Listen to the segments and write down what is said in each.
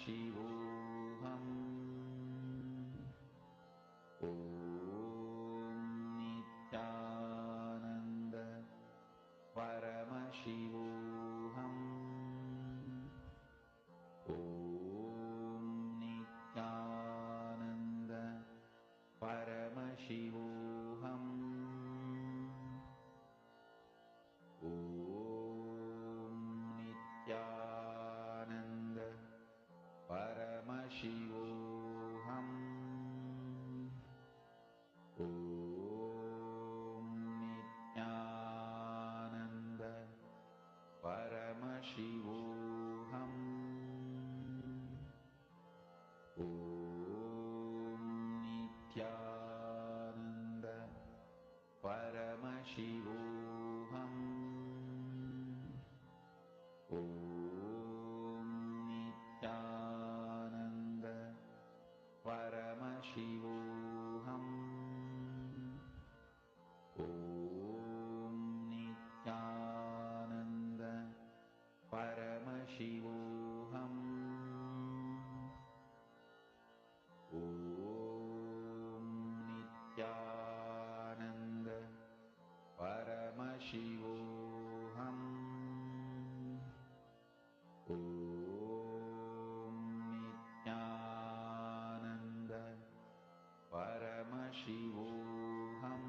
Paramashivoham. Om Nithyananda Paramashivoham. Om Nithyananda Paramashivoham. Om Nithyananda Paramashivoham. Om Nithyananda Paramashivoham. Om Nithyananda Paramashivoham. Om Nithyananda Paramashivoham. Om Nithyananda Paramashivoham. Om Nithyananda Paramashivoham. Om Nithyananda Paramashivoham.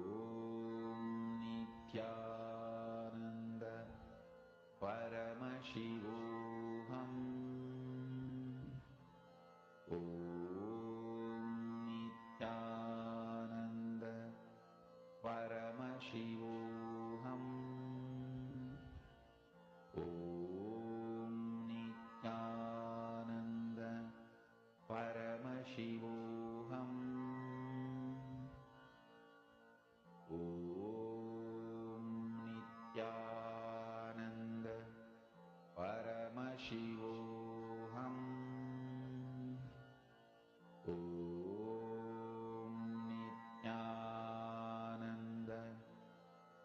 Om Nithyananda Paramashivoham. Om Nithyananda Paramashivoham. Om Nithyananda Paramashivoham. Om Nithyananda Paramashivoham. Om Nithyananda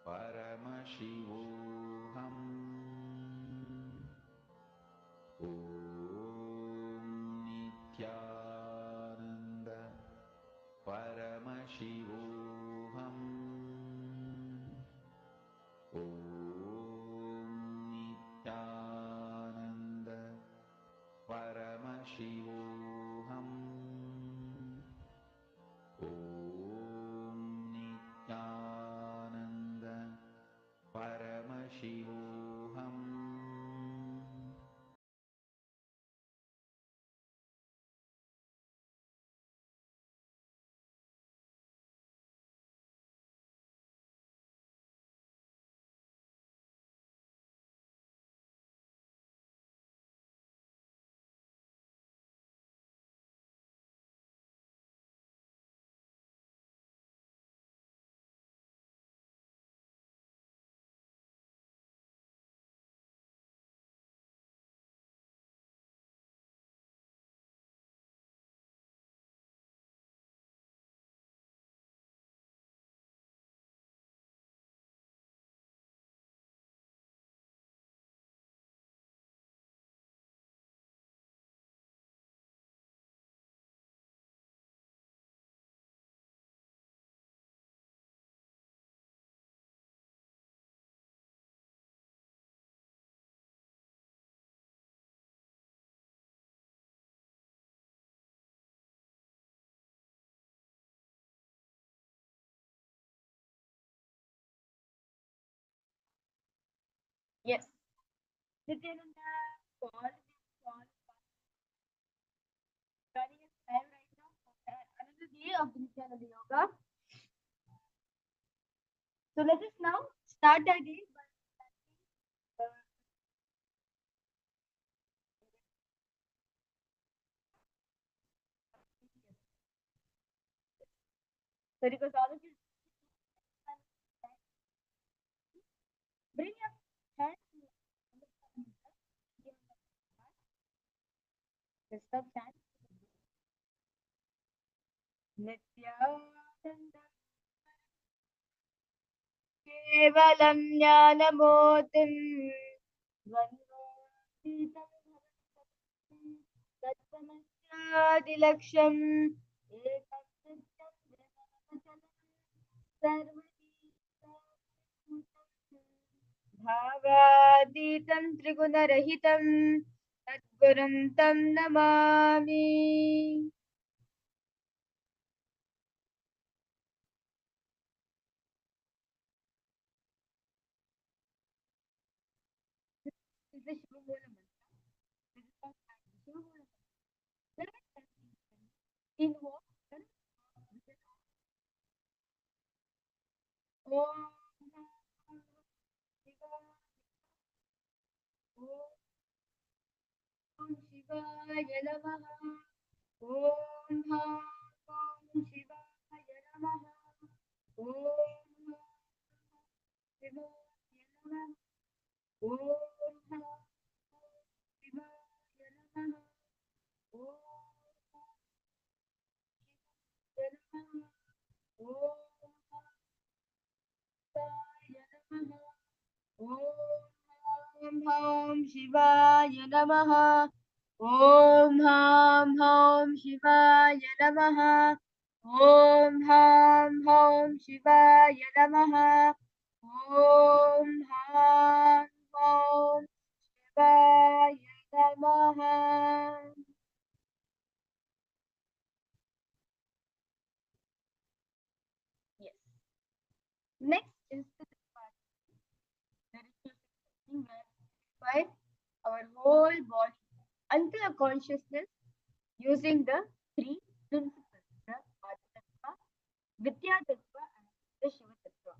Paramashivoham. Om Nithyananda Paramashivoham. Om Nithyananda Paramashivoham. Om Nithyananda Paramashivoham. Yes. Nithyananda, call joining us live right now for another day of the Nithyananda Yoga. So let us now start our day by so request all of you bring your hands to the stop chant. Nithyananda Kevalam Jnanamurtim द्वन्द्वातीतं भवति तत्त्वमस्यादिलक्ष्यम् एकं नित्यं निरवचलं सर्वदी भावातीतं त्रिगुणरहितं तद्गुरुं तं Namami. This is the Shiva Mantra. This is called Shiva Mantra. In what? Om Shivaya Namaha. Om Shivaya Namaha. Om Shivaya Namaha. Om Shivaya Namaha. Om Shivaya Namaha. Om Shivaya Namaha. Om Shivaya Namaha. Om Shivaya Namaha. Om Shivaya Namaha. Yes. Next is the ritual where our whole body until a consciousness using the three principles, the Adi Tattva, Vidya Tattva, and the Shiva Tattva.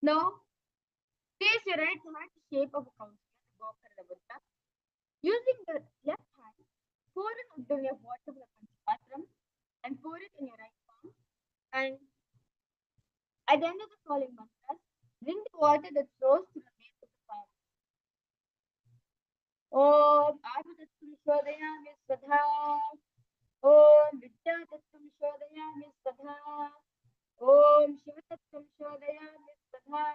Now, place your right hand in shape of a counter, the Gokara Mudra. Using the left hand, pour it into your water of the Panchapatram and pour it in your right palm. And at the end of the following mantras, drink the water that flows to the base of the palm. Om Abhidattam Shodayami Svadha. Om Vidyatattam Shodayami Svadha. Om Shivatattam Shodayami Svadha.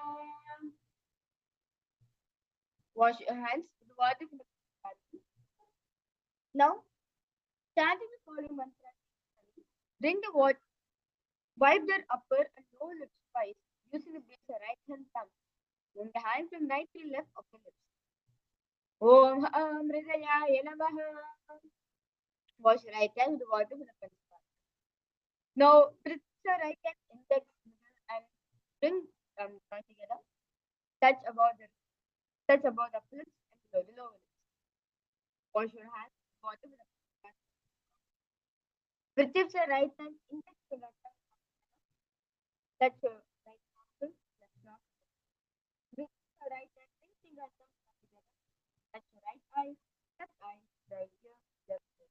Wash your hands with the water from the Panchapatram. Now, chanting the following mantra. Drink the water. Wipe their upper and lower lips twice using the base of right hand thumb. Bring the hand from right to left of the lips. Om Hridayaya Namaha. Wash your right hand with the water from the Panchapatram. Now, press your right hand index and bring join together. Touch above the upper lips and below the lower lips. Wash your hands with water with the Panchapatram. Press your right hand index finger touch your right nostril, left nostril. Bring your right hand ring finger together. Touch your right eye, left eye, right ear, left ear.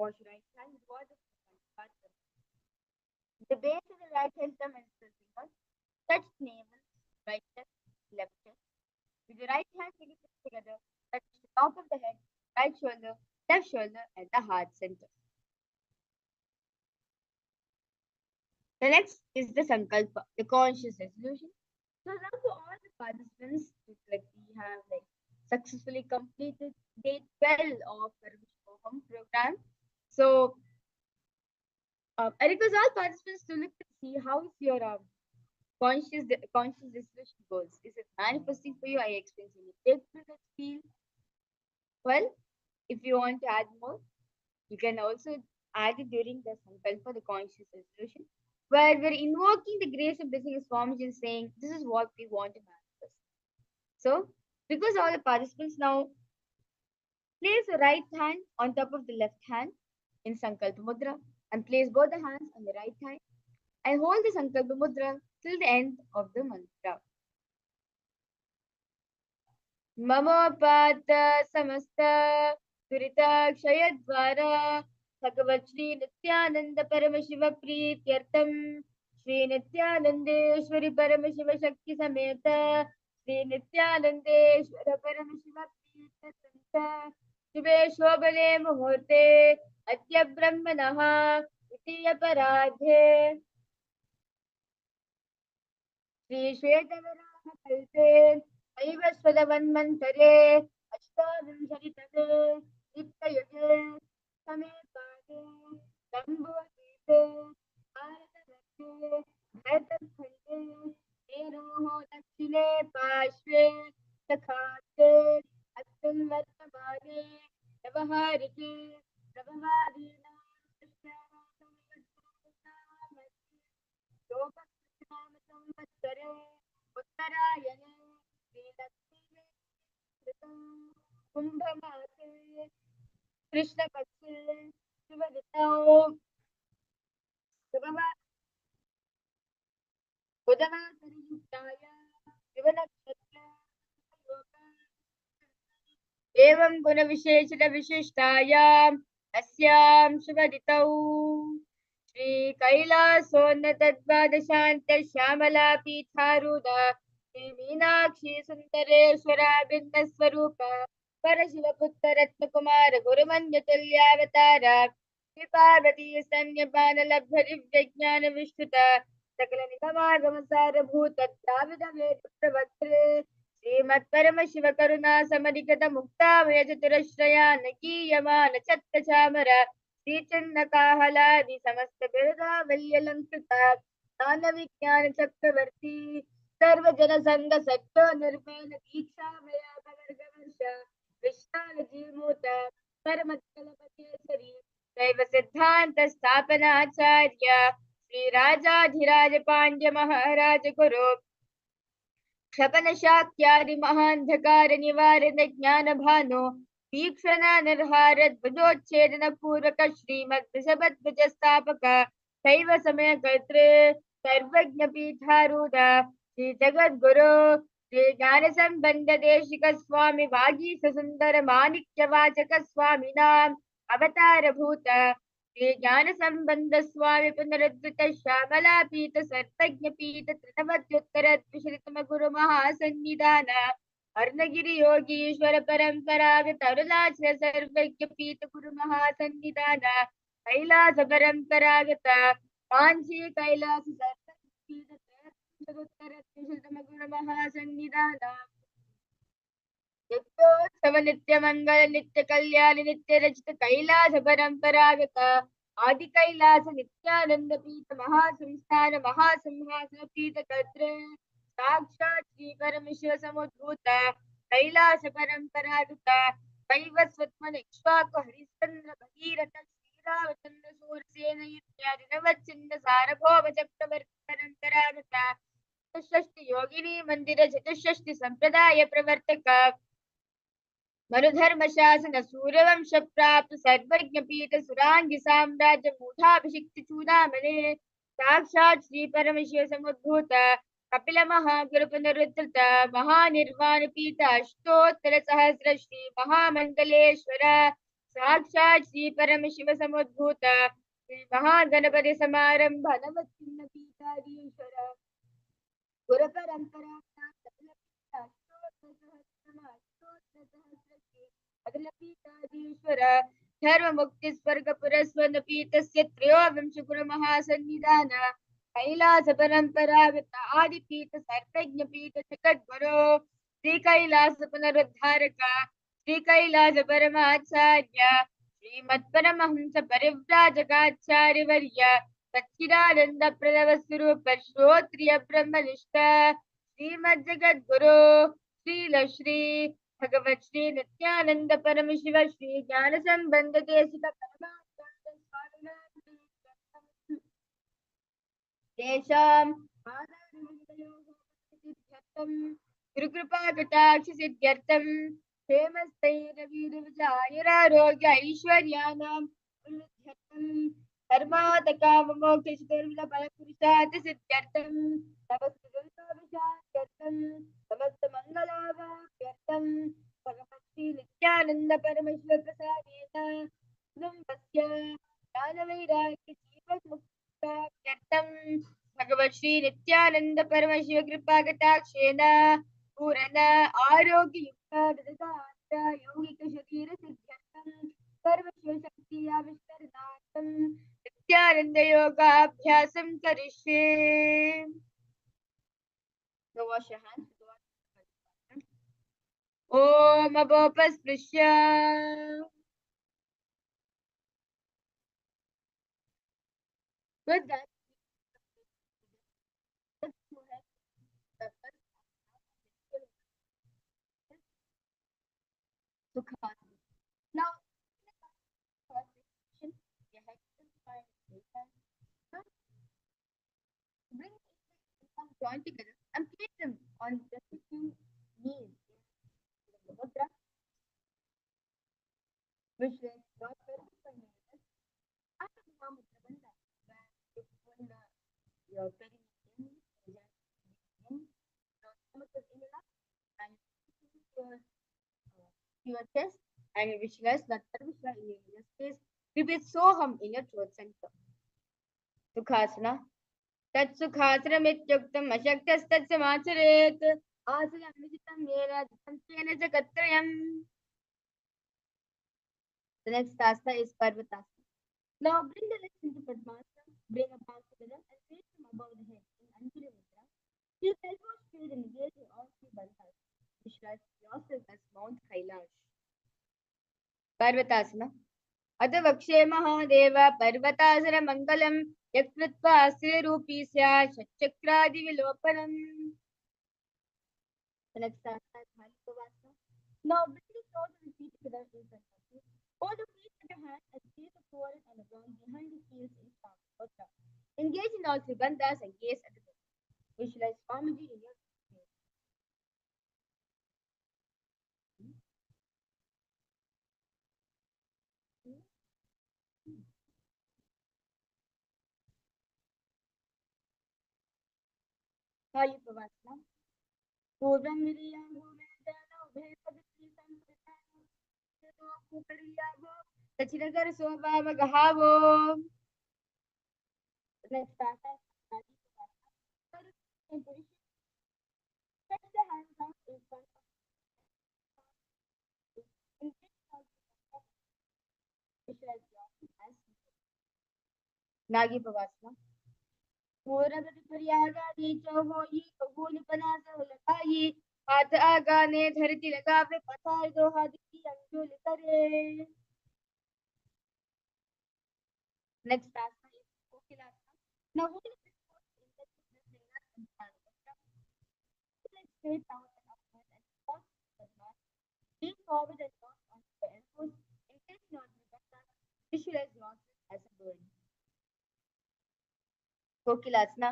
Wash your right hand with water from the Panchapatram. The base of the right hand thumb and middle finger touch navel, right chest, left chest. With the right hand fingertips together, touch the top of the head, right shoulder, left shoulder, and the heart center. The next is the Sankalpa, the conscious resolution. So now for all the participants, like we have like successfully completed day 12 of Paramashivoham program. So I request all participants to look and see how is your conscious resolution goals. Is it manifesting for you? Are you experiencing any breakthrough that feel? Well, if you want to add more, you can also add it during the Sankalpa, the conscious resolution, where we're invoking the grace of blessing of Swamiji and saying, this is what we want to manifest. So, because all the participants now place the right hand on top of the left hand in Sankalpa Mudra and place both the hands on the right hand and hold the Sankalpa Mudra till the end of the mantra. ममोपात समस्त दुरिताक्षयद्वारा भगवत् श्री नित्यानंद परम शिव प्रीत्यर्थम श्री नित्यानंदेश्वरी परम शिव शक्ति समेत श्री नित्यानंदेश्वर परम शिव प्रीत्यर्थम शुभे शोभने मुहूर्ते अद्य ब्रह्मणः द्वितीय पराधे श्री श्वेतवराह कल्पे वैवस्वतवन्मन्थरे अष्टाविंशतितमे नित्ययुगे समे काले जम्बूद्वीपे भारतवर्षे भरतखण्डे मेरोः दक्षिणे पार्श्वे सखाते अस्मिन् वर्तमाने व्यवहारिके प्रभवादीनां योगनाम संवत्सरे उत्तरायणे श्रीलक्ष्मी कुम्भमासे कृष्णपक्षे शुभऋतौ बुधवासरयुक्तायां शिवनक्षत्रे एवं गुणविशेषणविशिष्टायाम् अस्यां शुभऋतौ श्रीकैलासोन्नतद्वादशान्तश्यामला पीठारूढ श्रीमीनाक्षी सुन्दरेश्वरा भिन्नस्वरूप परशिवपुत्ररत्नकुमार गुरुमन्यतुल्यावतार श्रीपार्वती स्तन्यपानलब्धदिव्यज्ञानविष्टुत सकलनिगमागमसारभूत द्राविडवेदप्रवक्त्रे श्रीमत्परमशिवकरुणा समधिगत मुक्तामय चतुरश्रयानकीयमान छत्रचामर श्रीचन्नकाहलादि समस्त बिरुदावल्यलङ्कृत ज्ञानविज्ञान चक्रवर्ती सर्वजन संग सत्तो निर्मल दीक्षामय वर्ष विशाल जीमूत परमत्कलपतेश्वरी दैव सिद्धांत स्थापनाचार्य श्री राजाधिराज पांड्य महाराज गुरु क्षपन शाक्यादि महांधकार निवारण ज्ञान भानो तीक्षण निर्हार ध्वजोच्छेदन पूर्वक श्रीमद वृषभध्वज स्थापक शैव समय कर्तृ सर्वज्ञ पीठारूढ़ श्री जगद्गुरु श्री ज्ञान संबंध देशिक स्वामी वागीश सुंदर माणिक्य वाचक स्वामी नाम अवतार भूत श्री ज्ञान संबंध स्वामी पुनरुद्धृत श्यामला पीठ सर्वज्ञ पीठ तृणवत्युत्तर द्विशतम गुरु महासन्निधान अर्णगिरि योगीश्वर परंपरागत अरुणाचल सर्वज्ञ पीठ गुरु महासन्निधान कैलास परंपरागत कांची कैलास सर्वज्ञ पीठ त्रयोत्तर द्विशतम गुरु महासन्निधान नित्योत्सव नित्य मंगल नित्य कल्याण नित्य रचित कैलास परंपरागत आदि कैलास नित्यानंद पीठ महासंस्थान महासिंहासन पीठ कर्तृ साक्षात् श्री परमेश्वर समुद्भूत कैलास परंपरागत कैवस्वत्मन इक्ष्वाकु हरिश्चंद्र भगीरथ श्रीरामचंद्र सूरसेन इत्यादि नवचिन्ह सार्वभौम चक्रवर्ती परंपरागत चतुष्षष्टि योगिनी मंदिर चतुष्षष्टि संप्रदाय प्रवर्तक मनुधर्म शासन सूर्यवंश प्राप्त सर्वज्ञ पीठ सुरांगी साम्राज्य मूढ़ाभिषिक्त चूड़ामणि साक्षात् श्री परमशिव समुद्भूत कपिल महागुरु पुनरुद्धृत महानिर्वाण पीठ अष्टोत्तर सहस्र श्री महामंडलेश्वर साक्षात् श्री परमशिव समुद्भूत श्री महागणपति समारंभ नवचिन्ह पीठाधीश्वर गुरु परंपरा अखिलपीठाधीश्वर धर्म मुक्ति स्वर्ग पुरस्वर्ण पीठस्य त्रयोविंश गुरु महासन्निधान कैलास परंपरागत आदि पीठ सर्वज्ञ पीठ जगद्गुरु श्री कैलास पुनरुद्धारक श्री कैलास परमाचार्य श्रीमत्परमहंस परिव्राजकाचार्य वर्य सच्चिदानंद प्रणव स्वरूप श्रोत्रिय ब्रह्मनिष्ठ श्रीमद जगद्गुरु श्री भगवत श्री नित्यानंद परमशिव श्री ज्ञान संबंध देशिक परमाचार्य स्वामिनाथ तेषाम् आधारविन्दयोगसिद्ध्यर्थं गुरुकृपा कटाक्ष सिद्ध्यर्थं क्षेमस्थैर्यवीर्यविजयायुरारोग्य ऐश्वर्याणां वृद्ध्यर्थं धर्मात् काममोक्षचतुर्विधफलपुरुषार्थ सिद्ध्यर्थं समस्तगुणोपशान्त्यर्थं समस्तमङ्गलावाप्त्यर्थं भगवत् श्री नित्यानन्द परमेश्वर प्रसादेन कुटुम्बस्य ज्ञानवैराग्य जीवन्मुक्त्यार्थं भगवत् श्री नित्यानंद परमशिव कृपा कटाक्षेन पूर्ण आरोग्य युक्त यौगिक शरीर सिद्ध्यर्थं परमशिव शक्ति आविष्करणार्थं नित्यानंद योगाभ्यासं करिष्ये. Go wash your hands. Om Abopasprishya. With that, let's go ahead and Sukhasana. Now, in the first section, we have to find the bring some join together and place them on respective knees in the mudra, which is not very familiar. After the mudra banda, where you pull your perineum, your stomach is inner, and your chest, and you visualize that Vishwa in your space. Repeat Soham in your throat center. Sukhasana. तत्सुखासनमित्युक्तम् अशक्तस्तत्समाचरेत् आसनं विजितं येन जितं तेन जगत्त्रयम्. The next asana is Parvatasana. Now bring the legs into Padmasana, bring a palm together and place them above the head in Anjali Mudra. Keep elbows straight and engage in all three bandhas. Visualize yourself as Mount Kailash. Parvatasana. अथ वक्षे महादेव पर्वतासर मंगलम यत्कृत्वा श्रीरूपी स्यात् षट्चक्रादिविलोपनम्. The next asana is Bhalikavasana. Now bring the toes and feet together in front of you. Hold the feet with your hands and place the forehead and the ground behind the heels in palm or thumb. Engage in all three bandhas and gaze at the top. Visualize Swamiji in your face. Bhalikavasana. पूर्वं विरियं भूमेदानो भेदपति संप्रदानो कुकरियावो Dakshinkar स्वभावगहावो. Next asana is in position. Stretch the hands out in front of you. Visualize yourself as Nagi Pavasana. पूर्वगति प्रयागादि चौहोई कबूलपना से लगाई हाथ आगाने धरती लगावे पतार दो हाथ की अंजुल करे. Next asana is Kokilasana. Now hold the foot in the fingers and hand. Legs straight down and upward and cross the mat. Lean forward and cross onto the elbows. Engage in the back. Visualize yourself as a bird. Kokilasana.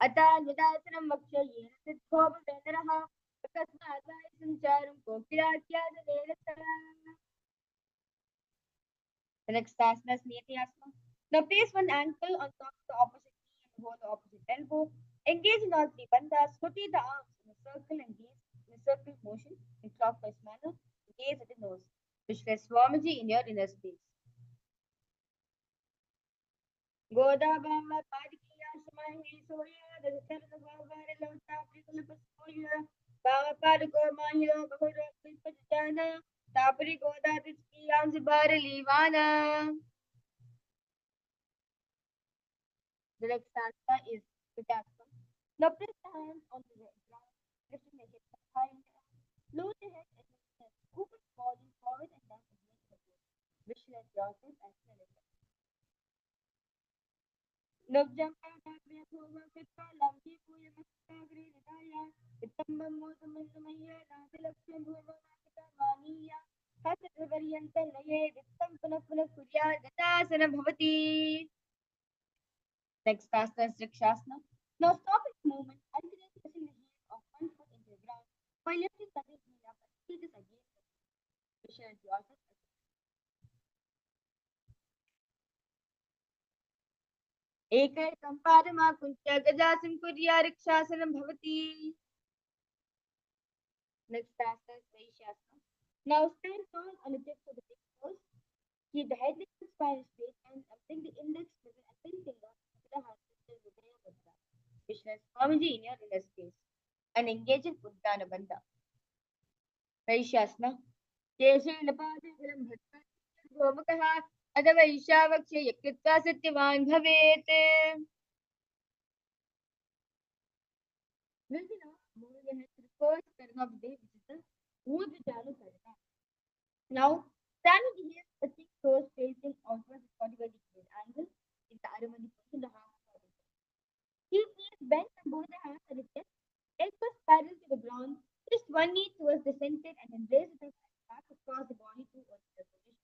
अतान्यदासनं वक्षयेन सिद्धोपवेदनः अकस्माद्वाय संचारं कोकिलाख्यादनेन. The next asana is Nithyananda. Now place one ankle on top of the opposite knee and hold the opposite elbow. Engage in all three bandhas. Rotate the arms in a circle and gaze in a circle motion in clockwise manner. Gaze at the nose. Visualize Swamiji in your inner space. Godabama Padikiya Samahi Soya, the Seven Bavara Lota, Prikalapa Soya, Bava Padiko Mahila, Bahura Pajana, Tapri Goda Tiki Anzibara Livana. The next asana is Vitasana. Now press the hands on the ground, lifting the hips up high and down. Lower the head and the head. Open the body forward and down against the floor. Visualize yourself as an elephant. Next asana is Rikshasana. Now stop its movement, alternate pressing the heels of one foot into the ground while lifting the other heel up and feel this again. Visualize yourself. एकैकं पादमाकुञ्च्य गजासनं कुर्या Rikshasana bhavati. Next asana is Vaishasana. Now stand tall on the tips of the big toes. Keep the head next to spine straight and bring the index finger and ring finger to the heart center with the mudra. Visualize Swamiji in your inner space and engage in Uddana Bandha. Vaishasana. केशेन पादेन भद्रा गोमुखः अथवा ईशावक्षे यकृत्वा सत्यवान् भवेत्. Moving your head to the first sternum of the day, which is the Urdhva one knee towards the center and then raise it up and back across the body to original position.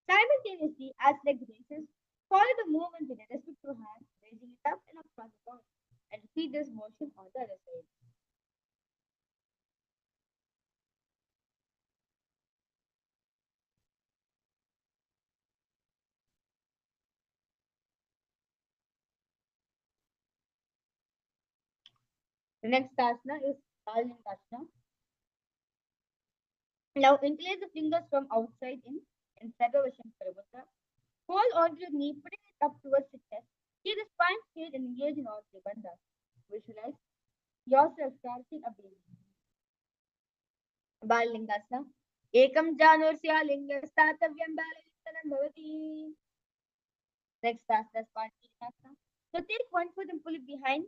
Simultaneously, as leg raises, follow the movement with the respective hand, raising it up and across the body, and repeat this motion on the other side. The next asana is Asana. Now interlace the fingers from outside in and Sarvavasham Paramudra. Hold onto your knee, putting it up towards the chest. Keep the spine straight and engage in all three bandhas. Visualize yourself starting a baby. Balingasana. Ekam janursia lingastathavyam balalinganam bhavati. Next asana is Panchanasana. So take one foot and pull it behind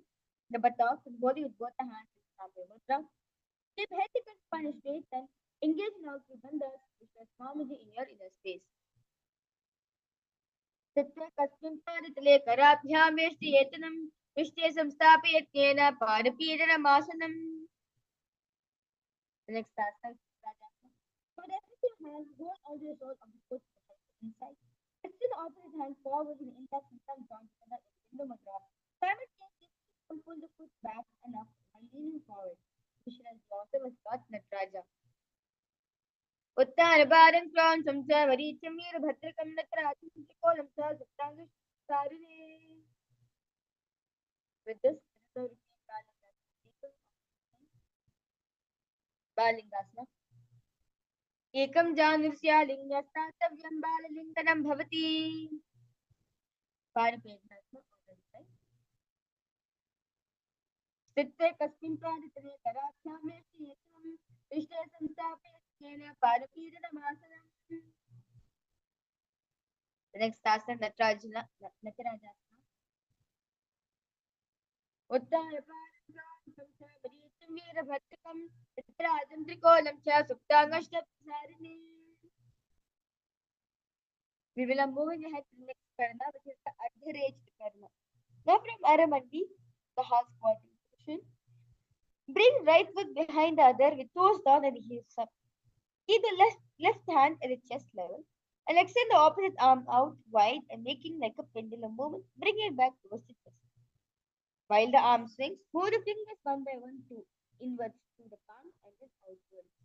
the buttocks and body with both the hands in Samya Mudra. Keep head and spine straight and engage in all three bandhas, which is normally in your inner space. तत्र कस्मिन् पादतले कराभ्यां वेष्टयेतनं विष्टे संस्थापयत्येन पादपीडनमासनम्. The next asana is Rajasana. So with everything hand, hold all the soles of the foot inside. Extend the opposite hand forward in intact and thumb joint together in Hindu Mudra. Simultaneously, pull the foot back and up while leaning forward. Visualize yourself as God Nataraja. उत्तानपादं क्रांसं च वरीचं वीरभद्रकं नटराजं त्रिकोलं च सप्ताङ्गसारिणे. With this, Balingasana. एकं जानुष्या लिङ्गस्तातव्यं बाललिङ्गनं भवति. Parapedasana. स्थित्ते कस्मिन् पादतले कराभ्यां वेष्टयेतनं विष्टे संस्थापयत्येन पादपीडनमासनम्. The next asana, Natarajasana. उत्तानपादं वरीचं वीरभद्रकं नटराजं त्रिकोलं च सुप्ताङ्गसारिणे. We will be moving ahead to the next karna, which is the Ardharajya karna. Now from Aramandi, the half squatting position. Bring right foot behind the other with toes down and heels up. Keep the left hand at the chest level and extend the opposite arm out wide and making like a pendulum movement. Bring it back towards the chest. While the arm swings, move the fingers one by one to inwards to the palm and then outwards.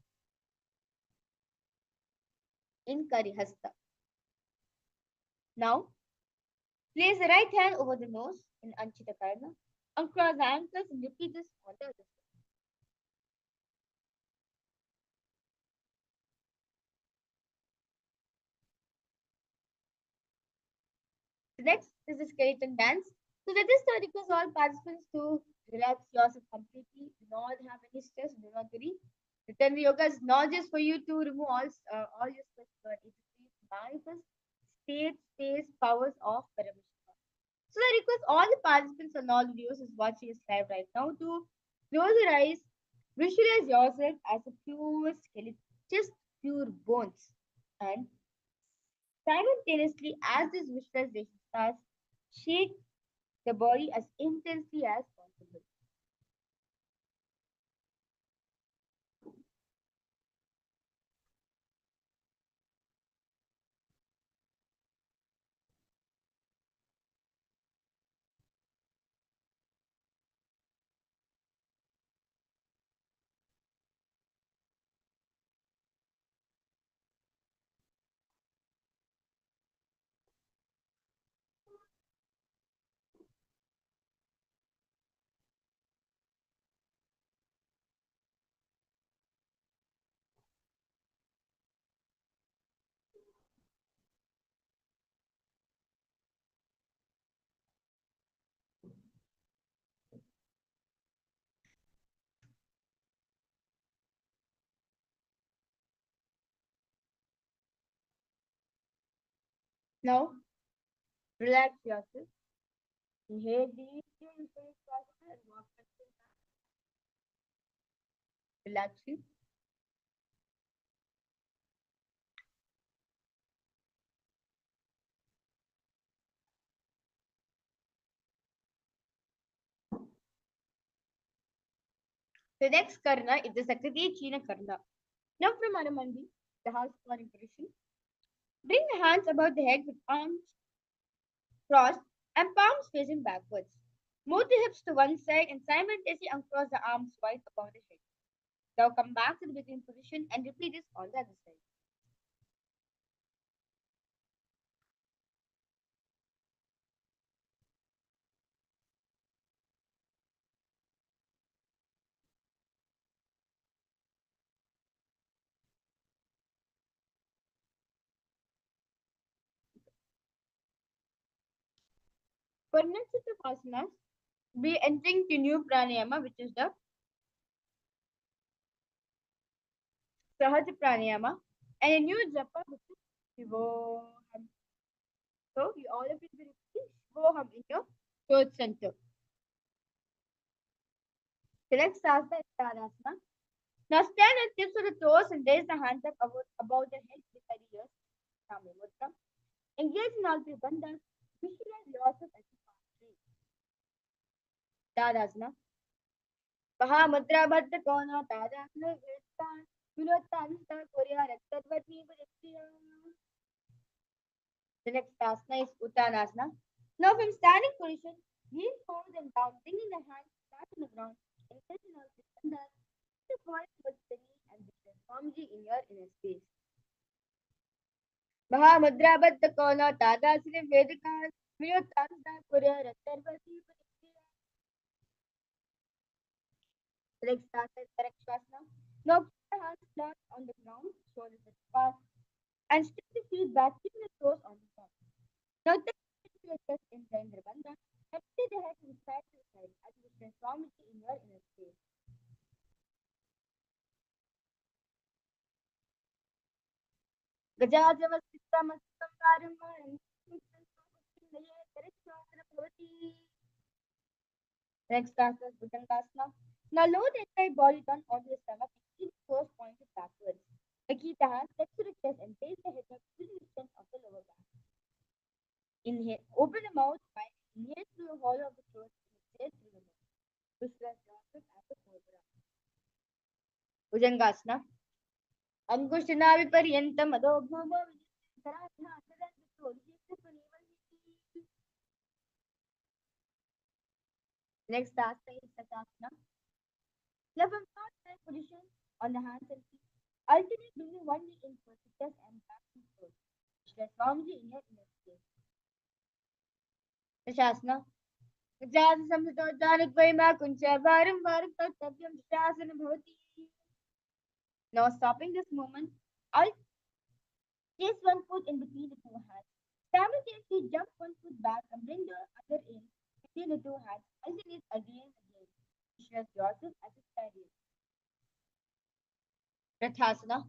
In Karihasta. Now, place the right hand over the nose in Anchita Karna. Uncross the ankles and repeat this on the other side. The next is the skeleton dance. So that is to request all participants to relax yourself completely. Do not have any stress. Do not worry. The 10 yoga is not just for you to remove all your stress, but it is manifest state, space, powers of Paramashivoham. So I request all the participants on all videos is watching this live right now to close your eyes, visualize yourself as a pure skeleton, just pure bones, and simultaneously, as this visualization starts, shake the body as intensely as possible. Now, relax yourself. Inhale deeply and walk back. Relax you. The next karna is the Sakriti China karna. Now from Anamandi, the house calling position. Bring the hands above the head with arms crossed and palms facing backwards. Move the hips to one side and simultaneously uncross the arms wide above the head. Now come back to the beginning position and repeat this on the other side. For next set of asanas, we entering to new pranayama, which is the Sahaja pranayama, and a new japa, which is Shivoham. So we all of it will repeat Shivoham in your throat center. The next asana is Tadasana. Now stand on tips of the toes and raise the hands up above the head beside the ears. Same mudra. Engage in all three bandhas. Visualize yourself as a palm tree. Tadasana. Mahamudra Bhatta Kona Tadasana Vedtan. Vinottanista Korea Raktatvatni Bhajatiya. The next asana is Uttanasana. Now from standing position, lean forward and down, bringing the hands flat on the ground. Engage in all three bandhas. The body towards the knee and the Swamiji in your inner space. Mahamudra Bhatta Kona Tadasana Vedkan. Vinottanista Korea Raktatvatni Bhajatiya. The next asana is Tarakshasana. Now keep the hands flat on the ground, shoulders apart, and step the feet back, keeping the toes on the top. Now take your chest in the Indra Bandha and play the head from side to side as you transform it in your inner space. Gajajavasittamasttam varam Next asana is Bhujangasana. Now lower the entire body down onto the stomach and keep the toes pointed backwards. Now keep the hands next to the chest and raise the head up to the extent of the lower back. Inhale, open the mouth wide, inhale through the hollow of the throat, and exhale through the mouth. Visualize yourself as a cobra. Bhujangasana. Ankushnaviparyantam adho bhuma Next asana is Satasana. Now from top side position on the hands and feet. Alternate bringing one knee in for the chest and back and forth. Visualize Swamiji in your inner space. Dashasana. Jasa samhitodhanadvaima kuncha varam varam tattavyam dashasana bhavati. Now stopping this moment, I'll place one foot in between the two hands. Simultaneously jump one foot back and bring the other in between the two hands. Alternate again and again. Visualize yourself as a chariot. Rathasana.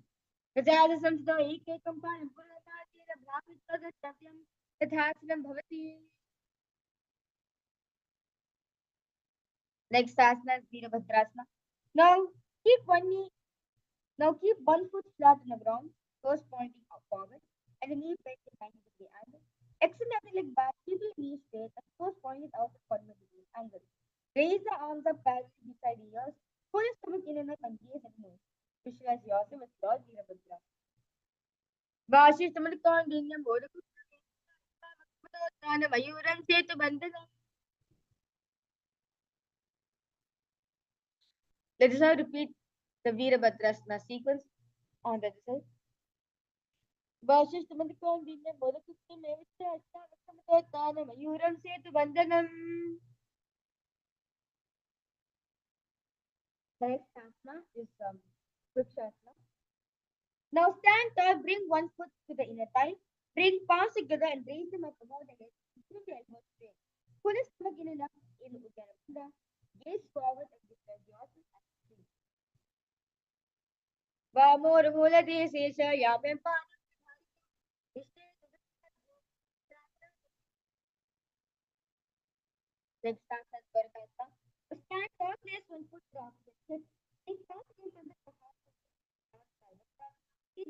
Rajasa samstho ekekam param puranatina bhravitva gattavyam Rathasanam bhavati. Next asana is Virabhadrasana. Now keep one knee Now keep one foot flat on the ground, toes pointing forward, and the knee bent in 90-degree angle. Extend the leg back, keep your knee straight, and toes pointed out at 45-degree angle. Raise the arms up parallel beside the ears. Pull your stomach in and up and gaze and move. Visualize yourself as Lord Virabhadra. Vashi Samadikandinam Bodhakutana Mayuram Setu Bandhanam. Let us now repeat the Virabhadrasana sequence on the other side. Vashistamandikandinam Bodhakutana Mayuram Setu Bandhanam. Next asana is Vrikshasana. Now stand tall, bring one foot to the inner thigh, bring palms together and raise them up above the head, keep the elbows straight. Pull the stomach in and up in Uddiyana Bandha, gaze forward and visualize yourself as a tree. Vamor Mulati Sesha Yapem Panam. Next asana is Varkasana. Stand tall, place one foot to the opposite hip, take palms together and the heart outside. See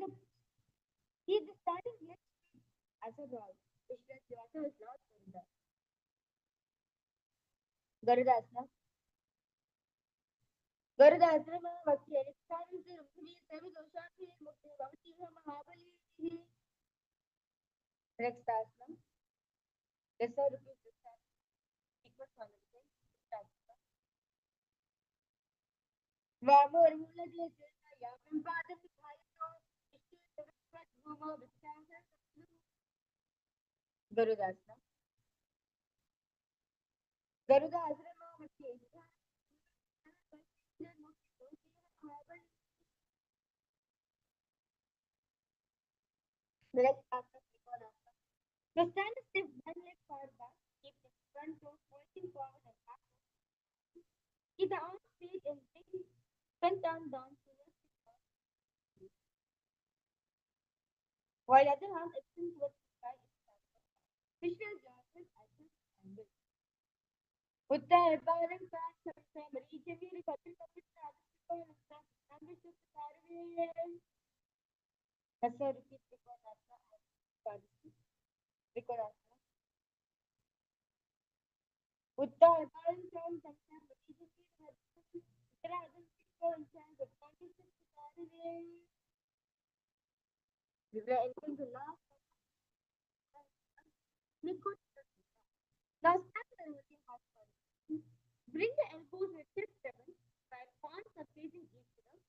the standing leg as a rod, visualize yourself as Lord Garuda. Garudasana. Garudasana Vakya Sansi Rumhi Savidoshapi Mukti Bhavati Mahabali. Next asana. Yes, sir, repeat this asana. Equal solidity. Vamurmula Jaya Yapim Padam Bhayo Ishtu Savat Bhuma Vichasa Garudasana. Garudasana Vakya Next asana. Now stand stiff, one leg far back, keep the front toe pointing forward and back. Keep the arms straight and bring front arm down to the while other arm extends towards the sky. Visual yourself at this angle. Uttar Bharat back from reach a really button of the ambition to carry. Hasa repeat Vikonasana. Uttar Bharat from reach a really button of the we were entering the last liquid. Now stand by looking outward. Bring the elbows with hip seven, while palms are facing each other.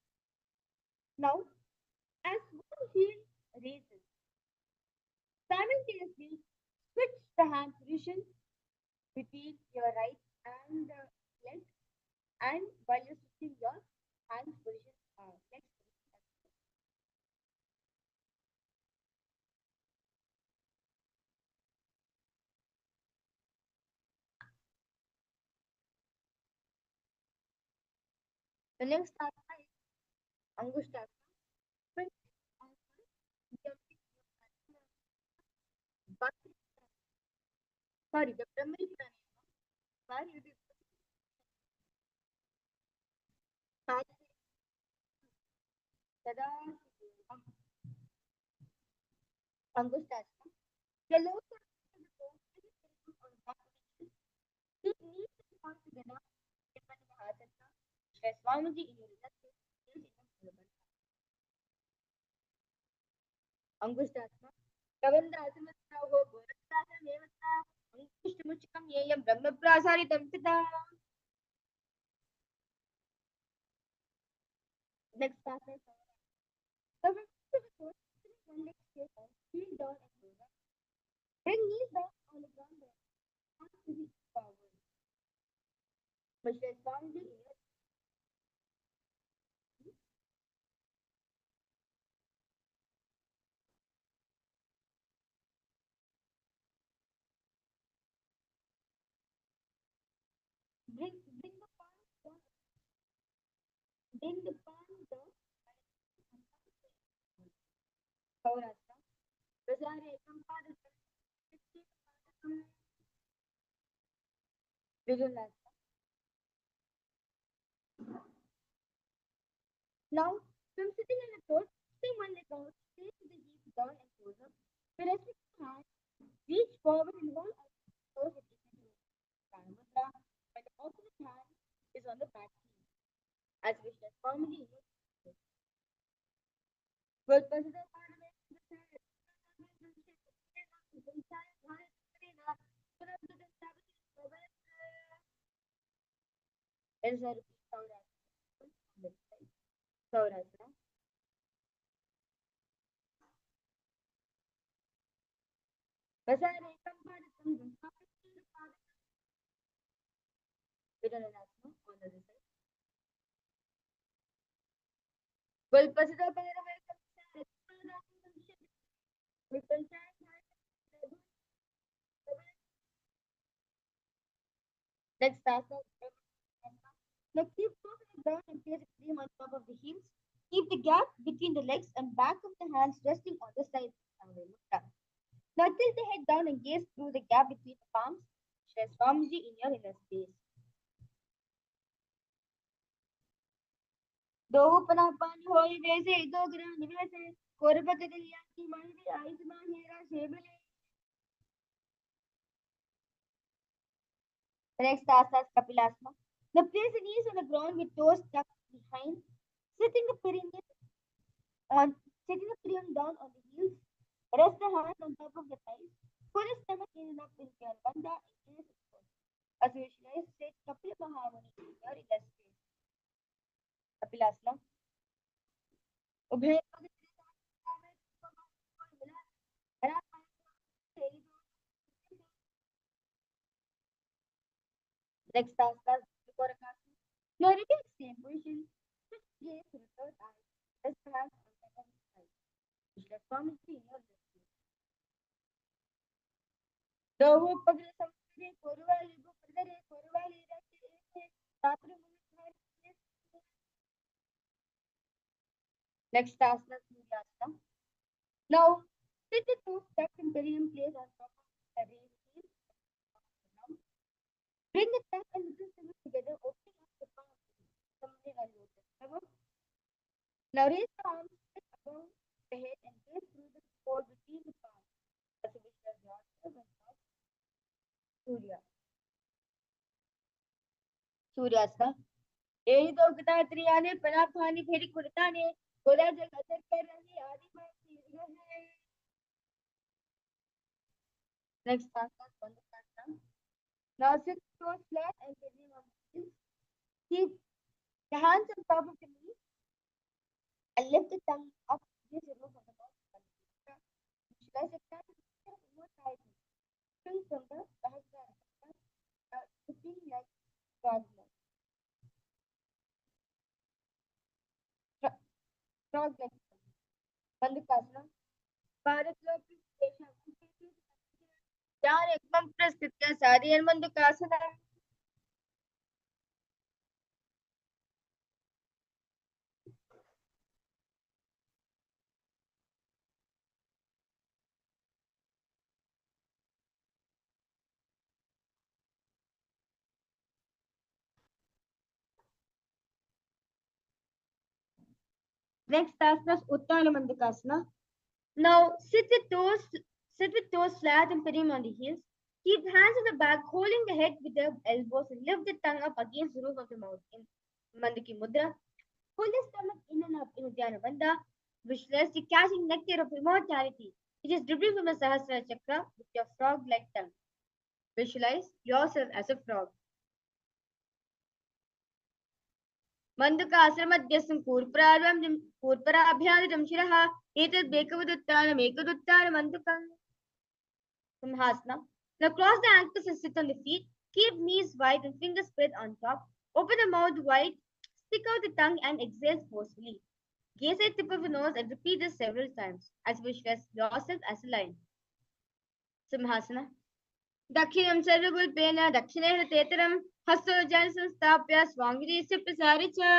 Now, as one heel raises, simultaneously switch the hand position between your right and the left, and while you're switching your hand position, next position. The next asana is Angushtasana. Print sorry, the Brahmari Pranayama, where you do Sada Angushtasana. The lower part of the toe is on the back position. Keep knees and palms together. Shri Swamiji in your relaxation. Angushtasana. Kavandasana ho Goraktasana Devata. Angushtamuchikam Yeyam Brahmaprasaritam Pita. Next asana. Cover the foot, one leg straight out, heel down and over. Bring knees down on the ground. Arms to reach forward. Shri Swamiji in your bring the palms down. Bring the palms down. Kaurasana. Prasare Kampadasana. Vijayanasana. Now, from sitting on the floor, swing one leg out, straight to the hips down and toes up. The rest of the hand, reach forward and roll out the toes with dignity. Paramudra, when the opposite hand is on the back knee, as we said formally in your well, consider is a repeat Saurasana. Vasare Kampadasana. Vijayanasana on the other side. Well, consider Next asana. Now keep both legs down and place the cream on top of the heels. Keep the gap between the legs and back of the hands resting on the sides. Now tilt the head down and gaze through the gap between the palms. Share Swamiji in your inner space. दो पना पानी होई वैसे दो ग्रह निवैसे कोरबत गलिया की माही Ayushman Hera शेबले. The next asana is Kapilasana. Now place the knees on the ground with toes tucked behind, sitting the perineum on sitting the perineum down on the heels. Rest the hands on top of the thighs. Pull the stomach in and up in Bandha and gaze upward. As you visualize, straight Kapila Mahamuni in your inner space. Kapilasana. उभय पग next task is before a cast. Now repeat the same position. Switch gaze to the third eye. Rest the hands on the second side. Visualize prominently in your left ear. Dohu pagla samsare koruvali go padare koruvali rakhe tapre munne next task is Nithyananda. Now sit the toes tucked in perineum place on top of the raised heel. Bring the tongue and little finger together, opening up the palm. Something I noticed. Now raise the arms straight above the head and gaze through the hole between the palms. As a visual yourself and not Surya. Suryasana. यही तो गता त्रियाने पना पानी फेरी कुर्ता ने गोला जग असर कर रही आदि में है. Next task is Bandha. Now sit toes flat and bending on the heels. Keep the hands on top of the knees and lift the tongue up to the roof of the mouth. Visualize the tongue more tightly. Swing from the back looking like frog leg. Frog leg. Bandhakasana. Bharat लोक चार एकदम प्रस्तुत का सारी बंधुकासना. Next task is Uttana Bandhakasana. Now sit with toes flat and perineum on the heels. Keep hands on the back, holding the head with the elbows and lift the tongue up against the roof of the mouth in Mandaki Mudra. Pull the stomach in and up in Uddiyana Bandha. Visualize the catching nectar of immortality, which is dripping from the Sahasrara Chakra with your frog-like tongue. Visualize yourself as a frog. मन्दुकाश्रमध्यस्तं कूर्पराभ्यादितं शिरः एतद् एकवदुत्तानमेकदुत्तानमन्दुकम्. Simhasana. Now cross the ankles and sit on the feet. Keep knees wide and fingers spread on top. Open the mouth wide. Stick out the tongue and exhale forcefully. Gaze at the tip of the nose and repeat this several times as visualize yourself as a lion. Simhasana. Dakshinam sarvagulpena dakshinena teteram hasto jan sanstapya swangirisi prasaricha.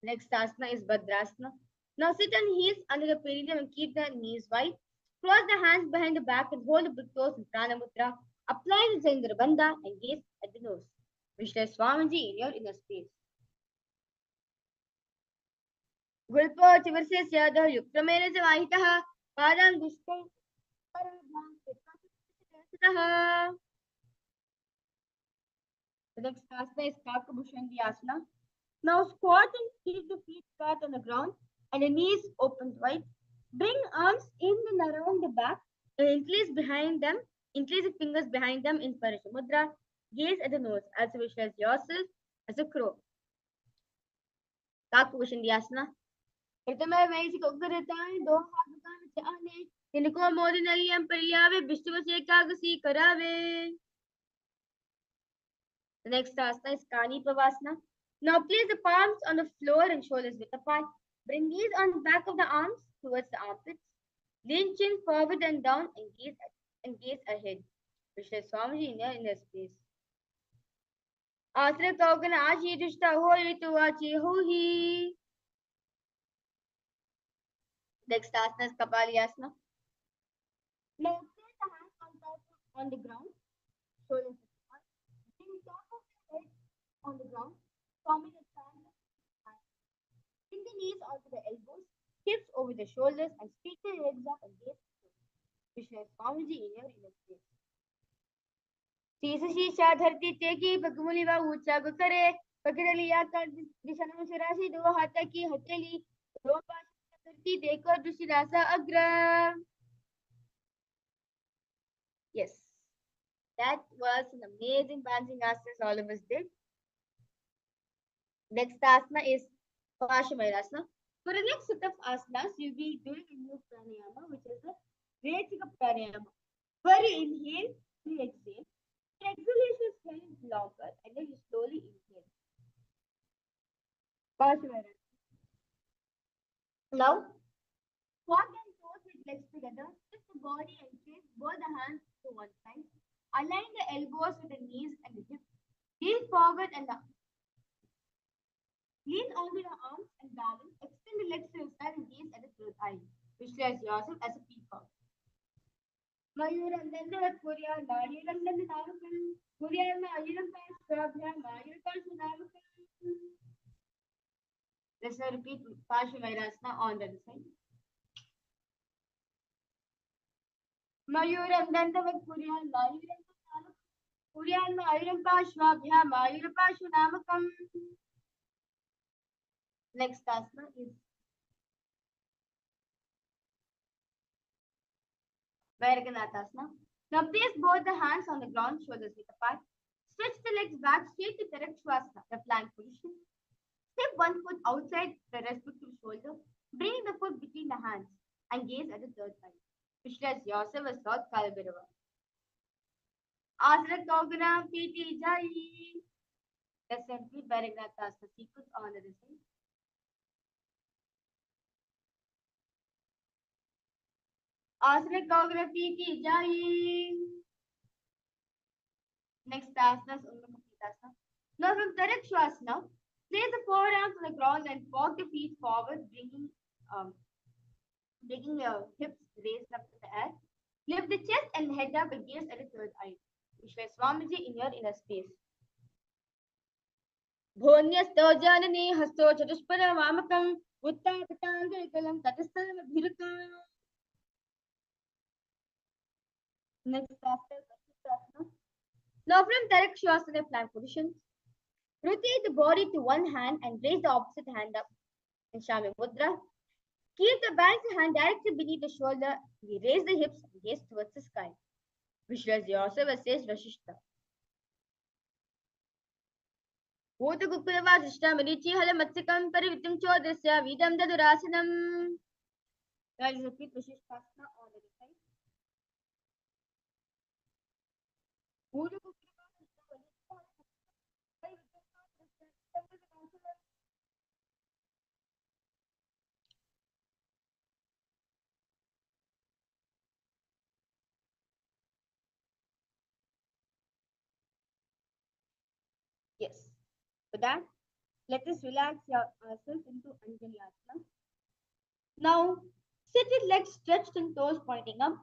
Next asana is Bhadrasana. Now sit on heels under the perineum and keep the knees wide. Cross the hands behind the back and hold the big toes in Prana Mudra. Apply the Jendra Bandha and gaze at the nose. Visualize Swamiji in your inner space. Gulpa Chivarsya Yukramen Javahitaha Padam Dushko. The next asana is Kakabhushangi Asana. Now squat and keep the feet flat on the ground and the knees opened wide. Bring arms in and around the back and increase the fingers behind them in Parisha Mudra. Gaze at the nose as you visualize yourself as a crow. Kakabhushangi Asana. प्रथमे वैसी कोगरताएं दो हाथ दुकान से आने तिनको मोदनलियम परियावे विष्णु से कागसी करावे. The next asana is Kani Pavasana. Now place the palms on the floor and shoulders width apart. Bring knees on the back of the arms towards the armpits. Lean chin forward and down and gaze ahead. Visualize Swamiji in your inner space. Asra kaugana ashi dushta hoi tu achi hohi. Next asana is Kapali Asana. Now place the hands on the ground, shoulders apart. Bring the top of the head on the ground, forming a triangle. Bring the knees onto the elbows, hips over the shoulders, and straighten the legs up and gaze. Visualize Swamiji in your inner space. शीश शीशा धरती तेगी बगमुलिवा ऊंचा करे पकड़ली आकर दिशा से राशि दो हाथ की हथेली दो पास धरती देखो दूसरी रासा अग्र. Yes, that was an amazing balancing asanas all of us did. Next asana is Paramashivoham. For the next set of asanas, you'll be doing a new pranayama, which is the Vedic pranayama. Where you inhale, you exhale. The exhalation is held longer, and then you slowly inhale. Paramashivoham. Now, squat and toes with legs together. Lift the body and face both the hands to one side. Align the elbows with the knees and the hips. Lean forward and lean onto the arms and balance. Extend the legs to your side and gaze at the third eye. Visualize yourself as a peacock. Mayuram Korea, Mayuram Namakan, Korea Mayuram Pashabha, Mayuram Pashabha. Let's now repeat Paramashivoham on the other side. Mayuram Korea, Mayuram Pashabha, Korea Mayuram Pashabha, Mayuram Pashabha. Next asana is Vairaganathasana. Now place both the hands on the ground, shoulders width apart. Stretch the legs back straight to Paramashivoham, the plank position. Step one foot outside the respective shoulder. Bring the foot between the hands and gaze at the third eye. Visualize yourself as Lord Kalabhairava. Asana Kogana Piti Jai. Let's repeat Vairaganathasana sequence on the other side. Asana Kogana Piti Jai. Next asana is Uddiyana. Now from Paramashivoham, place the forearms on the ground and walk the feet forward, bringing your hips raised up to the air. Lift the chest and head up and gaze at the third eye. Visualize Swamiji in your inner space. Bhonyasto janani hasto chatuspara vamakam uttapatangakalam tatastalam abhirukam. Next asana. Now from Paramashivoham plank position, rotate the body to one hand and raise the opposite hand up in Shami Mudra. Keep the balanced hand directly beneath the shoulder. We raise the hips and gaze towards the sky. Visualize yourself as says Vashishta. Bhuta Kukulava Sishta Marichi Hala Matsikam Parivitim Chodasya Vidam Dadurasanam. Let's repeat Vashishtasana on the side. Bhuta Kukulava Sishta Marichi Hala Yes. For that, let us relax ourselves into Anjali Asana. Now, sit with legs stretched and toes pointing up.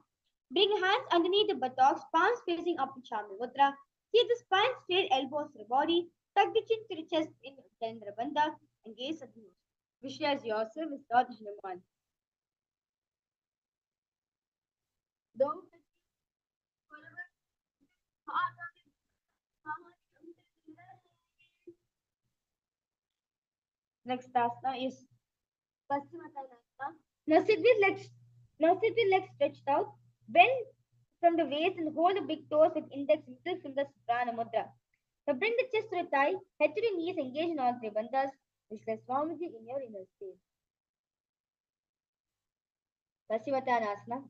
Bring hands underneath the buttocks, palms facing up in Shami Mudra. Keep the spine straight, elbows to the body. Tuck the chin to the chest in Chandra Bandha and gaze at the nose. Visualize yourself as Lord Hanuman. Next asana is Paschimottanasana. Now sit with legs stretched out. Bend from the waist and hold the big toes with index and middle fingers prana mudra. Now bring the chest to the thigh, head to the knees, engage in all three bandhas. Visualize Swamiji in your inner space. Paschimottanasana.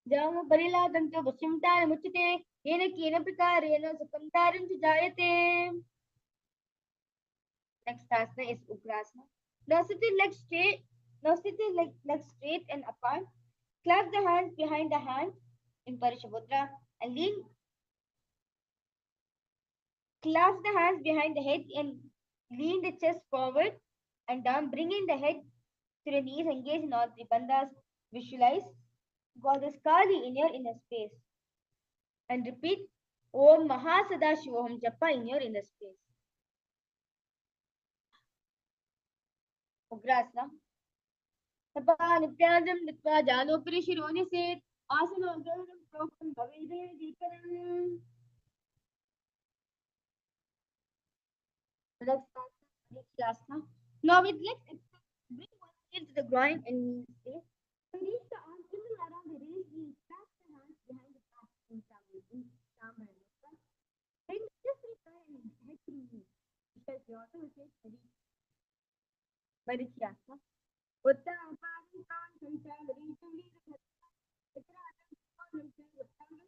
Jama Pariladanto Paschimottanam Muchite Yena Kena Prakarena Sukham Taram Jayate. Next asana is Ugrasana. Now sit the legs straight. Now sit the legs straight and apart. Clasp the hands behind the hand in Parishabhudra and clasp the hands behind the head and lean the chest forward and down, bringing the head to the knees, engage in all three bandhas. Visualize Goddess Kali in your inner space and repeat Om Mahasadashivoham Japa in your inner space. Sapa Nityanandam नित्वा जानोपरि शिरोनि सेत आसनो गौरम broken, buried deeper in. Let's start with Nithyananda. Now with legs extended, bring one heel to the ground and knee stay. Release the arms in and around the raised knees. Clasp the hands behind the back in Sambar. Bring just return and head to the knee. Because you also will take Nithyananda. Uttara Pari Kan Sanchal Ritam Lira Uttara Adam Kan Sanchal Uttara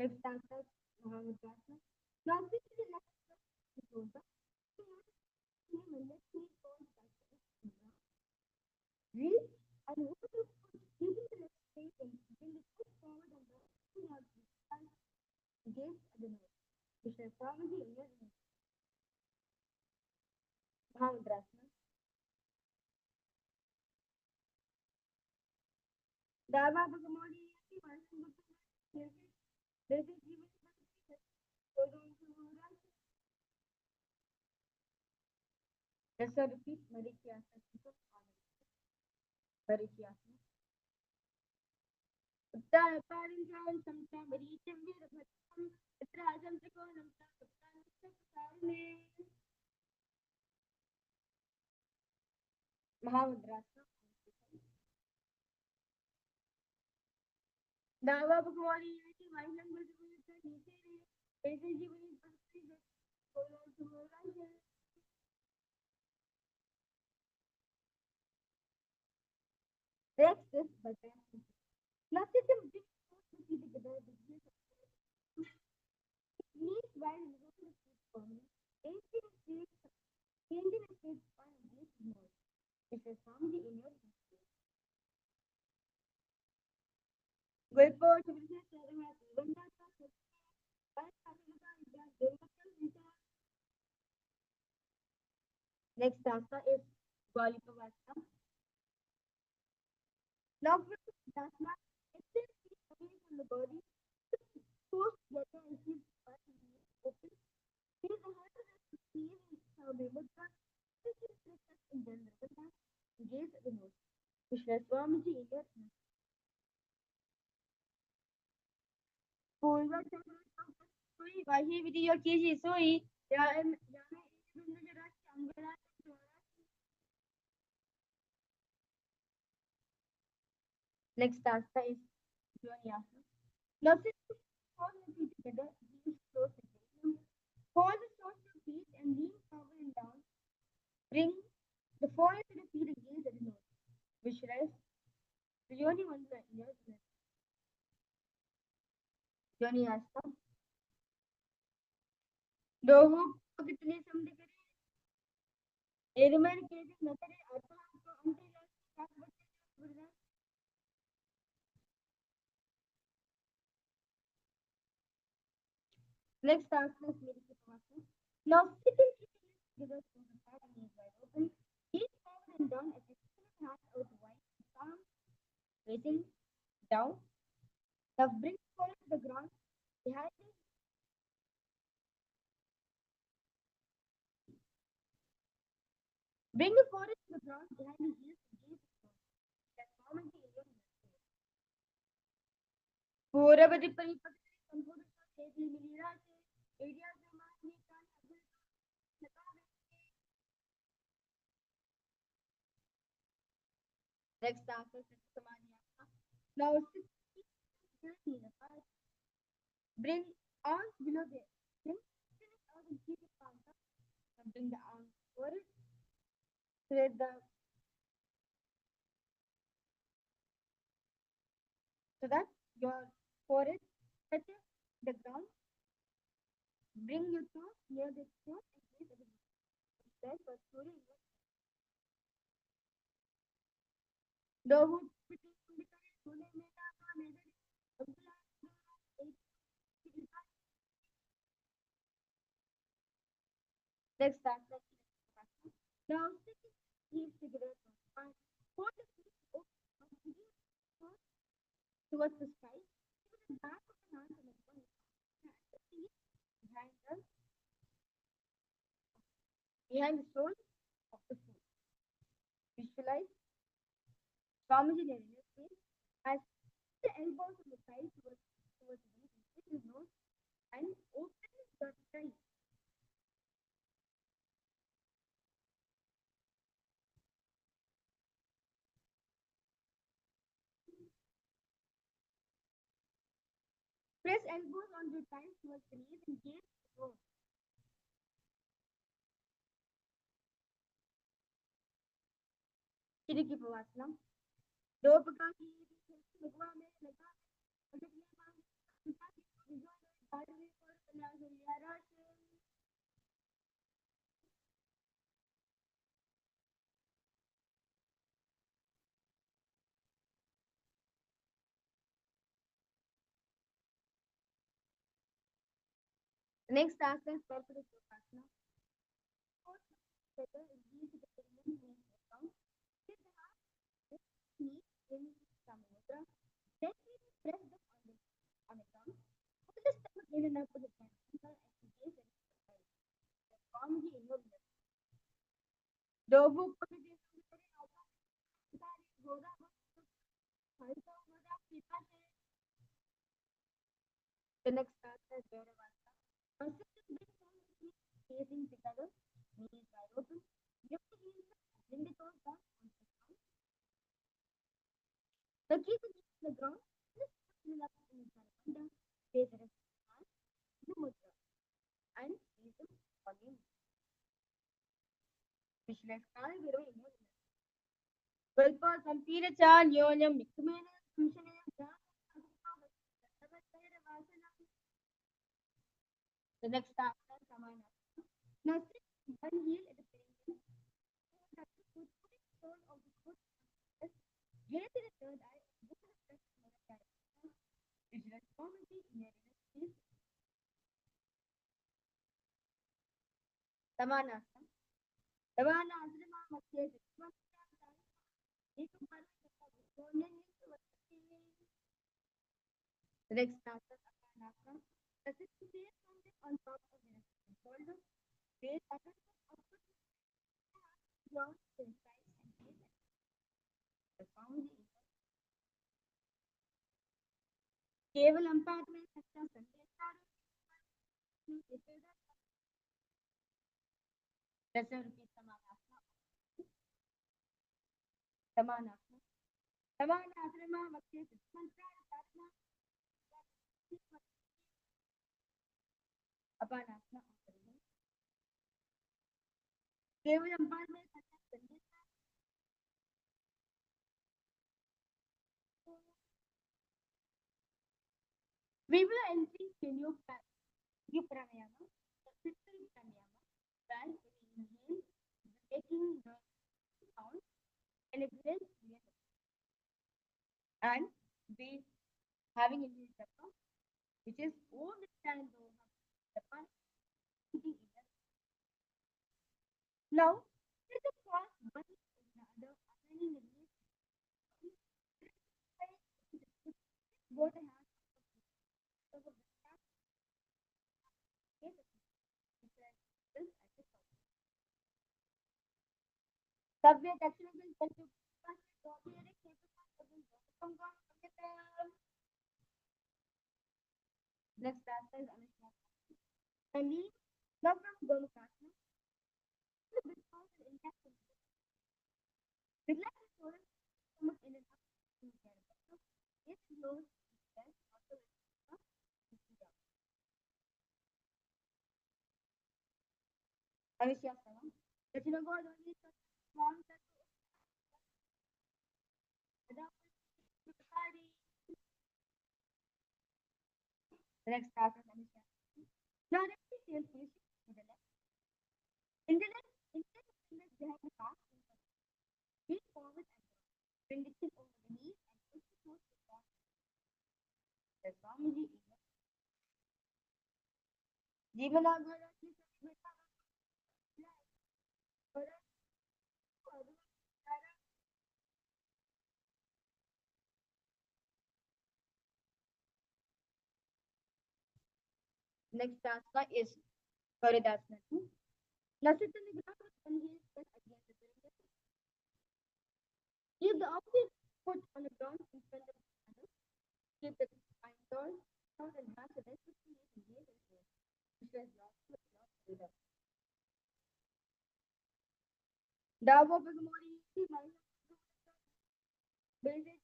Left answer Mahamudra. Now this is the left shoulder. Reach and move the foot using the left straight and bring the foot forward and resting out the front against the nose. We shall probably in your Mahamudrasana. Dava Bhagamodi Yaki Vasan Bhutta this is given let's repeat Marikyasana. Marikyasana. Uttara Parinjal Samta Maricham Virabhatam Uttara Trikonam Saptanam Mahamudrasana. Dava Bhagwani Yaki Vasan Bhutta this is given next is button. Now sit them big the feet together with knees wide and roll the feet firmly. Changing the state spine and this more. This is from the inner Gulpo to be next asana is Galipavasana. Now with asana, extend feet away from the body, toes together and keep the butt and knees open. Raise the hands as the knees in Mudra. This is flexion in general. Gaze at the nose. Vishwa Swamiji in your पूर्व सोई वाही विधि और कीजिए सोई next asana is Vinyasa. Now sit hold the feet together, knees close together. Hold the soles of feet and lean forward and down. Bring the forehead to the feet and gaze at the nose. Visualize the yoni mantra in your Vinyasa. Dohu कितने समझ करे एरमन के दिन नतरे आता तो अंते last बच्चे next asana is Medikapasana. Now sit and keep your legs together from the back and knees wide open. Gaze forward and down as you pull your hands out wide, palm facing down. Now bring the forehead to the ground behind you. Bring the forehead to the ground behind the heels and gaze transform into Indian Purabadi Paripati Sampurna Seti Milira areas of Mani Kan next asana is Samaniyasana. Now sit bring arms below the chin, finish out and keep it palms up. Now bring the arms forward. Spread the so that your forehead touches the ground. Bring your toes near the throat and gaze at the then for Surya. The wood between the Sule Meta next asana. Now stick your heels together and hold the feet open towards the sky. Put the back of the hands on the front the feet behind the sole of the foot. Visualize Swamiji in your face. As the elbows on the side towards the little nose and open the thigh. Press elbows on the thighs towards the knees and gaze forward. Kiriki Pavasana. दो प्रकार की भगवा में लगा Next task is corporate Yogasana. Together in these determined account. Sit the half knee in Samudra. Then we press them on the ground. Put the stomach in and up with the hand. And gaze and form the inner lip. Dobu put it in the Goda The next task is Bharavata. Consistent bend form facing together, knees wide open. Lift the heels up, bring the toes down on the ground. So keep the knees on the ground. Just pull up in the Bharavata. Face the rest of the hand. The mudra. And breathe in volume. Visualize Kali Viro in your life. Velpa Sampira Chan Yonyam Nikumena Kumshana. The next task is Samana. Now sit one heel at the perineum. Touch the foot, put the sole of the foot on the chest. Gaze in the third eye. Look at the chest in the direction. Visualize comedy in your inner space. Samanasana. Samanasana Matya The next task is Apanasana. The sit face on top of the shoulder. Face upper upper down to the side and gaze at the found केवल umpire में सच्चा संदेश repeat Samanasana. Samanasana Matya Apanasana. केवल umpire में सच्चा संदेश We will enter new pranayama, the crystal pranayama, where we inhale, taking the sound and exhale and we having a new chakra, which is all the time Japan. Now, let us cross one the other, aligning the knees. Both hands over the back. Subway dexterous will Next task is Anushtana. Finally, love from Golokasana. The big pause and intact. Relax the shoulders, stomach in and up. It slows the also Anushtana. Let you know God only strong that the next task is Anushtana. Now let me feel push to the left. In the left, instead of fingers behind the back, reach forward and bring the chin over the knees and push the toes to the front. The Swamiji is Jivanagara. Next asana is Varidasana. Now sit on the ground with one heel pressed against the perimeter. Keep the opposite foot on the ground in front of Keep the mind tall, sound and match the rest of the days and days. Which was lost freedom. Davo Bigmori, mind build it.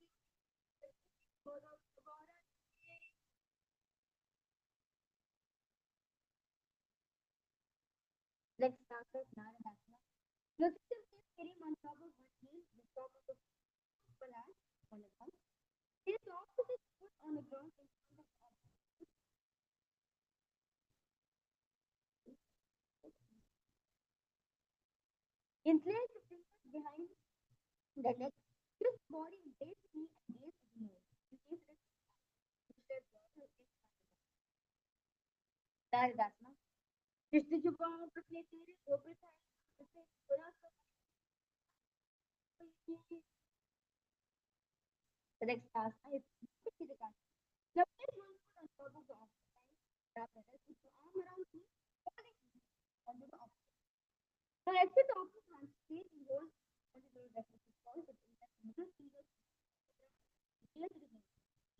Let's start with Naradasana. Notice the sitting on top of one knee, the top of the balance on the ground. His opposite foot on the ground in front of Inflate the fingers behind the neck. Twist the body and gaze the knee and gaze the nose. In case it is Naradasana. Twist the jubaam, proplate it, open side, the next asana is Nithyananda. Now place one foot on top of the opposite side. Wrap the rest with your arm around you, holding onto the opposite. Now exit the opposite hand straight and roll onto the rest of the ball with the middle finger near to the knee.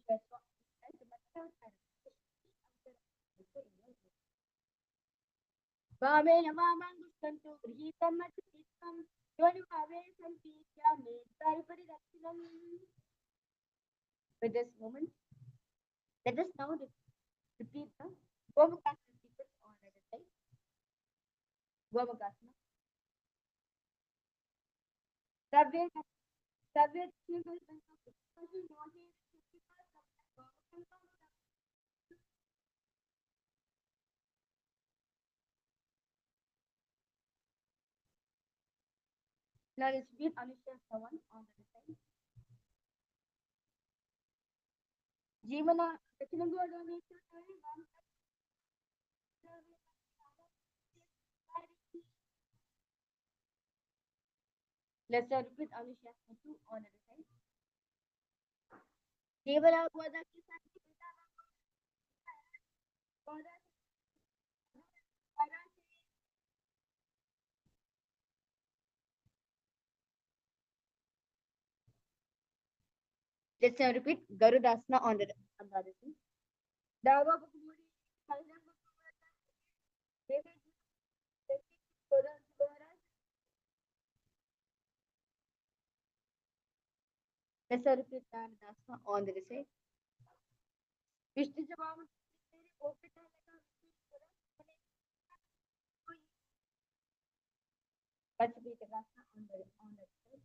Press the muscle and Vamen Vamangustantu Grihitam Matitam Yoni Vave Sampitya Metaripari Dakshinam. With this moment, let us now repeat the Gomakasana sequence on the other side. Gomakasana. Savya Savya Now let's repeat Anushya one on the other side. Jivana Dachinagora Nature Let's repeat Anushya 2 on the other side. Jivana Goda Kisaki Goda Let's repeat Garudasana on the other side. Dava Bhagavati Kalyam Let's repeat Garudasana on the other side. Vishnu Jabam Let's repeat Garudasana on the side.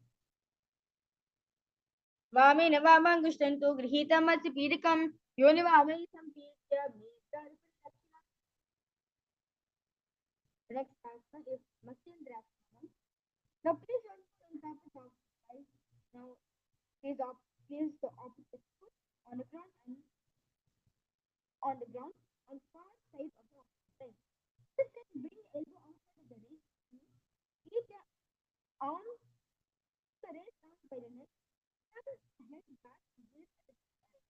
Vamena Vamangustantu Grihitam Pidikam Yoni Vame Sampitya The next asana is Matsyendrasana. Now place one foot on top of the side. Now place the opposite foot on the ground and on far side of the opposite side. This time bring elbow outside of the wrist. Keep the arm the wrist down by the neck. Turn the head back to this at the side.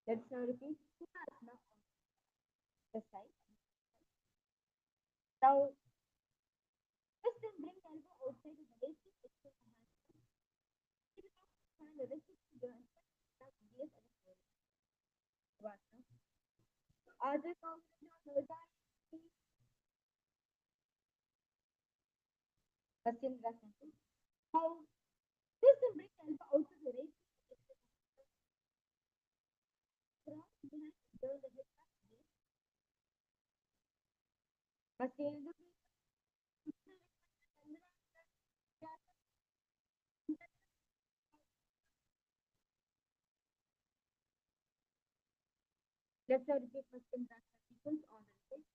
Let's now repeat Purasana on the side. Now, twist and bring elbow outside of the wrist. Extend the hand. Keep it off the hand, the wrist is to the gaze at the shoulder. Purasana. Adha Matsyendrasana. Now, twist and bring elbow outside the wrist. Cross behind, turn the head back. Matsyendrasana. Let's now repeat Matsyendrasana sequence on the side.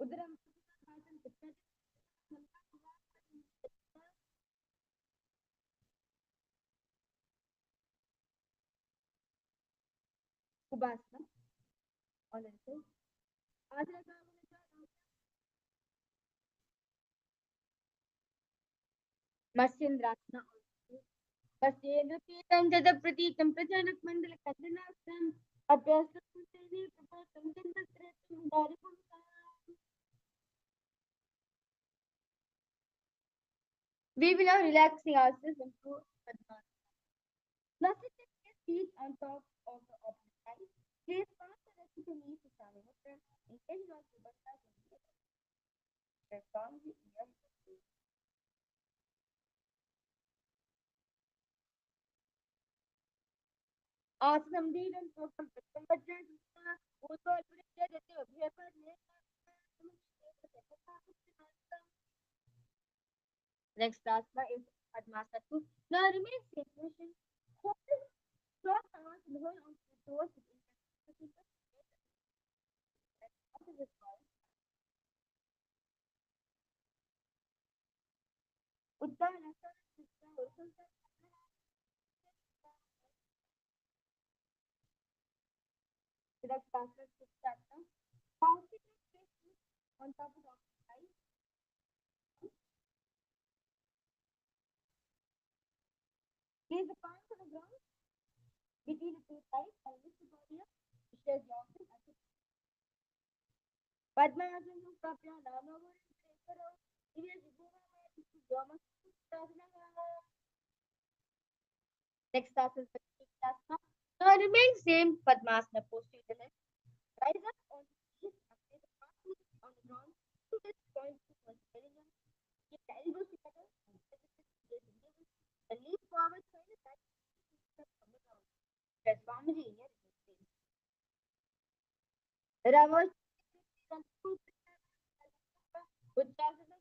Udaram Ubasana on the side. Adha Matsyendrasana on the side. Pasyendu Pitam Jada Pratitam Prajanak Mandala Kadanasam Abhyasam Seni Prapatam Jindasretam Daripamsam. We will now relaxing ourselves into Padmasana. Now sit with your feet on top of the opposite side. Place palm directly to knees to Samimukha. Inhale your Subhasa and transform the ear. आसनम दीर्घं स्वकं प्रत्यंगज्ञं सुता भूतो अल्पनित्य जते अभ्यपद Next asana is Padmasana 2. Now remain same position. Hold cross arms and hold on to the toes with intensity. Uttanasana Siddha Horizontal. Next asana is Siddha. Concentrate on top of the side. Place the palms on the ground between the two thighs and lift the body up. Stretch yourself as a Padmasana Prapya Namavar Ekaro. Next asana is Padmasana. Now remain same Padmasana posture to the left. Rise up on the knees and place the palms on the ground. To this point towards the perineum. Keep the elbows together and stretch the gaze in the and lean forward slightly back from the ground. Press Swamiji in your space. Reverse Uttasana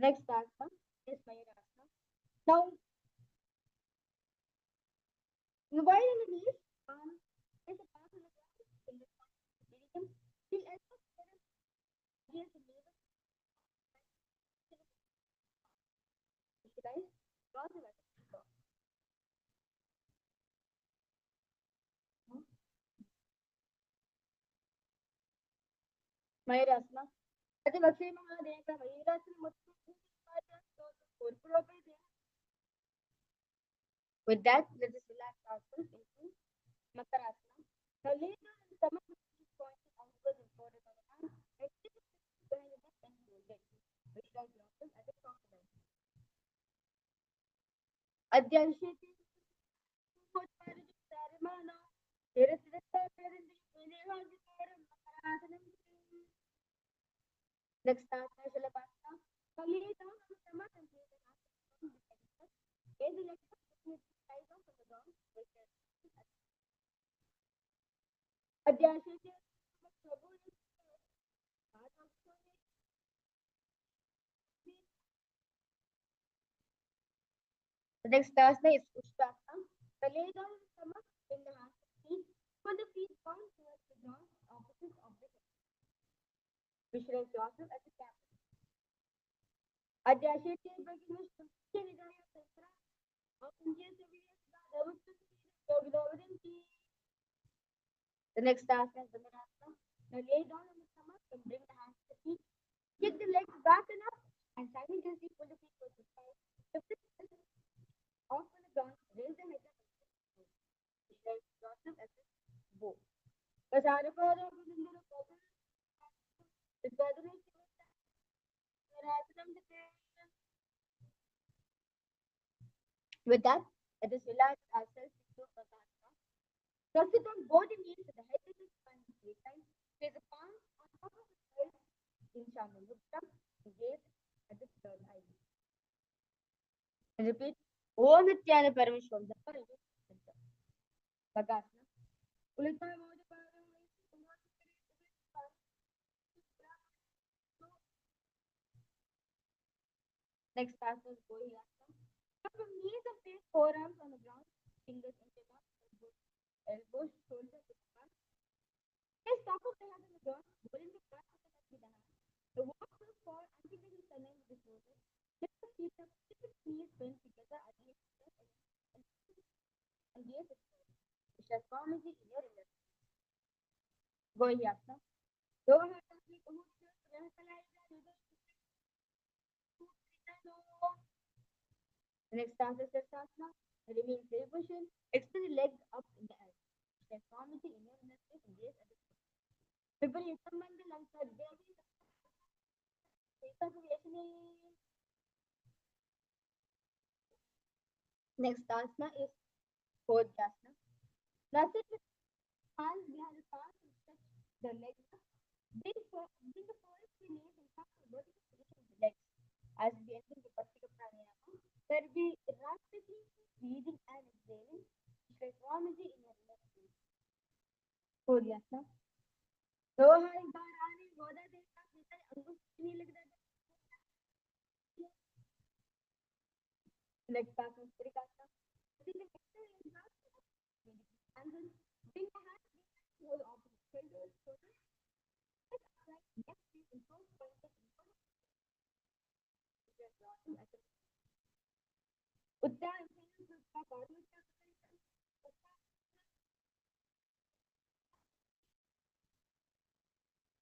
Next asana is Mayurasana. Now, wide in the knees, place the palms on the ground, fingers on the medium, feel elbows together against the navel, visualize, draw the right arm. Mayurasana. Ati Vakshi Mahadeva, Mayurasana, Mutsu, With that, let us relax ourselves into Makarasana. Now lay down in the stomach with the pointed outwards and forward on the hand. And keep the fingers behind the neck and hold it. Visualize yourself as a crocodile. Adhyashiti Sarimana. Next asana Shalabhasana. Now lay down on the stomach and place the hands on the head. Raise the legs up with the thighs off from the ground. Adhyashiti The next asana is Ushtrasana. So lay down on the stomach, bring the hands to the feet, put the feet down towards the ground, opposite of the hip. Visualize yourself as a cat. Adhyashiti Bhaginu Shukti Nidaya Sastra. The next asana is the Dhanurasana. Now lay down on the stomach and bring the hands to the feet. Kick the legs back and up and simultaneously pull the feet towards the side. Lift the chest off on the ground, raise the head up and visualize yourself as a bow. With that, let us relax ourselves into Prasanna. Now sit on both the knees with the head to the spine at the same time. Place the palms on top of the thighs in Shamamukta and gaze at the third eye. And repeat, Om Nithyananda Paramashivoham Level-1 Yoga Meditation. Next asana is Gohyasana. From knees and place forearms on the ground, fingers interlock, elbows, shoulders to the front. Place top of the hand on the ground, holding the back of the neck with the hand. The walk will fall until it is aligned with the shoulders. Lift the feet up, keep the knees bent together at the hip and gaze at the Which has Swamiji in your inner. Gohyasana. Yoga Hatha Next answer is Sasana. Remain very position. Extend the legs up in the air. Transformity in your nesting gaze at the people in some mandal answer. Next asana is Kodhyasana. Now sit with hands behind the palms and stretch the legs up. Bring the forward knees and come to vertical position of the legs. As we enter the Bhastrika Pranayama, there will be rapidly breathing and exhaling. Transformity in your left leg. Kodhyasana. दो हाथ बाहर आने गोदा देना भीतर अंगुष्ठ नहीं लग रहा next pass on Trikasana. Bring the exhale in half. And then bring the hands to the opposite shoulders. Sit upright, left knee in close pointed in front of your body at the Uddha inhale to the body.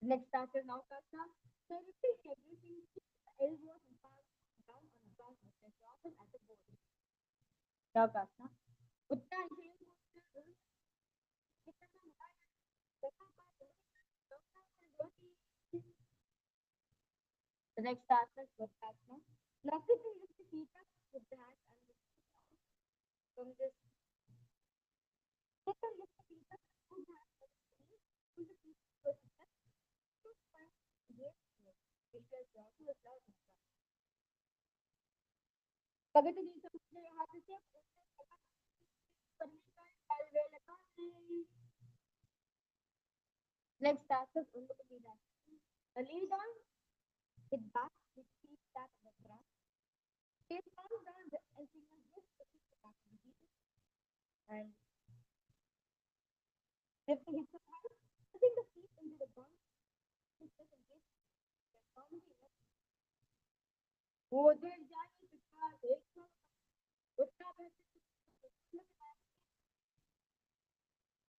Next pass is Naukasana. So repeat everything. Keep the elbows and palms down on the ground with the shoulders at the body. Naukasana. Uddha inhale to the next asana is Vatsasana. Now sit and lift the feet up with the hands and the feet out from this. Sit and lift the feet up with the hands and the feet. Pull the feet towards the chest. Two points here. Visual draw to the floor. Pagati ji samjhe हाथ से Next task is Undaka Pidasana. Lay down, hit back, with feet flat on the ground. Face palms down and fingers just pushing the back of the heel. And lift the hips up high, putting the feet into the ground. Just in case उधर जाने पिछला देखो उसका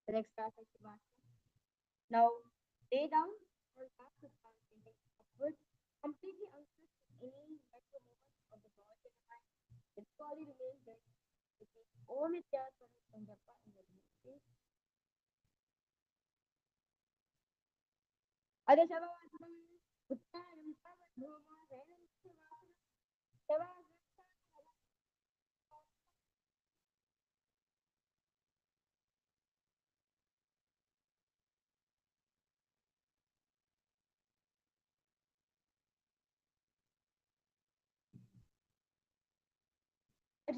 the next task is Shavasana. Now lay down or back with palms pointing upwards, completely untouched with any micro movement of the body and mind. The body remains bent. Repeat Om Nithyananda in the space. Ada Shavasana. Uttaram Savadhoma Renam Shavasana. Shavasana.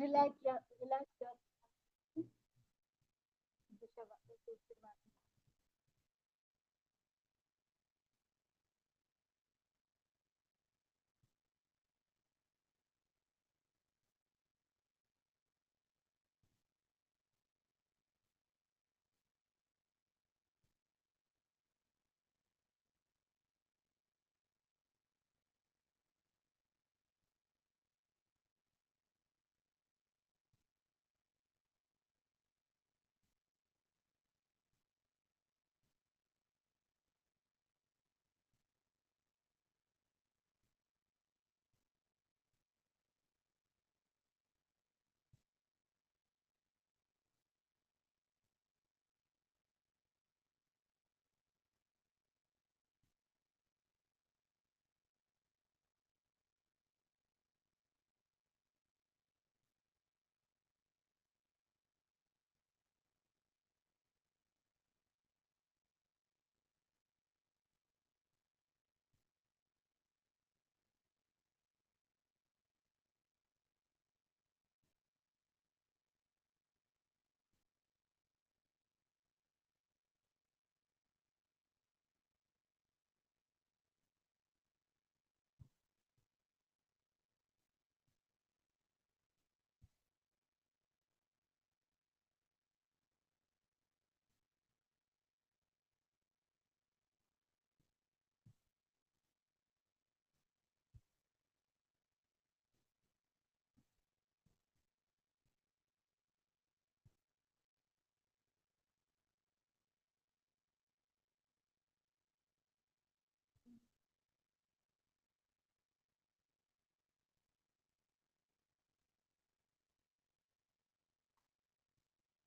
Relax your Shavasana.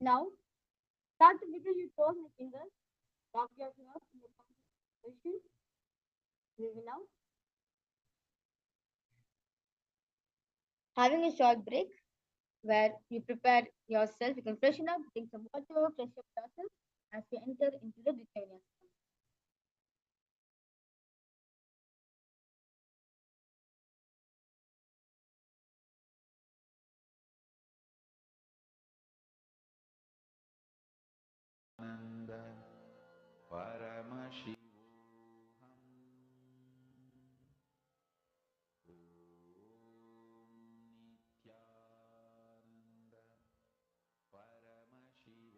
Now, start to wiggle your toes and fingers. Lock yourself in the position. Breathing out. Having a short break where you prepare yourself. You can freshen up, drink some water, fresh up yourself as you enter into the Nithyananda. Nanda Paramashivoham Nithyananda Paramashivoham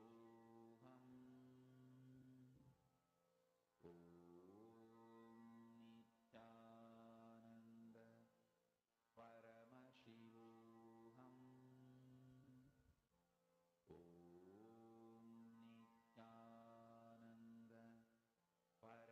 Nithyananda Paramashivoham Nithyananda Paramashivoham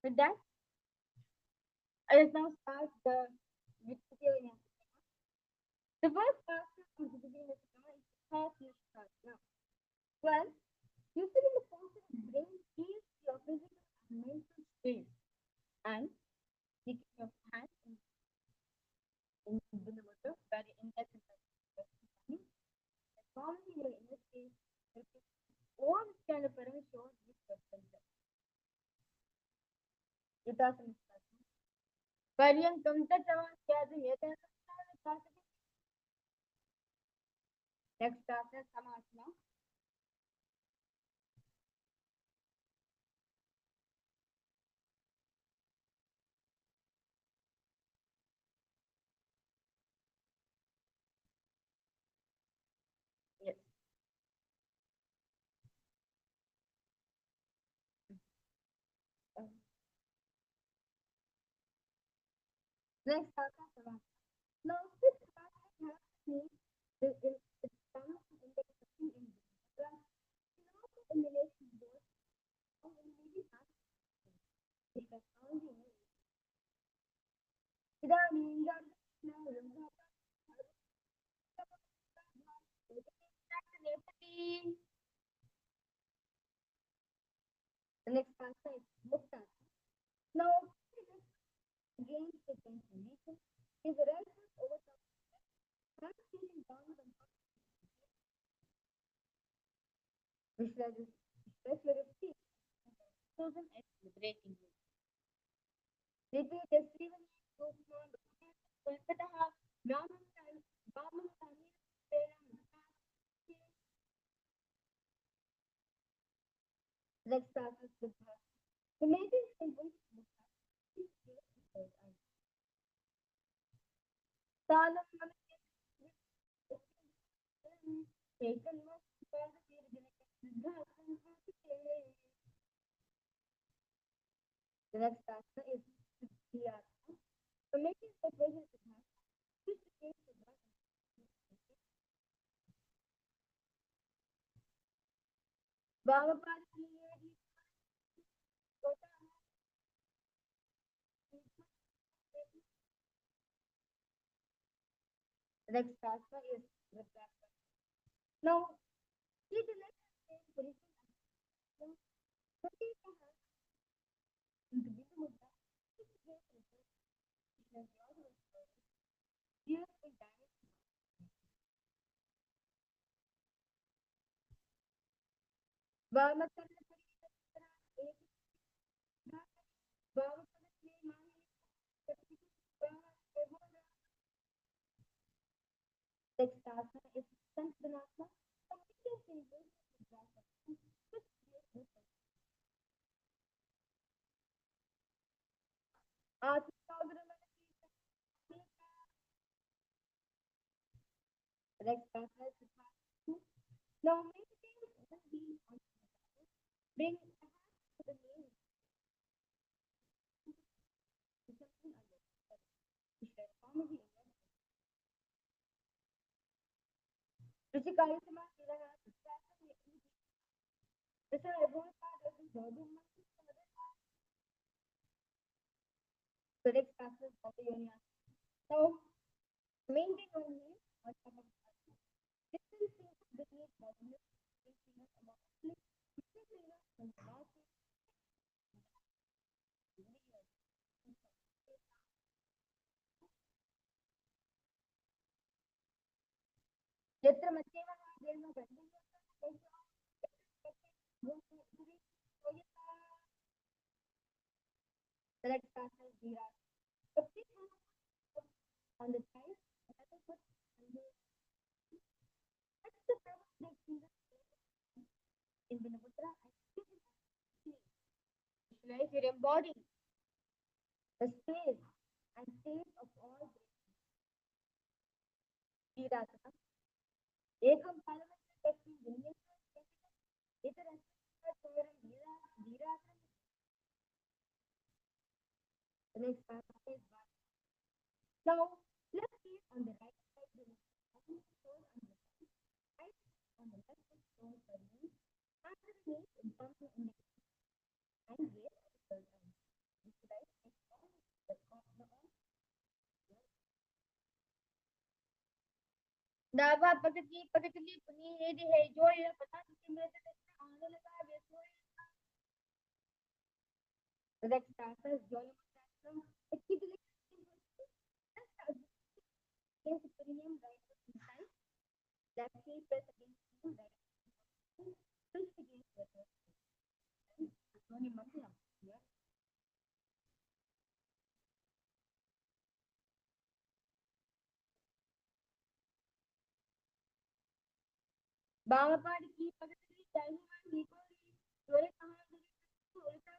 With that, I will now start the Nithyananda. The first asana of the Nithyananda is Paramashivoham. Well, you sit in the posture of brain heals your physical and mental space and keeping your hands in the water, very intense and calming in your inner space, all this kind of Paramashivoham with your center. Yudasana starts. Paryankam tatavasyadim yadasana. Next asana, Samasana. Yes. Um, Next asana, Savasana. Now, this asana has me the stomach and the cooking in the in relation to both or maybe not because only Idani the next asana is Mukta. Now, again, the transformation is a result over not feeling down on visualization your feet, chosen as liberating you. Repeat the Stephen Gopman, Venkataha, Brahman, Brahman, next asana is Buddha. The meditation is Salam, taken the next asana is Dhyasana. So making the present with Bhavapati, the next asana is Vipassana. Now, see the next position and rotate the hands into the mudra. Beautiful direction. Bhavapati, Bhavapati, next asana is Sankhyanasana. Next asana is Vipassana. Now, meditate on being on bring the hands to the knee, to something under, to share comedy in your Ruchikari Sama, Kiraha, this is everyone part of the body. The next asana is Hatha Yoni. Now, maintain your knee on top of the body. Distance between bottom lip, three fingers above the lip, three fingers from the mouth. यत्र मध्यमः देवः गन्धः select asana Dhira. So please have on the side, another foot on the touch the top of the finger in the mudra and visualize your embody the space and state of all Dhirasana. Ekam paramatra takti vinyasa itarasana choram Dhirasana. The next asana is Vata. Now, left knee on the right side, the right foot on the right on the left foot on the knee, and the knee in front of the and here at the third time. दावा पकटली पुनी है जो ये पता नहीं मेरे से आने लगा है बेसो Rex Starkers, Johnny Monstro, the key to the premium right of inside, left heel press against you, right twist against the Johnny Monstro. बामापाड़ की पकड़ली चाइनी मान निको जोरे कहाँ उल्टा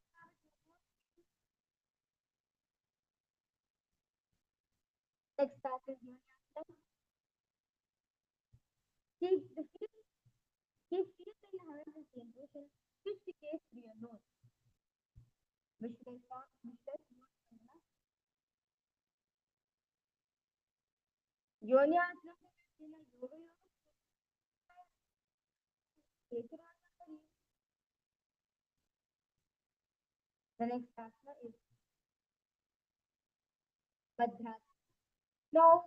Rex Starkers, Johnny Monstro, keep the feet, keep feet in the hands of the emotion, switch the case to your nose, which they found, which does not Johnny Monstro, yoga take it on the next asana is Badra. Now,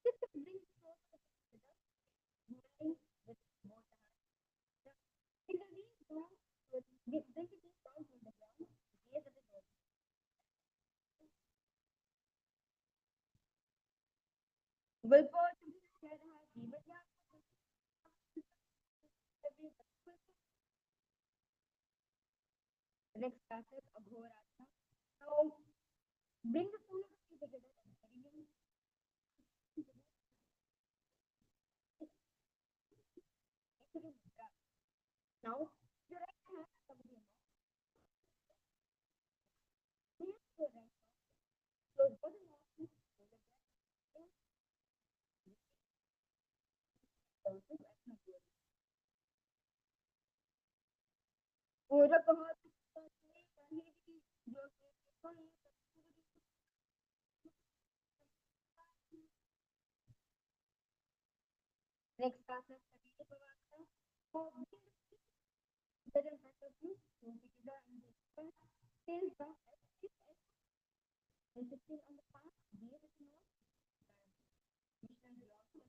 just bring close to the moving with both hands. Take a deep breath, bring a deep down to the ground, gaze at the door. Willpower to be scared has even the next asana is Aghorasana. Now, bring the full of feet together and begin into the mudra. Now, your right hand cover your mouth, clear your right mouth, close both the mouth, hold the breath, and also breath in the पूरा बहुत जो next process better better you to together in the sales process is sitting on the path be it no mission belongs to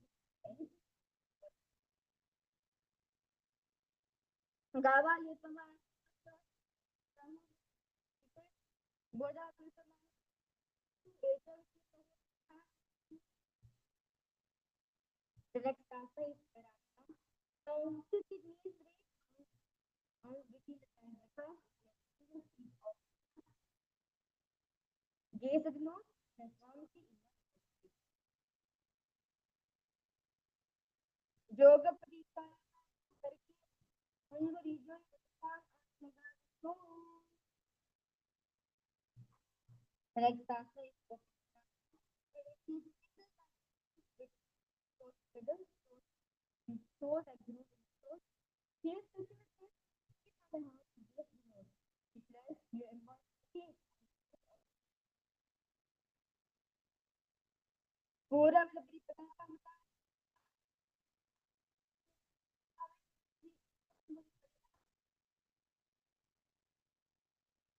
the गावा ये तुम्हारा बोझा फिर तुम्हारा the next process is Parasana. Now, sit it knees raised on between the hands across. Gaze at the nose, transformity in yoga parikrama करके अंग region लगा दो next process is toes and groove in toes. Here, the house just the nose. Because you embody पूरा मतलब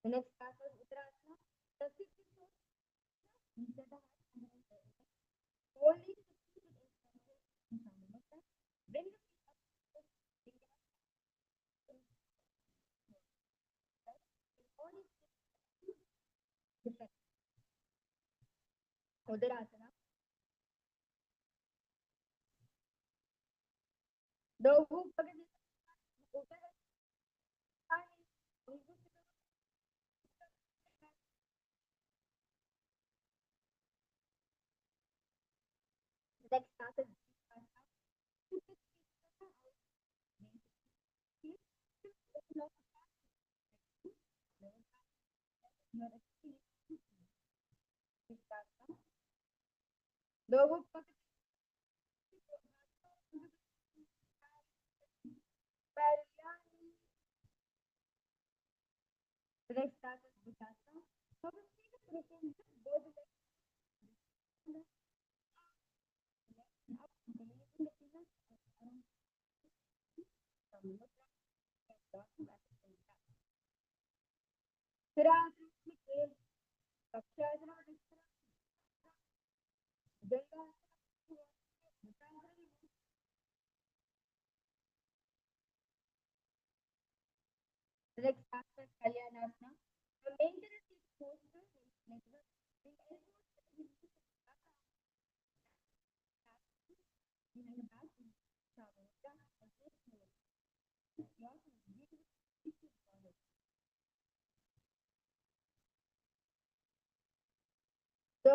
the next process Uttarasana. The sit with toes, knees at the heart, and then only the feet with external in Samamata. Bring the feet up, bring the body different. Uttarasana. The hook again open next process the hook the next process Bhutasana. So we see the position both the legs up, releasing the fingers around from the bottom at the same time. Sthirasana में खेल कक्षासना Ganga asana is Kalyanasana. The maintenance is posture and flexible. The elbows are used to back behind the back in Chaturanga or just move. Yoga is beautiful. So,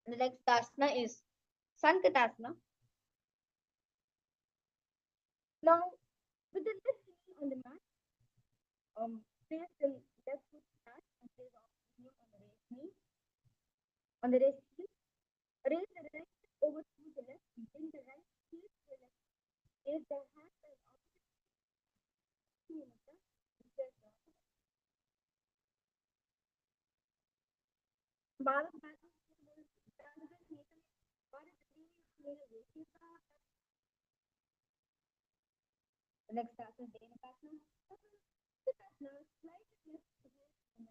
the next asana is Sankatasana. Now, with the left knee on the mat, place the left foot flat and place the opposite knee on the raised knee. On the raised heel, raise the right foot over to the left and bring the right heel to the left. Raise the hand as opposite knee like that. Place the Bharat Bharat the next asana is Dhenukasana. Dhenukasana, slide the left foot and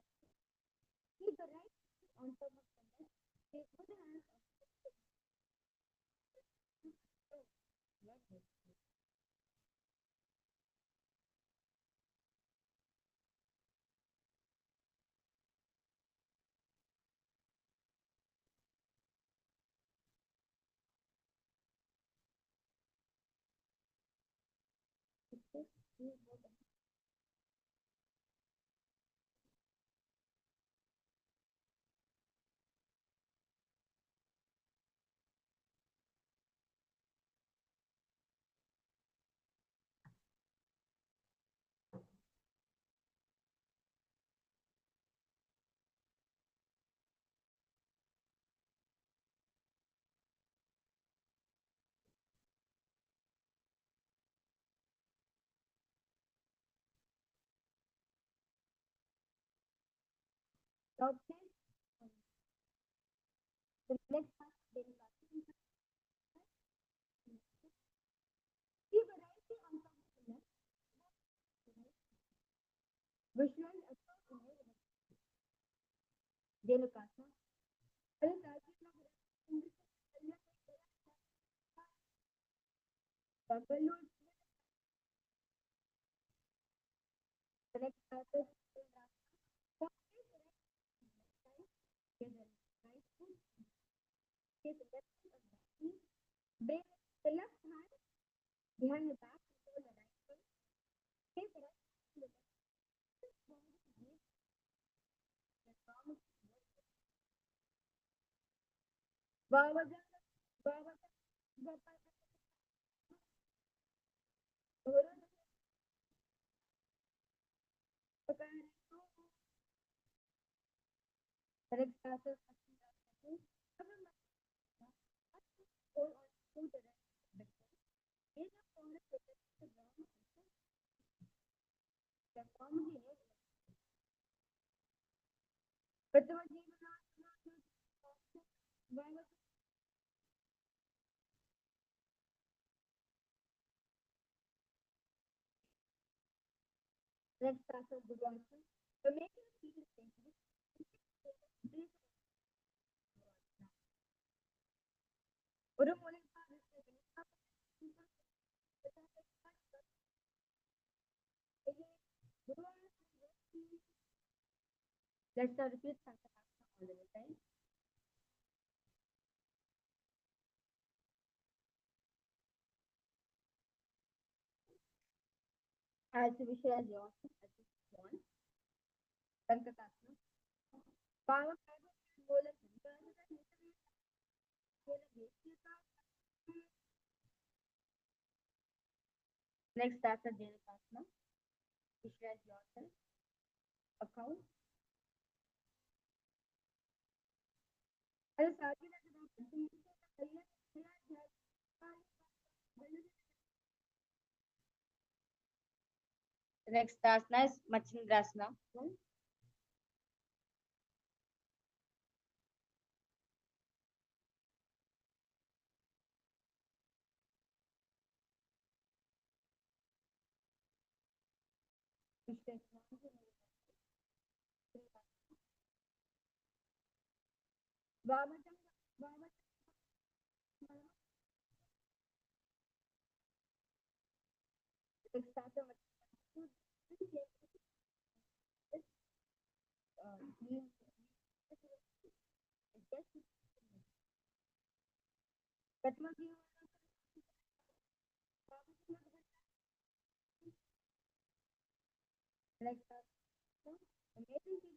keep the right foot on top of the left. Place both the hands on the left. Now place the next asana Dhenukasana. Keep the right knee on top of the left. Visualize a circle with Dhenukasana. The next asana is right foot, place the left foot on the knee. Bring the left hand behind the back and hold the right foot. Place the right hand on the left foot. The palm is Bhavada, Bhavada, Bhavada, Bhavada, Bhavada. The next asana is hold on to the right foot. Raise your forehead to touch the ground. The palm is in it. Prathama Jivanasana, Bhavada. Next asana is Bhavasana. So make your feet straight. Breathe. Let's now repeat Sankatasana all the time. As you visualize yourself as you want. Sankatasana. Power Next asana Dhenukasana. Visualize yourself. A count. The next asana is Machindrasana. Vamajam, Vamajam, Starter, like amazing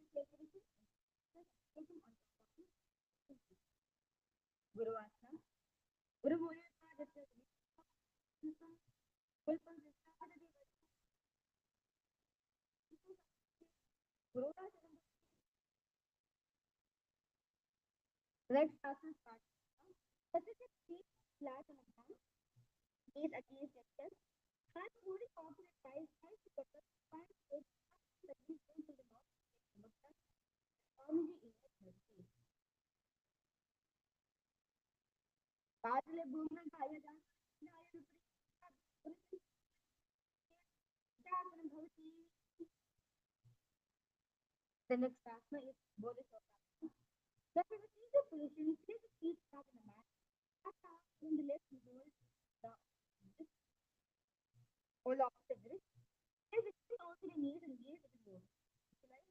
Guru Asana, Guru Moya, Guru Let's start. Such as a feet flat on a ground, knees against your chest, hands holding open at right together, find it that we go to the mouth, firmly in your face. Badale boom and fire down. The next asana is Bodhisattva. That is a easy position, place the feet flat on the mat, back out in the left hold the hold opposite wrist. Place the feet onto the knees and gaze at the floor. Visualize,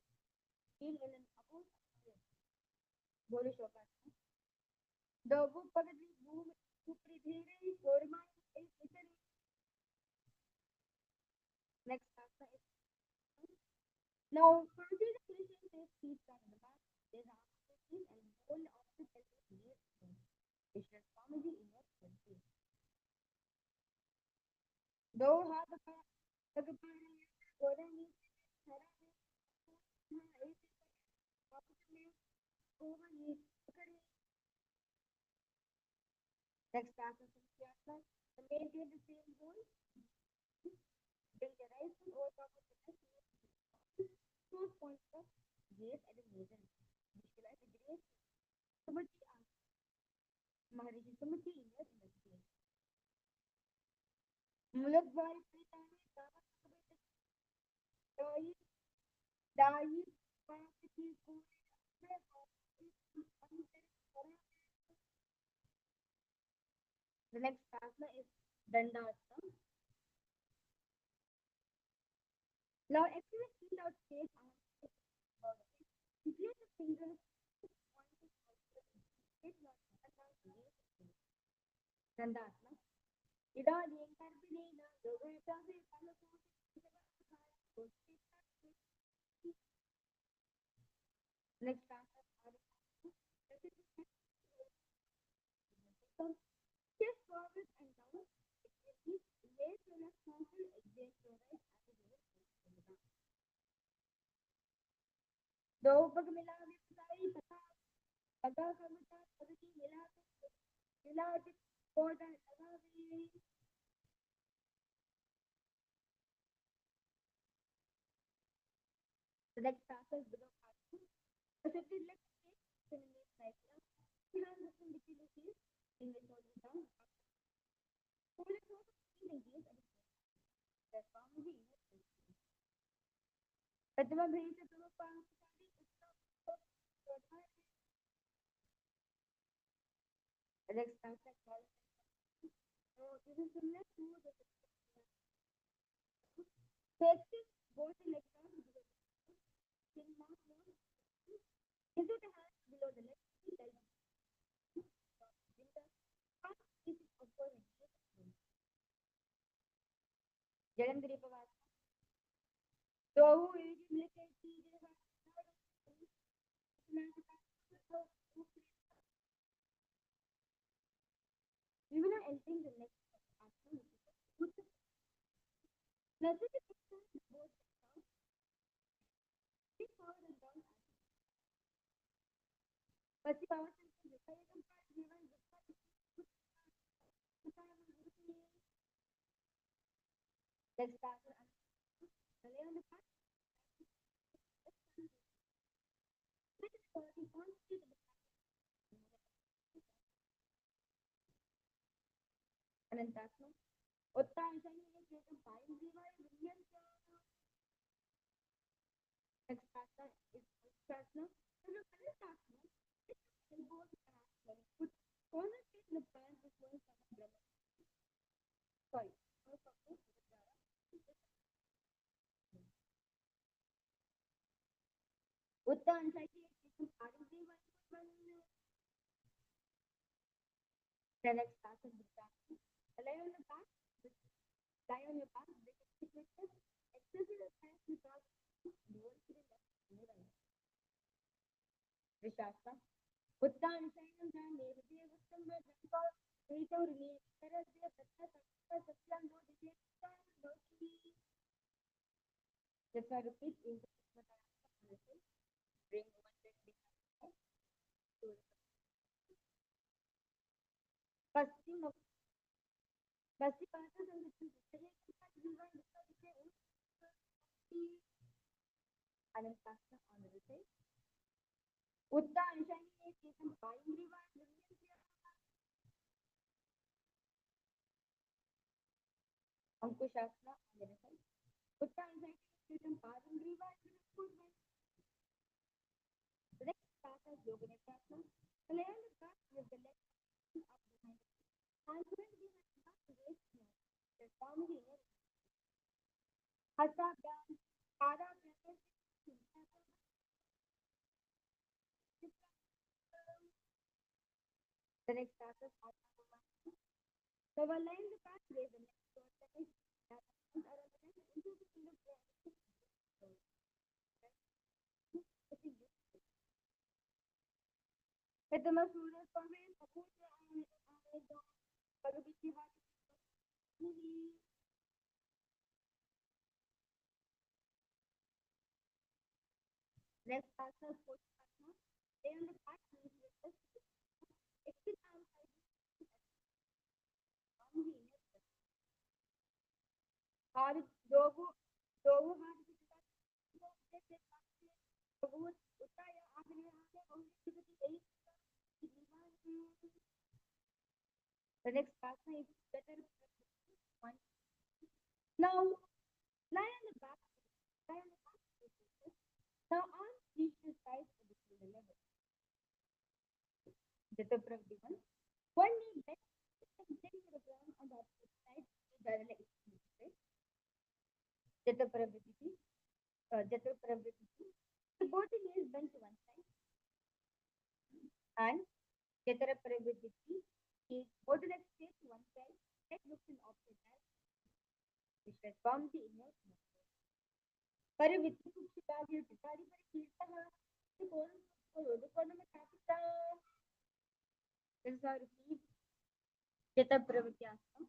feel in an upward Bodhisattva. The Bhupagati Bhum Supridhiri Gorma is written next asana is now consider the position says feet flat on the mat. There's arms and hold opposite elbows near the floor. Visual comedy in your face. दो हाथ Next process is Yasna. Maintain the same goal. Bring the right foot over top of the left knee. Two points of gaze at the middle. Visualize the great Sumati Maharishi Sumati in your inner Mulak Bhai Pritani Dai Dai Pati The next asana is Dandasana. Now actually feel out straight arms. Place the fingers Dandasana. Ida Yenkarpinina Yoga Next asana Chest forward and down. Raise your left nostril, exhale your right as दो पग मिला विपदाई तथा पगा समता पगति मिला के कोडा लगा भी select passes below pattern. Specifically, let's take feminine right now. Two hands lifting between the feet, bring the shoulders down. Hold it close to the gaze and the comedy in your face. प्रतिमा भेज से दोनों पांव Next passes call. So this is similar to the flexing both the legs down chin mark down into the hands below the legs. Jalandhari Pavas. So we will not entering the next asana. Now this is both forward and down. Pasti power next asana. Lay on the back. Anantasana. Uttanasana is taken 5 million. Next asana is Uttanasana. So look at this asana. elbows and hands well. Put concentrate in the palms before you start the breath. Sorry. Uttan satiated adding one. The next pass is distraction. Lie on the back. Lie on your back. Break a stick like this. Exercise the hands without lower to the left and the right. Rishasana. Uttan satiated nirvya vastamba jankal. Rito release. Terasya tatha tatha satyam do dite. Let's repeat in the bring one leg behind to Paschim Basti passes and the and then Pasta on the side. Utta and Shani is taken by everyone. Ankushasana on the side. Utta and Shani is taken by everyone. The next Pasta is Yoga Nithyananda. The lay on the back with the legs up behind. Hands will be back to waist now. The family is Hasta down. Pada the next Pasta is so while lying the back, raise the neck towards the hip. That arms are aligned into the finger point. With the muscles forward, support your eyes down. Paramashivoham Next asana is Posthasana. Lay on the back, knees with the exit arm side on the inner chest. Hard dovu hard Uttaya Agniya the next asana is better one. Now lie on the back. Lie on the back. Now arms reach the sides of the shoulder level. Jatapravdivan. One knee bent, sitting to the ground on the opposite side, the other leg extended. Jatapravditi. Jatapravditi. Both the knees bent to one side. And Jatapravditi is both the legs straight to one side. Head looks in opposite direction. Which will form the inner muscle. Parivitti Kuchitagi Pitari Parikirtaha. The corner में capita. This is our repeat. Jatapravditi asana.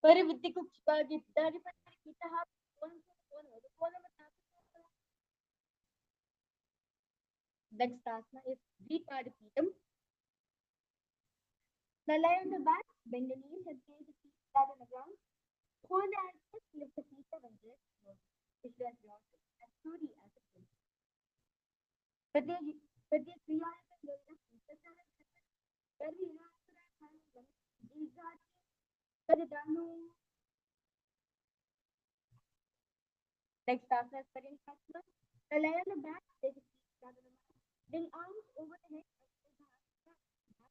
Parivitti Kuchitagi Pitari Parikirtaha. Next asana is Dvipadipitam. Now lie on the back, bend the knees and place the feet flat on the ground. Hold the ankles, lift the feet up and rest slowly. Visualize yourself as slowly as it will. Pratyek Kriyayam Yoga Very Next asana is Paramashivoham. Now lie on the back, place the feet flat on the mat. Bring arms over the head and hold the hands back.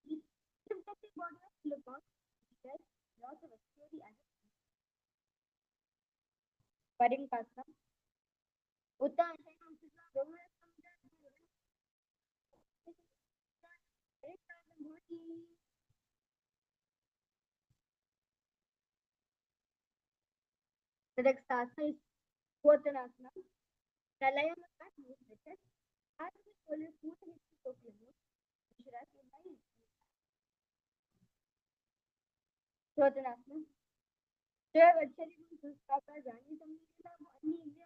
Lift up the body up to the back. Visualize yourself as slowly as it will. Paramashivoham. Uttan the next asana is Squattanasana. Now lie on the back, knees stretched. As the shoulders smooth and hips totally loose. Visualize your line. Squattanasana. जय वत्सली संस्थापक जानी संगीता अन्य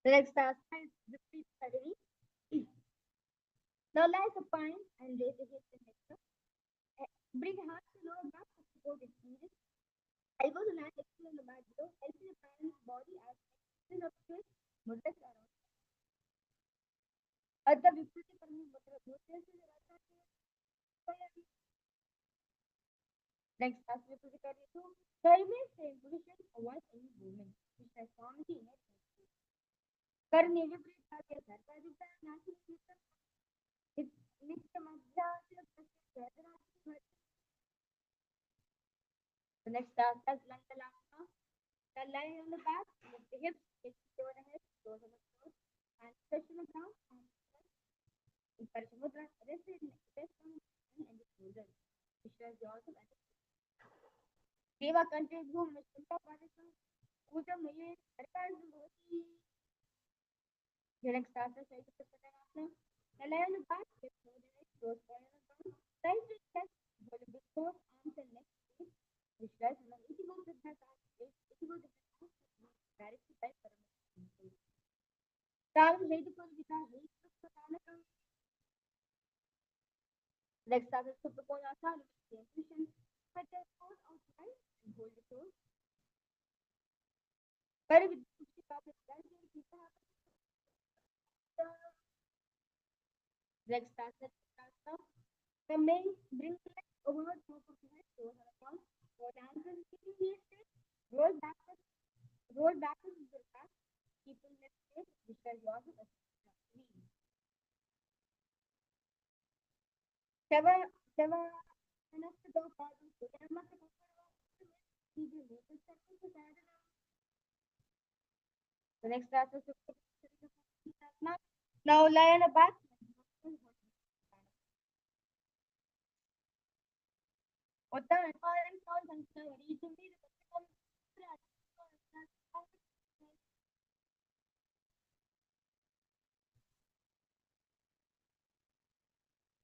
The next asana is repeat steadily. Now lie supine and raise the hips and neck up. Bring hands to lower back to support the knees. Elbows and hands extend on the mat below, helping the parent's body as extend up twist, mudras around. Adha Viputi Parmi Mudras Next task we will record it too. The remain same position, avoid any movement, which has formed the inner करने विपरीत कार्य करता है नाचि नित्य मध्यास The next task is Lankalama. The lie on the back, lift the hips, hips over the head, toes on the floor, and stretch on the ground, and Paramashivoham rest on and the shoulder. Visualize yourself as a Deva country boom, Mishra Parisa, Uta Maye, Arkan Bhoti. The next task is Shaita Patanasana. The lie on the back, hips over the head, toes on the ground, side to chest, hold the big toes, arms and legs. Visualize the eating of the back, eating of the back, directly by Paramashivoham. Travel Shaita Patanasana. Next task is Supreme Pontiff of Hinduism. Set your toes outside and hold the toes. Very with the top of the next task is the main bring the leg over the top of the head, toes on the front, or hands and keeping knees straight, roll backwards with your back, keeping the straight, visualize yourself as three. Seven enough to go forward, so there must be the next task is now lie on the back. Otta empowering sound and reaching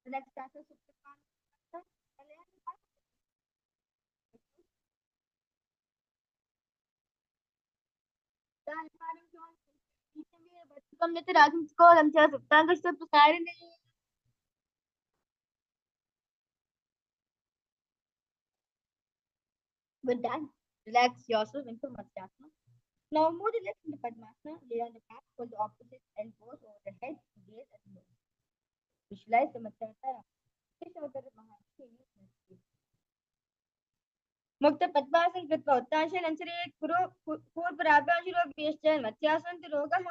the next task is the empowering sound reaching me but come with the Rajan score and just Tanga step to siren. With that, relax yourself into Matsuyasana. Now move the legs into Padmasana, lay on the back, hold the opposite elbows over the head, gaze at the nose. Visualize the Matsuyasana. Fish out the Maharshi. मुक्त पद्मासन कृत्वा उत्तांशेन अंसरेत् पूर्वराभ्याशुरोग्यश्च मत्स्यासनं रोगः.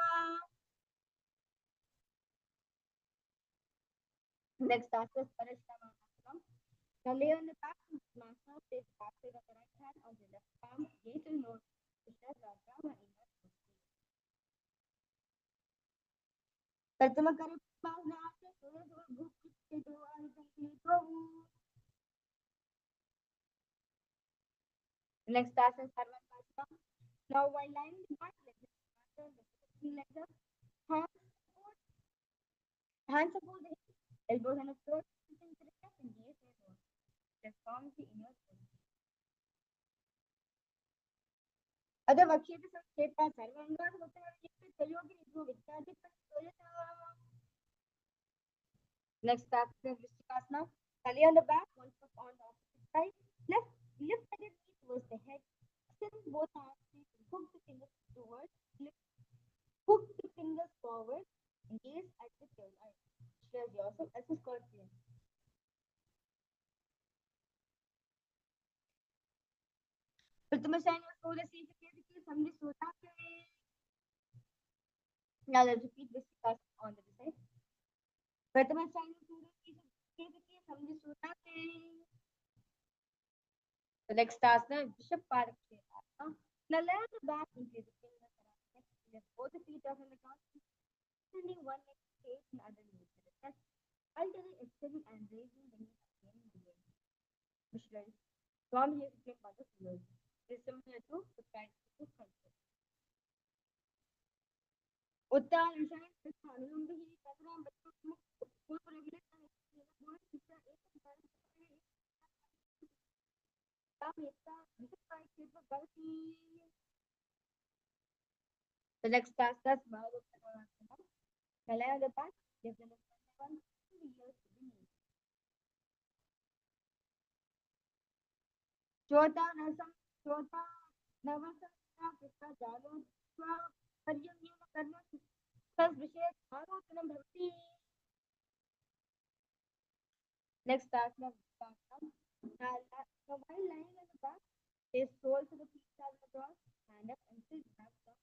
Next task is Parashramanasana. Now lay on the back, Masana, place the back side of the right hand on the left palm, gaze to the nose, visualize Rajrama in your nose. Prathama kare Padmasana, next task is Parmashivoham. Now while lying in the back, let the legs up, hands support the hips, elbows on the floor, sitting to the chest and gaze to the nose. Transform the inner position. अतः वक्ष्यते संक्षेपः सर्वाङ्गात् उत्तमविचित्ते सहयोगी निधो विद्याधिपतिः. Next task is Vrishtikasana. Belly on the back, one foot on the opposite side. Lift the knee towards the head. Extend both arms, hook the fingers towards, hook the fingers forward, and gaze at the third eye. Visualize yourself as a scorpion. Prathama sign your shoulder, see the case, somebody Sota. Now let's repeat Vrishtikasana on the other side. Prathama sign your shoulder, see the case, somebody Sota. The next task is Bishop Paramashivoham. Now lay on the back and place the fingers around the neck. Lift both the feet off on the ground, extending one leg straight and other knee to the chest. Alternately extending and raising the knee again and again. Visualize. From here, you can the floor. This is similar to the practice of control. Uttar Vishaya Anulumbi Katram Batum full regulate and the next task is Bhavasana. The lie on the back, lift the left hand to the ears to the knee. Chota Navasana Krishna Jalo Paryam Yuna Karma Sas Vishay Bhavatanam Bhavati. Next task is Bhavasana. Now, while lying on the back, they scroll to the feet as across, stand up and sit back down.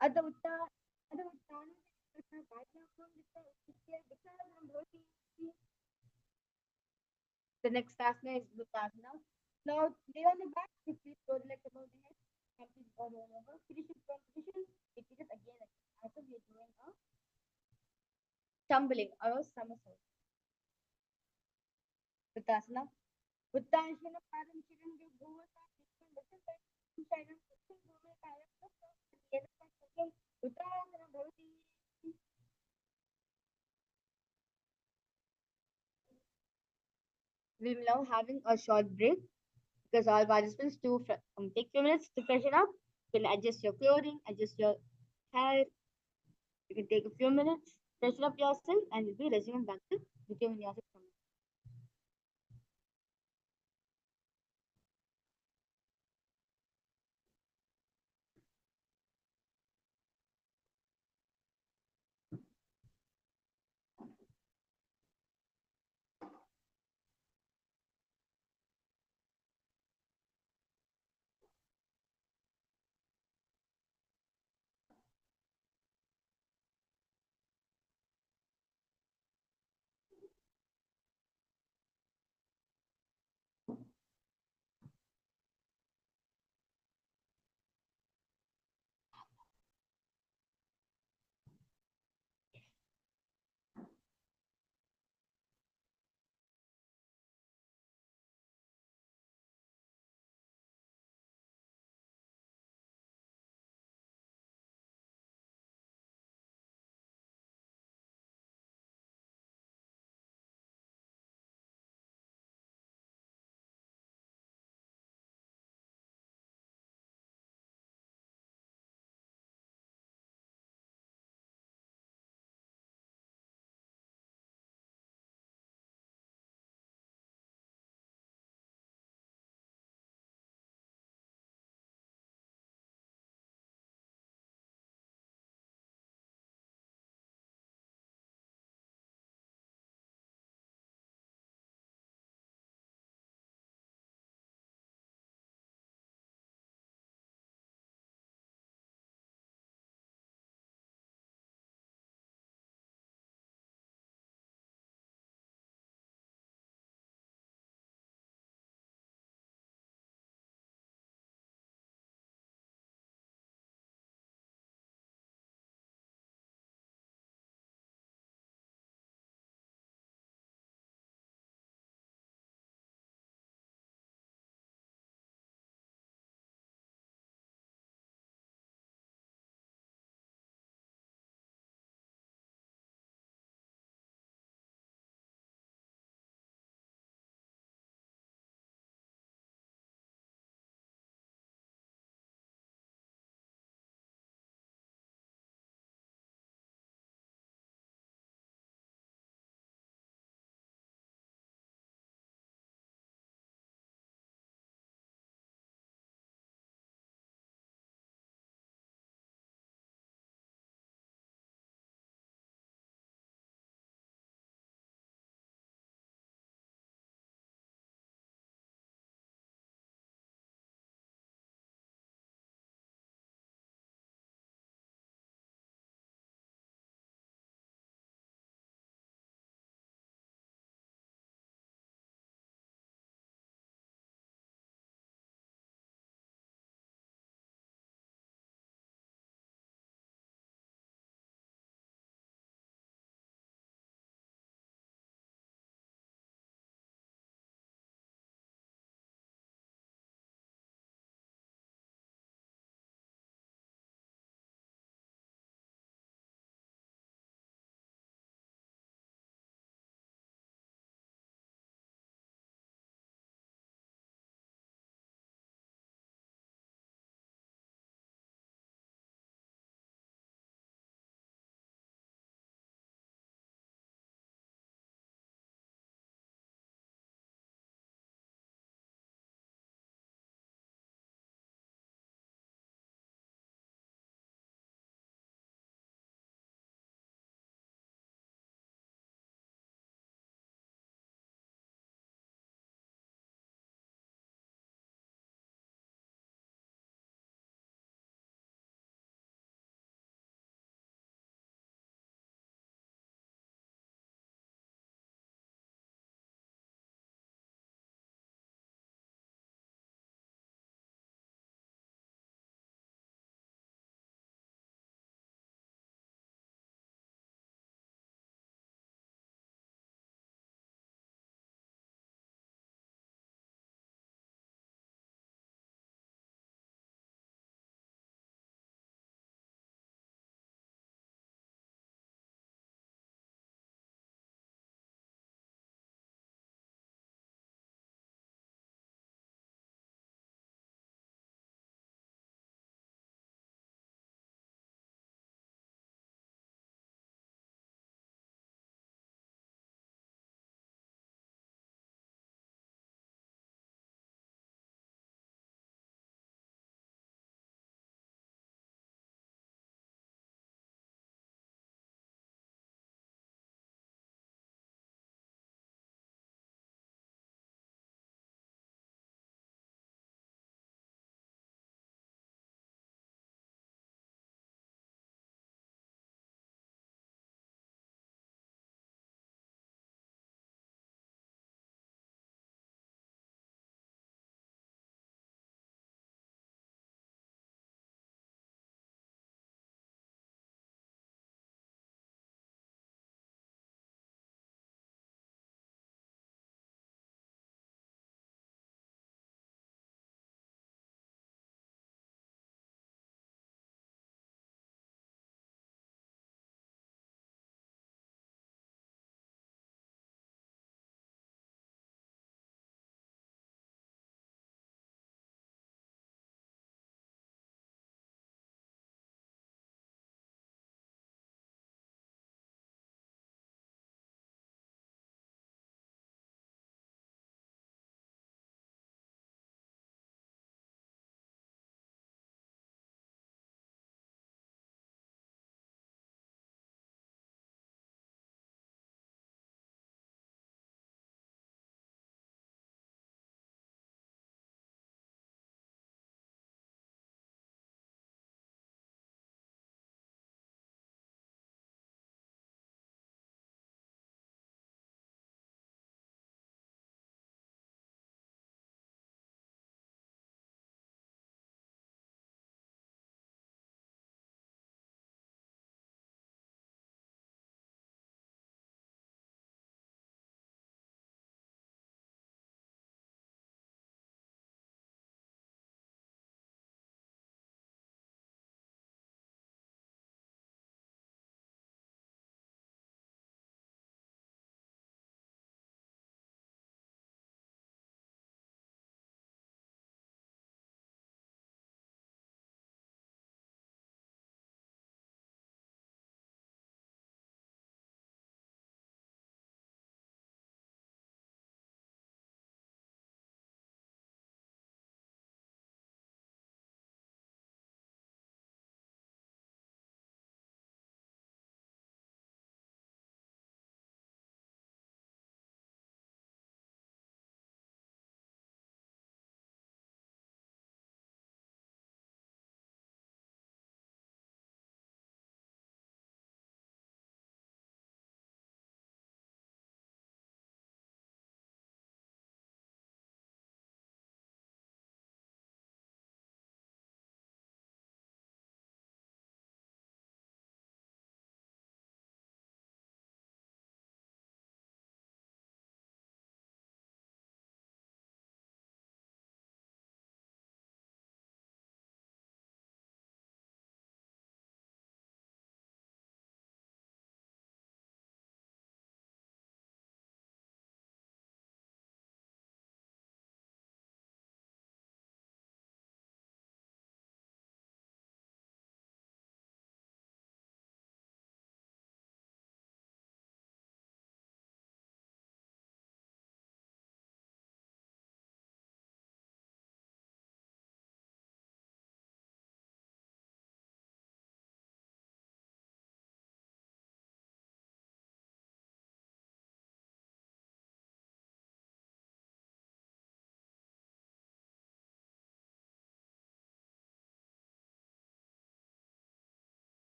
At the Uttana, right now from the next asana is Uttasana. Now, lay on the back, the feet go like above the head, complete body all over. Finish it one position, repeat it again. After we are doing a tumbling or a somersault. Uttasana. Uttanashana Padam Chiran Bhuvasa listen by Sharanam Krishna Bhumi Kayam Uttanashana Bhavati. We're now having a short break because all participants to take few minutes to freshen up. You can adjust your clothing, adjust your hair. You can take a few minutes, freshen up yourself, and we'll be resuming back to Vidya Vinyasa.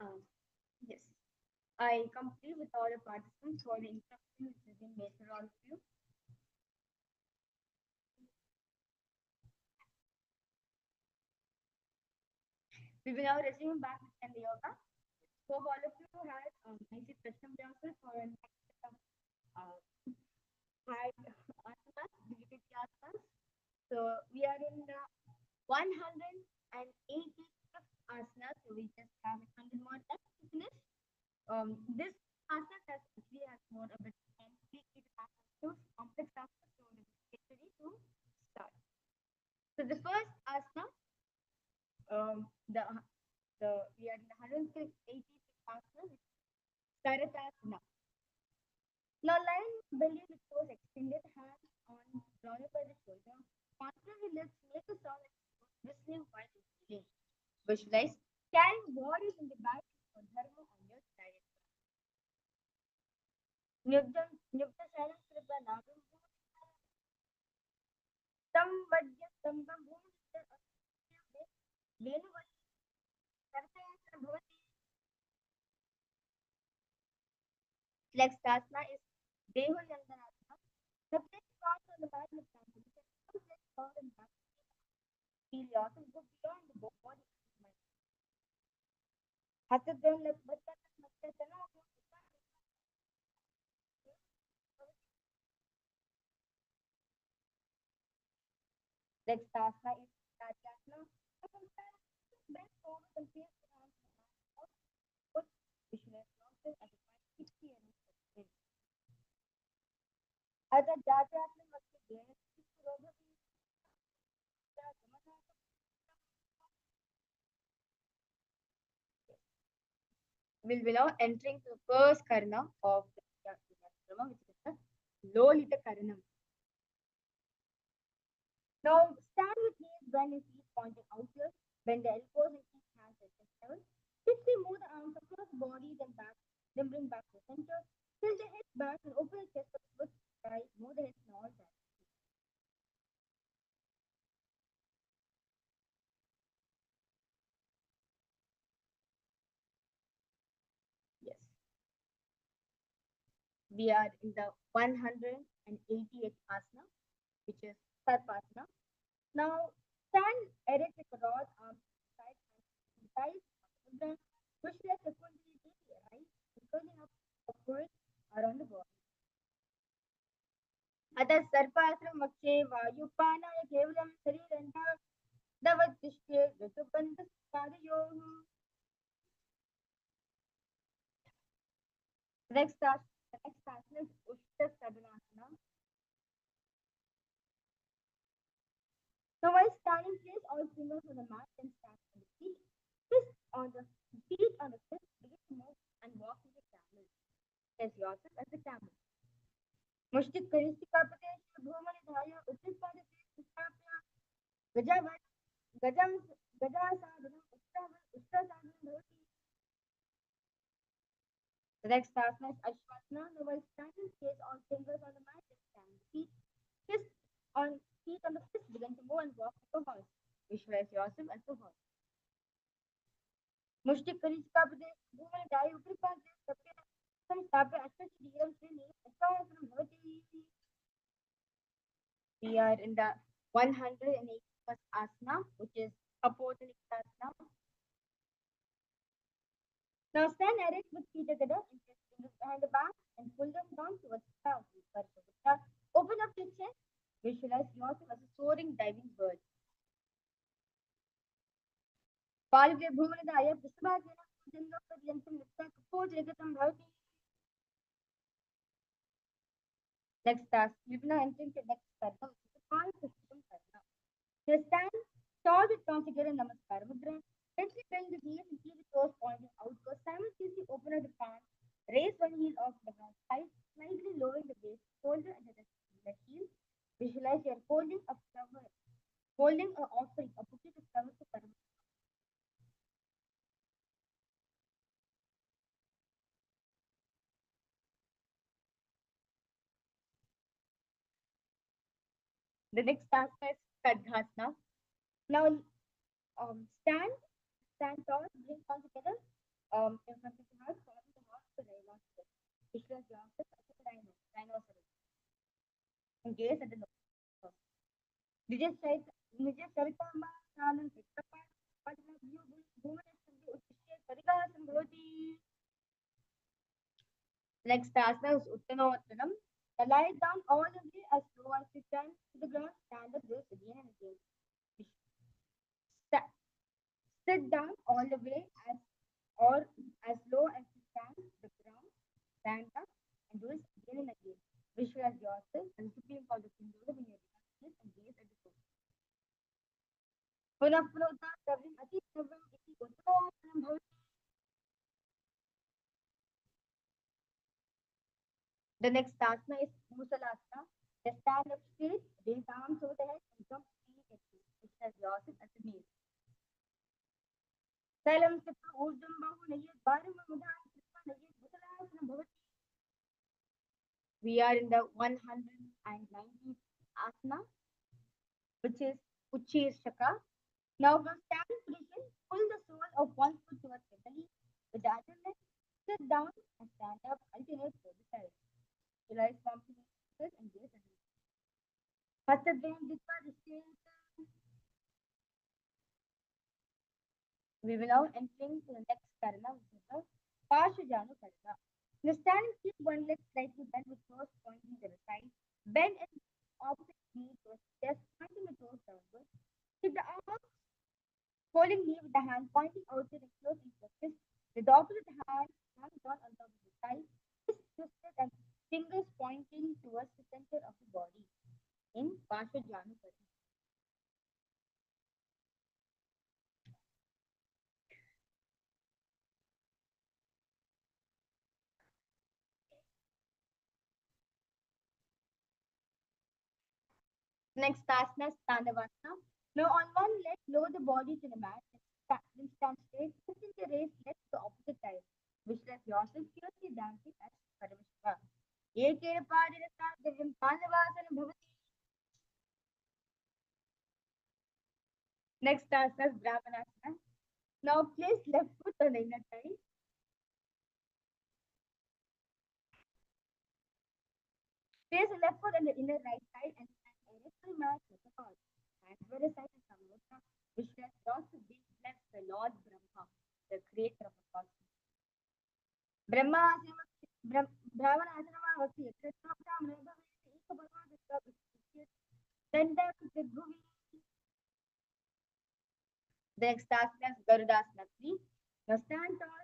Um, yes, I complete with all the participants for the instruction which has been made for all of you. We will now resume back with the yoga. Hope all of you had nicely prepared yourself for an uh, hard asanas, difficult asanas. So we are in the 185th asana. So we just have 100 more left to finish. This asana has more a bit completely complex asana. So get ready to start. So the first asana, um, the the we are in the 186th asana, which is Saratasana. Now lying belly with toes extended, hands on grounded by the shoulder. Contrary lips make a sound like whistling while inhaling. Visualize carrying bodies in the back or dharma on your side. Nibda silence kripa nabam tam vadya tambam venu kartayasana bhavati. Next asana is Dehu Yandanasana. The place falls on the mat with confidence. One leg forward and back. Feel yourself go beyond the body and mind. Hath them like bhatta tana. Next asana is satiated. Bend forward and face the arms out. Put visualize yourself as a 60 and other Jatyasana must be there. We'll be now entering to the first karna of the Yajnakrama, which is the Lolita Karanam. Now stand with knees bend and feet pointing outward. Bend the elbows and keep hands at chest level. Quickly move the arms across the body, then back, then bring back to the center. Tilt the head back and open the chest with sky. Move the head in all directions. Yes. We are in the 188th asana, which is Sarpasana. Now stand erect with the broad arms side and thighs mudra. Push left the full right, curling up upward around the body. अतः सर्पाश्रम वक्षे वायुपानाय केवलं शरीरन्धवतिष्ठे ऋतुबन्धस्पादयोः. The next asana is Ushta Sadhanasana. So while standing, place all fingers on the mat and stand on the feet. Fist on the feet on the fist, begin to move and walk into camel. Place yourself as a camel. Mushtik कनिष्ठिका प्रदेश भूमनिधाय उत्तिष्ठादिते स्थाप्य गजावत् गजं गजासाधनं उत्साहसाधनं भवति. The next asana is Ashwasana. Now while standing, place all fingers on the mat and stand feet. Fist on feet on the fist, begin to move and walk like a horse. Visualize yourself as a horse. Mushtik कनिष्ठिका प्रदेश भूमनिधाय उत्तिष्ठादिते स्थाप्य अश्वशरीरं श्रीनि उत्साहसाधनं भवति. We are in the 181st asana, which is Apodalikasana. Now stand erect with feet together and place fingers behind the back and pull them down towards the ground. Open up your chest. Visualize yourself as a soaring diving bird. पालके भूमनिधाय पृष्ठभागेन जङ्गमपर्यन्तं नृत्य कपोजगतं भवति. Next task, we will now enter into next karma, which is the Paramashivoham karma. Now stand tall with cross together in Namaskar Mudra. Gently bend the knees and keep the toes pointing outwards. Simultaneously open out the palm. Raise one heel off the ground, slightly lowering the base, shoulder and the heel. Visualize you are holding a flower, holding an offering, a bouquet of flowers to Paramashivoham. The next task is Kadhasana. Now stand tall, bring palms together. in front of the house, following the horse to rhinoceros. Visualize yourself as a rhinoceros. And gaze at the nose. निजचरितमा कालं चित्रपाट भुवनेश्वरी परिगासं भवति. Next asana is Uttanottanam. Lie down all the way as slow as you can to the ground. Stand up this again and again. Sta- Sit down all the way or as low as you can to the ground. Stand up and do it again and again. Visualize yourself and supreme power of Hinduism in your consciousness and gaze at the soul. पुनः पुनः उत्तरं अति सर्वम् इति उत्तमोत्तरं भवति. The next asana is Musalasana. Just stand up straight, raise arms over the head, and jump feet and feet. Visualize yourself as a knee. Salam Sita Urdhvam Bahu Nayat Bharam Mudhan Sita Nayat Musalasana Bhavati. We are in the 190th asana, which is Uchirshaka. Now from standing position, pull the sole of one foot towards the belly. With the other leg, sit down and stand up, alternate both the sides. Realize compliments and gaze at it. Hastadvayam Ditva Dishcheta. We will now entering to the next karana, which is the Pashajanu karana. In the standing, keep one leg slightly bent with toes pointing to the side. Bend and opposite knee towards the chest, pointing the toes downward. Keep the arms holding knee with the hand pointing outside and close into the fist. With the opposite hand down on top of the thigh. Fist twisted and fingers pointing towards the center of the body. In Pashajanu karana. Next asana is Tandavasana. Now on one leg, lower the body to the mat. Then stand straight, pushing the raised leg to the opposite side. Visualize yourself fiercely dancing as Paramashivoham. Ekena padina sadhyam Tandavasana bhavati. Next asana is Brahmanasana. Now place left foot on the inner thigh. Place the left foot on the inner right side and stand erect to the mat like a horse. Hands by the side and Samudra. Visualize yourself being blessed by Lord Brahma, the creator of the cosmos. Brahma Brahmana Asana Vakti The next asana is Garudasana 3. Now stand tall,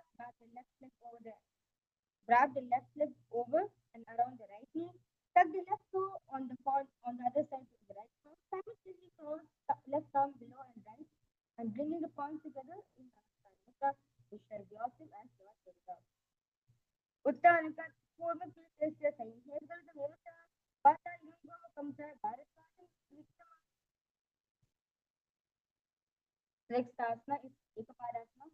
wrap the left leg over and around the right knee. Tuck the left toe on the other side of the right palm. Simultaneously cross left arm below and right, and bringing the palms together in Namaskar. Visualize yourself as Lord Durga. Uttanaka पूर्व कृतस्य संहेतमेव च वातायुगोकं च भारतवासं विक्रमः. Next asana is Ekapadasana.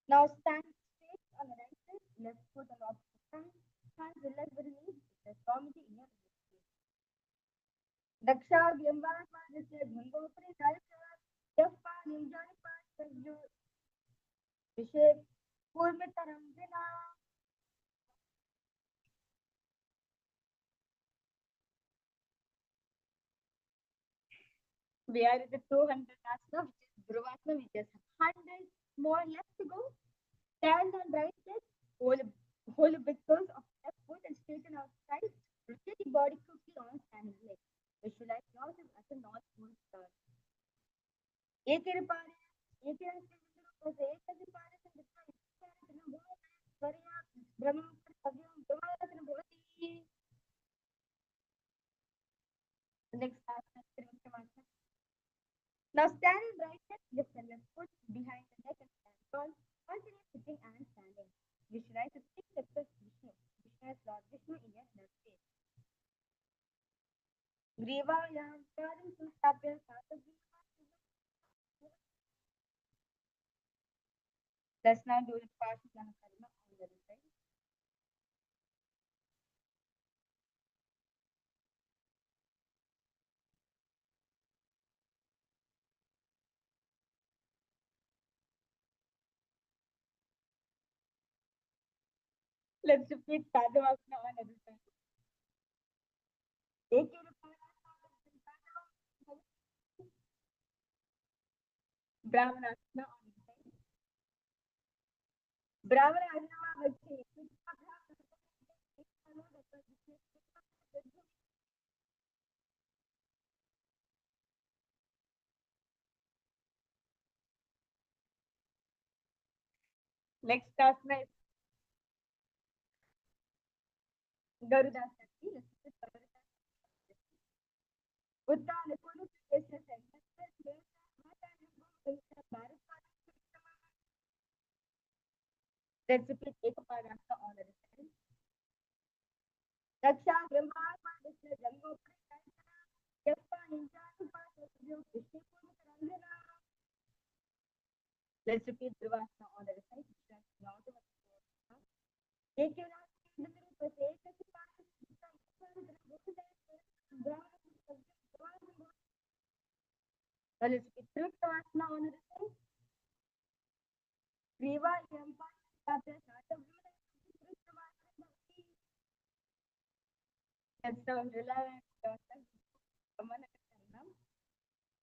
Now stand straight on the right side, left foot on the opposite side, hands relaxed beneath the extremity in your face. Daksha Vyambhasya Bhangopri Dalcha Yappa Nimjani Pasaju Vishek Purmitaram Vina. We are at the 200th asana, which is Dhruvasana. We just have 100 more left to go. Stand on right leg, hold the big toes of left foot and straighten out side. Rotate the body quickly on standing leg. Visualize yourself as a North Pole star. Ekiripare, Next asana is Trikonasana. Now stand in right leg, lift the left foot behind the neck and stand tall. Alternate sitting and standing. Visualize the six success Vishnu. Visualize Lord Vishnu in your inner space. Grivayam Karim Sustapya Satagriva. Let's now do the Pashajana Karma on the other side. Let's repeat Sadhavasana on other side. Take your Brahmanasana on other side. Brahmanasana वच्चे next asana is Garudasana. Let's repeat Garudasana. Uttana Puru Krishna Sentence. Let's repeat Ekapadasana on other side. Raksha Brahma Vishnu Jango Yappa Ninjanu Pasatyo Vishnu Ranjana. Let's repeat Drivasana on the other side. Take your let's repeat Triptavasana on the other side. Griva Yampa let's relax yourself.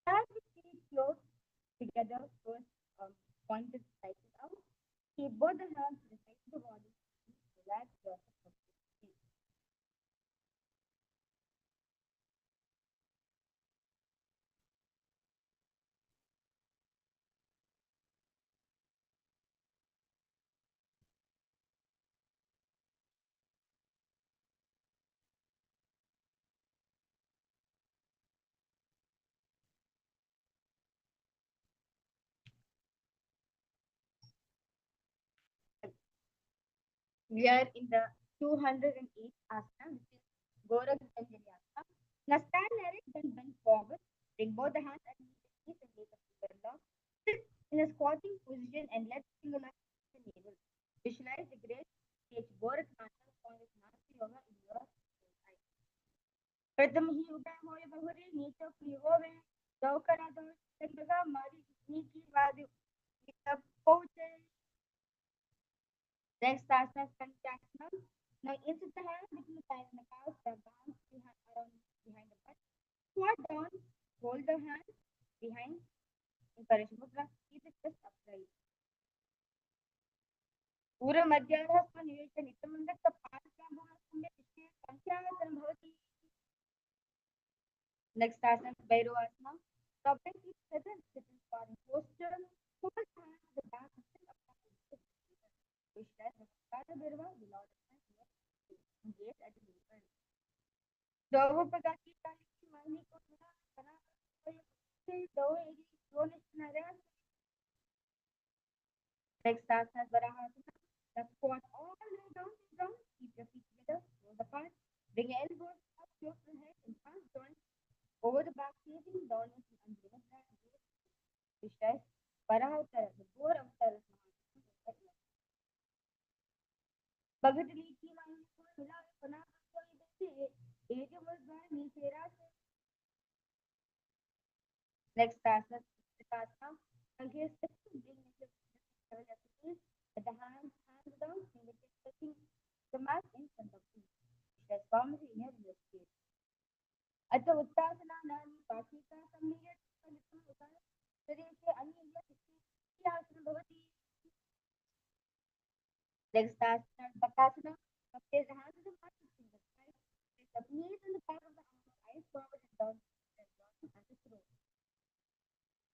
As we keep close together, first point is slightly out. Keep both the hands beside the body. Relax yourself. We are in the 208th asana, which is Gorak Anjali asana. Now stand erect, then bend forward. Bring both the hands at the knees and make a finger lock. Sit in a squatting position and let finger lock the navel. Visualize the great stage Gorak Mata point of Nasti Yoga in your eyes. प्रथम ही उदय होय बहुरे नीच प्रियोवे दौकरा दो चंद्रगा मारी नीची वाद पहुंचे. Next asana is Panchyasana. Now insert the hand between the thighs and the calves, the palms behind around behind the butt. Squat down, hold the hand behind, encourage mudra, keep the chest upright. पूर्व मध्याह्न निवेशन इतमंदक पादकाम्बुहस्तं विषये Panchyasana भवति. Next asana is Bhairavasana. Stopping each other, sit in sparring posture. Hold the hand at the back and sit up. Visualize Namaskara Bhairava without gaze at the navel. दो प्रकार की ताली की मांगनी को बना दो एरी दो निश्चय. Next asana is Varahasana. The squat all the way down. Keep your feet together, roll apart. Bring your elbows up close to the head and palms joined over the back, facing downwards and under the back. Visualize Varahasana, the core avatar of Mahasana. भगत लीची मांगनी को मिला बना कोई बच्चे एक वर्ष नीचे रास्ते. Next asana is Siddhasana. Again, bring your level at the knees, with the hands down, fingertips touching the mat in front of you. Transform the inner real estate. अथ उत्तासना नानी पाठिका सम्मिलित फलितं उदान शरीर से अन्य स्थिति आसन भवति. Next asana is Bakasana. Place the hands on the mat with fingers tight. Place the knees on the back of the arms, eyes forward and down as a throw.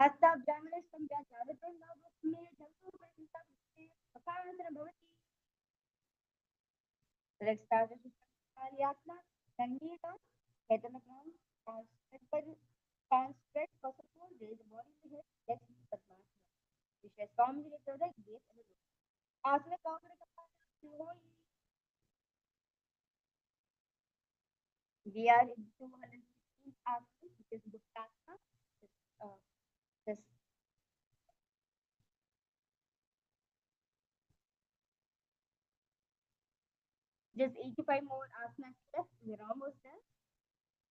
हस्ता ब्राह्मणे संज्ञा जागृतं नवस्मे जंतु परिता Bakasana भवति. Next asana is Kalyasana. Knee down, head on the ground, palms spread for support, raise the body to the head, legs in Padmasana. Visualize palms related to the gaze and the root. Asana Kaukara Kapasana. We are in 216th asana, which is Guptasana. This just 85 more asanas left. We're almost there.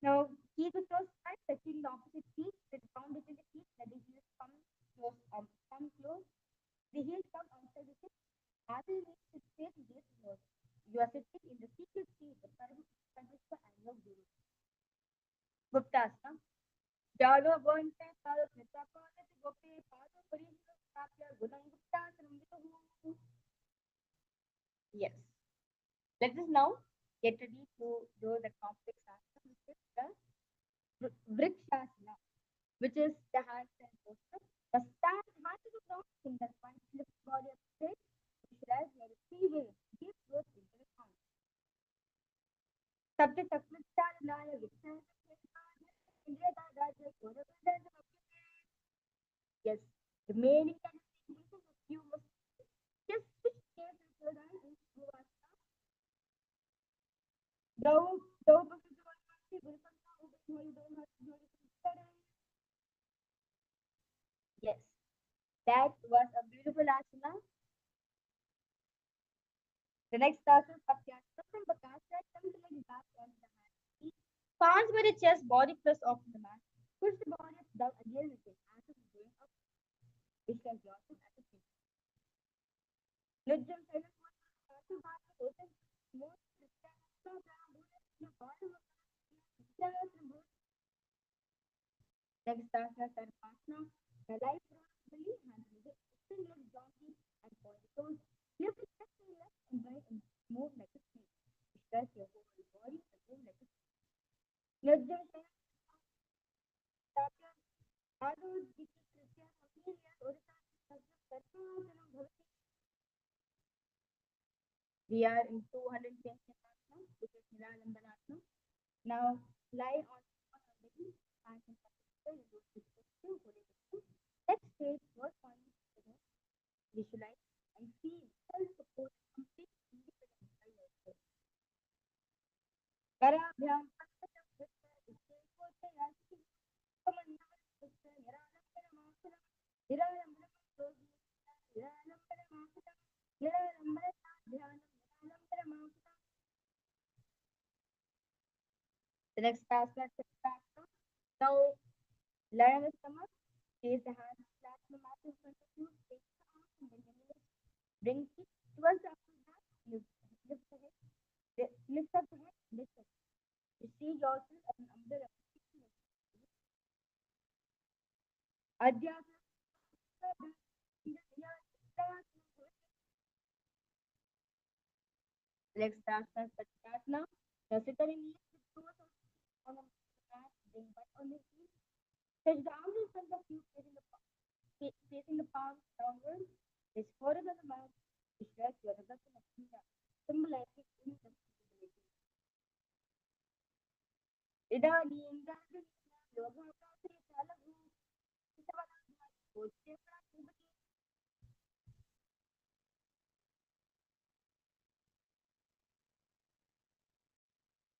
Now, keep the toes tight, touching the opposite feet with the palm between the feet. Let the heels come close. The heels come outside the hip. As you reach the space, gaze forward. You are sitting in the secret seat, the Paramahansa and your Guru. Guptasana. Jalo bonte palo nitapane gope palo parishra sapya gunam Guptasanam vituhu. Yes. Let us now get ready to do the complex asana, which is the Vrikshasana, which is the handstand posture. The stand hand to the ground, finger points lift body up straight, visualize your receiving deep breath into the hand. Sabda Takmitchalaya Vikshanaya Indriya Raja Kodavada. Yes, remaining anything you must just switch gears and slow down and go on. Though because you want to see you don't have to do it. Yes, that was a beautiful asana. The next asana is Patyasana from Bakasana. Come to like back on the hand. Feet, palms by the chest, body press off the mat. Push the body up down again with it. As it's going up, which can yourself at the feet. Let them silent one. To back to open. More. Next asana is Sarvasana. The light roll belly, hands with it. Extend your donkey and point the toes. Lift the chest to the left and right and move like a snake. Stretch your whole body and move like a snake. Let them start your Adho Diki Krishya Amelia Orita Sarvasanam Bhavati. We are in 220 asana, which is Nilalambanasana. Now lie on the belly, hands in front of the let's take what point together, visualize and feel self-support, complete independence by yourself. Karabhyam Pankajam Krishna Vishwekote Yasti Kamanyavam Krishna Niralambana Niralambana Yogi Niralambana Makutam Niralambana Dhyanam Niralambana Makutam. The next aspect is Prasna. Now lie on the stomach, place the hands flat on the mat in front of you, take the arms and then the knees. Bring it towards the upper back, lift the head, lift up the head, lift up. You see yourself as an umbrella. Adhyasana. Legs start Satyasana. Now sit on your knees with toes on the mat, bring butt on the heels. Stretch the arms in front of you, facing the palms downwards. Place forehead on the mat. Stretch your Radhasana Kriya, symbolizing insensibility. Idanim Gandhi Yoga Prasri Salavu Isavana Pochevana Kubati.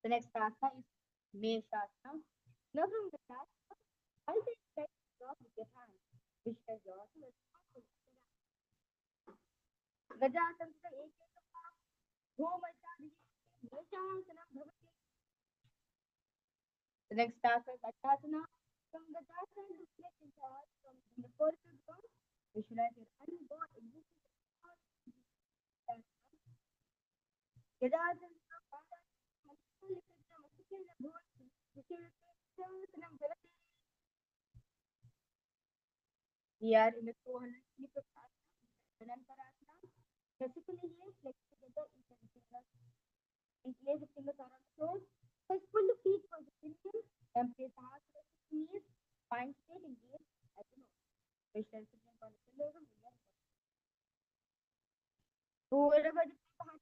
The next asana is Meshasana. Now from the back, I will stretch drop with your hands. Vishka yourself as possible. Gajasana Ekekapa Bhumachadi Meshasana Bhavati. The next asana is Atasana. From Gajasana, reflect into heart from the first to the ground. Visualize your unborn existence. Gajasana we are in the 200 Anantarasana. Physically here, flex together each and fingers. And place the fingers around the toes. First, pull the feet for the pinnacle. Then place the heart to the knees. Spine straight and gaze at the nose. Visualize sitting on the pillows and the whoever the heart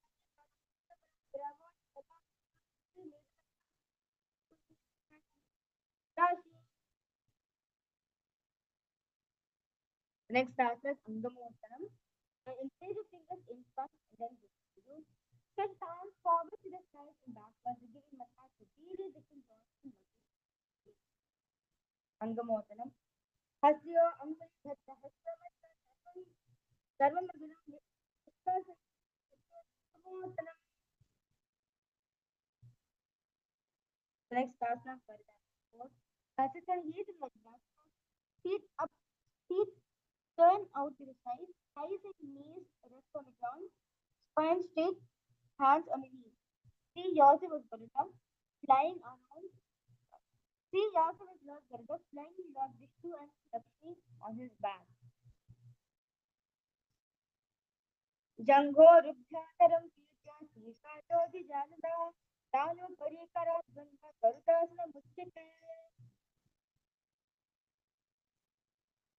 the next asana is Angamottanam. And place your fingers in front and then you stretch the arms forward to the side and backwards, giving massage to various different joints and muscles. Angamottanam. Hasya Angali Bhatta Hasya Sarvamagulam Angamottanam. The next asana is Varidasana. Sit on heels in Varidasana. Feet up, feet turn out to the side, thighs and knees rest on the ground, spine straight, hands on the knees. See yourself as Garuda, flying around. See yourself as Lord Garuda, flying Lord Vishnu and Lakshmi on his back. जंघोरुभ्यातरं कीर्त्या शीर्षायोधिजानदा तानु परिकराद्वन्द्व गरुडासनमुच्यते.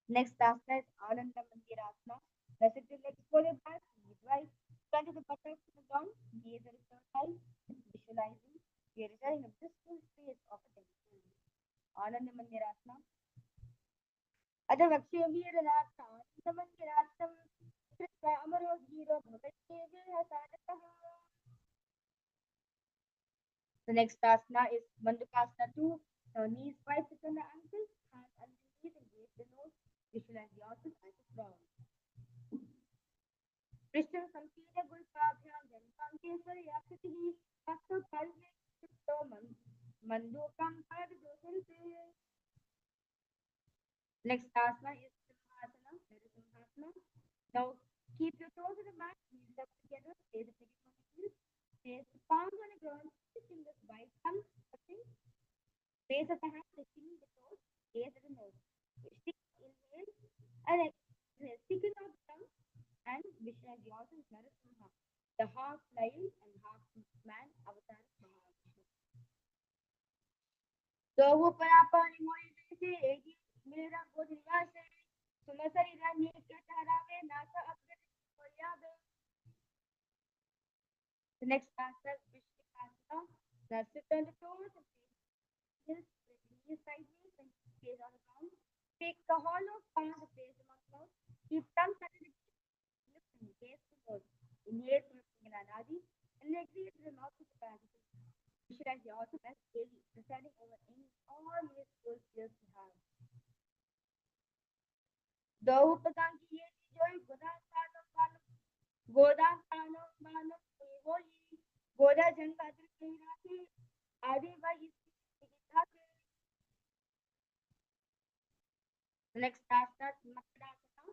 Next asana is Ananda Mandirasana. The sit your legs for your back, knees right, front of the buttocks to the ground, gaze at the third eye, visualizing we are returning a blissful state of attention. Ananda Mandirasana. अथ वक्ष्यवीरनाथ Ananda Mandirasana. कृत्वा अमरो धीरो भवत्येवेह साधकः. The next asana is Mandukasana 2. Now knees wide, sit on the ankles, hands underneath, engage the nose. Visualize yourself as a frog. Krishna Sankira Gulpabhyam Jankankeswari Yakritihi Vastu Kalve Chitto Mandukam Padadosanti. Next asana is Simhasana. There is Simhasana. Now keep your toes on the mat, knees up together, stay the fingers on the heels, place the palms on the ground, fingers wide, thumbs touching. Base of the hand, touching the toes, base of the nose. Stick, inhale, and exhale. Stick out the tongue and visualize yourself Narasimha, the half lion and half man avatar of Mahavishnu. Dohu parapani moyi se egi mera godriya se sumasari rani ke tahrave nasa abgati koyabe. The next asana is Vishnikasana. Now sit on the toes and face knees sideways and gaze on the ground. Take the hollow palm to place them on the mouth. Keep tongue under the lips and gaze to the nose. Inhale through the Anadi and exhale through the mouth with the parasitic. Visualize yourself as Devi, presiding over any all blissful skills you have. Dohu Padan ki ye joy Godan Tanam Manam Godan Tanam Manam Hoyi Goda Jankadir Kairati Adi Vai The next asana is Makadasana.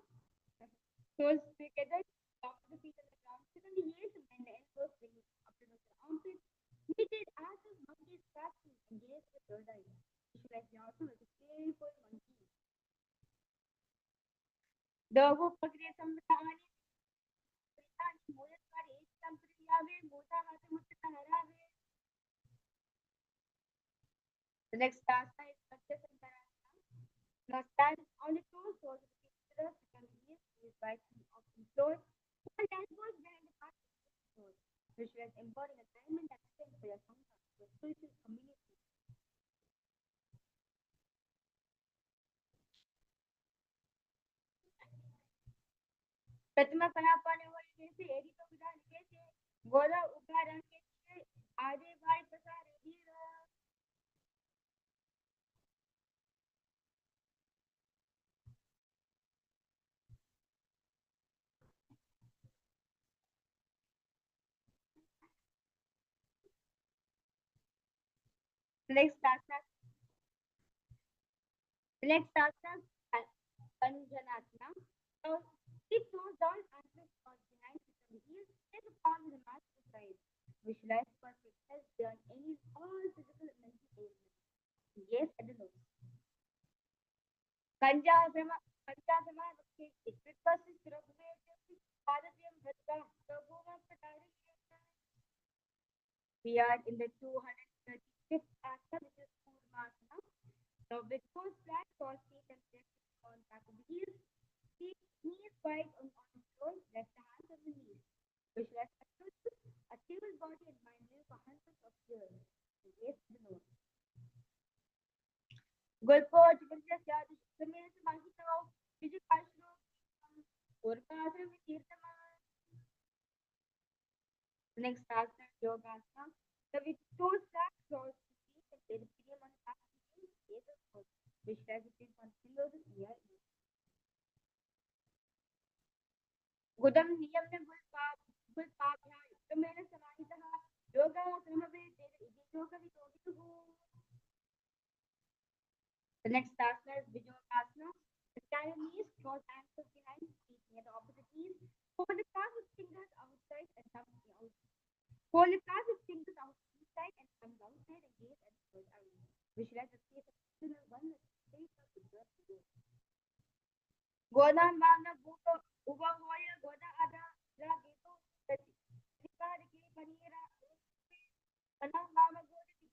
Toes together, top of the feet on the ground, sit on the heels and bend the elbows, bring it up to the armpits. Meditate as if monkey is scratching and gaze at the third eye. Visualize yourself as a playful monkey. Dogu Pagre Samvitani Vitani Moyaswari Sampriyave Mota Hatamutta Harave. The next asana is Matsyasankarasana. Now stand on the toes, toes of the feet together, sit on the knees, knees right off the floor. Hold elbows behind the back of the floor. Visualize embodying alignment and strength for your sangha, your spiritual community. प्रतिमा पनापाने वाली कैसे एरी तो विधान कैसे गोला उभा रंग कैसे आधे भाई पसारे धीरा. Next asana, Panjanasana. So keep toes down, ankles crossed behind, sit on the heels, take the palm of the mat to the side. Visualize perfect health beyond any all physical and mental ailments. Yes, at the nose. Panjasana, Panjasana, it versus Raghuvesh, Padatyam Vrata, Prabhuma Patari. We are in the 235th asana, which is Kurmasana. Now, with toes flat, cross feet and chest on back of the heels, feet knees wide on the floor, rest the hands on the knees. Visualize a stable body and mind live for hundreds of years. Yes, the nose. Golpo, Chikunja, Sumer, Mahito, Vijayashno, Urkasana, Kirtama. The next asana is Yogasana. So, with toes flat, cross feet and perineum on the back of the heels, gaze of foot. Visualize the tip on below the ear. Gudam niyam ne gulpabhyam yuktamena samahitah yoga samavete yoga vitogitu. The next asana is Vijayasana. Stand on knees, cross ankles behind, feet near the opposite knees. Open the calf with fingers outside and thumbs out. Hold the class with fingers out inside and thumbs outside and gaze at the third eye. Visualize the face of the one with the face of the bird. Goda Mavna Buko Uba Hoya Goda Ada La Gito Rikar Ki Panira Pana Mama Goda Gita.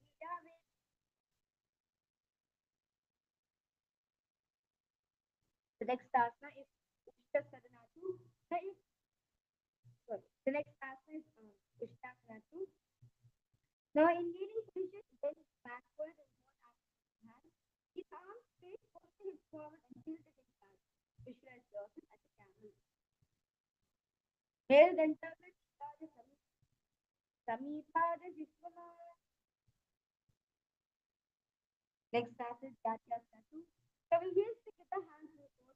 The next asana is Ushtasadanatu. The next asana is Ushtasadanatu. Now, in kneeling position, bend backward and hold out his hand. His arms straight, holding his forward and tilted his back. Visualize yourself as a camel. Male Dantaka Chipada Samipada Vishwamaya. Next asana is Jatyasana. So we use to get the hands to the floor.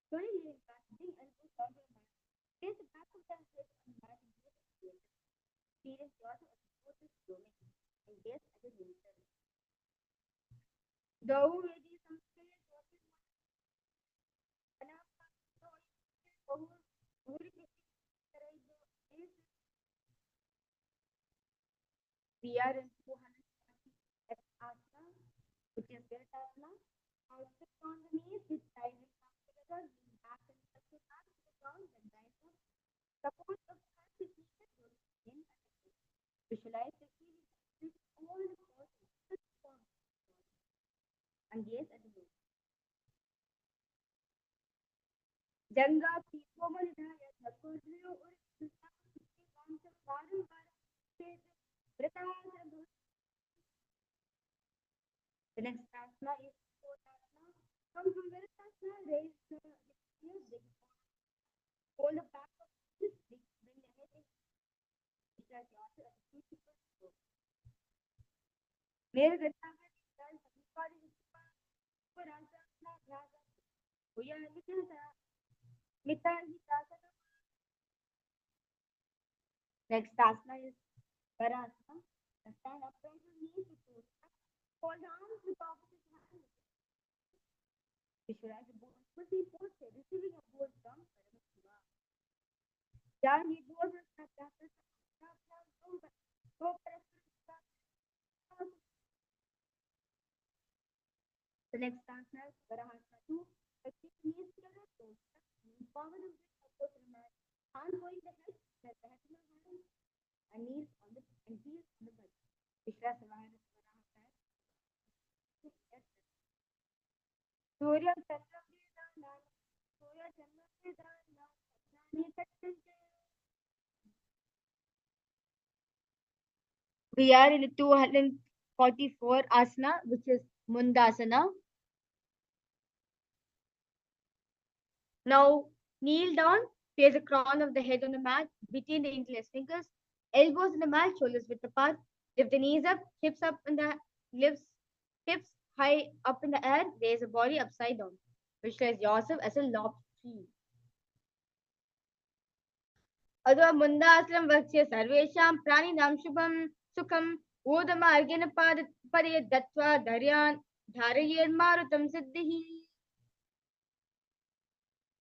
Slowly lean back, bring elbows down to the mat. Place the back of the head on the mat and give it a twist. Experience yourself as a fortress blooming and gaze at the nature. Though it is something we are in 240 asana, which is Virasana. Now sit on the knees with side and come together, lean back and touch your hands to the ground, then rise up. Support of hands is needed to in and out. Visualize the feeling of all the forces and gaze at the moon. Janga Pikomanidaya Sakuryo or Vanta Varam Varam The next asana is Kotasana. Come from Virasana, raise the music. Hold the back of the stick, bring the head in. Visualize yourself as a beautiful stroke. Mere Virasana is Sabipadi Vishwa, Virasana, Raja, Uyalita, Mitasana. Next asana is Varasana. Stand upright on knees with toes. Hold arms with opposite hands. Visualize the pussy posture, receiving a bold from Paramashivoham. Jani goes and the next asana is Varahasana 2. Keep knees together, toes forward and bring upward to the mat. Hands holding the head, the head in the hands, and knees on the and heels on the butt. Visualize Varahasana. Surya Chandra Vedana, Surya Chandra Vedana, we are in the 244 asana, which is Mundasana. Now, kneel down, place the crown of the head on the mat, between the interlaced fingers, elbows in the mat, shoulders width apart, lift the knees up in the hips high up in the air, raise the body upside down. Visualize yourself as a lopped tree. अथवा मुंदासनं वक्ष्य सर्वेषां प्राणिनां शुभं सुखं ऊर्ध्वमार्गेण परे दत्त्वा धारयेन्मारुतं सिद्धिः.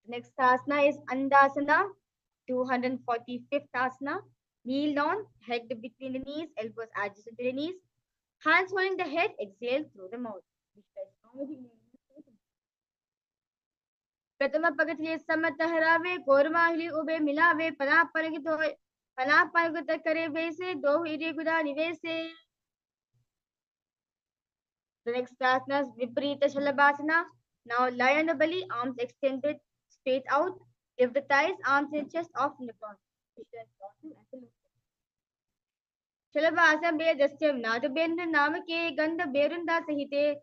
Next asana is Andasana, 245th asana. Kneel down, head between the knees, elbows adjacent to the knees, hands holding the head, exhale through the mouth. प्रथम पगथिये समत हरावे कोरमाहिली उबे मिलावे पना परगित करे वैसे दो हिरी गुदा निवेसे. The next asana is Viparita Shalabhasana. Now lie on the belly, arms extended straight out. Lift the thighs, arms and chest off from the ground. Shalabhasana Vedasya Nadabendra Namake Gandha Berunda Sahite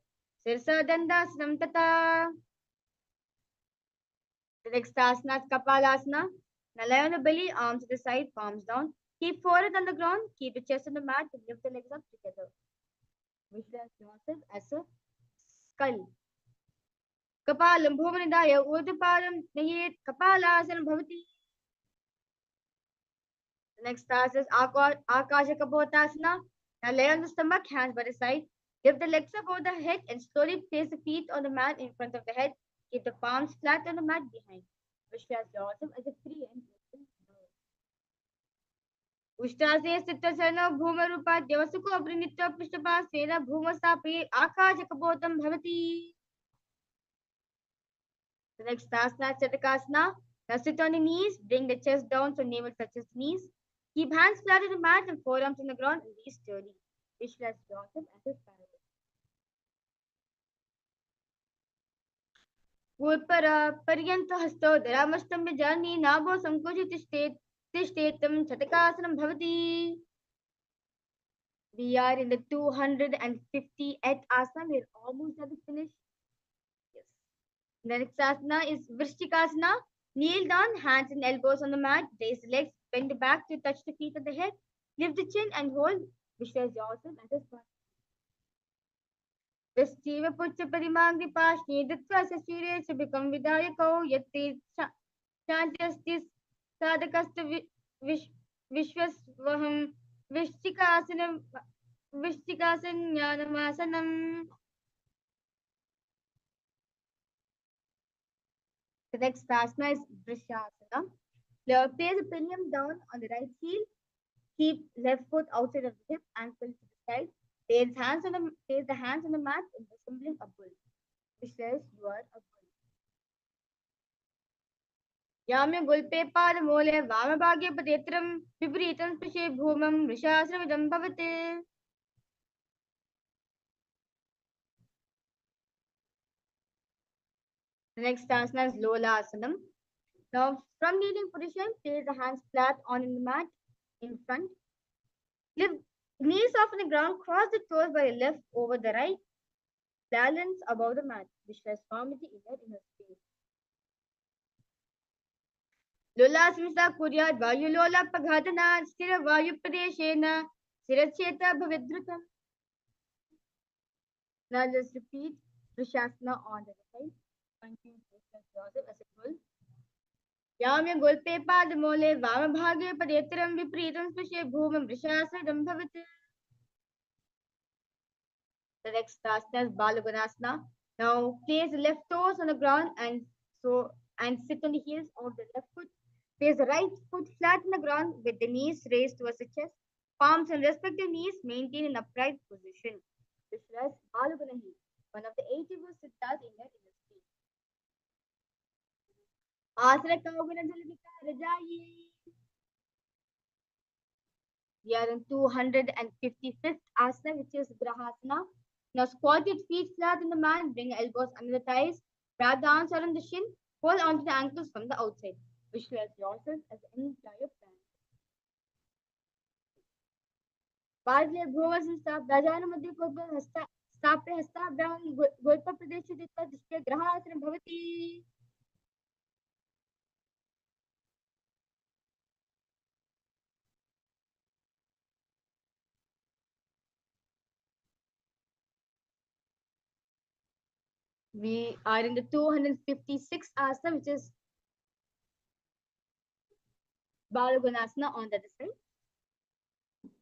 Sirsa Dandasnam Tata. The next asana is Kapalasana. Now lie on the belly, arms to the side, palms down. Keep forehead on the ground, keep the chest on the mat, and lift the legs up together. Visualize yourself as a skull. Kapalam Bhuvanidaya Urdhapadam Nayet Kapalasan Bhavati. The next asana is Akasha Kapotasana. Now lay on the stomach, hands by the side. Lift the legs above the head and slowly place the feet on the mat in front of the head. Keep the palms flat on the mat behind. Visualize yourself as a free and open bird. उष्टासे स्थितशरणो भूमरूपाद्यवसुको अपरिनित्य पृष्ठपासेन भूमसापि आकाशकपोतं भवति. The next asana, Chatakasana. Now sit on your knees, bring the chest down so navel touches knees. Keep hands flat on the mat and forearms on the ground and be sturdy. Visualize yourself as a parallel. पर्यन्तः हस्तौ धरामस्तम्भे जानी नाभो संकोचि तिष्ठेतं छटकासनं भवति. We are in the 258th asana. We're almost at the finish. Yes. The next asana is Vrishtikasana. Kneel down, hands and elbows on the mat. Raise the legs, bend the back to touch the feet at the head. Lift the chin and hold. Visualize yourself as a spot. Vestivo puccia parimangri pashni ditva sasire se become vidayako yatti shantyasti sadakasta vishwasvaham vishchikasanam vishchikasanyanamasana. The next asana is Vrishasana. Place the pillion down on the right heel. Keep left foot outside of the hip, ankle to the side. Place the hands on the mat in resembling a bull, which says you are a bull. Yamya gulpe padamole vamabhagya padetram vipritam sprishe bhumam vrishasravidam bhavate. The next asana is Lola Asanam. Now, from kneeling position, place the hands flat on the mat in front. Lift knees off on the ground, cross the toes by the left over the right. Balance above the mat. Visualize Swamiji in your inner space. Lolasmisa kuryat vayulola paghadana sthira vayu padeshena sthiracheta bhavidrutam. Now let's repeat Vrishasana on the side. Continue to visualize yourself as a bull. Yamya gulpe padamole vamabhage padetram vipritam sprishe bhumam vrishasana bhavati. The next asana is Balagunasana. Now place the left toes on the ground and sit on the heels of the left foot. Place the right foot flat on the ground with the knees raised towards the chest. Palms on respective knees maintain an upright position. This is Balagunahi, one of the 84 siddhas in your inner space. Asana Kaugana Jalabika Rajayi. We are in 255th asana, which is Grahasana. Now squat your feet flat on the mat, bring elbows under the thighs, wrap the arms around the shin, hold onto the ankles from the outside. Visualize yourself as an entire plant. Badle bhuvas and stop, Dajana Madhya Kodba Hasta, Stapre Hasta, Brown, Golpa Pradesh, Dikta, Dishya, Grahasana Bhavati. We are in the 256th asana, which is Balagunasana on the other side.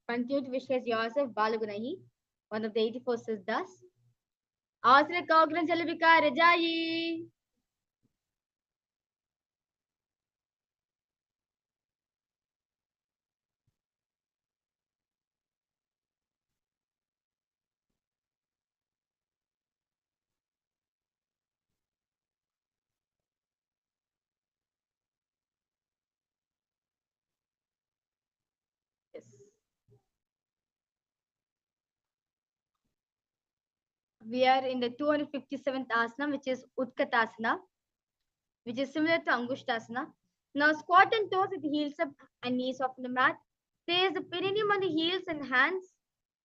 Continue to visualize yourself, Balagunahi, one of the 84 siddhas. Asana Kaugana Jalabika Rajayi. Yes. We are in the 257th asana, which is Utkatasana, which is similar to Angushtasana. Now squat and toes with the heels up and knees off on the mat. Place the perineum on the heels and hands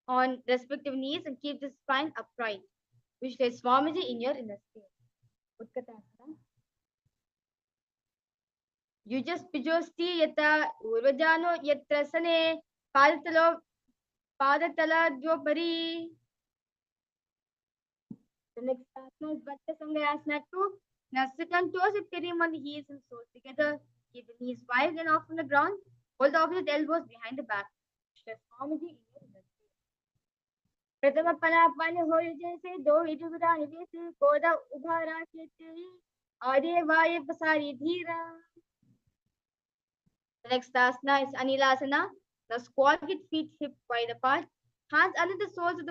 on respective knees and keep the spine upright. Visualize Swamiji in your inner space. Utkatasana. Yujaspijosti yata urvajano yatrasane padatala dvopari. The next asana is Vatta Sanghayasana 2. Now sit on toes with perineum on the heels and soles together. Keep the knees wide and off from the ground. Hold the opposite elbows behind the back. Swamiji in your inner space. प्रथम पनापान हो जैसे दो इजुगरा जैसे कोदा उभारा चेते आर्य वाय पसारी धीरा. The next asana is Anilasana. Now squat with feet hip wide apart. Hands under the soles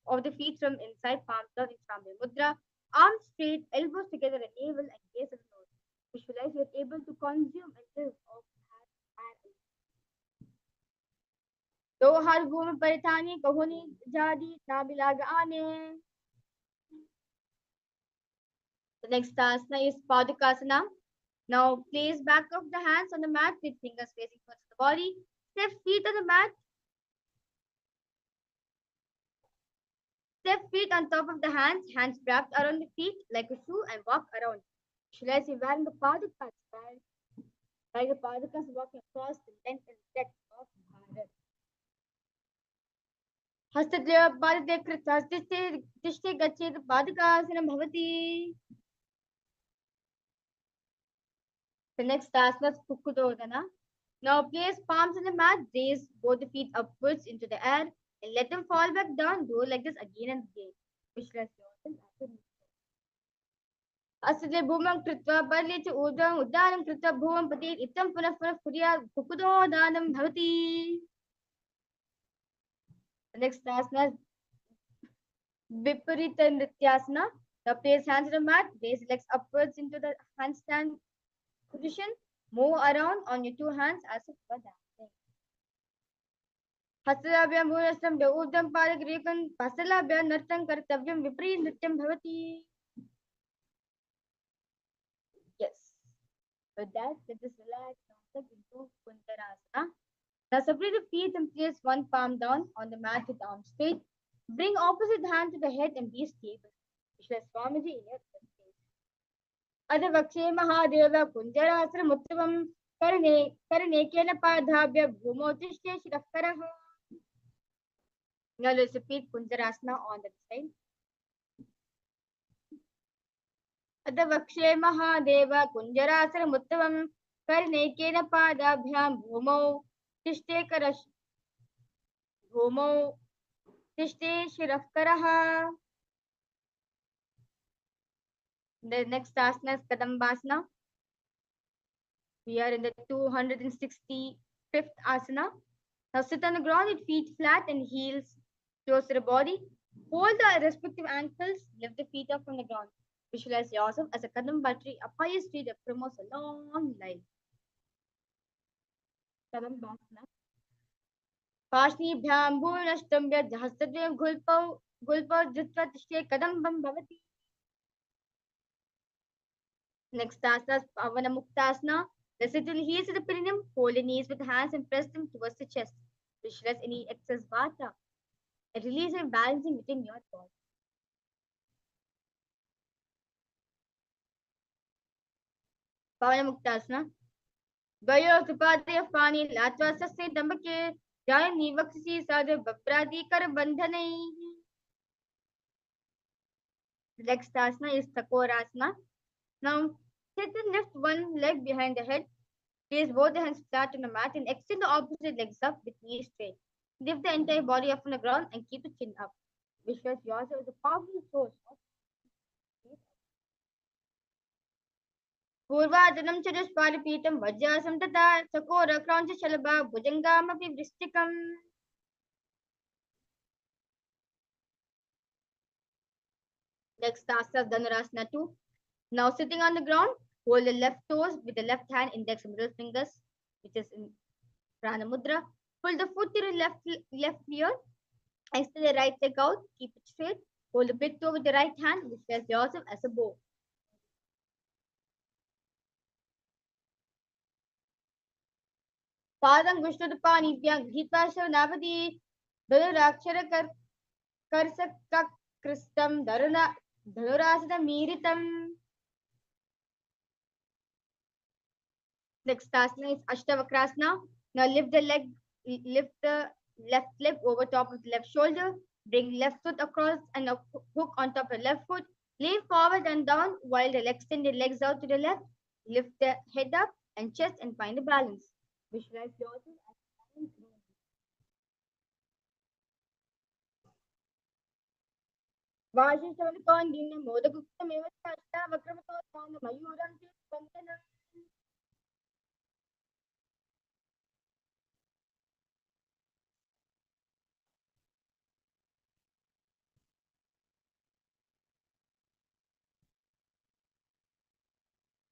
of the feet from inside, palms down in Shambhala Mudra. Arms straight, elbows together at navel and gaze at the nose. Visualize you are able to consume and live off air. दो हाथ भूमि पर ठाने कहोनी जादी ना बिलाग आने. The next asana is Padukasana. Now place back of the hands on the mat with fingers facing towards the body. Step feet on the mat. Step feet on top of the hands wrapped around the feet like a shoe and walk around. Visualize you wearing the Padukas, wearing the Padukas walking across the length and breadth of Bharat. हस्तद्वय पादते कृतस्तिष्ठे तिष्ठे गच्छेत् पादुकासनं भवति. The next asana is Kukudodana. Now place palms on the mat, raise both the feet upwards into the air and let them fall back down. Do like this again and again. Visualize yourself. हस्तद्वय भूमं कृत्वा बले च ऊर्ध्वम् उद्दानं कृत्वा भुवं पतेत् इत्थं पुनः पुनः कुर्यात् कुकुदोदानं भवति. The next asana is Viparita Nrityasana. Now place hands on the mat, raise legs upwards into the handstand position. Move around on your two hands as if you are dancing. हस्तलाभ्यां भुवनस्थं ऊर्ध्वं पादग्रीवं हस्तलाभ्यां नर्तं कर्तव्यं विपरीत नृत्यं भवति. Yes. With that, let us relax ourselves into Kuntarasana. Now separate the feet and place one palm down on the mat with arms straight. Bring opposite hand to the head and be stable. Visualize Swamiji in your space. अधवक्षे Mahadev कुञ्जराश्रमुत्तमं करनेकेन पादाभ्य भूमौ तिष्ठे शिरःकरः. Now let's repeat Kunjarasana on that side. अधवक्षे Mahadev कुञ्जराश्रमुत्तमं करनेकेन पादाभ्यां भूमौ तिष्ठे शिरःकरः. The next asana is Kadambasana. We are in the 265th asana. Now sit on the ground with feet flat and heels close to the body. Hold the respective ankles. Lift the feet up from the ground. Visualize yourself as a Kadamba tree, a pious tree that promotes a long life. Kadambasana. पार्श्वीभ्यां भूनष्टम्भ्य हस्तद्वयं गुल्पौ धृत्वा तिष्ठे कदम्बं भवति. Next asana is Pavana Muktasana. Sit on the heels of the perineum, hold the knees with the hands and press them towards the chest. Visualize any excess vata and release and balancing within your body. Pavana Muktasana. Vayo Supade Fani Latva Sase Dambake Jaya Nivaksi Sadhu Bapradi Kar Bandhanai. The next asana is Thakorasana. Now sit and lift one leg behind the head. Place both the hands flat on the mat and extend the opposite legs up with knees straight. Lift the entire body up from the ground and keep the chin up. Visualize yourself as a powerful source of पूर्वादनं च दुष्पादपीठं वज्रासं तथा चकोरक्राञ्चशलभा भुजङ्गामपि वृष्टिकम्. Next asana is Dhanurasana 2. Now sitting on the ground, hold the left toes with the left hand, index and middle fingers, which is in Prana Mudra. Pull the foot to the left ear. Extend the right leg out. Keep it straight. Hold the big toe with the right hand. Visualize yourself as a bow. Padam Vishnudapanivyam Gitva Navadi Dhanurakshara Karsaka Kristam Dhanurasana Miritam. Next asana is Ashtavakrasana. Now lift the left leg over top of the left shoulder. Bring left foot across and a hook on top of the left foot. Lean forward and down while the extended legs out to the left. Lift the head up and chest and find the balance. Visualize yourself as a balanced being. Vashishtavanikondinya Modaguptameva Ashtavakramatothana Mayuram Bandhanam.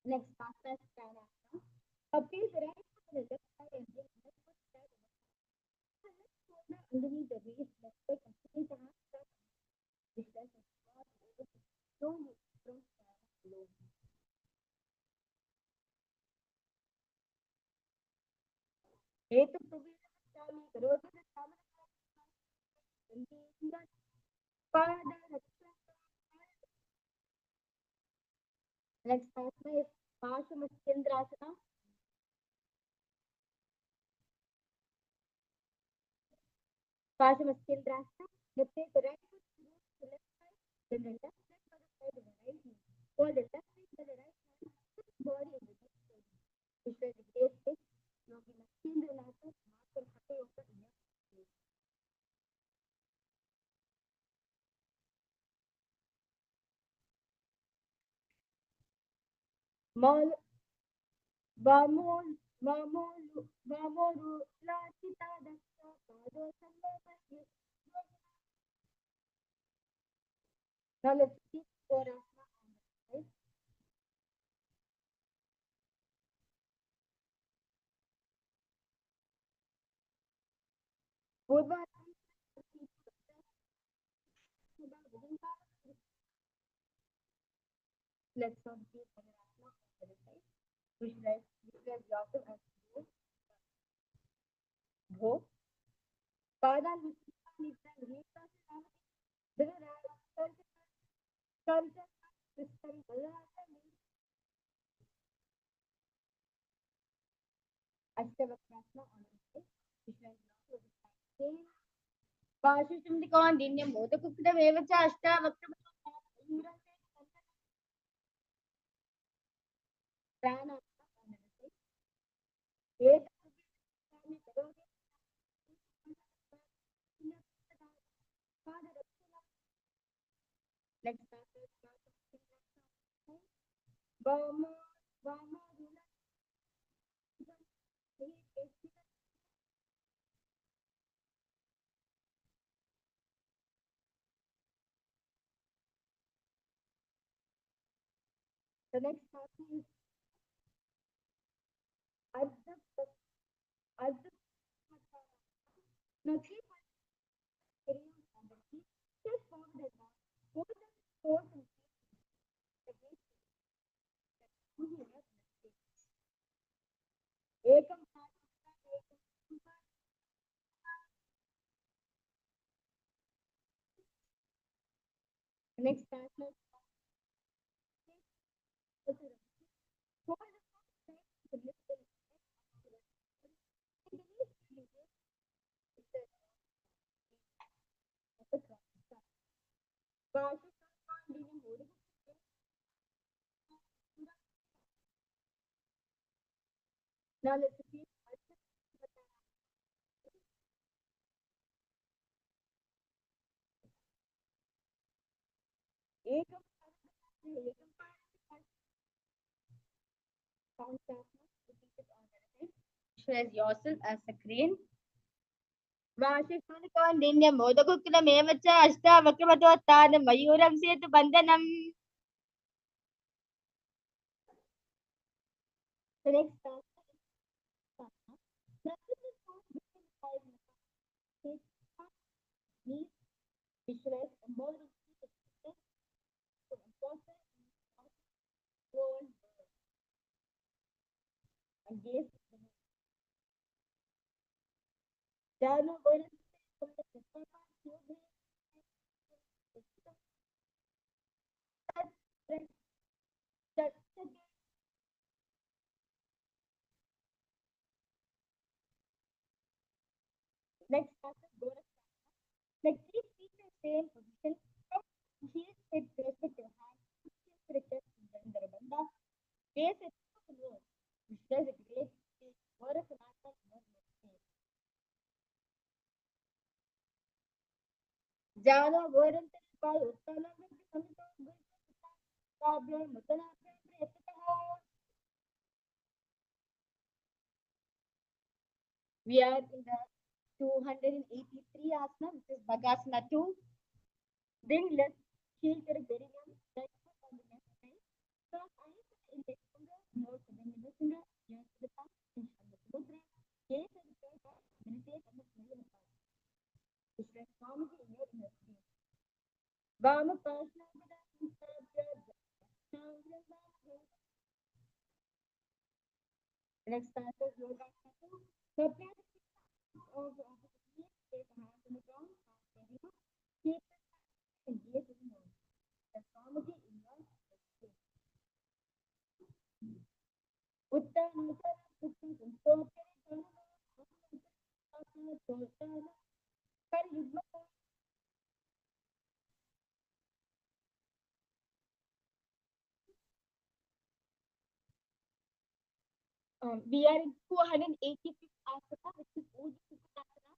Next, asana is pranayama. Place the right foot on the left side and bring the left foot side on the left shoulder underneath the waist. Left leg and place the hands back. Distance is not over. Slowly from below. Etam pravidam karoti the samana pada. Next asana is Paramashivoham Paramashivoham. You take the right foot towards the left side, then the left leg by the side of the right knee. Hold the left leg by the right hand, put the body on the left side. Visualize the great face. Yogi Nithyananda, Master Hatha Yoga in your face. Mal, Vamol, Vamoru, Latita, Dasta, Pado, Sambhavati. Now let's keep Gorasana on the side. Purvasana, let's not keep Gorasana on the side. Visualize yourself as Bho. Pada, Vishnu, Nita, Nita, Nita, Ashtavakrasana on the side. Visualize yourself as same. Vashishamdikon dinyam modakukta vevacha ashtavakra prana on the side. Ek next Vama, Vama, the next party is Adha, Adha, now three parties on the feet, just forward and back, hold the toes and feet against the knee. Ekam next partner hold the to lift the now let's repeat Ekam sound partner repeat it on the side. Visualize yourself as a crane. Vashismanikon dinyam modakukla mevacha ashtavakramatottana mayuram setu bandhanam. The next task is visualize a model and gaze down over next task is go like three feet in the same position. Heel it face with your hand, to the chest and the bandha. Face it to the nose. Visualize a great Gora Sanatha Jana Voranta Pal Uttana we are in the 283 asana, which is Bhagasana 2. Bring left heel to the perineum, right foot on the left side. Cross eyes and index finger Next start is yoga. So place of opposite knee, take a hand on the ground, and keep it and gaze in the nose. The comedy in your face. Uttar Uttar Uttar so we are in 285th asana, which is Ujjayi asana.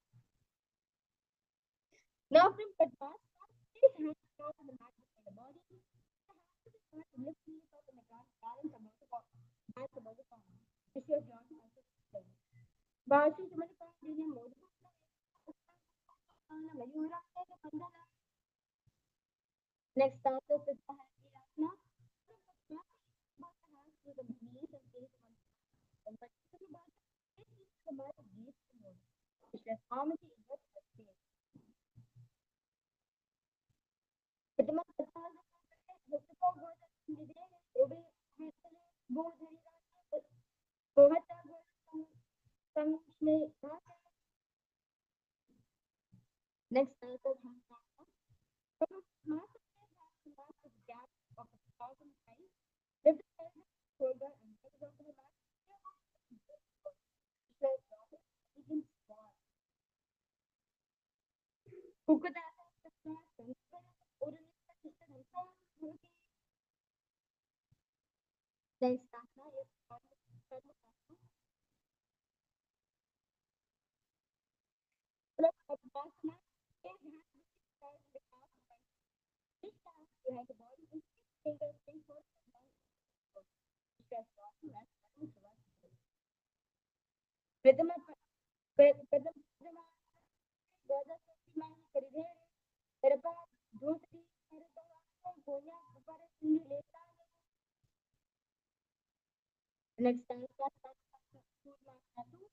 Now from Padmasana, place hands flat on the mat beside the body. Lift knees up on the ground, balance above the body, hands above the palm. This your jaw to also extend. Bashi Sumani Pandini Modi. Next start is the Asana. Both the hands to the knees and face one. And but to the bottom, face the mat of gaze to mode. Which has harmony in your face. Prathama Prathama Hastako Goda Nidhe Obe Hastale Go Dhari Gohata Goda Samshme. Next start is Hamsana. From Master the gap of 1,000 times. Lift the head, shoulder, and legs onto the mat. Even small. Kukadasa, then Sasana is plus Padmasana. Take hands behind the calf, reach down behind the body, and fingers stay forward and down. Stress body, left, Prathama Prathama Goda Samshme Karidhe Terapa Dhutri Harita Goya Upara Sindhu Leta. Next time, food master two.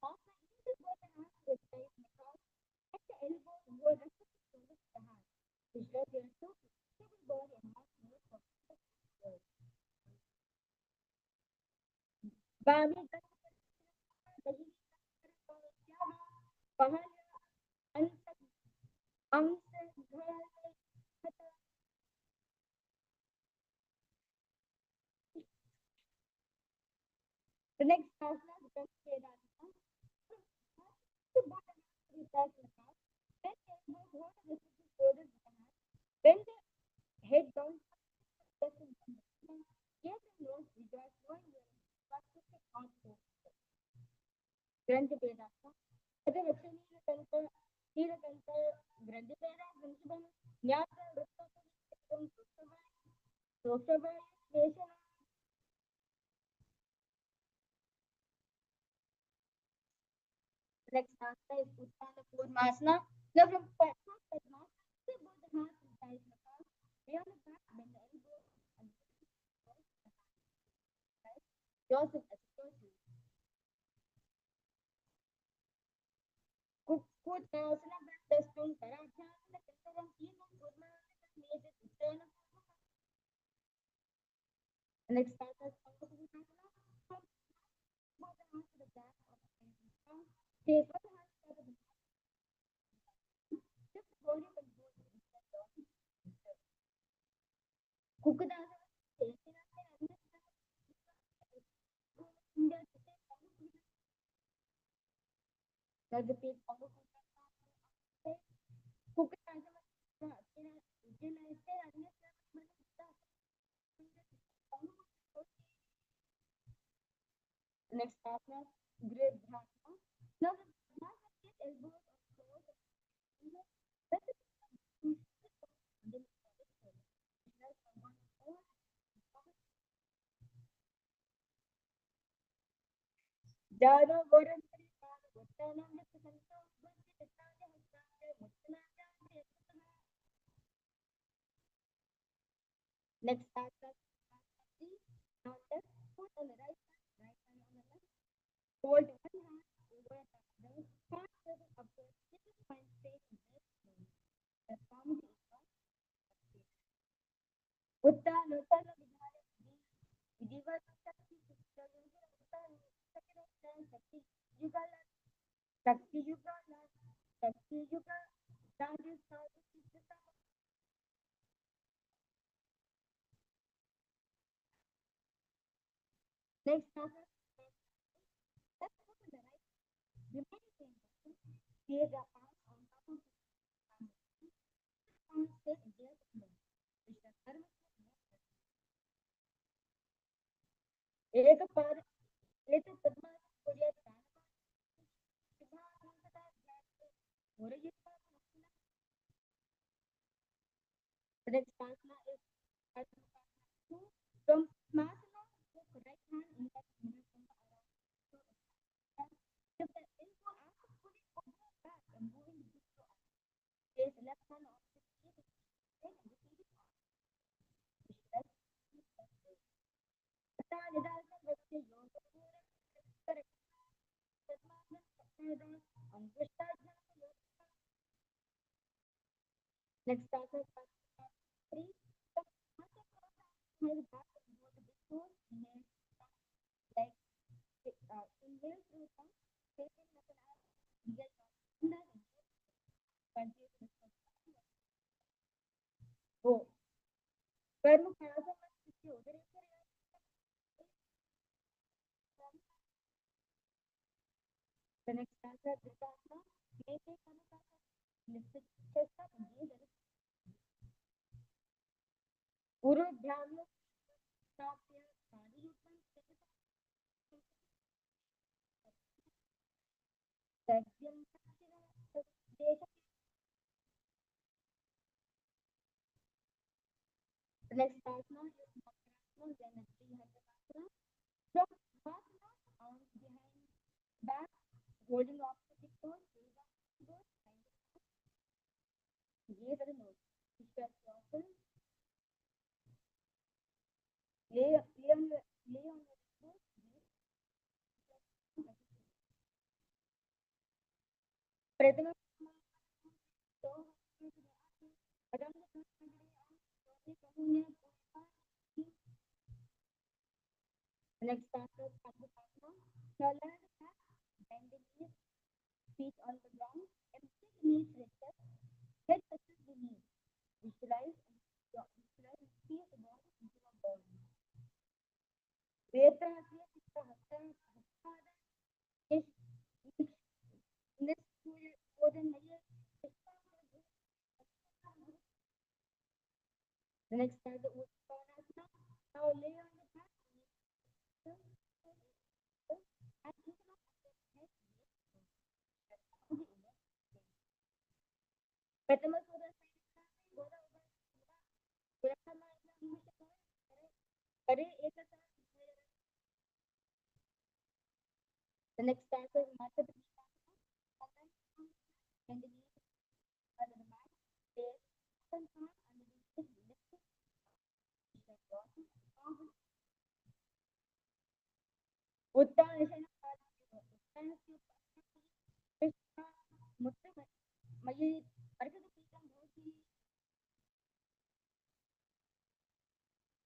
After each both the hands with the cross, at the elbow, go rest of the shoulders to the hand. Which does your two stable body and heart more for the Bami Dahi Pahal Ansat Ansat The next asana becomes Kedasana. The bottom is touch the calf. Then the elbow, hold the respective shoulders with the hand. Bend the head down, chest and bend. Yes and nose, rejoice, knowing your practice on four. Grande Vedasa. At the Nithyananda, Grande Veda, Principal, Nyata, Rupta, Rosava, Station. Next asana is Uttana Purmasana. Now from Padmasana, both the hands and thighs in the palm. Lay on the back, bend the elbow, and Joseph as a person. Kutasana Bhattastun Parajana Kantaram Kina Purmasana Major Uttana. Next asana is Pankapurasana. From both the hands to the back of the palm. Take both the hands to the Shift the body control instead of Kukudasana. Now repeat Next asana, great dhyana. Now the dhyana take elbows on toes and fingers. Let the Jada Goran Mutananda Santo Next asana, now left foot on the right hand on the left. Hold one hand over the other. Palm faces upward. Keep the spine straight and rest slowly. The palm is up. Uttana Uttana Vidhaya Vidivata Shakti Uttana Shakti Yuga, Shakti Yuga, that is how it is the next process. Let's go to the right. Remaining same person, create a path on top of the step in their movement, which the karma एक पर एक पद्मा को यह the next pasana is from Masana, put the right hand in that middle finger around. If the elbow after pulling or move back and moving the hip to up, place the left hand on the hip and repeat it on. Next pasana, three. Inhale back and go to the toes. Inhale, like inhale through tongue, facing like an arrow. Inhale from under and continue to go. कर्म कायाचा स्थिती वगैरे the next pasana, Dhrupasana, make a Kanakasa, lift the chest up and gaze at it. Uru Dhyana, stop here, body movement, Sagyam Desha. The next pasana is Makarasana, then a 300 From Makarasana, arms behind back, holding opposite toes, gaze up the nose, gaze at the nose. Stretch yourself, lay on your toes, Pratama the next pasana is Padmasana. Now lie on the back, bend the knees, feet on the ground, empty the knees to the chest, head touches the knees. Visualize and feel the body into a ball. Vetrahasya Chitta Hasta Hasta is next to your more than layer. The next part is Uttanasana. Now lay on the back and even up the head. Pratama Sura the next stanza is Mata and the knees under the mat. There, one hand underneath the left Uttanasana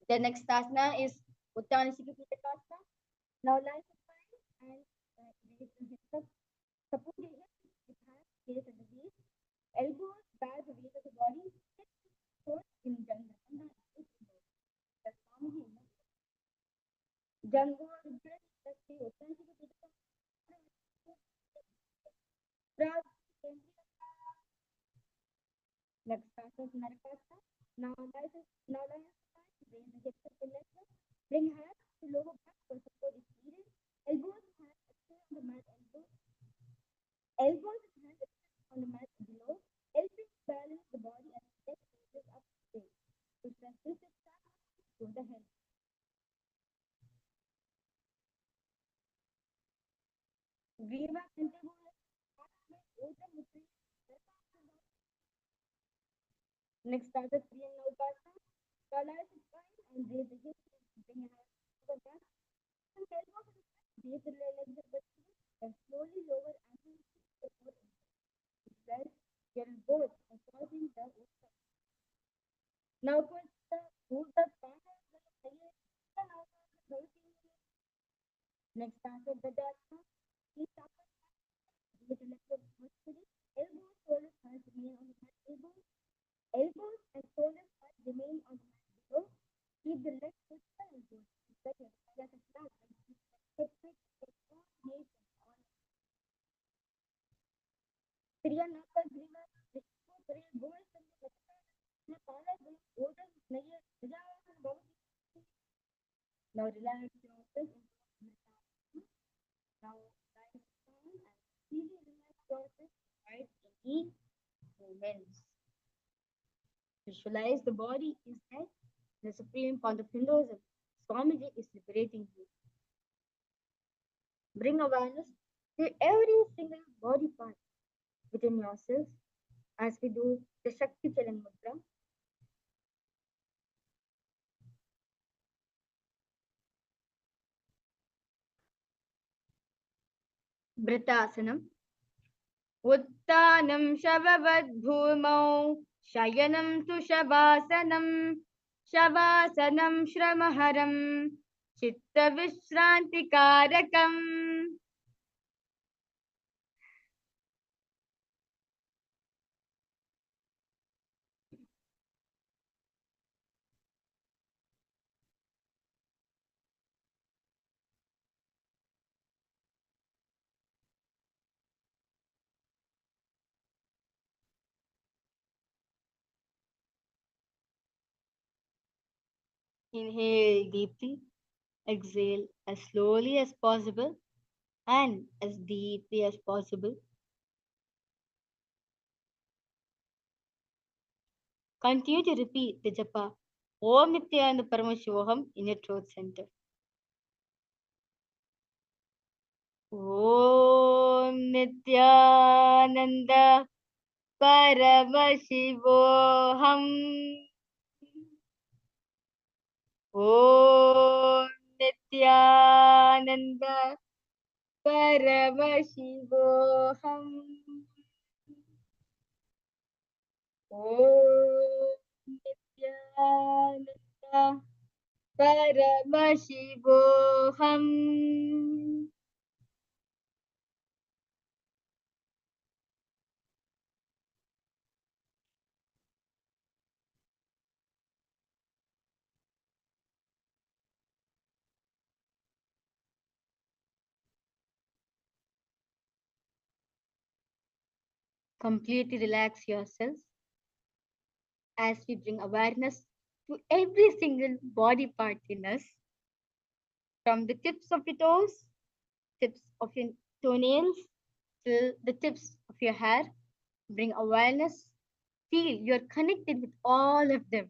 the next asana is Uttanasana. Now lie supine and raise the hips up. Support your hips with hands placed at the base. Elbows back the weight of the body. Hips toes in Jangranda. Jango Rudra Shakti Uttanasana. Next passes Narakasa. Now lie raise the hips up to left. Bring hands to lower back for support is needed. Elbows and hands extend on the mat. Elbows and hands extend on the mat below. Helping balance the body as the neck raises up straight. To strengthen the chest, to the head. Viva Kantebula. Next starter 3 and now pasta. Colors is fine and raise the hips. Bring your hands to the back. And elbows to the back. Raise the legs at the and slowly lower ankles to support itself. Your both are causing the movement. Now put the palm of the next starter the dasana. These chakras with a level of muscularity. Elbows, shoulders, hands remain on the mat. Elbows and shoulders hands remain on the mat below. Keep the legs neutral and good. Better. Like a flag. Hip switch is coordination on Nithyananda Griva. Vishnu Kriya Goal Sandhi Vachana. Pala Guru Odam Naya Vijayana Bhavati. Now relax yourself into now rise down and easily relax yourself right in movements. Visualize the body is head, the supreme point of Hinduism. Swamiji is liberating you. Bring awareness to every single body part within yourself as we do the Shakti Chalan Mudra. Britasanam. उत्तानं शववद्भूमौ शयनं तु शवासनं शवासनं श्रमहरं चित्तविश्रान्तिकारकम्. Inhale deeply, exhale as slowly as possible and as deeply as possible. Continue to repeat the japa Om Nithyananda Paramashivoham in your throat center. Om Nithyananda Paramashivoham. Om Nithyananda Paramashivoham. Om Nithyananda Paramashivoham. Completely relax yourself as we bring awareness to every single body part in us, from the tips of your toes, tips of your toenails, till the tips of your hair. Bring awareness. Feel you're connected with all of them.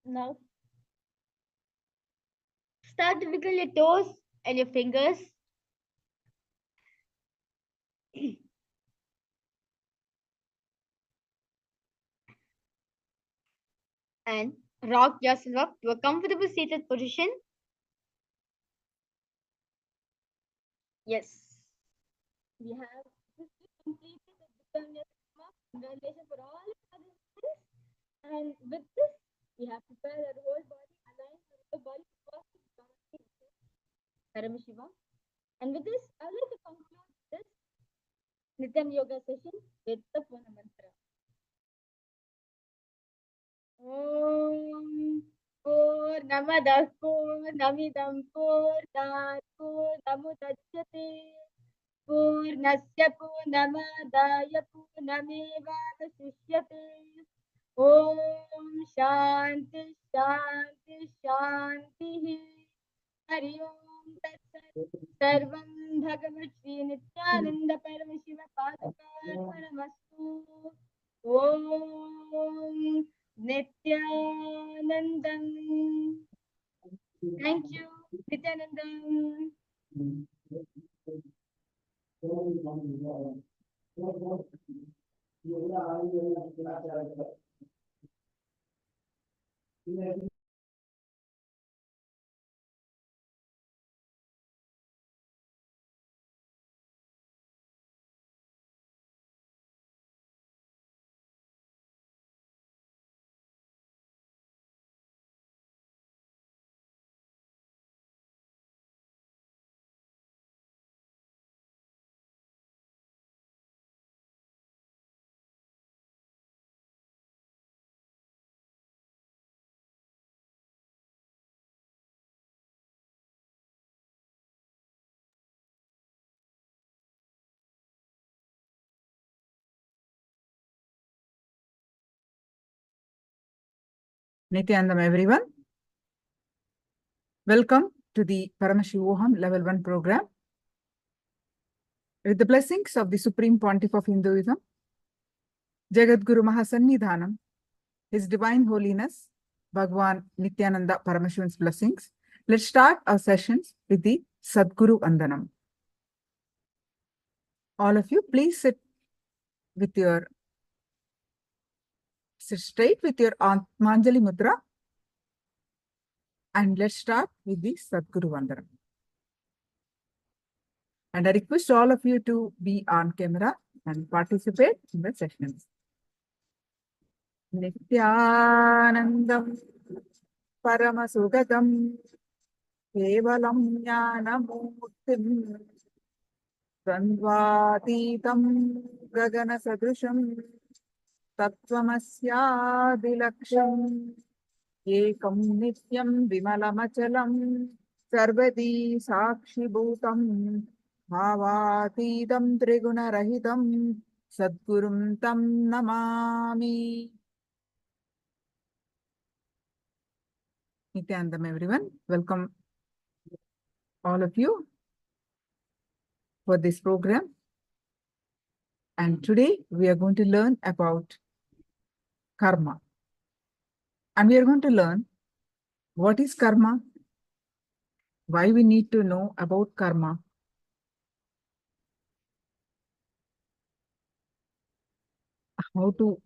Now, start to wiggle your toes and your fingers and rock yourself up to a comfortable seated position. Yes. We have successfully completed the determination of congratulations for all the participants. And with this, we have prepared our whole body, aligned our whole body for Paramashiva. And with this, I would like to conclude this Nityan Yoga session with the Puna Mantra. Om Purnamadah Purnamidam Purnat Purnamudachyate Purnasya Purnamadaya Purnamevavasishyate Om Shanti Shanti Shanti Hari Om Tat Sat Sarvam Bhagavat Shri Nityananda Paramashiva Padakarpanamastu Om Nithyanandam. Thank you, Nithyanandam. Nithyanandam, everyone. Welcome to the Paramashivoham Level-1 program. With the blessings of the Supreme Pontiff of Hinduism, Jagadguru Mahasannidhanam, His Divine Holiness, Bhagwan Nithyananda Paramashivan's blessings, let's start our sessions with the Sadguru Vandanam. All of you, please sit straight with your Manjali Mudra, and let's start with the Sadguru Vandanam. And I request all of you to be on camera and participate in the sessions. Nithyanandam Paramasugadam Kevalam Jnanamurtim Sandvatitam Gagana Sadrusham Tattvamasyaadilaksham Ekam Nityam Vimalamachalam Sarvadi Sakshibhutam Bhavaatidam Trigunarahitam Sadgurum Tam Namami. Nithyanandam, everyone. Welcome all of you for this program. And today we are going to learn about karma. And we are going to learn what is karma, why we need to know about karma, how to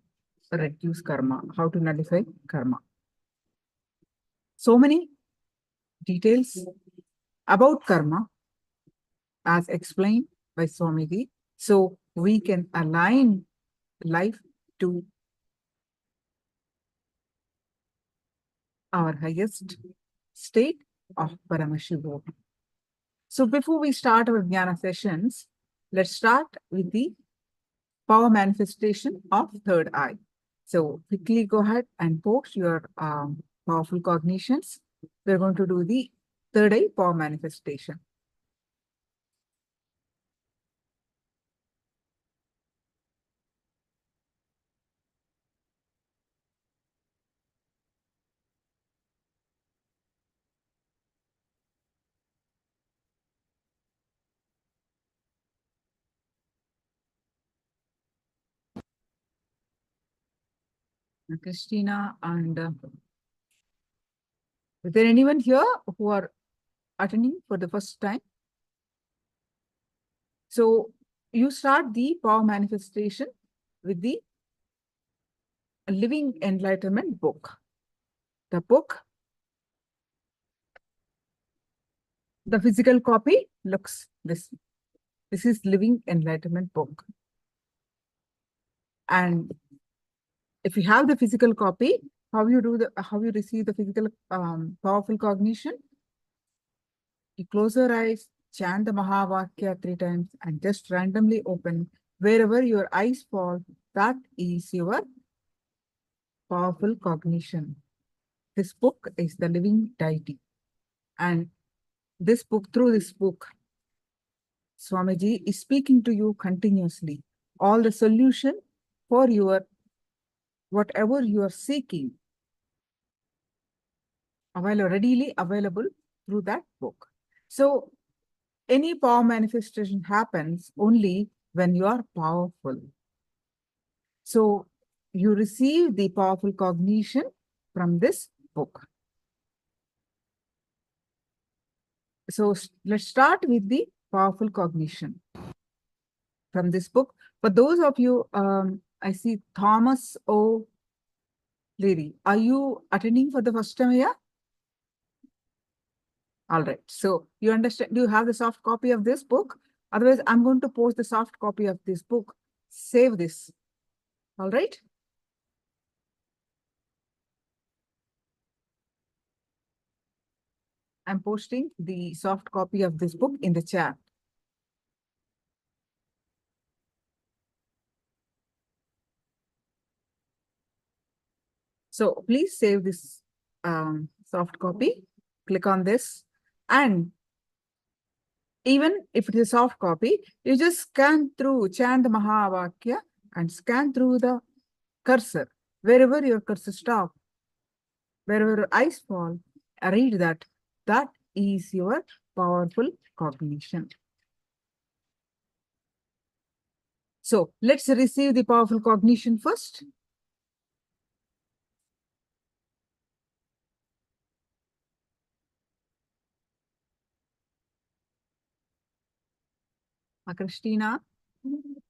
reduce karma, how to nullify karma. So many details about karma as explained by Swamiji, so we can align life to our highest state of Paramashivoham. So before we start our Jnana sessions, let's start with the power manifestation of third eye. So quickly go ahead and post your powerful cognitions. We're going to do the third eye power manifestation. Christina, and is there anyone here who are attending for the first time? So you start the power manifestation with the Living Enlightenment book. The book, the physical copy looks this This is Living Enlightenment book. And if you have the physical copy, how you receive the physical powerful cognition? You close your eyes, chant the Mahavakya 3 times, and just randomly open wherever your eyes fall. That is your powerful cognition. This book is the living deity. And through this book, Swamiji is speaking to you continuously. All the solution for your whatever you are seeking, readily available through that book. So any power manifestation happens only when you are powerful. So you receive the powerful cognition from this book. So let's start with the powerful cognition from this book. For those of you, I see Thomas O. Leary. Are you attending for the first time here? All right. So you understand, do you have the soft copy of this book? Otherwise, I'm going to post the soft copy of this book. Save this. All right. I'm posting the soft copy of this book in the chat. So please save this soft copy. Click on this. And even if it is a soft copy, you just scan through, chant the Mahavakya and scan through the cursor. Wherever your cursor stops, wherever your eyes fall, read that. That is your powerful cognition. So let's receive the powerful cognition first. Christina,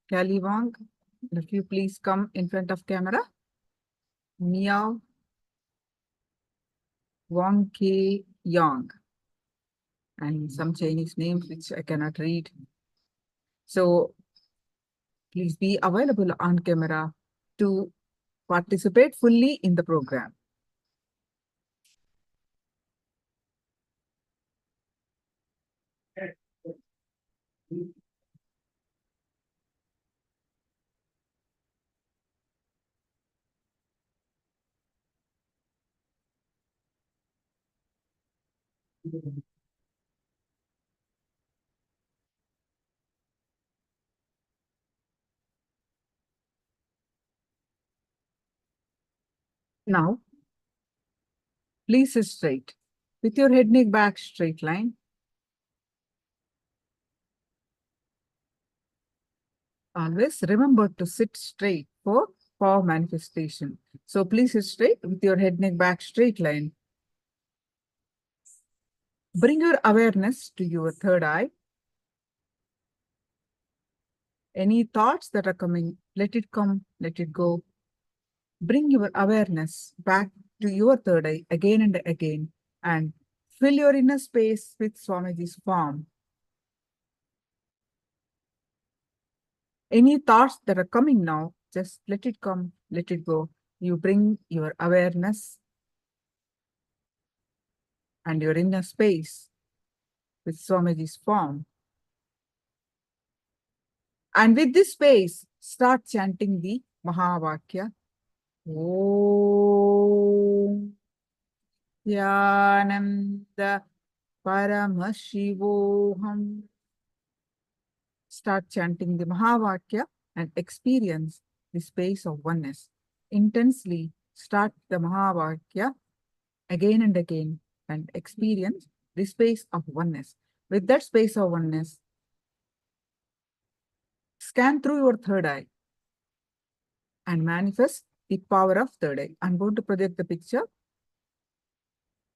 Kelly Wang, if you please come in front of camera. Miao Wang Ke Yang, and some Chinese names which I cannot read. So please be available on camera to participate fully in the program. Now, please sit straight with your head, neck, back, straight line. Always remember to sit straight for power manifestation. So please sit straight with your head, neck, back, straight line. Bring your awareness to your third eye. Any thoughts that are coming, let it come, let it go. Bring your awareness back to your third eye again and again, and fill your inner space with Swamiji's form. Any thoughts that are coming now, just let it come, let it go. You bring your awareness and your inner space with Swamiji's form. And with this space, start chanting the Mahavakya. Om Nithyananda Paramashivoham. Start chanting the Mahavakya and experience the space of oneness. Intensely start the Mahavakya again and again and experience the space of oneness. With that space of oneness, scan through your third eye and manifest the power of third eye. I'm going to project the picture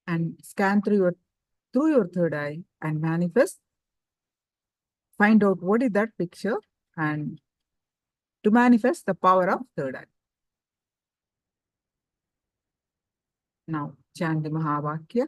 and scan through your third eye and manifest. Find out what is that picture and to manifest the power of third eye. Now chant the Mahavakya.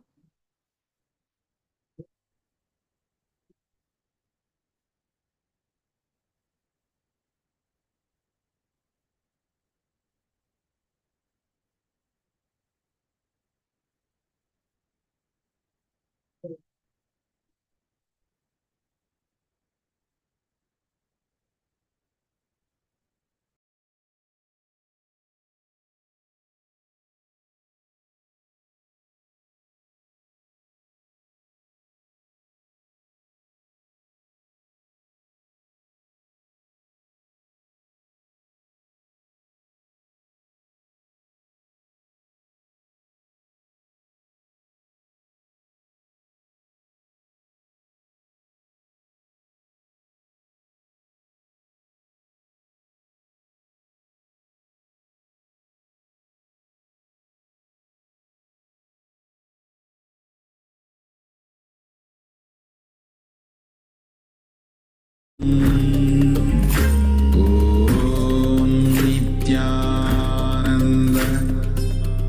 Nithyananda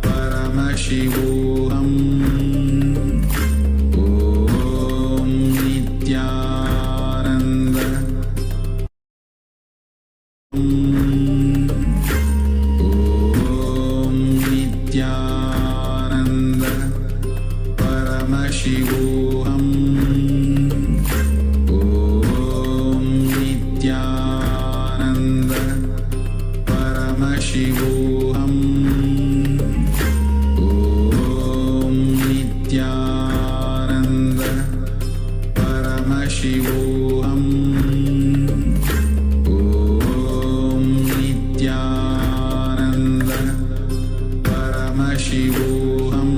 Paramashivoham Om Nithyananda Om Nithyananda Paramashivoham Om Nithyananda Paramashivoham Om Nithyananda Paramashivoham Om Nithyananda Paramashivoham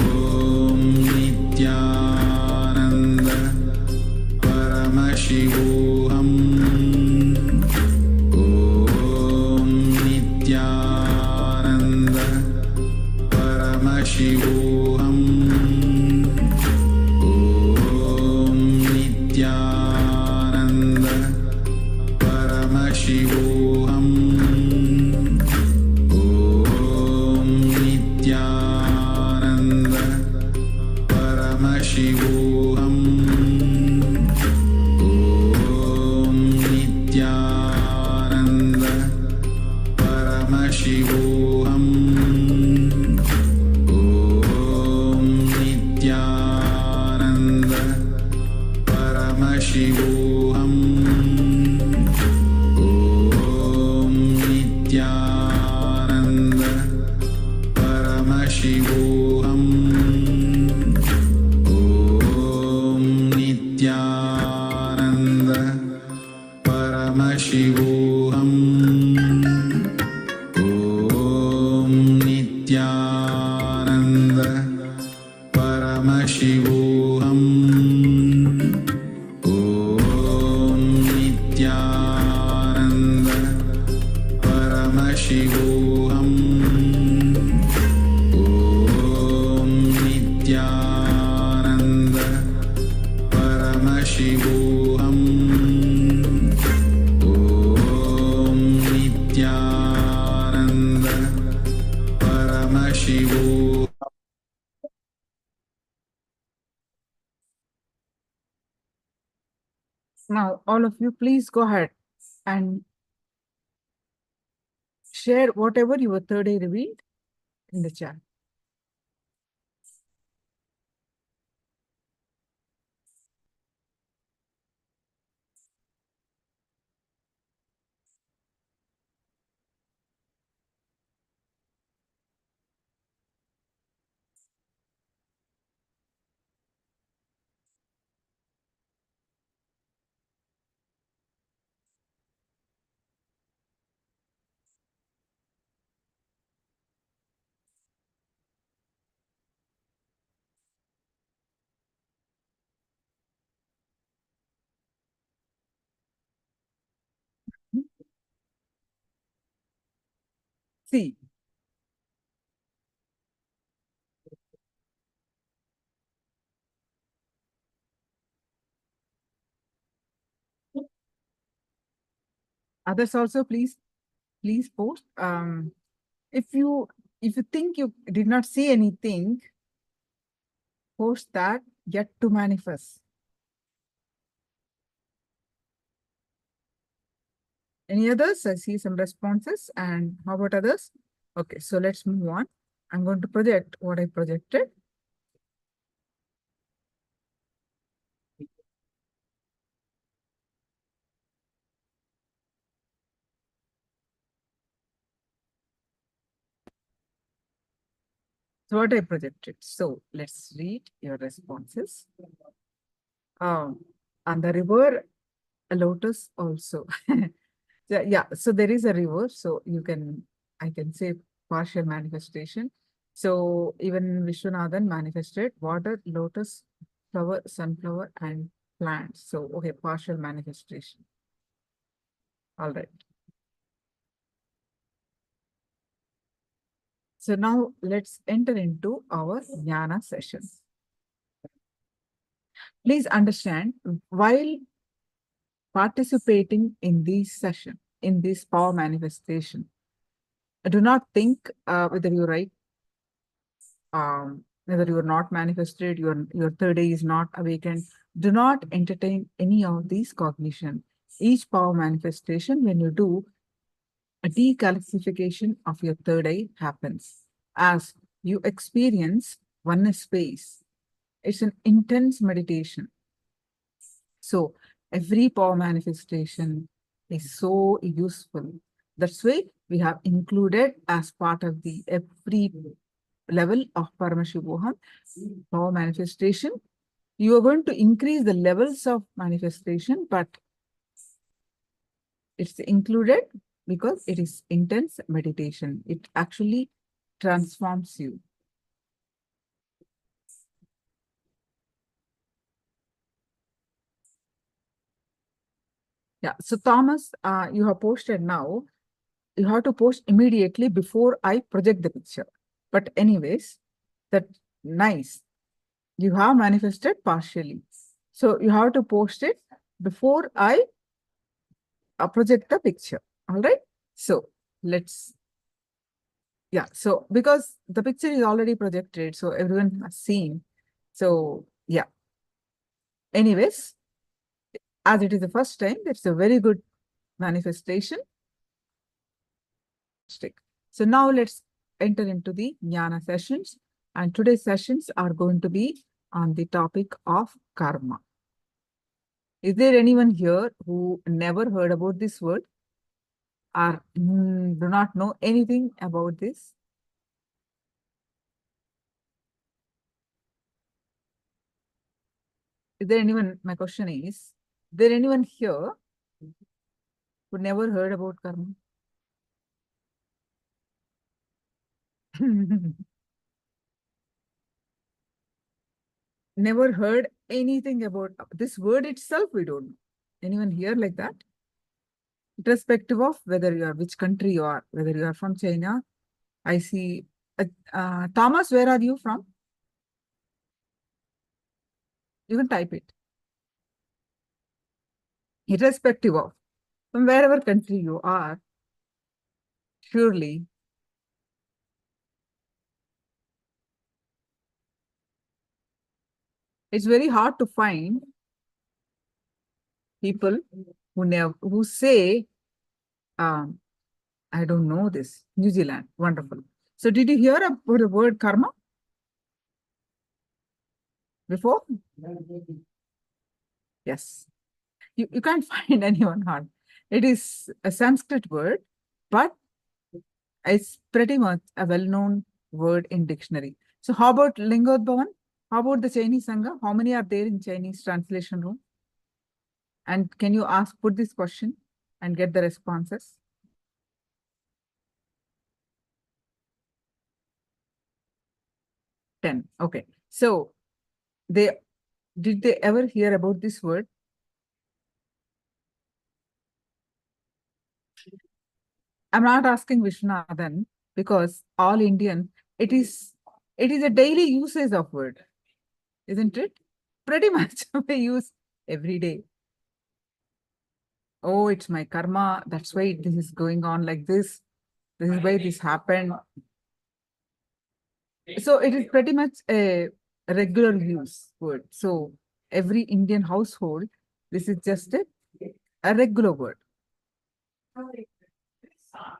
Om Nithyananda Paramashivoham Om Nithyananda Paramashivoham Om Nithyananda Paramashivoham Om Nithyananda Paramashivoham Om Nithyananda Paramashivoham Om Nithyananda Paramashivoham Om Nithyananda Paramashivoham Om Nithyananda Paramashivoham Om Nithyananda Paramashivoham Om Nithyananda Paramashivoham Om Nithyananda Paramashivoham Om Nithyananda Paramashivoham. Now, all of you, please go ahead and share whatever your third eye revealed in the chat. See, others also, please post. If you think you did not see anything, post that yet to manifest. Any others? I see some responses. And how about others? Okay, so let's move on. I'm going to project what I projected. So what I projected. So let's read your responses. And the river, a lotus also. Yeah, so there is a river. So I can say partial manifestation. So even Vishwanathan manifested water, lotus, flower, sunflower, and plants. So, okay, partial manifestation. All right. So now let's enter into our jnana session. Please understand, while participating in this session, in this power manifestation, do not think whether you're right, whether you're not manifested, your third eye is not awakened. Do not entertain any of these cognition. Each power manifestation, when you do, a decalcification of your third eye happens as you experience oneness space. It's an intense meditation. So every power manifestation is so useful. That's why we have included as part of the every level of Paramashivoham power manifestation. You are going to increase the levels of manifestation, but it's included because it is intense meditation. It actually transforms you. Yeah. So Thomas, you have posted now. You have to post immediately before I project the picture. But anyways, that nice. You have manifested partially. So you have to post it before I project the picture. All right. So let's, yeah. So because the picture is already projected, so everyone has seen. So yeah. Anyways, as it is the first time, that's a very good manifestation. So now let's enter into the jnana sessions. And today's sessions are going to be on the topic of karma. Is there anyone here who never heard about this word or do not know anything about this? Is there anyone, my question is there anyone here who never heard about karma? Never heard anything about this word itself, we don't know. Anyone here like that? Irrespective of whether you are, which country you are, whether you are from China, I see. Thomas, where are you from? You can type it. Irrespective of from wherever country you are, surely it's very hard to find people who say, I don't know this. New Zealand, wonderful. So did you hear about the word karma before? Yes. You can't find anyone hard. It is a Sanskrit word, but it's pretty much a well-known word in dictionary. So how about Lingodbhavan? How about the Chinese Sangha? How many are there in Chinese translation room? And can you put this question and get the responses? 10. Okay. So did they ever hear about this word? I'm not asking Vishwanathan because all Indian, it is a daily usage of word, isn't it? Pretty much we use every day. Oh, it's my karma. That's why this is going on like this. This is why this happened. So it is pretty much a regular use word. So every Indian household, this is just a regular word.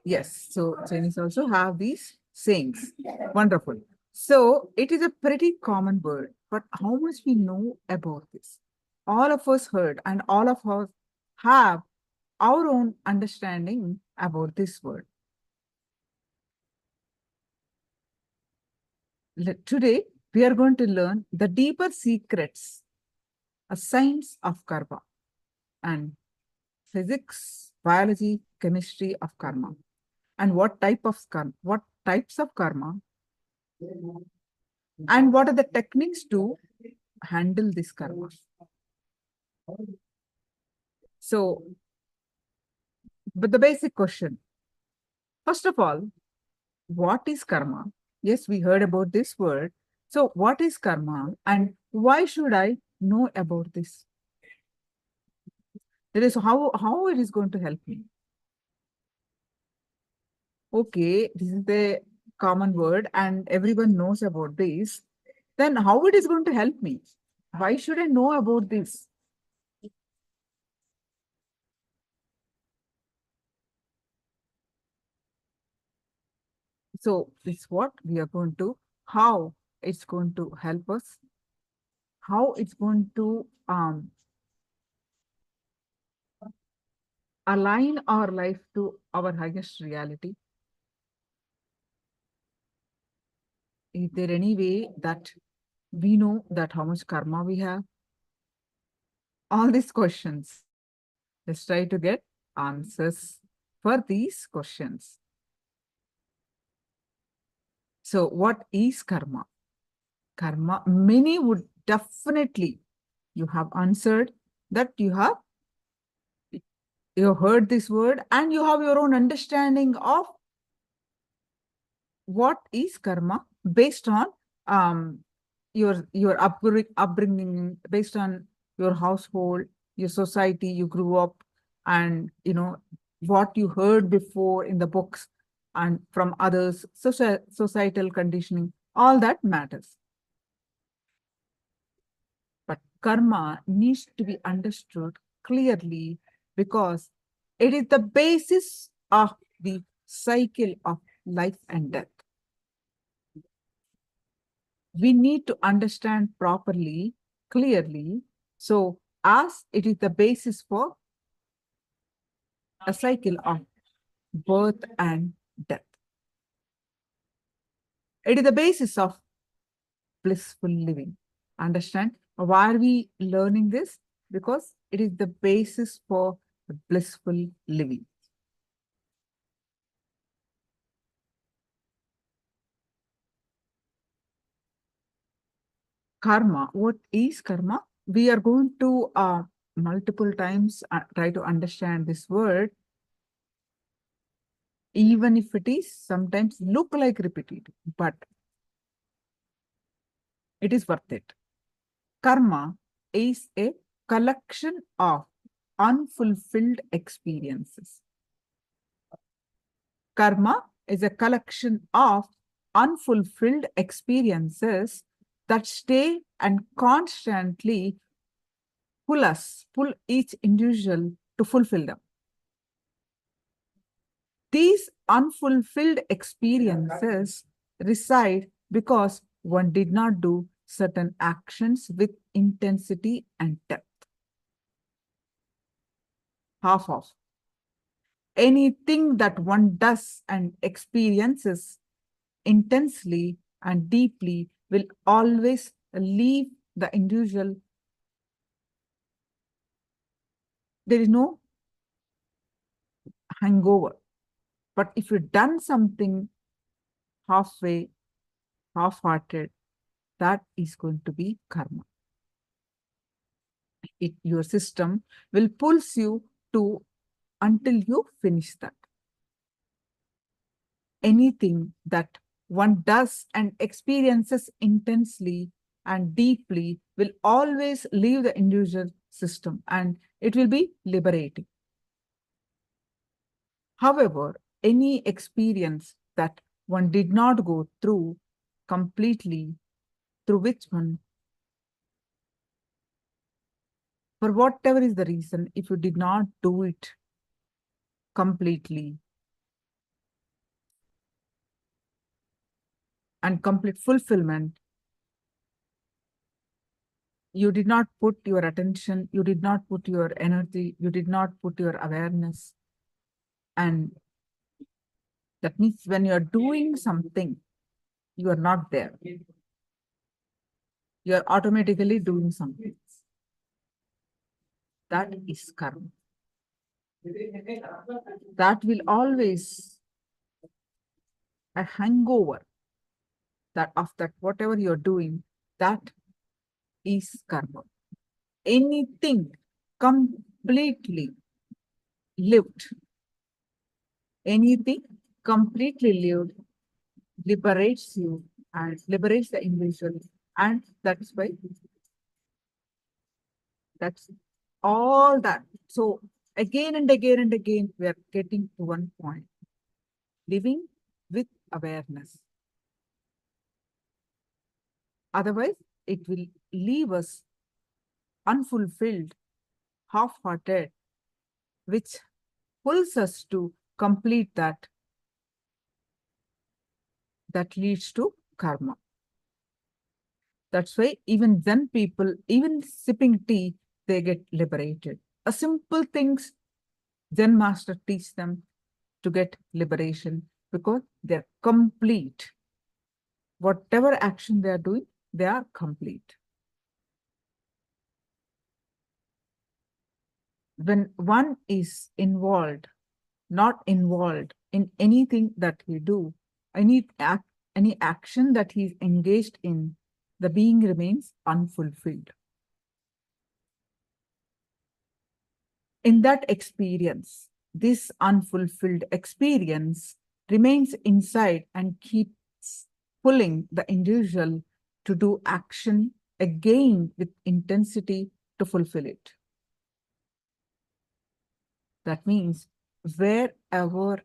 Yes. So Chinese also have these sayings. Wonderful. So it is a pretty common word, but how much we know about this? All of us heard and all of us have our own understanding about this word. today we are going to learn the deeper secrets, a science of karma, and physics, biology, chemistry of karma, and what types of karma, and what are the techniques to handle this karma. So, but the basic question, first of all, what is karma? Yes, we heard about this word. So, what is karma, and why should I know about this? That is how it is going to help me. Okay, this is the common word, and everyone knows about this. Then, how it is going to help me? Why should I know about this? So, this is what we are going to, how it's going to help us, how it's going to align our life to our highest reality. Is there any way that we know that how much karma we have? All these questions. Let's try to get answers for these questions. So, what is karma? Karma, many would definitely, you have answered that you heard this word and you have your own understanding of what is karma based on your upbringing, based on your household, your society you grew up, and what you heard before in the books and from others, societal conditioning, all that matters. But karma needs to be understood clearly because it is the basis of the cycle of life and death. We need to understand properly, clearly. So, as it is the basis for a cycle of birth and death, it is the basis of blissful living. Understand? Why are we learning this? Because it is the basis for blissful living. Karma. What is karma? We are going to multiple times try to understand this word, even if it is sometimes look like repetitive, but it is worth it. Karma is a collection of unfulfilled experiences. Karma is a collection of unfulfilled experiences that stay and constantly pull each individual to fulfill them. These unfulfilled experiences reside because one did not do certain actions with intensity and depth. Half of anything that one does and experiences intensely and deeply will always leave the individual. There is no hangover. But if you've done something halfway, half-hearted, that is going to be karma. Your system will pulse you to until you finish that. Anything that one does and experiences intensely and deeply will always leave the individual system and it will be liberating. However, any experience that one did not go through completely, through which one, for whatever is the reason, if you did not do it completely and complete fulfillment, you did not put your attention, you did not put your energy, you did not put your awareness. And that means when you're doing something, you are not there. You are automatically doing something. That is karma. That will always a hangover that of that whatever you're doing, that is karma. Anything completely lived, anything completely lived liberates you and liberates the individual. And that's why that's all that. So again and again and again, we are getting to one point, living with awareness. Otherwise, it will leave us unfulfilled, half-hearted, which pulls us to complete that leads to karma. That's why even Zen people, even sipping tea, they get liberated. A simple things Zen master teach them to get liberation because they're complete. Whatever action they are doing, they are complete. When one is involved, not involved in anything that he do, any action that he is engaged in, the being remains unfulfilled. In that experience, this unfulfilled experience remains inside and keeps pulling the individual to do action again with intensity to fulfill it. That means wherever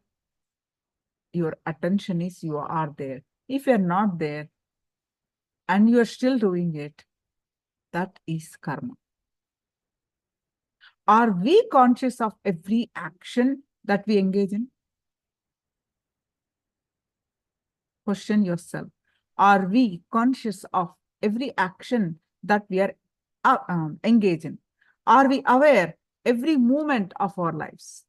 your attention is, you are there. If you're not there and you're still doing it, that is karma. Are we conscious of every action that we engage in? Question yourself. Are we conscious of every action that we are engaged in? Are we aware every moment of our lives?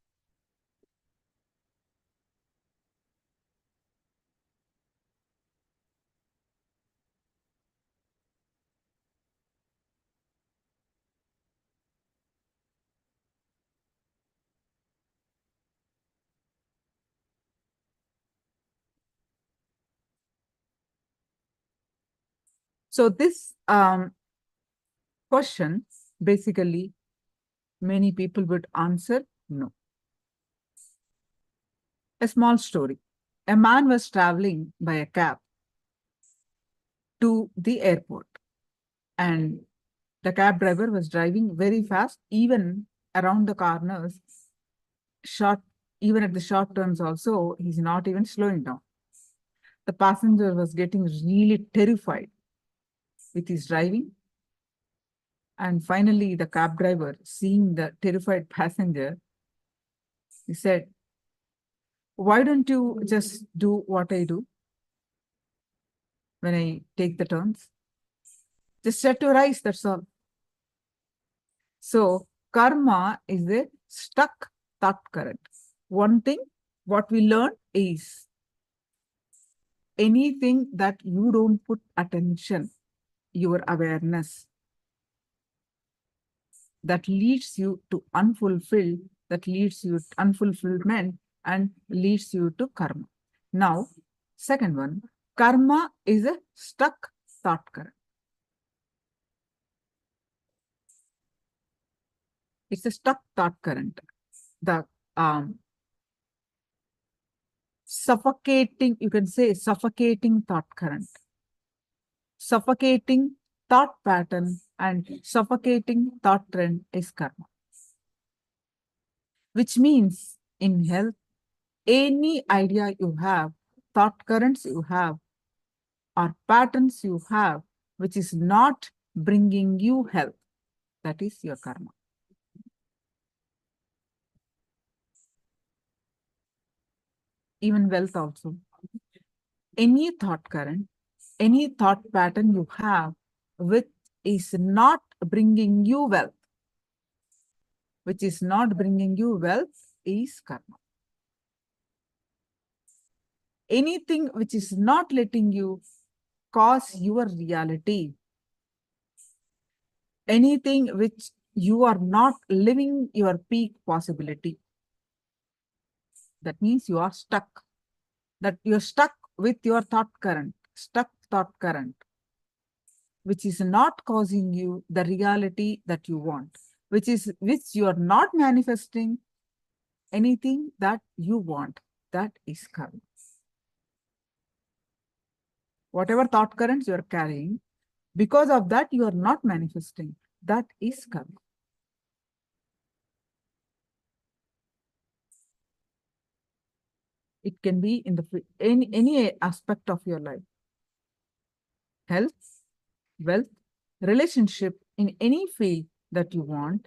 So this question, basically, many people would answer no. A small story. A man was traveling by a cab to the airport, and the cab driver was driving very fast, even around the corners, even at the short turns also, he's not even slowing down. The passenger was getting really terrified with his driving. And finally, the cab driver, seeing the terrified passenger, he said, "Why don't you just do what I do when I take the turns? Just shut your eyes, that's all." So karma is a stuck thought current. One thing, what we learn is anything that you don't put attention, your awareness, that leads you to unfulfilled, that leads you to unfulfillment and leads you to karma. Now, second one, karma is a stuck thought current. It's a stuck thought current. The suffocating, you can say suffocating thought current. Suffocating thought pattern and suffocating thought trend is karma. Which means in health, any idea you have, thought currents you have, or patterns you have, which is not bringing you health, that is your karma. Even wealth also. Any thought current, any thought pattern you have, which is not bringing you wealth, which is not bringing you wealth, is karma. anything which is not letting you cause your reality, anything which you are not living your peak possibility. That means you are stuck. That you're stuck with your thought current, which is not causing you the reality that you want, which you are not manifesting anything that you want. That is karma. Whatever thought currents you are carrying, because of that you are not manifesting. That is karma. It can be in any aspect of your life. Health, wealth, relationship, in any field that you want.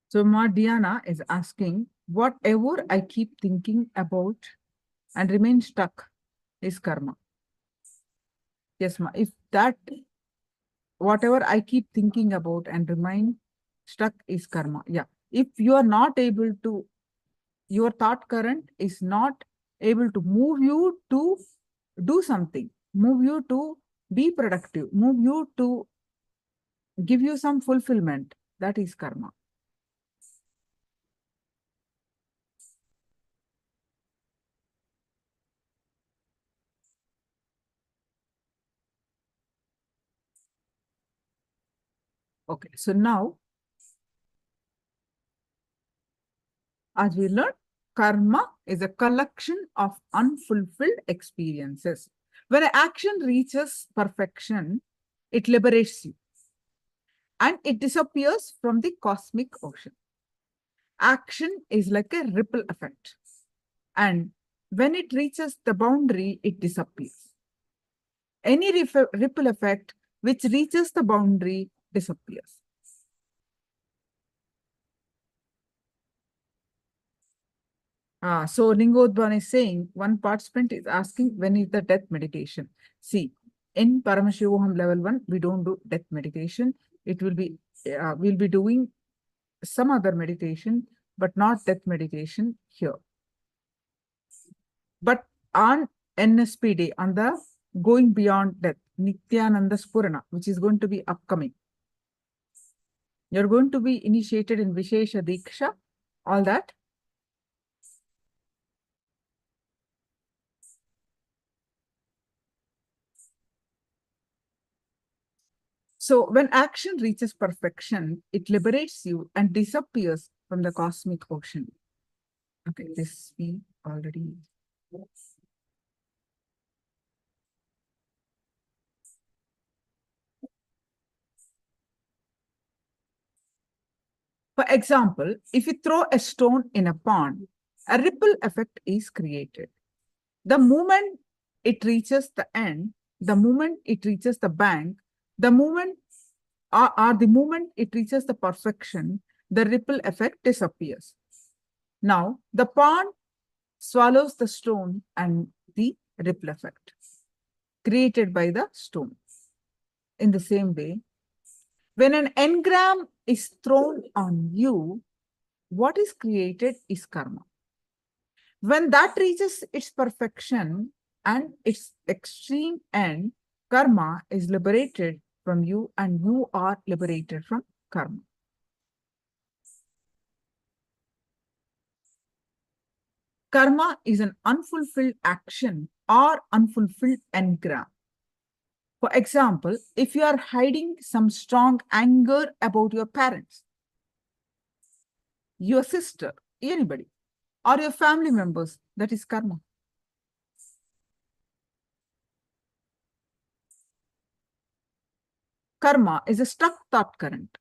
So Ma Diana is asking, whatever I keep thinking about and remain stuck is karma. Yes, Ma. If that, whatever I keep thinking about and remain stuck is karma. Yeah. If you are not able to, your thought current is not able to move you to do something, move you to be productive, move you to give you some fulfillment, that is karma. Okay, so now, as we learned, karma is a collection of unfulfilled experiences. When an action reaches perfection, it liberates you and it disappears from the cosmic ocean. Action is like a ripple effect. And when it reaches the boundary, it disappears. Any ripple effect which reaches the boundary disappears. So Lingodvan is saying, one participant is asking, when is the death meditation? See, in Paramashivoham Level 1, we don't do death meditation. It will be, we'll be doing some other meditation, but not death meditation here. But on NSP day, on the going beyond death, Nithyananda Spurana, which is going to be upcoming, you're going to be initiated in Vishesha Diksha, all that. So when action reaches perfection, it liberates you and disappears from the cosmic ocean. Okay, this we already. For example, if you throw a stone in a pond, a ripple effect is created. The moment it reaches the end, the moment it reaches the bank, the moment the moment it reaches the perfection, the ripple effect disappears. Now, the pond swallows the stone and the ripple effect created by the stone. In the same way, when an engram is thrown on you, what is created is karma. When that reaches its perfection and its extreme end, karma is liberated from you and you are liberated from karma. Karma is an unfulfilled action or unfulfilled engram. For example, if you are hiding some strong anger about your parents, your sister, anybody, or your family members, that is karma. Karma is a stuck thought current.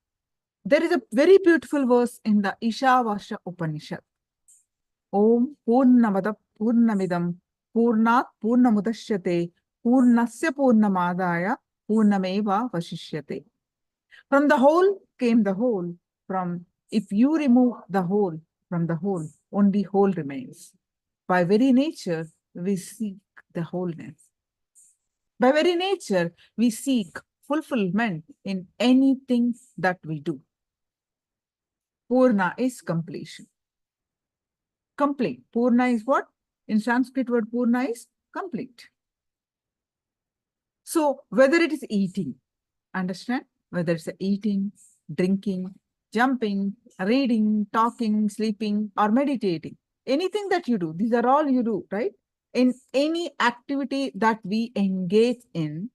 There is a very beautiful verse in the Ishavasya Upanishad. Om Purnamada Purnamidam Purnat Purnamudashyate Purnasya Purnamadaya Purnameva Vashishyate. From the whole came the whole. From if you remove the whole from the whole, only whole remains. By very nature, we seek the wholeness. By very nature, we seek fulfillment in anything that we do. Purna is completion. Complete. Purna is what? In Sanskrit word Purna is complete. So whether it is eating, understand? Whether it's eating, drinking, jumping, reading, talking, sleeping, or meditating, anything that you do, these are all you do, right? In any activity that we engage in,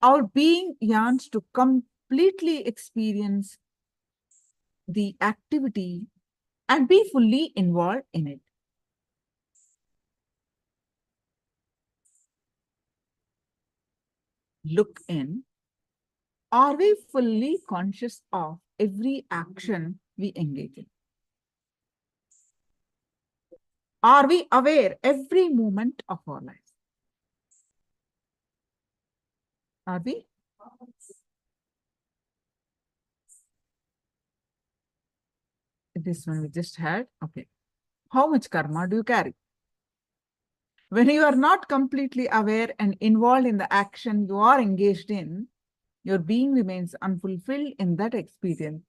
our being yearns to completely experience the activity and be fully involved in it. Look in. Are we fully conscious of every action we engage in? Are we aware every moment of our life? Are we? This one we just had. Okay. How much karma do you carry? When you are not completely aware and involved in the action you are engaged in, your being remains unfulfilled in that experience.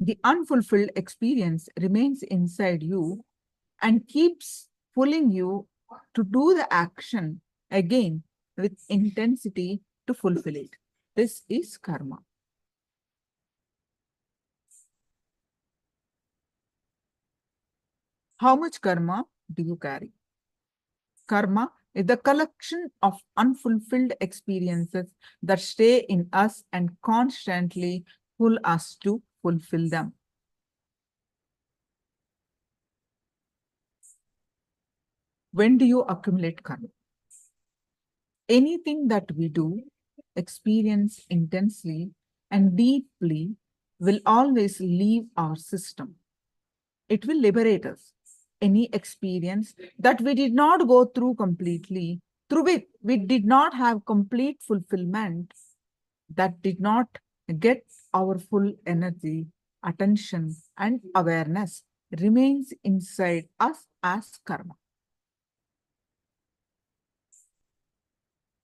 The unfulfilled experience remains inside you and keeps pulling you to do the action again with intensity to fulfill it. This is karma. How much karma do you carry? Karma is the collection of unfulfilled experiences that stay in us and constantly pull us to fulfill them. When do you accumulate karma? Anything that we do, experience intensely and deeply, will always leave our system. It will liberate us. Any experience that we did not go through completely, through which we did not have complete fulfillment, that did not get our full energy, attention, and awareness, remains inside us as karma.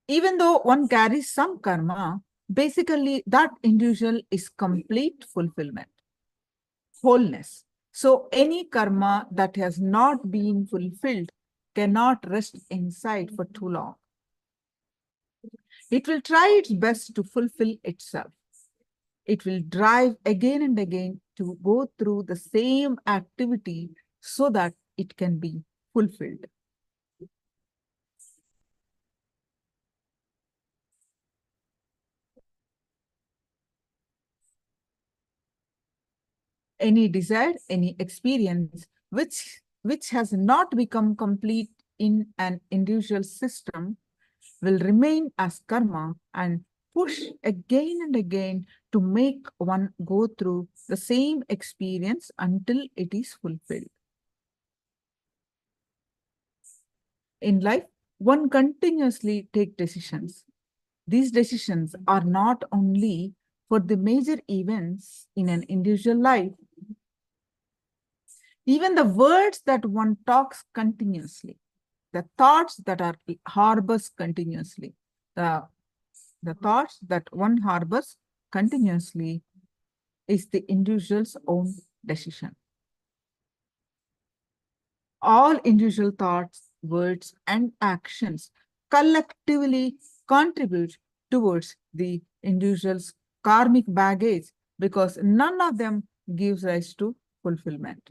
Even though one carries some karma, basically that individual is complete fulfillment, wholeness. So any karma that has not been fulfilled cannot rest inside for too long. It will try its best to fulfill itself. It will drive again and again to go through the same activity so that it can be fulfilled. Any desire, any experience which has not become complete in an individual system will remain as karma and push again and again to make one go through the same experience until it is fulfilled. In life, one continuously takes decisions. These decisions are not only for the major events in an individual life, even the words that one talks continuously, the thoughts that are harbors continuously, the thoughts that one harbors continuously is the individual's own decision. All individual thoughts, words, and actions collectively contribute towards the individual's karmic baggage because none of them gives rise to fulfillment.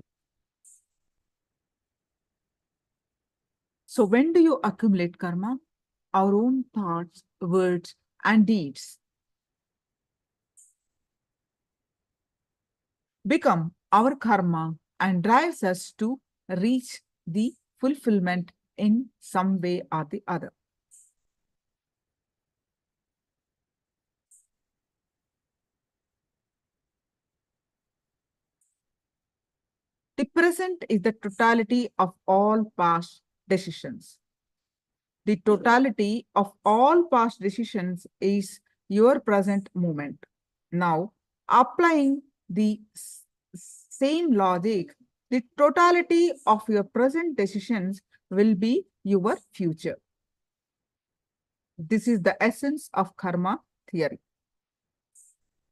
So when do you accumulate karma? Our own thoughts, words, and deeds become our karma and drives us to reach the fulfillment in some way or the other. The present is the totality of all past decisions. The totality of all past decisions is your present moment. Now, applying the same logic, the totality of your present decisions will be your future. This is the essence of karma theory.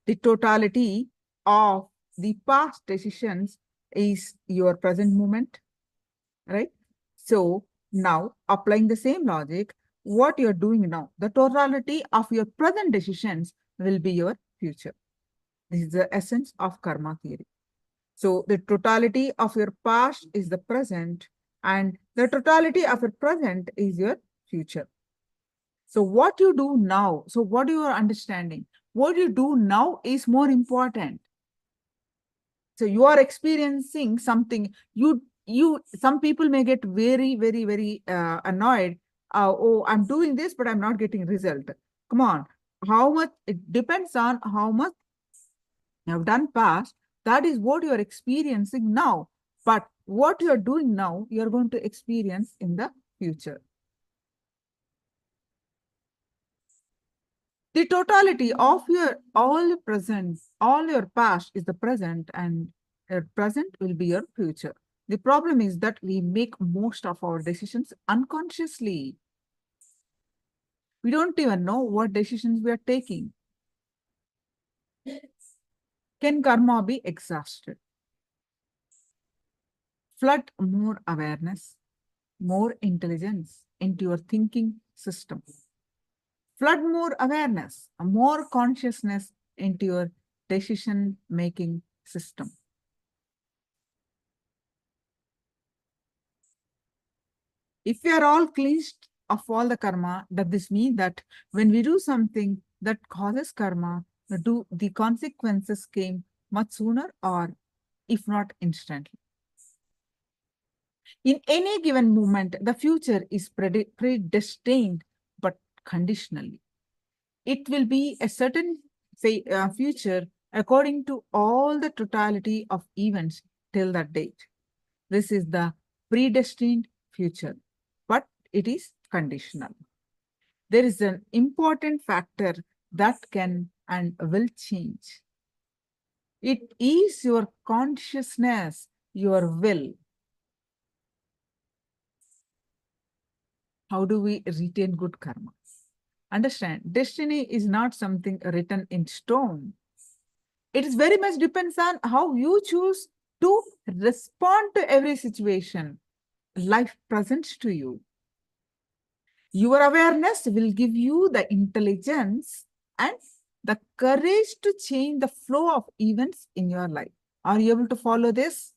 The totality of the past decisions is your present moment, right? So now applying the same logic, what you're doing now, the totality of your present decisions will be your future. This is the essence of karma theory. So the totality of your past is the present, and the totality of your present is your future. So what you do now, so what you are understanding, what you do now is more important. So you are experiencing something, some people may get very annoyed. Oh, I'm doing this, but I'm not getting result. Come on, how much, it depends on how much you have done past. That is what you are experiencing now. But what you are doing now, you are going to experience in the future. The totality of your all present, all your past is the present, and your present will be your future. The problem is that we make most of our decisions unconsciously. We don't even know what decisions we are taking. Can karma be exhausted? Flood more awareness, more intelligence into your thinking system. Flood more awareness, more consciousness into your decision-making system. If we are all cleansed of all the karma, does this mean that when we do something that causes karma, the consequences came much sooner, or if not instantly? In any given moment, the future is predestined, but conditionally. It will be a certain future according to all the totality of events till that date. This is the predestined future, but it is conditional. There is an important factor that can and will change. It is your consciousness, your will. How do we retain good karma? Understand, destiny is not something written in stone. It is very much depends on how you choose to respond to every situation life presents to you. Your awareness will give you the intelligence and the courage to change the flow of events in your life. Are you able to follow this?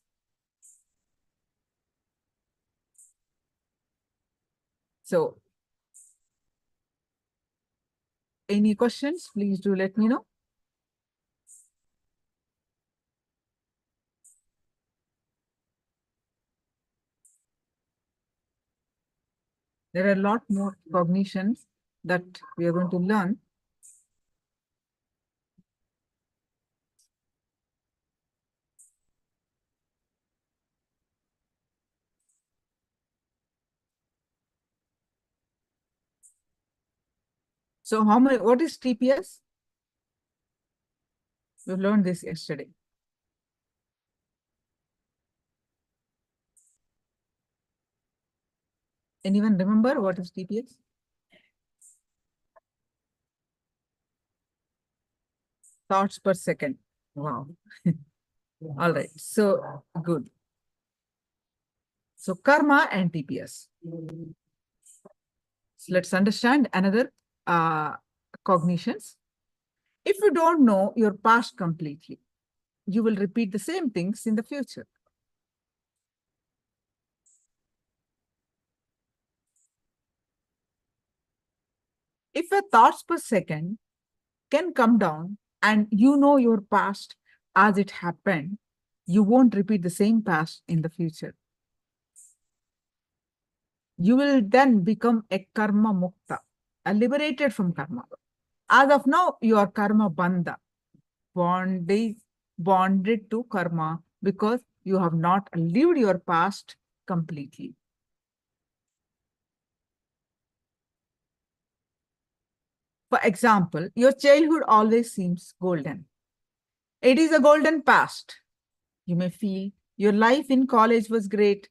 So, any questions? Please do let me know. There are a lot more cognitions that we are going to learn. So what is TPS? We learned this yesterday. Anyone remember what is TPS? Thoughts per second. Wow. All right. So good. So karma and TPS. So let's understand another cognitions. If you don't know your past completely, you will repeat the same things in the future. If a thoughts per second can come down and you know your past as it happened, you won't repeat the same past in the future. You will then become a karma mukta, a liberated from karma. As of now, you are karma bandha, bonded to karma, because you have not lived your past completely. For example, your childhood always seems golden. It is a golden past. You may feel your life in college was great,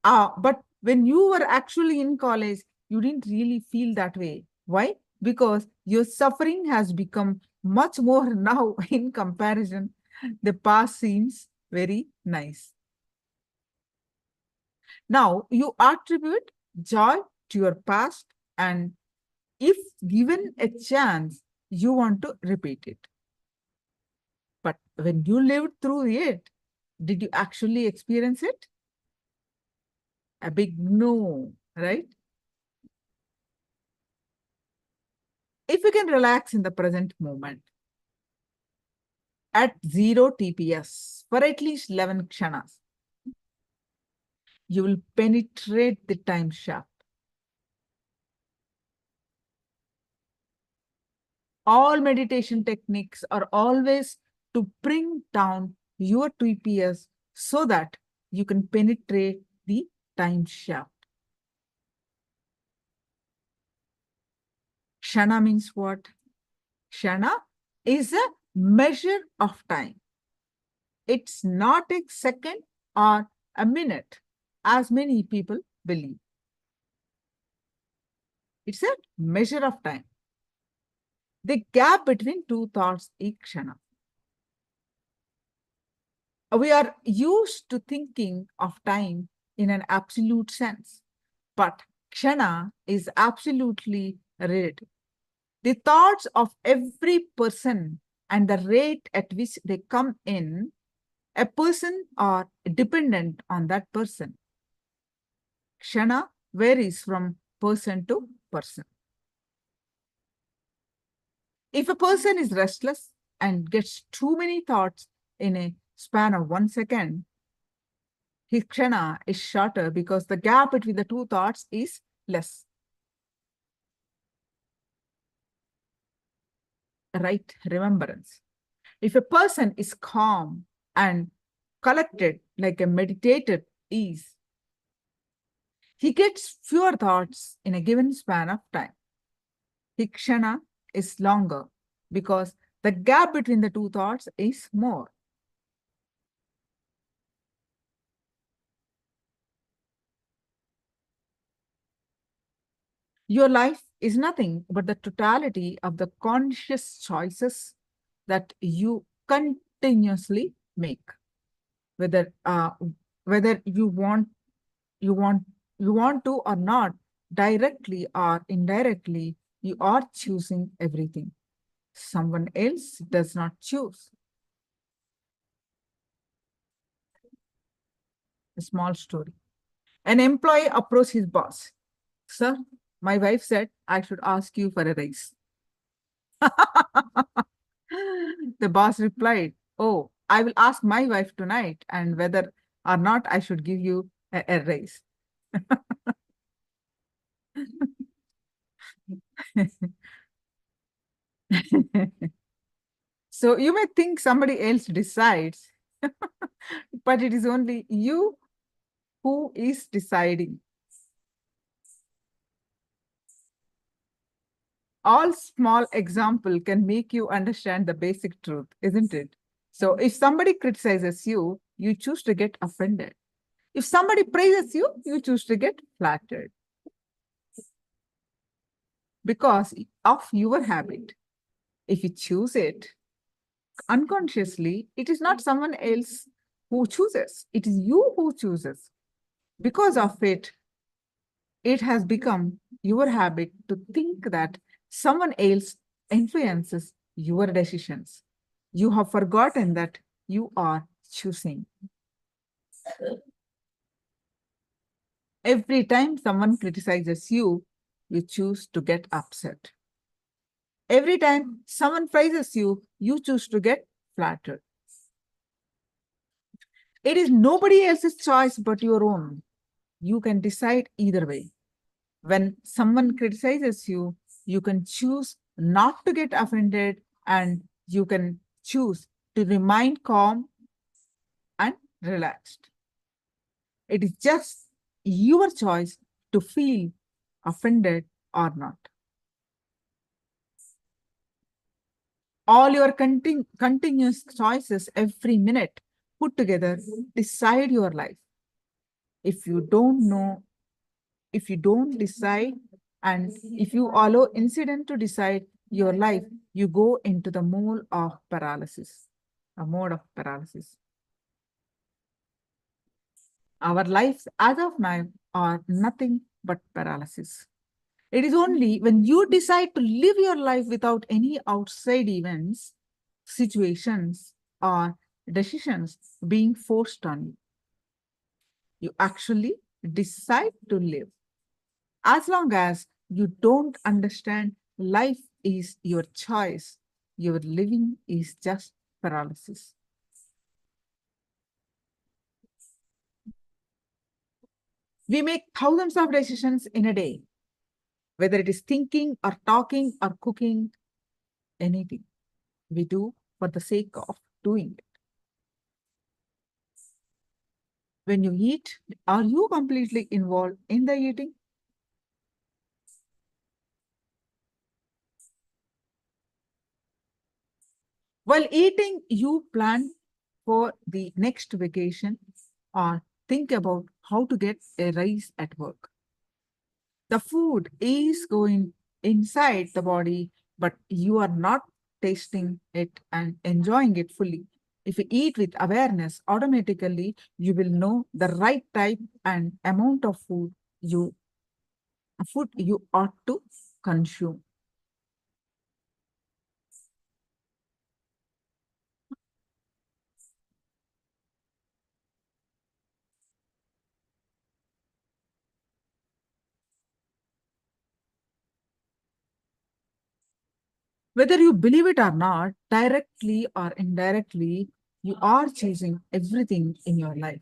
but when you were actually in college, you didn't really feel that way. Why? Because your suffering has become much more now in comparison. The past seems very nice. Now you attribute joy to your past, and if given a chance, you want to repeat it. But when you lived through it, did you actually experience it? A big no, right? If you can relax in the present moment at 0 TPS for at least 11 kshanas, you will penetrate the time shaft. All meditation techniques are always to bring down your TPS so that you can penetrate the time shaft. Kshana means what? Kshana is a measure of time. It's not a second or a minute, as many people believe. It's a measure of time. The gap between two thoughts is kshana. We are used to thinking of time in an absolute sense, but kshana is absolutely relative. The thoughts of every person and the rate at which they come in, a person are dependent on that person. Kshana varies from person to person. If a person is restless and gets too many thoughts in a span of 1 second, his kshana is shorter because the gap between the two thoughts is less. Right remembrance. If a person is calm and collected like a meditator is, he gets fewer thoughts in a given span of time. His kshana is longer because the gap between the two thoughts is more. Your life is nothing but the totality of the conscious choices that you continuously make. Whether you want to or not, directly or indirectly, you are choosing everything. Someone else does not choose. A small story. An employee approached his boss. Sir, my wife said I should ask you for a raise. The boss replied, oh, I will ask my wife tonight and whether or not I should give you a raise. So you may think somebody else decides, but it is only you who is deciding. All small example can make you understand the basic truth, isn't it? So if somebody criticizes you, you choose to get offended. If somebody praises you, you choose to get flattered. Because of your habit. If you choose it unconsciously, it is not someone else who chooses. It is you who chooses. Because of it, it has become your habit to think that someone else influences your decisions. You have forgotten that you are choosing. Every time someone criticizes you, you choose to get upset. Every time someone praises you, you choose to get flattered. It is nobody else's choice but your own. You can decide either way. When someone criticizes you, you can choose not to get offended and you can choose to remain calm and relaxed. It is just your choice to feel offended or not. All your continuous choices every minute put together decide your life. If you don't know, if you don't decide, and if you allow incident to decide your life, you go into the mode of paralysis, a mode of paralysis. Our lives as of now are nothing but paralysis. It is only when you decide to live your life without any outside events, situations, or decisions being forced on you. You actually decide to live. As long as you don't understand life is your choice, your living is just paralysis. We make thousands of decisions in a day, whether it is thinking or talking or cooking, anything we do for the sake of doing it. When you eat, are you completely involved in the eating? While eating, you plan for the next vacation or think about how to get a raise at work. The food is going inside the body, but you are not tasting it and enjoying it fully. If you eat with awareness, automatically you will know the right type and amount of food you ought to consume. Whether you believe it or not, directly or indirectly, you are chasing everything in your life.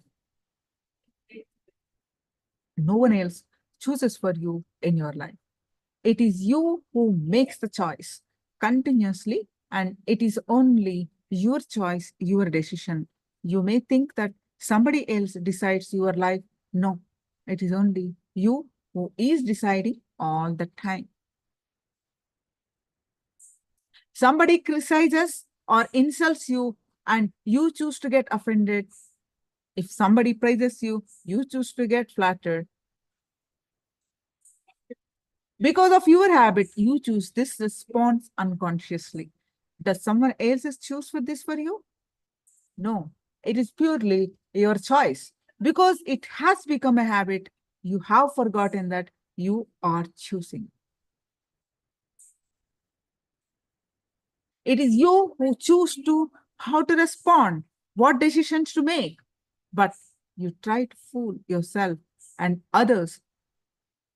No one else chooses for you in your life. It is you who makes the choice continuously, and it is only your choice, your decision. You may think that somebody else decides your life. No, it is only you who is deciding all the time. Somebody criticizes or insults you, and you choose to get offended. If somebody praises you, you choose to get flattered. Because of your habit, you choose this response unconsciously. Does someone else's choose for this for you? No, it is purely your choice. Because it has become a habit, you have forgotten that you are choosing. It is you who choose to how to respond, what decisions to make. But you try to fool yourself and others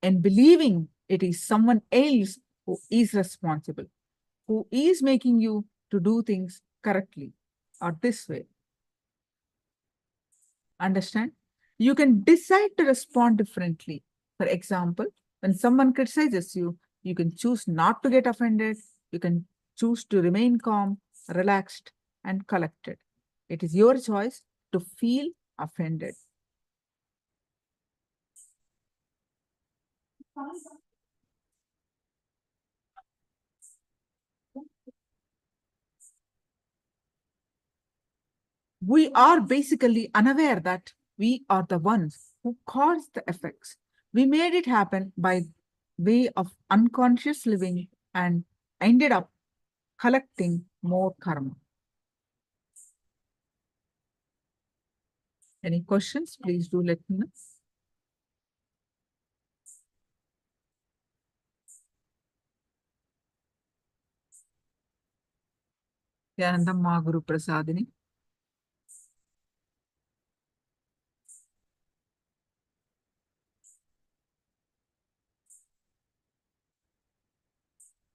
in believing it is someone else who is responsible, who is making you to do things correctly or this way. Understand? You can decide to respond differently. For example, when someone criticizes you, you can choose not to get offended. You can choose to remain calm, relaxed, and collected. It is your choice to feel offended. We are basically unaware that we are the ones who caused the effects. We made it happen by way of unconscious living and ended up collecting more karma. Any questions? Please do let me know. Yanandamma Guru Prasadini.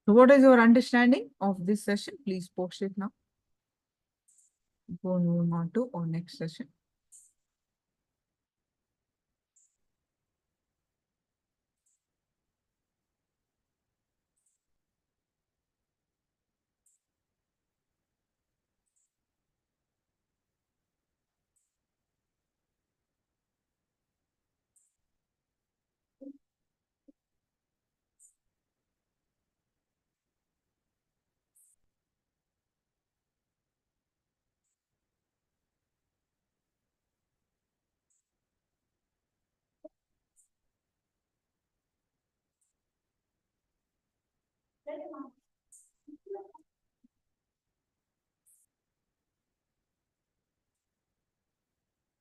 So what is your understanding of this session? Please post it now. Go move on to our next session.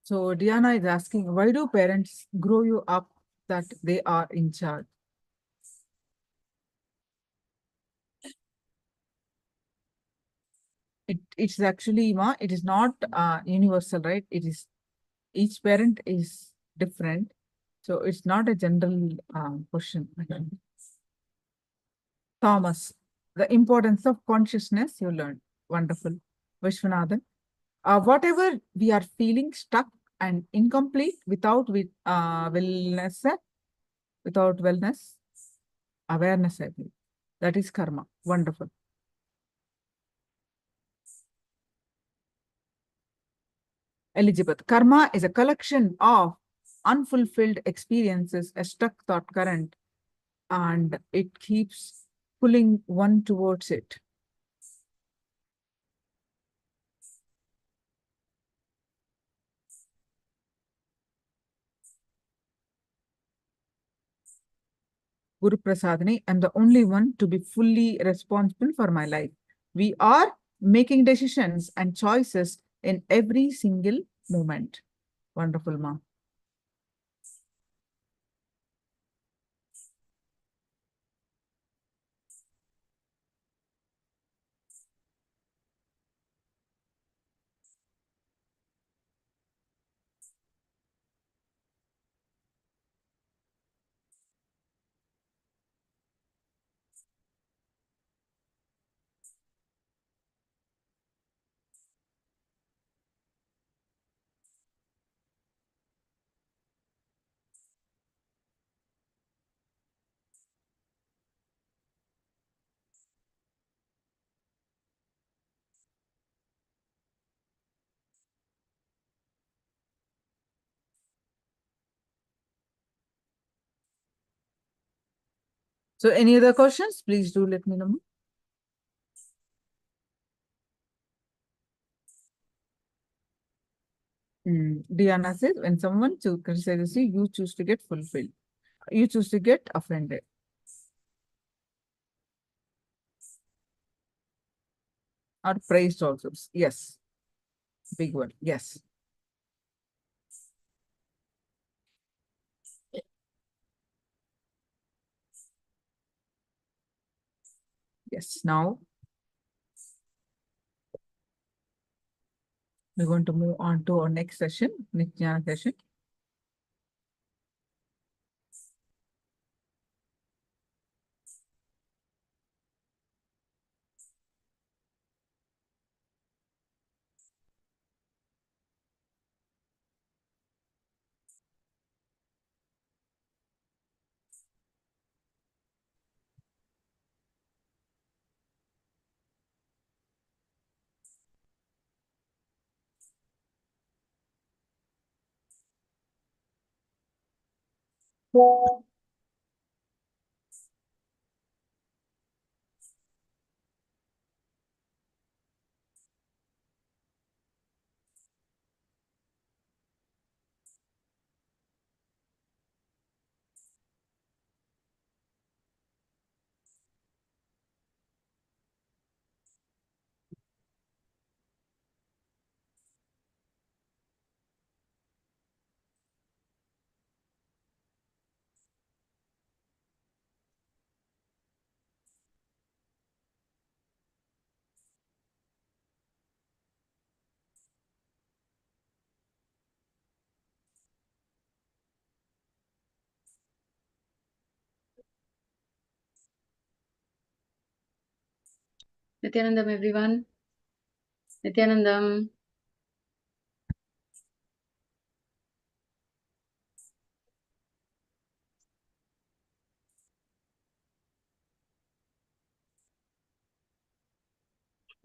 So Diana is asking, why do parents grow you up that they are in charge? It's actually, it is not universal, right? It is, each parent is different. So it's not a general question. Thomas, the importance of consciousness you learned. Wonderful. Vishwanathan, whatever we are feeling stuck and incomplete without wellness, without wellness, awareness, I believe. That is karma. Wonderful. Elizabeth, karma is a collection of unfulfilled experiences, a stuck thought current, and it keeps pulling one towards it. Guru Prasadani, I'm the only one to be fully responsible for my life. We are making decisions and choices in every single moment. Wonderful, Ma. So any other questions? Please do let me know. Diana says, when someone criticizes you, you choose to get fulfilled. You choose to get offended. Or praised also. Yes. Big one. Yes. Yes. Now we're going to move on to our next session, Nithyananda session. Nithyanandam, everyone. Nithyanandam.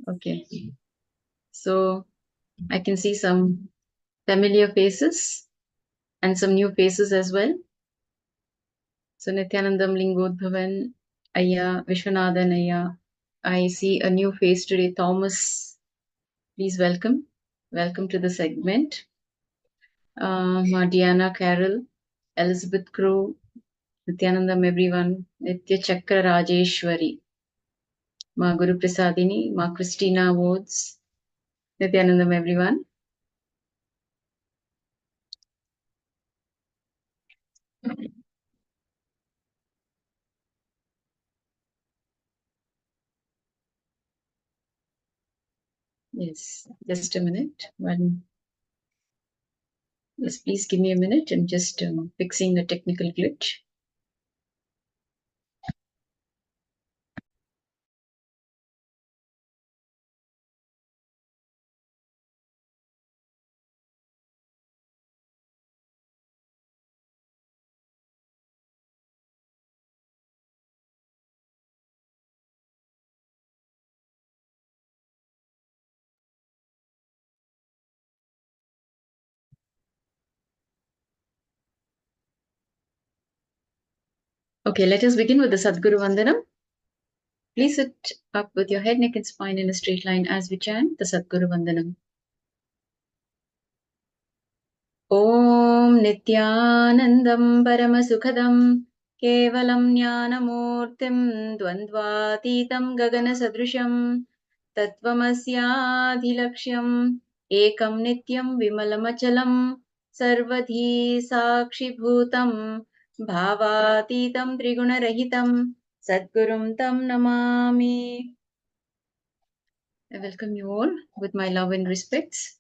Okay. So I can see some familiar faces and some new faces as well. So Nithyanandam, Lingodhavan, Ayya, Vishwanathan, Ayya. I see a new face today, Thomas. Please welcome. Welcome to the segment. Diana Carol, Elizabeth Crow, Nithyanandam, everyone. Nitya Chakra Rajeshwari. Ma Guru Prasadini, Ma Christina Woods. Nithyanandam, everyone. Yes, just a minute. Yes, please give me a minute. I'm just fixing a technical glitch. Okay, let us begin with the Sadguru Vandanam. Please sit up with your head, neck and spine in a straight line as we chant the Sadguru Vandanam. Om Nithyanandam Paramasukhadam Kevalam Jnanamurtim Dvandvatitam Gagana Sadrusham Tattvamasyadhilaksham Ekam Nityam Vimalamachalam Sarvadhi Sakshibhutam Bhavatitam Trigunarahitam Sadgurum Tam Namami. I welcome you all with my love and respects.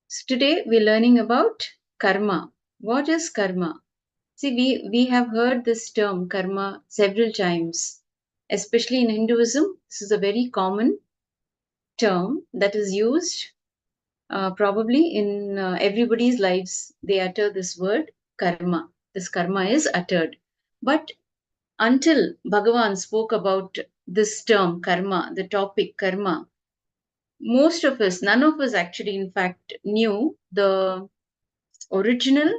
So today we're learning about karma. What is karma? See, we have heard this term karma several times, especially in Hinduism. This is a very common term that is used probably in everybody's lives. They utter this word karma. This karma is uttered. But until Bhagavan spoke about this term karma, the topic karma, most of us, none of us actually, in fact, knew the original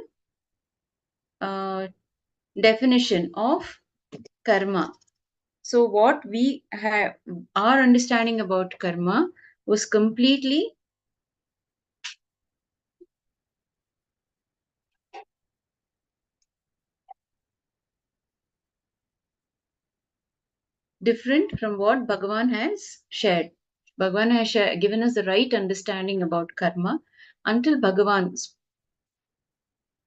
definition of karma. So, what we have, our understanding about karma was completely different from what Bhagavan has shared. Bhagavan has given us the right understanding about karma. Until Bhagavan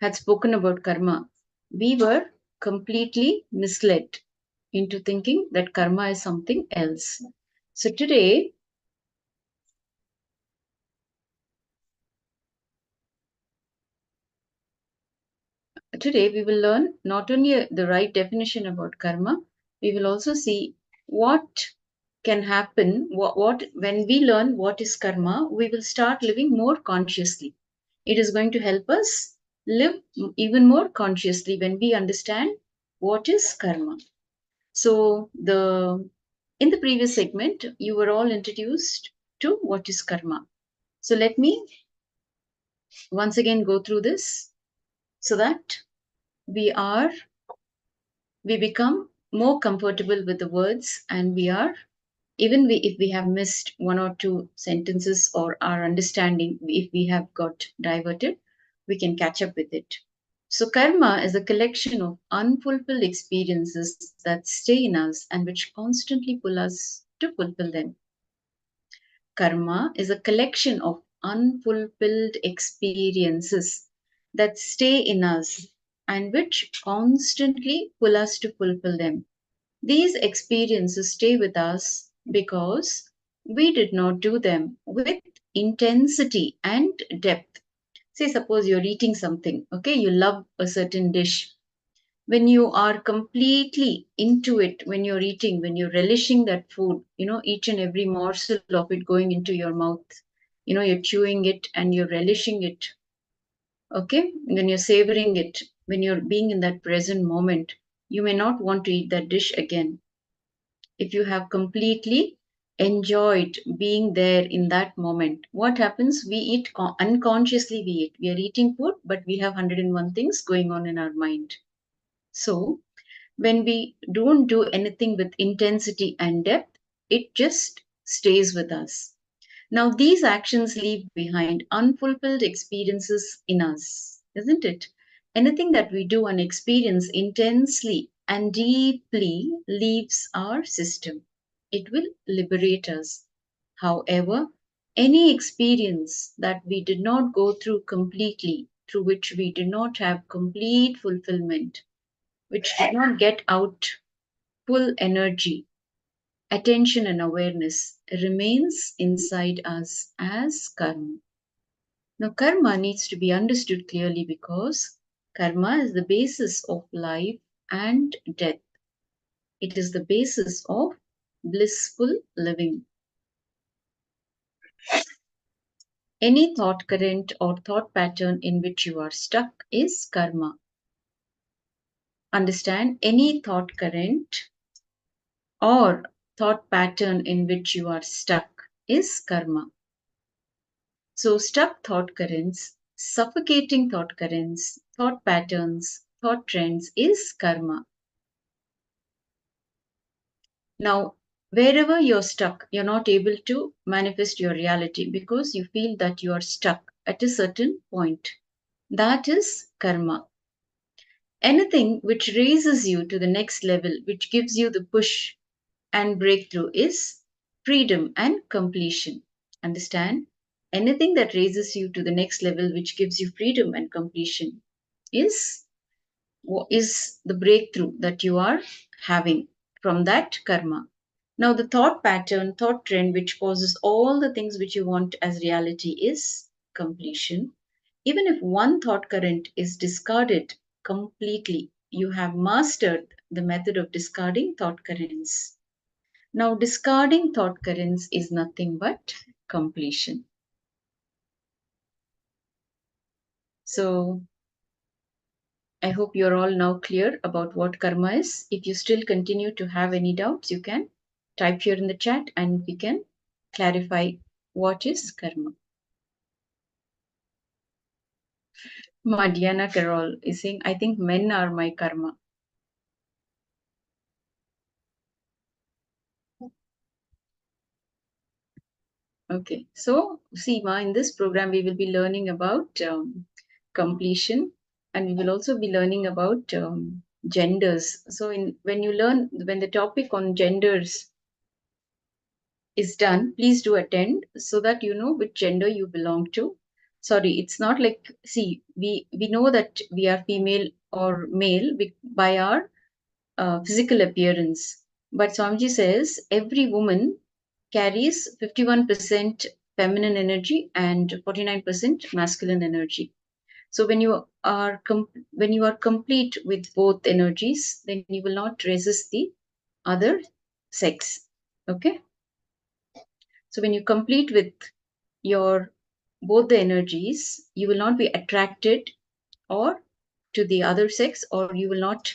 had spoken about karma, we were completely misled into thinking that karma is something else. So today we will learn not only the right definition about karma, we will also see what can happen, what when we learn what is karma, we will start living more consciously. It is going to help us live even more consciously when we understand what is karma. So in the previous segment, you were all introduced to what is karma. So let me once again go through this so that we become more comfortable with the words, and if we have missed one or two sentences or our understanding, if we have got diverted, we can catch up with it. So karma is a collection of unfulfilled experiences that stay in us and which constantly pull us to fulfill them. Karma is a collection of unfulfilled experiences that stay in us and which constantly pull us to fulfill them. These experiences stay with us because we did not do them with intensity and depth. Say, suppose you're eating something, okay, you love a certain dish. When you are completely into it, when you're eating, when you're relishing that food, each and every morsel of it going into your mouth, you're chewing it and you're relishing it, okay, when you're savoring it, when you're being in that present moment, you may not want to eat that dish again. If you have completely enjoyed being there in that moment, what happens? We eat unconsciously, we are eating food, but we have 101 things going on in our mind. So when we don't do anything with intensity and depth, it just stays with us. Now, these actions leave behind unfulfilled experiences in us, isn't it? Anything that we do and experience intensely and deeply leaves our system. It will liberate us. However, any experience that we did not go through completely, through which we did not have complete fulfillment, which did not get out full energy, attention and awareness remains inside us as karma. Now, karma needs to be understood clearly because karma is the basis of life and death. It is the basis of blissful living. Any thought current or thought pattern in which you are stuck is karma. Understand, any thought current or thought pattern in which you are stuck is karma. So, stuck thought currents, suffocating thought currents, thought patterns, thought trends is karma. Now, wherever you're stuck, you're not able to manifest your reality because you feel that you are stuck at a certain point. That is karma. Anything which raises you to the next level, which gives you the push and breakthrough, is freedom and completion. Understand? Anything that raises you to the next level, which gives you freedom and completion, is the breakthrough that you are having from that karma. Now, the thought pattern, thought trend, which causes all the things which you want as reality is completion. Even if one thought current is discarded completely, you have mastered the method of discarding thought currents. Now, discarding thought currents is nothing but completion. So, I hope you're all now clear about what karma is. If you still continue to have any doubts, you can type here in the chat and we can clarify what is karma. Madiana Carol is saying, I think men are my karma. Okay, so see, Ma, in this program, we will be learning about completion, and we will also be learning about genders. So, when the topic on genders is done, please do attend so that you know which gender you belong to. Sorry, it's not like, see, we know that we are female or male by our physical appearance. But Swamiji says every woman carries 51% feminine energy and 49% masculine energy. So when you are complete with both energies, then you will not resist the other sex. Okay. So when you complete with your both the energies, you will not be attracted or to the other sex, or you will not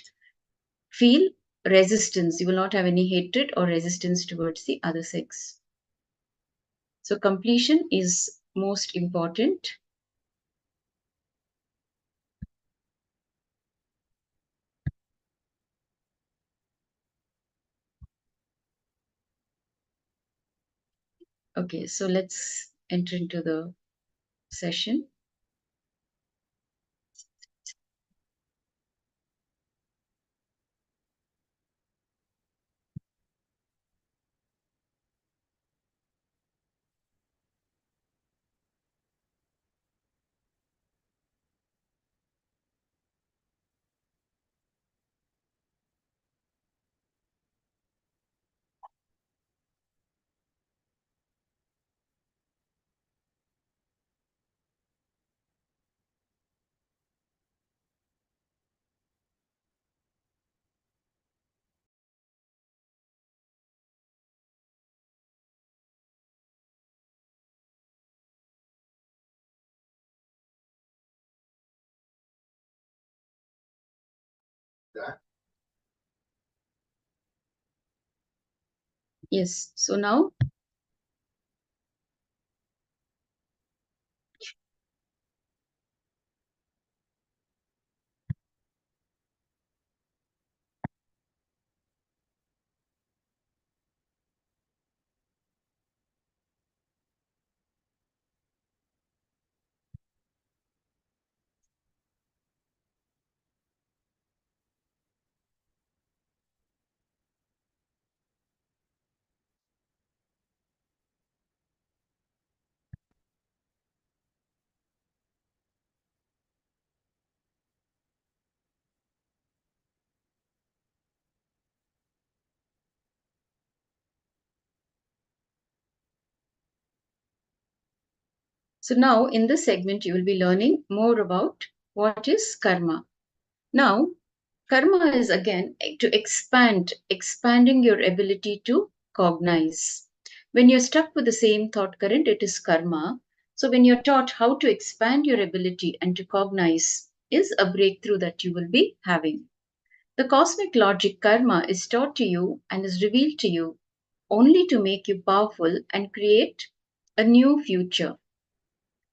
feel resistance. You will not have any hatred or resistance towards the other sex. So completion is most important. Okay, so let's enter into the session. Yes, so now So now in this segment, you will be learning more about what is karma. Now, karma is again to expanding your ability to cognize. When you're stuck with the same thought current, it is karma. So when you're taught how to expand your ability and to cognize is a breakthrough that you will be having. The cosmic logic karma is taught to you and is revealed to you only to make you powerful and create a new future,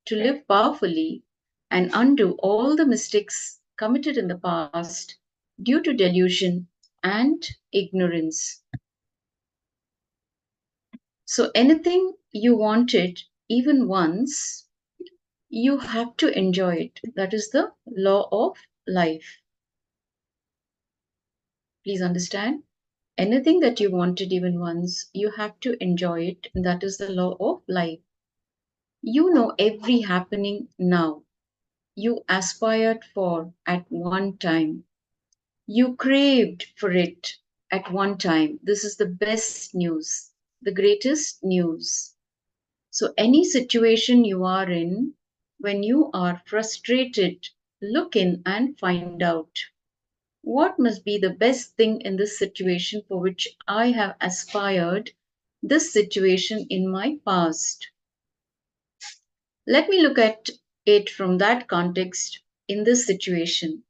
to live powerfully and undo all the mistakes committed in the past due to delusion and ignorance. So, anything you wanted even once, you have to enjoy it. That is the law of life. Please understand. Anything that you wanted even once, you have to enjoy it. That is the law of life. You know every happening now. You aspired for at one time. You craved for it at one time. This is the best news, the greatest news. So, any situation you are in, when you are frustrated, look in and find out what must be the best thing in this situation for which I have aspired this situation in my past. Let me look at it from that context in this situation.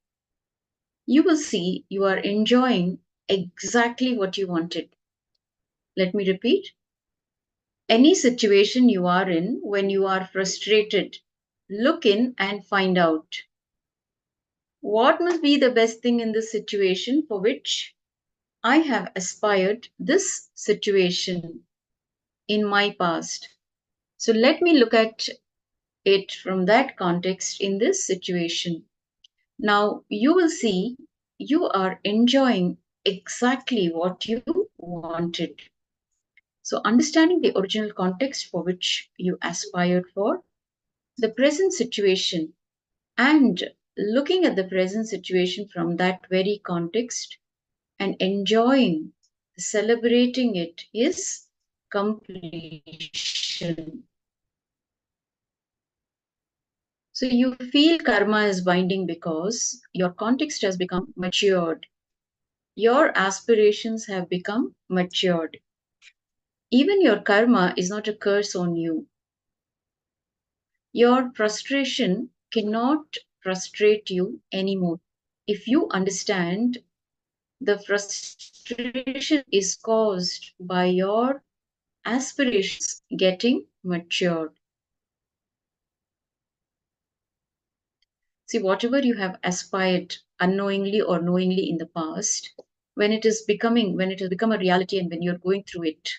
You will see you are enjoying exactly what you wanted. Let me repeat. Any situation you are in, when you are frustrated, look in and find out what must be the best thing in this situation for which I have aspired this situation in my past. So let me look at it from that context in this situation. Now you will see you are enjoying exactly what you wanted. So understanding the original context for which you aspired for, the present situation, and looking at the present situation from that very context and enjoying, celebrating it is completion. So you feel karma is binding because your context has become matured. Your aspirations have become matured. Even your karma is not a curse on you. Your frustration cannot frustrate you anymore. If you understand, the frustration is caused by your aspirations getting matured. See, whatever you have aspired unknowingly or knowingly in the past, when it has become a reality and when you're going through it,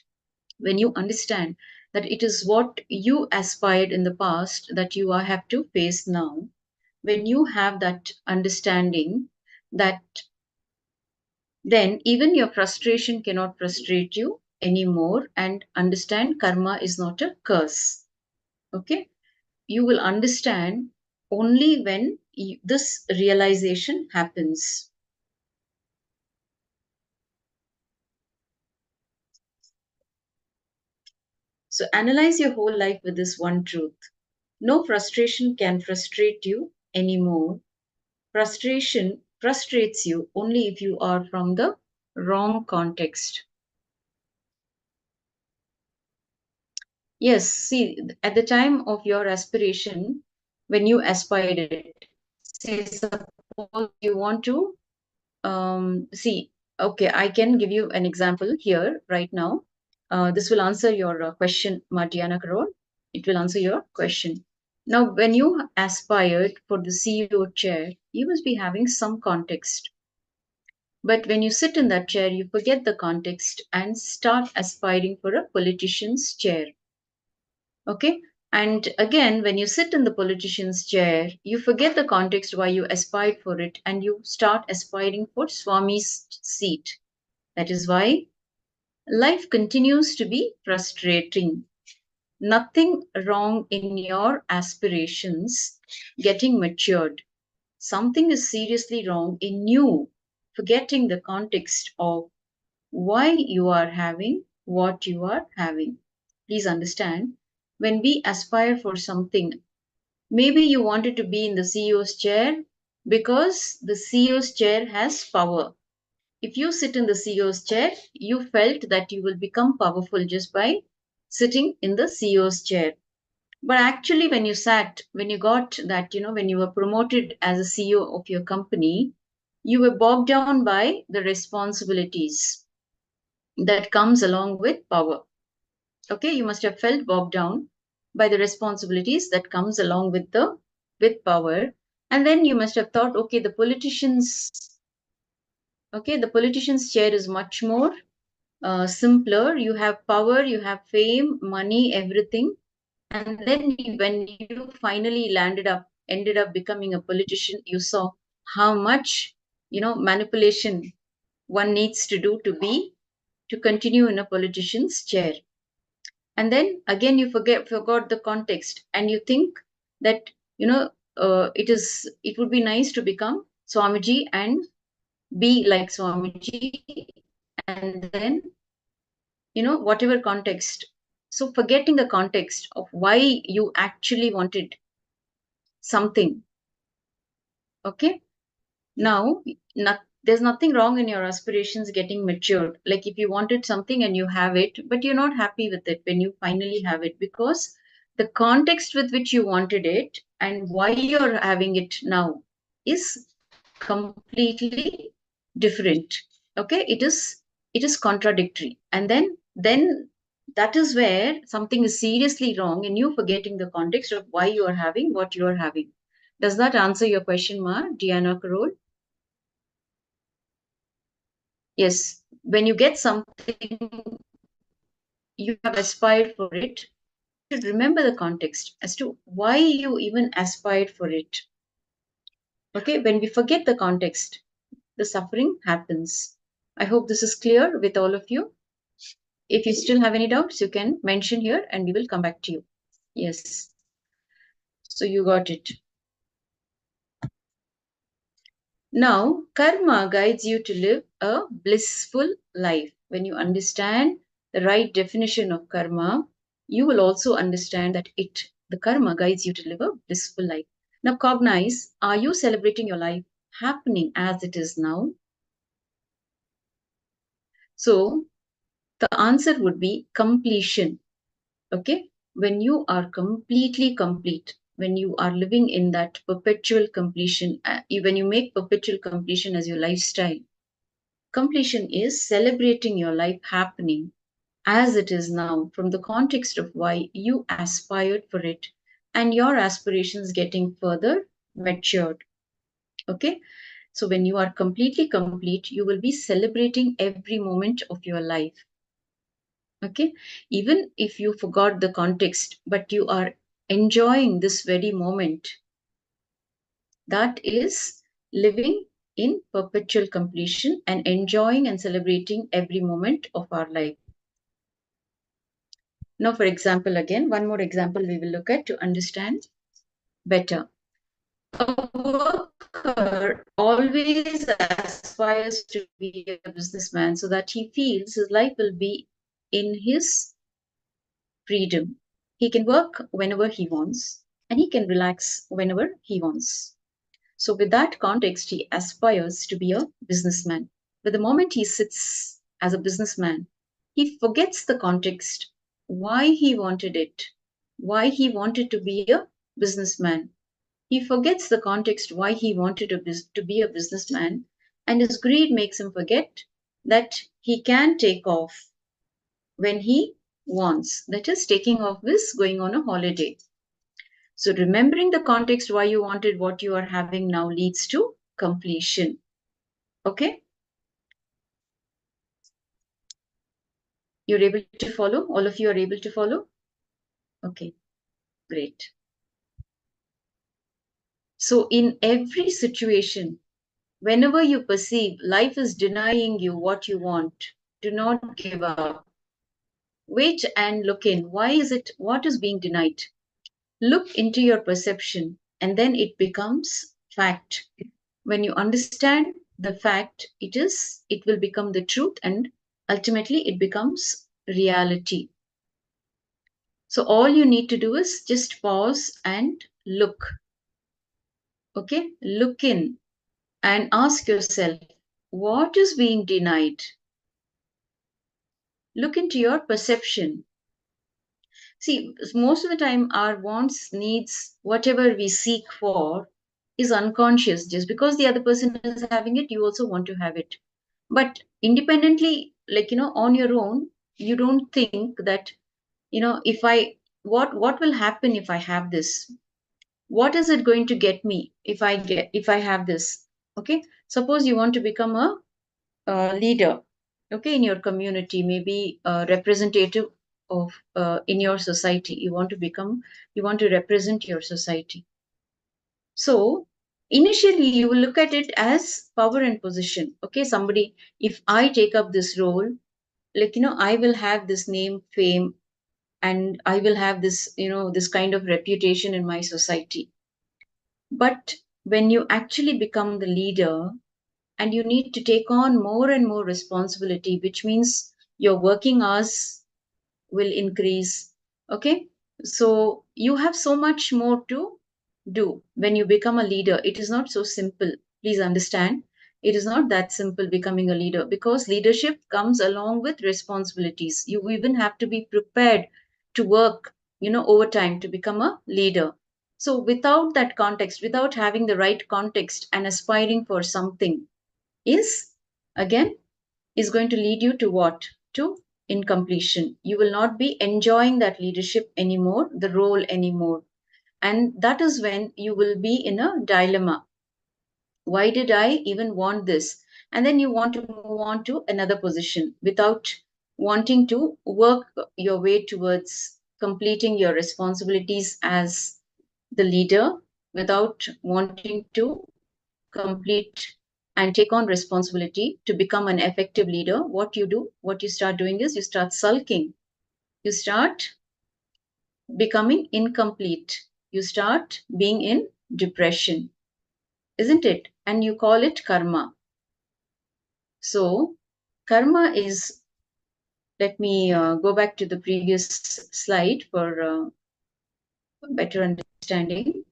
when you understand that it is what you aspired in the past that you have to face now, when you have that understanding, that then even your frustration cannot frustrate you anymore, and understand karma is not a curse. Okay, you will understand only when this realization happens. So analyze your whole life with this one truth. No frustration can frustrate you anymore. Frustration frustrates you only if you are from the wrong context. Yes, see, at the time of your aspiration, when you aspired it, say, suppose you want to see, okay, I can give you an example here right now. This will answer your question, Martiana Karol. It will answer your question. Now, when you aspired for the CEO chair, you must be having some context. But when you sit in that chair, you forget the context and start aspiring for a politician's chair. Okay? And again, when you sit in the politician's chair, you forget the context why you aspired for it and you start aspiring for Swami's seat. That is why life continues to be frustrating. Nothing wrong in your aspirations getting matured. Something is seriously wrong in you forgetting the context of why you are having what you are having. Please understand, when we aspire for something, maybe you wanted to be in the CEO's chair because the CEO's chair has power. If you sit in the CEO's chair, you felt that you will become powerful just by sitting in the CEO's chair. But actually, when you got that, when you were promoted as a CEO of your company, you were bogged down by the responsibilities that comes along with power. Okay, you must have felt bogged down by the responsibilities that comes along with power. And then you must have thought, okay, the politician's chair is much more simpler. You have power, you have fame, money, everything. And then when you finally ended up becoming a politician, you saw how much, manipulation one needs to do to continue in a politician's chair. And then again, you forgot the context, and you think that, it would be nice to become Swamiji and be like Swamiji, and then, whatever context. So forgetting the context of why you actually wanted something. Okay. Now, there's nothing wrong in your aspirations getting matured. Like if you wanted something and you have it, but you're not happy with it when you finally have it, because the context with which you wanted it and why you're having it now is completely different. Okay. It is contradictory. And then that is where something is seriously wrong in you forgetting the context of why you are having what you are having. Does that answer your question, Ma? Diana Carol? Yes. When you get something, you have aspired for it, you should remember the context as to why you even aspired for it. Okay. When we forget the context, the suffering happens. I hope this is clear with all of you. If you still have any doubts, you can mention here and we will come back to you. Yes. So you got it. Now, karma guides you to live a blissful life. When you understand the right definition of karma, you will also understand that the karma guides you to live a blissful life. Now, cognize, are you celebrating your life happening as it is now? So, the answer would be completion. Okay? When you are completely complete, when you are living in that perpetual completion, when you make perpetual completion as your lifestyle, completion is celebrating your life happening as it is now from the context of why you aspired for it and your aspirations getting further matured. Okay? So when you are completely complete, you will be celebrating every moment of your life. Okay? Even if you forgot the context, but you are enjoying this very moment, that is living in perpetual completion and enjoying and celebrating every moment of our life. Now, for example, again, one more example we will look at to understand better. A worker always aspires to be a businessman so that he feels his life will be in his freedom. He can work whenever he wants and he can relax whenever he wants. So, with that context, he aspires to be a businessman. But the moment he sits as a businessman, he forgets the context, why he wanted it, why he wanted to be a businessman. He forgets the context why he wanted to be a businessman, and his greed makes him forget that he can take off when he wants. That is, taking off is going on a holiday. So remembering the context why you wanted what you are having now leads to completion. Okay? You're able to follow? All of you are able to follow? Okay, great. So in every situation, whenever you perceive life is denying you what you want, do not give up. Wait and look in. Why is it? What is being denied? Look into your perception and then it becomes fact. When you understand the fact, it will become the truth and ultimately it becomes reality. So all you need to do is just pause and look. Okay, look in and ask yourself, what is being denied? Look into your perception. See, most of the time, our wants, needs, whatever we seek for is unconscious. Just because the other person is having it, you also want to have it. But independently, on your own, you don't think that, if what will happen if I have this? What is it going to get me if I have this? Okay, suppose you want to become a leader, okay, in your community, maybe a representative of in your society. You want to represent your society. So initially you will look at it as power and position. Okay, somebody, if I take up this role, I will have this name, fame, and I will have this, this kind of reputation in my society. But when you actually become the leader and you need to take on more and more responsibility, which means your working hours will increase. Okay, so you have so much more to do when you become a leader. It is not so simple. Please understand, it is not that simple becoming a leader, because leadership comes along with responsibilities. You even have to be prepared to work, overtime to become a leader. So without that context, without having the right context and aspiring for something, is again is going to lead you to what? To incompletion. You will not be enjoying that leadership anymore, the role anymore. And that is when you will be in a dilemma. Why did I even want this? And then you want to move on to another position without wanting to work your way towards completing your responsibilities as the leader, without wanting to complete and take on responsibility to become an effective leader. What you start doing is you start sulking. You start becoming incomplete. You start being in depression, isn't it? And you call it karma. So, karma is, let me go back to the previous slide for better understanding.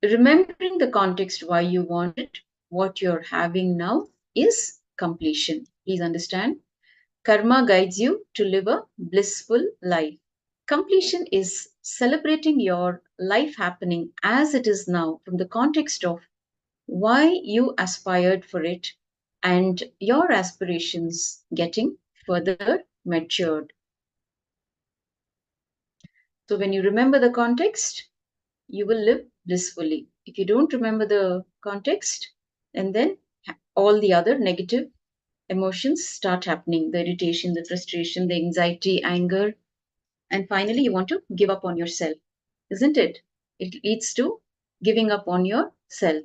Remembering the context why you want it, what you're having now is completion. Please understand. Karma guides you to live a blissful life. Completion is celebrating your life happening as it is now from the context of why you aspired for it and your aspirations getting further matured. So when you remember the context, you will live blissfully. If you don't remember the context, and then all the other negative emotions start happening, the irritation, the frustration, the anxiety, anger, and finally you want to give up on yourself, isn't it? It leads to giving up on yourself.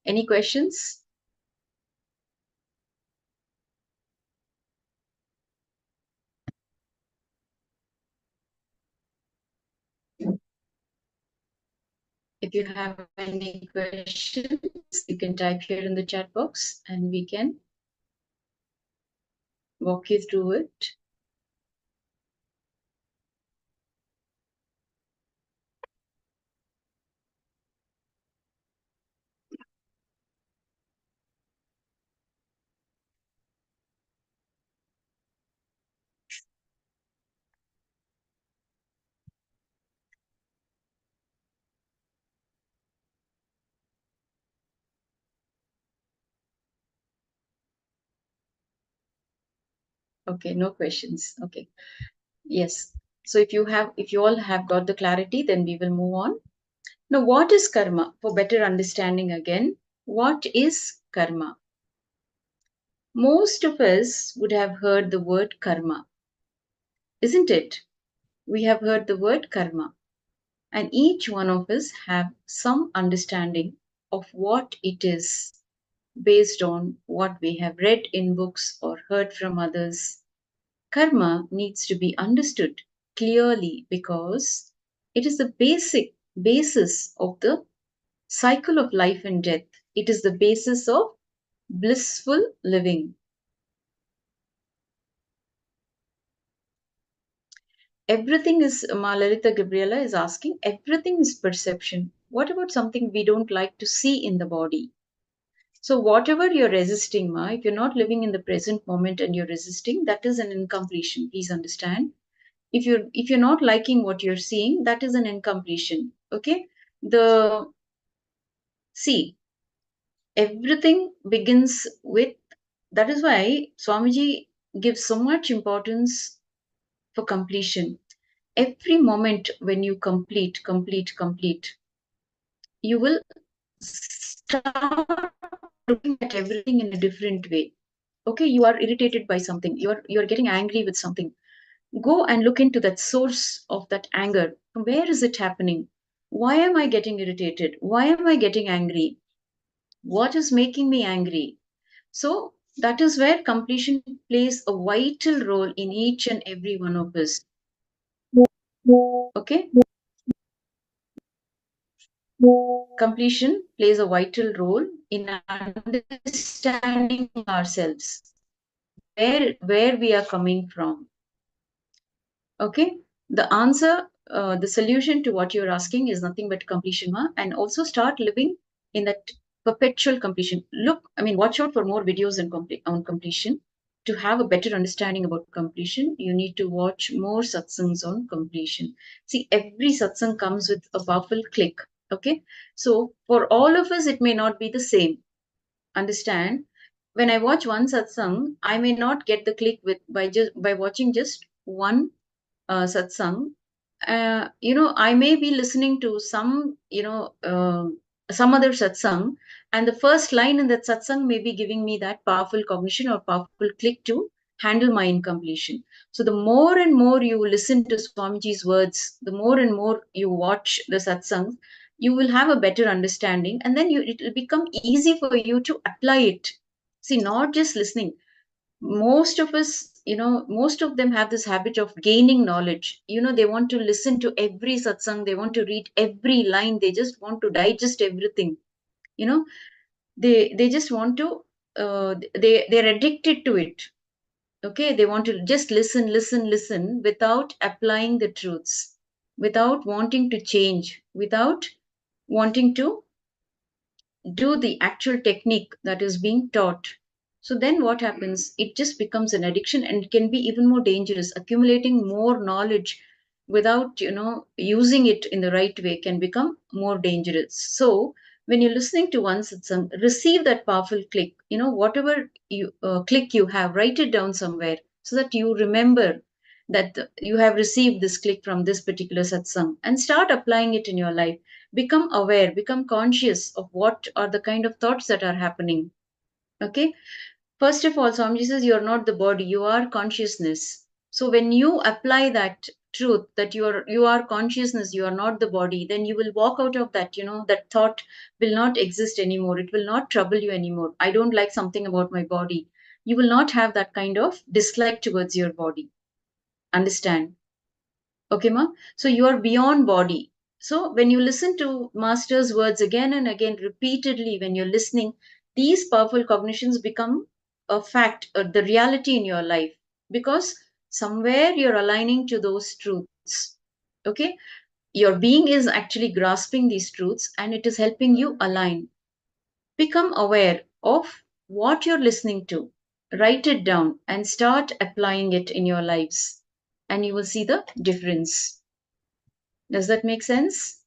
Any questions? If you have any questions, you can type here in the chat box and we can walk you through it. Okay, no questions. Okay. Yes. So if you all have got the clarity, then we will move on. Now, what is karma? For better understanding again, what is karma? Most of us would have heard the word karma, isn't it? We have heard the word karma. And each one of us have some understanding of what it is based on what we have read in books or heard from others. Karma needs to be understood clearly because it is the basis of the cycle of life and death. It is the basis of blissful living. Everything is, Lalita Gabriela is asking, everything is perception. What about something we don't like to see in the body? So whatever you're resisting, Ma, if you're not living in the present moment and you're resisting, that is an incompletion. Please understand. If you're not liking what you're seeing, that is an incompletion. Okay? See, everything begins with, that is why Swamiji gives so much importance for completion. Every moment when you complete, you will start looking at everything in a different way. Okay, you are irritated by something, you're getting angry with something. Go and look into that source of that anger. Where is it happening? Why am I getting irritated? Why am I getting angry? What is making me angry? So that is where completion plays a vital role in each and every one of us. Okay? Completion plays a vital role in understanding ourselves, where we are coming from. Okay, the answer, the solution to what you're asking is nothing but completion, Ma, and also start living in that perpetual completion. Look, I mean, watch out for more videos on completion. To have a better understanding about completion, you need to watch more satsangs on completion. See, every satsang comes with a powerful click. Okay, so for all of us, it may not be the same. Understand? When I watch one satsang, I may not get the click with by watching just one satsang. I may be listening to some other satsang, and the first line in that satsang may be giving me that powerful cognition or powerful click to handle my incompletion. So the more and more you listen to Swamiji's words, the more and more you watch the satsangs, you will have a better understanding, and then it will become easy for you to apply it. See, not just listening. Most of us, most of them have this habit of gaining knowledge. They want to listen to every satsang, they want to read every line, they just want to digest everything. They just want to, they're addicted to it. Okay, they want to just listen without applying the truths, without wanting to change, without wanting to do the actual technique that is being taught. So then what happens? It just becomes an addiction, and it can be even more dangerous. Accumulating more knowledge without, using it in the right way can become more dangerous. So when you're listening to one satsang, receive that powerful click. Whatever click you have, write it down somewhere so that you remember that you have received this click from this particular satsang, and start applying it in your life. Become aware, become conscious of what are the kind of thoughts that are happening. Okay, first of all, Swamiji says you are not the body, you are consciousness. So when you apply that truth, that you are consciousness, you are not the body, then you will walk out of that. That thought will not exist anymore, it will not trouble you anymore. I don't like something about my body. You will not have that kind of dislike towards your body. Understand? Okay, ma? So you are beyond body. So when you listen to Master's words again and again, repeatedly, when you're listening, these powerful cognitions become a fact, the reality in your life, because somewhere you're aligning to those truths. Okay? Your being is actually grasping these truths, and it is helping you align. Become aware of what you're listening to. Write it down and start applying it in your lives, and you will see the difference. Does that make sense?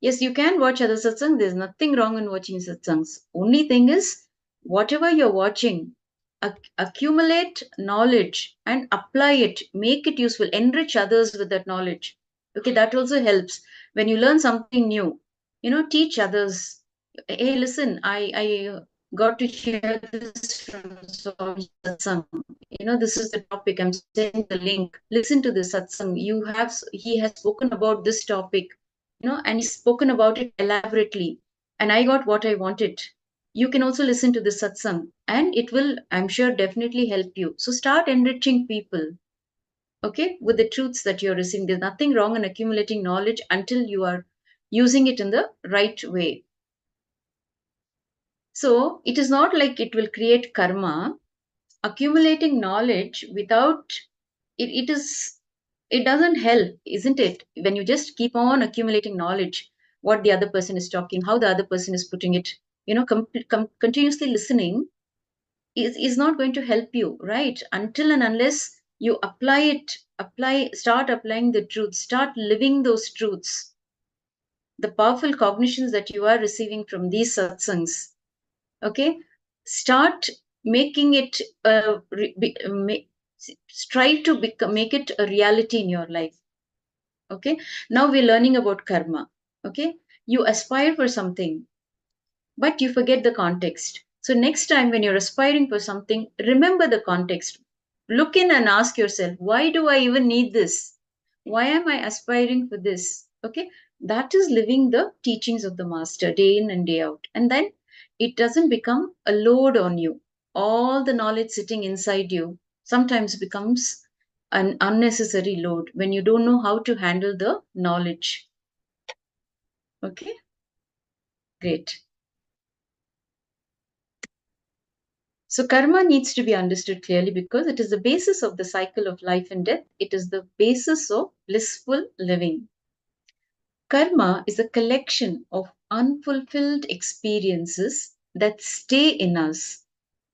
Yes, you can watch other satsangs. There's nothing wrong in watching satsangs. Only thing is, whatever you're watching, accumulate knowledge and apply it. Make it useful. Enrich others with that knowledge. Okay, that also helps. When you learn something new, teach others. Hey, listen, got to hear this from Swami Satsang. This is the topic. I'm sending the link. Listen to this Satsang. He has spoken about this topic, and he's spoken about it elaborately. And I got what I wanted. You can also listen to this Satsang, and it will, I'm sure, definitely help you. So start enriching people, okay, with the truths that you're receiving. There's nothing wrong in accumulating knowledge until you are using it in the right way. So it is not like it will create karma. Accumulating knowledge without it doesn't help, isn't it? When you just keep on accumulating knowledge, what the other person is talking, how the other person is putting it, continuously listening is not going to help you, right? Until and unless you start applying the truth, start living those truths, the powerful cognitions that you are receiving from these satsangs. Okay, start making it strive to make it a reality in your life. Okay, now we're learning about karma. Okay, you aspire for something, but you forget the context. So next time when you're aspiring for something, remember the context. Look in and ask yourself, why do I even need this? Why am I aspiring for this? Okay, that is living the teachings of the master day in and day out. And then it doesn't become a load on you. All the knowledge sitting inside you sometimes becomes an unnecessary load when you don't know how to handle the knowledge. Okay, great. So karma needs to be understood clearly because it is the basis of the cycle of life and death. It is the basis of blissful living. Karma is a collection of unfulfilled experiences that stay in us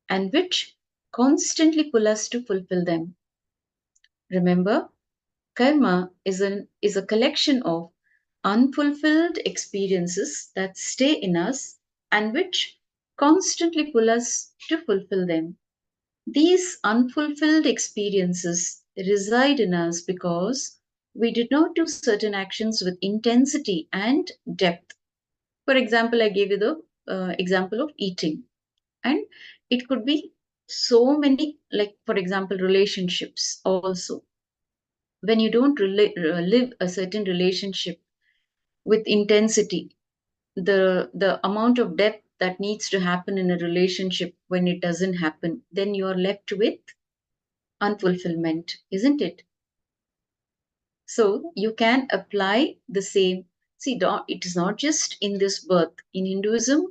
and which constantly pull us to fulfill them. Remember, karma is a collection of unfulfilled experiences that stay in us and which constantly pull us to fulfill them. These unfulfilled experiences reside in us because we did not do certain actions with intensity and depth. For example, I gave you the example of eating, and it could be so many, like, for example, relationships also. When you don't live a certain relationship with intensity, the amount of depth that needs to happen in a relationship, when it doesn't happen, then you are left with unfulfillment, isn't it? So you can apply the same. See, it is not just in this birth. In Hinduism,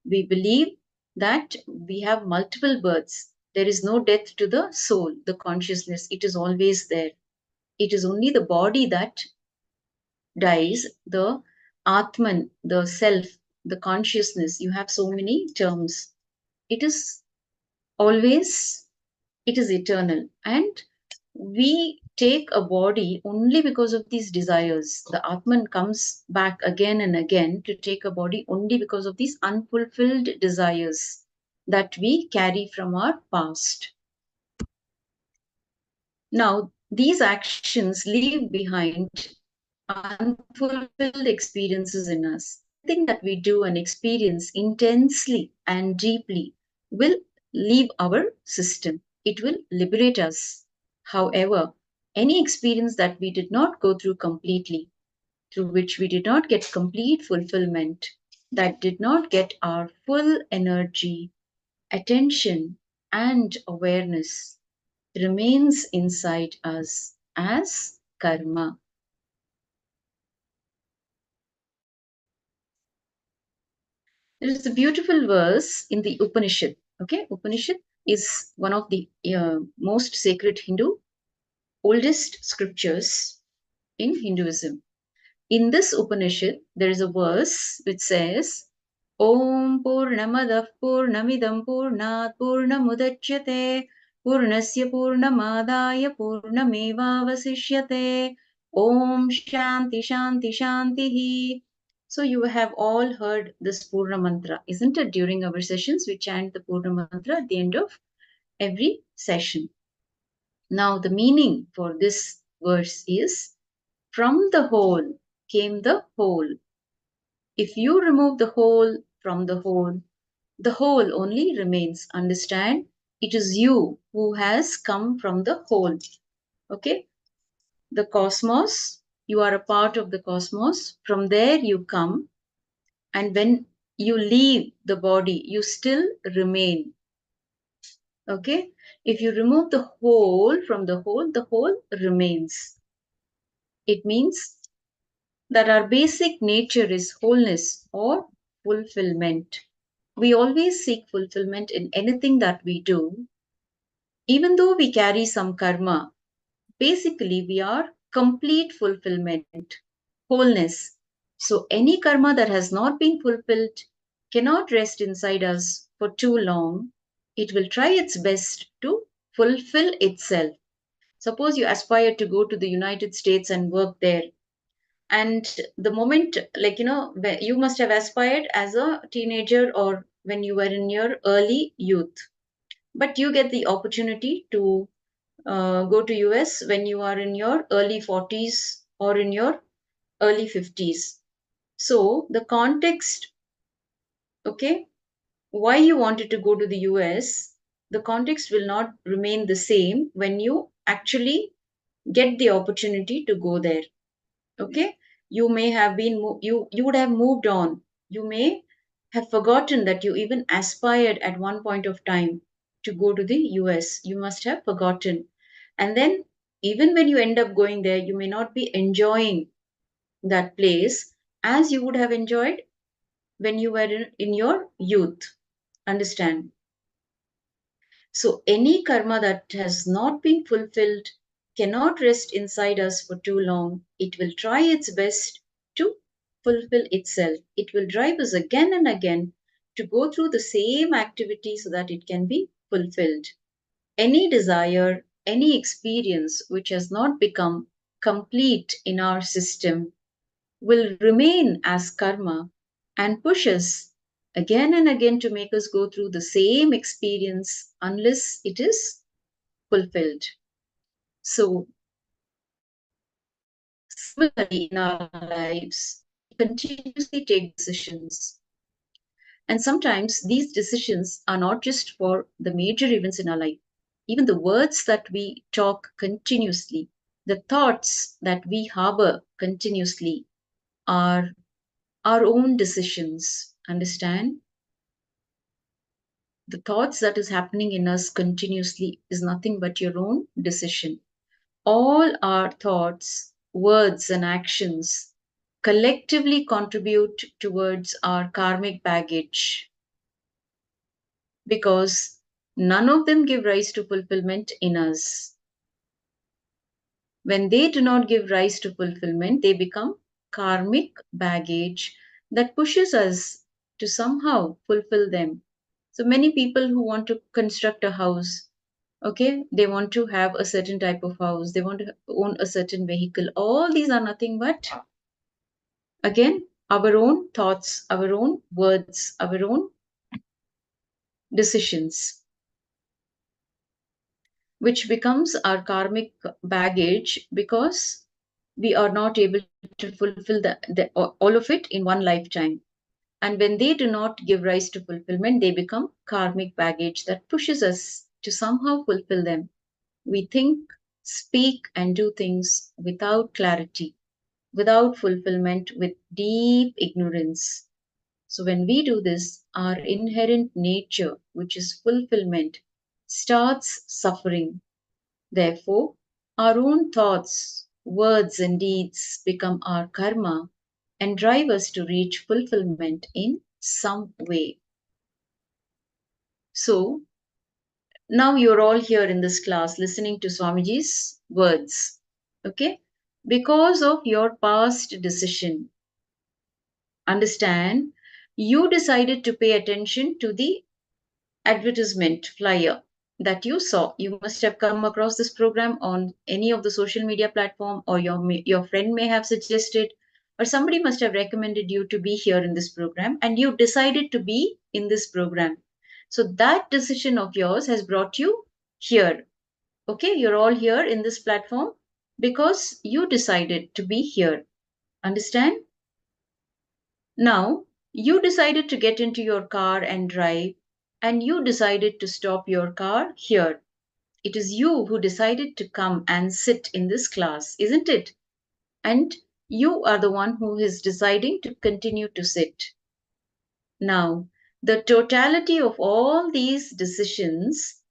we believe that we have multiple births. There is no death to the soul, the consciousness. It is always there. It is only the body that dies, the Atman, the self, the consciousness. You have so many terms. It is always, it is eternal. And we take a body only because of these desires. The Atman comes back again and again to take a body only because of these unfulfilled desires that we carry from our past. Now, these actions leave behind unfulfilled experiences in us. Anything that we do and experience intensely and deeply will leave our system. It will liberate us. However, any experience that we did not go through completely, through which we did not get complete fulfillment, that did not get our full energy, attention, and awareness, remains inside us as karma. There is a beautiful verse in the Upanishad. Okay, Upanishad is one of the most sacred oldest scriptures in Hinduism. In this Upanishad, there is a verse which says, Om Purnamadav Purnamidam Purnat Purnamudachyate Purnasya Purnamadaya Purnamevavasishyate Om Shanti Shanti Shantihi. So you have all heard this Purna mantra, isn't it? During our sessions, we chant the Purna mantra at the end of every session. Now, the meaning for this verse is, from the whole came the whole. If you remove the whole from the whole, The whole only remains. Understand? It is you who has come from the whole. Okay? The cosmos, you are a part of the cosmos. From there you come, and when you leave the body, you still remain. Okay? If you remove the whole from the whole remains. It means that our basic nature is wholeness or fulfillment. We always seek fulfillment in anything that we do. Even though we carry some karma, basically we are complete fulfillment, wholeness. So any karma that has not been fulfilled cannot rest inside us for too long. It will try its best to fulfill itself. Suppose you aspire to go to the United States and work there. And the moment, like, you must have aspired as a teenager or when you were in your early youth. But you get the opportunity to go to US when you are in your early 40s or in your early 50s. So the context, okay, why you wanted to go to the US, the context will not remain the same when you actually get the opportunity to go there. Okay, you may have been you would have moved on. You may have forgotten that you even aspired at one point of time to go to the US. You must have forgotten. And then even when you end up going there, you may not be enjoying that place as you would have enjoyed when you were in your youth. Understand? So any karma that has not been fulfilled cannot rest inside us for too long. It will try its best to fulfill itself. It will drive us again and again to go through the same activity so that it can be fulfilled. Any desire, any experience which has not become complete in our system will remain as karma and push us again and again to make us go through the same experience unless it is fulfilled. So, similarly, in our lives, we continuously take decisions. And sometimes these decisions are not just for the major events in our life. Even the words that we talk continuously, the thoughts that we harbor continuously are our own decisions. Understand? The thoughts that is happening in us continuously is nothing but your own decision. All our thoughts, words, and actions collectively contribute towards our karmic baggage because none of them give rise to fulfillment in us. When they do not give rise to fulfillment, they become karmic baggage that pushes us to somehow fulfill them. So many people who want to construct a house, okay, they want to have a certain type of house, they want to own a certain vehicle. All these are nothing but, again, our own thoughts, our own words, our own decisions, which becomes our karmic baggage because we are not able to fulfill all of it in one lifetime. And when they do not give rise to fulfillment, they become karmic baggage that pushes us to somehow fulfill them. We think, speak, and do things without clarity, without fulfillment, with deep ignorance. So when we do this, our inherent nature, which is fulfillment, starts suffering. Therefore, our own thoughts, words, and deeds become our karma and drive us to reach fulfillment in some way. So, now you're all here in this class listening to Swamiji's words, okay? Because of your past decision. Understand, you decided to pay attention to the advertisement flyer that you saw. You must have come across this program on any of the social media platform, or your friend may have suggested, or somebody must have recommended you to be here in this program, and you decided to be in this program. So that decision of yours has brought you here. Okay, you're all here in this platform because you decided to be here. Understand? Now, You decided to get into your car and drive, and you decided to stop your car here. It is you who decided to come and sit in this class, isn't it? And you are the one who is deciding to continue to sit. Now, the totality of all these decisions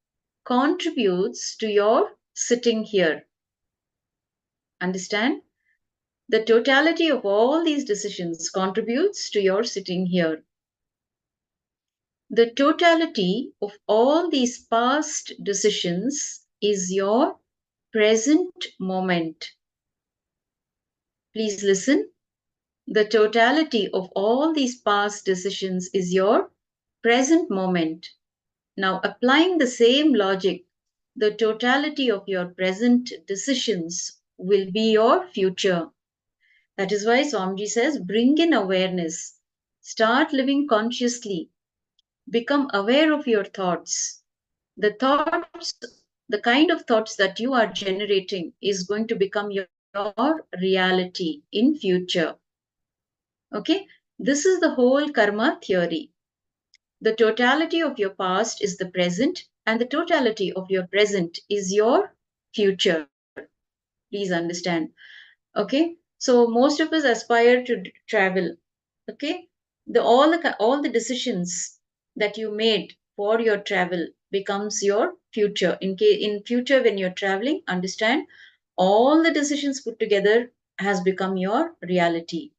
contributes to your sitting here. Understand? The totality of all these decisions contributes to your sitting here. The totality of all these past decisions is your present moment. Please listen. The totality of all these past decisions is your present moment. Now, applying the same logic, the totality of your present decisions will be your future. That is why Swamiji says, bring in awareness. Start living consciously. Become aware of your thoughts. The thoughts, the kind of thoughts that you are generating is going to become your reality in future. Okay, this is the whole karma theory. The totality of your past is the present, and the totality of your present is your future. Please understand. Okay, so most of us aspire to travel. Okay, all the decisions that you made for your travel becomes your future. In future, when you're traveling, understand all the decisions put together has become your reality.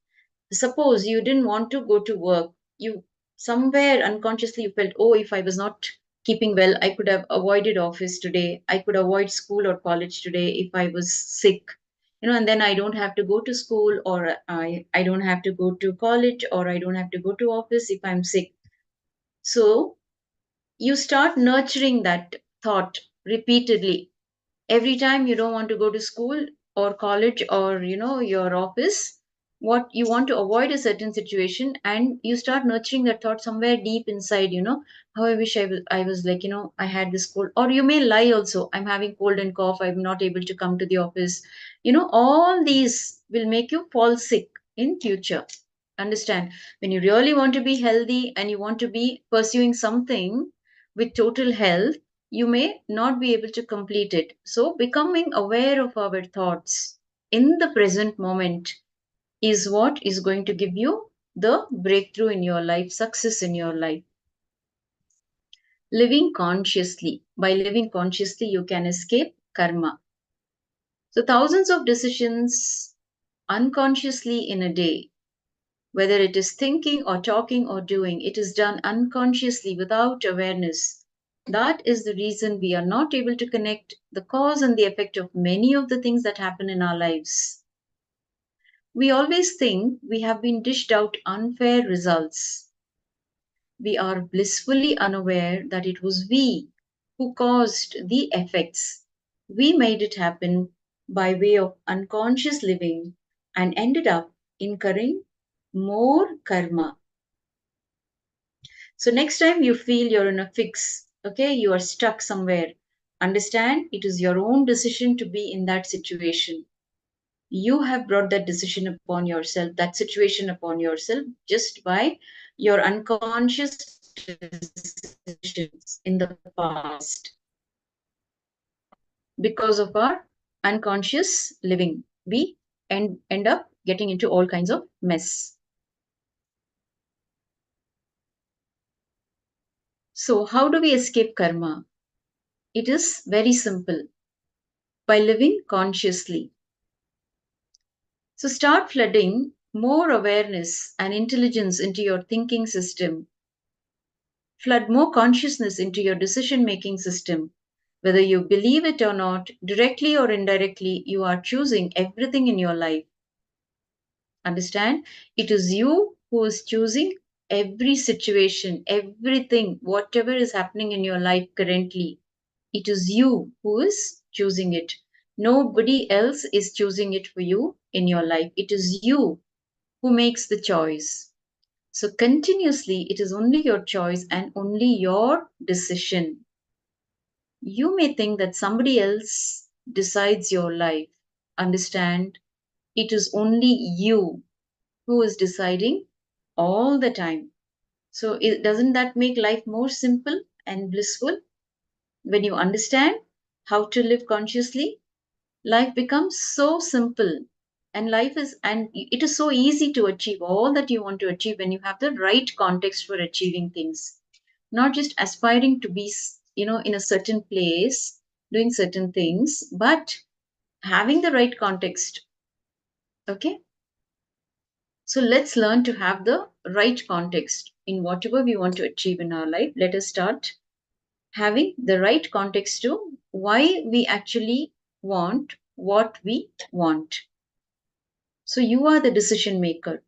Suppose you didn't want to go to work, you somewhere unconsciously you felt, oh, if I was not keeping well, I could have avoided office today, I could avoid school or college today if I was sick, and then I don't have to go to school, or I don't have to go to college, or I don't have to go to office if I'm sick. So you start nurturing that thought repeatedly. Every time you don't want to go to school or college or your office, what you want to avoid a certain situation, and you start nurturing that thought somewhere deep inside, how I wish I was like, I had this cold. Or you may lie also, I'm having cold and cough, I'm not able to come to the office. All these will make you fall sick in future. Understand? When you really want to be healthy and you want to be pursuing something with total health, you may not be able to complete it. So, becoming aware of our thoughts in the present moment is what is going to give you the breakthrough in your life, success in your life. Living consciously. By living consciously, you can escape karma. So, thousands of decisions unconsciously in a day, whether it is thinking or talking or doing, it is done unconsciously without awareness. That is the reason we are not able to connect the cause and the effect of many of the things that happen in our lives. We always think we have been dished out unfair results. We are blissfully unaware that it was we who caused the effects. We made it happen by way of unconscious living and ended up incurring more karma. So next time you feel you're in a fix, okay, you are stuck somewhere, understand it is your own decision to be in that situation. You have brought that decision upon yourself, that situation upon yourself, just by your unconscious decisions in the past. Because of our unconscious living, we end up getting into all kinds of mess. So how do we escape karma? It is very simple. By living consciously. So start flooding more awareness and intelligence into your thinking system. Flood more consciousness into your decision-making system. Whether you believe it or not, directly or indirectly, you are choosing everything in your life. Understand? It is you who is choosing every situation, everything, whatever is happening in your life currently. It is you who is choosing it. Nobody else is choosing it for you in your life. It is you who makes the choice. So continuously, it is only your choice and only your decision. You may think that somebody else decides your life. Understand? It is only you who is deciding all the time. So doesn't that make life more simple and blissful? When you understand how to live consciously, life becomes so simple, and it is so easy to achieve all that you want to achieve when you have the right context for achieving things. Not just aspiring to be, in a certain place, doing certain things, but having the right context. Okay? So let's learn to have the right context in whatever we want to achieve in our life. Let us start having the right context to why we actually want what we want. So you are the decision maker.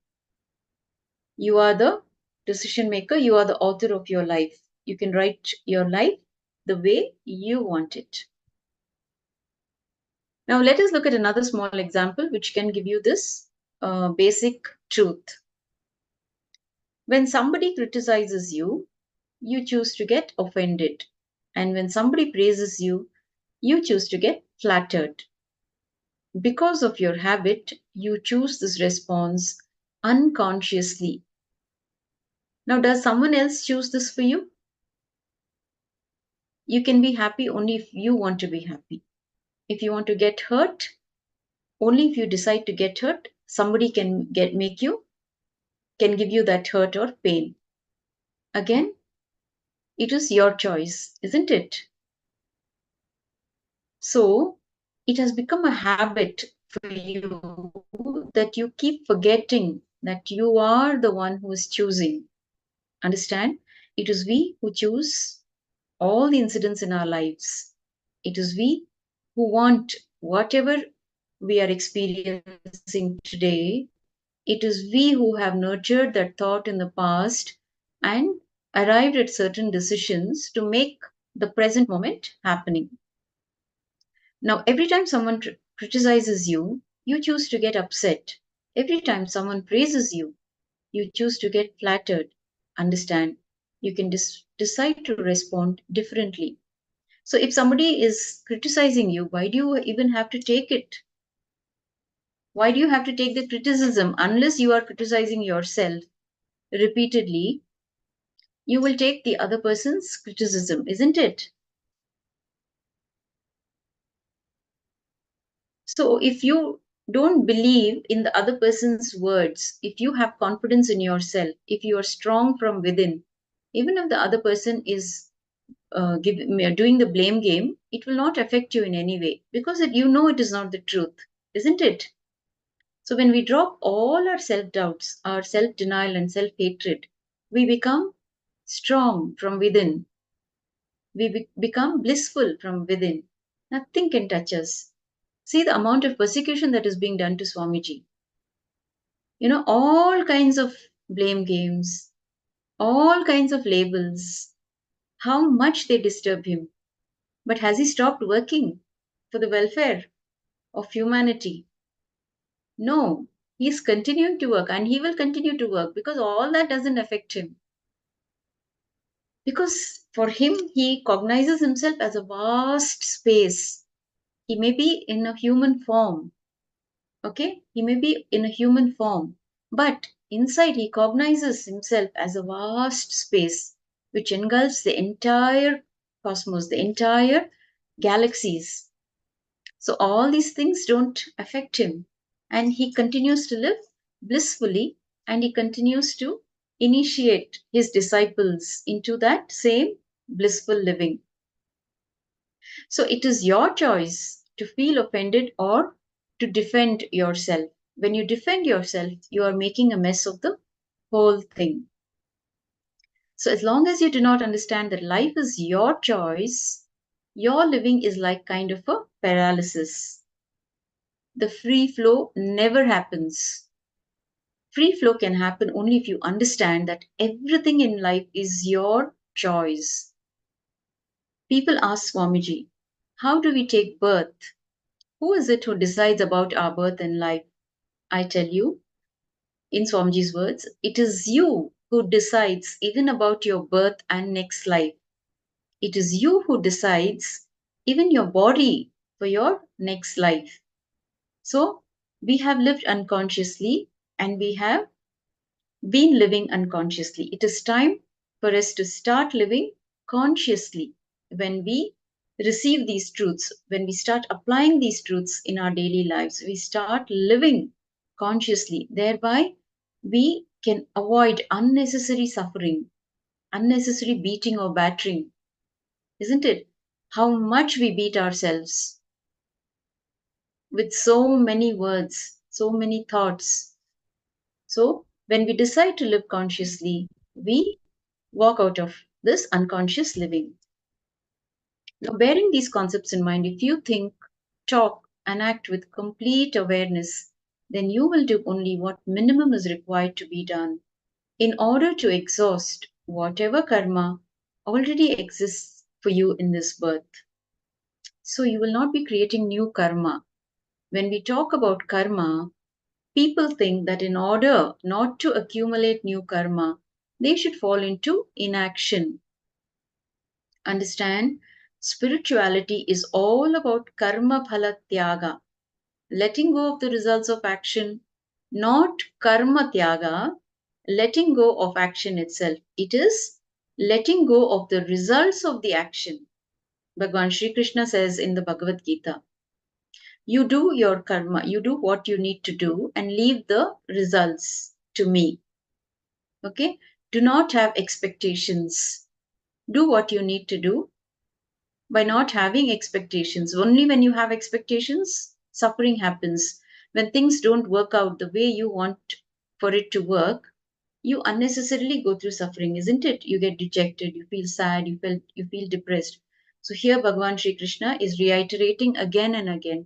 You are the decision maker. You are the author of your life. You can write your life the way you want it. Now let us look at another small example which can give you this basic truth. When somebody criticizes you, you choose to get offended. And when somebody praises you, you choose to get flattered. Because of your habit, you choose this response unconsciously. Now, does someone else choose this for you? You can be happy only if you want to be happy. If you want to get hurt, only if you decide to get hurt, somebody can give you that hurt or pain. Again, it is your choice, isn't it? So, it has become a habit for you that you keep forgetting that you are the one who is choosing. Understand? It is we who choose all the incidents in our lives. It is we who want whatever we are experiencing today. It is we who have nurtured that thought in the past and arrived at certain decisions to make the present moment happening. Now, every time someone criticizes you, you choose to get upset. Every time someone praises you, you choose to get flattered. Understand? You can decide to respond differently. So if somebody is criticizing you, why do you even have to take it? Why do you have to take the criticism? Unless you are criticizing yourself repeatedly, you will take the other person's criticism, isn't it? So if you don't believe in the other person's words, if you have confidence in yourself, if you are strong from within, even if the other person is doing the blame game, it will not affect you in any way because you know it is not the truth, isn't it? So when we drop all our self-doubts, our self-denial and self-hatred, we become strong from within. We become blissful from within. Nothing can touch us. See the amount of persecution that is being done to Swamiji. All kinds of blame games, all kinds of labels, how much they disturb him. But has he stopped working for the welfare of humanity? No, he's continuing to work and he will continue to work because all that doesn't affect him. Because for him, he cognizes himself as a vast space. He may be in a human form. Okay? He may be in a human form. But inside, he cognizes himself as a vast space which engulfs the entire cosmos, the entire galaxies. So all these things don't affect him. And he continues to live blissfully and he continues to initiate his disciples into that same blissful living. So it is your choice to feel offended or to defend yourself. When you defend yourself, you are making a mess of the whole thing. So as long as you do not understand that life is your choice, your living is like kind of a paralysis. The free flow never happens. Free flow can happen only if you understand that everything in life is your choice. People ask Swamiji, how do we take birth? Who is it who decides about our birth and life? I tell you, in Swamiji's words, it is you who decides even about your birth and next life. It is you who decides even your body for your next life. So, we have lived unconsciously and we have been living unconsciously. It is time for us to start living consciously. When we receive these truths, when we start applying these truths in our daily lives, we start living consciously. Thereby, we can avoid unnecessary suffering, unnecessary beating or battering. Isn't it? How much we beat ourselves with so many words, so many thoughts. So, when we decide to live consciously, we walk out of this unconscious living. Now, bearing these concepts in mind, if you think, talk, and act with complete awareness, then you will do only what minimum is required to be done in order to exhaust whatever karma already exists for you in this birth. So, you will not be creating new karma. When we talk about karma, people think that in order not to accumulate new karma, they should fall into inaction. Understand? Spirituality is all about karma phala tyaga, letting go of the results of action, not karma tyaga, letting go of action itself. It is letting go of the results of the action. Bhagavan Sri Krishna says in the Bhagavad Gita, you do your karma, you do what you need to do and leave the results to me. Okay? Do not have expectations. Do what you need to do by not having expectations. Only when you have expectations, suffering happens. When things don't work out the way you want for it to work, you unnecessarily go through suffering, isn't it? You get dejected, you feel sad, you feel depressed. So here Bhagavan Sri Krishna is reiterating again and again,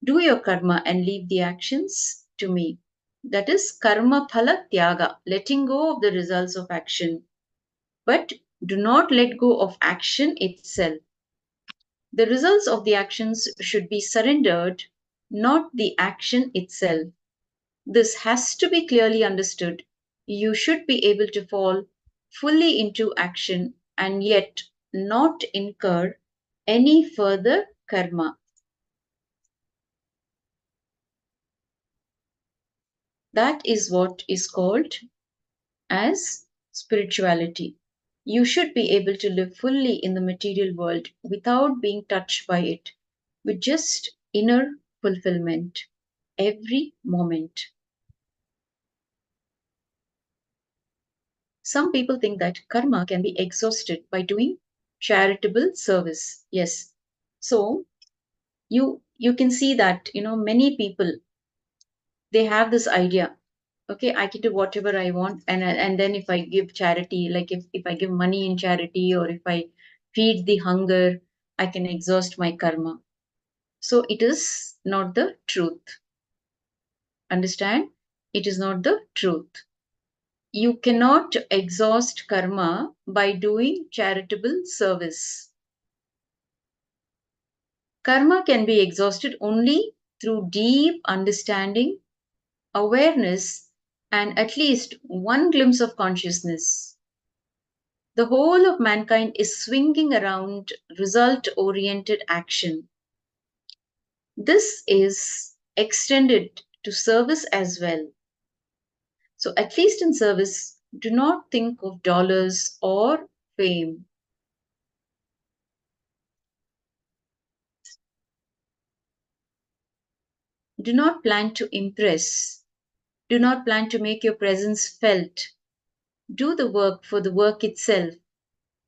do your karma and leave the actions to me. That is karma phala tyaga, letting go of the results of action. But do not let go of action itself. The results of the actions should be surrendered, not the action itself. This has to be clearly understood. You should be able to fall fully into action and yet not incur any further karma. That is what is called as spirituality. You should be able to live fully in the material world without being touched by it, with just inner fulfillment every moment. Some people think that karma can be exhausted by doing charitable service. Yes. So you can see that many people, they have this idea, okay, I can do whatever I want, and then if I give charity, like if I give money in charity or if I feed the hunger, I can exhaust my karma. So it is not the truth. Understand? It is not the truth. You cannot exhaust karma by doing charitable service. Karma can be exhausted only through deep understanding, awareness, and at least one glimpse of consciousness. The whole of mankind is swinging around result-oriented action. This is extended to service as well. So at least in service, do not think of dollars or fame. Do not plan to impress. Do not plan to make your presence felt. Do the work for the work itself.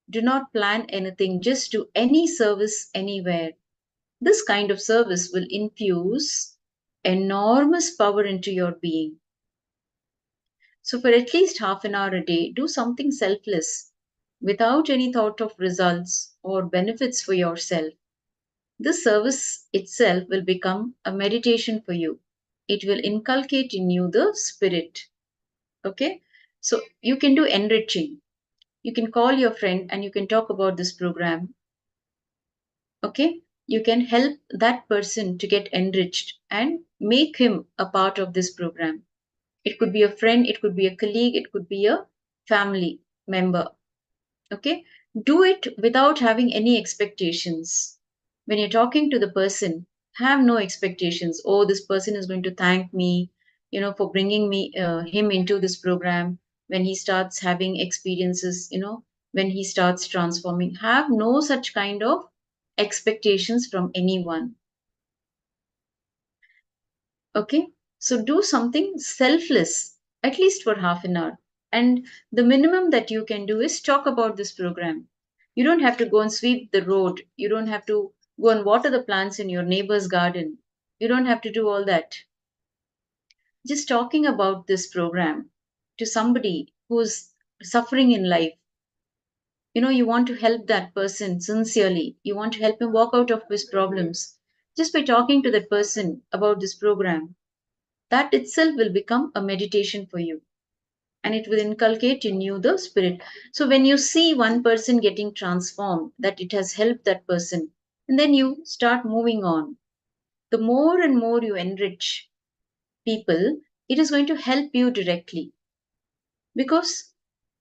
Do not plan anything, just do any service anywhere. This kind of service will infuse enormous power into your being. So, for at least half an hour a day, do something selfless without any thought of results or benefits for yourself. This service itself will become a meditation for you. It will inculcate in you the spirit. Okay? So, you can do enriching. You can call your friend and you can talk about this program. Okay? You can help that person to get enriched and make him a part of this program. It could be a friend, it could be a colleague, it could be a family member. Okay? Do it without having any expectations. When you're talking to the person, have no expectations. Oh, this person is going to thank me. for bringing him into this program. When he starts having experiences, when he starts transforming, have no such kind of expectations from anyone. Okay, so do something selfless, at least for half an hour. And the minimum that you can do is talk about this program. You don't have to go and sweep the road. You don't have to go and water the plants in your neighbor's garden. You don't have to do all that. Just talking about this program to somebody who's suffering in life, you want to help that person sincerely. You want to help him walk out of his problems. Just by talking to that person about this program, that itself will become a meditation for you, and it will inculcate in you the spirit. So when you see one person getting transformed, that it has helped that person, and then you start moving on. The more and more you enrich people, it is going to help you directly, because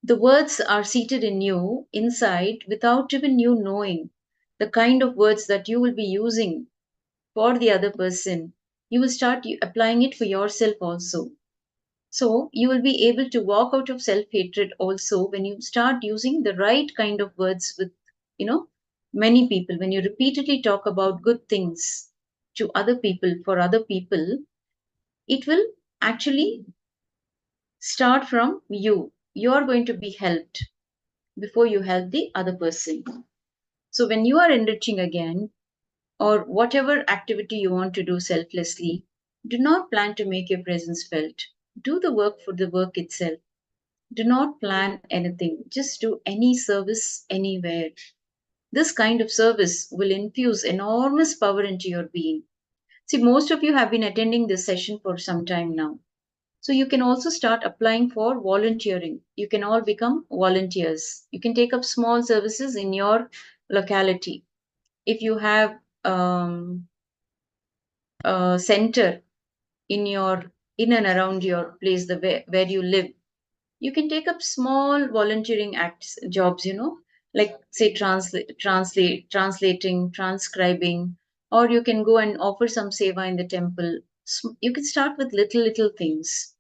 the words are seated in you inside without even you knowing. The kind of words that you will be using for the other person, you will start applying it for yourself also. So you will be able to walk out of self-hatred also when you start using the right kind of words with, many people. When you repeatedly talk about good things to other people, for other people, it will actually start from you. You are going to be helped before you help the other person. So when you are enriching again, or whatever activity you want to do selflessly, do not plan to make your presence felt. Do the work for the work itself. Do not plan anything. Just do any service anywhere. This kind of service will infuse enormous power into your being. See, most of you have been attending this session for some time now. So you can also start applying for volunteering. You can all become volunteers. You can take up small services in your locality. If you have a center in and around your place, where you live, you can take up small volunteering jobs, like say translating, transcribing, or you can go and offer some seva in the temple. You can start with little things.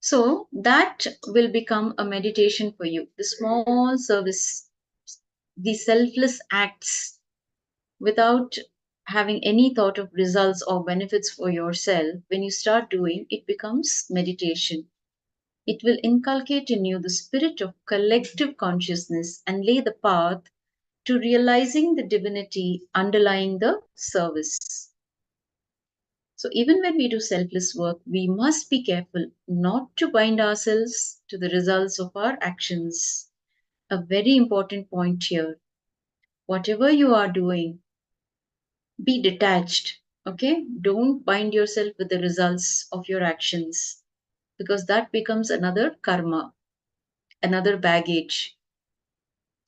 So that will become a meditation for you. The small service, the selfless acts without having any thought of results or benefits for yourself, when you start doing, it becomes meditation. It will inculcate in you the spirit of collective consciousness and lay the path to realizing the divinity underlying the service. So, even when we do selfless work, we must be careful not to bind ourselves to the results of our actions. A very important point here. Whatever you are doing, be detached. Okay? Don't bind yourself with the results of your actions, because that becomes another karma, another baggage.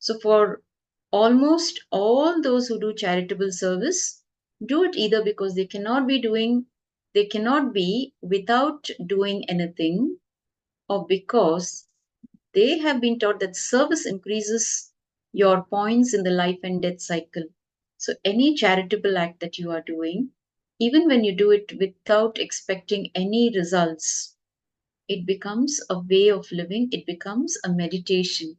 So, for almost all those who do charitable service, do it either because they cannot be without doing anything, or because they have been taught that service increases your points in the life and death cycle. So, any charitable act that you are doing, even when you do it without expecting any results, it becomes a way of living, it becomes a meditation.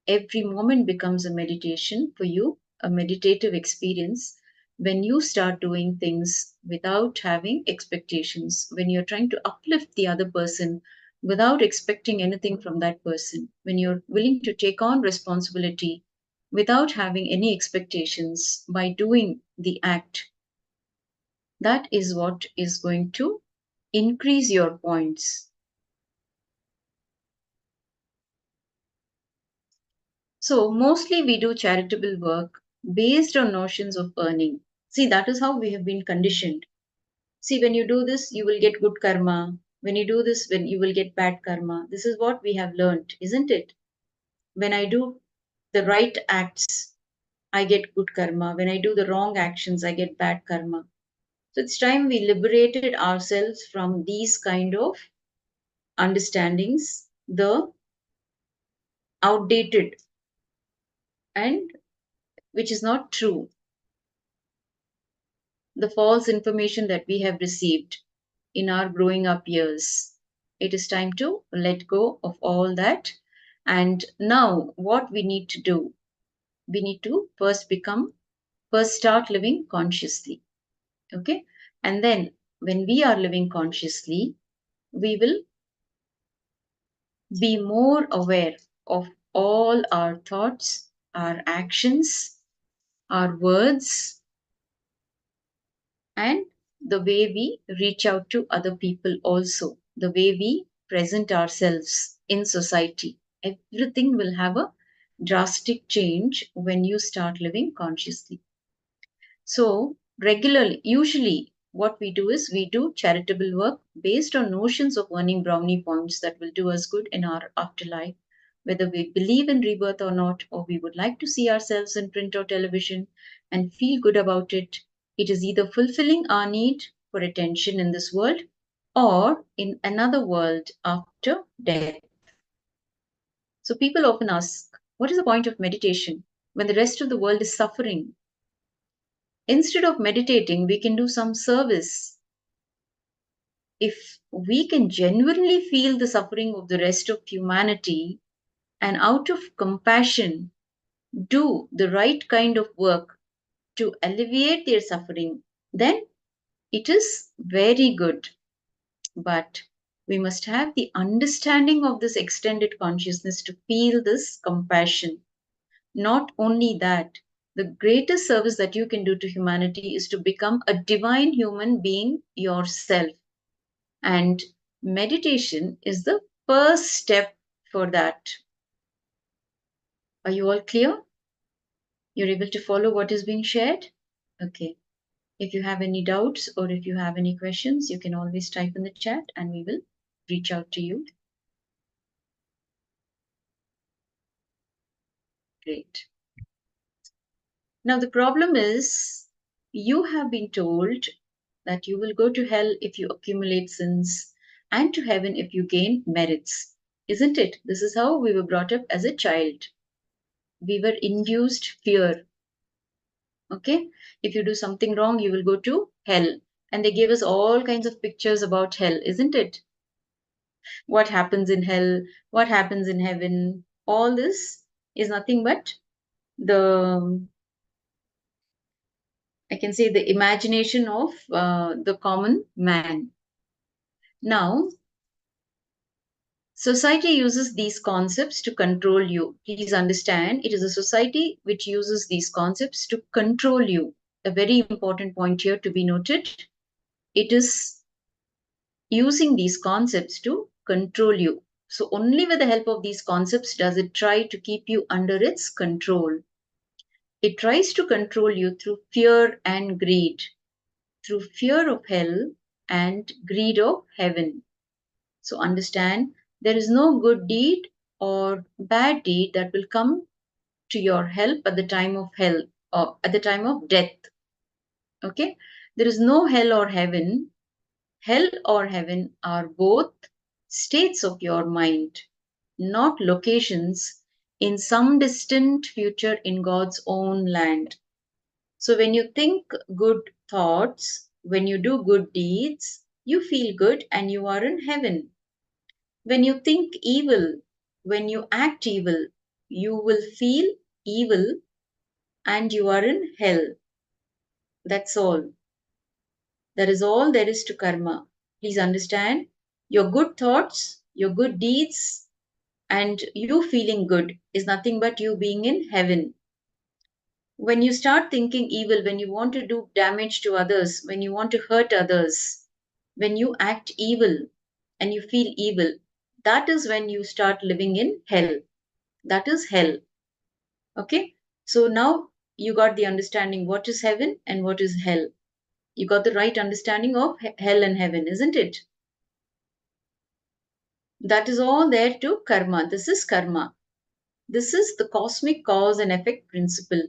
Every moment becomes a meditation for you, a meditative experience, when you start doing things without having expectations, when you're trying to uplift the other person without expecting anything from that person, when you're willing to take on responsibility without having any expectations by doing the act. That is what is going to increase your points. So, mostly we do charitable work based on notions of earning. See, that is how we have been conditioned. See, when you do this, you will get good karma. When you do this, when you will get bad karma. This is what we have learned, isn't it? When I do the right acts, I get good karma. When I do the wrong actions, I get bad karma. So it's time we liberated ourselves from these kind of understandings, the outdated, and which is not true. the false information that we have received in our growing up years. It is time to let go of all that. And now, what we need to do, we need to first start living consciously. Okay? And then, when we are living consciously, we will be more aware of all our thoughts, our actions, our words, and the way we reach out to other people also, the way we present ourselves in society. Everything will have a drastic change when you start living consciously. So, usually, what we do is we do charitable work based on notions of earning brownie points that will do us good in our afterlife, whether we believe in rebirth or not, or we would like to see ourselves in print or television and feel good about it. It is either fulfilling our need for attention in this world or in another world after death. So, people often ask, what is the point of meditation when the rest of the world is suffering? Instead of meditating, we can do some service. If we can genuinely feel the suffering of the rest of humanity and out of compassion do the right kind of work to alleviate their suffering, then it is very good. But we must have the understanding of this extended consciousness to feel this compassion. Not only that, the greatest service that you can do to humanity is to become a divine human being yourself. And meditation is the first step for that. Are you all clear? You're able to follow what is being shared? Okay. If you have any doubts or if you have any questions, you can always type in the chat and we will reach out to you. Great. Now, the problem is you have been told that you will go to hell if you accumulate sins and to heaven if you gain merits. Isn't it? This is how we were brought up as a child. We were induced fear. Okay? If you do something wrong, you will go to hell. And they gave us all kinds of pictures about hell, isn't it? What happens in hell, what happens in heaven, all this is nothing but I can say the imagination of the common man. Now, society uses these concepts to control you. Please understand, it is a society which uses these concepts to control you. A very important point here to be noted. It is using these concepts to control you. So only with the help of these concepts does it try to keep you under its control. It tries to control you through fear and greed, through fear of hell and greed of heaven. So understand, there is no good deed or bad deed that will come to your help at the time of hell or at the time of death. Okay? There is no hell or heaven. Hell or heaven are both states of your mind, not locations in some distant future in God's own land. So when you think good thoughts, when you do good deeds, you feel good and you are in heaven. When you think evil, when you act evil, you will feel evil and you are in hell. That's all. That is all there is to karma. Please understand, your good thoughts, your good deeds, and you feeling good is nothing but you being in heaven. When you start thinking evil, when you want to do damage to others, when you want to hurt others, when you act evil and you feel evil, that is when you start living in hell. That is hell. Okay? So now you got the understanding what is heaven and what is hell. You got the right understanding of hell and heaven, isn't it? That is all there to karma. This is karma. This is the cosmic cause and effect principle.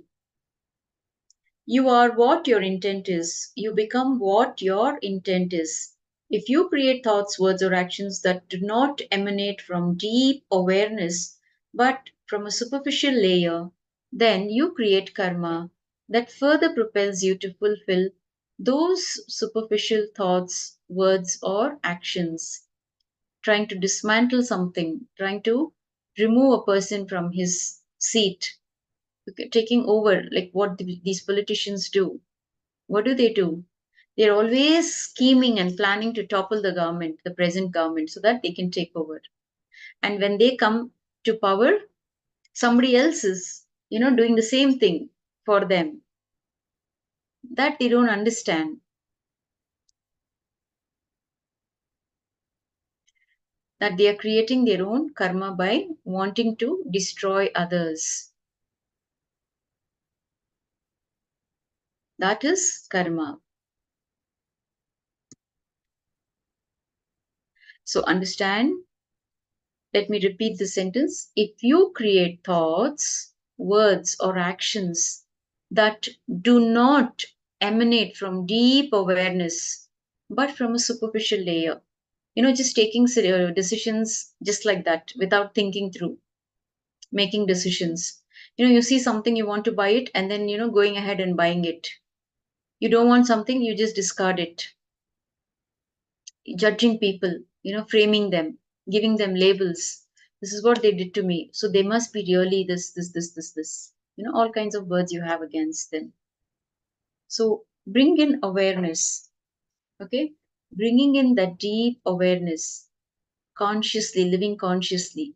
You are what your intent is. You become what your intent is. If you create thoughts, words, or actions that do not emanate from deep awareness, but from a superficial layer, then you create karma that further propels you to fulfill those superficial thoughts, words, or actions, trying to dismantle something, trying to remove a person from his seat, taking over, like what these politicians do. What do? They're always scheming and planning to topple the government, the present government, so that they can take over. And when they come to power, somebody else is, doing the same thing for them. That they don't understand. That they are creating their own karma by wanting to destroy others. That is karma. So understand, let me repeat the sentence. If you create thoughts, words, or actions that do not emanate from deep awareness, but from a superficial layer, just taking decisions just like that without thinking through, making decisions. You see something, you want to buy it, and then, going ahead and buying it. You don't want something, you just discard it. Judging people, framing them, giving them labels. This is what they did to me, so they must be really this. All kinds of words you have against them. So bring in awareness, okay? Bringing in that deep awareness, consciously, living consciously,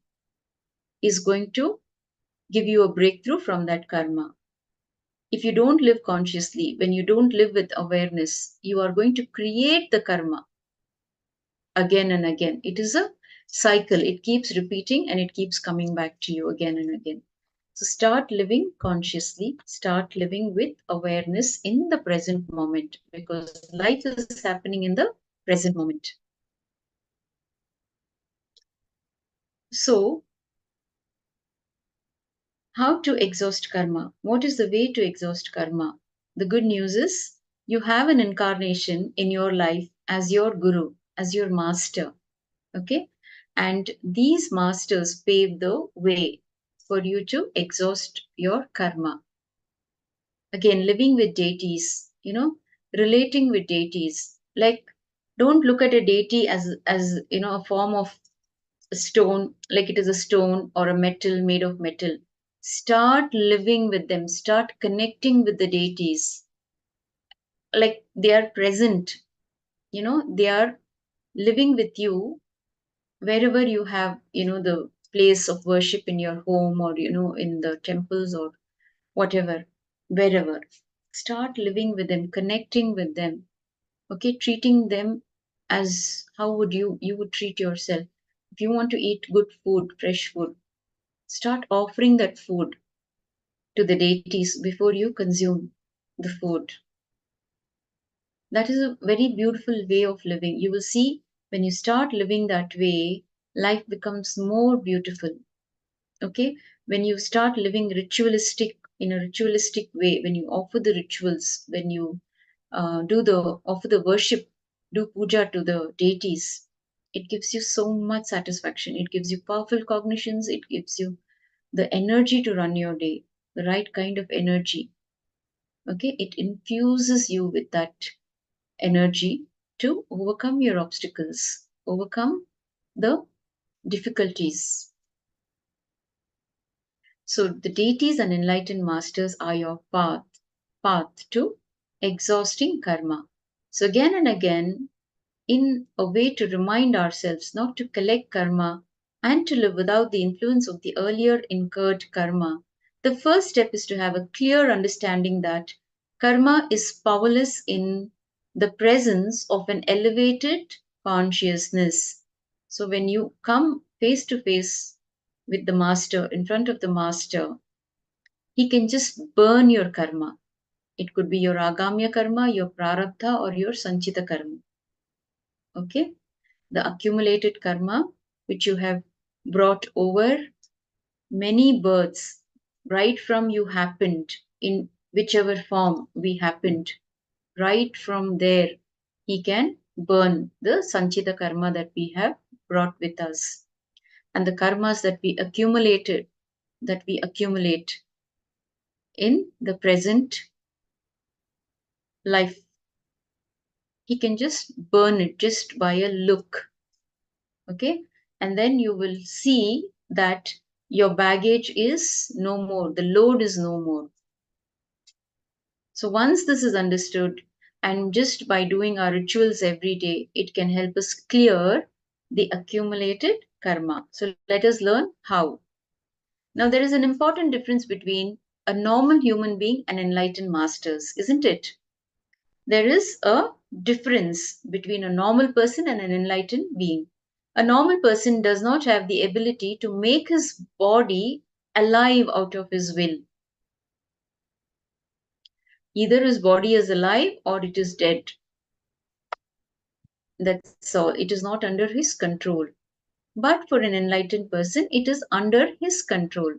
is going to give you a breakthrough from that karma. If you don't live consciously, when you don't live with awareness, you are going to create the karma again and again. It is a cycle. It keeps repeating and it keeps coming back to you again and again. So start living consciously, start living with awareness in the present moment, because life is happening in the present moment. So, how to exhaust karma? What is the way to exhaust karma? The good news is you have an incarnation in your life as your guru, as your master. Okay? And these masters pave the way for you to exhaust your karma. Again, living with deities, relating with deities. Like, don't look at a deity as a form of a stone, like it is a stone or a metal made of metal. Start living with them, start connecting with the deities. Like they are present, they are living with you wherever you have, the place of worship in your home, or, in the temples, or whatever, wherever. Start living with them, connecting with them, okay? Treating them as how would you would treat yourself. If you want to eat good food, fresh food, start offering that food to the deities before you consume the food. That is a very beautiful way of living. You will see, when you start living that way, life becomes more beautiful. Okay? When you start living in a ritualistic way, when you offer the rituals, when you offer the worship, do puja to the deities, it gives you so much satisfaction. It gives you powerful cognitions. It gives you the energy to run your day, the right kind of energy. Okay? It infuses you with that energy to overcome your obstacles, overcome the difficulties. So the deities and enlightened masters are your path to exhausting karma. So again and again, in a way to remind ourselves not to collect karma and to live without the influence of the earlier incurred karma, the first step is to have a clear understanding that karma is powerless in the presence of an elevated consciousness. So when you come face to face with the master, in front of the master, he can just burn your karma. It could be your agamya karma, your prarabdha, or your sanchita karma. Okay? The accumulated karma which you have brought over many births, right from you happened, in whichever form we happened, right from there, he can burn the sanchita karma that we have brought with us. And the karmas that we accumulate in the present life, he can just burn it just by a look. Okay, and then you will see that your baggage is no more, the load is no more. So once this is understood, and just by doing our rituals every day, it can help us clear the accumulated karma. So let us learn how. Now there is an important difference between a normal human being and enlightened masters, isn't it? There is a difference between a normal person and an enlightened being. A normal person does not have the ability to make his body alive out of his will. Either his body is alive or it is dead. That's all. It is not under his control. But for an enlightened person, it is under his control.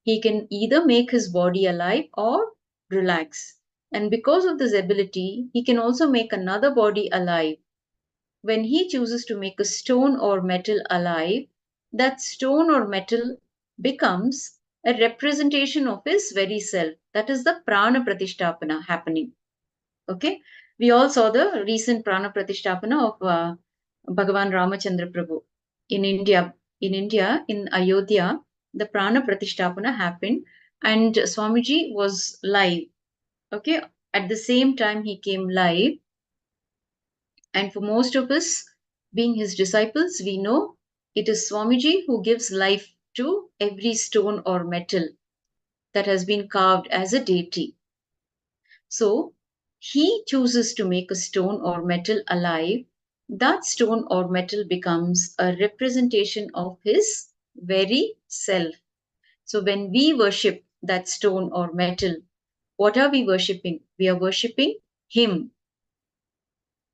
He can either make his body alive or relax. And because of this ability, he can also make another body alive. When he chooses to make a stone or metal alive, that stone or metal becomes a representation of his very self. That is the prana pratishtapana happening. Okay, we all saw the recent prana pratishtapana of Bhagavan Ramachandra Prabhu in India. In Ayodhya, the prana pratishtapana happened, and Swamiji was live. Okay, at the same time he came live, and for most of us, being his disciples, we know it is Swamiji who gives life to every stone or metal that has been carved as a deity. So he chooses to make a stone or metal alive. That stone or metal becomes a representation of his very self. So when we worship that stone or metal, what are we worshipping? We are worshipping him.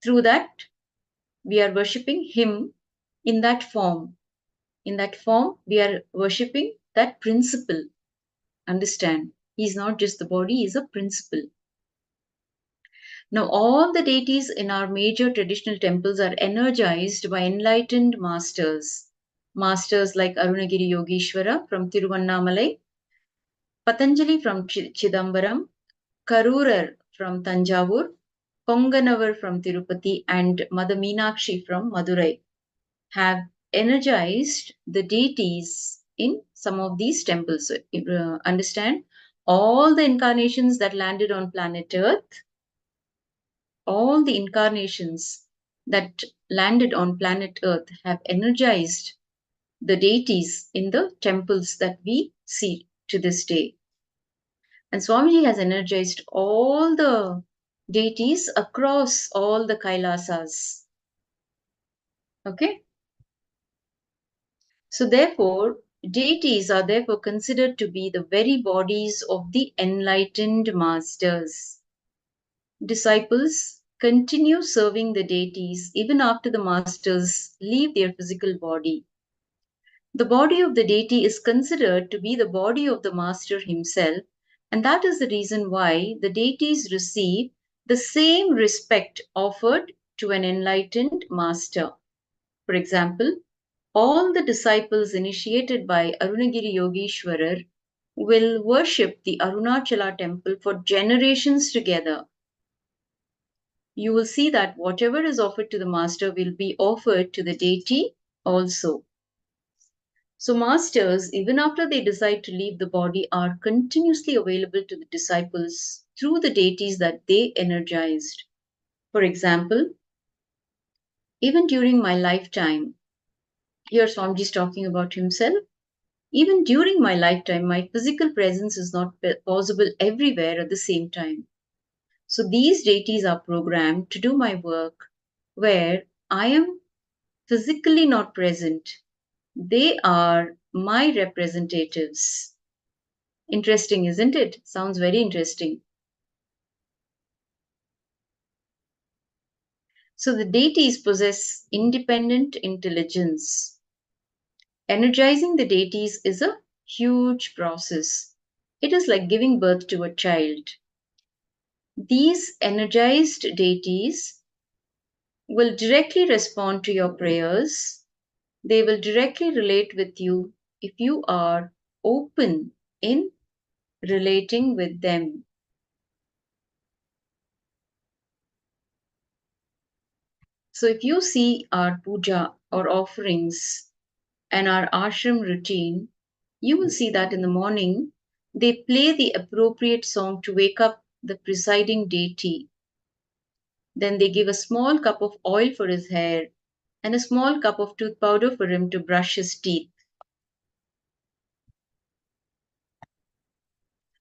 Through that, we are worshipping him in that form. In that form, we are worshipping that principle. Understand? He's not just the body, he's a principle. Now, all the deities in our major traditional temples are energized by enlightened masters. Masters like Arunagiri Yogeshwara from Tiruvannamalai, Patanjali from Chidambaram, Karurar from Tanjavur, Ponganavar from Tirupati, and Mother Meenakshi from Madurai have energized the deities in some of these temples. So, understand, all the incarnations that landed on planet Earth, all the incarnations that landed on planet Earth have energized the deities in the temples that we see to this day. And Swamiji has energized all the deities across all the Kailasas. Okay? So therefore, deities are therefore considered to be the very bodies of the enlightened masters. Disciples continue serving the deities even after the masters leave their physical body. The body of the deity is considered to be the body of the master himself, and that is the reason why the deities receive the same respect offered to an enlightened master. For example, all the disciples initiated by Arunagiri Yogeshwarar will worship the Arunachala temple for generations together. You will see that whatever is offered to the master will be offered to the deity also. So masters, even after they decide to leave the body, are continuously available to the disciples through the deities that they energized. For example, even during my lifetime, here Swamiji is talking about himself, even during my lifetime, my physical presence is not possible everywhere at the same time. So these deities are programmed to do my work where I am physically not present. They are my representatives. Interesting, isn't it? Sounds very interesting. So the deities possess independent intelligence. Energizing the deities is a huge process. It is like giving birth to a child. These energized deities will directly respond to your prayers. They will directly relate with you if you are open in relating with them. So if you see our puja or offerings and our ashram routine, you will see that in the morning they play the appropriate song to wake up the presiding deity. Then they give a small cup of oil for his hair and a small cup of tooth powder for him to brush his teeth.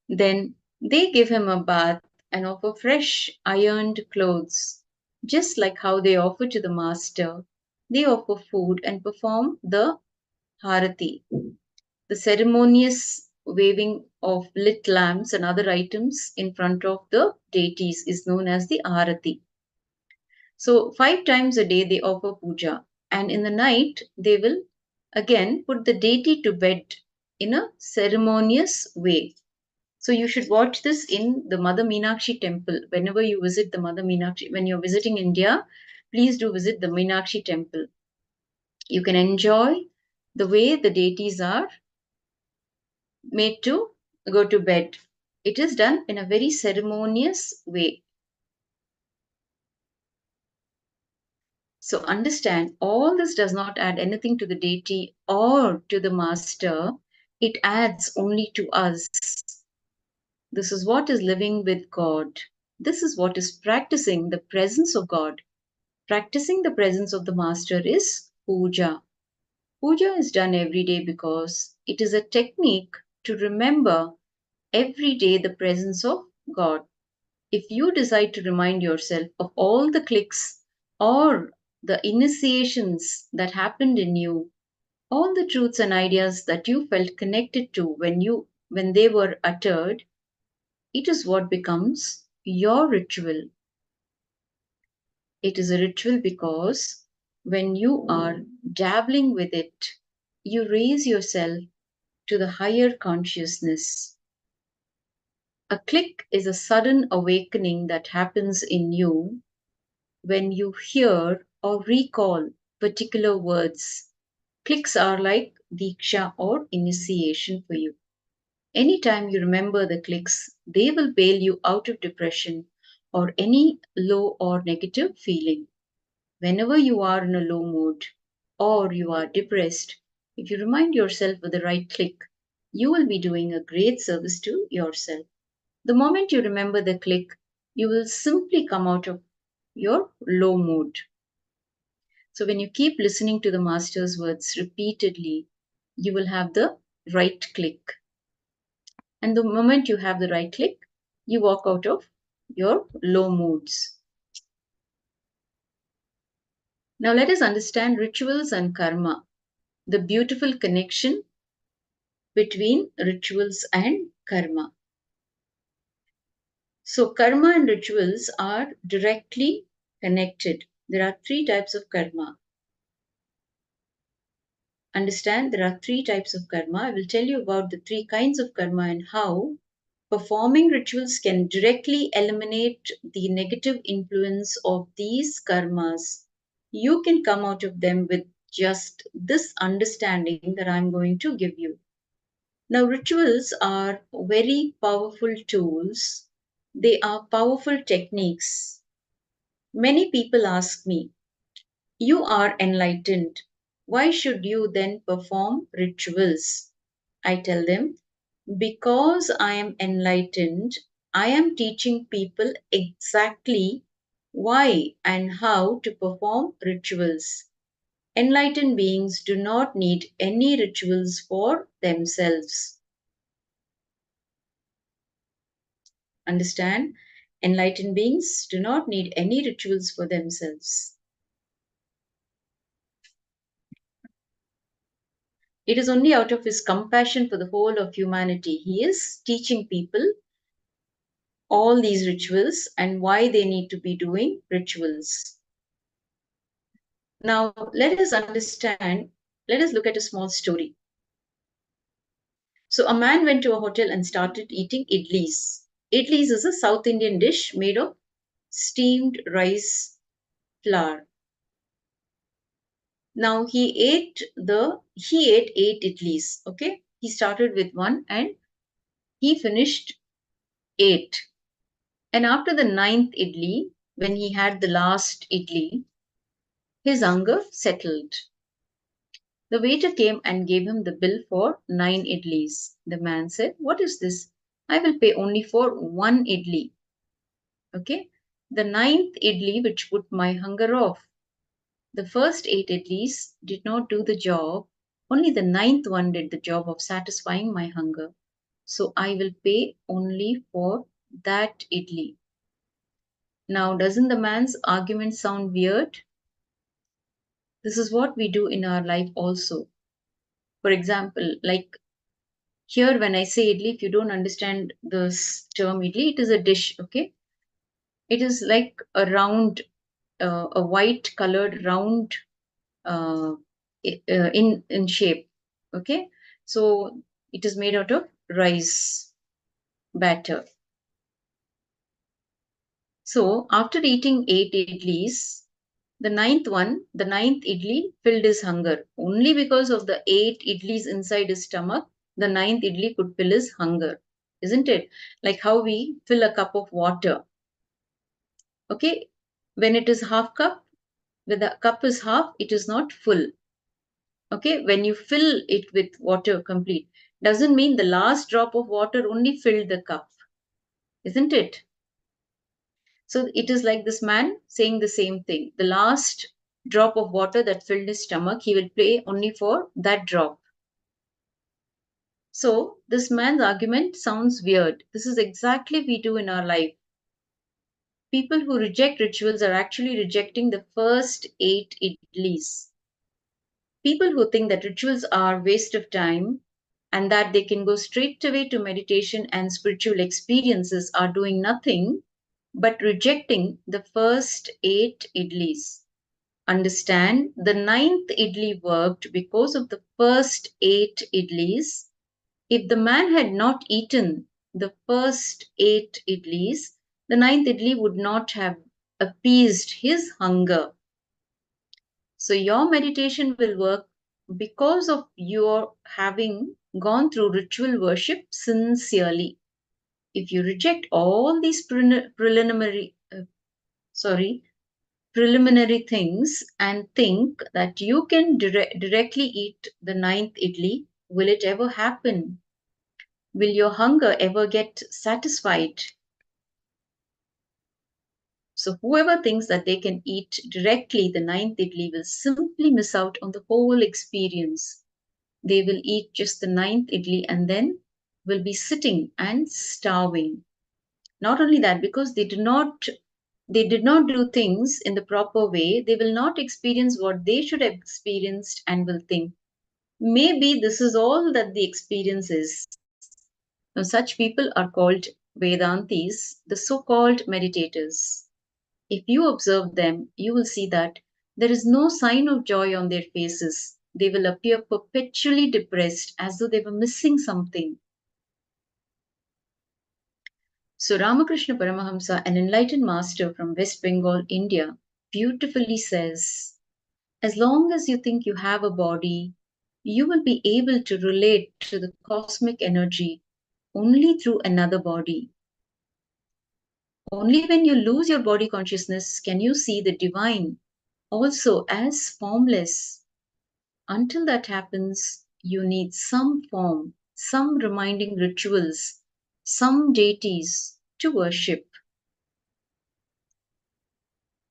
Then they give him a bath and offer fresh ironed clothes, just like how they offer to the master. They offer food and perform the harati, the ceremonious waving of lit lamps and other items in front of the deities is known as the arati. So 5 times a day they offer puja, and in the night they will again put the deity to bed in a ceremonious way. So you should watch this in the Mother Meenakshi temple. Whenever you visit the Mother Meenakshi, when you're visiting India, please do visit the Meenakshi temple. You can enjoy the way the deities are made to go to bed. It is done in a very ceremonious way. So understand, all this does not add anything to the deity or to the master. It adds only to us. This is what is living with God. This is what is practicing the presence of God. Practicing the presence of the master is puja. Puja is done every day because it is a technique to remember every day the presence of God. If you decide to remind yourself of all the clicks or the initiations that happened in you, all the truths and ideas that you felt connected to when they were uttered, it is what becomes your ritual. It is a ritual because when you are dabbling with it, you raise yourself to the higher consciousness. A click is a sudden awakening that happens in you when you hear or recall particular words. Clicks are like diksha or initiation for you. Anytime you remember the clicks, they will bail you out of depression or any low or negative feeling. Whenever you are in a low mood or you are depressed, if you remind yourself with the right click, you will be doing a great service to yourself. The moment you remember the click, you will simply come out of your low mood. So when you keep listening to the master's words repeatedly, you will have the right click. And the moment you have the right click, you walk out of your low moods. Now let us understand rituals and karma, the beautiful connection between rituals and karma. So karma and rituals are directly connected. There are 3 types of karma. Understand, there are 3 types of karma. I will tell you about the 3 kinds of karma and how performing rituals can directly eliminate the negative influence of these karmas. You can come out of them with just this understanding that I'm going to give you. Now, rituals are very powerful tools. They are powerful techniques. Many people ask me, you are enlightened. Why should you then perform rituals? I tell them, because I am enlightened, I am teaching people exactly why and how to perform rituals. Enlightened beings do not need any rituals for themselves. Understand? Enlightened beings do not need any rituals for themselves. It is only out of his compassion for the whole of humanity he is teaching people all these rituals and why they need to be doing rituals. Now, let us understand, let us look at a small story. So, a man went to a hotel and started eating idlis. Idlis is a South Indian dish made of steamed rice flour. Now, he ate 8 idlis, okay? He started with 1 and he finished 8. And after the 9th idli, when he had the last idli, his hunger settled. The waiter came and gave him the bill for 9 idlis. The man said, "What is this? I will pay only for 1 idli." Okay? The 9th idli which put my hunger off. The first 8 idlis did not do the job. Only the 9th one did the job of satisfying my hunger. So I will pay only for that idli. Now, doesn't the man's argument sound weird? This is what we do in our life also. For example, like here when I say idli, if you don't understand this term idli, it is a dish, okay? It is like a round, a white colored round in shape, okay? So it is made out of rice batter. So after eating 8 idlis, the ninth idli filled his hunger. Only because of the 8 idlis inside his stomach, the 9th idli could fill his hunger. Isn't it? Like how we fill a cup of water. Okay? When it is half cup, when the cup is half, it is not full. Okay? When you fill it with water complete, doesn't mean the last drop of water only filled the cup. Isn't it? So it is like this man saying the same thing. The last drop of water that filled his stomach, he will pay only for that drop. So this man's argument sounds weird. This is exactly we do in our life. People who reject rituals are actually rejecting the first 8 idlis. People who think that rituals are waste of time and that they can go straight away to meditation and spiritual experiences are doing nothing but rejecting the first 8 idlis. Understand, the 9th idli worked because of the first 8 idlis. If the man had not eaten the first 8 idlis, the 9th idli would not have appeased his hunger. So your meditation will work because of your having gone through ritual worship sincerely. If you reject all these preliminary things and think that you can directly eat the 9th idli, will it ever happen? Will your hunger ever get satisfied? So whoever thinks that they can eat directly the 9th idli will simply miss out on the whole experience. They will eat just the 9th idli and then will be sitting and starving. Not only that, because they did not do things in the proper way, they will not experience what they should have experienced and will think, maybe this is all that the experience is. Now, such people are called Vedantis, the so-called meditators. If you observe them, you will see that there is no sign of joy on their faces. They will appear perpetually depressed as though they were missing something. So Ramakrishna Paramahamsa, an enlightened master from West Bengal, India, beautifully says, as long as you think you have a body, you will be able to relate to the cosmic energy only through another body. Only when you lose your body consciousness can you see the divine also as formless. Until that happens, you need some form, some reminding rituals, some deities to worship.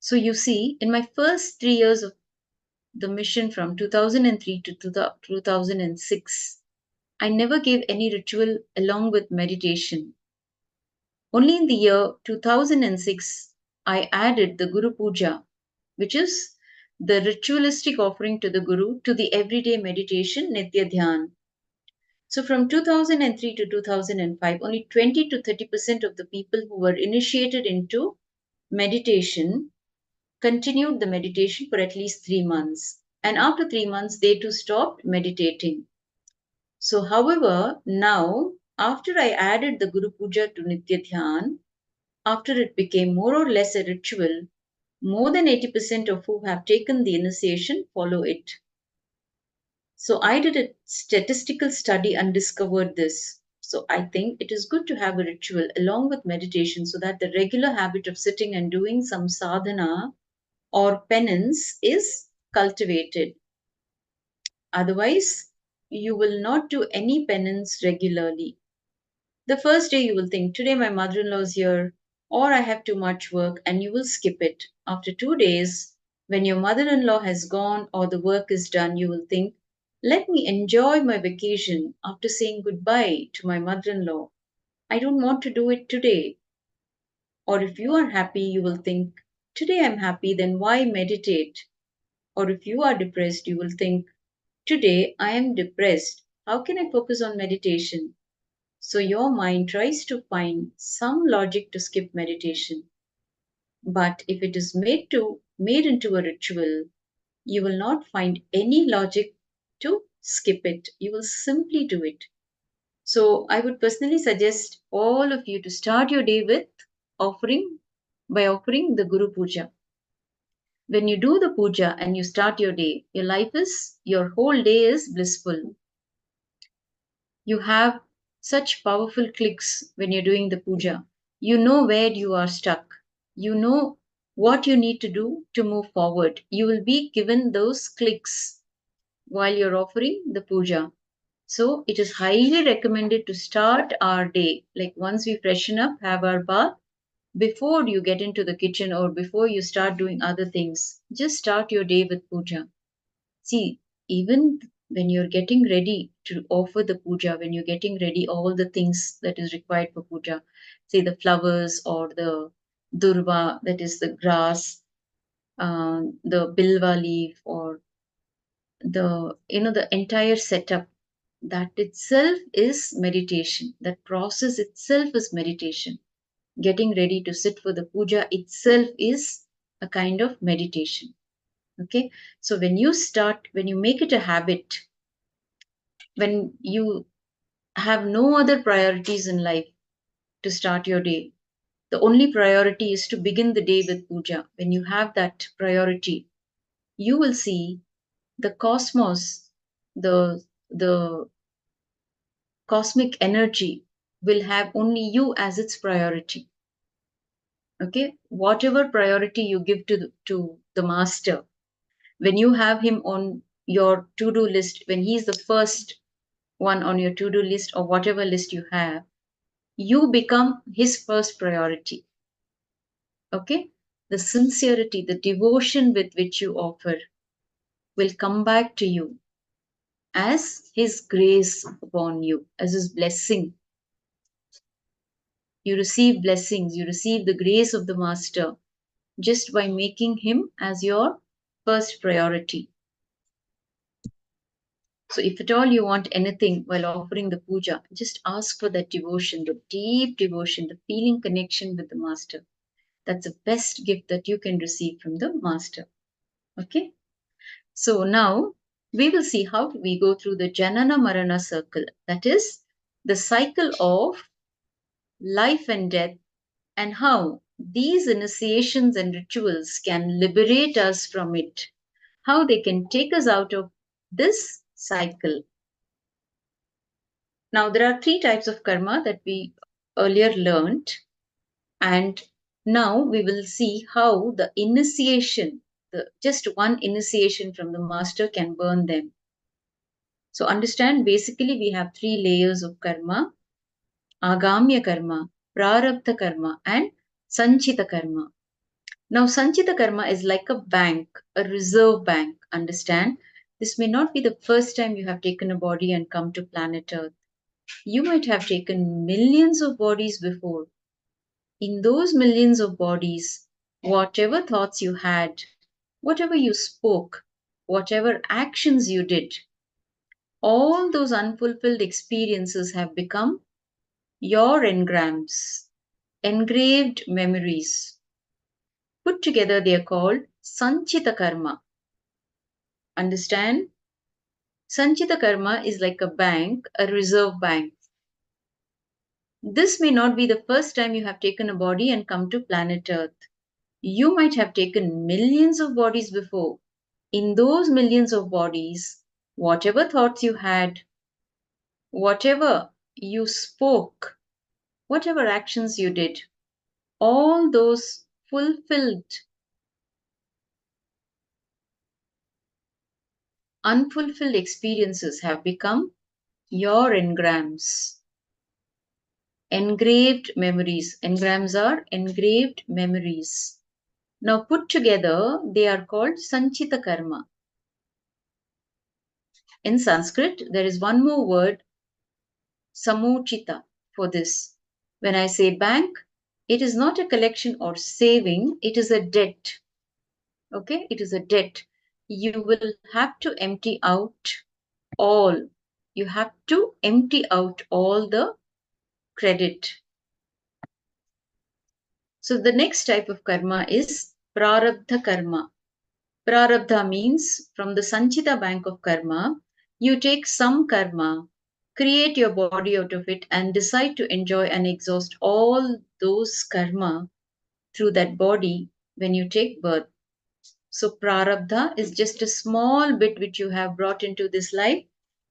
So you see, in my first 3 years of the mission from 2003 to 2006, I never gave any ritual along with meditation. Only in the year 2006, I added the Guru Puja, which is the ritualistic offering to the Guru, to the everyday meditation, Nitya Dhyan. So from 2003 to 2005, only 20 to 30% of the people who were initiated into meditation continued the meditation for at least 3 months. And after 3 months, they too stopped meditating. So, however, now, after I added the Guru Puja to Nitya Dhyan, after it became more or less a ritual, more than 80% of who have taken the initiation follow it. So I did a statistical study and discovered this. So I think it is good to have a ritual along with meditation so that the regular habit of sitting and doing some sadhana or penance is cultivated. Otherwise, you will not do any penance regularly. The first day you will think, today my mother-in-law is here, or I have too much work, and you will skip it. After 2 days, when your mother-in-law has gone or the work is done, you will think, let me enjoy my vacation after saying goodbye to my mother-in-law. I don't want to do it today. Or if you are happy, you will think, today I'm happy, then why meditate? Or if you are depressed, you will think, today I am depressed. How can I focus on meditation? So your mind tries to find some logic to skip meditation. But if it is made into a ritual, you will not find any logic to skip it. You will simply do it. So I would personally suggest all of you to start your day with offering the Guru Puja. When you do the puja and you start your day, your whole day is blissful. You have such powerful clicks when you're doing the puja. You know where you are stuck. You know what you need to do to move forward. You will be given those clicks while you're offering the puja. So it is highly recommended to start our day, like once we freshen up, have our bath, before you get into the kitchen or before you start doing other things. Just start your day with puja. See, even when you're getting ready to offer the puja, when you're getting ready all the things that is required for puja, say the flowers or the durva, that is the grass, the bilva leaf, or the entire setup, that itself is meditation. That process itself is meditation. Getting ready to sit for the puja itself is a kind of meditation. Okay, so when you make it a habit, when you have no other priorities in life to start your day, the only priority is to begin the day with puja. When you have that priority, you will see the cosmos, the cosmic energy will have only you as its priority. Okay, whatever priority you give to the master, when you have him on your to-do list, when he's the first one on your to-do list or whatever list you have, you become his first priority. Okay, the sincerity, the devotion with which you offer will come back to you as his grace upon you, as his blessing. You receive blessings, you receive the grace of the master just by making him as your first priority. So if at all you want anything while offering the puja, just ask for that devotion, the deep devotion, the feeling connection with the master. That's the best gift that you can receive from the master. Okay. So now we will see how we go through the Janana Marana circle. That is the cycle of life and death, and how these initiations and rituals can liberate us from it, how they can take us out of this cycle. Now, there are 3 types of karma that we earlier learned, and now we will see how the initiation, just one initiation from the master can burn them. So understand, basically we have 3 layers of karma: agamya karma, prarabdha karma, and sanchita karma. Now, sanchita karma is like a bank, a reserve bank. Understand, this may not be the first time you have taken a body and come to planet Earth. You might have taken millions of bodies before. In those millions of bodies, whatever thoughts you had, whatever you spoke, whatever actions you did, all those unfulfilled experiences have become your engrams, engraved memories. Put together, they are called sanchita karma. Understand? Sanchita karma is like a bank, a reserve bank. This may not be the first time you have taken a body and come to planet Earth. You might have taken millions of bodies before. In those millions of bodies, whatever thoughts you had, whatever you spoke, whatever actions you did, all those fulfilled unfulfilled experiences have become your engrams. Engraved memories. Engrams are engraved memories. Now put together, they are called Sanchita Karma. In Sanskrit, there is one more word, Samuchita, for this. When I say bank, it is not a collection or saving, it is a debt. Okay, it is a debt. You will have to empty out all. You have to empty out all the credit. So the next type of karma is prarabdha karma. Prarabdha means from the Sanchita bank of karma, you take some karma, create your body out of it, and decide to enjoy and exhaust all those karma through that body when you take birth. So prarabdha is just a small bit which you have brought into this life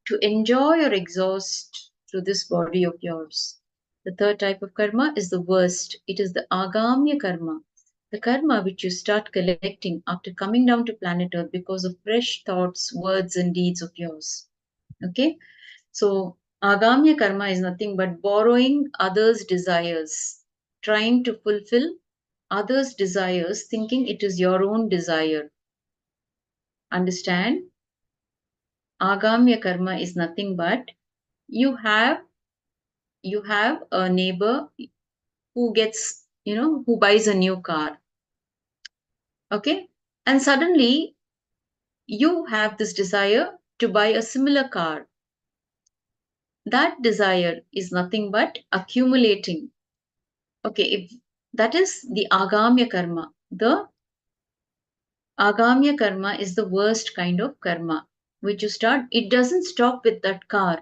to enjoy or exhaust through this body of yours. The third type of karma is the worst. It is the agamya karma. The karma which you start collecting after coming down to planet Earth because of fresh thoughts, words, and deeds of yours. Okay? So agamya karma is nothing but borrowing others' desires, trying to fulfill others' desires, thinking it is your own desire. Understand? Agamya karma is nothing but you have a neighbor who gets, who buys a new car. Okay? And suddenly you have this desire to buy a similar car. That desire is nothing but accumulating. Okay, if that is the agamya karma. The agamya karma is the worst kind of karma which you start. It doesn't stop with that car.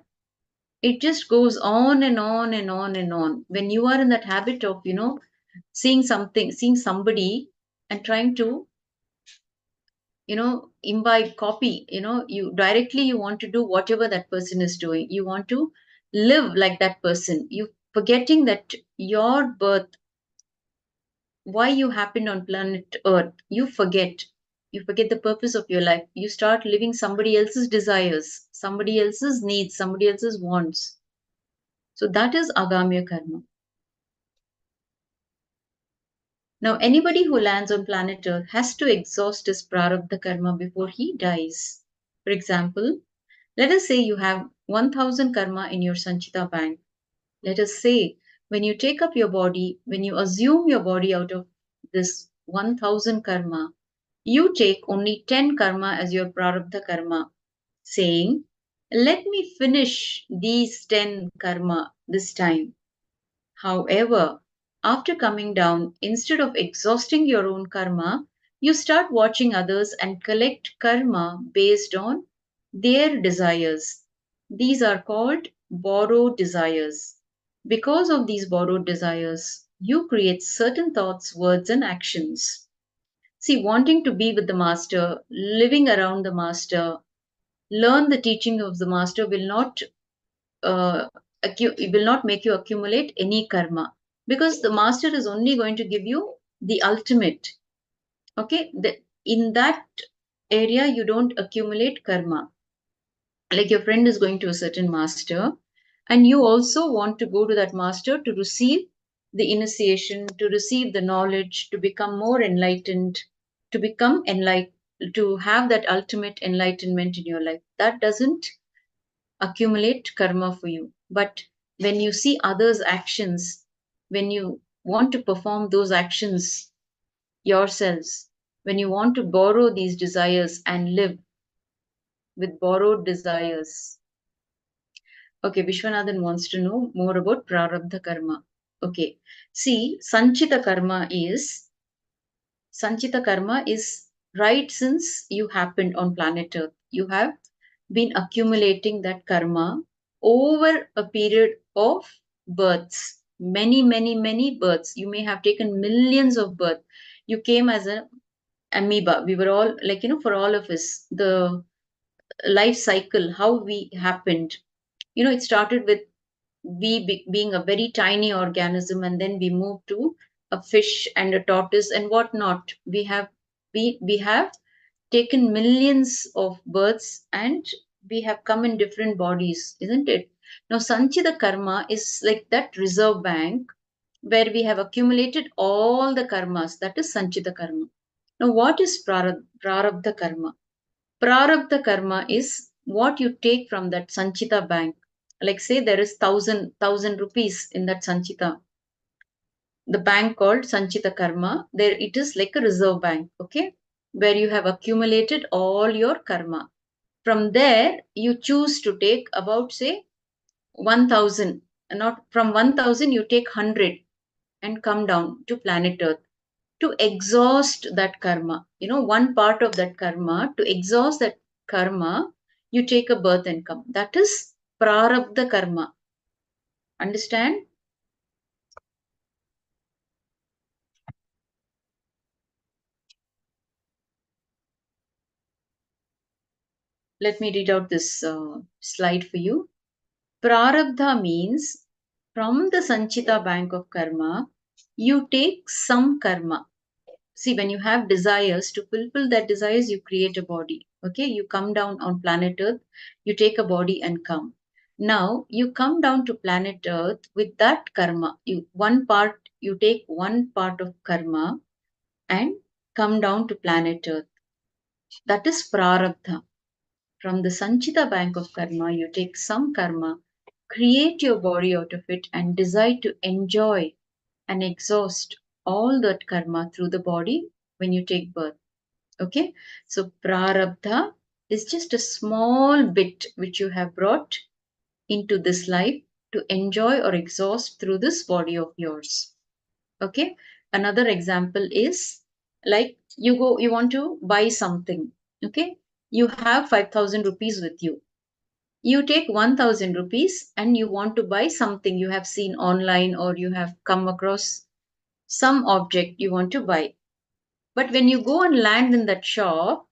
It just goes on and on and on and on. When you are in that habit of, seeing somebody and trying to, imbibe, copy, you want to do whatever that person is doing. You want to live like that person. You forgetting that your birth, why you happened on planet Earth, you forget. You forget the purpose of your life. You start living somebody else's desires, somebody else's needs, somebody else's wants. So that is agamya karma. Now, anybody who lands on planet Earth has to exhaust his prarabdha karma before he dies. For example, let us say you have 1000 karma in your Sanchita bank. Let us say when you take up your body, when you assume your body out of this 1000 karma, you take only 10 karma as your prarabdha karma, saying, let me finish these 10 karma this time. However, after coming down, instead of exhausting your own karma, you start watching others and collect karma based on their desires. These are called borrowed desires. Because of these borrowed desires, you create certain thoughts, words, and actions. See, wanting to be with the master, living around the master, learn the teaching of the master will not it will not make you accumulate any karma, because the master is only going to give you the ultimate. Okay, in that area you don't accumulate karma. Like your friend is going to a certain master and you also want to go to that master to receive the initiation, to receive the knowledge, to become more enlightened, to become enlightened, to have that ultimate enlightenment in your life. That doesn't accumulate karma for you. But when you see others' actions, when you want to perform those actions yourselves, when you want to borrow these desires and live with borrowed desires. Okay, Vishwanathan wants to know more about prarabdha karma. Okay, see, Sanchita karma is right since you happened on planet Earth. You have been accumulating that karma over a period of births, many, many, many births. You may have taken millions of births. You came as an amoeba. We were all like, for all of us, the life cycle, how we happened. It started with being a very tiny organism, and then we moved to a fish and a tortoise and whatnot. We have taken millions of births and we have come in different bodies, isn't it? Now, Sanchita karma is like that reserve bank where we have accumulated all the karmas. That is Sanchita karma. Now, what is Prarabdha karma? Prarabdha karma is what you take from that Sanchita bank. Like say there is thousand rupees in that Sanchita, the bank called Sanchita karma. There it is like a reserve bank, okay, where you have accumulated all your karma. From there, you choose to take about say 1000. Not from 1000, you take 100 and come down to planet Earth to exhaust that karma. You know, one part of that karma, to exhaust that karma, you take a birth and come. That is prarabdha karma. Understand? Let me read out this slide for you. Prarabdha means from the Sanchita bank of karma, you take some karma. See, when you have desires, to fulfill that desires, you create a body. Okay, you come down on planet Earth, you take a body and come. Now you come down to planet Earth with that karma. You take one part of karma and come down to planet Earth. That is prarabdha. From the Sanchita bank of karma, you take some karma, create your body out of it, and decide to enjoy and exhaust all that karma through the body when you take birth. Okay, so prarabdha is just a small bit which you have brought into this life to enjoy or exhaust through this body of yours. Okay, another example is like you want to buy something. Okay, you have 5,000 rupees with you. You take 1,000 rupees and you want to buy something you have seen online or you have come across some object you want to buy. But when you go and land in that shop,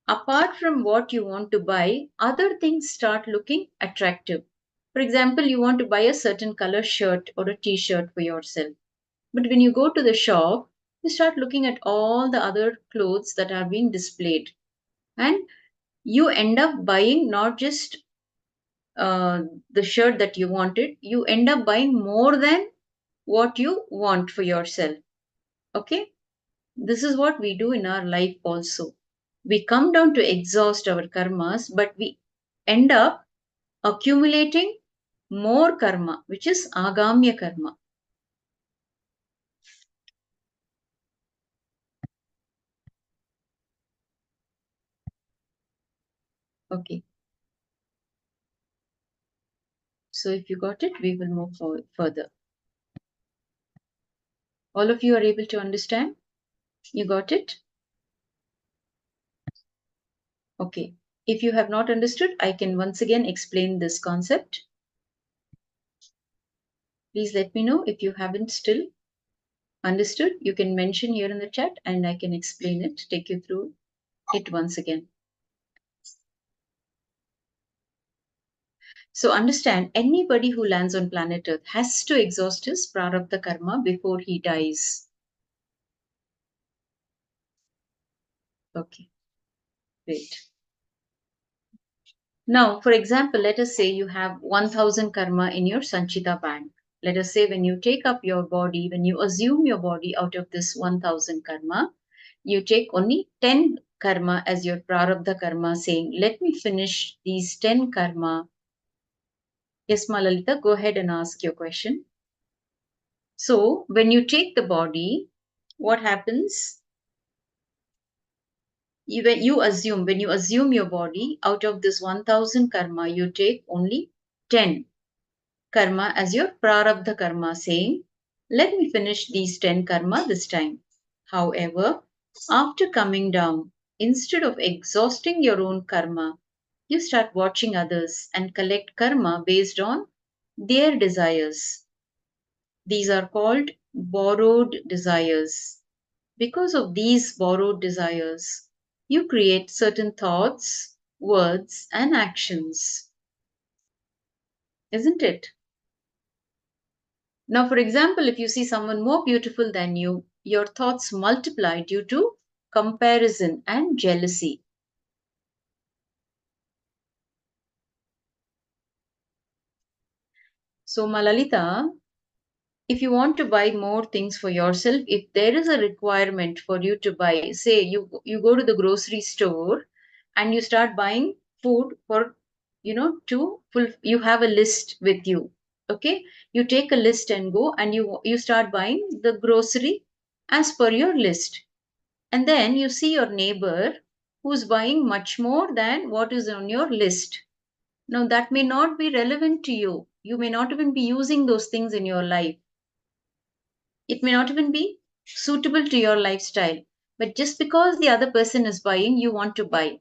apart from what you want to buy, other things start looking attractive. For example, you want to buy a certain color shirt or a t-shirt for yourself. But when you go to the shop, you start looking at all the other clothes that are being displayed. And you end up buying not just the shirt that you wanted, you end up buying more than what you want for yourself. Okay? This is what we do in our life also. We come down to exhaust our karmas, but we end up accumulating more karma, which is agamya karma. Okay. So if you got it, we will move further. All of you are able to understand? You got it? Okay. If you have not understood, I can once again explain this concept. Please let me know if you haven't still understood. You can mention here in the chat and I can explain it, take you through it once again. So understand, anybody who lands on planet Earth has to exhaust his prarabdha karma before he dies. Okay, great. Now, for example, let us say you have 1,000 karma in your Sanchita bank. Let us say when you take up your body, when you assume your body out of this 1,000 karma, you take only 10 karma as your prarabdha karma, saying, let me finish these 10 karma. Yes, Malalita, go ahead and ask your question. So, when you take the body, what happens? When you assume your body, out of this 1,000 karma, you take only 10 karma as your prarabdha karma, saying, let me finish these 10 karma this time. However, after coming down, instead of exhausting your own karma, you start watching others and collect karma based on their desires. These are called borrowed desires. Because of these borrowed desires, you create certain thoughts, words, and actions. Isn't it? Now, for example, if you see someone more beautiful than you, your thoughts multiply due to comparison, and jealousy. So, Malalita, if you want to buy more things for yourself, if there is a requirement for you to buy, say you go to the grocery store and you start buying food for, you have a list with you. Okay, you take a list and go and you start buying the grocery as per your list. And then you see your neighbor who's buying much more than what is on your list. Now, that may not be relevant to you. You may not even be using those things in your life. It may not even be suitable to your lifestyle. But just because the other person is buying, you want to buy.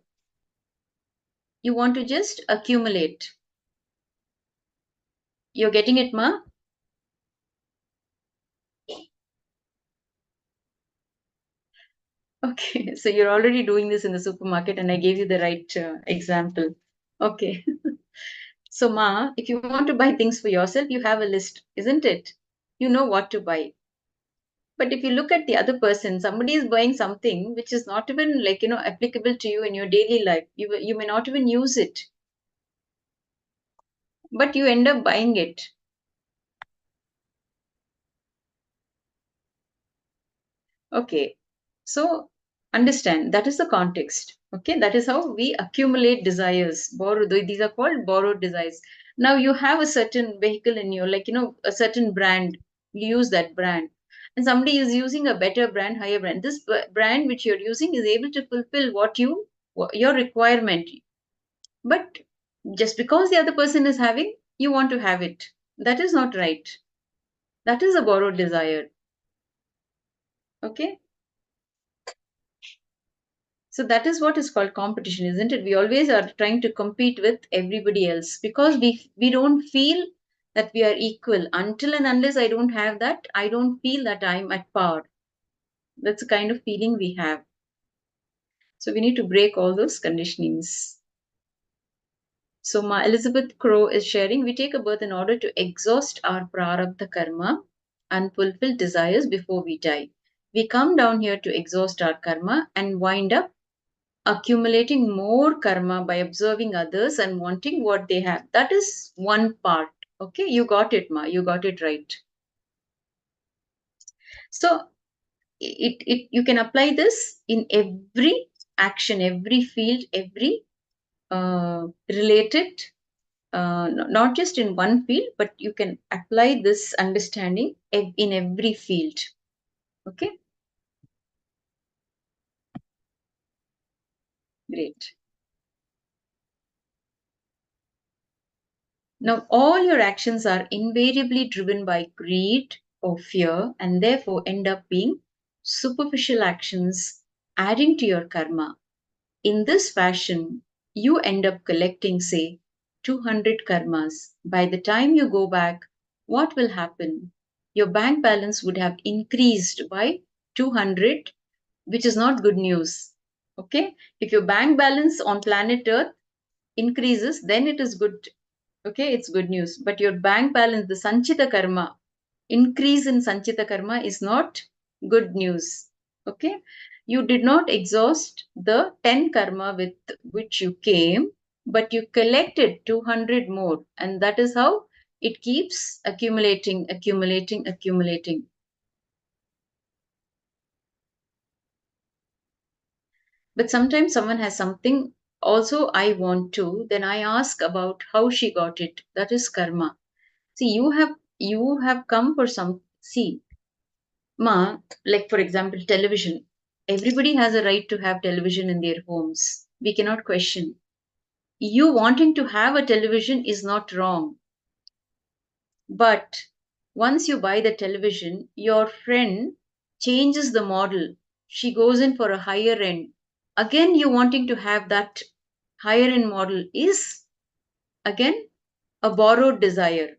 You want to just accumulate. You're getting it, Ma? Okay, so you're already doing this in the supermarket, and I gave you the right example. Okay. So, Ma, if you want to buy things for yourself, you have a list, isn't it? You know what to buy. But if you look at the other person, somebody is buying something which is not even applicable to you in your daily life. You may not even use it, but you end up buying it. Okay, so understand that is the context. Okay, that is how we accumulate desires. These are called borrowed desires. Now you have a certain vehicle in you, a certain brand. You use that brand, and somebody is using a better brand, higher brand. This brand which you're using is able to fulfill your requirement. But just because the other person is having, you want to have it. That is not right. That is a borrowed desire. Okay. So that is what is called competition, isn't it? We always are trying to compete with everybody else because we don't feel that we are equal. Until and unless I don't have that, I don't feel that I'm at par. That's the kind of feeling we have. So we need to break all those conditionings. So Ma Elizabeth Crow is sharing, we take a birth in order to exhaust our prarabdha karma, unfulfilled desires before we die. We come down here to exhaust our karma and wind up accumulating more karma by observing others and wanting what they have. That is one part. Okay, you got it, Ma. You got it right. So you can apply this in every action, every field, every related, not just in one field, but you can apply this understanding in every field. Okay, great. Now, all your actions are invariably driven by greed or fear and therefore end up being superficial actions, adding to your karma. In this fashion, you end up collecting, say, 200 karmas. By the time you go back, what will happen? Your bank balance would have increased by 200, which is not good news. Okay? If your bank balance on planet Earth increases, then it is good. Okay, it's good news. But your bank balance, the Sanchita karma, increase in Sanchita karma is not good news. Okay, you did not exhaust the 10 karma with which you came, but you collected 200 more. And that is how it keeps accumulating, accumulating, accumulating. But sometimes someone has something also I want to, then I ask about how she got it. That is karma. See, you have come for some. See, Ma, like for example, television. Everybody has a right to have television in their homes. We cannot question. You wanting to have a television is not wrong. But once you buy the television, your friend changes the model. She goes in for a higher end. Again, you wanting to have that higher end model is again a borrowed desire.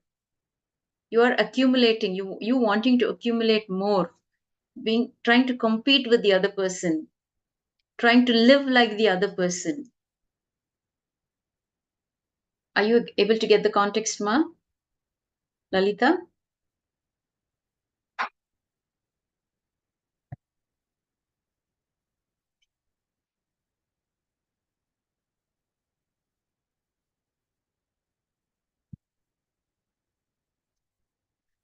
You are accumulating, you wanting to accumulate more, trying to compete with the other person, trying to live like the other person. Are you able to get the context, Ma? Lalita?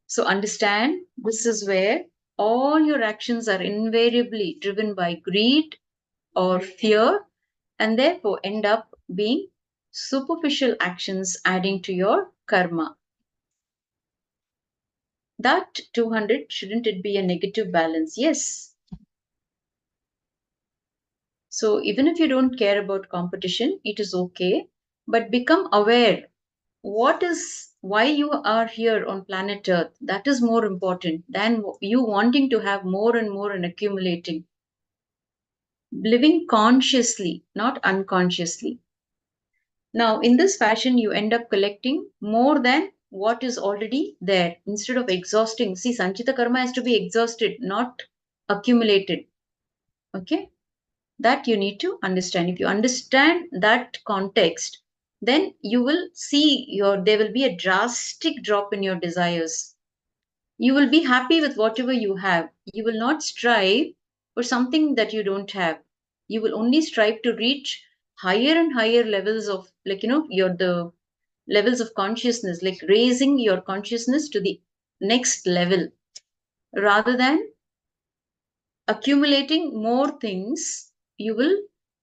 So understand, this is where all your actions are invariably driven by greed or fear, and therefore end up being superficial actions adding to your karma. That 200, shouldn't it be a negative balance? Yes. So even if you don't care about competition, it is okay, but become aware why you are here on planet Earth. That is more important than you wanting to have more and more and accumulating. Living consciously, not unconsciously. Now, in this fashion, you end up collecting more than what is already there instead of exhausting. See, Sanchita Karma has to be exhausted, not accumulated. Okay? That you need to understand. If you understand that context, then you will see there will be a drastic drop in your desires. You will be happy with whatever you have. You will not strive for something that you don't have. You will only strive to reach higher and higher levels of, the levels of consciousness, like raising your consciousness to the next level rather than accumulating more things. You will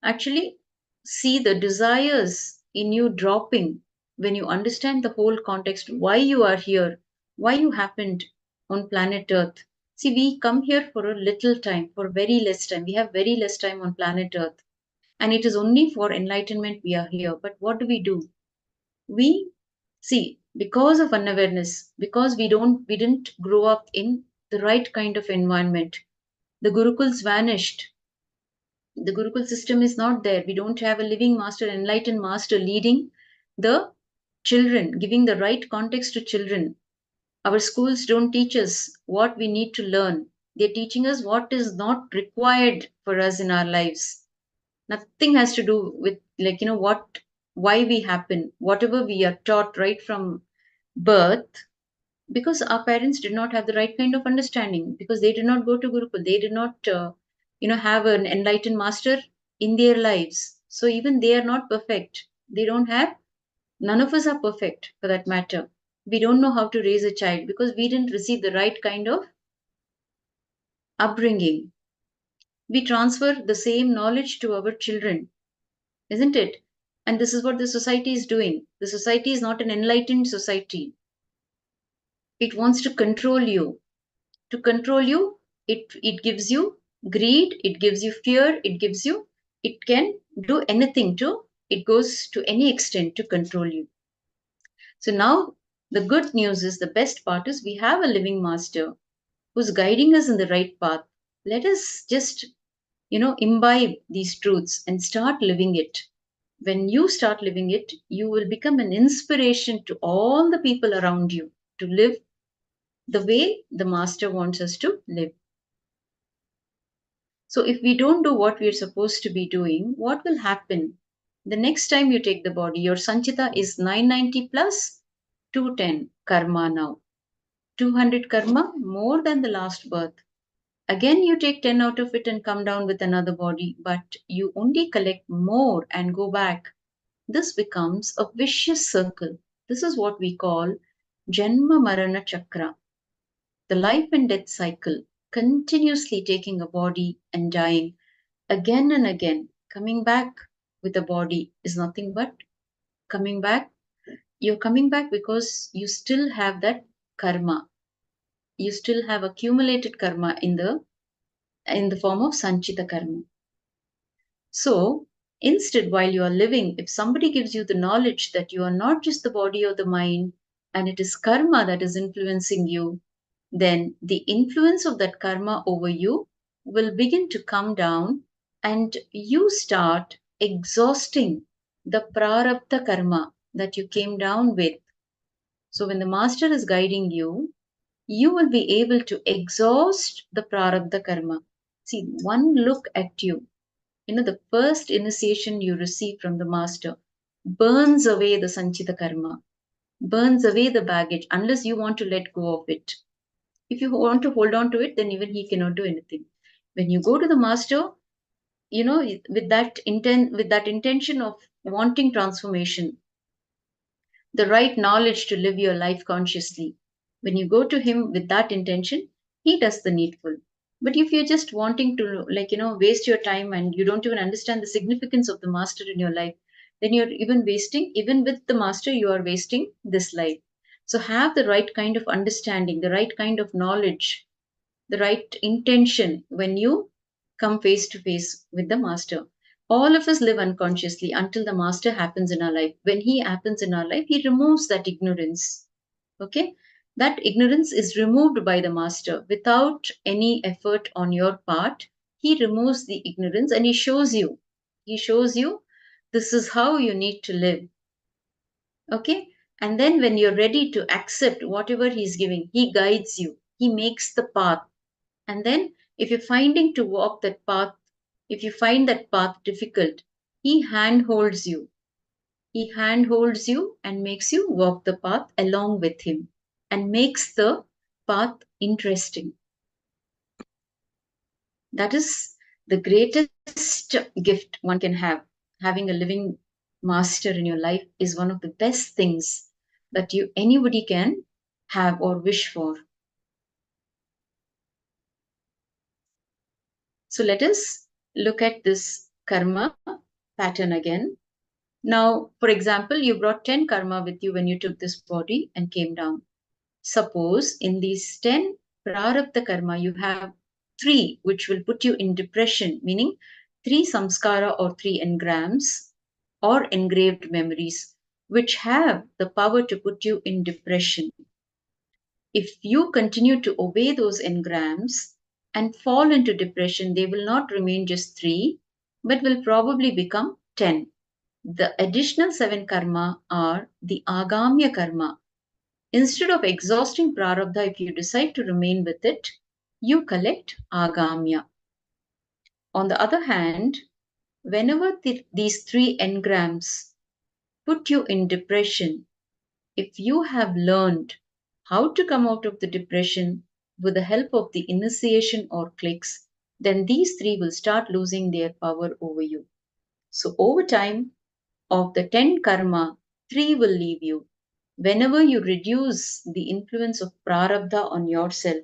actually see the desires in you dropping when you understand the whole context, why you are here, why you happened on planet Earth. See, we come here for a little time, for very less time. We have very less time on planet Earth. And it is only for enlightenment we are here. But what do? We see, because of unawareness, because we didn't grow up in the right kind of environment, the gurukuls vanished. The gurukul system is not there. We don't have a living master, enlightened master leading the children, giving the right context to children. Our schools don't teach us what we need to learn. They're teaching us what is not required for us in our lives. Nothing has to do with, why we happen, whatever we are taught right from birth, because our parents did not have the right kind of understanding, because they did not go to gurukul, they did not have an enlightened master in their lives. So even they are not perfect. They don't have, none of us are perfect for that matter. We don't know how to raise a child because we didn't receive the right kind of upbringing. We transfer the same knowledge to our children, isn't it? And this is what the society is doing. The society is not an enlightened society. It wants to control you. To control you, it gives you greed, it gives you fear, it can do anything it goes to any extent to control you. So now the good news is, the best part is, we have a living master who's guiding us in the right path. Let us just, imbibe these truths and start living it. When you start living it, you will become an inspiration to all the people around you to live the way the master wants us to live. So if we don't do what we are supposed to be doing, what will happen? The next time you take the body, your Sanchita is 990 plus 210 karma now. 200 karma, more than the last birth. Again, you take 10 out of it and come down with another body, but you only collect more and go back. This becomes a vicious circle. This is what we call Janma Marana Chakra, the life and death cycle, continuously taking a body and dying. Again and again, coming back with a body is nothing but coming back. You're coming back because you still have that karma. You still have accumulated karma in the form of Sanchita karma. So instead, while you are living, if somebody gives you the knowledge that you are not just the body or the mind, and it is karma that is influencing you, then the influence of that karma over you will begin to come down, and you start exhausting the prarabdha karma that you came down with. So when the master is guiding you, you will be able to exhaust the prarabdha karma. See, one look at you, the first initiation you receive from the master burns away the sanchita karma, burns away the baggage, unless you want to let go of it. If you want to hold on to it, then even he cannot do anything. When you go to the master, with that intention of wanting transformation, the right knowledge to live your life consciously, When you go to him with that intention, he does the needful. But if you're just wanting to, waste your time and you don't even understand the significance of the master in your life, then you're even with the master, you are wasting this life. So have the right kind of understanding, the right kind of knowledge, the right intention when you come face to face with the master. All of us live unconsciously until the master happens in our life. When he happens in our life, he removes that ignorance. Okay? That ignorance is removed by the master without any effort on your part. He removes the ignorance and he shows you. He shows you this is how you need to live. Okay? And then when you're ready to accept whatever he's giving, he guides you. He makes the path. And then if you're finding to walk that path, if you find that path difficult, he handholds you. He handholds you and makes you walk the path along with him and makes the path interesting. That is the greatest gift one can have. Having a living master in your life is one of the best things that anybody can have or wish for. So let us look at this karma pattern again. Now, for example, you brought 10 karma with you when you took this body and came down. Suppose in these 10 prarabdha karma, you have 3 which will put you in depression, meaning 3 samskara or 3 engrams or engraved memories, which have the power to put you in depression. If you continue to obey those engrams and fall into depression, they will not remain just 3, but will probably become 10. The additional 7 karma are the agamya karma. Instead of exhausting prarabdha, if you decide to remain with it, you collect agamya. On the other hand, whenever these 3 engrams put you in depression, if you have learned how to come out of the depression with the help of the initiation or clicks, then these 3 will start losing their power over you. So over time, of the 10 karma, 3 will leave you. Whenever you reduce the influence of prarabdha on yourself,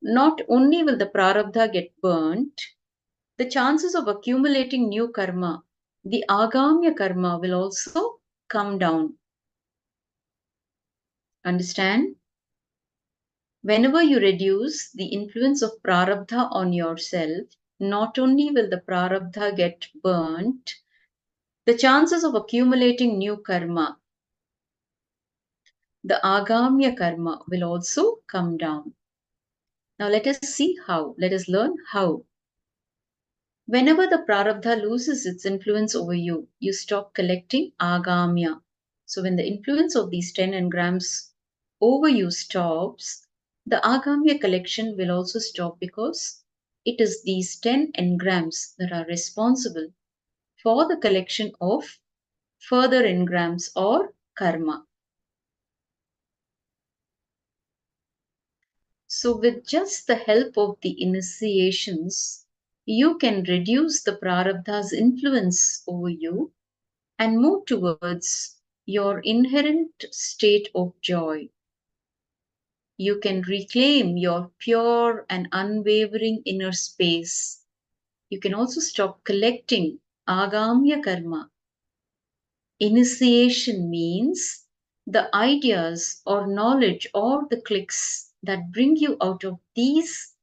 not only will the prarabdha get burnt, the chances of accumulating new karma, the agamya karma, will also come down. Understand? Whenever you reduce the influence of prarabdha on yourself, not only will the prarabdha get burnt, the chances of accumulating new karma, the agamya karma, will also come down. Now let us see how. Let us learn how. Whenever the prarabdha loses its influence over you, you stop collecting agamya. So when the influence of these 10 engrams over you stops, the agamya collection will also stop, because it is these 10 engrams that are responsible for the collection of further engrams or karma. So with just the help of the initiations, you can reduce the prarabdha's influence over you and move towards your inherent state of joy. You can reclaim your pure and unwavering inner space. You can also stop collecting agamya karma. Initiation means the ideas or knowledge or the clicks that bring you out of these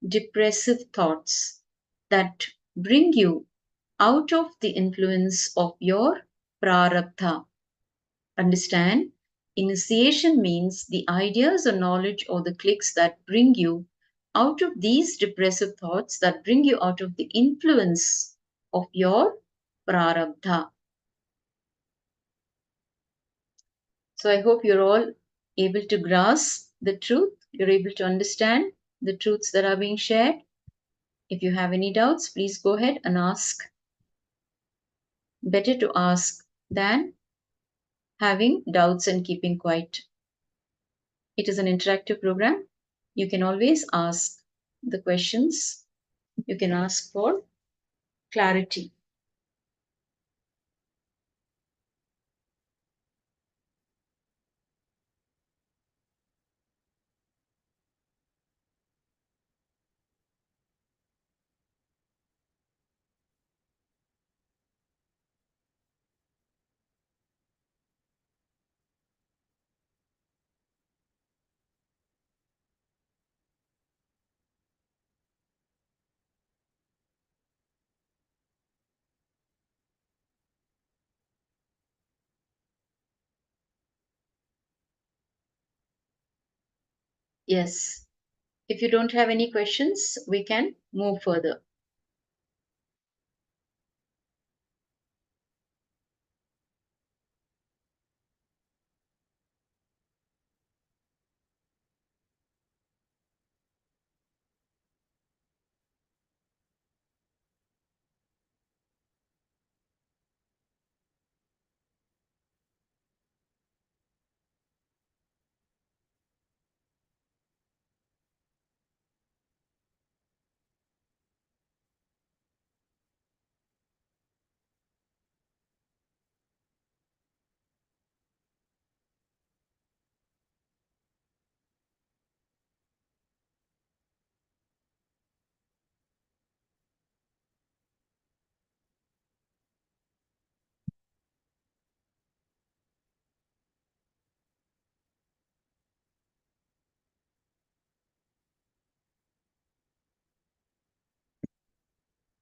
depressive thoughts, that bring you out of the influence of your prarabdha. Understand? Initiation means the ideas or knowledge or the clicks that bring you out of these depressive thoughts, that bring you out of the influence of your prarabdha. So I hope you're all able to grasp the truth. You're able to understand the truths that are being shared. If you have any doubts, please go ahead and ask. Better to ask than having doubts and keeping quiet. It is an interactive program. You can always ask the questions. You can ask for clarity. Yes. If you don't have any questions, we can move further.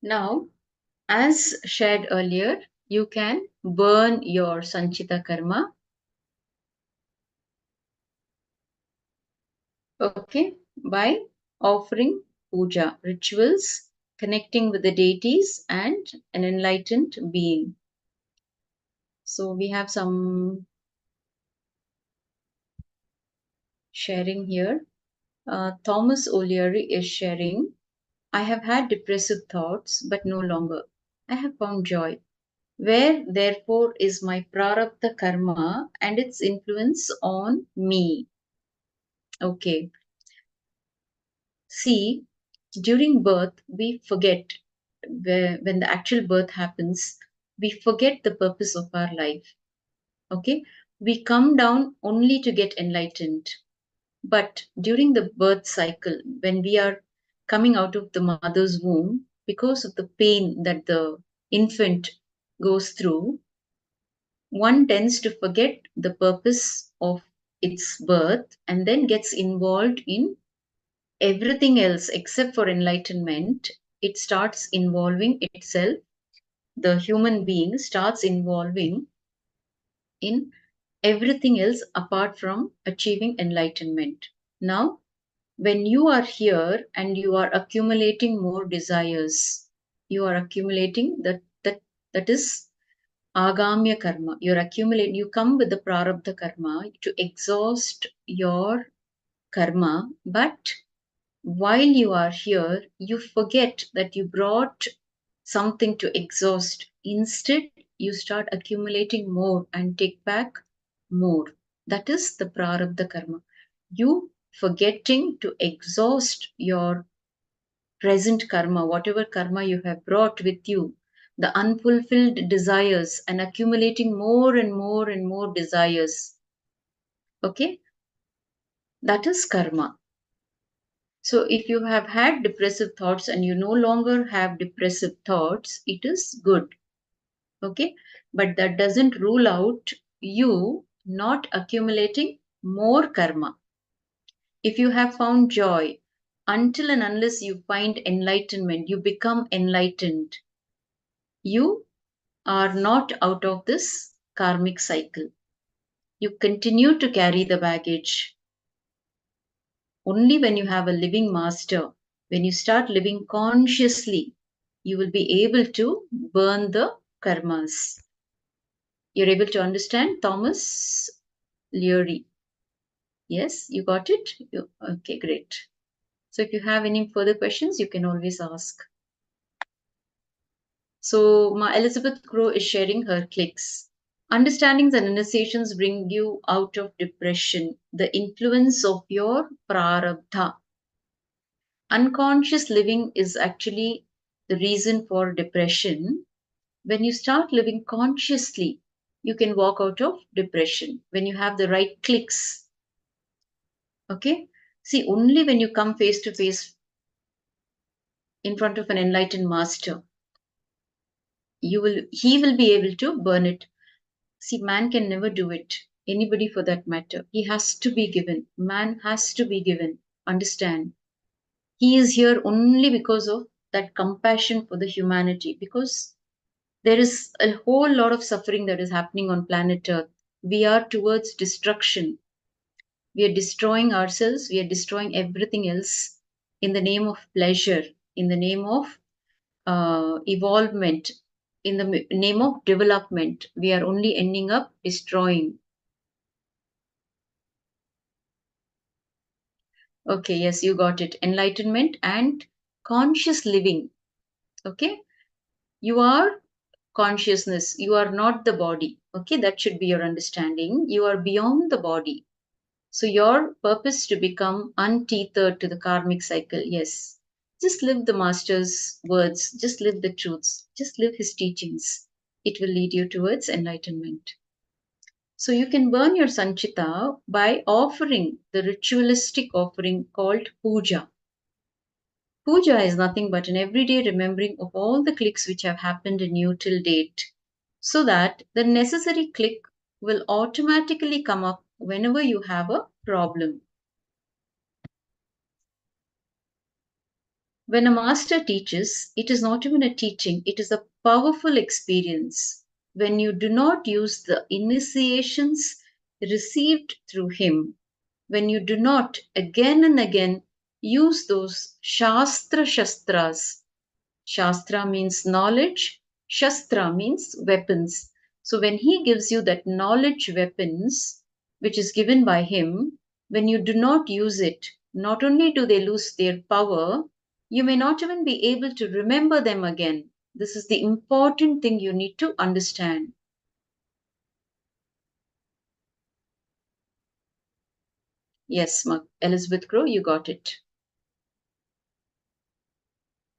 Now, as shared earlier, you can burn your Sanchita Karma, okay, by offering puja, rituals, connecting with the deities and an enlightened being. So we have some sharing here. Thomas O'Leary is sharing, I have had depressive thoughts, but no longer. I have found joy. Where therefore is my prarabdha karma and its influence on me? Okay. See, during birth, we forget, when the actual birth happens, we forget the purpose of our life. Okay. We come down only to get enlightened. But during the birth cycle, when we are coming out of the mother's womb, because of the pain that the infant goes through, one tends to forget the purpose of its birth and then gets involved in everything else except for enlightenment. It starts involving itself, the human being starts involving in everything else apart from achieving enlightenment. Now, when you are here and you are accumulating more desires, you are accumulating that is agamya karma. You come with the prarabdha karma to exhaust your karma, but while you are here, you forget that you brought something to exhaust. Instead, you start accumulating more and take back more. That is the prarabdha karma. You forgetting to exhaust your present karma, whatever karma you have brought with you, the unfulfilled desires, and accumulating more and more and more desires. Okay, that is karma. So, if you have had depressive thoughts and you no longer have depressive thoughts, it is good. Okay, but that doesn't rule out you not accumulating more karma. If you have found joy, until and unless you find enlightenment, you become enlightened. You are not out of this karmic cycle. You continue to carry the baggage. Only when you have a living master, when you start living consciously, you will be able to burn the karmas. You're able to understand, Thomas Leary? Yes, you got it? Okay, great. So if you have any further questions, you can always ask. So Ma Elizabeth Crow is sharing her clicks. Understandings and initiations bring you out of depression, the influence of your prarabdha. Unconscious living is actually the reason for depression. When you start living consciously, you can walk out of depression when you have the right clicks. Okay? See, only when you come face to face in front of an enlightened master, he will be able to burn it. See, man can never do it. Anybody for that matter. He has to be given. Man has to be given. Understand? He is here only because of that compassion for the humanity. Because there is a whole lot of suffering that is happening on planet Earth. We are towards destruction. We are destroying ourselves, we are destroying everything else in the name of pleasure, in the name of evolvement, in the name of development. We are only ending up destroying. Okay, yes, you got it. Enlightenment and conscious living. Okay, you are consciousness, you are not the body. Okay, that should be your understanding. You are beyond the body. So your purpose to become untethered to the karmic cycle. Yes, just live the master's words, just live the truths, just live his teachings. It will lead you towards enlightenment. So you can burn your sanchita by offering the ritualistic offering called puja. Puja is nothing but an everyday remembering of all the clicks which have happened in you till date, so that the necessary click will automatically come up whenever you have a problem. When a master teaches, it is not even a teaching, it is a powerful experience. When you do not use the initiations received through him, when you do not again and again use those shastras. Shastra means knowledge, Shastra means weapons. So when he gives you that knowledge weapons, which is given by him, when you do not use it, not only do they lose their power, you may not even be able to remember them again. This is the important thing you need to understand. Yes, Elizabeth Crow, you got it.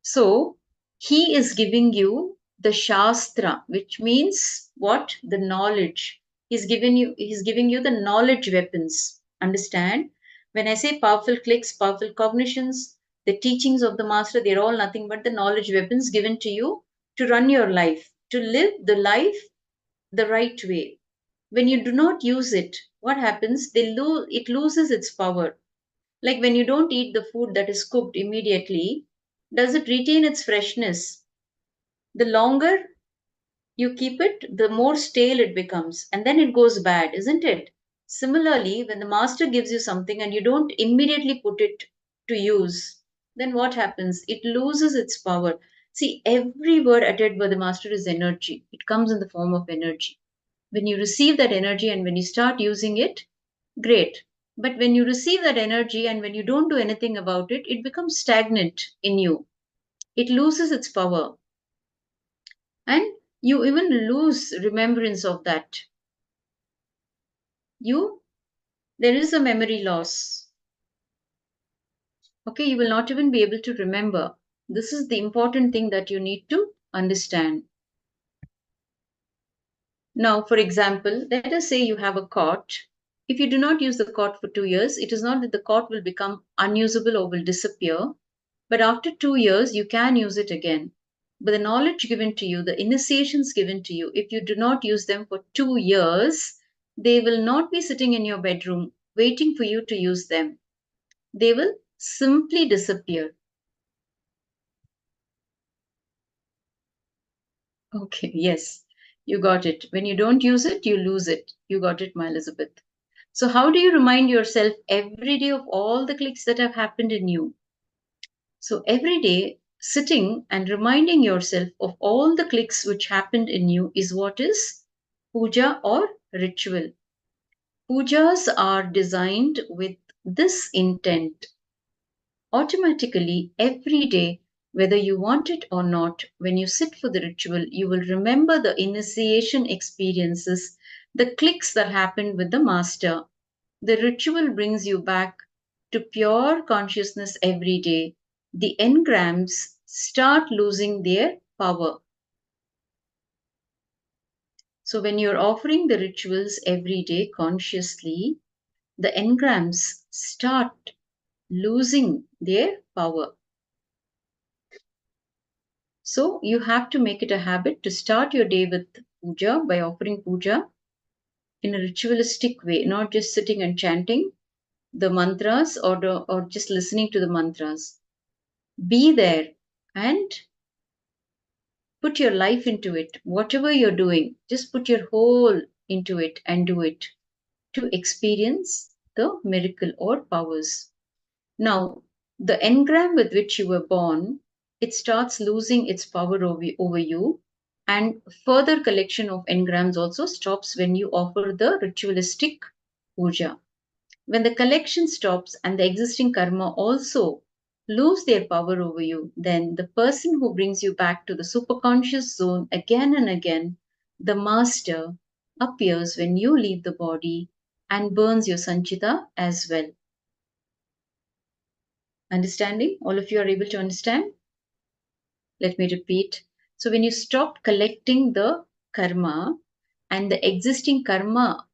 So he is giving you the Shastra, which means what? The knowledge. He's giving you the knowledge weapons. Understand? When I say powerful clicks, powerful cognitions, the teachings of the master, they're all nothing but the knowledge weapons given to you to run your life, to live the life the right way. When you do not use it, what happens? It loses its power. Like when you don't eat the food that is cooked immediately, does it retain its freshness? The longer you keep it, the more stale it becomes, and then it goes bad, isn't it? Similarly, when the master gives you something and you don't immediately put it to use, then what happens? It loses its power. See, every word uttered by the master is energy. It comes in the form of energy. When you receive that energy and when you start using it, great. But when you receive that energy and when you don't do anything about it, it becomes stagnant in you. It loses its power. And you even lose remembrance of that. There is a memory loss. Okay, you will not even be able to remember. This is the important thing that you need to understand. Now, for example, let us say you have a cot. If you do not use the cot for 2 years, it is not that the cot will become unusable or will disappear, but after 2 years, you can use it again. But the knowledge given to you, the initiations given to you, if you do not use them for 2 years, they will not be sitting in your bedroom waiting for you to use them. They will simply disappear. Okay, yes, you got it. When you don't use it, you lose it. You got it, my Elizabeth. So how do you remind yourself every day of all the clicks that have happened in you? So every day, sitting and reminding yourself of all the clicks which happened in you is what is puja or ritual. Pujas are designed with this intent. Automatically, every day, whether you want it or not, when you sit for the ritual, you will remember the initiation experiences, the clicks that happened with the master. The ritual brings you back to pure consciousness every day. The engrams start losing their power. So, when you're offering the rituals every day consciously, the engrams start losing their power. So, you have to make it a habit to start your day with puja by offering puja in a ritualistic way, not just sitting and chanting the mantras or just listening to the mantras. Be there and put your life into it. Whatever you're doing, just put your whole into it and do it to experience the miracle or powers. Now, the engram with which you were born, it starts losing its power over you, and further collection of engrams also stops when you offer the ritualistic puja. When the collection stops and the existing karma also lose their power over you, then the person who brings you back to the superconscious zone again and again, the master, appears when you leave the body and burns your sanchita as well. Understanding? All of you are able to understand? Let me repeat. So when you stop collecting the karma and the existing karma,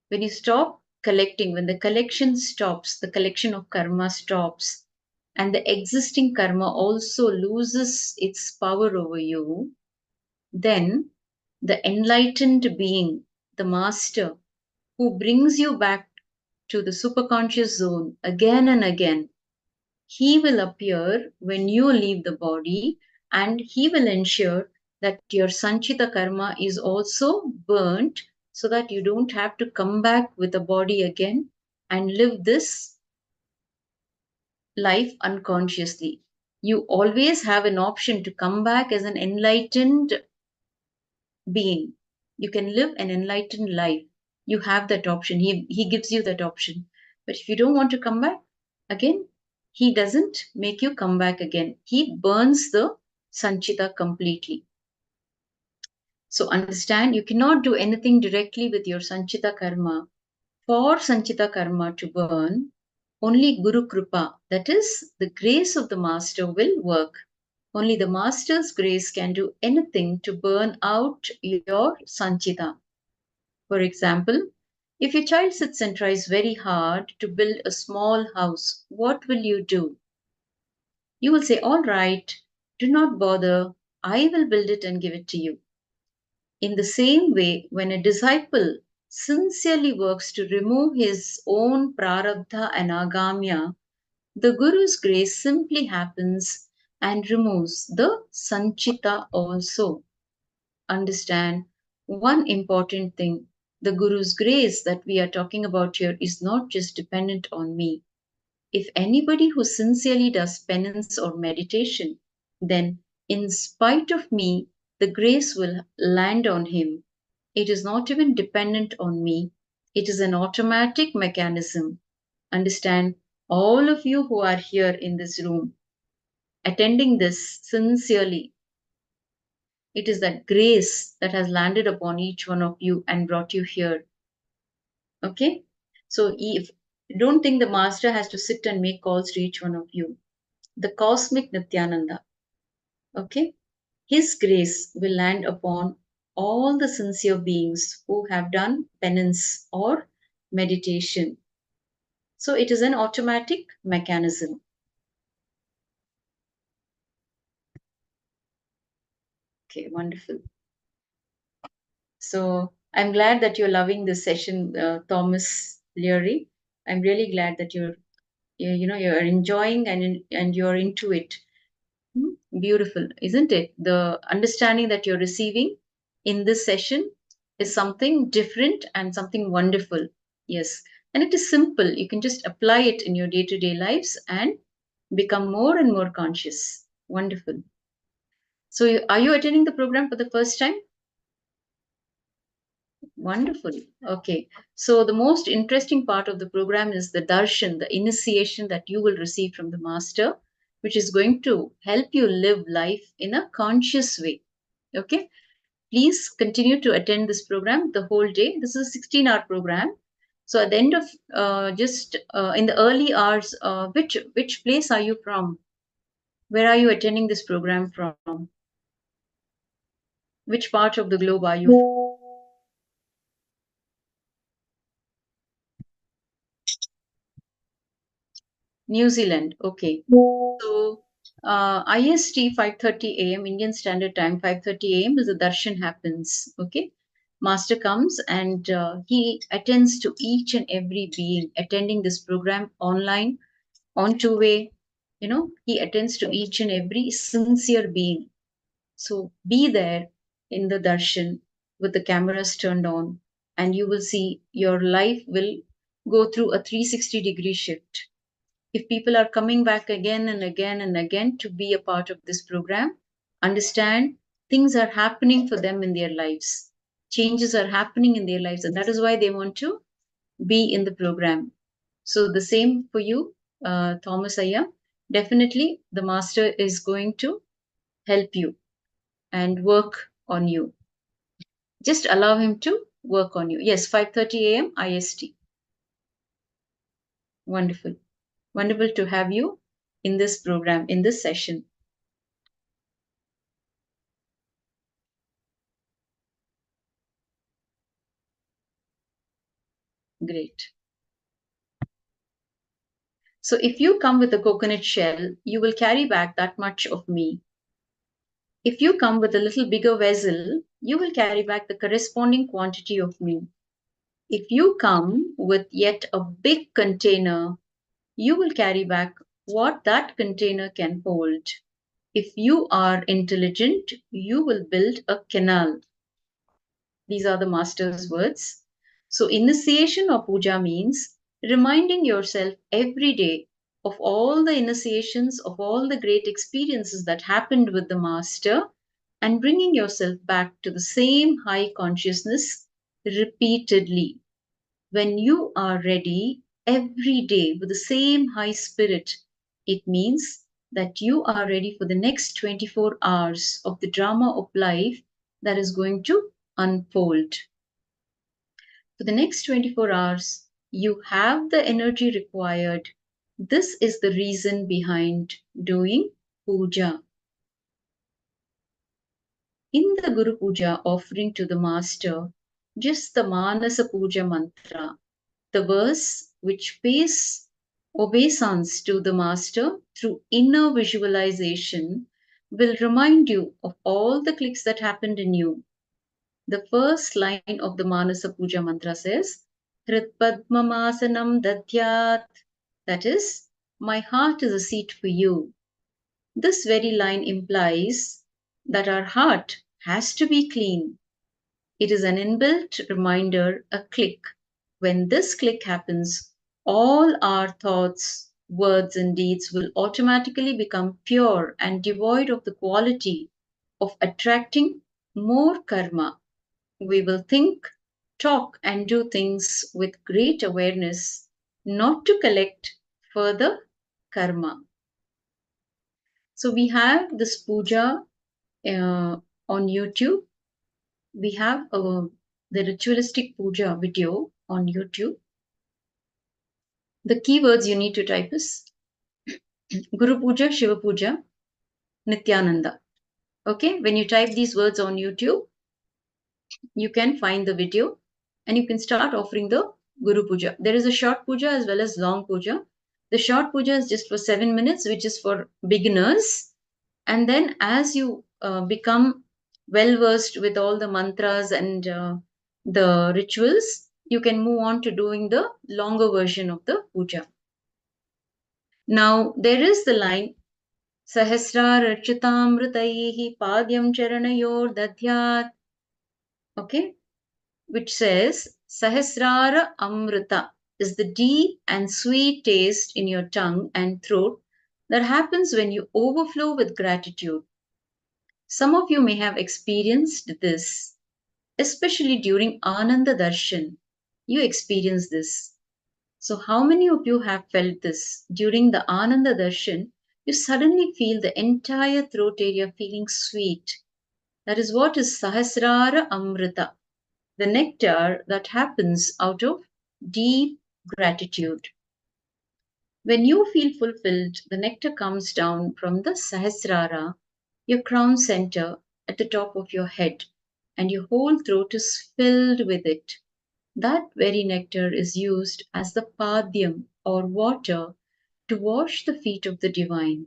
when you stop collecting, when the collection stops, the collection of karma stops, and the existing karma also loses its power over you, then the enlightened being, the master, who brings you back to the superconscious zone again and again, he will appear when you leave the body, and he will ensure that your sanchita karma is also burnt so that you don't have to come back with the body again and live this life unconsciously. You always have an option to come back as an enlightened being. You can live an enlightened life. You have that option. He gives you that option. But if you don't want to come back again, he doesn't make you come back again. He burns the sanchita completely. So understand, you cannot do anything directly with your sanchita karma. For sanchita karma to burn, only Guru Kripa, that is, the grace of the master, will work. Only the master's grace can do anything to burn out your sanchita. For example, if your child sits and tries very hard to build a small house, what will you do? You will say, all right, do not bother, I will build it and give it to you. In the same way, when a disciple sincerely works to remove his own prarabdha and agamya, the Guru's grace simply happens and removes the sanchita also. Understand one important thing. The Guru's grace that we are talking about here is not just dependent on me. If anybody who sincerely does penance or meditation, then in spite of me, the grace will land on him. It is not even dependent on me. It is an automatic mechanism. Understand, all of you who are here in this room, attending this sincerely, it is that grace that has landed upon each one of you and brought you here. Okay? So if don't think the master has to sit and make calls to each one of you. The cosmic Nithyananda, okay? His grace will land upon all the sincere beings who have done penance or meditation. So it is an automatic mechanism. Okay, wonderful. So I'm glad that you're loving this session, Thomas Leary. I'm really glad that you're enjoying and you're into it. Beautiful, isn't it? The understanding that you're receiving in this session is something different and something wonderful. Yes, and it is simple. You can just apply it in your day-to-day lives and become more and more conscious. Wonderful. So are you attending the program for the first time? Wonderful. Okay. So the most interesting part of the program is the darshan, the initiation that you will receive from the master, which is going to help you live life in a conscious way. Okay. Please continue to attend this program the whole day. This is a 16-hour program. So at the end of in the early hours, which place are you from? Where are you attending this program from? Which part of the globe are you from? New Zealand. Okay. So IST 5:30 a.m. Indian Standard Time 5:30 a.m. is the darshan happens. Okay. Master comes and he attends to each and every being attending this program online, on two-way. He attends to each and every sincere being. So be there in the darshan with the cameras turned on, and you will see your life will go through a 360-degree shift. If people are coming back again and again and again to be a part of this program, understand things are happening for them in their lives. Changes are happening in their lives, and that is why they want to be in the program. So the same for you, Thomas Ayya. Definitely, the master is going to help you and work on you. Just allow him to work on you. Yes, 5:30 a.m. IST. Wonderful. Wonderful to have you in this program, in this session. Great. So if you come with a coconut shell, you will carry back that much of me. If you come with a little bigger vessel, you will carry back the corresponding quantity of me. If you come with yet a big container, you will carry back what that container can hold. If you are intelligent, you will build a canal. These are the master's words. So initiation or puja means reminding yourself every day of all the initiations, of all the great experiences that happened with the master, and bringing yourself back to the same high consciousness repeatedly. When you are ready every day with the same high spirit, it means that you are ready for the next 24 hours of the drama of life that is going to unfold. For the next 24 hours, you have the energy required. This is the reason behind doing puja. In the Guru Puja offering to the Master, just the Manasa Puja mantra, the verse which pays obeisance to the Master through inner visualization, will remind you of all the clicks that happened in you. The first line of the Manasa Puja mantra says, Hrit Padmamasanam Dadyat. That is, my heart is a seat for you. This very line implies that our heart has to be clean. It is an inbuilt reminder, a click. When this click happens, all our thoughts, words, and deeds will automatically become pure and devoid of the quality of attracting more karma. We will think, talk, and do things with great awareness, not to collect further karma. So we have this puja on YouTube. We have the ritualistic puja video on YouTube. The keywords you need to type is Guru Puja, Shiva Puja, Nithyananda. Okay, when you type these words on YouTube, you can find the video and you can start offering the Guru Puja. There is a short puja as well as long puja. The short puja is just for 7 minutes, which is for beginners. And then as you become well versed with all the mantras and the rituals, you can move on to doing the longer version of the puja. Now, there is the line, Sahasrararchitamritaihi padyam charanayor dadhyat. Okay, which says Sahasrara Amrita is the deep and sweet taste in your tongue and throat that happens when you overflow with gratitude. Some of you may have experienced this, especially during Ananda Darshan. You experience this. So how many of you have felt this? During the Ananda Darshan, you suddenly feel the entire throat area feeling sweet. That is what is Sahasrara Amrita, the nectar that happens out of deep gratitude. When you feel fulfilled, the nectar comes down from the Sahasrara, your crown center at the top of your head, and your whole throat is filled with it. That very nectar is used as the padyam or water to wash the feet of the divine.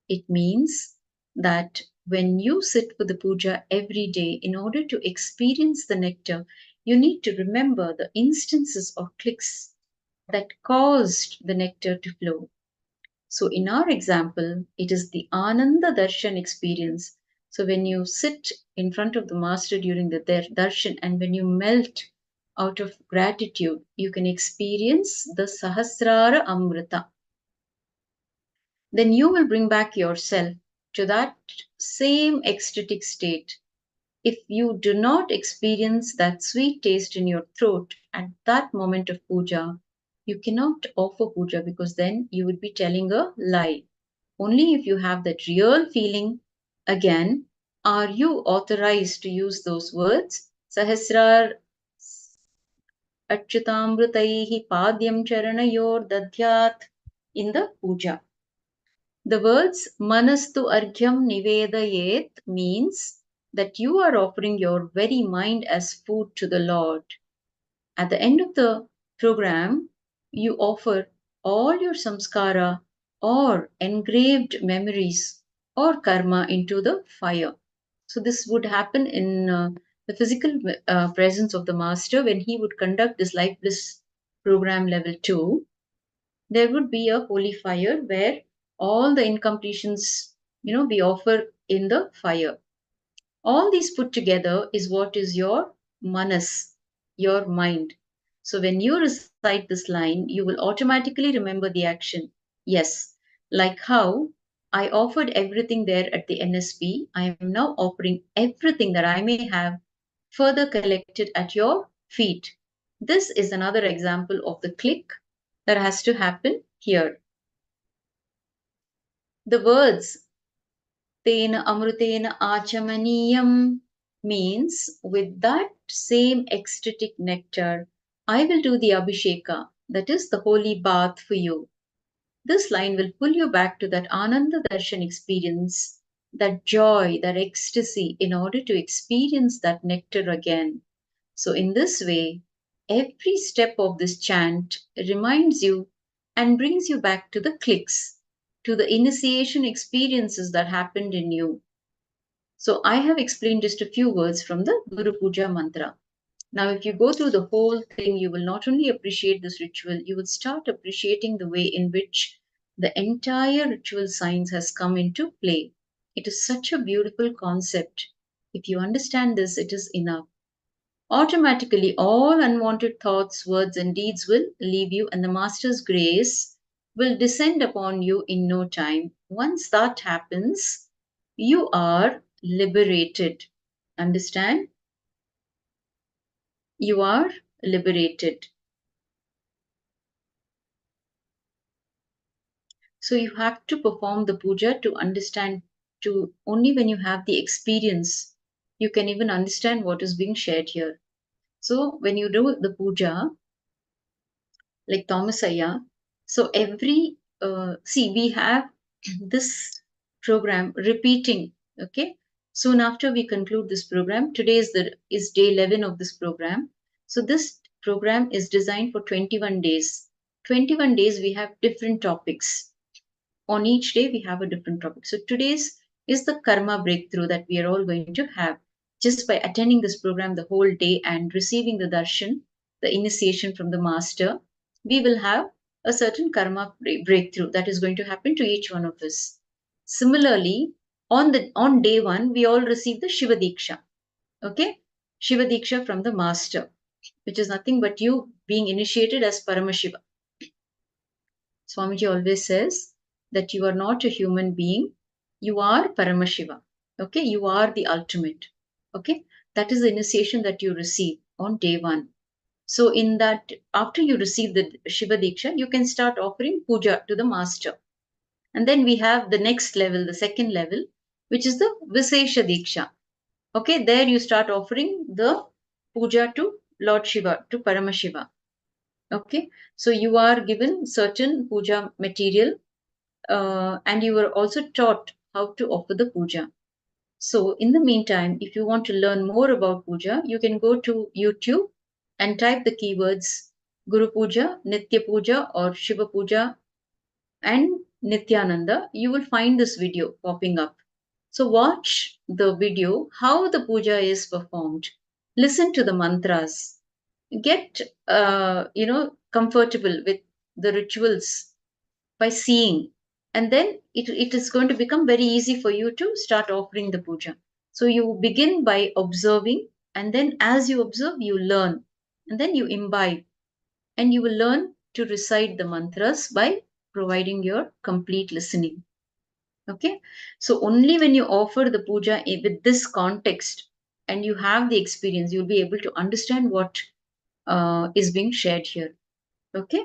It means that when you sit for the puja every day, in order to experience the nectar, you need to remember the instances or clicks that caused the nectar to flow. So in our example, it is the Ananda Darshan experience. So when you sit in front of the master during the darshan and when you melt out of gratitude, you can experience the Sahasrara Amrita. Then you will bring back yourself to that same ecstatic state. If you do not experience that sweet taste in your throat at that moment of puja, you cannot offer puja, because then you would be telling a lie. Only if you have that real feeling, again, are you authorized to use those words? Sahasrar Achyutamrutaihi Padyam Charanayor Dadhyat in the puja. The words Manastu Argyam Nivedayet means that you are offering your very mind as food to the Lord. At the end of the program, you offer all your samskara or engraved memories or karma into the fire. So this would happen in the physical presence of the master when he would conduct this Life Bliss program level 2. There would be a holy fire where all the incompletions, we offer in the fire. All these put together is what is your manas, your mind. So when you recite this line, you will automatically remember the action. Yes, like how I offered everything there at the NSP, I am now offering everything that I may have further collected at your feet. This is another example of the click that has to happen here. The words Tena Amrutena Achamaniyam means with that same ecstatic nectar, I will do the Abhisheka, that is the holy bath for you. This line will pull you back to that Ananda Darshan experience, that joy, that ecstasy, in order to experience that nectar again. So, in this way, every step of this chant reminds you and brings you back to the clicks, to the initiation experiences that happened in you. So, I have explained just a few words from the Guru Puja mantra. Now, if you go through the whole thing, you will not only appreciate this ritual, you will start appreciating the way in which the entire ritual science has come into play. It is such a beautiful concept. If you understand this, it is enough. Automatically, all unwanted thoughts, words, and deeds will leave you, and the Master's grace will descend upon you in no time. Once that happens, you are liberated. Understand? You are liberated. So you have to perform the puja to understand, to only when you have the experience, you can even understand what is being shared here. So when you do the puja, like Thomas Ayya, so every, we have this program repeating, okay? Soon after we conclude this program, today is day 11 of this program. So this program is designed for 21 days. 21 days we have different topics. On each day we have a different topic. So today's is the karma breakthrough that we are all going to have just by attending this program the whole day and receiving the darshan, the initiation from the master. We will have a certain karma breakthrough that is going to happen to each one of us. Similarly, on day 1 we all receive the Shiva Diksha. Okay, Shiva Diksha from the master, which is nothing but you being initiated as Paramashiva. Swamiji always says that you are not a human being, you are Paramashiva. Okay, you are the ultimate. Okay, that is the initiation that you receive on day 1. So, in that, after you receive the Shiva Diksha, you can start offering puja to the master. And then we have the next level, the second level, which is the Visesha Diksha. Okay, there you start offering the puja to Lord Shiva, to Paramashiva. Okay, so you are given certain puja material and you were also taught how to offer the puja. So in the meantime, if you want to learn more about puja, you can go to YouTube and type the keywords Guru Puja, Nitya Puja or Shiva Puja and Nithyananda. You will find this video popping up. So watch the video, how the puja is performed. Listen to the mantras. Get, comfortable with the rituals by seeing, and then it is going to become very easy for you to start offering the puja. So you begin by observing, and then as you observe you learn, and then you imbibe, and you will learn to recite the mantras by providing your complete listening. Okay, so only when you offer the puja with this context and you have the experience, you'll be able to understand what is being shared here. Okay,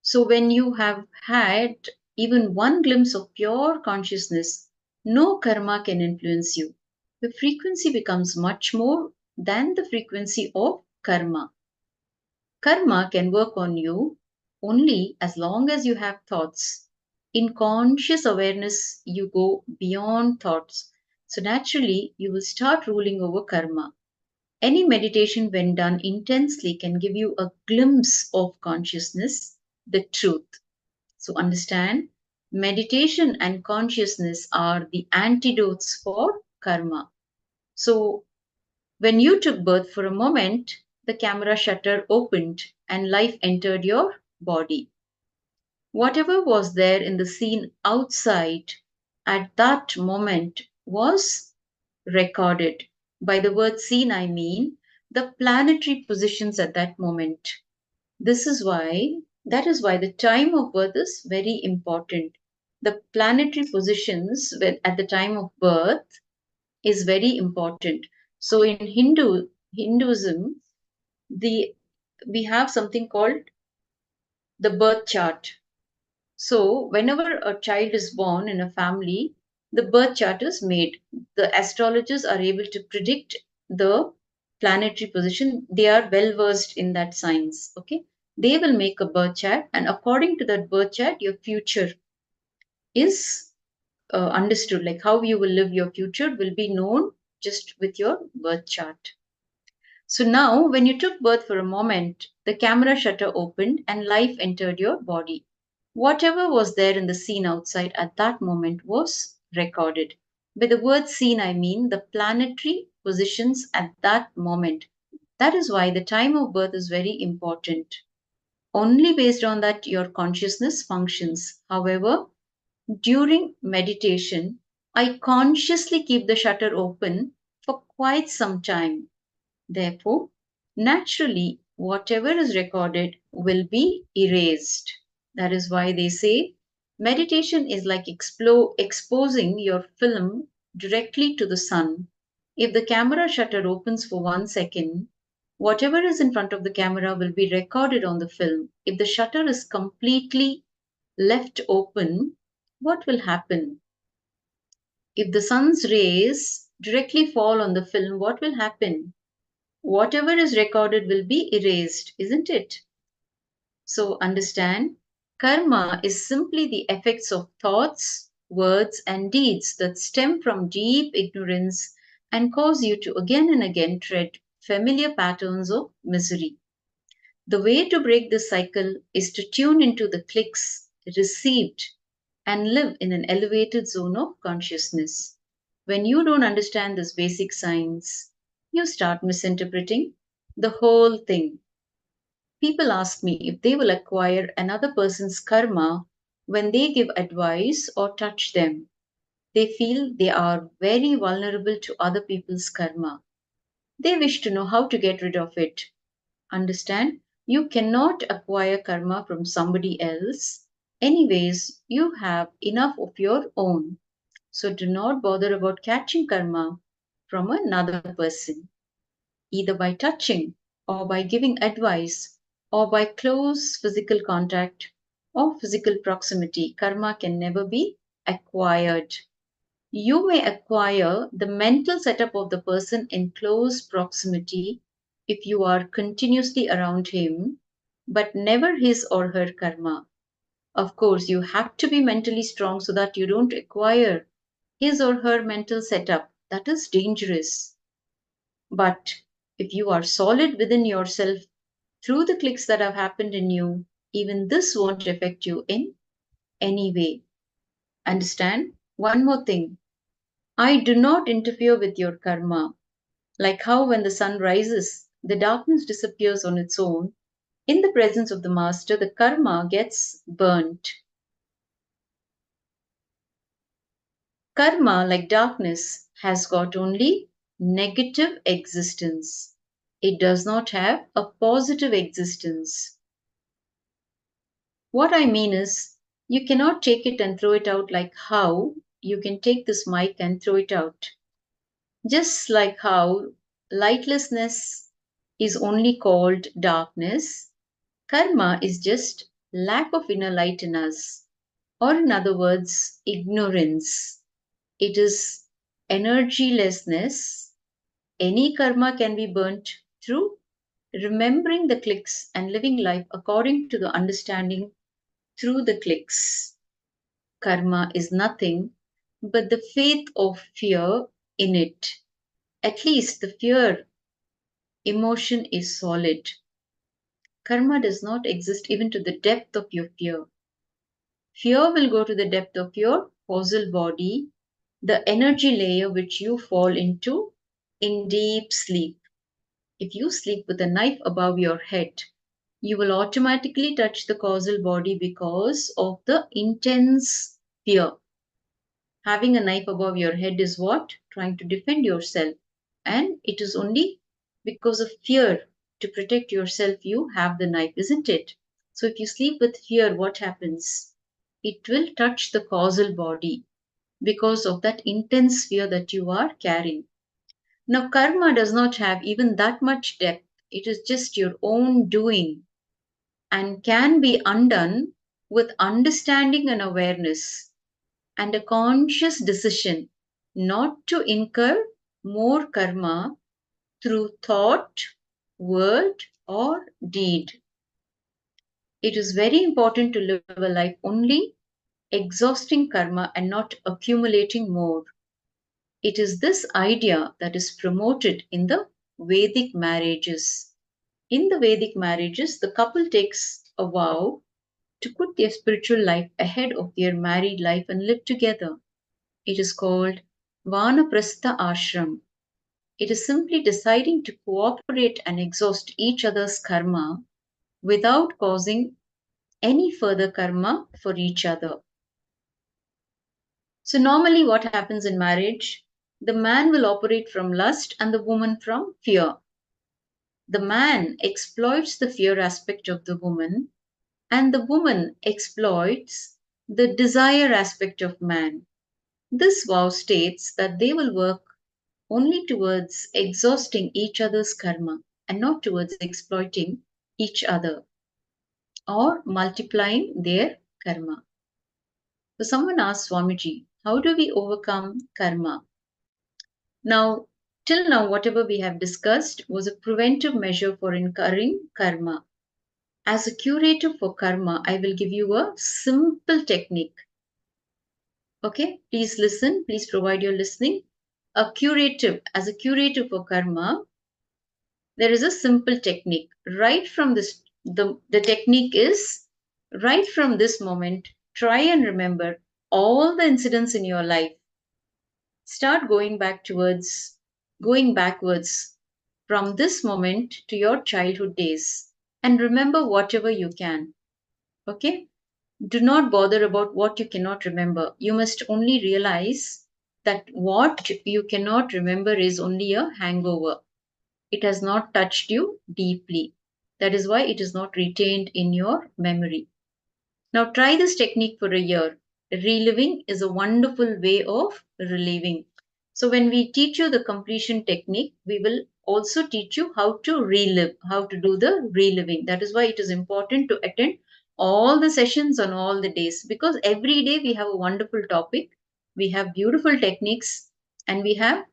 so when you have had even one glimpse of pure consciousness, no karma can influence you. The frequency becomes much more than the frequency of karma. Karma can work on you only as long as you have thoughts. In conscious awareness, you go beyond thoughts. So naturally, you will start ruling over karma. Any meditation, when done intensely, can give you a glimpse of consciousness, the truth. So understand, meditation and consciousness are the antidotes for karma. So when you took birth, for a moment, the camera shutter opened and life entered your body. Whatever was there in the scene outside at that moment was recorded. By the word scene, I mean the planetary positions at that moment. That is why the time of birth is very important. The planetary positions at the time of birth is very important. So in Hinduism, we have something called the birth chart. So whenever a child is born in a family, the birth chart is made. The astrologers are able to predict the planetary position. They are well versed in that science. Okay, they will make a birth chart, and according to that birth chart, your future is understood. Like how you will live your future will be known just with your birth chart. So now, when you took birth for a moment, the camera shutter opened and life entered your body. Whatever was there in the scene outside at that moment was recorded. By the word scene, I mean the planetary positions at that moment. That is why the time of birth is very important. Only based on that your consciousness functions. However, during meditation, I consciously keep the shutter open for quite some time. Therefore, naturally, whatever is recorded will be erased. That is why they say meditation is like exposing your film directly to the sun. If the camera shutter opens for 1 second, whatever is in front of the camera will be recorded on the film. If the shutter is completely left open, what will happen? If the sun's rays directly fall on the film, what will happen? Whatever is recorded will be erased, isn't it? So understand, karma is simply the effects of thoughts, words, and deeds that stem from deep ignorance and cause you to again and again tread familiar patterns of misery. The way to break this cycle is to tune into the clicks received and live in an elevated zone of consciousness. When you don't understand this basic science, you start misinterpreting the whole thing. People ask me if they will acquire another person's karma when they give advice or touch them. They feel they are very vulnerable to other people's karma. They wish to know how to get rid of it. Understand? You cannot acquire karma from somebody else. Anyways, you have enough of your own. So do not bother about catching karma from another person, either by touching or by giving advice or by close physical contact or physical proximity. Karma can never be acquired. You may acquire the mental setup of the person in close proximity if you are continuously around him, but never his or her karma. Of course, you have to be mentally strong so that you don't acquire his or her mental setup. That is dangerous. But if you are solid within yourself through the clicks that have happened in you, even this won't affect you in any way. Understand? One more thing. I do not interfere with your karma. Like how when the sun rises, the darkness disappears on its own. In the presence of the master, the karma gets burnt. Karma, like darkness, has got only negative existence. It does not have a positive existence. What I mean is, you cannot take it and throw it out like how you can take this mic and throw it out. Just like how lightlessness is only called darkness, karma is just lack of inner light in us, or in other words, ignorance. It is energylessness. Any karma can be burnt through remembering the clicks and living life according to the understanding through the clicks. Karma is nothing but the faith of fear in it. At least the fear emotion is solid. Karma does not exist even to the depth of your fear. Fear will go to the depth of your causal body, the energy layer which you fall into in deep sleep. If you sleep with a knife above your head, you will automatically touch the causal body because of the intense fear. Having a knife above your head is what? Trying to defend yourself. And it is only because of fear to protect yourself you have the knife, isn't it? So if you sleep with fear, what happens? It will touch the causal body because of that intense fear that you are carrying. Now, karma does not have even that much depth. It is just your own doing and can be undone with understanding and awareness and a conscious decision not to incur more karma through thought, word, or deed. It is very important to live a life only exhausting karma and not accumulating more. It is this idea that is promoted in the Vedic marriages. In the Vedic marriages, the couple takes a vow to put their spiritual life ahead of their married life and live together. It is called Vanaprastha Ashram. It is simply deciding to cooperate and exhaust each other's karma without causing any further karma for each other. So, normally, what happens in marriage? The man will operate from lust and the woman from fear. The man exploits the fear aspect of the woman, and the woman exploits the desire aspect of man. This vow states that they will work only towards exhausting each other's karma and not towards exploiting each other or multiplying their karma. So someone asked Swamiji, how do we overcome karma? Now, till now, whatever we have discussed was a preventive measure for incurring karma. As a curative for karma, I will give you a simple technique. Okay, please listen, please provide your listening. As a curative for karma, there is a simple technique. Right from this, the technique is right from this moment, try and remember all the incidents in your life. Start going backwards from this moment to your childhood days and remember whatever you can. Okay? Do not bother about what you cannot remember. You must only realize that what you cannot remember is only a hangover. It has not touched you deeply. That is why it is not retained in your memory. Now try this technique for a year. Reliving is a wonderful way of reliving. So when we teach you the completion technique, we will also teach you how to relive, how to do the reliving. That is why it is important to attend all the sessions on all the days, because every day we have a wonderful topic, we have beautiful techniques, and we have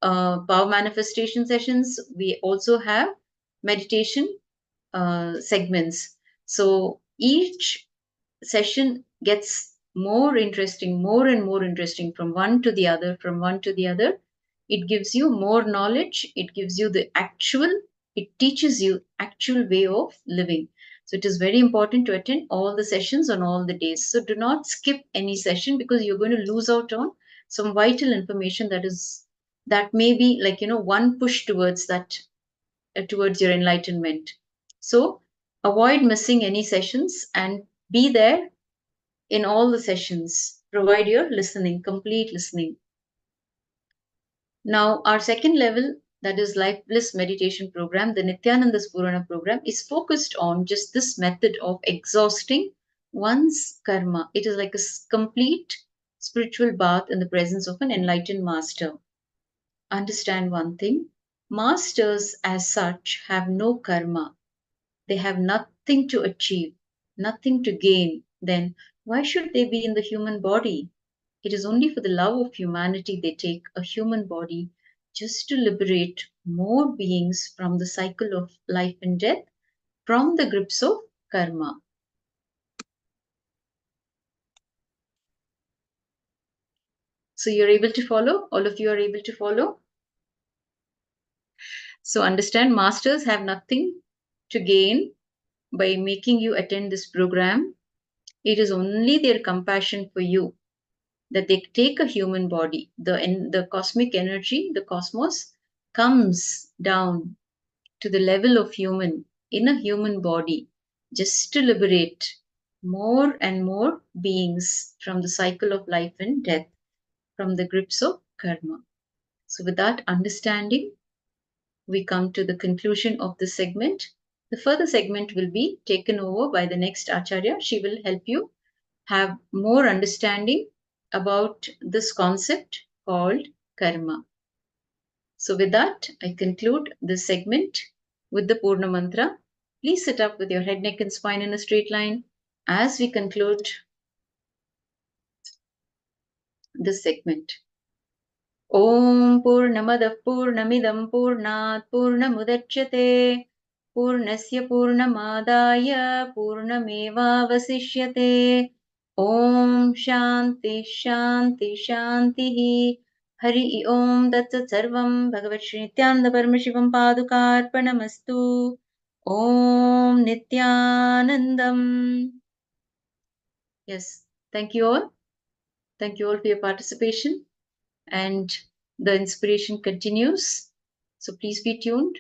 power manifestation sessions. We also have meditation segments. So each session gets more interesting, more and more interesting from one to the other, from one to the other. It gives you more knowledge. It gives you it teaches you actual way of living. So it is very important to attend all the sessions on all the days. So do not skip any session because you're going to lose out on some vital information that may be like, one push towards towards your enlightenment. So avoid missing any sessions and be there in all the sessions. Provide your listening, complete listening. Now, our second level, that is Life Bliss Meditation Program, the Nithyananda Spurana program, is focused on just this method of exhausting one's karma. It is like a complete spiritual bath in the presence of an enlightened master. Understand one thing, masters as such have no karma. They have nothing to achieve, nothing to gain. Then why should they be in the human body? It is only for the love of humanity they take a human body, just to liberate more beings from the cycle of life and death, from the grips of karma. So you're able to follow? All of you are able to follow? So understand, masters have nothing to gain by making you attend this program. It is only their compassion for you that they take a human body. The cosmic energy, the cosmos, comes down to the level of human in a human body just to liberate more and more beings from the cycle of life and death, from the grips of karma. So, with that understanding, we come to the conclusion of this segment. The further segment will be taken over by the next Acharya. She will help you have more understanding about this concept called karma. So, with that, I conclude this segment with the Purna Mantra. Please sit up with your head, neck, and spine in a straight line as we conclude this segment. Om Purnamadah Purnamidam Purnat Purnamudachyate Purnasya Purnamadaya Purnamevavasishyate Om Shanti Shanti Shanti Hari Om Tat Sarvam Bhagavat Shri Nityananda Paramashivoham Padukarpanamastu Om Nithyanandam. Yes, thank you all. Thank you all for your participation. And the inspiration continues. So please be tuned.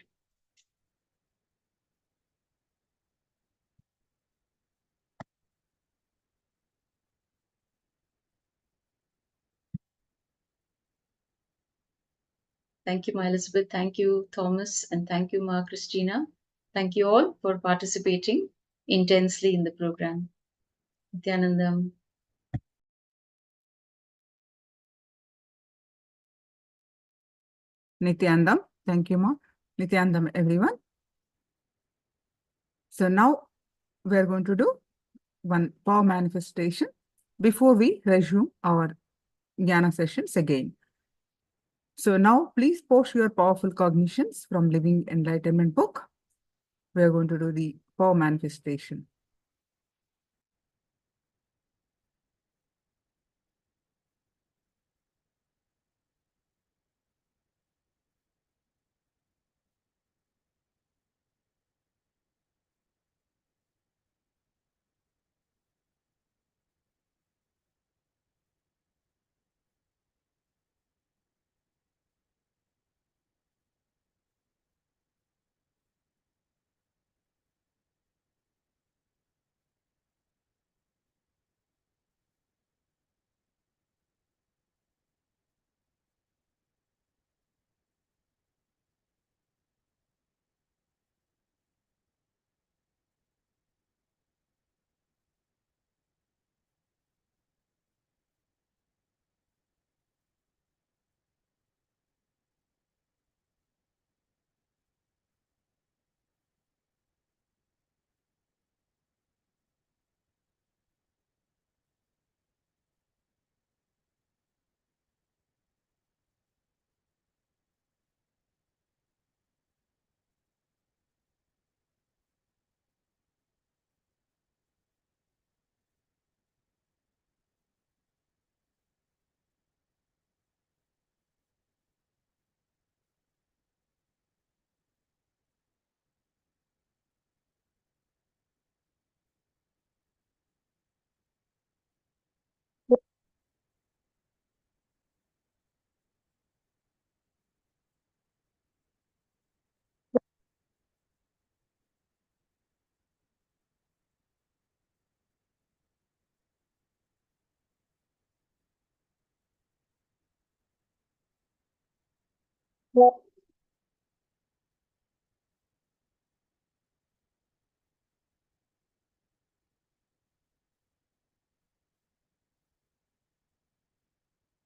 Thank you, Ma Elizabeth. Thank you, Thomas. And thank you, Ma Christina. Thank you all for participating intensely in the program. Nithyanandam. Nithyanandam. Thank you, Ma. Nithyanandam, everyone. So now we are going to do one power manifestation before we resume our Jnana sessions again. So now please post your powerful cognitions from Living Enlightenment book. We are going to do the power manifestation.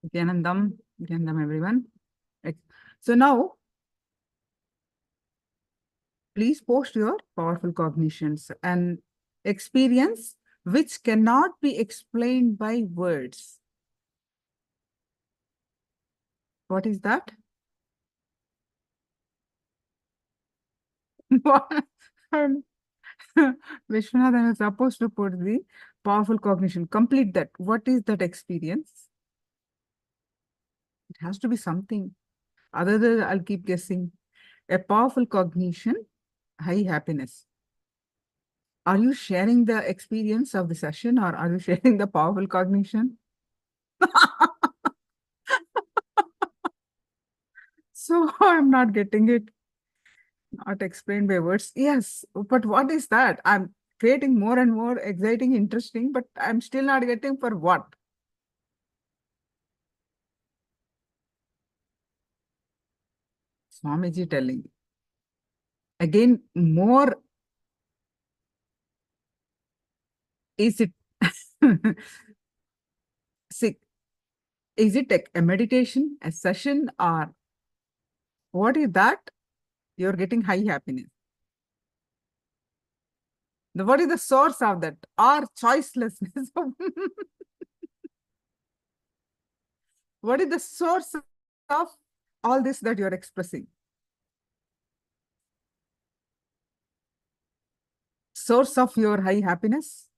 Nithyanandam, Nithyanandam, everyone. So now, please post your powerful cognitions and experience which cannot be explained by words. What is that? Vishwanathan is supposed to put the powerful cognition. Complete that. What is that experience? It has to be something. Other than I'll keep guessing. A powerful cognition, high happiness. Are you sharing the experience of the session or are you sharing the powerful cognition? So I'm not getting it. Not explained by words. Yes, but what is that? I'm creating more and more exciting, interesting, but I'm still not getting for what? Swamiji telling. Again, more is it see, is it a meditation, a session, or what is that? You're getting high happiness. What is the source of that? Our choicelessness. What is the source of all this that you're expressing? Source of your high happiness,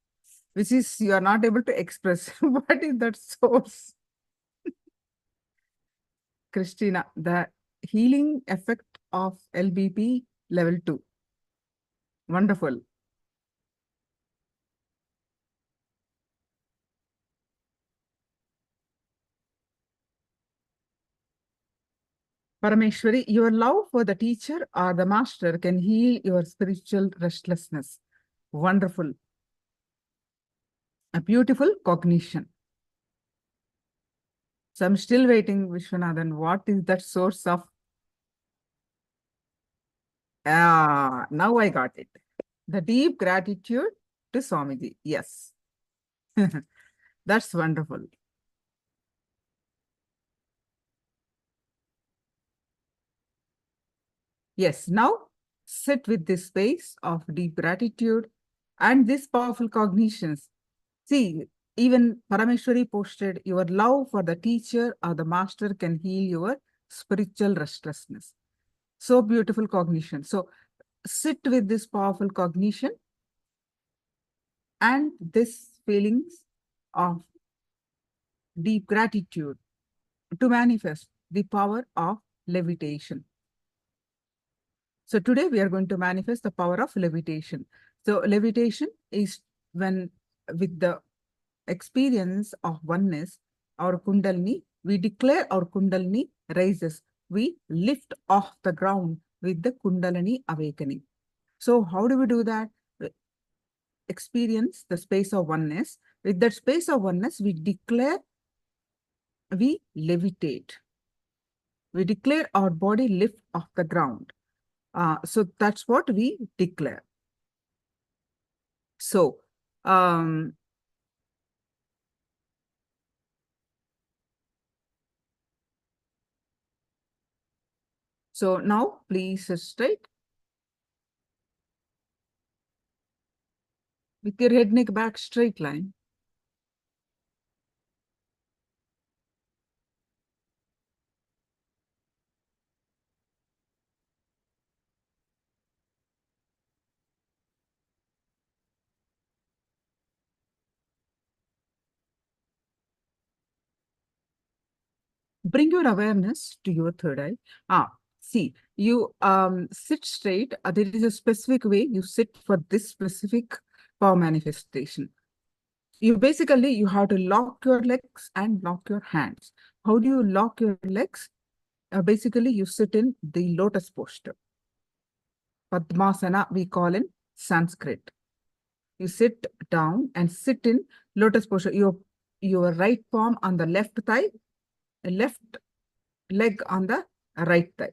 which is you are not able to express. What is that source? Christina, the healing effect of LBP level 2. Wonderful. Parameshwari, your love for the teacher or the master can heal your spiritual restlessness. Wonderful. A beautiful cognition. So I'm still waiting, Vishwanathan. What is that source of? Now I got it. The deep gratitude to Swamiji. Yes. That's wonderful. Yes, now sit with this space of deep gratitude and these powerful cognitions. See, even Parameshwari posted, your love for the teacher or the master can heal your spiritual restlessness. So beautiful cognition. So sit with this powerful cognition and this feelings of deep gratitude to manifest the power of levitation. So today we are going to manifest the power of levitation. So levitation is when with the experience of oneness, our Kundalini, we declare our Kundalini rises. We lift off the ground with the Kundalini awakening. So how do we do that? Experience the space of oneness. With that space of oneness, we declare, we levitate. We declare our body lift off the ground. So that's what we declare. So, so now please sit straight. With your head, neck, back, straight line. Bring your awareness to your third eye. See, you sit straight. There is a specific way you sit for this specific power manifestation. You basically, you have to lock your legs and lock your hands. How do you lock your legs? Basically, you sit in the lotus posture. Padmasana, we call in Sanskrit. You sit down and sit in lotus posture. Your right palm on the left thigh, left leg on the right thigh.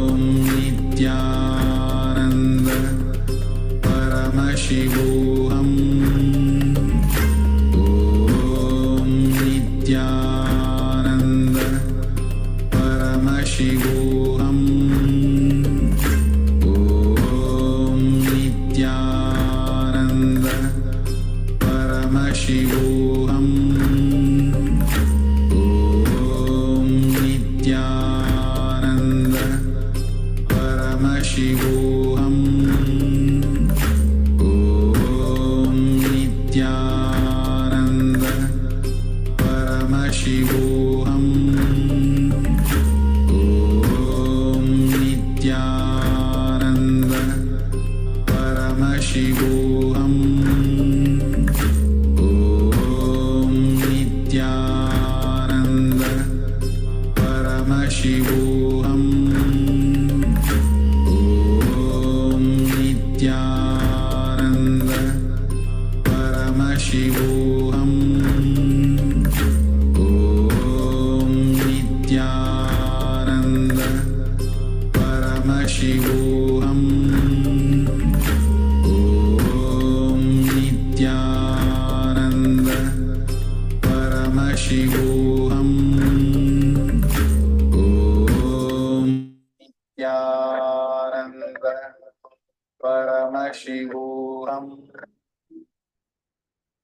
Nithyananda Paramashivoham Om Nithyananda Paramashivoham Om Nithyananda Paramashivoham Om Nithyananda Paramashivoham Om Nithyananda Paramashivoham Om Nithyananda Paramashivoham Om Nithyananda Paramashivoham Om Nithyananda Paramashivoham Om Nithyananda Paramashivoham Om Nithyananda Paramashivoham Om Nithyananda Paramashivoham.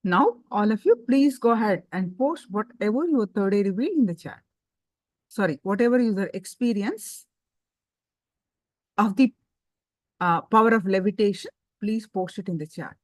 Now, all of you, please go ahead and post whatever your third eye revealed in the chat. Sorry, whatever is your experience of the power of levitation, please post it in the chat.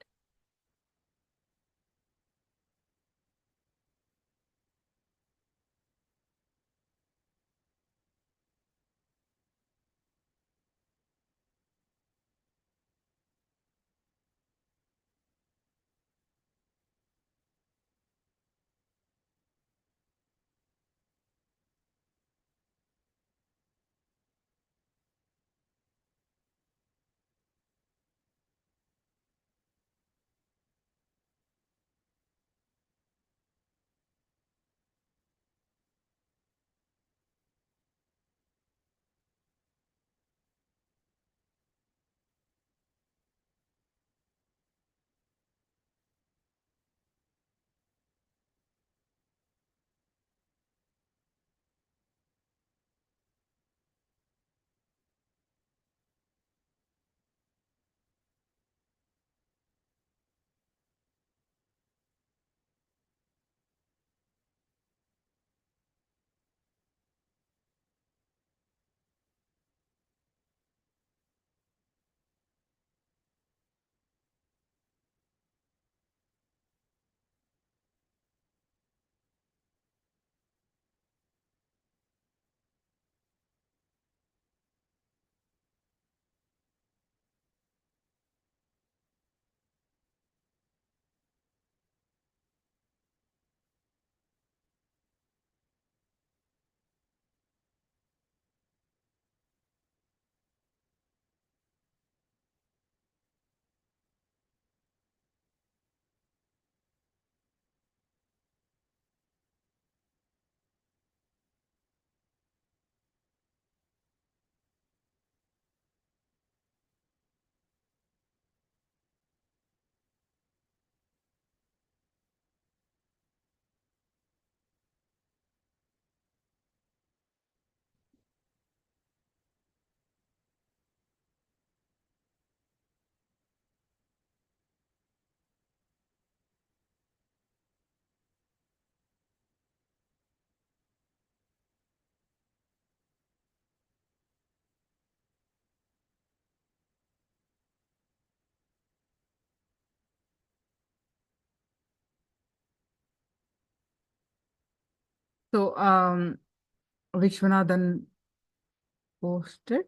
So, Vishwanathan posted,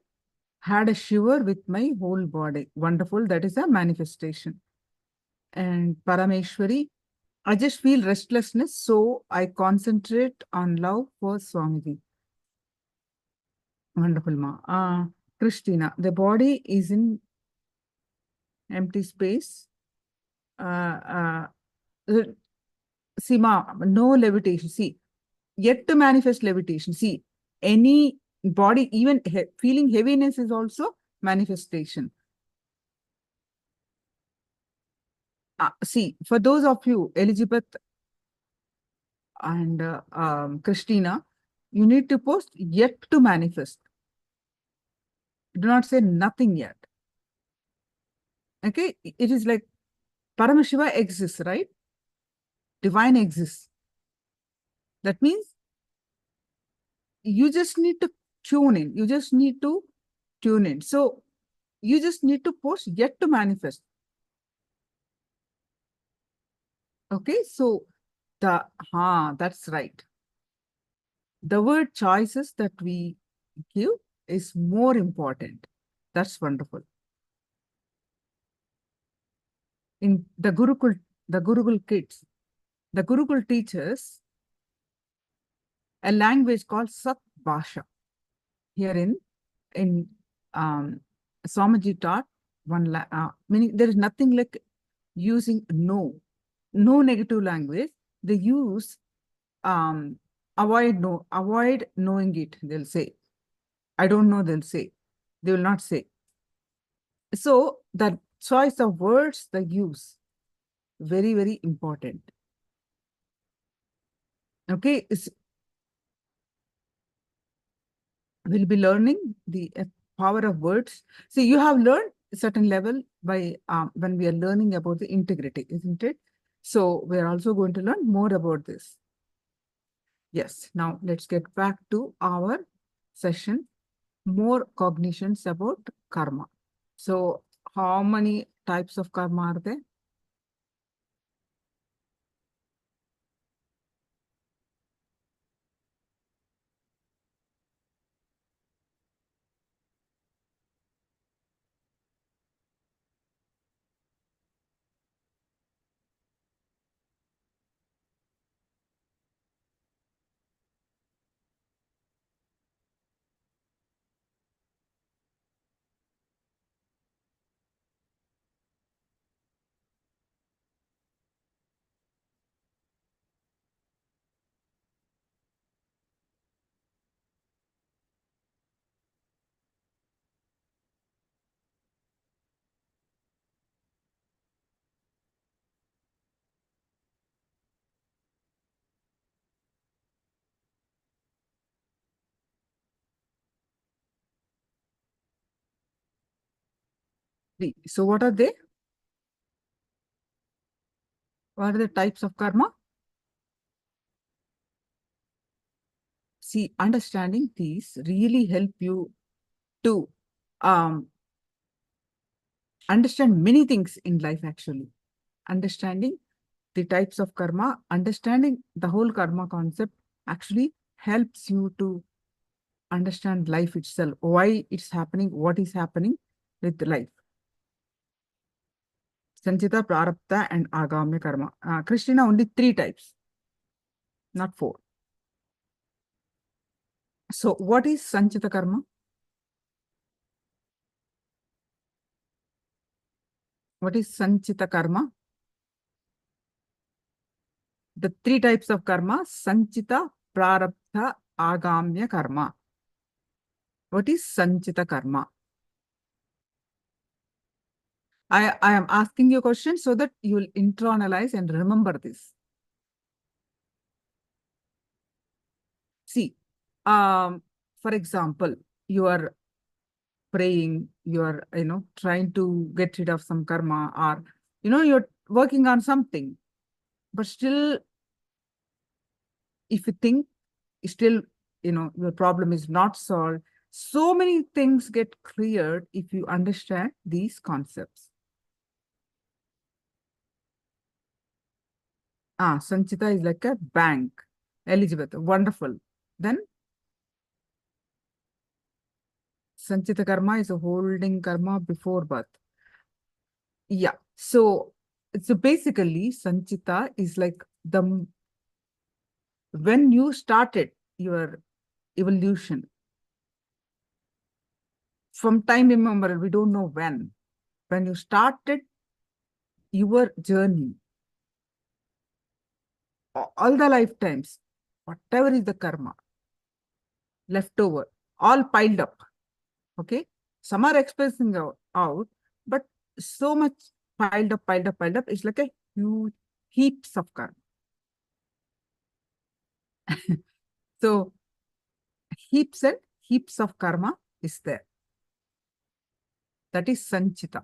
had a shiver with my whole body. Wonderful. That is a manifestation. And Parameshwari, I just feel restlessness, so I concentrate on love for Swamiji. Wonderful, Ma. Christina, the body is in empty space. See, Ma, no levitation. See, yet to manifest levitation. See, any body, even feeling heaviness is also manifestation. See, for those of you, Elizabeth and Christina, you need to post yet to manifest. Do not say nothing yet. Okay, it is like Paramashiva exists, right? Divine exists. That means you just need to tune in. You just need to tune in. So you just need to post yet to manifest. Okay, so that's right. The word choices that we give is more important. That's wonderful. In the Gurukul kids, the Gurukul teaches a language called Sat Bhasha. Here in Swamiji taught meaning there is nothing like using no negative language. They use avoid knowing it. They'll say, I don't know. They'll say, they will not say. So the choice of words they use, very, very important. Okay, we'll be learning the power of words. See, you have learned a certain level by when we are learning about the integrity, isn't it? So we're also going to learn more about this. Yes, now let's get back to our session. More cognitions about karma. So how many types of karma are there? Three. So what are they? What are the types of karma? See, understanding these really help you to understand many things in life, actually. Understanding the types of karma, understanding the whole karma concept actually helps you to understand life itself, why it's happening, what is happening with life. Sanchita, Prarabdha, and Agamya karma. Christina, only 3 types, not 4. So what is Sanchita karma? What is Sanchita karma? The 3 types of karma: Sanchita, Prarabdha, Agamya karma. What is Sanchita karma? I am asking you a question so that you will internalize and remember this. See, for example, you are praying, you are, trying to get rid of some karma, or, you're working on something, but still, if you think, still, your problem is not solved. So many things get cleared if you understand these concepts. Sanchita is like a bank. Elizabeth, wonderful. Then Sanchita karma is a holding karma before birth. Yeah. So basically, Sanchita is like when you started your evolution. From time immemorial, we don't know when you started your journey, all the lifetimes, whatever is the karma left over, all piled up. Okay. Some are expressing out, but so much piled up. It's like a huge heaps of karma. So heaps and heaps of karma is there. That is sanchita.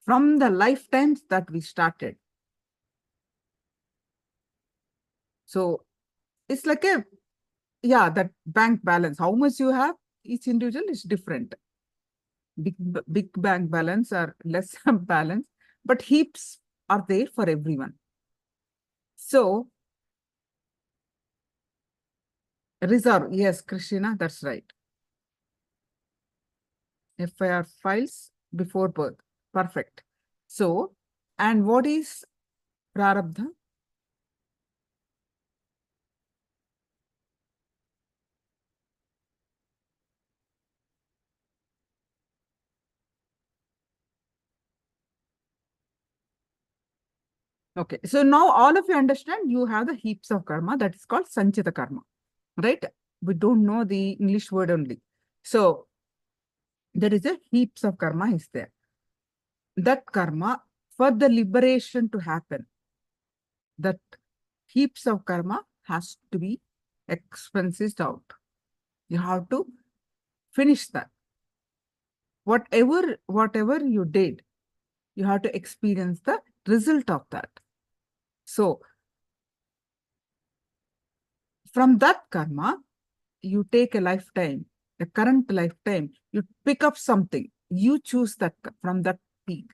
From the lifetimes that we started. So it's like a, yeah, that bank balance. How much you have, each individual is different. Big bank balance or less balance, but heaps are there for everyone. So reserve, yes, Krishna, that's right. FIR files before birth. Perfect. So, and what is prarabdha? Okay, so now all of you understand you have the heaps of karma that is called sanchita karma, right? We don't know the English word only. So there is a heaps of karma is there. That karma, for the liberation to happen, that heaps of karma has to be expensed out. You have to finish that. Whatever you did, you have to experience the result of that. So from that karma, you take a lifetime, a current lifetime, you pick up something. You choose that from that peak,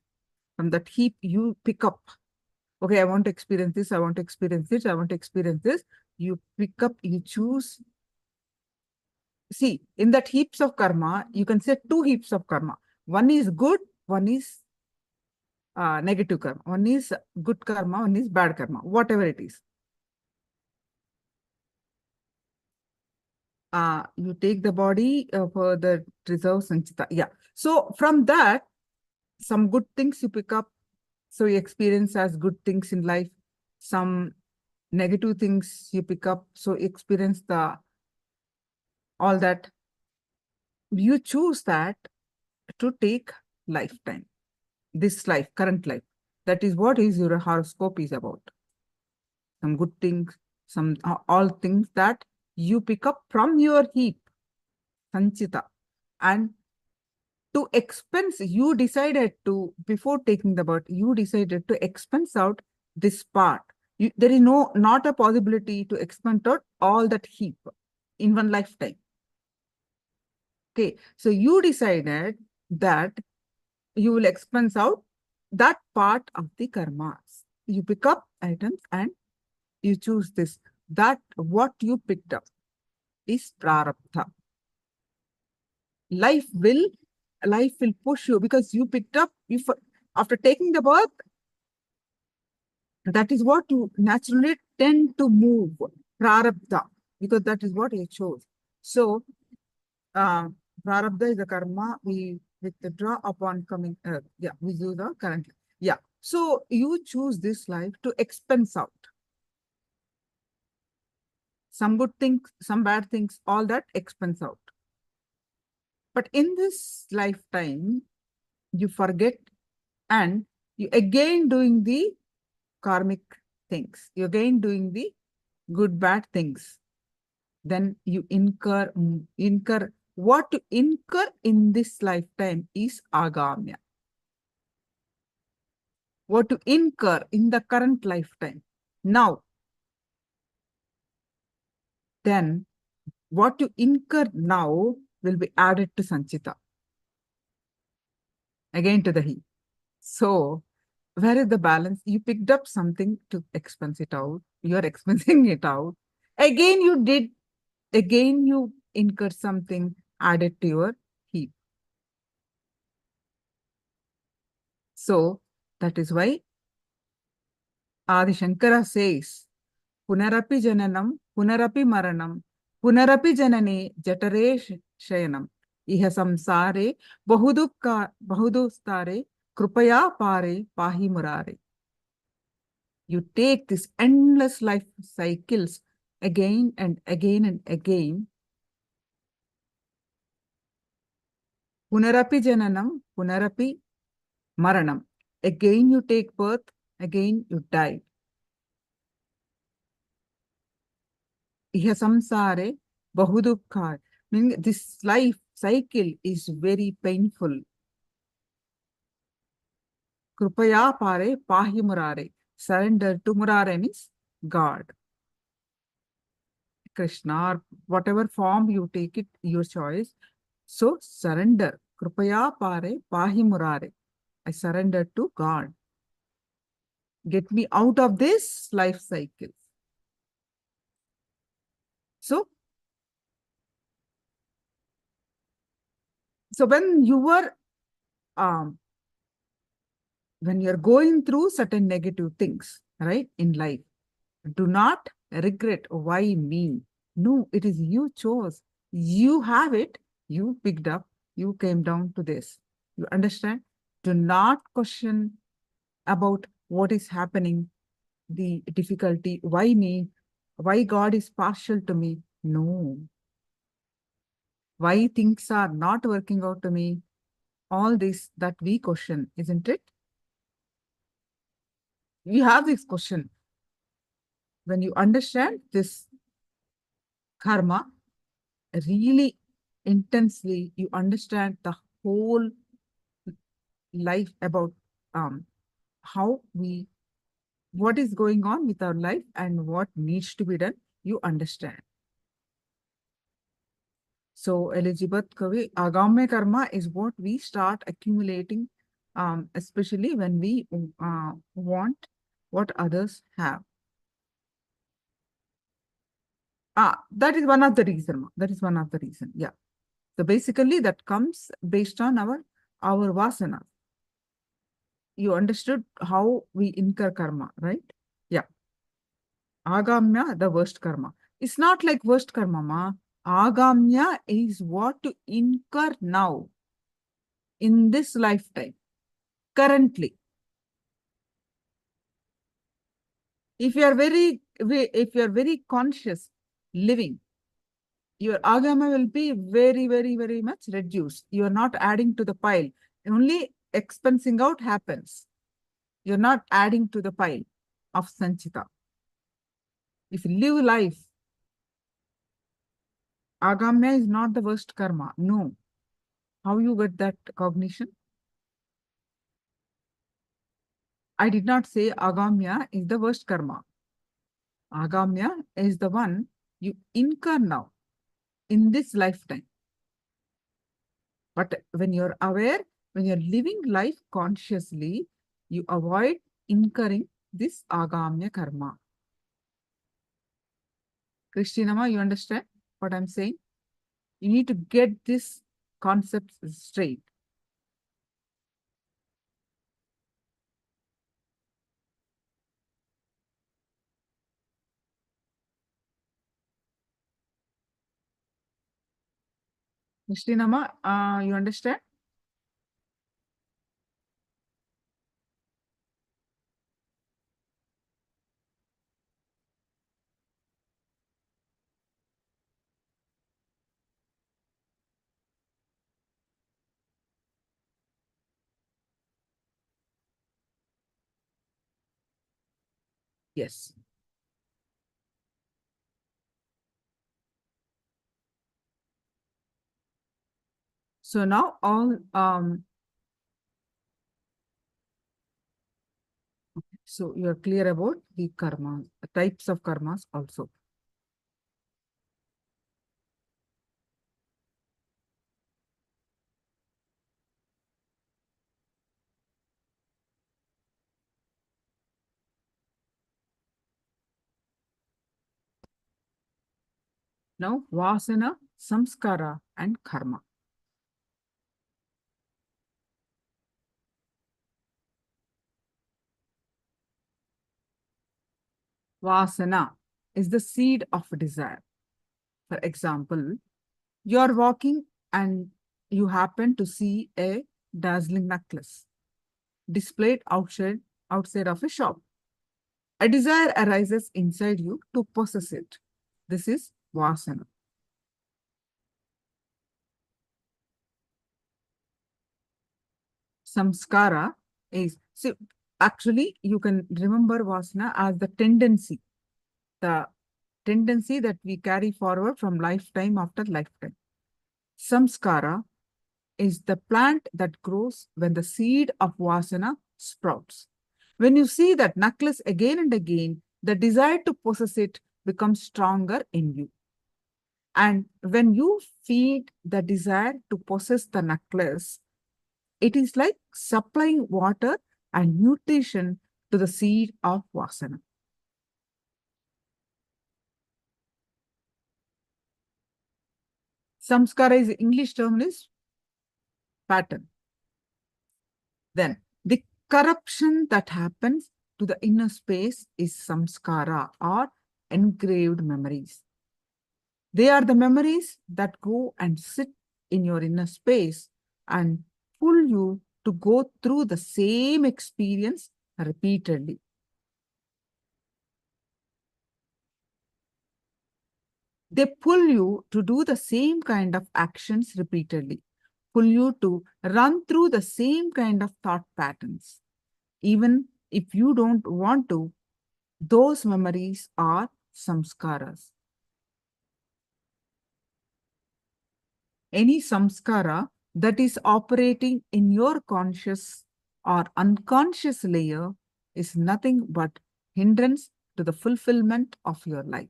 from that heap, you pick up. Okay, I want to experience this, I want to experience this, I want to experience this. You pick up, you choose. See, in that heaps of karma, you can say two heaps of karma. One is good, one is negative karma. One is good karma, one is bad karma, whatever it is. You take the body for the reserve sanchita. Yeah. So from that, some good things you pick up. So you experience as good things in life. Some negative things you pick up. So you experience all that. You choose that to take lifetime. This life, current life. That is what is your horoscope is about. Some good things, some all things that you pick up from your heap, sanchita. And to expense, you decided to, before taking the birth, you decided to expense out this part. There is not a possibility to expense out all that heap in one lifetime. Okay, so you decided that you will expense out that part of the karmas. You pick up items and you choose this. That what you picked up is prarabdha. Life will push you because you picked up, after taking the birth, that is what you naturally tend to move, prarabdha, because that is what you chose. So, prarabdha is the karma we withdraw upon coming earth. Yeah, we do the current. Yeah. So you choose this life to expense out. Some good things, some bad things, all that expense out. But in this lifetime, you forget and you again doing the karmic things. You again doing the good, bad things. Then you incur what to incur in this lifetime is agamya. What to incur in the current lifetime. Now, then what you incur now will be added to sanchita. Again to the heap. So, where is the balance? You picked up something to expense it out. You're expensing it out. Again, you incur something added to your heap. So, that is why Adi Shankara says, Punarapi jananam, punarapi maranam, punarapi janane jatare shayanam. Iha samsare bahudustare krupaya pare pahi murare. You take this endless life cycles again and again and again. Punarapi jananam, punarapi maranam. Again you take birth, again you die. Iha samsare bahudukkhar. Meaning this life cycle is very painful. Krupaya pare pahi murare. Surrender to Murare means God, Krishna, or whatever form you take it, your choice. So surrender. Krupaya pare pahi murare. I surrender to God. Get me out of this life cycle. So when you're going through certain negative things, right, in life, do not regret why me. No, it is you chose. You have it. You picked up. You came down to this. You understand? Do not question about what is happening, the difficulty, why me, why God is partial to me. No. Why things are not working out to me. All this that we question, isn't it? We have this question. When you understand this karma really intensely, you understand the whole life about how what is going on with our life and what needs to be done, you understand. So Elizabeth Kavi, Agamya karma is what we start accumulating, especially when we want what others have. That is one of the reason. That is one of the reason. Yeah. So basically that comes based on our vasana. You understood how we incur karma, right? Yeah. Agamya, the worst karma. It's not like worst karma, ma. Agamya is what to incur now, in this lifetime, currently. If you are very conscious living, your agama will be very, very, very much reduced. You are not adding to the pile. Only expensing out happens. You're not adding to the pile of sanchita. If you live life, agamya is not the worst karma. No. How you get that cognition? I did not say agamya is the worst karma. Agamya is the one you incur now, in this lifetime. But when you're aware, when you're living life consciously, you avoid incurring this agamya karma. Krishnama, you understand what I'm saying? You need to get this concept straight. Krishnama, you understand? Yes. So now all so you're clear about the karma, the types of karmas also. Now vasana, samskara, and karma. Vasana is the seed of desire. For example, you are walking and you happen to see a dazzling necklace displayed outside of a shop. A desire arises inside you to possess it. This is vasana. Samskara is, so actually you can remember Vasana as the tendency that we carry forward from lifetime after lifetime. Samskara is the plant that grows when the seed of Vasana sprouts. When you see that necklace again and again, the desire to possess it becomes stronger in you. And when you feed the desire to possess the necklace, it is like supplying water and nutrition to the seed of Vasana. Samskara is English term is pattern. Then the corruption that happens to the inner space is samskara or engraved memories. They are the memories that go and sit in your inner space and pull you to go through the same experience repeatedly. They pull you to do the same kind of actions repeatedly, pull you to run through the same kind of thought patterns. Even if you don't want to, those memories are samskaras. Any samskara that is operating in your conscious or unconscious layer is nothing but hindrance to the fulfillment of your life.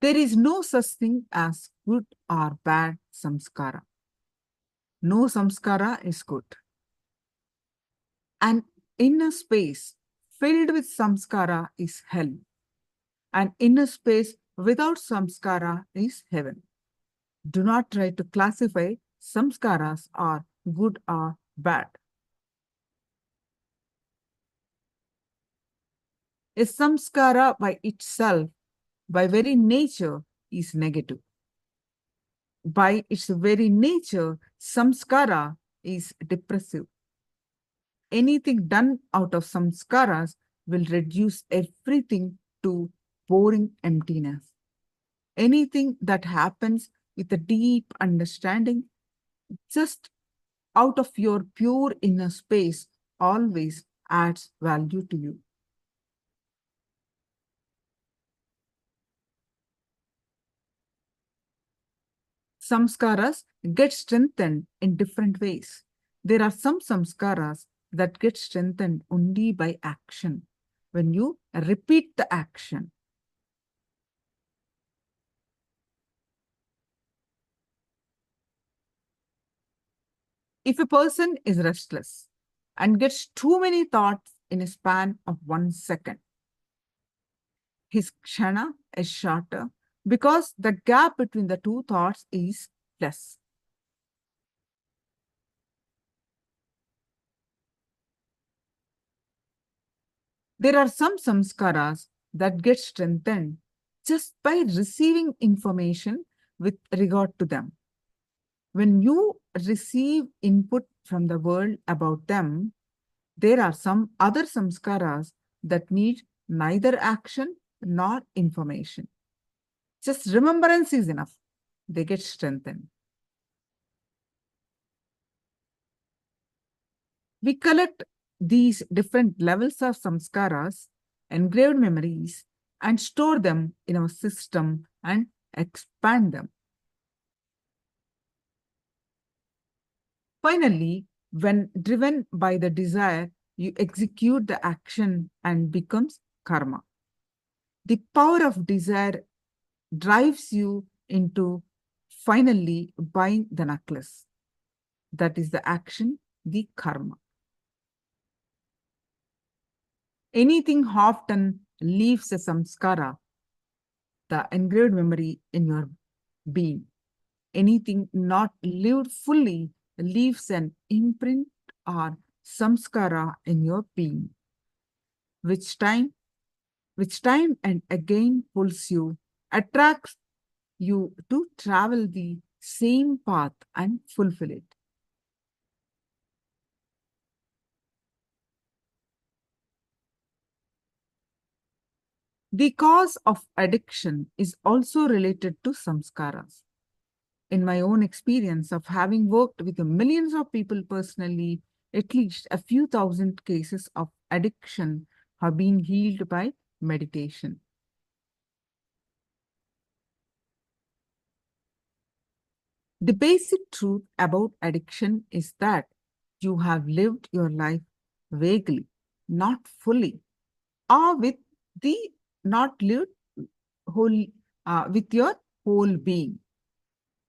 There is no such thing as good or bad samskara. No samskara is good. An inner space filled with samskara is hell. An inner space without samskara is heaven. Do not try to classify samskaras are good or bad. A samskara by itself, by very nature, is negative. By its very nature, samskara is depressive. Anything done out of samskaras will reduce everything to boring emptiness. Anything that happens with a deep understanding, just out of your pure inner space, always adds value to you. Samskaras get strengthened in different ways. There are some samskaras that get strengthened only by action. When you repeat the action, if a person is restless and gets too many thoughts in a span of 1 second, his kshana is shorter because the gap between the two thoughts is less. There are some samskaras that get strengthened just by receiving information with regard to them. When you receive input from the world about them, there are some other samskaras that need neither action nor information. Just remembrance is enough. They get strengthened. We collect these different levels of samskaras, engraved memories, and store them in our system and expand them. Finally, when driven by the desire, you execute the action and becomes karma. The power of desire drives you into finally buying the necklace. That is the action, the karma. Anything often leaves a samskara, the engraved memory in your being. Anything not lived fully leaves an imprint or samskara in your being, which time and again pulls you, attracts you to travel the same path and fulfill it. The cause of addiction is also related to samskaras. In my own experience of having worked with millions of people personally, at least a few thousand cases of addiction have been healed by meditation. The basic truth about addiction is that you have lived your life vaguely, not fully, or with the not lived whole with your whole being.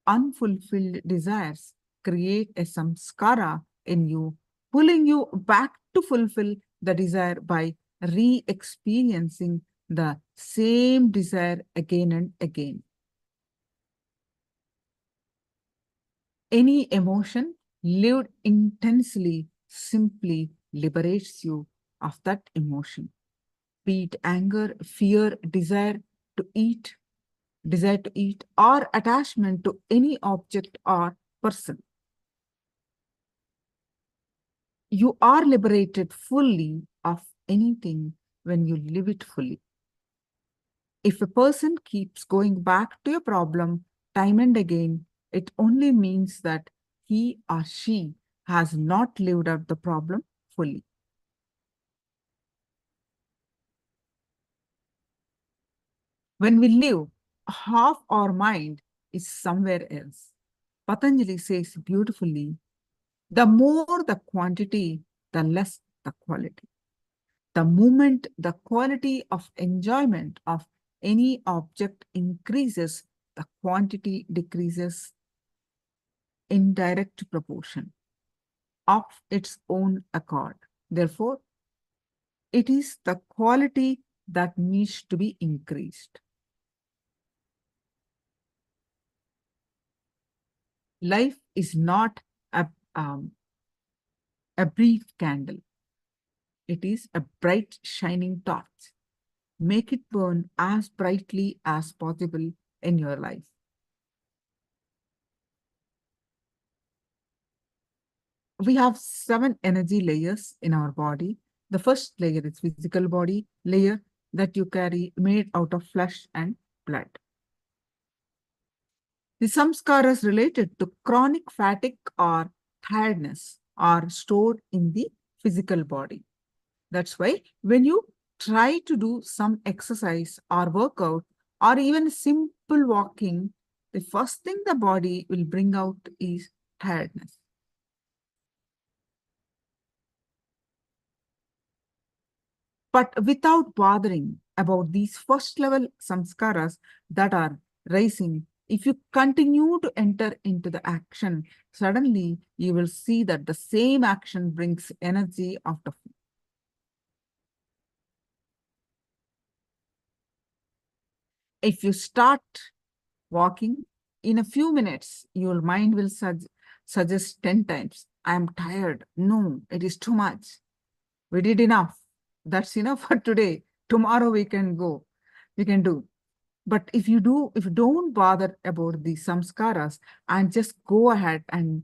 Unfulfilled desires create a samskara in you, pulling you back to fulfill the desire by re-experiencing the same desire again and again. Any emotion lived intensely simply liberates you of that emotion. Be it anger, fear, desire to eat, or attachment to any object or person. You are liberated fully of anything when you live it fully. If a person keeps going back to a problem time and again, it only means that he or she has not lived out the problem fully. When we live, half our mind is somewhere else. Patanjali says beautifully, the more the quantity, the less the quality. The moment the quality of enjoyment of any object increases, the quantity decreases in direct proportion of its own accord. Therefore, it is the quality that needs to be increased. Life is not a, um, a brief candle. It is a bright, shining torch. Make it burn as brightly as possible in your life. We have 7 energy layers in our body. The first layer is physical body layer that you carry, made out of flesh and blood. The samskaras related to chronic fatigue or tiredness are stored in the physical body. That's why when you try to do some exercise or workout or even simple walking, the first thing the body will bring out is tiredness. But without bothering about these first level samskaras that are rising, if you continue to enter into the action, suddenly you will see that the same action brings energy out of you. If you start walking, in a few minutes, your mind will suggest 10 times, I am tired. No, it is too much. We did enough. That's enough for today. Tomorrow we can go. We can do. But if you don't bother about the samskaras and just go ahead and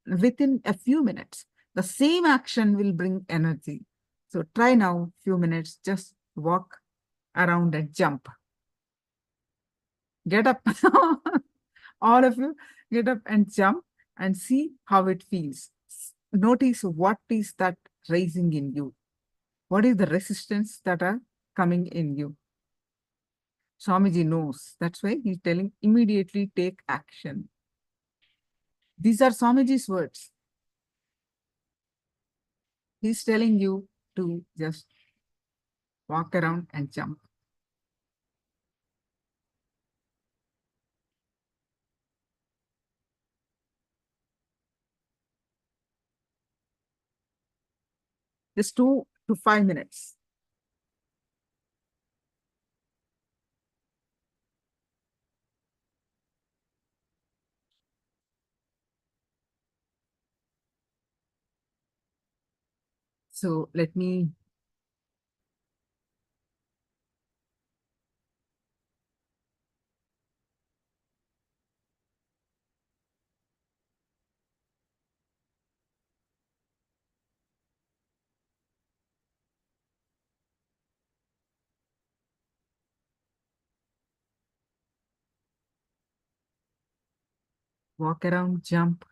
within a few minutes, the same action will bring energy. So try now, few minutes, just walk around and jump. Get up. All of you, get up and jump and see how it feels. Notice what is that rising in you. What is the resistance that are coming in you? Swamiji knows. That's why he's telling immediately take action. These are Swamiji's words. He's telling you to just walk around and jump. Just 2 to 5 minutes. So let me walk around, jump.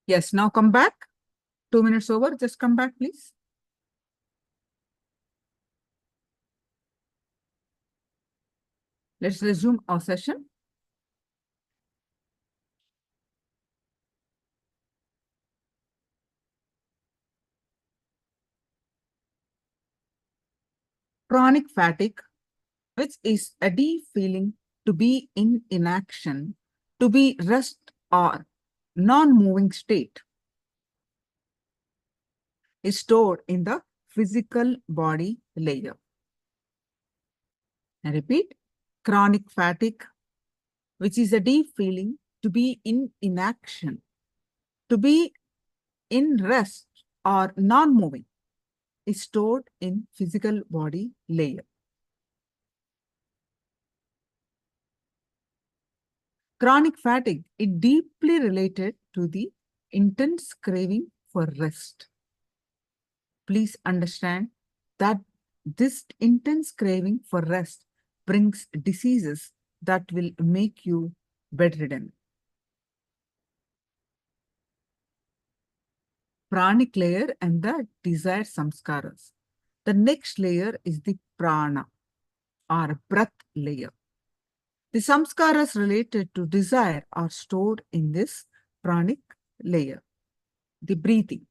Yes, now come back. 2 minutes over. Just come back, please. Let's resume our session. Chronic fatigue, which is a deep feeling to be in inaction, to be rest or non-moving state, is stored in the physical body layer. I repeat, chronic fatigue, which is a deep feeling to be in inaction, to be in rest or non-moving, is stored in physical body layer. Chronic fatigue is deeply related to the intense craving for rest. Please understand that this intense craving for rest brings diseases that will make you bedridden. Pranic layer and the desire samskaras. The next layer is the prana or breath layer. The samskaras related to desire are stored in this pranic layer, the breathing.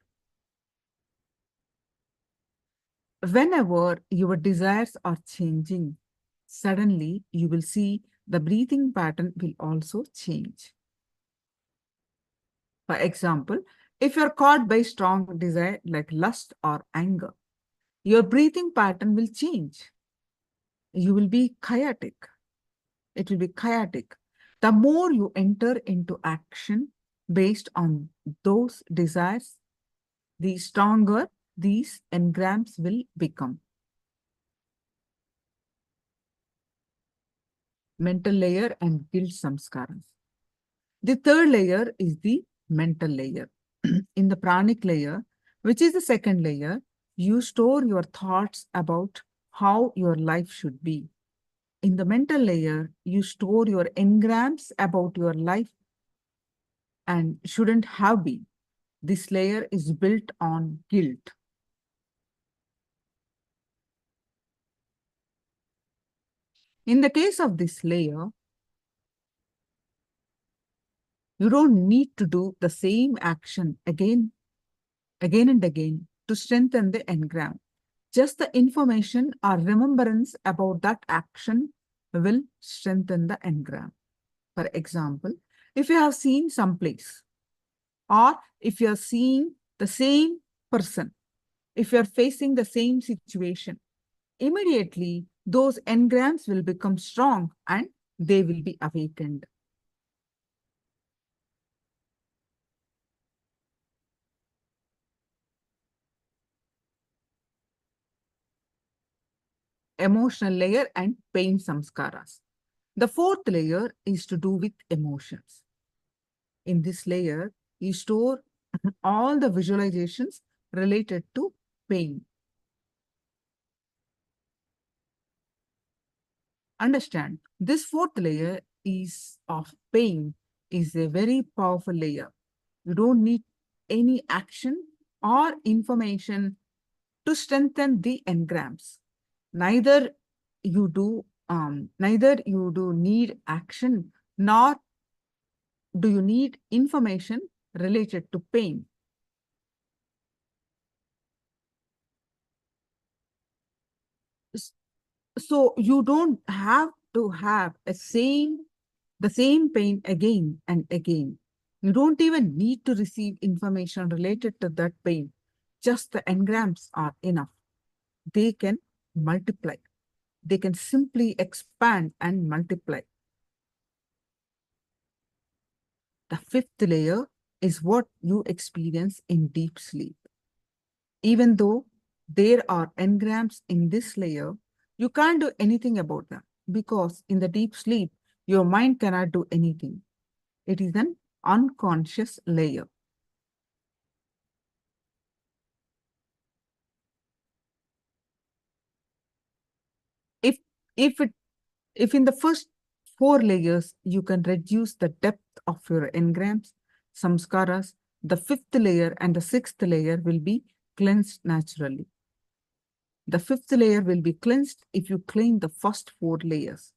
Whenever your desires are changing, suddenly you will see the breathing pattern will also change. For example, if you're caught by strong desire like lust or anger, your breathing pattern will change. You will be chaotic. It will be chaotic. The more you enter into action based on those desires, the stronger these engrams will become. Mental layer and guilt samskaras. The third layer is the mental layer. In the pranic layer, which is the second layer, you store your thoughts about how your life should be. In the mental layer, you store your engrams about your life and shouldn't have been. This layer is built on guilt. In the case of this layer, you don't need to do the same action again and again to strengthen the engram. Just the information or remembrance about that action will strengthen the engram. For example, if you have seen some place, or if you are seeing the same person, if you are facing the same situation, immediately those engrams will become strong and they will be awakened. Emotional layer and pain samskaras. The fourth layer is to do with emotions. In this layer, you store all the visualizations related to pain. Understand, this fourth layer is of pain is a very powerful layer. You don't need any action or information to strengthen the engrams. Neither you do need action nor do you need information related to pain? So you don't have to have the same pain again and again. You don't even need to receive information related to that pain. Just the engrams are enough. They can multiply. They can simply expand and multiply. The fifth layer is what you experience in deep sleep. Even though there are engrams in this layer, you can't do anything about them because in the deep sleep, your mind cannot do anything. It is an unconscious layer. If, if, it, if in the first 4 layers, you can reduce the depth of your engrams, samskaras, the fifth layer and the sixth layer will be cleansed naturally. The fifth layer will be cleansed if you clean the first 4 layers.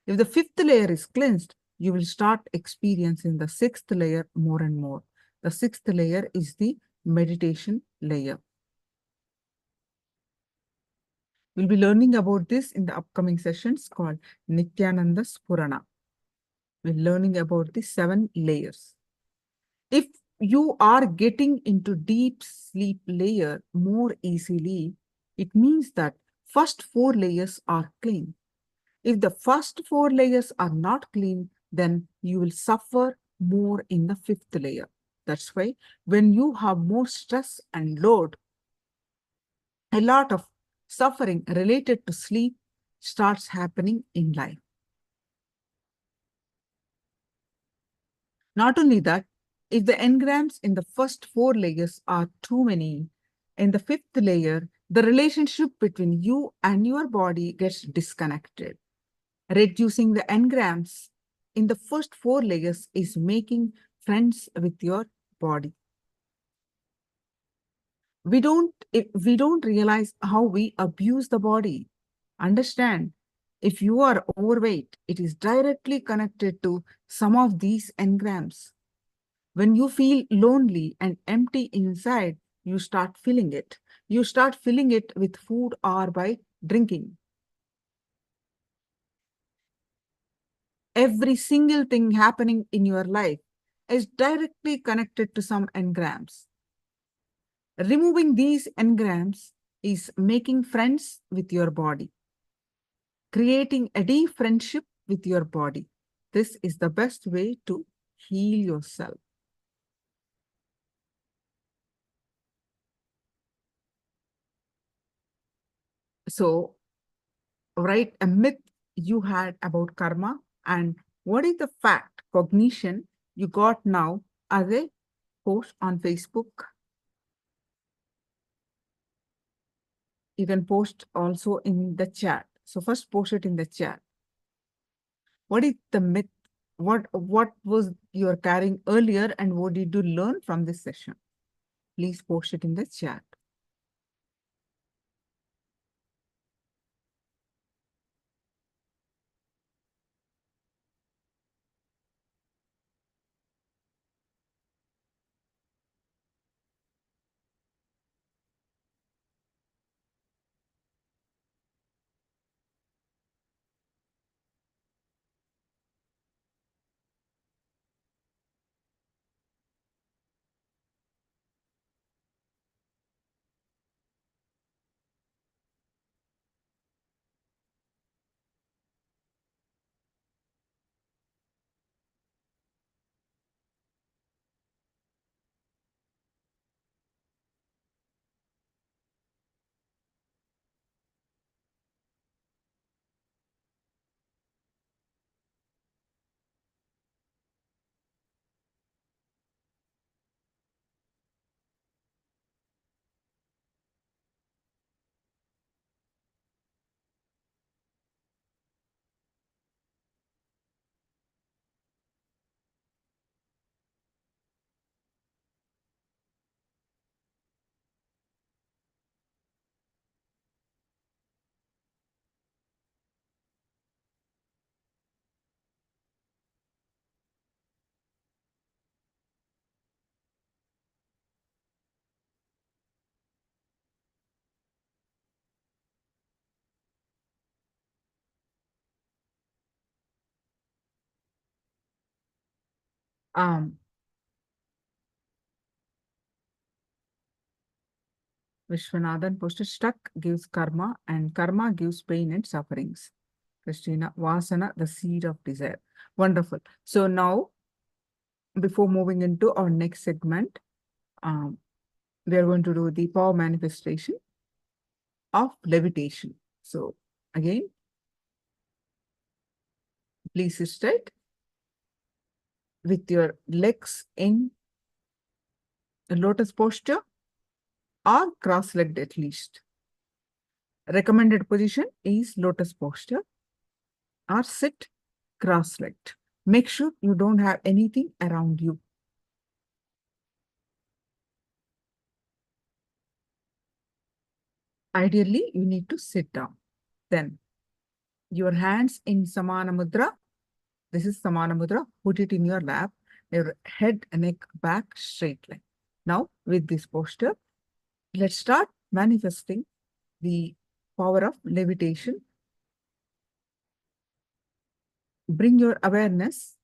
If the fifth layer is cleansed, you will start experiencing the sixth layer more and more. The sixth layer is the meditation layer. We'll be learning about this in the upcoming sessions called Nithyananda's Purana. We're learning about the 7 layers. If you are getting into deep sleep layer more easily, it means that first 4 layers are clean. If the first 4 layers are not clean, then you will suffer more in the fifth layer. That's why when you have more stress and load, a lot of suffering related to sleep starts happening in life. Not only that, if the engrams in the first 4 layers are too many, in the fifth layer, the relationship between you and your body gets disconnected. Reducing the engrams in the first 4 layers is making friends with your body. We don't realize how we abuse the body. Understand, if you are overweight, it is directly connected to some of these engrams. When you feel lonely and empty inside, you start feeling it. You start feeling it with food or by drinking. Every single thing happening in your life is directly connected to some engrams. Removing these engrams is making friends with your body, creating a deep friendship with your body. This is the best way to heal yourself. So, write a myth you had about karma and what is the fact, cognition you got now as a post on Facebook. You can post also in the chat. So first post it in the chat. What is the myth? What was you carrying earlier and what did you learn from this session? Please post it in the chat. Vishwanathan posted, stuck gives karma and karma gives pain and sufferings. Christina, Vasana, the seed of desire. Wonderful. So now, before moving into our next segment, we are going to do the power manifestation of levitation. So again, please sit straight with your legs in a lotus posture or cross-legged at least. Recommended position is lotus posture or sit cross-legged. Make sure you don't have anything around you. Ideally, you need to sit down. Then your hands in Samana Mudra. This is Samana Mudra. Put it in your lap. Your head, neck, back, straight line. Now, with this posture, let's start manifesting the power of levitation. Bring your awareness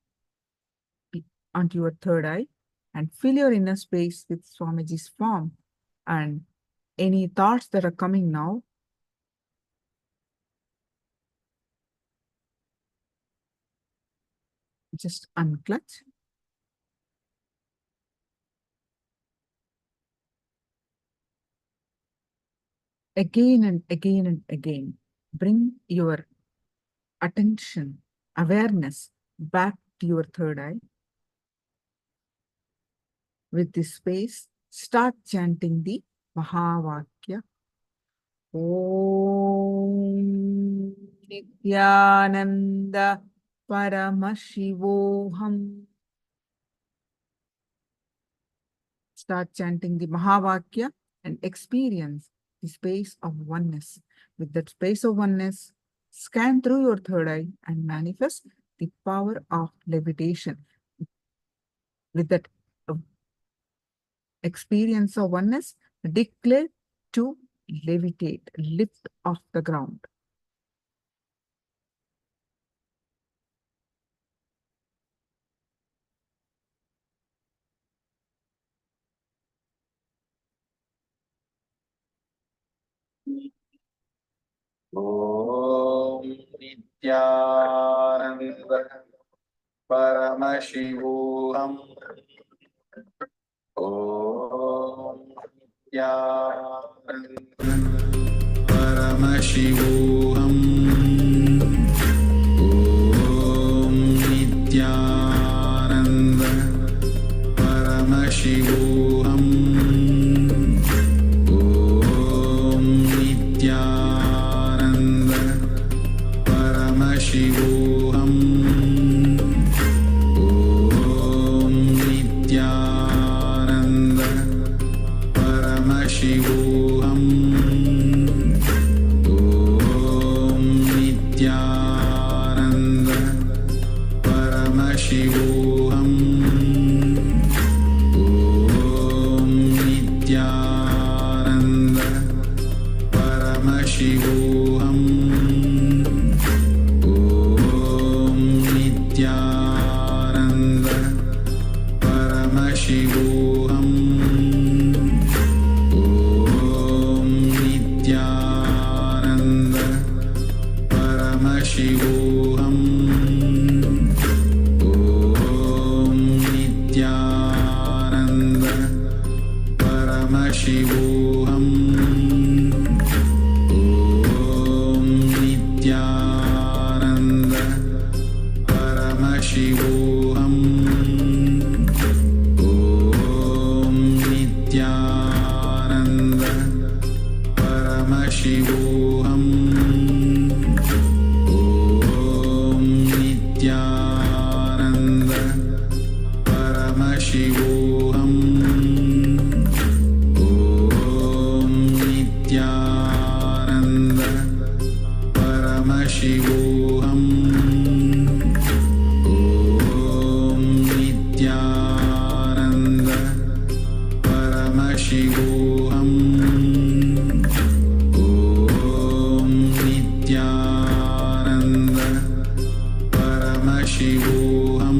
onto your third eye and fill your inner space with Swamiji's form. And any thoughts that are coming now, just unclutch. Again and again and again, bring your attention, awareness back to your third eye. With this space, start chanting the Mahavakya. Om Nithyananda Paramashivoham. Start chanting the Mahavakya and experience the space of oneness. With that space of oneness, scan through your third eye and manifest the power of levitation. With that experience of oneness, declare to levitate, lift off the ground. Om Nithyananda Paramashivoham. Om Nithyananda Paramashivoham. Om Nithyananda Paramashivoham. Om Nithyananda Paramashivoham. Om Nithyananda Paramashivoham. Om Nithyananda Paramashivoham. Om Nithyananda Paramashivoham. Om Nithyananda Paramashivoham. Om Nithyananda Paramashivoham. Om Nithyananda Paramashivoham. Om Nithyananda Paramashivoham. Om Nithyananda Paramashivoham. Om Nithyananda Paramashivoham. Om Nithyananda Paramashivoham. Om Nithyananda Paramashivoham. Om Nithyananda Paramashivoham.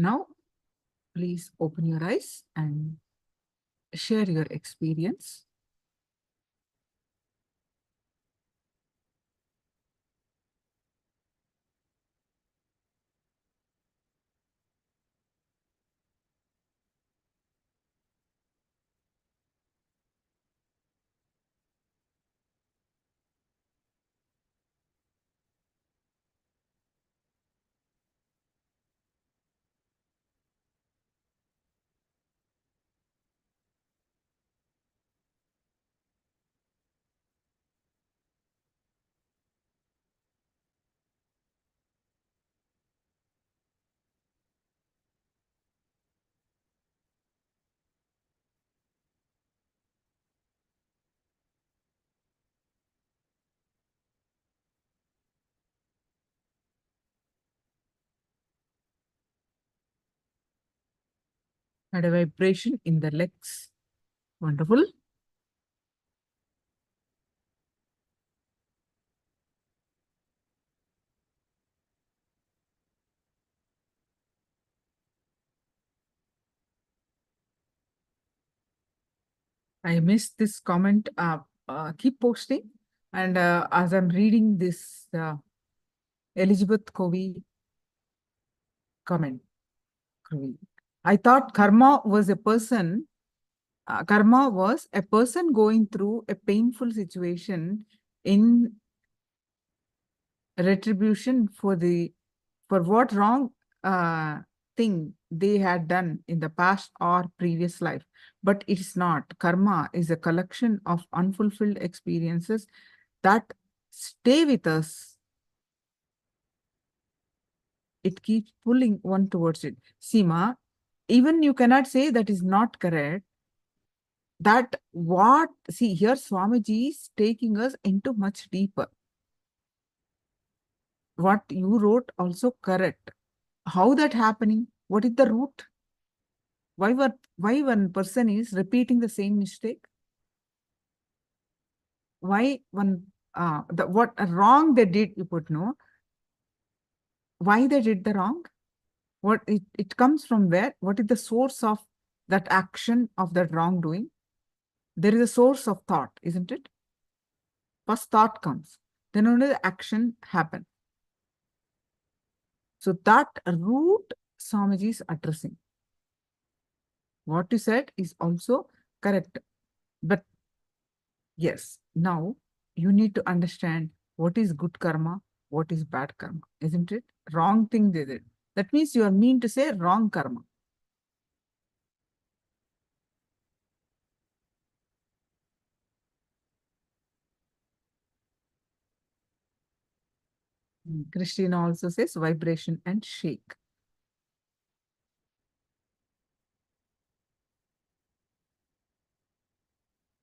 Now, please open your eyes and share your experience. Had a vibration in the legs. Wonderful. I missed this comment. Keep posting. And as I'm reading this Elizabeth Covey comment, I thought karma was a person. Karma was a person going through a painful situation in retribution for what wrong thing they had done in the past or previous life. But it is not. Karma is a collection of unfulfilled experiences that stay with us. It keeps pulling one towards it. Seema, even you cannot say that is not correct. That what, see here Swamiji is taking us into much deeper. What you wrote also correct. How that happening? What is the root? Why one person is repeating the same mistake? Why what wrong they did, you put no? Why they did the wrong? What it comes from where? What is the source of that action of that wrongdoing? There is a source of thought, isn't it? First thought comes, then only the action happens. So that root Swamiji is addressing. What you said is also correct. But yes, now you need to understand what is good karma, what is bad karma, isn't it? Wrong thing they did. That means you are mean to say wrong karma. Christina also says vibration and shake.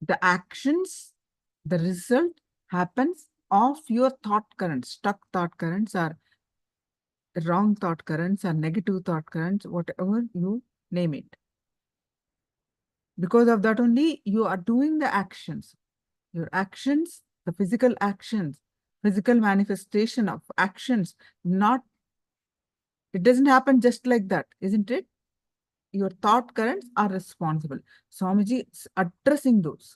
The actions, the result happens of your thought currents, stuck thought currents or wrong thought currents or negative thought currents, whatever you name it. Because of that only you are doing the actions. Your actions, the physical actions, physical manifestation of actions, it doesn't happen just like that, isn't it? Your thought currents are responsible. Swamiji is addressing those.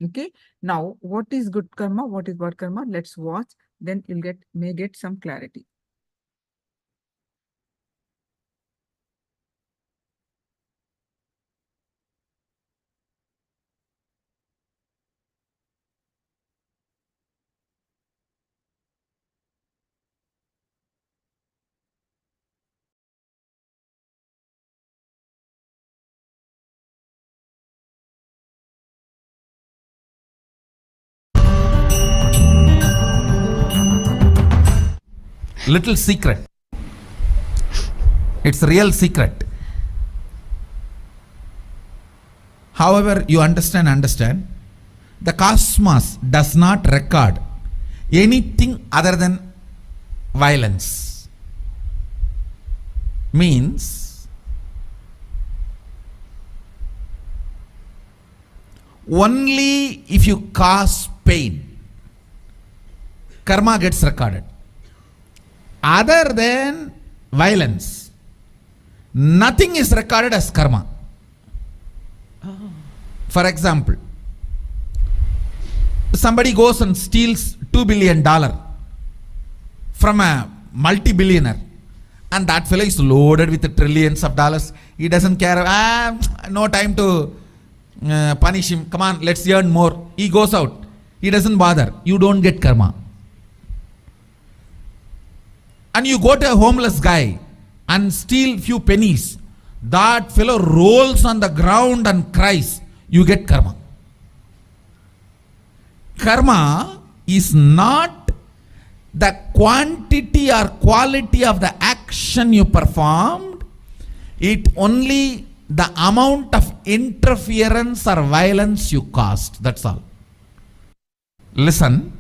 Okay. Now, what is good karma? What is bad karma? Let's watch. Then you'll may get some clarity. Little secret. It's a real secret. However you understand, the cosmos does not record anything other than violence. Means only if you cause pain, karma gets recorded. other than violence, nothing is recorded as karma. For example, somebody goes and steals $2 billion from a multi-billionaire, and that fellow is loaded with trillions of dollars. He doesn't care. No time to punish him. Come on, let's earn more. He goes out. He doesn't bother. You don't get karma. And you go to a homeless guy and steal few pennies. That fellow rolls on the ground and cries. You get karma. Karma is not the quantity or quality of the action you performed. It only the amount of interference or violence you caused. That's all. Listen.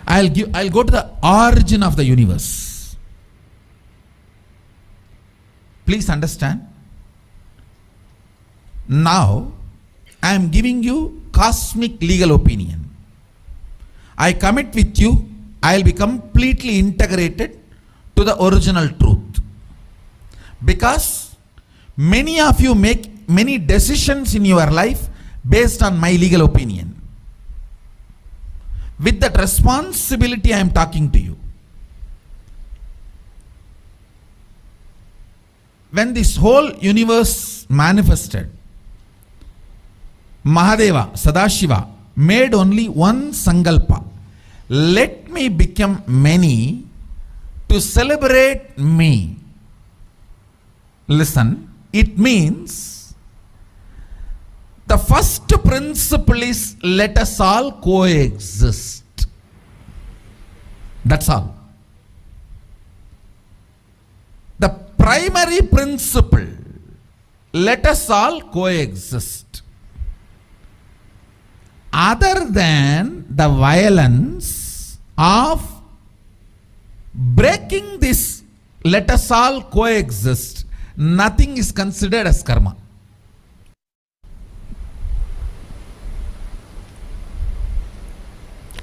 I'll go to the origin of the universe. Please understand. Now, I am giving you cosmic legal opinion. I commit with you, I will be completely integrated to the original truth. Because many of you make many decisions in your life based on my legal opinion. With that responsibility, I am talking to you. When this whole universe manifested, Mahadeva, Sadashiva, made only one sankalpa. Let me become many to celebrate me. Listen, it means the first principle is let us all coexist. That's all. The primary principle, let us all coexist. Other than the violence of breaking this, let us all coexist, nothing is considered as karma.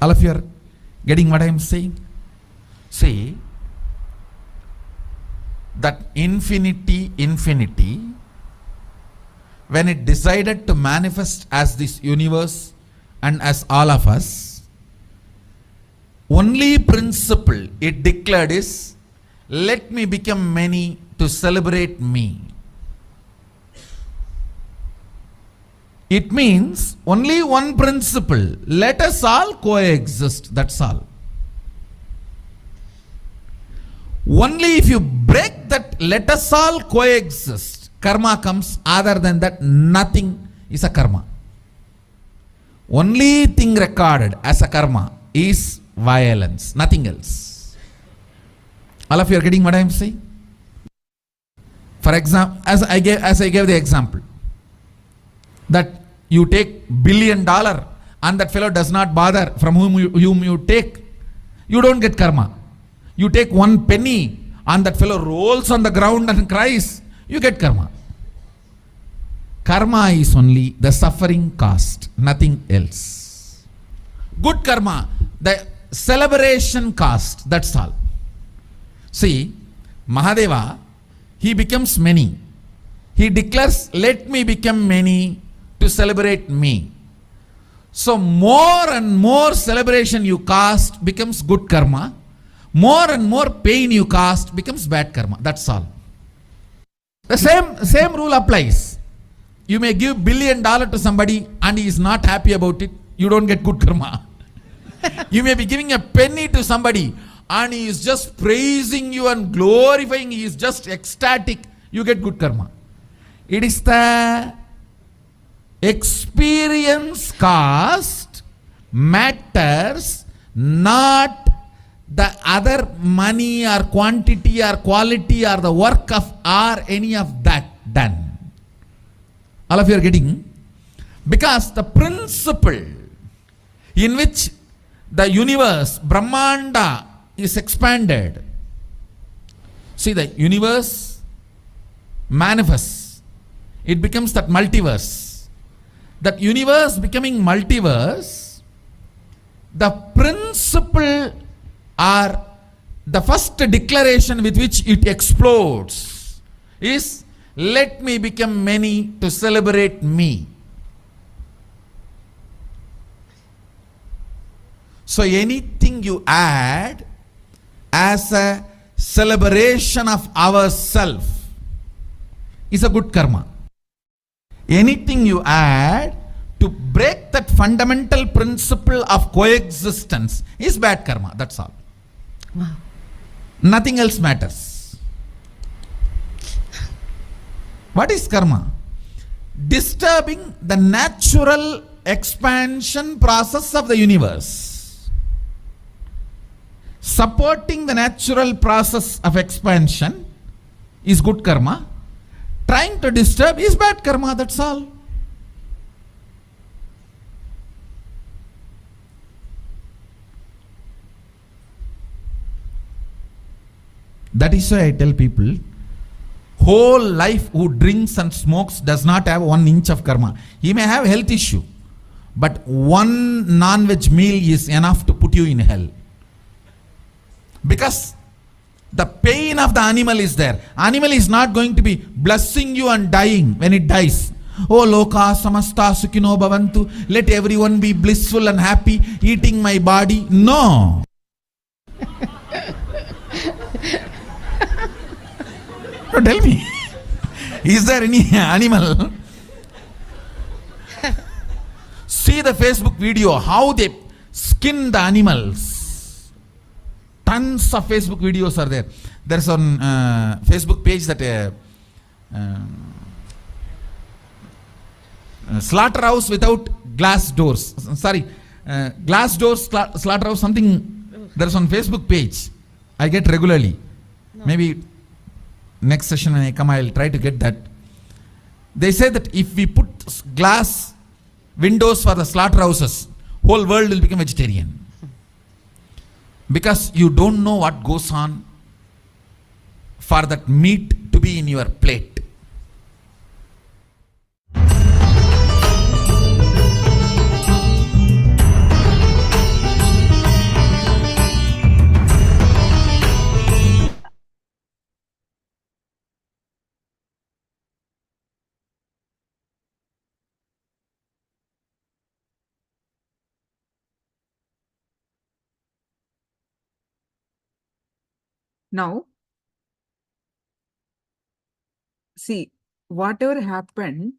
All of you are getting what I am saying? See, that infinity, when it decided to manifest as this universe and as all of us, only principle it declared is, let me become many to celebrate me. It means only one principle, let us all coexist, that's all. Only if you break that let us all coexist, karma comes. Other than that, nothing is a karma. Only thing recorded as a karma is violence, nothing else. All of you are getting what I am saying? For example, as I gave the example, that you take $1 billion and that fellow does not bother from whom you take, you don't get karma. You take 1 penny and that fellow rolls on the ground and cries, you get karma. Karma is only the suffering caused, nothing else. Good karma, the celebration caused, that's all. See, Mahadeva, he becomes many. He declares, let me become many to celebrate me. So more and more celebration you cast becomes good karma. More and more pain you cast becomes bad karma. That's all. The same rule applies. You may give $1 billion to somebody and he is not happy about it. You don't get good karma. You may be giving a penny to somebody and he is just praising you and glorifying. He is just ecstatic. You get good karma. It is the experience caused matters, not the other money or quantity or quality or the work of or any of that done. All of you are getting? Because the principle in which the universe, Brahmanda, is expanded. See, the universe manifests. It becomes that multiverse. That universe becoming multiverse, the principle or the first declaration with which it explodes is, let me become many to celebrate me. So anything you add as a celebration of ourself is a good karma. Anything you add to break that fundamental principle of coexistence is bad karma. That's all. Wow. Nothing else matters. What is karma? Disturbing the natural expansion process of the universe. Supporting the natural process of expansion is good karma. Trying to disturb is bad karma, that's all. That is why I tell people, whole life who drinks and smokes does not have 1 inch of karma. He may have health issue, but one non-veg meal is enough to put you in hell. Because the pain of the animal is there. Animal is not going to be blessing you and dying when it dies. Oh loka samasta sukhino bhavantu. Let everyone be blissful and happy eating my body. No. No, tell me. Is there any animal? See the Facebook video, how they skin the animals. Tons of Facebook videos are there. There's on Facebook page that slaughterhouse without glass doors. Sorry, glass doors slaughterhouse, something. There's on Facebook page. I get regularly. No. Maybe next session when I come, I'll try to get that. They say that if we put glass windows for the slaughterhouses, whole world will become vegetarian. Because you don't know what goes on for that meat to be in your plate. Now, see, whatever happened,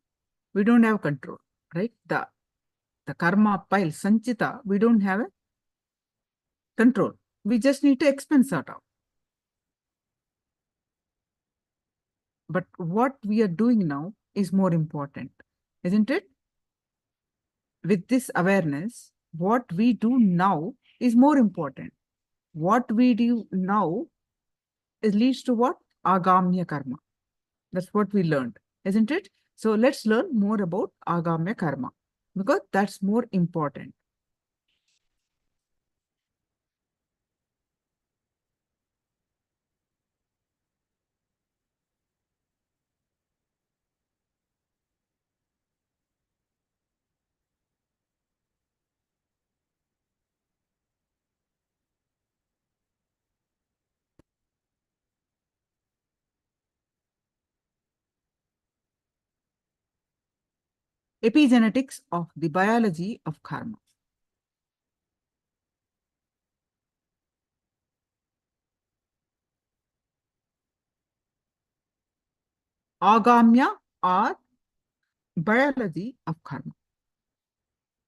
we don't have control, right? The karma pile, sanchita, we don't have a control. We just need to expense that out. But what we are doing now is more important, isn't it? With this awareness, what we do now is more important. What we do now, it leads to what? Agamya karma. That's what we learned, isn't it? So let's learn more about agamya karma, because that's more important. Epigenetics of the biology of karma. Agamya or biology of karma.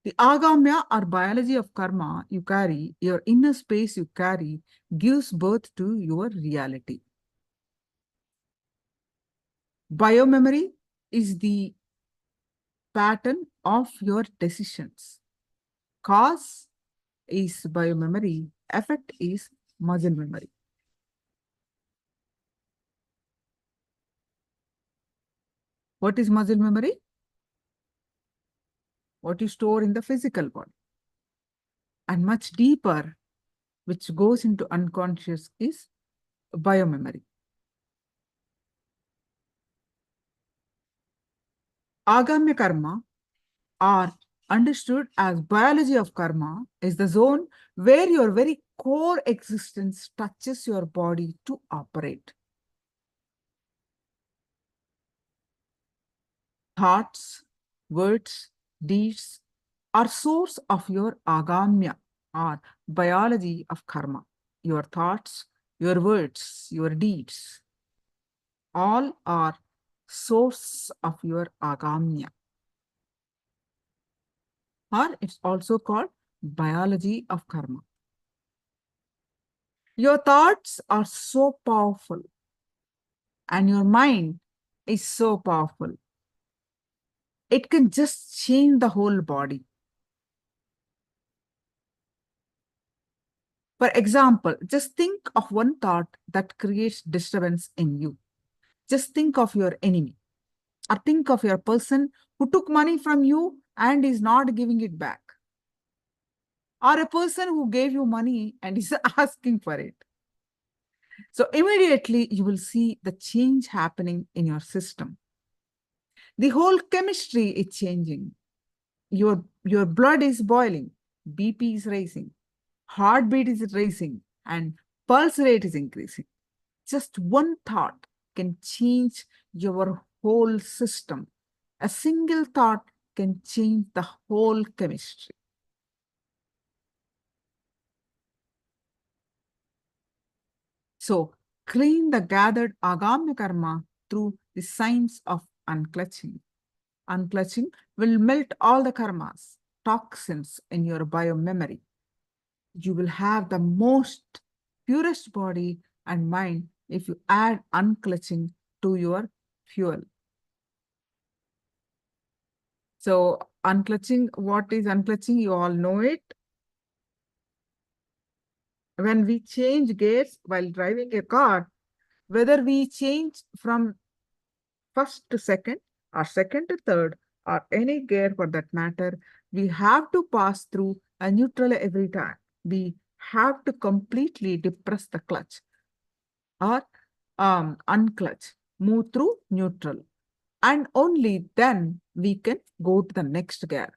The agamya or biology of karma you carry, your inner space you carry, gives birth to your reality. Biomemory is the pattern of your decisions. Cause is biomemory, effect is muscle memory. What is muscle memory? What you store in the physical body. And much deeper, which goes into unconscious, is biomemory. Agamya karma or understood as biology of karma, is the zone where your very core existence touches your body to operate. Thoughts, words, deeds are source of your agamya or biology of karma. Your thoughts, your words, your deeds, all are source of your agamya. Or it's also called biology of karma. Your thoughts are so powerful and your mind is so powerful. It can just change the whole body. For example, just think of one thought that creates disturbance in you. Just think of your enemy, or think of your person who took money from you and is not giving it back, or a person who gave you money and is asking for it. So immediately you will see the change happening in your system. The whole chemistry is changing. Your blood is boiling, BP is raising, heartbeat is raising, and pulse rate is increasing. Just one thought can change your whole system. A single thought can change the whole chemistry. So clean the gathered agamya karma through the science of unclutching. Unclutching will melt all the karmas, toxins in your biomemory. You will have the most purest body and mind if you add unclutching to your fuel. So unclutching, what is unclutching? You all know it. When we change gears while driving a car, whether we change from first to second or second to third or any gear for that matter, we have to pass through a neutral every time. We have to completely depress the clutch or unclutch, move through neutral, and only then we can go to the next gear,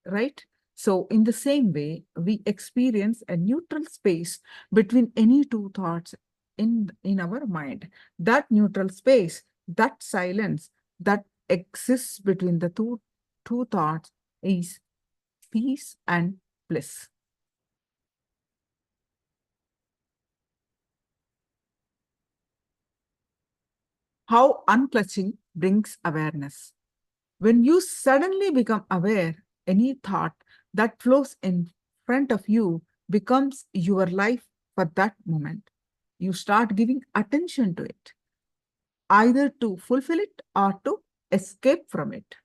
right? So in the same way, we experience a neutral space between any two thoughts in our mind. That neutral space, that silence that exists between the two thoughts is peace and bliss. How unclutching brings awareness. When you suddenly become aware, any thought that flows in front of you becomes your life for that moment. You start giving attention to it, either to fulfill it or to escape from it.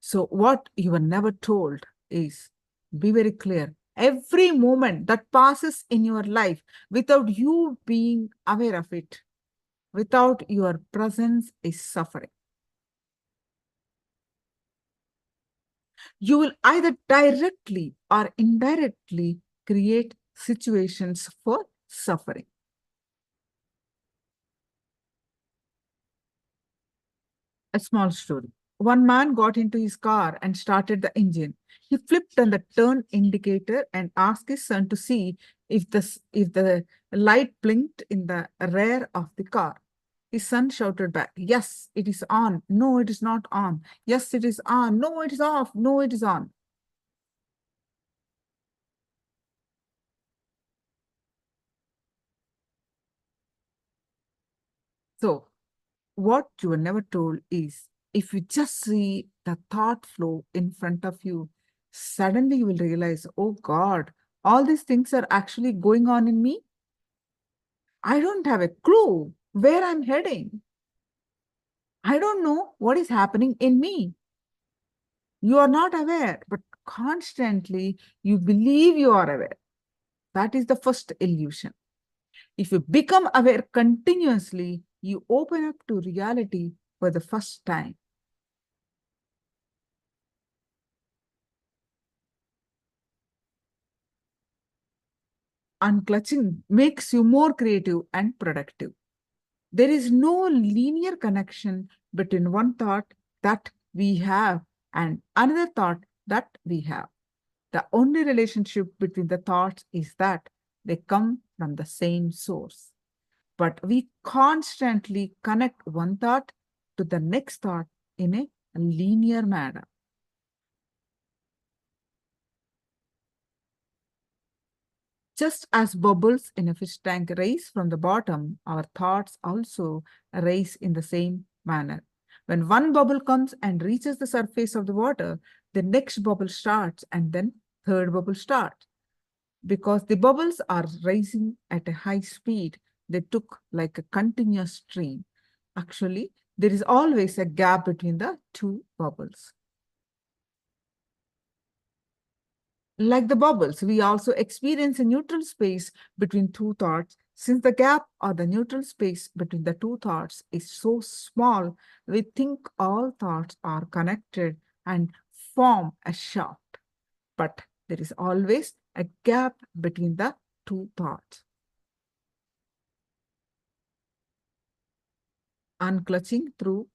So what you were never told is, be very clear, every moment that passes in your life without you being aware of it, without your presence, is suffering. You will either directly or indirectly create situations for suffering. A small story. One man got into his car and started the engine. He flipped on the turn indicator and asked his son to see if the light blinked in the rear of the car. His son shouted back, "Yes, it is on. No, it is not on. Yes, it is on. No, it is off. No, it is on." So what you were never told is, if you just see the thought flow in front of you, suddenly you will realize, oh God, all these things are actually going on in me. I don't have a clue where I'm heading. I don't know what is happening in me. You are not aware, but constantly you believe you are aware. That is the first illusion. If you become aware continuously, you open up to reality for the first time. Unclutching makes you more creative and productive. There is no linear connection between one thought that we have and another thought that we have. The only relationship between the thoughts is that they come from the same source. But we constantly connect one thought to the next thought in a linear manner. Just as bubbles in a fish tank rise from the bottom, our thoughts also rise in the same manner. When one bubble comes and reaches the surface of the water, the next bubble starts and then third bubble starts. Because the bubbles are rising at a high speed, they took like a continuous stream. Actually, there is always a gap between the two bubbles. Like the bubbles, we also experience a neutral space between two thoughts. Since the gap or the neutral space between the two thoughts is so small, we think all thoughts are connected and form a shaft. But there is always a gap between the two thoughts. Unclutching through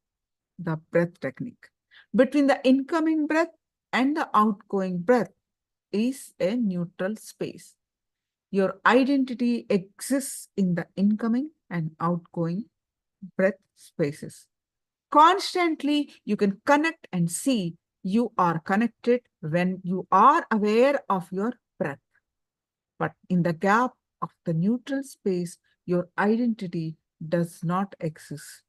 the breath technique. Between the incoming breath and the outgoing breath is a neutral space. Your identity exists in the incoming and outgoing breath spaces. Constantly, you can connect and see you are connected when you are aware of your breath. But in the gap of the neutral space, your identity does not exist.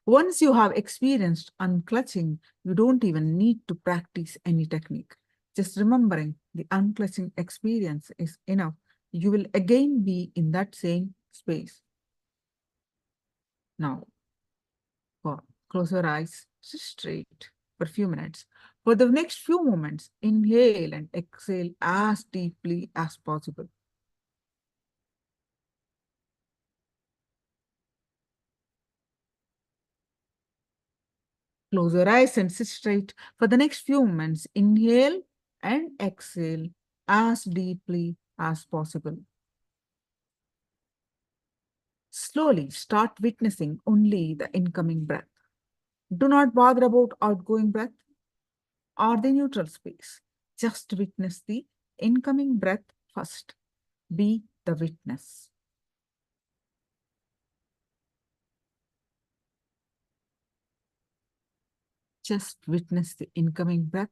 Once you have experienced unclutching, you don't even need to practice any technique. Just remembering the unclutching experience is enough. You will again be in that same space. Now, close your eyes, sit straight for a few minutes. For the next few moments, inhale and exhale as deeply as possible. Close your eyes and sit straight. For the next few moments, inhale and exhale as deeply as possible. Slowly start witnessing only the incoming breath. Do not bother about outgoing breath or the neutral space. Just witness the incoming breath first. Be the witness. Just witness the incoming breath.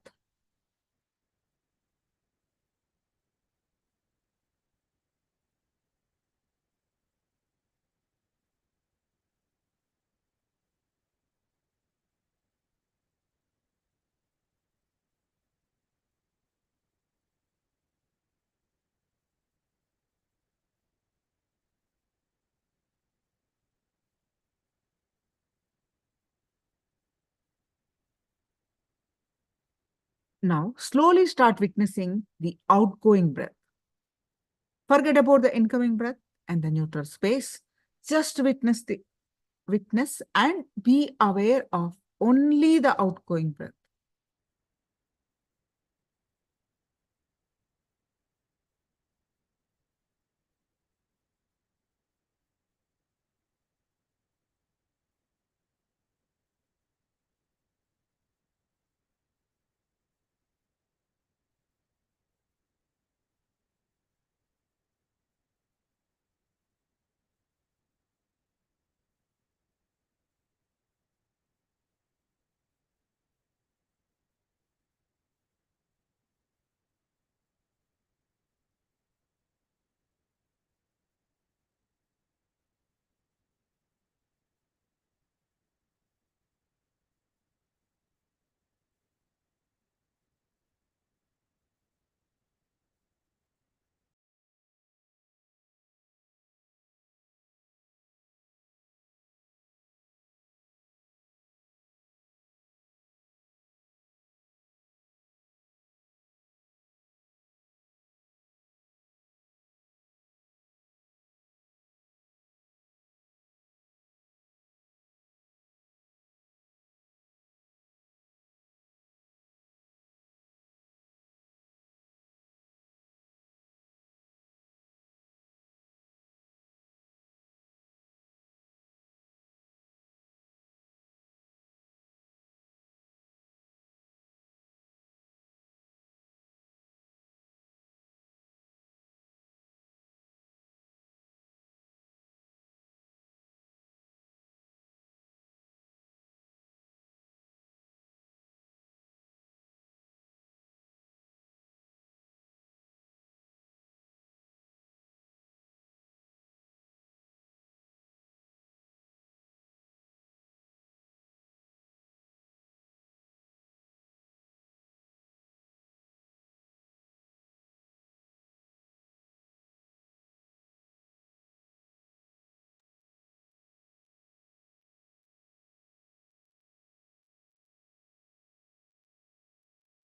Now, slowly start witnessing the outgoing breath. Forget about the incoming breath and the neutral space. Just witness and be aware of only the outgoing breath.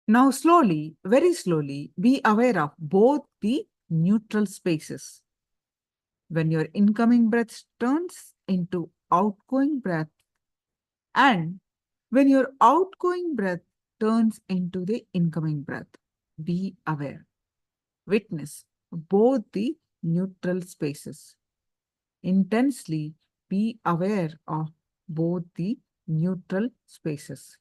Now, slowly, very slowly, be aware of both the neutral spaces. When your incoming breath turns into outgoing breath, and when your outgoing breath turns into the incoming breath, be aware. Witness both the neutral spaces. Intensely be aware of both the neutral spaces.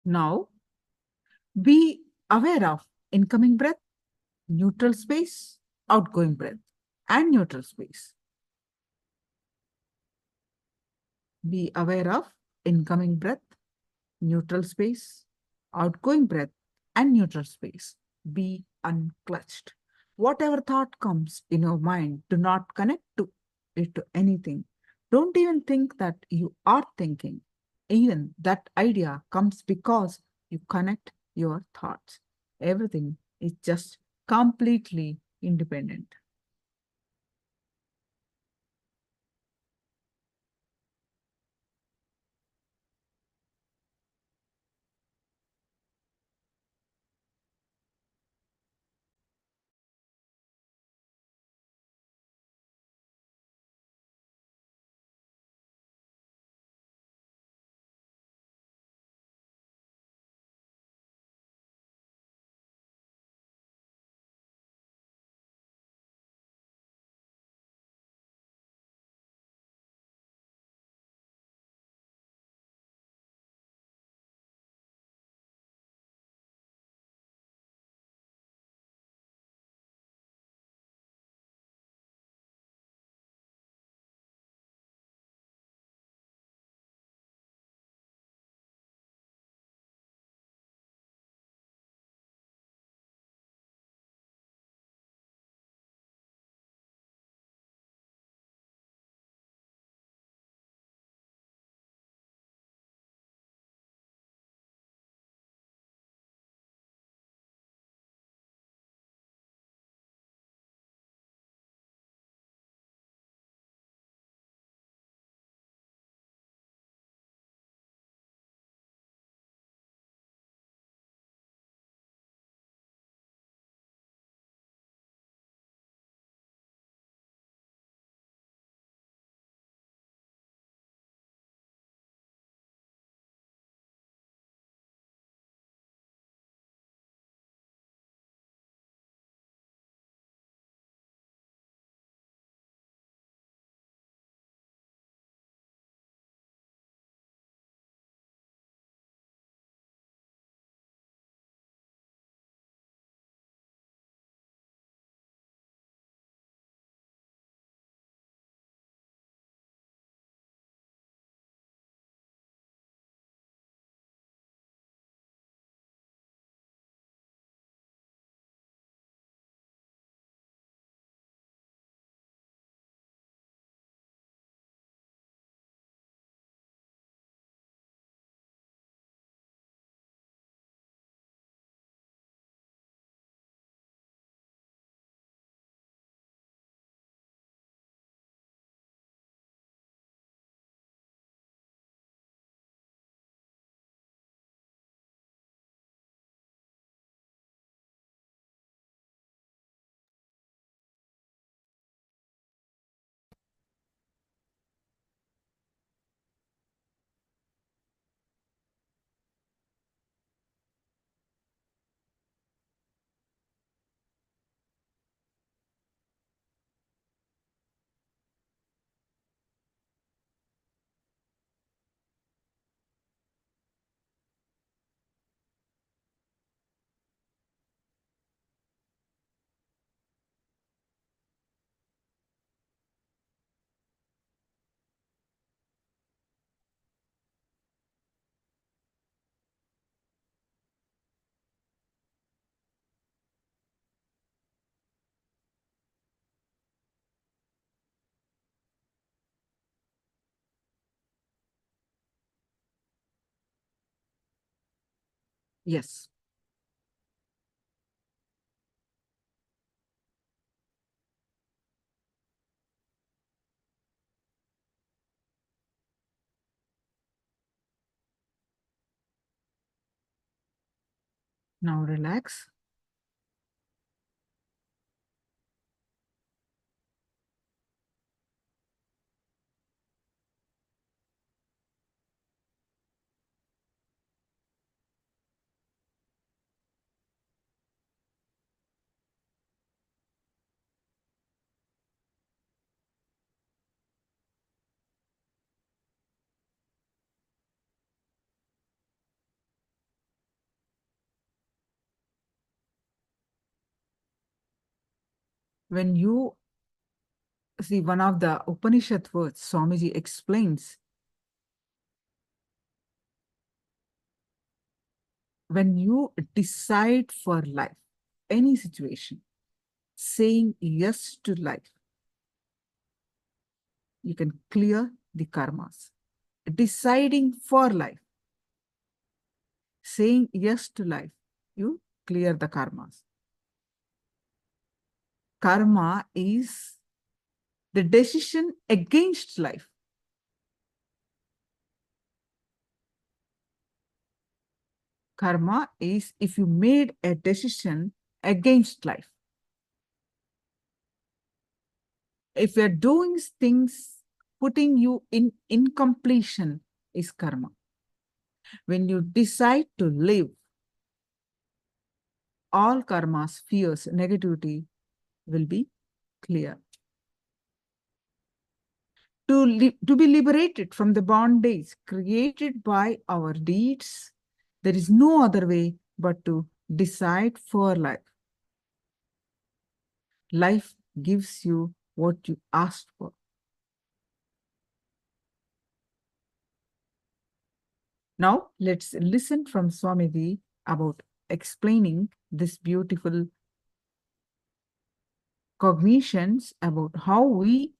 Now, be aware of incoming breath, neutral space, outgoing breath, and neutral space. Be aware of incoming breath, neutral space, outgoing breath, and neutral space. Be unclutched. Whatever thought comes in your mind, do not connect to it to anything. Don't even think that you are thinking. Even that idea comes because you connect your thoughts. Everything is just completely independent. Yes. Now relax. When you see one of the Upanishad words, Swamiji explains, when you decide for life, any situation, saying yes to life, you can clear the karmas. Deciding for life, saying yes to life, you clear the karmas. Karma is the decision against life. Karma is if you made a decision against life. If you're doing things putting you in incompletion is karma. When you decide to live, all karmas, fears, negativity will be clear. To be liberated from the bondage created by our deeds, there is no other way but to decide for life. Life gives you what you asked for. Now, let's listen from Swamiji about explaining this beautiful cognitions about how we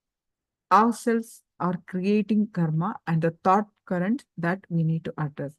ourselves are creating karma and the thought current that we need to address.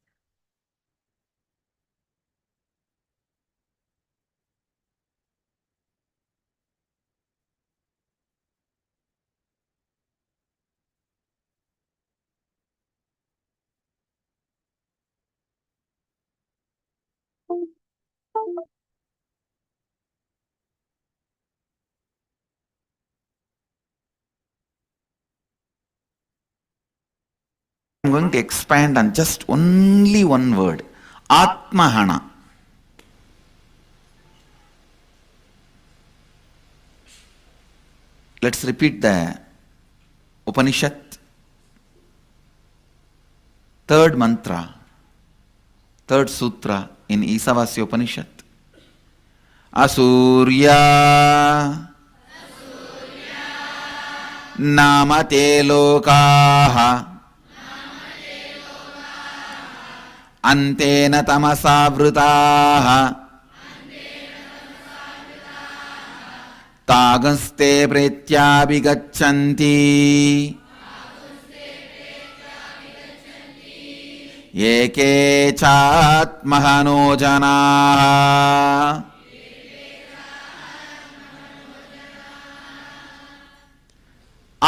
I'm going to expand on just only one word, Atmahana. Let's repeat the Upanishad, third mantra, third sutra in Isavasya Upanishad. Asurya namate lokaha antena tamasa vrutaha तागस्ते प्रेत्याभिगच्छन्ति एके चात्महनो जनाः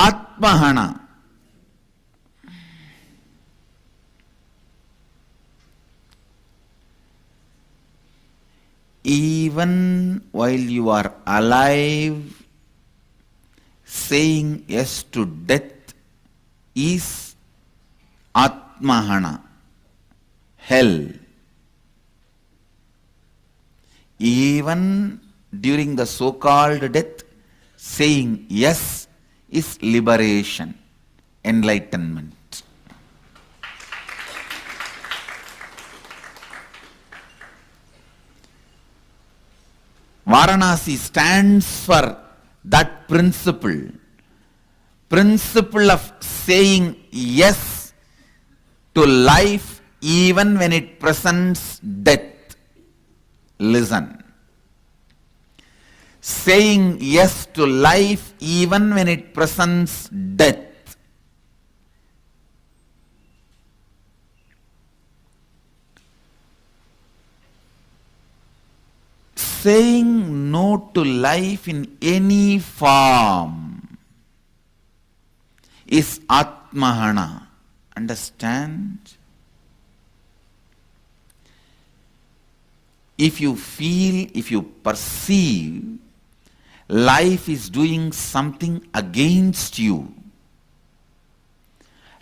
आत्महना even while you are alive, saying yes to death is Atmahana, hell. Even during the so-called death, saying yes is liberation, enlightenment. Varanasi stands for that principle of saying yes to life even when it presents death. Listen. Saying yes to life even when it presents death. saying no to life in any form is Atmahana. Understand? If you feel, if you perceive life is doing something against you,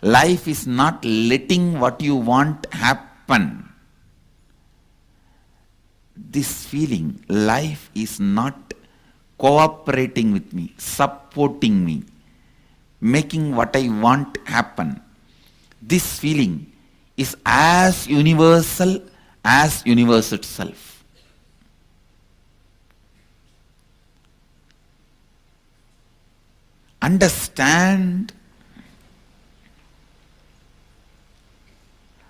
life is not letting what you want happen, this feeling, life is not cooperating with me, supporting me, making what I want happen, this feeling is as universal as universe itself. Understand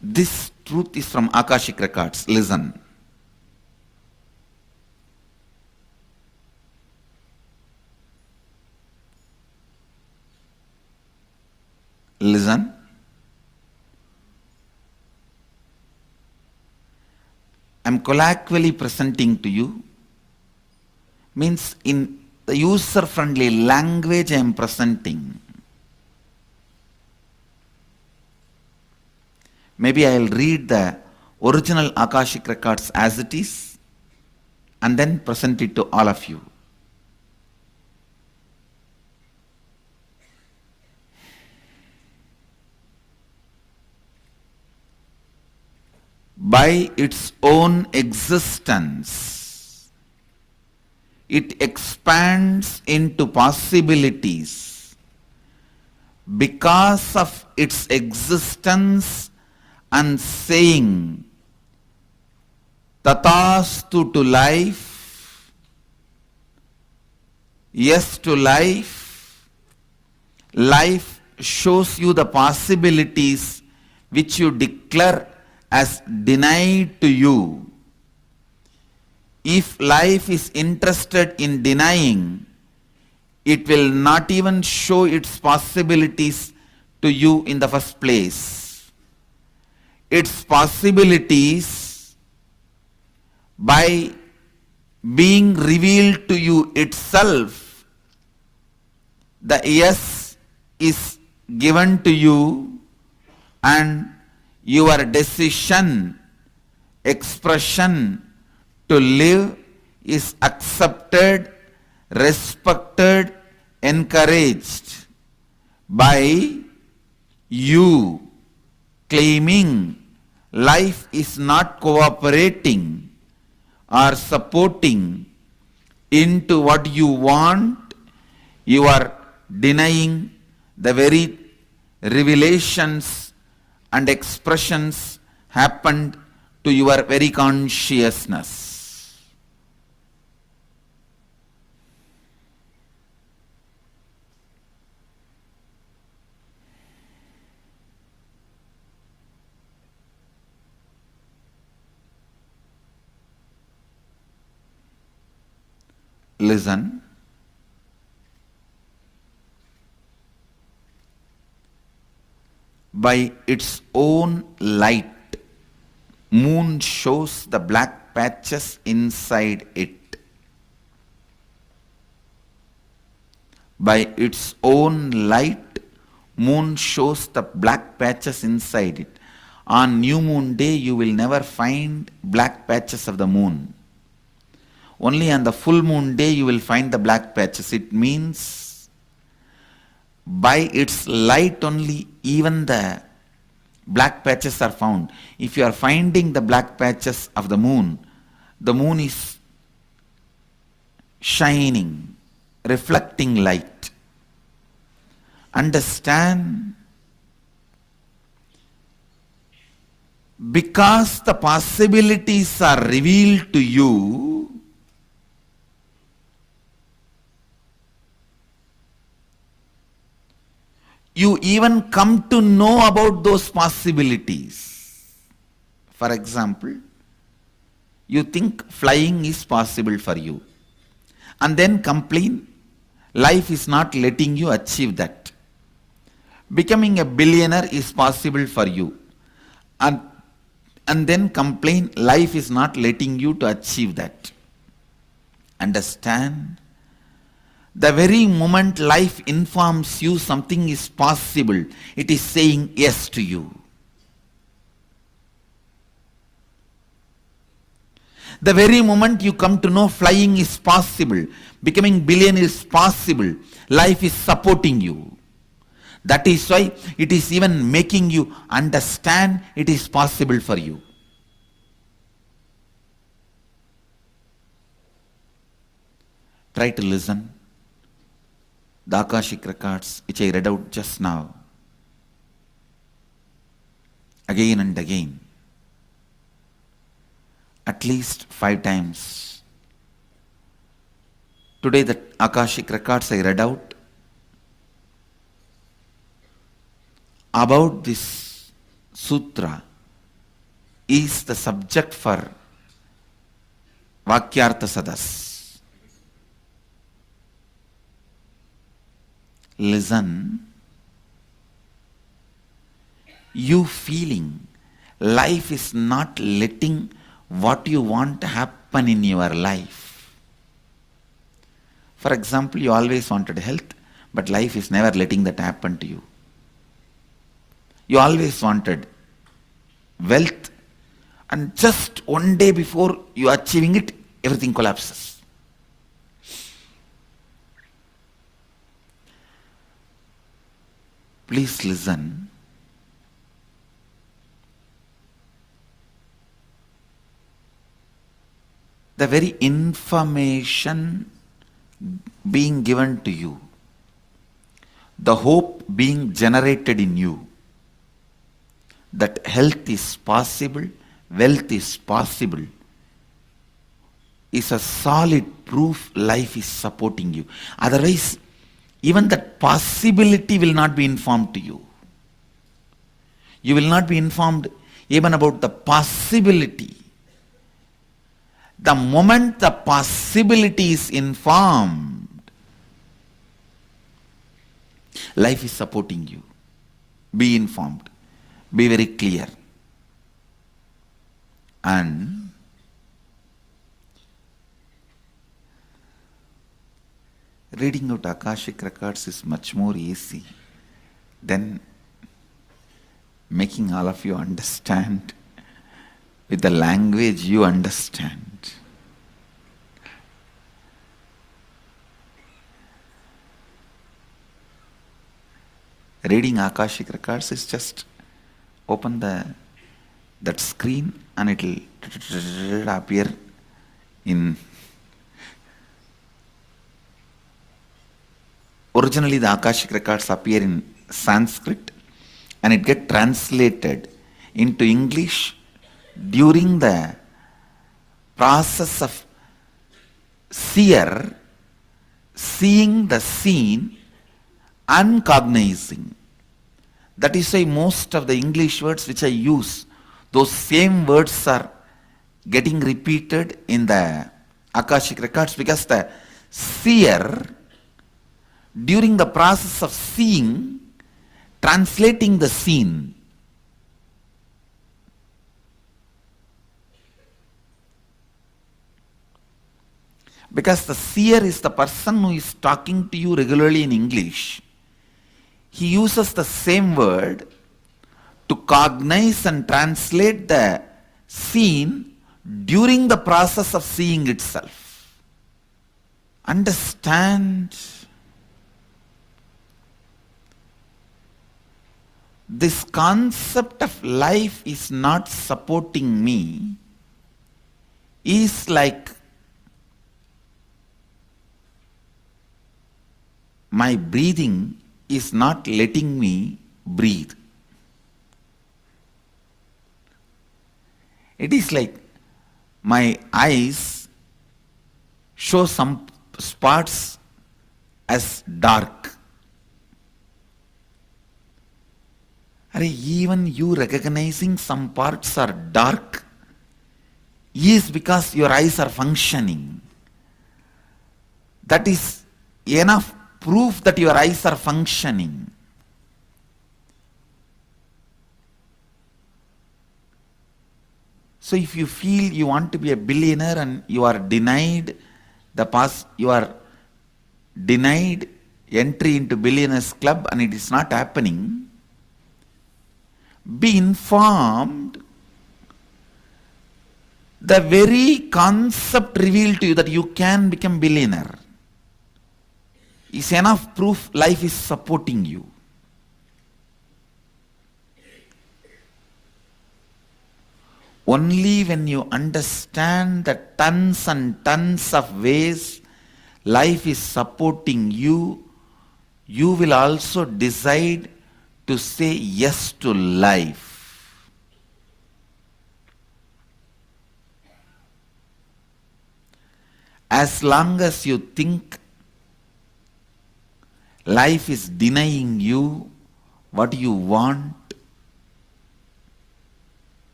this truth is from Akashic records. Listen. Listen. I'm colloquially presenting to you, means in the user-friendly language I am presenting. Maybe I'll read the original Akashic records as it is and then present it to all of you. By its own existence, it expands into possibilities. Because of its existence and saying Tathastu to life, yes to life, life shows you the possibilities which you declare as denied to you. If life is interested in denying, it will not even show its possibilities to you in the first place. Its possibilities, by being revealed to you itself, the yes is given to you and your decision, expression to live is accepted, respected, encouraged by you claiming life is not cooperating or supporting into what you want. You are denying the very revelations and expressions happened to your very consciousness. Listen. By its own light, moon shows the black patches inside it. By its own light, moon shows the black patches inside it. On new moon day, you will never find black patches of the moon. Only on the full moon day you will find the black patches. It means by its light only even the black patches are found. If you are finding the black patches of the moon is shining, reflecting light. Understand? Because the possibilities are revealed to you, you even come to know about those possibilities. For example, you think flying is possible for you and then complain life is not letting you achieve that. Becoming a billionaire is possible for you and then complain life is not letting you to achieve that. understand? The very moment life informs you something is possible, it is saying yes to you. The very moment you come to know flying is possible, becoming billionaire is possible, life is supporting you. That is why it is even making you understand it is possible for you. Try to listen. The Akashic records which I read out just now, again and again, at least 5 times. Today the Akashic records I read out about this sutra is the subject for Vakyartha Sadas. Listen, you feeling life is not letting what you want to happen in your life. For example, you always wanted health, but life is never letting that happen to you. You always wanted wealth, and just one day before you achieving it, everything collapses. Please listen. The very information being given to you, the hope being generated in you, that health is possible, wealth is possible, is a solid proof life is supporting you. Otherwise, even that possibility will not be informed to you. You will not be informed even about the possibility. The moment the possibility is informed, life is supporting you. Be informed. Be very clear. And reading out Akashic records is much more easy than making all of you understand with the language you understand. Reading Akashic records is just open that screen and it will appear in. Originally the Akashic records appear in Sanskrit and it get translated into English during the process of seer seeing the scene and cognizing. That is why most of the English words which I use, those same words are getting repeated in the Akashic records, because the seer, during the process of seeing, translating the scene, because the seer is the person who is talking to you regularly in English, he uses the same word to cognize and translate the scene during the process of seeing itself. Understand? This concept of life is not supporting me is like my breathing is not letting me breathe. It is like my eyes show some spots as dark. Even you recognizing some parts are dark is because your eyes are functioning. That is enough proof that your eyes are functioning. So if you feel you want to be a billionaire and you are denied the past, you are denied entry into billionaires club and it is not happening, be informed the very concept revealed to you that you can become billionaire is enough proof life is supporting you. Only when you understand the tons and tons of ways life is supporting you, you will also decide to say yes to life. As long as you think life is denying you what you want,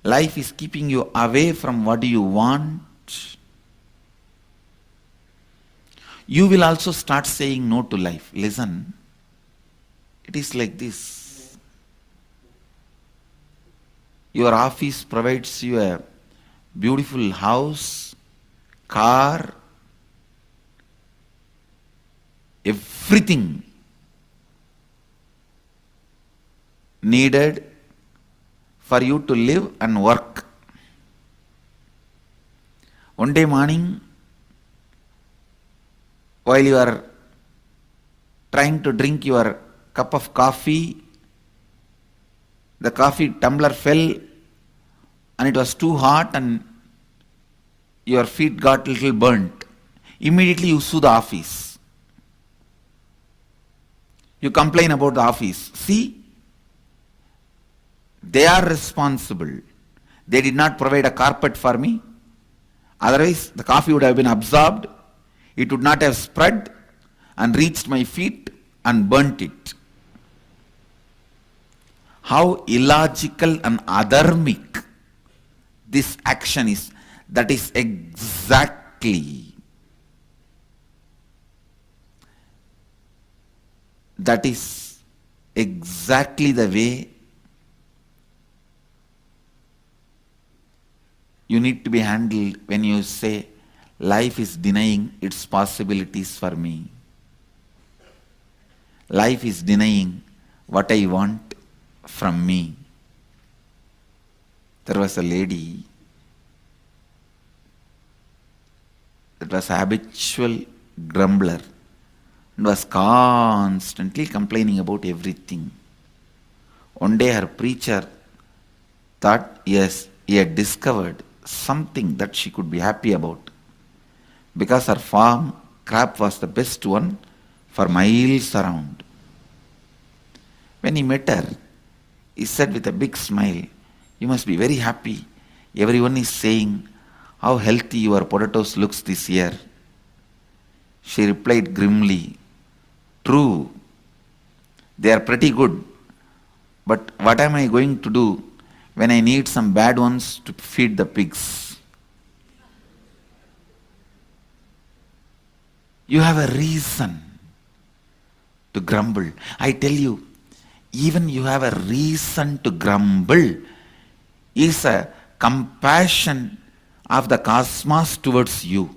life is keeping you away from what you want, you will also start saying no to life. Listen, it is like this. Your office provides you a beautiful house, car, everything needed for you to live and work. One day morning, while you are trying to drink your cup of coffee, the coffee tumbler fell and it was too hot and your feet got a little burnt. Immediately you sue the office. You complain about the office. See, they are responsible. They did not provide a carpet for me. Otherwise, the coffee would have been absorbed. It would not have spread and reached my feet and burnt it. How illogical and adharmic this action is. That is exactly the way you need to be handled when you say, life is denying its possibilities for me. Life is denying what I want from me. There was a lady that was a habitual grumbler and was constantly complaining about everything. One day her preacher thought, yes, he had discovered something that she could be happy about, because her farm crop was the best one for miles around. When he met her, he said with a big smile, "You must be very happy. Everyone is saying how healthy your potatoes looks this year." She replied grimly, "True, they are pretty good, but what am I going to do when I need some bad ones to feed the pigs?" You have a reason to grumble. I tell you, even you have a reason to grumble is a compassion of the cosmos towards you.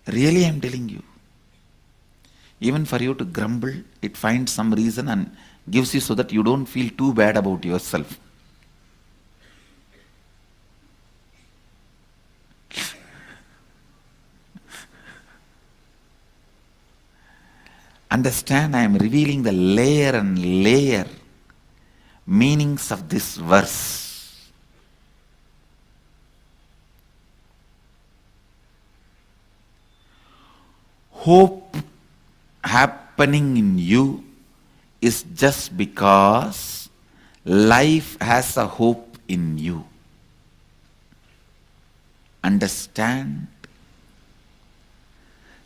Really, I am telling you. Even for you to grumble, it finds some reason and gives you so that you don't feel too bad about yourself. Understand, I am revealing the layer and layer meanings of this verse. Hope happening in you is just because life has a hope in you. Understand?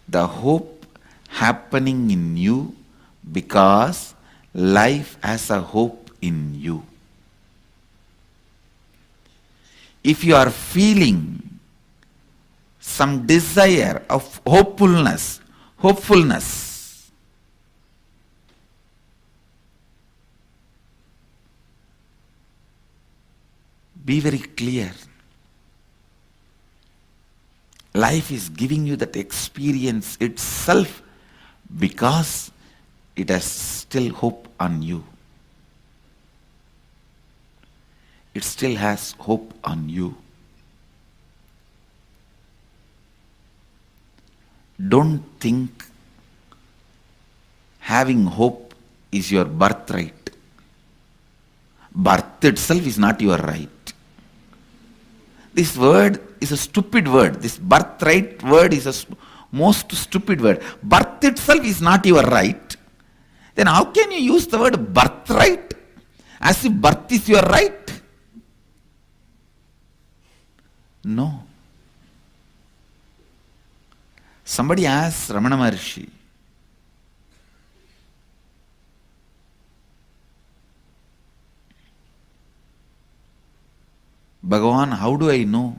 The hope happening in you because life has a hope in you. If you are feeling some desire of hopefulness, be very clear. life is giving you that experience itself because it has still hope on you. It still has hope on you. Don't think having hope is your birthright. Birth itself is not your right. This word is a stupid word. This birthright word is a most stupid word. Birth itself is not your right. Then how can you use the word birthright as if birth is your right? No. Somebody asked Ramana Maharshi, Bhagavan, how do I know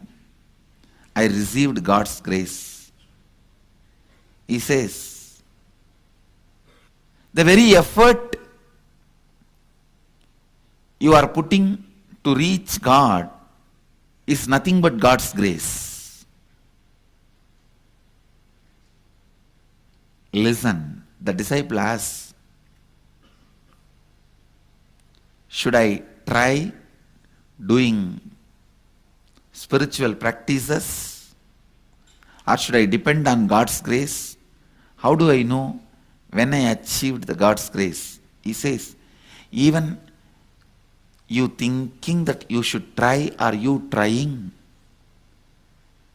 I received God's grace? He says, the very effort you are putting to reach God is nothing but God's grace. Listen, the disciple asks, should I try doing spiritual practices or should I depend on God's grace? How do I know when I achieved the God's grace? He says, even you thinking that you should try or you trying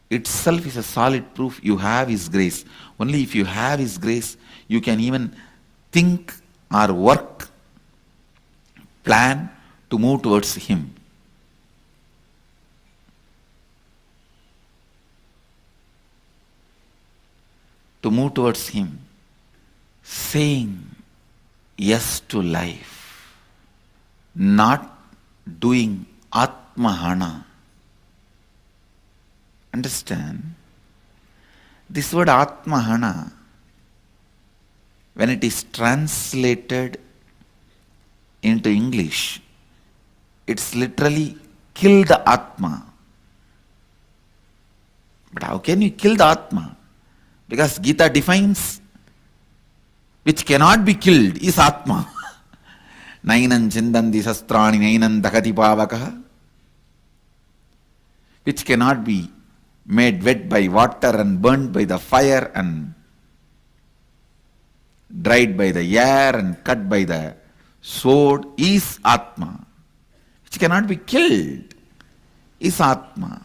itself is a solid proof you have His grace. Only if you have His grace, you can even think or work, plan to move towards Him. To move towards Him. Saying yes to life, not doing Atmahana. Understand? This word Atmahana, when it is translated into English, it's literally kill the Atma. But how can you kill the Atma? Because Gita defines which cannot be killed is Atma. Nainan chindandi sastrani nainan dakati pavakaha. Which cannot be made wet by water and burnt by the fire and dried by the air and cut by the sword is Atma. Which cannot be killed is Atma.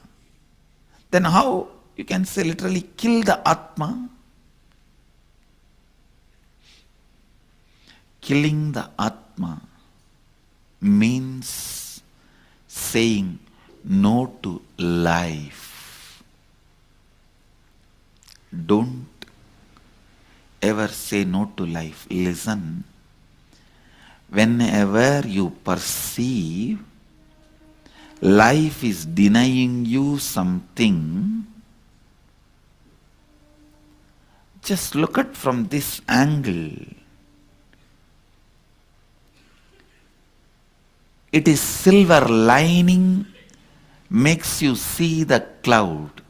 Then how you can say literally kill the Atma? Killing the Atma means saying no to life. Don't ever say no to life. Listen. Whenever you perceive life is denying you something, just look at from this angle. It is silver lining makes you see the cloud.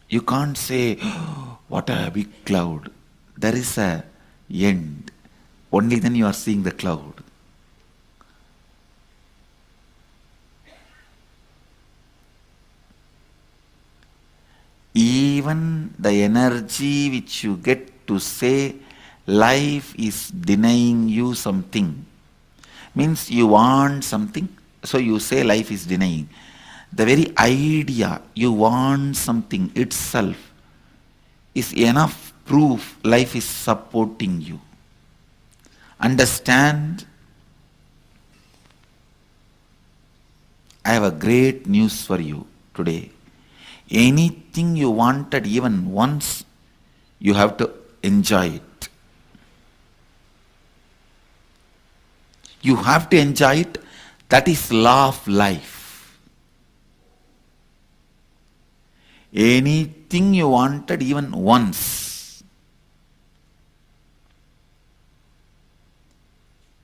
You can't say, oh, what a big cloud. There is a end. Only then you are seeing the cloud. Even the energy which you get to say life is denying you something, means you want something, so you say life is denying. The very idea you want something itself is enough proof life is supporting you. Understand? I have a great news for you today. Anything you wanted even once, you have to enjoy it. You have to enjoy it. That is law of life. Anything you wanted even once,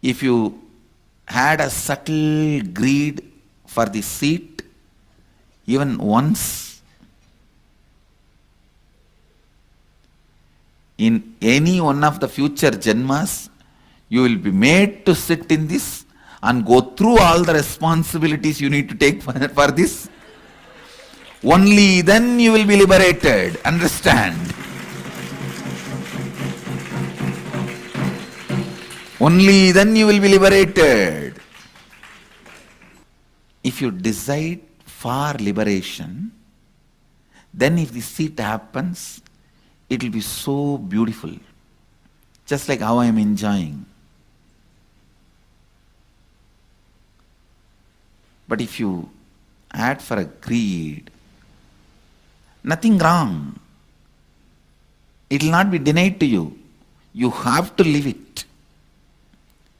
if you had a subtle greed for the seat even once? In any one of the future janmas, you will be made to sit in this and go through all the responsibilities you need to take for this. Only then you will be liberated. Understand? Only then you will be liberated. If you decide for liberation, then if the seat happens, it will be so beautiful. Just like how I am enjoying. But if you add for a greed, nothing wrong. It will not be denied to you. You have to live it.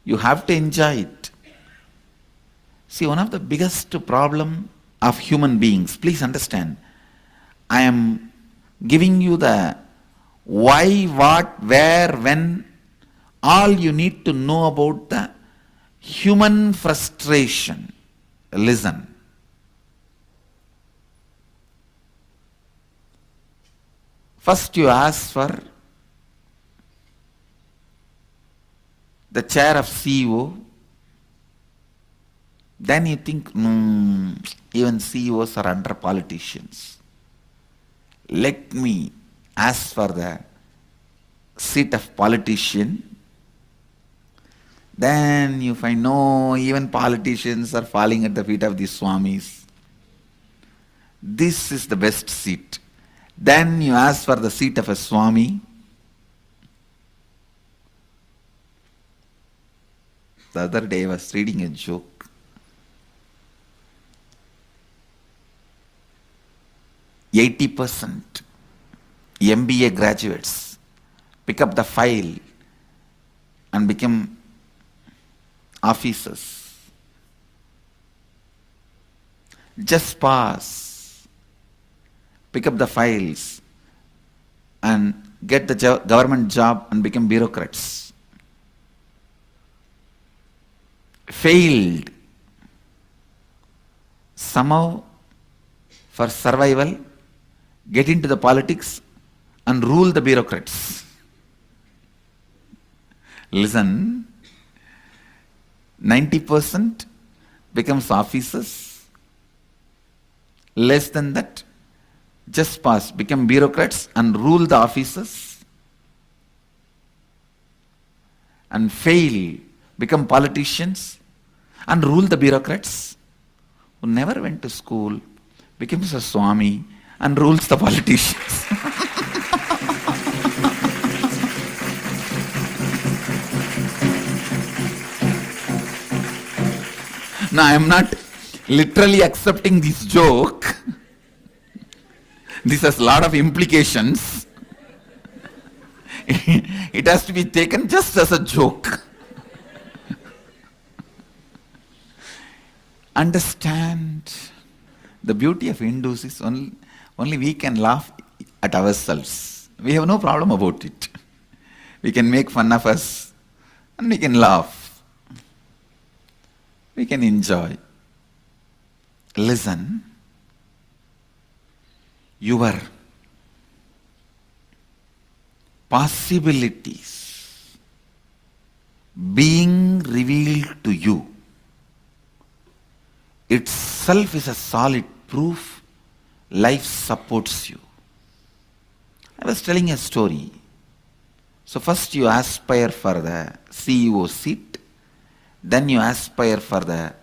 You have to enjoy it. See, one of the biggest problem of human beings, please understand, I am giving you the why, what, where, when, all you need to know about the human frustration. Listen. First you ask for the chair of CEO, then you think, even CEOs are under politicians. Let me ask for the seat of politician. Then you find, no, even politicians are falling at the feet of these swamis. This is the best seat. Then you ask for the seat of a swami. The other day I was reading a joke. %, MBA graduates pick up the file and become officers. Just pass, pick up the files and get the government job and become bureaucrats. Failed. Somehow, for survival, get into the politics and rule the bureaucrats. Listen, 90% becomes officers. Less than that, just pass, become bureaucrats and rule the officers. And fail, become politicians and rule the bureaucrats. Who never went to school, becomes a swami and rules the politicians. Now I am not literally accepting this joke. This has a lot of implications. It has to be taken just as a joke. Understand, the beauty of Hindus is only we can laugh at ourselves. We have no problem about it. We can make fun of us and we can laugh. We can enjoy. Listen, your possibilities being revealed to you itself is a solid proof life supports you. I was telling a story. So first you aspire for the CEO seat, then you aspire for the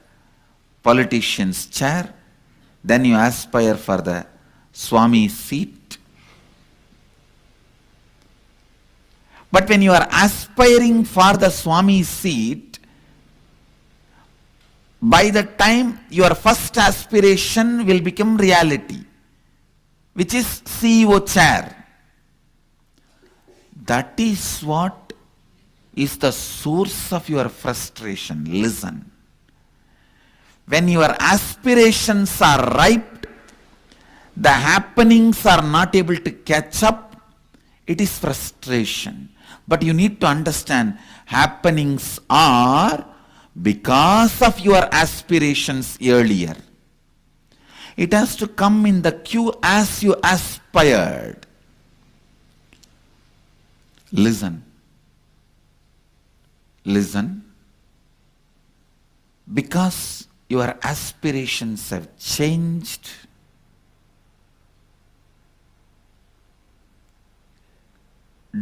politician's chair, then you aspire for the Swami seat. But when you are aspiring for the Swami seat, by the time your first aspiration will become reality, which is CEO chair. That is what is the source of your frustration. Listen. When your aspirations are ripe, the happenings are not able to catch up, it is frustration. But you need to understand, happenings are because of your aspirations earlier. It has to come in the queue as you aspired. Listen. Listen. Because your aspirations have changed,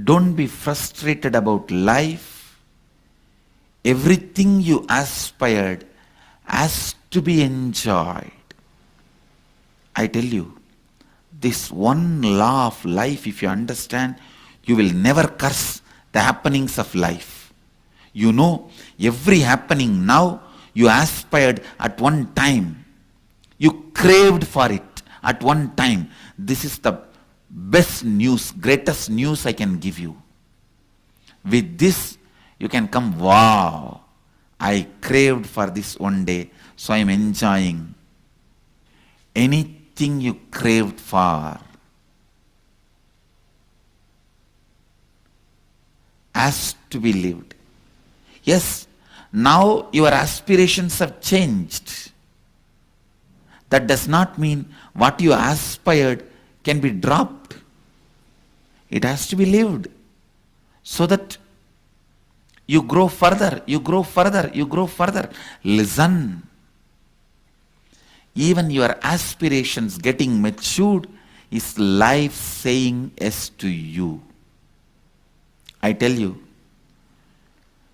don't be frustrated about life. Everything you aspired has to be enjoyed. I tell you, this one law of life, if you understand, you will never curse the happenings of life. You know, every happening now, you aspired at one time. You craved for it at one time. This is the best news, greatest news I can give you. With this, you can come, wow, I craved for this one day, so I am enjoying. Anything you craved for has to be lived. Yes, now your aspirations have changed. That does not mean what you aspired can be dropped. It has to be lived so that you grow further, you grow further, you grow further. Listen. Even your aspirations getting matured is life saying yes to you. I tell you,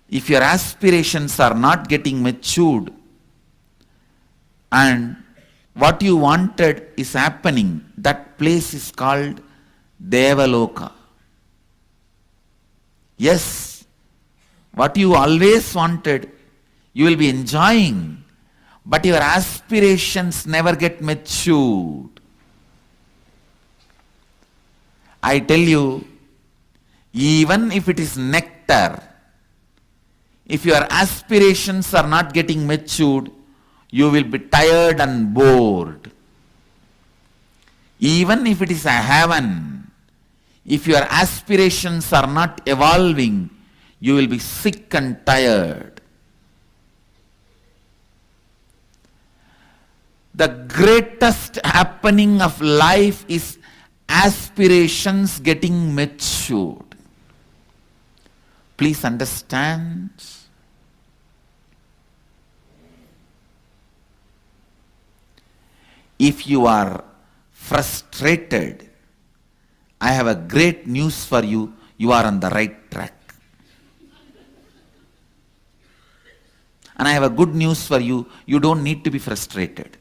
if your aspirations are not getting matured and what you wanted is happening, that place is called Devaloka. Yes, what you always wanted, you will be enjoying, but your aspirations never get matured. I tell you, even if it is nectar, if your aspirations are not getting matured, you will be tired and bored. Even if it is a heaven, if your aspirations are not evolving, you will be sick and tired. The greatest happening of life is aspirations getting matured. Please understand. If you are frustrated, I have a great news for you. You are on the right track. And I have a good news for you. You don't need to be frustrated.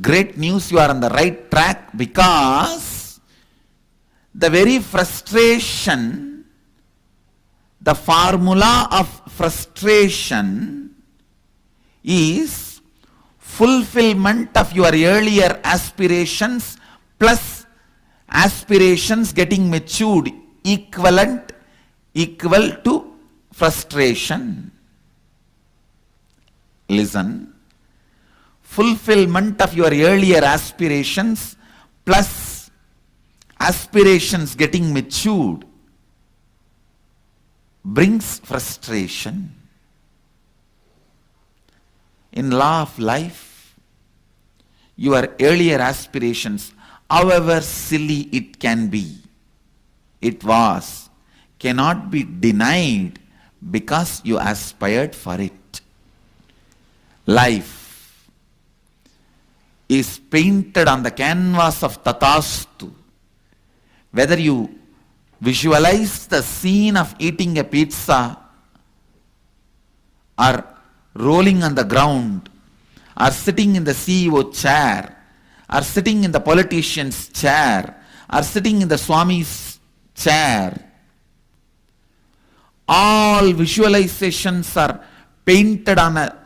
Great news, you are on the right track, because the very frustration, the formula of frustration is fulfillment of your earlier aspirations plus aspirations getting matured, equal to frustration. Listen. Fulfillment of your earlier aspirations plus aspirations getting matured brings frustration. In law of life, your earlier aspirations, however silly it can be, it was, cannot be denied because you aspired for it. Life is painted on the canvas of Tatastu. Whether you visualize the scene of eating a pizza or rolling on the ground or sitting in the CEO chair or sitting in the politician's chair or sitting in the Swami's chair, all visualizations are painted on a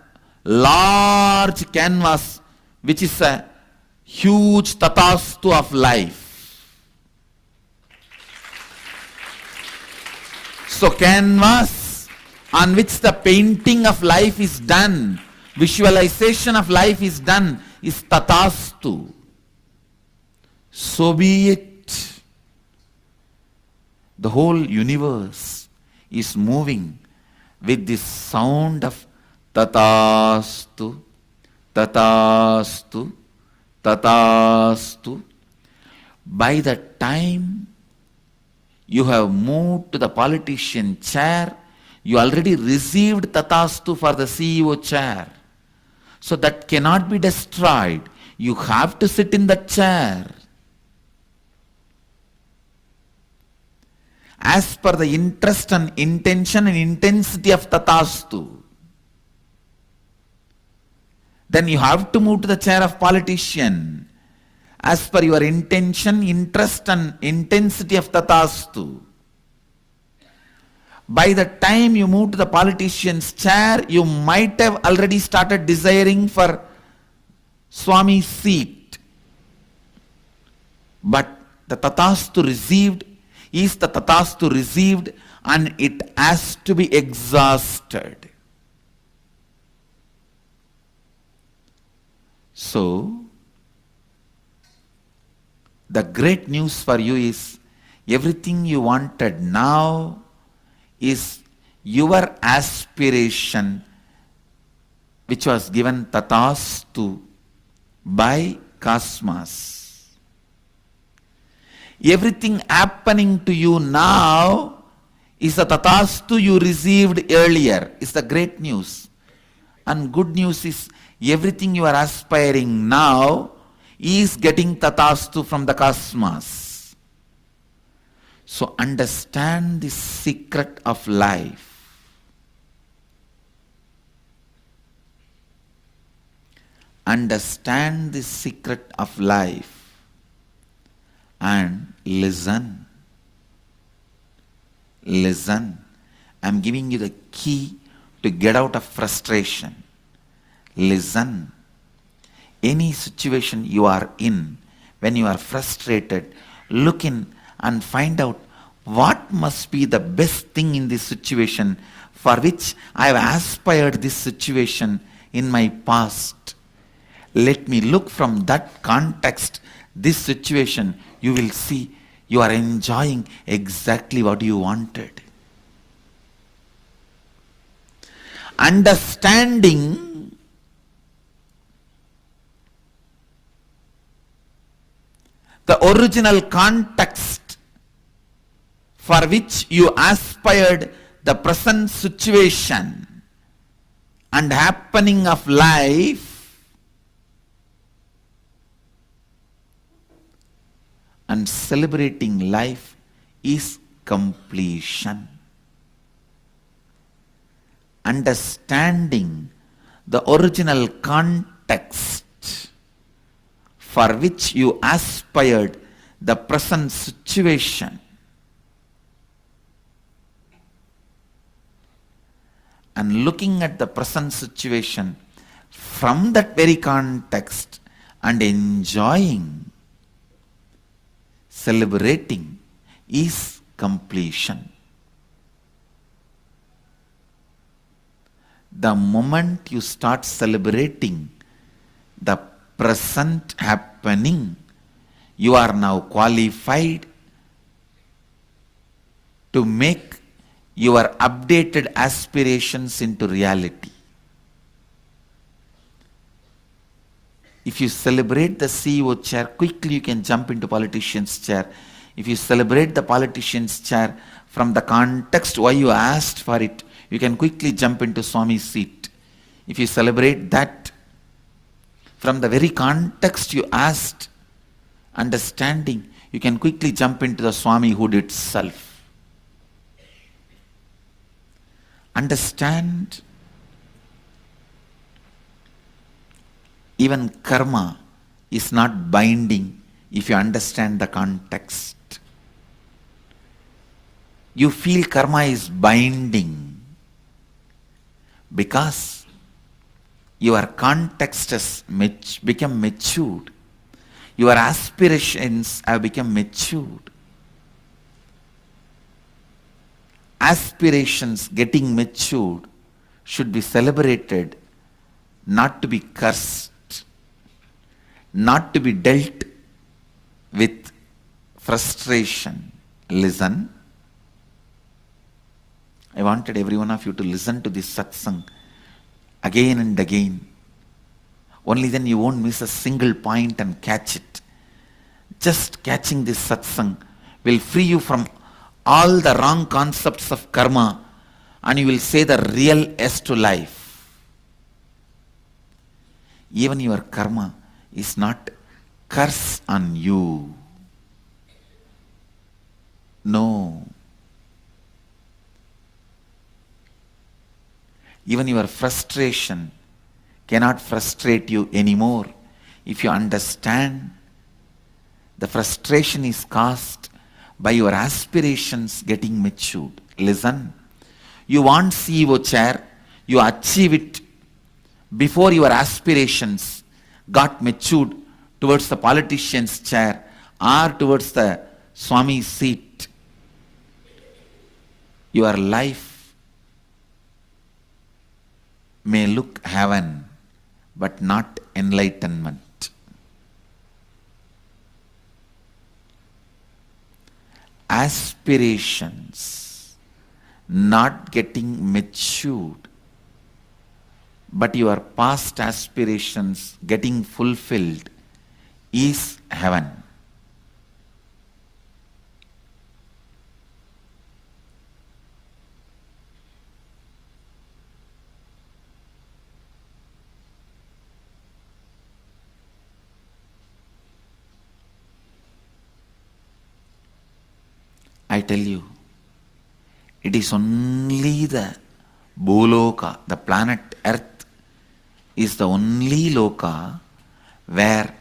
large canvas which is a huge tatastu of life. So canvas on which the painting of life is done, visualization of life is done, is tatastu. So be it. The whole universe is moving with this sound of tatastu, tatastu, tatastu. By the time you have moved to the politician chair, you already received tatastu for the CEO chair. So that cannot be destroyed. You have to sit in that chair. As per the interest and intention and intensity of tatastu. Then you have to move to the chair of politician. As per your intention, interest and intensity of tatastu. By the time you move to the politician's chair, you might have already started desiring for Swami's seat. But the tatastu received is the tatastu received, and it has to be exhausted. So, the great news for you is everything you wanted now is your aspiration, which was given tatastu by cosmos. Everything happening to you now is the tatastu you received earlier, is the great news. And good news is everything you are aspiring now is getting tatastu from the cosmos. So understand the secret of life. Understand the secret of life and listen. Listen. I'm giving you the key to get out of frustration. Listen. Any situation you are in, when you are frustrated, look in and find out what must be the best thing in this situation for which I have aspired this situation in my past. Let me look from that context, this situation. You will see you are enjoying exactly what you wanted. Understanding the original context for which you aspired the present situation and happening of life, and celebrating life is completion. Understanding the original context for which you aspired the present situation and looking at the present situation from that very context and enjoying, celebrating is completion. The moment you start celebrating the present happening, you are now qualified to make your updated aspirations into reality. If you celebrate the CEO chair, quickly you can jump into politician's chair. If you celebrate the politician's chair from the context why you asked for it, you can quickly jump into Swami's seat. If you celebrate that from the very context you asked, understanding, you can quickly jump into the Swamihood itself. Understand, even karma is not binding if you understand the context. You feel karma is binding because your context has become matured. Your aspirations have become matured. Aspirations getting matured should be celebrated, not to be cursed, not to be dealt with frustration. Listen. I wanted every one of you to listen to this satsang again and again. Only then you won't miss a single point and catch it. Just catching this satsang will free you from all the wrong concepts of karma, and you will say the real yes to life. Even your karma is not curse on you. No. Even your frustration cannot frustrate you anymore if you understand the frustration is caused by your aspirations getting matured. Listen, you want CEO chair, you achieve it before your aspirations got matured towards the politician's chair or towards the Swami's seat. Your life may look heaven, but not enlightenment. Aspirations not getting matured, but your past aspirations getting fulfilled is heaven. I tell you, it is only the Bholoka, the planet Earth, is the only loka where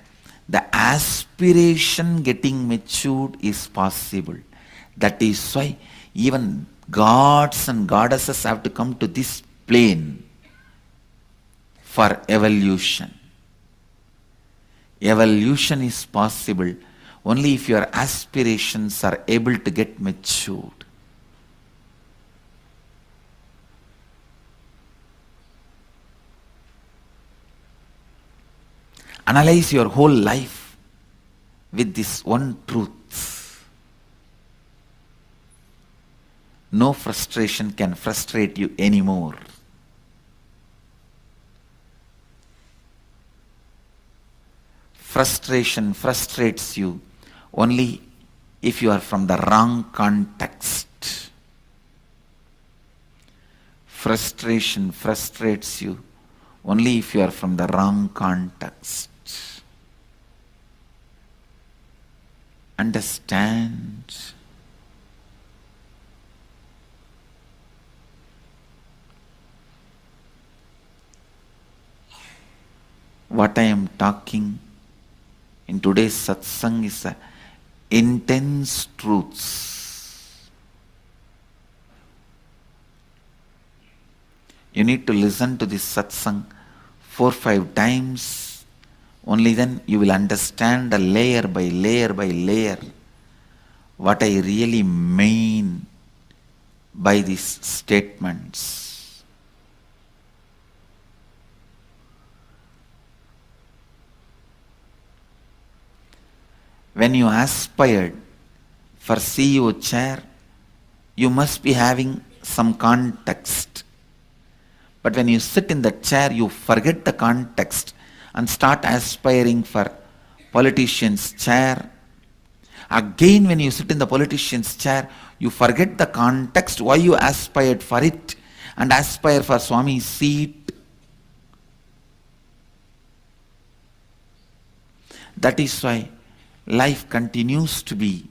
the aspiration getting matured is possible. That is why even gods and goddesses have to come to this plane for evolution. Evolution is possible only if your aspirations are able to get matured. Analyze your whole life with this one truth. No frustration can frustrate you anymore. Frustration frustrates you only if you are from the wrong context. Frustration frustrates you only if you are from the wrong context. Understand? What I am talking in today's satsang is intense truths. You need to listen to this satsang 4-5 times. Only then you will understand layer by layer what I really mean by these statements. When you aspired for CEO chair, you must be having some context. But when you sit in the chair, you forget the context and start aspiring for politician's chair. Again, when you sit in the politician's chair, you forget the context, why you aspired for it, and aspire for Swami's seat. That is why life continues to be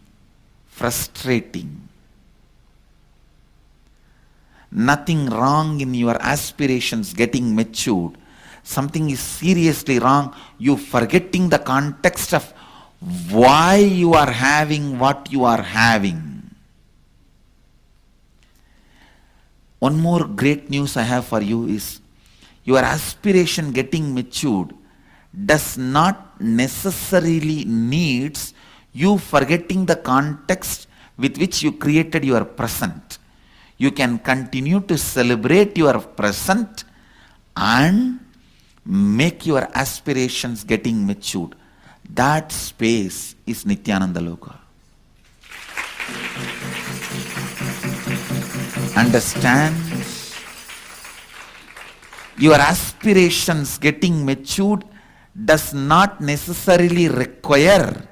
frustrating. Nothing wrong in your aspirations getting matured. Something is seriously wrong. You forgetting the context of why you are having what you are having. One more great news I have for you is your aspiration getting matured does not necessarily needs you forgetting the context with which you created your present. You can continue to celebrate your present and make your aspirations getting matured. That space is Nithyananda Loka. understand your aspirations getting matured does not necessarily require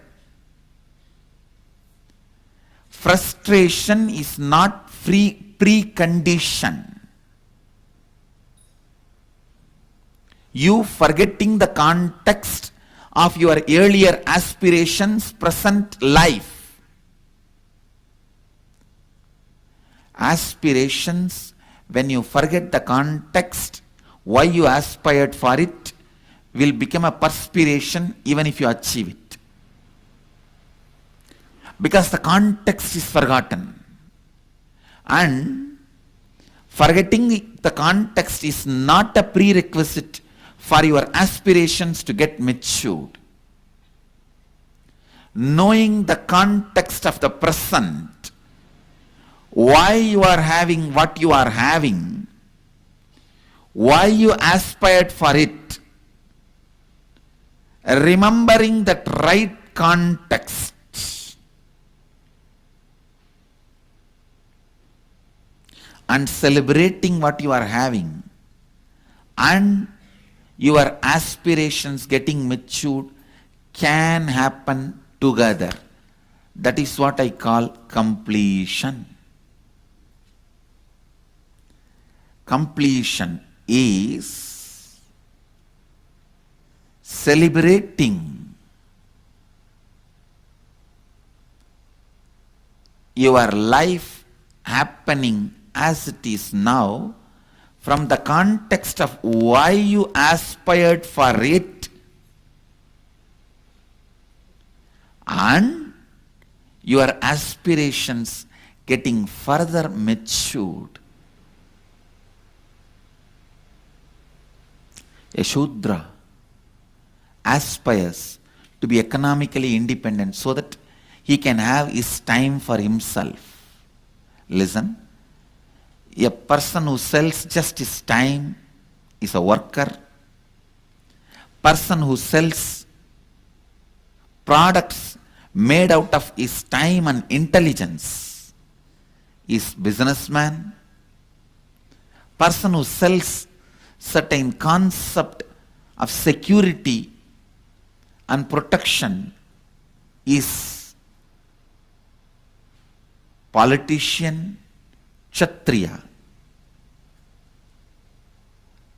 frustration is not precondition. You forgetting the context of your earlier aspirations, present life. Aspirations, when you forget the context, why you aspired for it, will become a perspiration even if you achieve it. Because the context is forgotten. And forgetting the context is not a prerequisite for your aspirations to get matured. Knowing the context of the present, why you are having what you are having, why you aspired for it, remembering that right context, and celebrating what you are having, and your aspirations getting matured can happen together. That is what I call completion. Completion is celebrating your life happening as it is now from the context of why you aspired for it, and your aspirations getting further matured. A Shudra aspires to be economically independent so that he can have his time for himself. Listen. A person who sells just his time is a worker. Person who sells products made out of his time and intelligence is businessman. Person who sells certain concept of security and protection is politician, Kshatriya.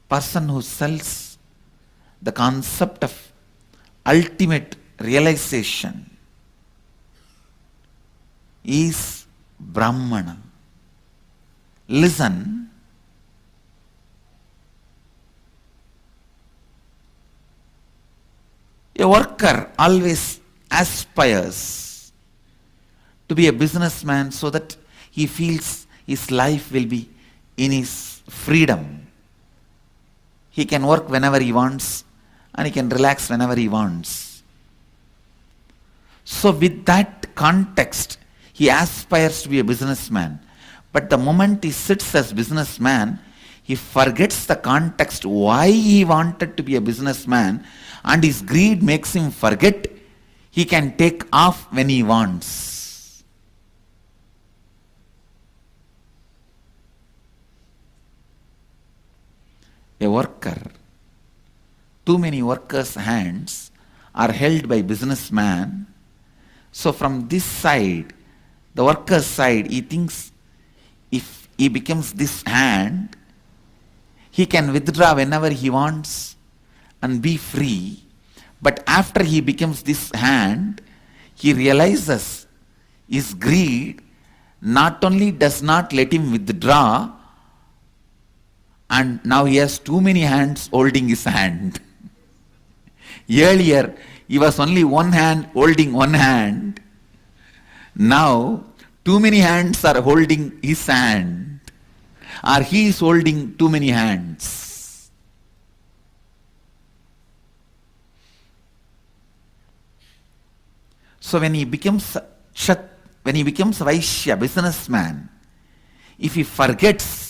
Person who sells the concept of ultimate realization is Brahmana. Listen. A worker always aspires to be a businessman so that he feels his life will be in his freedom. He can work whenever he wants and he can relax whenever he wants. So with that context, he aspires to be a businessman. But the moment he sits as businessman, he forgets the context why he wanted to be a businessman, and his greed makes him forget he can take off when he wants. A worker, too many workers' hands are held by businessman. So from this side, the worker's side, he thinks if he becomes this hand, he can withdraw whenever he wants and be free. But after he becomes this hand, he realizes his greed not only does not let him withdraw, and now he has too many hands holding his hand. Earlier, he was only one hand holding one hand. Now, too many hands are holding his hand, or he is holding too many hands. So when he becomes Vaishya, businessman, if he forgets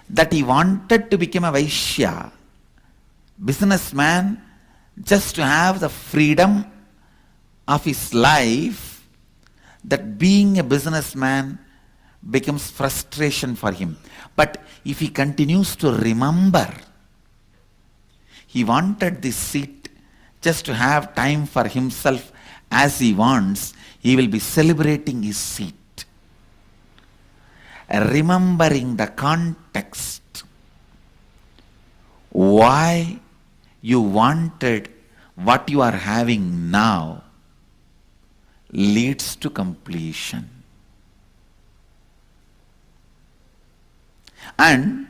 that he wanted to become a Vaishya, businessman, just to have the freedom of his life, that being a businessman becomes frustration for him. But if he continues to remember, he wanted this seat just to have time for himself as he wants, he will be celebrating his seat. Remembering the context, why you wanted what you are having now, leads to completion. And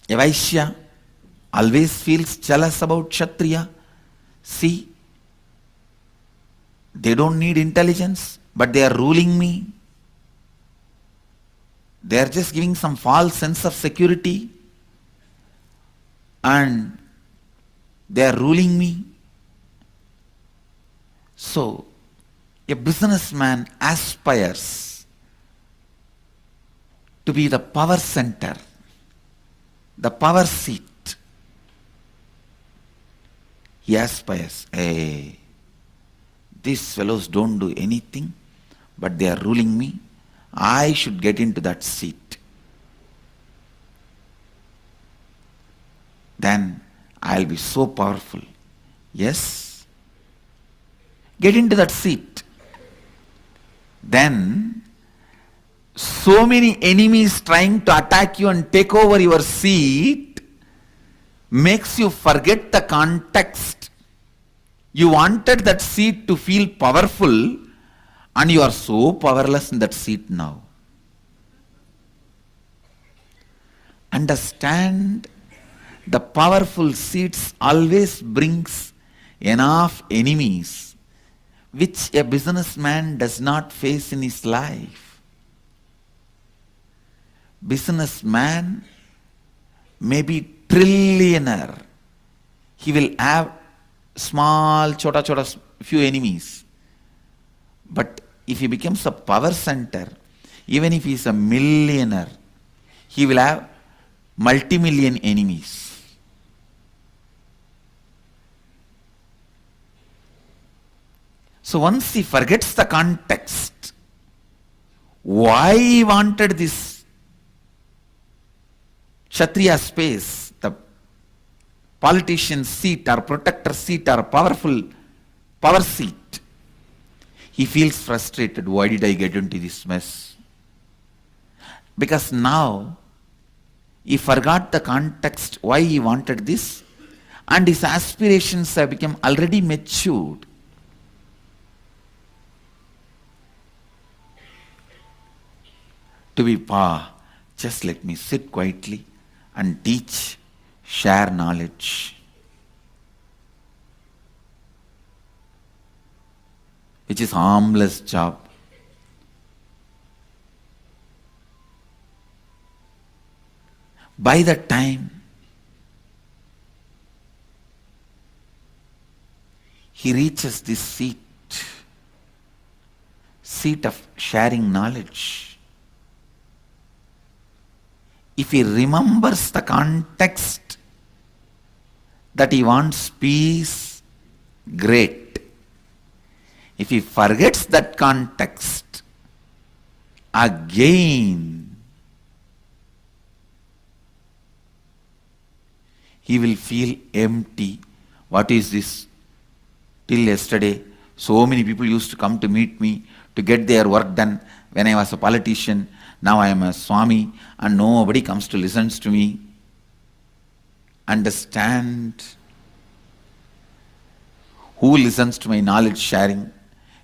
a Vaishya always feels jealous about Kshatriya. See, they don't need intelligence, but they are ruling me. They are just giving some false sense of security and they are ruling me. So, a businessman aspires to be the power center, the power seat. He aspires, hey, these fellows don't do anything, but they are ruling me. I should get into that seat. Then I'll be so powerful. Yes. Get into that seat. Then so many enemies trying to attack you and take over your seat makes you forget the context. You wanted that seat to feel powerful, and you are so powerless in that seat now. Understand, the powerful seats always brings enough enemies which a businessman does not face in his life. Businessman may be trillionaire. He will have small, chota few enemies. But if he becomes a power center, even if he is a millionaire, he will have multi-million enemies. So once he forgets the context, why he wanted this Kshatriya space, the politician seat or protector seat or powerful power seat, he feels frustrated. Why did I get into this mess? Because now he forgot the context why he wanted this, and his aspirations have become already matured. To be just let me sit quietly and teach, share knowledge, which is harmless job. By that time, he reaches this seat of sharing knowledge. If he remembers the context that he wants peace, great. If he forgets that context, again he will feel empty. What is this? Till yesterday, so many people used to come to meet me to get their work done when I was a politician. Now I am a Swami and nobody comes to listen to me. Understand, who listens to my knowledge sharing?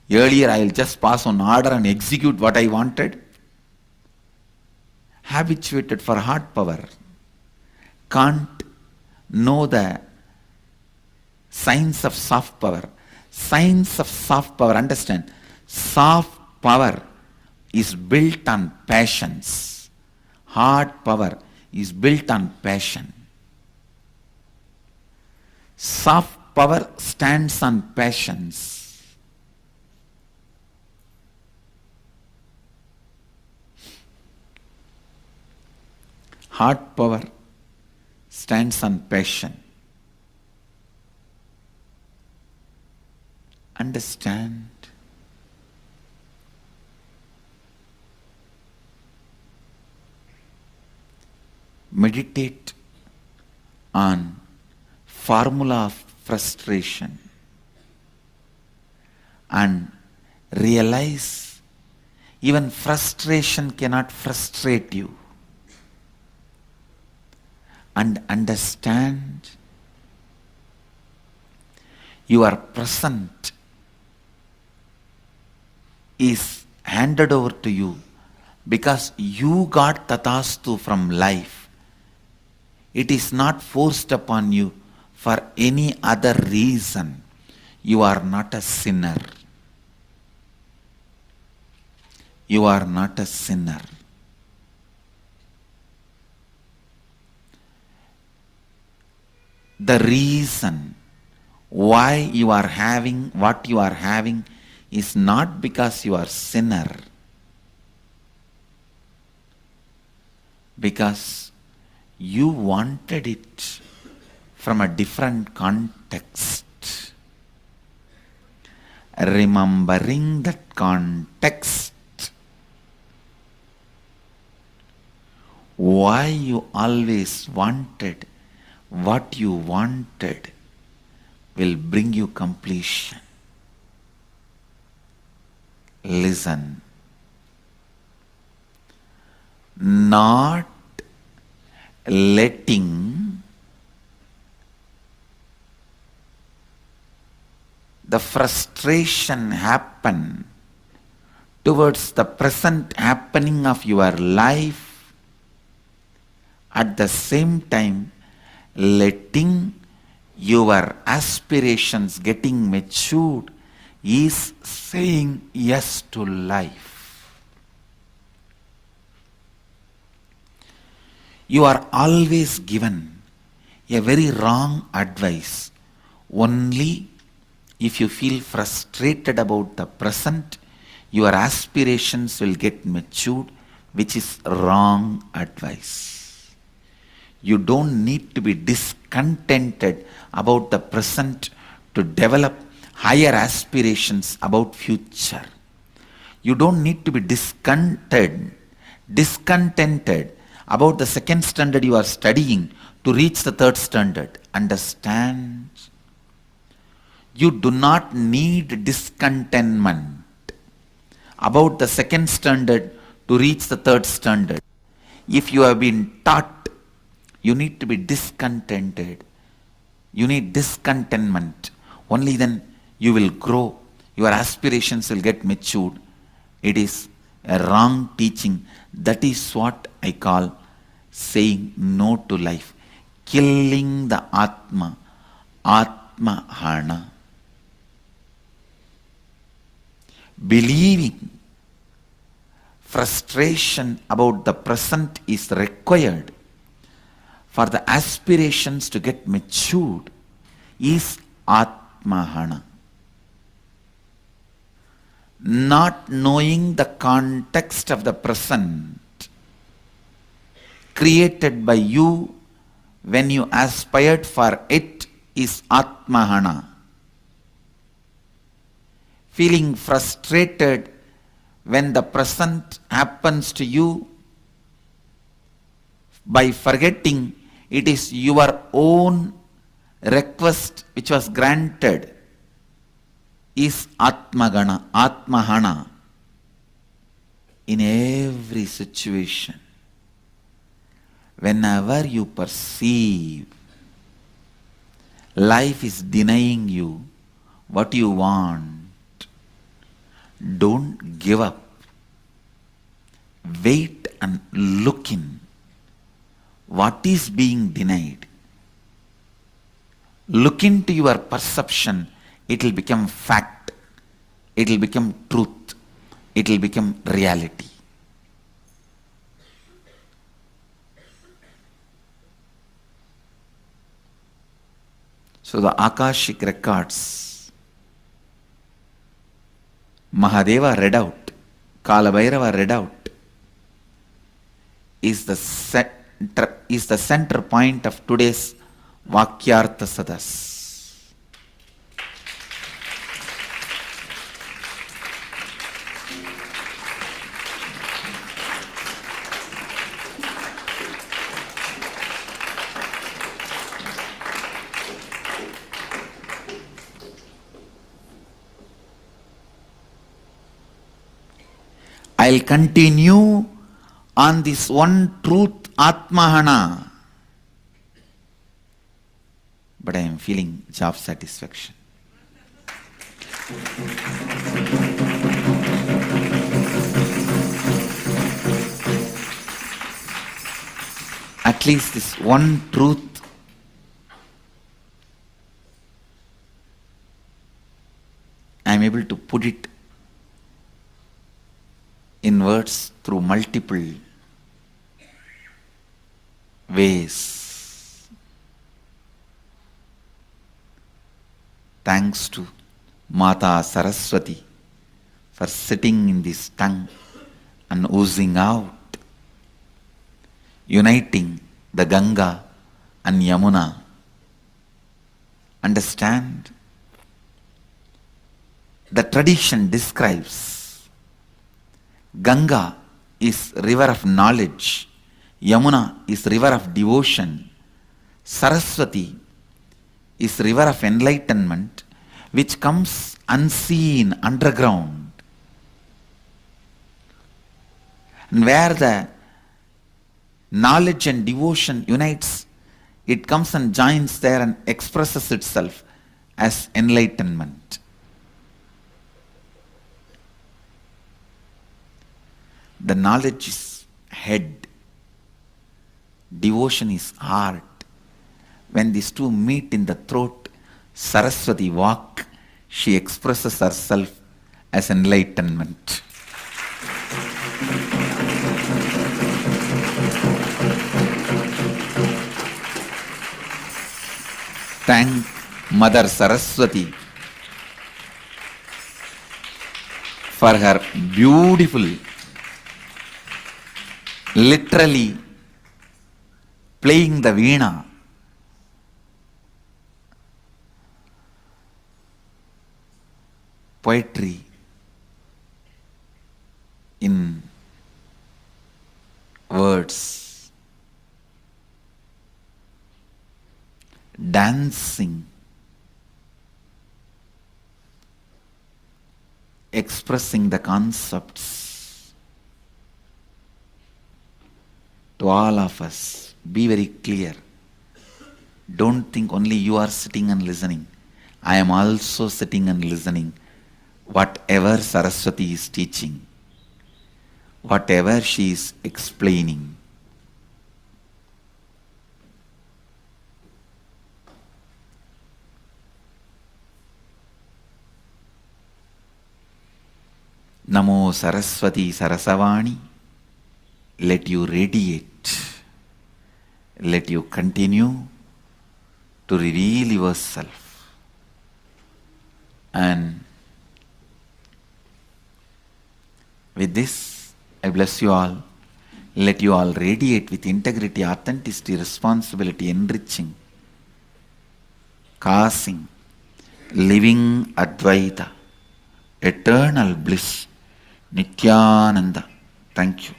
Earlier I will just pass on order and execute what I wanted. Habituated for hard power, can't know the signs of soft power. Signs of soft power, understand, soft power is built on passions. Hard power is built on passion. Soft power stands on passions. Hard power stands on passion. Understand, meditate on formula of frustration and realize even frustration cannot frustrate you, and understand your present is handed over to you because you got tatastu from life. It is not forced upon you for any other reason. You are not a sinner. You are not a sinner. The reason why you are having what you are having is not because you are sinner, because you wanted it from a different context. Remembering that context, why you always wanted what you wanted, will bring you completion. Listen. Not letting the frustration happen towards the present happening of your life, at the same time letting your aspirations getting matured, is saying yes to life. You are always given a very wrong advice only if you feel frustrated about the present. Your aspirations will get matured, which is wrong advice. You don't need to be discontented about the present to develop higher aspirations about future. You don't need to be discontented about the second standard you are studying to reach the third standard. Understand? You do not need discontentment about the second standard to reach the third standard. If you have been taught you need to be discontented, you need discontentment, only then you will grow, your aspirations will get matured. It is a wrong teaching. That is what I call saying no to life, killing the Atma, Atma Hana. Believing frustration about the present is required for the aspirations to get matured is Atmahana. Not knowing the context of the present created by you when you aspired for it is Atmahana. Feeling frustrated when the present happens to you by forgetting it is your own request which was granted is Atmagana, Atmahana. In every situation, whenever you perceive life is denying you what you want, don't give up. Wait and look in. What is being denied? Look into your perception. It will become fact. It will become truth. It will become reality. So the Akashic records, Mahadeva read out, Kalabhairava read out, is the center point of today's Vakyartha Sadas. I'll continue on this one truth, Atmahana. But I am feeling job satisfaction. At least this one truth I am able to put it in words through multiple ways. Thanks to Mata Saraswati for sitting in this tongue and oozing out, uniting the Ganga and Yamuna. Understand? The tradition describes Ganga is river of knowledge, Yamuna is river of devotion, Saraswati is river of enlightenment, which comes unseen underground. And where the knowledge and devotion unites, it comes and joins there and expresses itself as enlightenment. The knowledge is head, devotion is heart. When these two meet in the throat, Saraswati walk, she expresses herself as enlightenment. Thank Mother Saraswati for her beautiful, literally playing the veena. Poetry in words, dancing, expressing the concepts to all of us. Be very clear. Don't think only you are sitting and listening. I am also sitting and listening. Whatever Saraswati is teaching, whatever she is explaining. Namo Saraswati Sarasavani. Let you radiate. Let you continue to reveal yourself. And with this, I bless you all. Let you all radiate with integrity, authenticity, responsibility, enriching, causing, living Advaita, eternal bliss, Nithyananda. Thank you.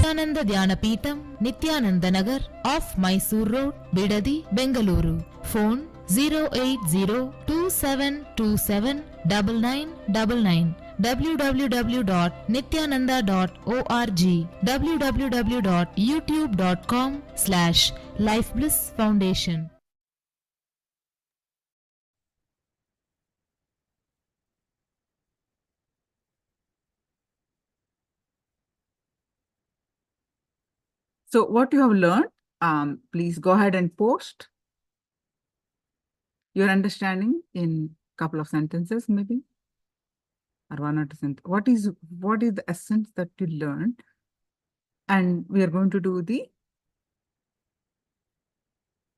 Nithyananda Dhyanapītam, Nithyananda Nagar, off Mysore Road, Bidadi, Bengaluru. Phone 08027279999, www.nithyananda.org, www.youtube.com/Life Bliss Foundation. So what you have learned, please go ahead and post your understanding in a couple of sentences, maybe, or one or two sentences. What is the essence that you learned? And we are going to do the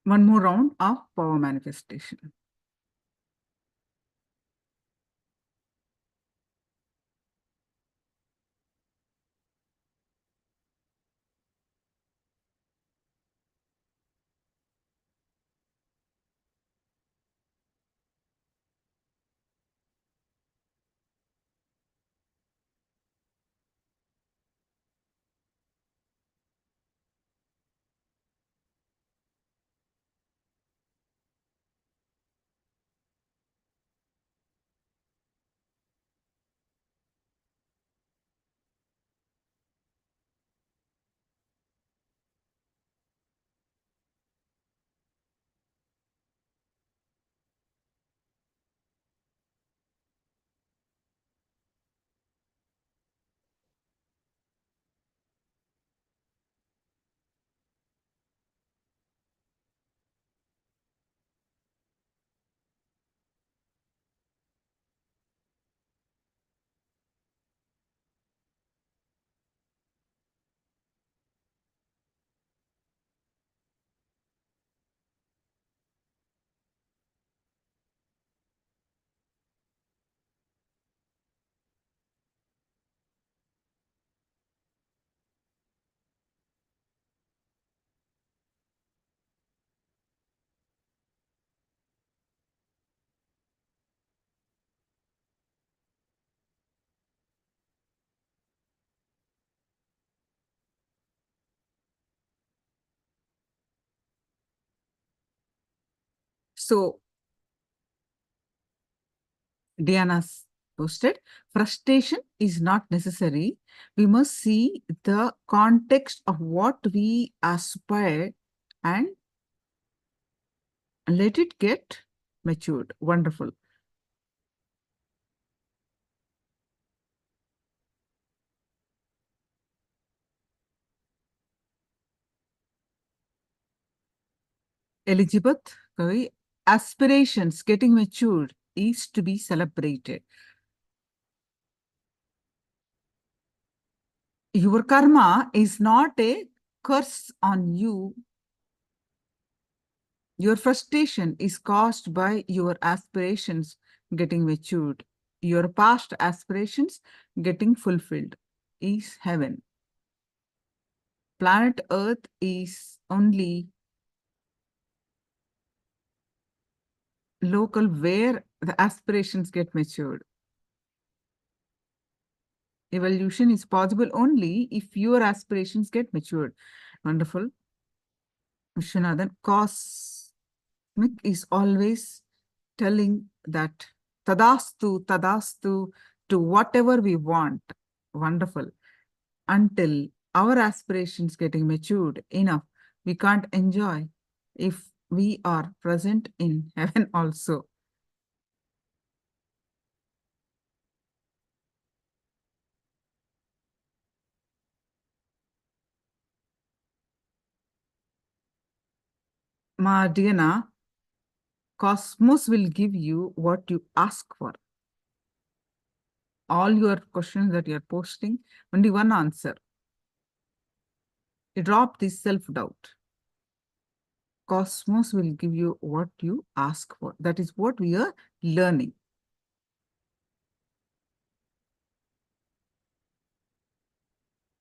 one more round of power manifestation. So Diana's posted, frustration is not necessary. We must see the context of what we aspire and let it get matured. Wonderful. Elizabeth, aspirations getting matured is to be celebrated. Your karma is not a curse on you. Your frustration is caused by your aspirations getting matured. Your past aspirations getting fulfilled is heaven. Planet Earth is only local where the aspirations get matured. Evolution is possible only if your aspirations get matured. Wonderful. Vishwanathan, cosmic is always telling that tadastu to whatever we want. Wonderful. Until our aspirations getting matured enough, we can't enjoy if we are present in heaven also. Ma Diana, cosmos will give you what you ask for. All your questions that you're posting, only one answer. You drop this self-doubt. Cosmos will give you what you ask for. That is what we are learning.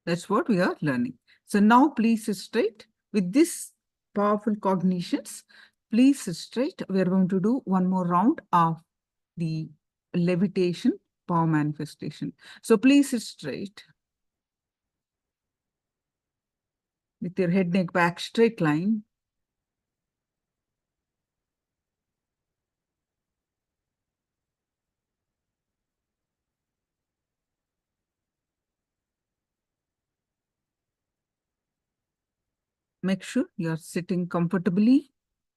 That's what we are learning. So now please sit straight. With this powerful cognitions, please sit straight. We are going to do one more round of the levitation power manifestation. So please sit straight with your head, neck, back, straight line. Make sure you're sitting comfortably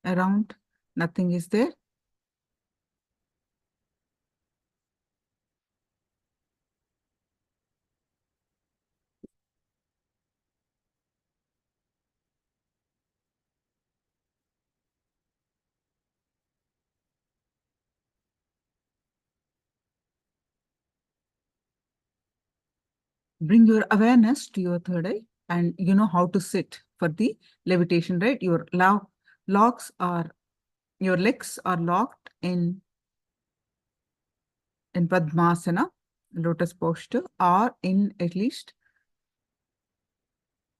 around. Nothing is there. Bring your awareness to your third eye, and you know how to sit for the levitation, right? Your legs are locked in Padmasana, lotus posture, or in at least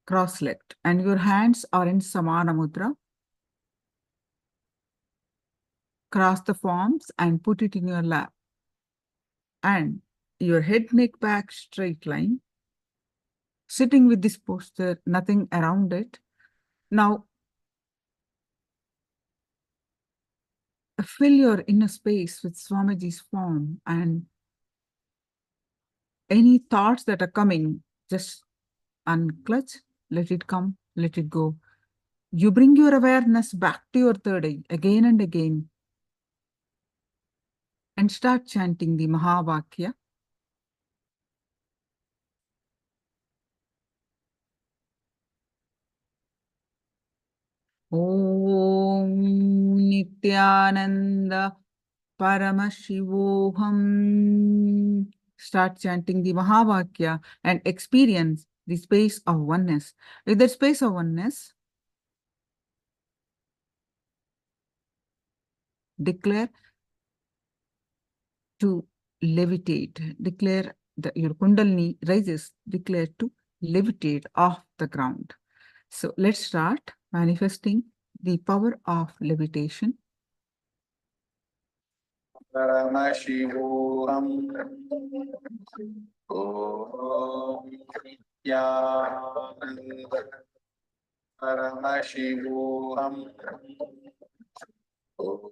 cross-legged, and your hands are in Samana Mudra. Cross the palms and put it in your lap. And your head, neck, back, straight line. Sitting with this posture, nothing around it. Now, fill your inner space with Swamiji's form, and any thoughts that are coming, just unclutch, let it come, let it go. You bring your awareness back to your third eye again and again, and start chanting the Mahavakya. Om Nithyananda Paramashivoham. Start chanting the Mahavakya and experience the space of oneness. With that space of oneness, declare to levitate. Declare that your Kundalini rises. Declare to levitate off the ground. So let's start manifesting the power of levitation. Paramashivoham Om Nithyananda Paramashivoham Om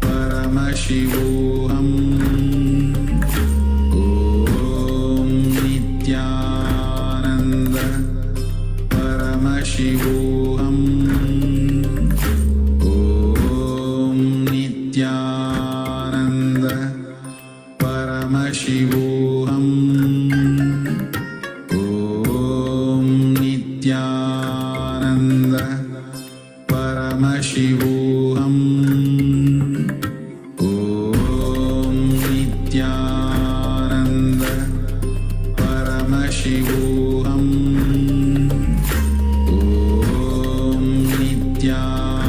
Paramashivoham. Om Nithyananda Paramashivoham. Om Nithyananda Paramashivoham. Om Nithyananda Paramashivoham. Om Nithyananda Paramashivoham. Om Nithyananda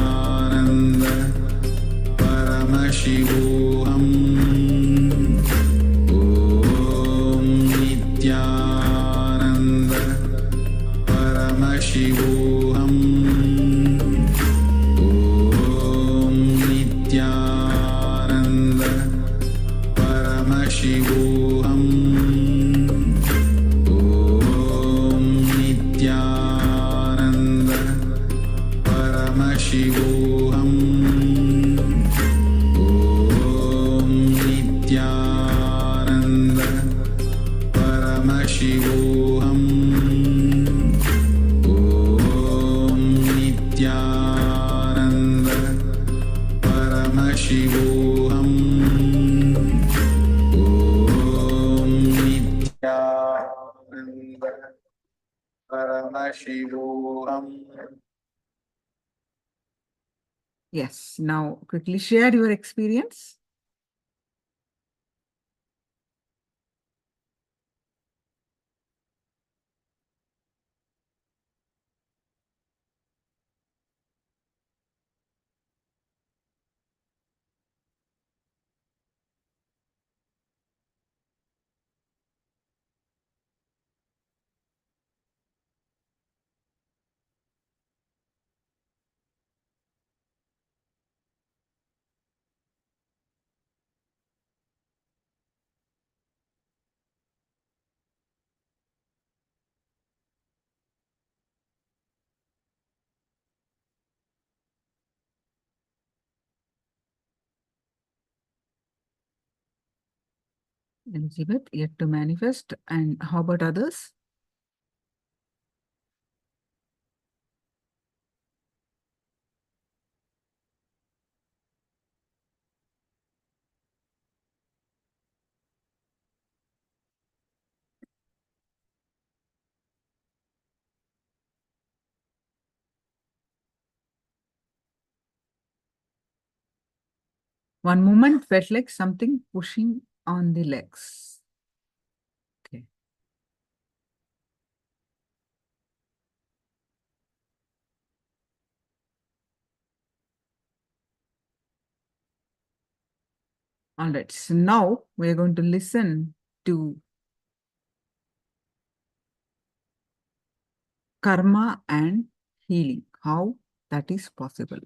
Paramashivoham. Om Nithyananda Paramashivoham. Om Nithyananda Paramashivoham. Om Nithyananda Paramashivoham. Om Nithyananda Paramashivoham. Om Nithyananda Paramashivoham. Om Nithyananda Paramashivoham. Yes, now quickly share your experience. Elizabeth, yet to manifest. And how about others? One moment felt like something pushing on the legs. Okay. All right. So now we're going to listen to karma and healing, how that is possible.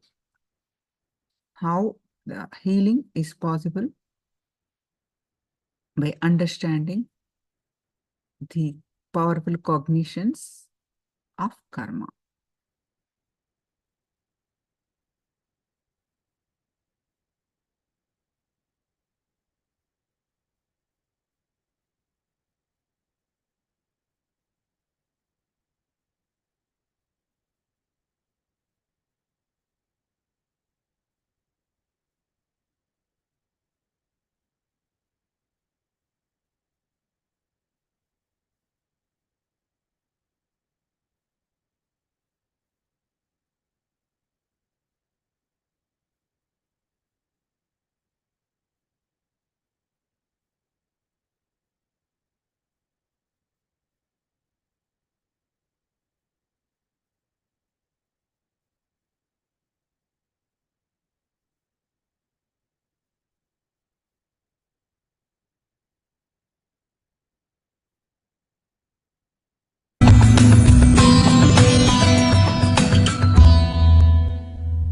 How the healing is possible by understanding the powerful cognitions of karma.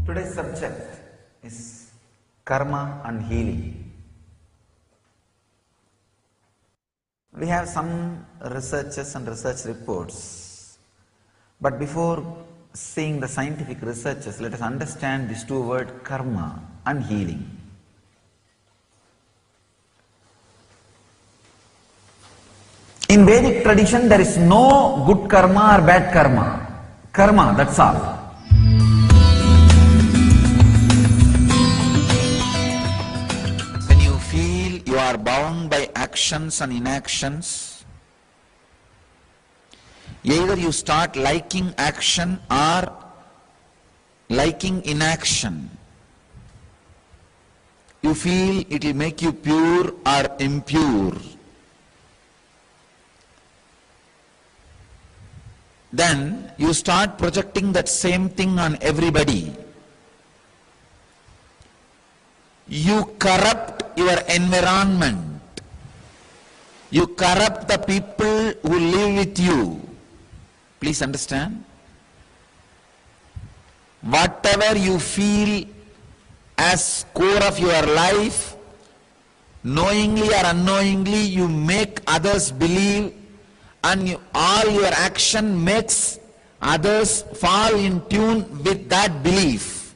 Today's subject is karma and healing. We have some researches and research reports, but before seeing the scientific researches, let us understand these two words, karma and healing. In Vedic tradition, there is no good karma or bad karma. Karma, that's all. When you feel you are bound by actions and inactions, either you start liking action or liking inaction. You feel it will make you pure or impure. Then you start projecting that same thing on everybody. You corrupt your environment. You corrupt the people who live with you. Please understand. Whatever you feel as core of your life, knowingly or unknowingly, you make others believe, and all your action makes others fall in tune with that belief.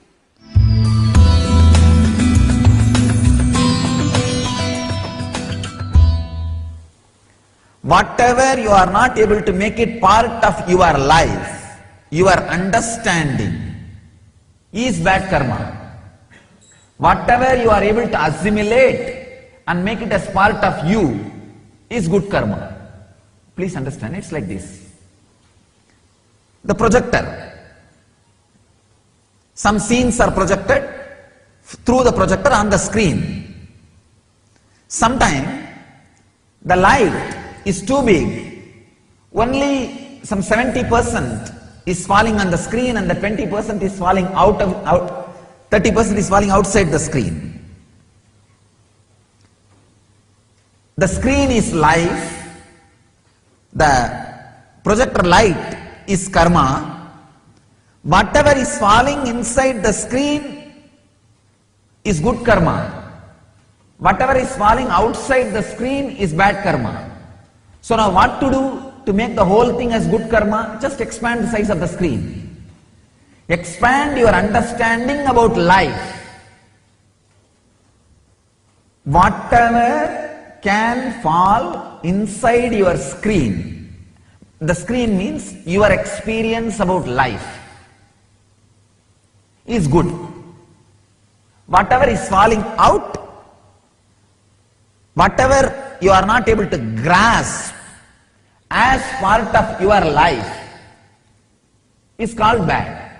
Whatever you are not able to make it part of your life, your understanding is bad karma. Whatever you are able to assimilate and make it as part of you is good karma. Please understand, it's like this. The projector. Some scenes are projected through the projector on the screen. Sometimes the light is too big. Only some 70% is falling on the screen and the 20% is falling out, 30% is falling outside the screen. The screen is life. The projector light is karma. Whatever is falling inside the screen is good karma. Whatever is falling outside the screen is bad karma. So now what to do to make the whole thing as good karma? Just expand the size of the screen. Expand your understanding about life. Whatever can fall inside your screen. The screen means your experience about life is good. Whatever is falling out, whatever you are not able to grasp as part of your life is called bad.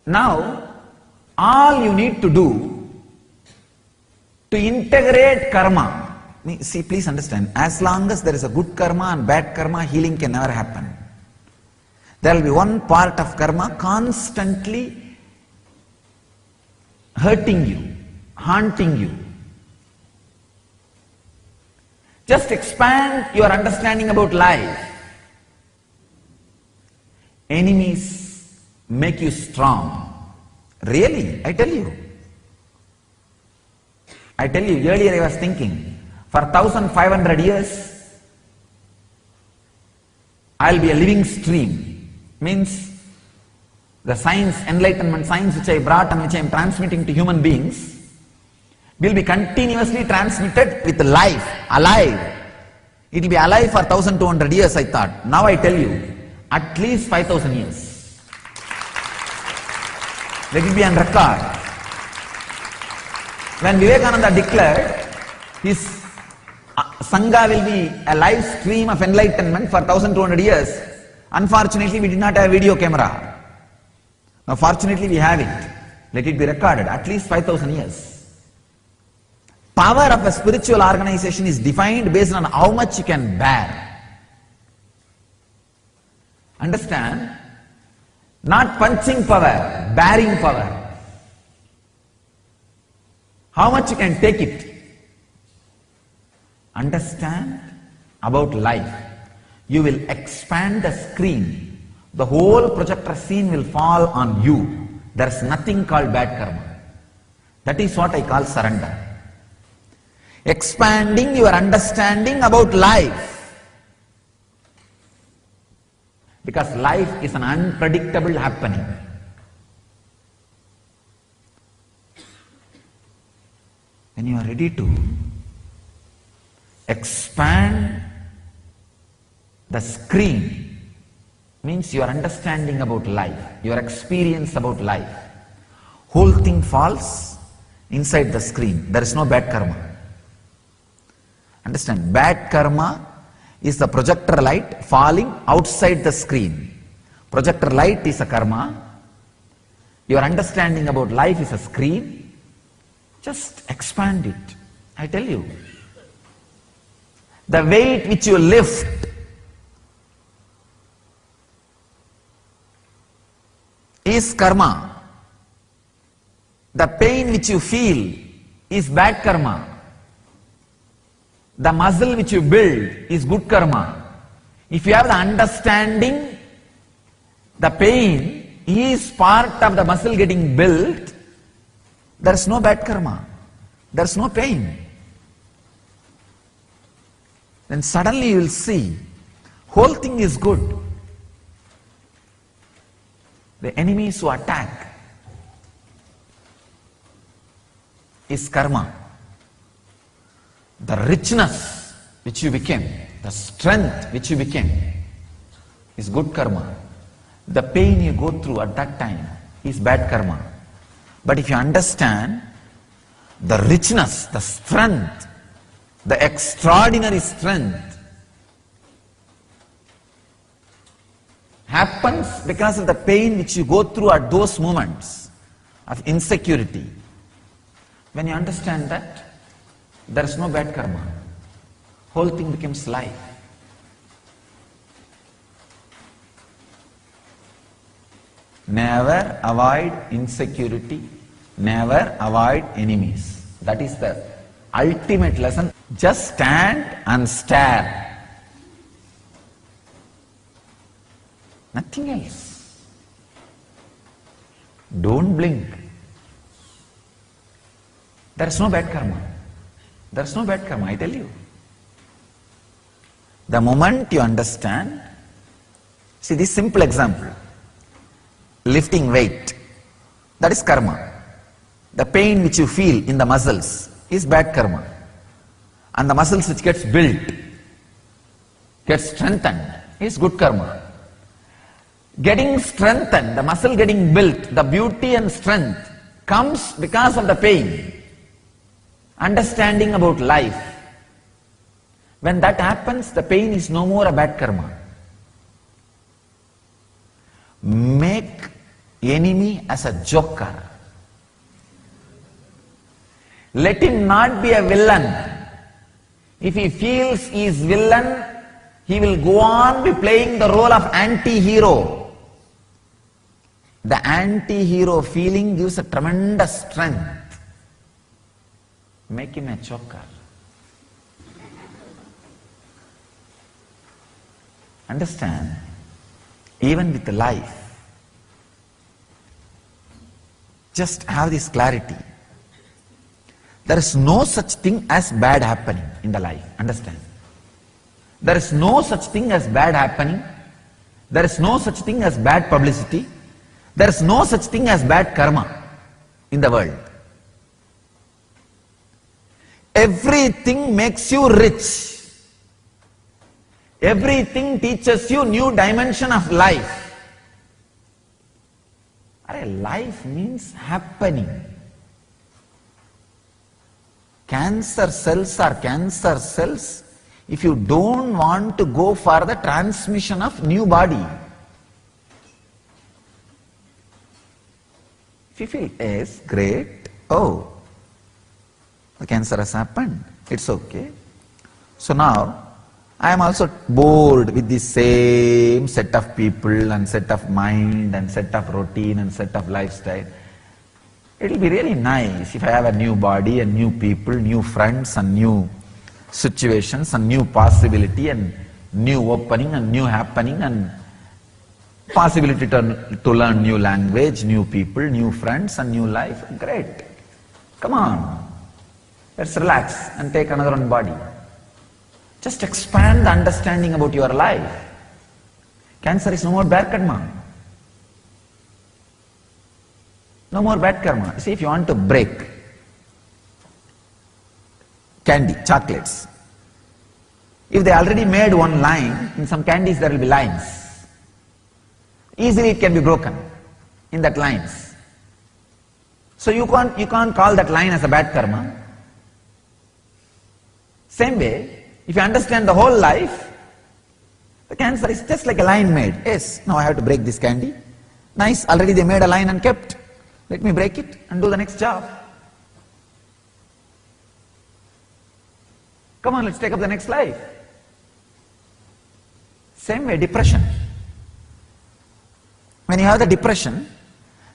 Now, all you need to do to integrate karma. See, please understand, as long as there is a good karma and bad karma, healing can never happen. There will be one part of karma constantly hurting you, haunting you. Just expand your understanding about life. Enemies make you strong. Really, I tell you. Earlier I was thinking, for 1500 years, I'll be a living stream. Means the science, enlightenment science which I brought and which I am transmitting to human beings will be continuously transmitted with life, alive. It will be alive for 1200 years, I thought. Now I tell you, at least 5000 years. Let it be on record. When Vivekananda declared his Sangha will be a live stream of enlightenment for 1200 years. Unfortunately, we did not have a video camera. Now, fortunately, we have it. Let it be recorded, at least 5000 years. Power of a spiritual organization is defined based on how much you can bear. Understand? Not punching power, bearing power. How much you can take it. Understand about life. You will expand the screen. The whole projector scene will fall on you. There is nothing called bad karma. That is what I call surrender. Expanding your understanding about life. Because life is an unpredictable happening. When you are ready to expand the screen, means your understanding about life, your experience about life, whole thing falls inside the screen. There is no bad karma. Understand? Bad karma is the projector light falling outside the screen. Projector light is a karma. Your understanding about life is a screen. Just expand it. I tell you. The weight which you lift is karma. The pain which you feel is bad karma. The muscle which you build is good karma. If you have the understanding, the pain is part of the muscle getting built, there is no bad karma. There is no pain. Then suddenly you will see, whole thing is good. The enemies who attack is karma. The richness which you became, the strength which you became is good karma. The pain you go through at that time is bad karma. But if you understand the richness, the strength, the extraordinary strength happens because of the pain which you go through at those moments of insecurity. When you understand that, there is no bad karma. Whole thing becomes life. Never avoid insecurity. Never avoid enemies. That is the ultimate lesson. Just stand and stare. Nothing else. Don't blink. There is no bad karma. There is no bad karma, I tell you. The moment you understand, see this simple example, lifting weight, that is karma. The pain which you feel in the muscles is bad karma. And the muscles which gets built, gets strengthened, is good karma. Getting strengthened, the muscle getting built, the beauty and strength comes because of the pain. Understanding about life. When that happens, the pain is no more a bad karma. Make enemy as a joker. Let him not be a villain. If he feels he is villain, he will go on be playing the role of anti-hero. The anti-hero feeling gives a tremendous strength. Make him a joker. Understand, even with life, just have this clarity. There is no such thing as bad happening in the life. Understand? There is no such thing as bad happening. There is no such thing as bad publicity. There is no such thing as bad karma in the world. Everything makes you rich. Everything teaches you new dimension of life. Life means happening. Cancer cells are cancer cells if you don't want to go for the transmission of new body. If you feel, yes, great, oh, the cancer has happened, it's okay. So now, I am also bored with the same set of people and set of mind and set of routine and set of lifestyle. It will be really nice if I have a new body and new people, new friends and new situations and new possibility and new opening and new happening and possibility to learn new language, new people, new friends and new life. Great. Come on. Let's relax and take another one body. Just expand the understanding about your life. Cancer is no more bad karma. No more bad karma. See, if you want to break candy, chocolates, if they already made one line, in some candies there will be lines. Easily it can be broken in that lines. So you can't call that line as a bad karma. Same way, if you understand the whole life, the cancer is just like a line made. Yes, now I have to break this candy. Nice, already they made a line and kept. Let me break it and do the next job. Come on, let's take up the next life. Same way, depression. When you have the depression,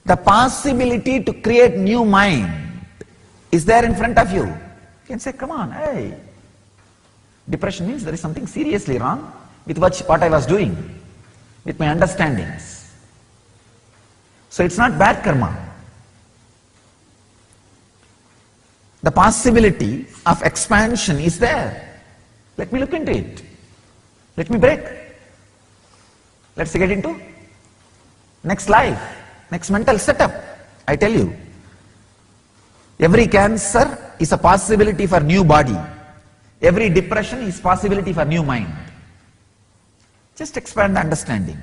the possibility to create new mind is there in front of you. You can say, come on, hey. Depression means there is something seriously wrong with what I was doing, with my understandings. So it's not bad karma. The possibility of expansion is there. Let me look into it. Let me break. Let's get into next life, next mental setup. I tell you, every cancer is a possibility for new body. Every depression is possibility for new mind. Just expand the understanding.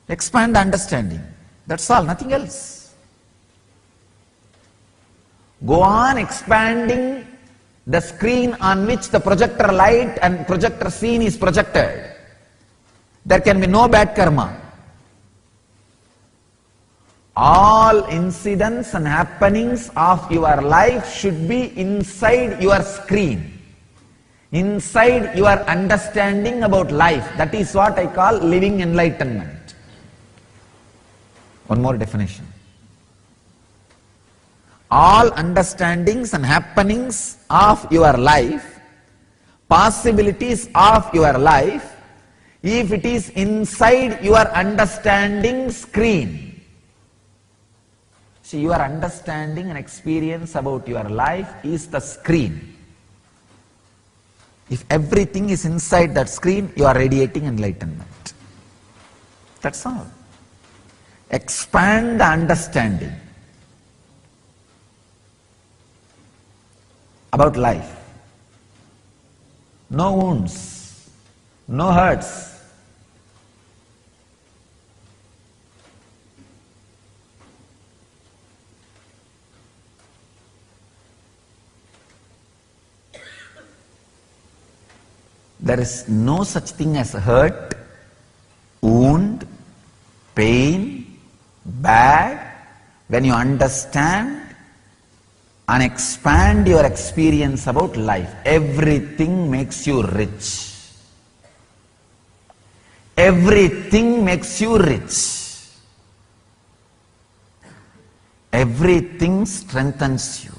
Expand the understanding. That's all, nothing else. Go on expanding the screen on which the projector light and projector scene is projected. There can be no bad karma. All incidents and happenings of your life should be inside your screen, inside your understanding about life. That is what I call living enlightenment. One more definition. All understandings and happenings of your life, possibilities of your life, if it is inside your understanding screen. See, your understanding and experience about your life is the screen. If everything is inside that screen, you are radiating enlightenment. That's all. Expand the understanding about life. No wounds, no hurts. There is no such thing as hurt, wound, pain, bad. When you understand and expand your experience about life, everything makes you rich. Everything makes you rich. Everything strengthens you.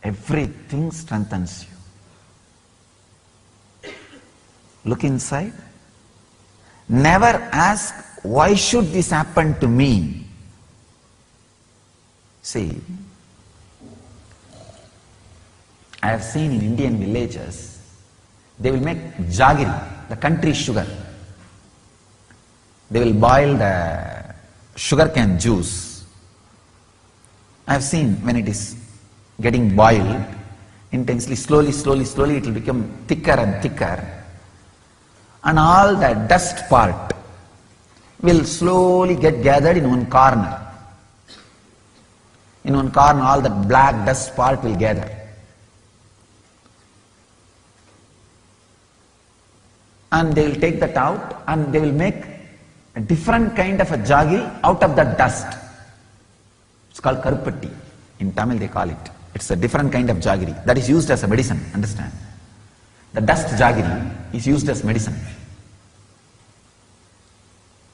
Everything strengthens you. Look inside. Never ask, why should this happen to me? See, I have seen in Indian villages, they will make jaggery, the country sugar. They will boil the sugarcane juice. I have seen when it is getting boiled intensely, slowly it will become thicker and thicker, and all the dust part will slowly get gathered in one corner. In one corner, all the black dust part will gather. And they will take that out and they will make a different kind of a jaggery out of that dust. It's called karupatti. In Tamil they call it. It's a different kind of jaggery that is used as a medicine, understand? The dust jaggery is used as medicine.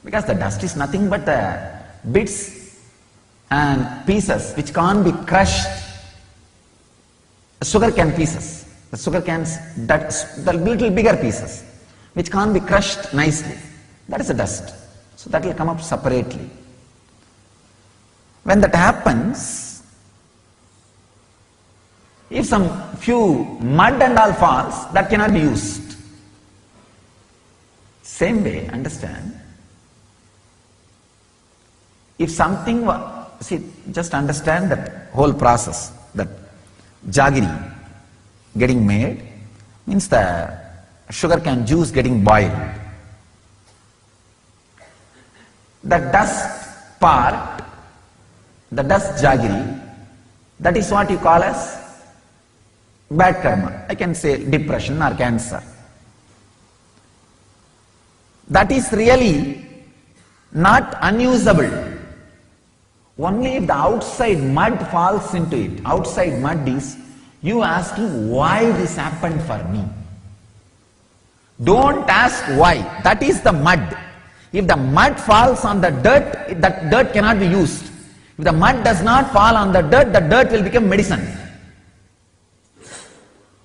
Because the dust is nothing but the bits and pieces which can't be crushed. The sugar cane pieces, the sugar cans, the little bigger pieces which can't be crushed nicely. That is the dust. So that will come up separately. When that happens, If some few mud and all falls, that cannot be used. Same way, understand. If something, see, just understand that whole process, that jaggery getting made means the sugarcane juice getting boiled. The dust part, the dust jaggery, that is what you call as bad karma. I can say depression or cancer. That is really not unusable. Only if the outside mud falls into it. Outside mud is you asking why this happened for me. Don't ask why. That is the mud. If the mud falls on the dirt, that dirt cannot be used. If the mud does not fall on the dirt will become medicine.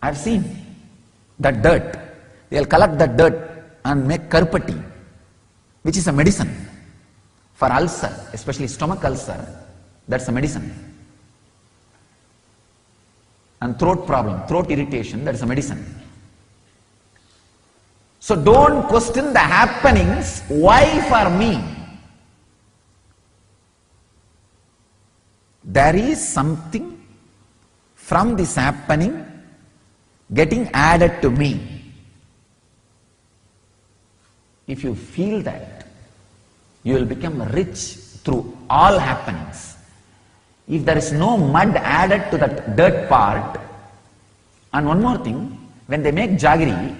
I have seen that dirt. They will collect that dirt and make karpati, which is a medicine for ulcer, especially stomach ulcer. That's a medicine. And throat problem, throat irritation, that is a medicine. So don't question the happenings. Why for me? There is something from this happening getting added to me. If you feel that, you will become rich through all happenings. If there is no mud added to that dirt part, and one more thing, when they make jaggery,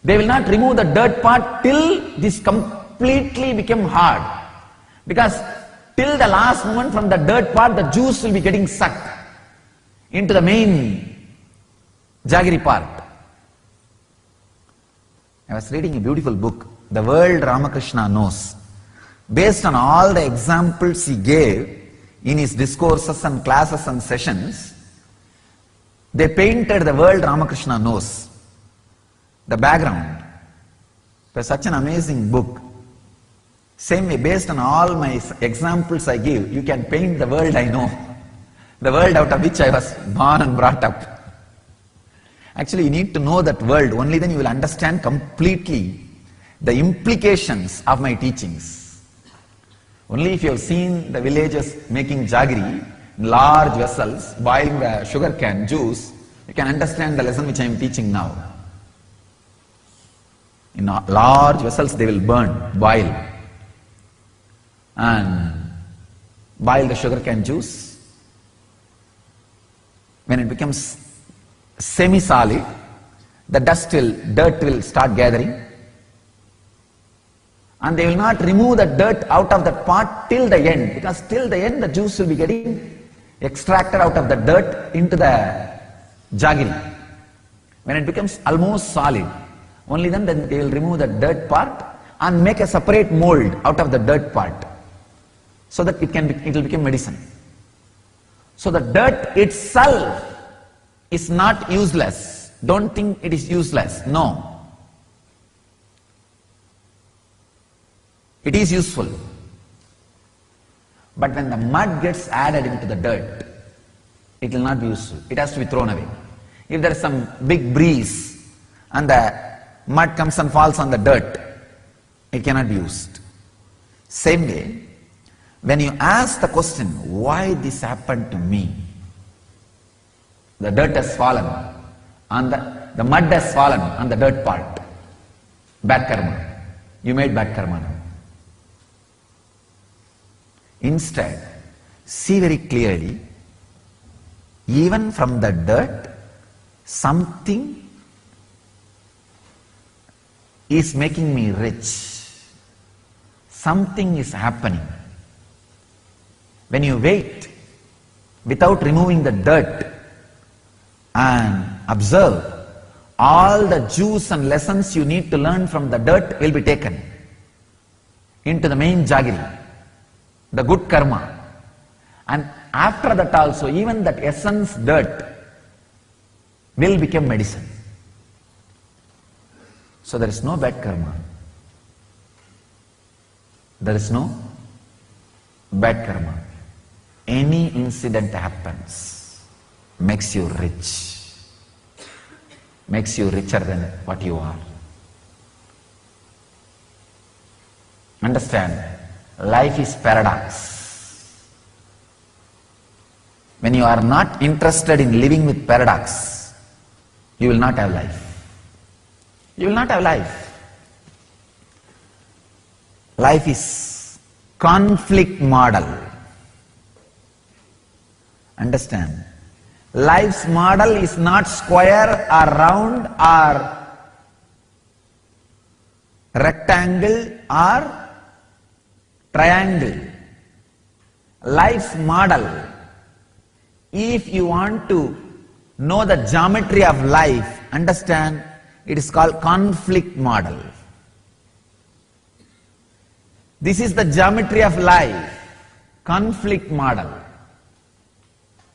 they will not remove the dirt part till this completely become hard. Because till the last moment from the dirt part, the juice will be getting sucked into the main jaggery part. I was reading a beautiful book, The World Ramakrishna Knows. Based on all the examples he gave in his discourses and classes and sessions, they painted the world Ramakrishna knows. The background. It was such an amazing book. Same way, based on all my examples I give, you can paint the world I know. The world out of which I was born and brought up. Actually, you need to know that world, only then you will understand completely the implications of my teachings. Only if you have seen the villagers making jaggery, large vessels, boiling the sugarcane juice, you can understand the lesson which I am teaching now. In large vessels they will burn, boil, and boil the sugarcane juice. When it becomes semi-solid, the dirt will start gathering, and they will not remove the dirt out of that pot till the end, because till the end the juice will be getting extracted out of the dirt into the jaggery. When it becomes almost solid, only then they will remove the dirt part and make a separate mold out of the dirt part, so that it will become medicine. So the dirt itself is not useless. Don't think it is useless. No. It is useful. But when the mud gets added into the dirt, it will not be useful. It has to be thrown away. If there is some big breeze and the mud comes and falls on the dirt, it cannot be used. Same way, when you ask the question, why this happened to me? The dirt has fallen, and the mud has fallen on the dirt part. Bad karma. You made bad karma now. Instead, see very clearly, even from the dirt, something is making me rich. Something is happening. When you wait without removing the dirt and observe, all the juice and lessons you need to learn from the dirt will be taken into the main jaggery, the good karma. And after that also, even that essence dirt will become medicine. So there is no bad karma. There is no bad karma. Any incident happens, makes you rich, makes you richer than what you are. Understand, life is paradox. When you are not interested in living with paradox, you will not have life. You will not have life. Life is conflict model. Understand? Life's model is not square or round or rectangle or triangle. Life's model, if you want to know the geometry of life, understand, it is called conflict model. This is the geometry of life, conflict model.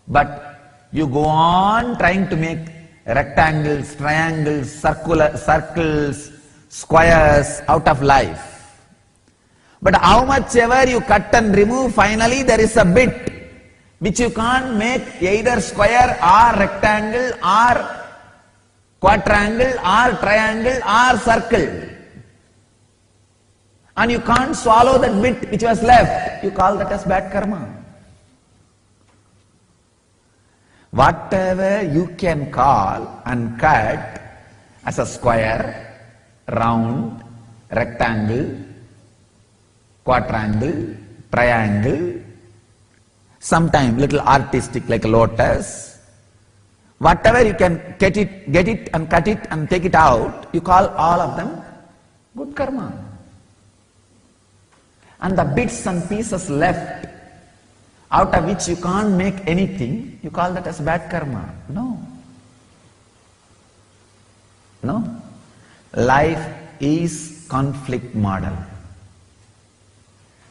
But you go on trying to make rectangles, triangles, circles, squares out of life. But how much ever you cut and remove, finally there is a bit which you can't make either square or rectangle or quadrangle or triangle or circle. And you can't swallow that bit which was left. You call that as bad karma. Whatever you can call and cut as a square, round, rectangle, quadrangle, triangle, sometimes little artistic like a lotus, whatever you can get it and cut it and take it out, you call all of them good karma. And the bits and pieces left, out of which you can't make anything, you call that as bad karma. No. No. Life is conflict model.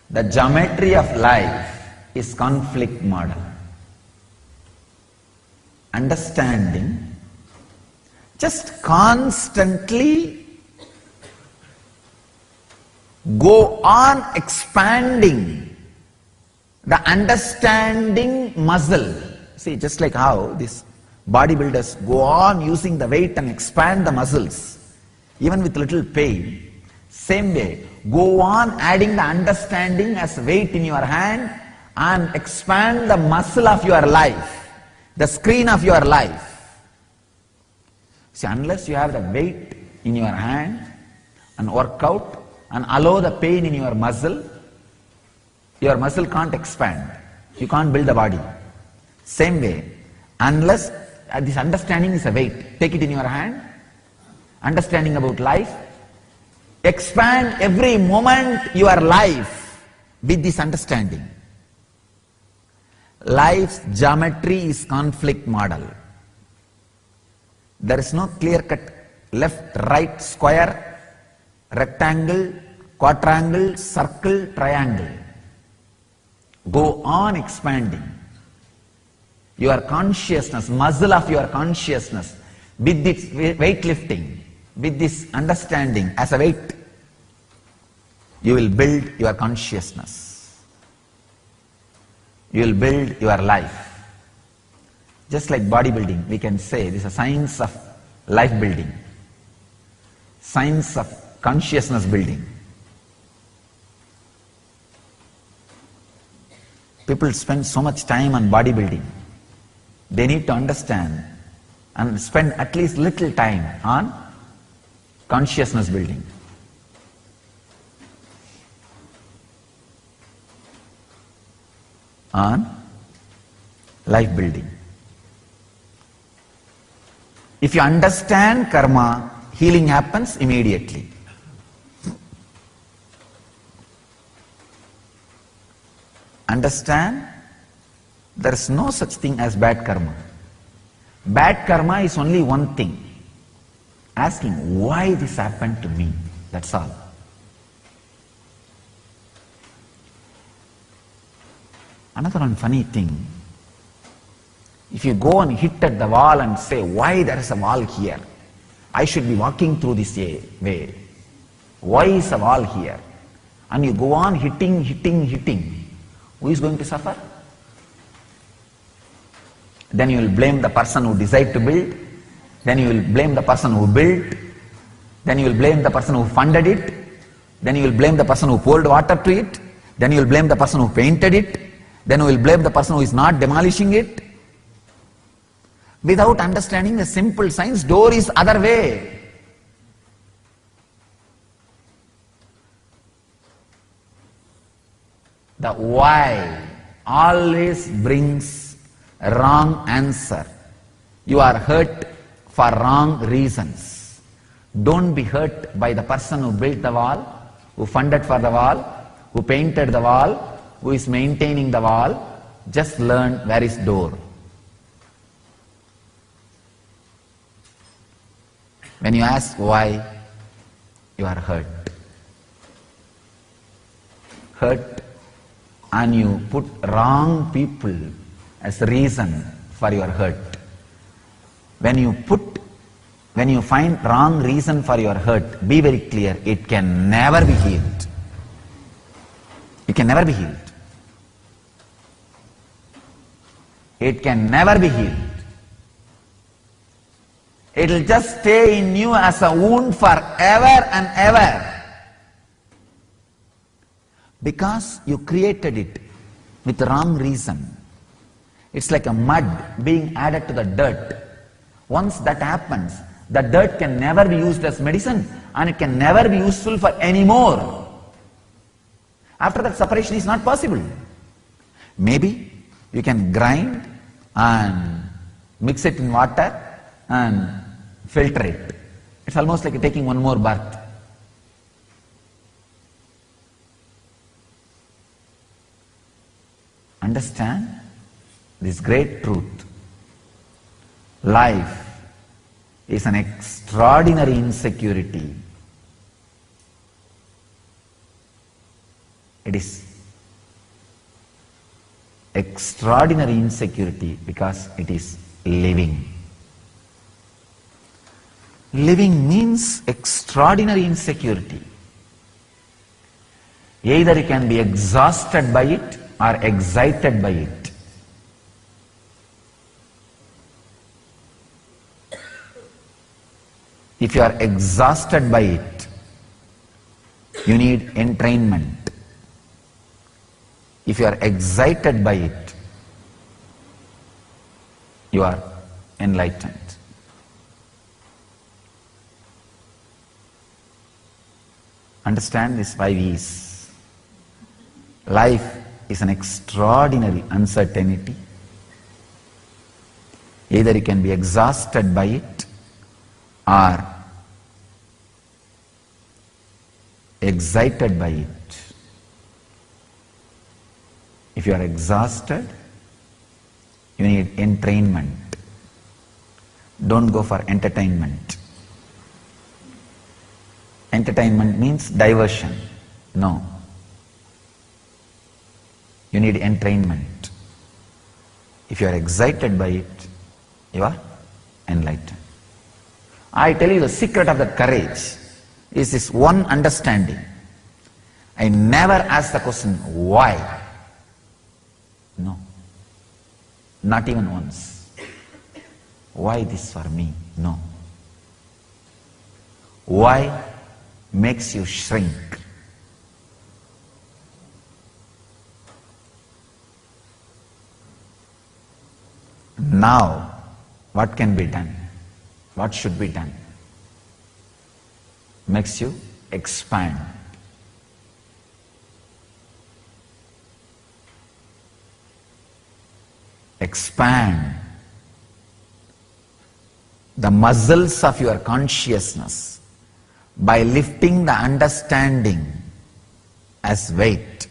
The geometry of life is conflict model. Understanding, just constantly go on expanding the understanding muscle. See, just like how these bodybuilders go on using the weight and expand the muscles, even with little pain. Same way, go on adding the understanding as weight in your hand and expand the muscle of your life, the screen of your life. See, unless you have the weight in your hand and work out and allow the pain in your muscle can't expand. You can't build a body. Same way, unless this understanding is a weight, take it in your hand, understanding about life, expand every moment your life with this understanding. Life's geometry is conflict model. There is no clear-cut left, right, square, rectangle, quadrangle, circle, triangle. Go on expanding your consciousness, muscle of your consciousness, with this weightlifting, with this understanding as a weight. You will build your consciousness. You will build your life. Just like bodybuilding, we can say this is a science of life building, science of consciousness building. People spend so much time on bodybuilding. They need to understand and spend at least little time on consciousness building. On life building. If you understand karma, healing happens immediately. Understand, there is no such thing as bad karma. Bad karma is only one thing. Asking why this happened to me. That's all. Another one funny thing. If you go and hit at the wall and say, why there is a wall here? I should be walking through this way. Why is a wall here? And you go on hitting. Who is going to suffer? then you will blame the person who decided to build, then you will blame the person who built, then you will blame the person who funded it, then you will blame the person who poured water to it, then you will blame the person who painted it, then you will blame the person who is not demolishing it. Without understanding the simple science, door is other way. The why always brings a wrong answer. You are hurt for wrong reasons. Don't be hurt by the person who built the wall, who funded for the wall, who painted the wall, who is maintaining the wall. Just learn where is door. When you ask why, you are hurt. Hurt, and you put wrong people as reason for your hurt. When you find wrong reason for your hurt, be very clear, it can never be healed. It can never be healed. It can never be healed. It will just stay in you as a wound forever and ever. Because you created it with the wrong reason. It's like a mud being added to the dirt. Once that happens, the dirt can never be used as medicine and it can never be useful for any more. After that, separation is not possible. Maybe you can grind and mix it in water and filter it. It's almost like taking one more bath. Understand this great truth. Life is an extraordinary insecurity. It is extraordinary insecurity because it is living. Living means extraordinary insecurity. Either you can be exhausted by it or excited by it. If you are exhausted by it, you need entrainment. If you are excited by it, you are enlightened. Understand these 5 E's. Life is an extraordinary uncertainty. Either you can be exhausted by it or excited by it. If you are exhausted, you need entrainment. Don't go for entertainment. Entertainment means diversion. No. You need entrainment. If you are excited by it, you are enlightened. I tell you, the secret of that courage is this one understanding. I never ask the question, why? No. Not even once. Why this for me? No. Why makes you shrink? Now, what can be done? What should be done? Makes you expand. Expand the muscles of your consciousness by lifting the understanding as weight.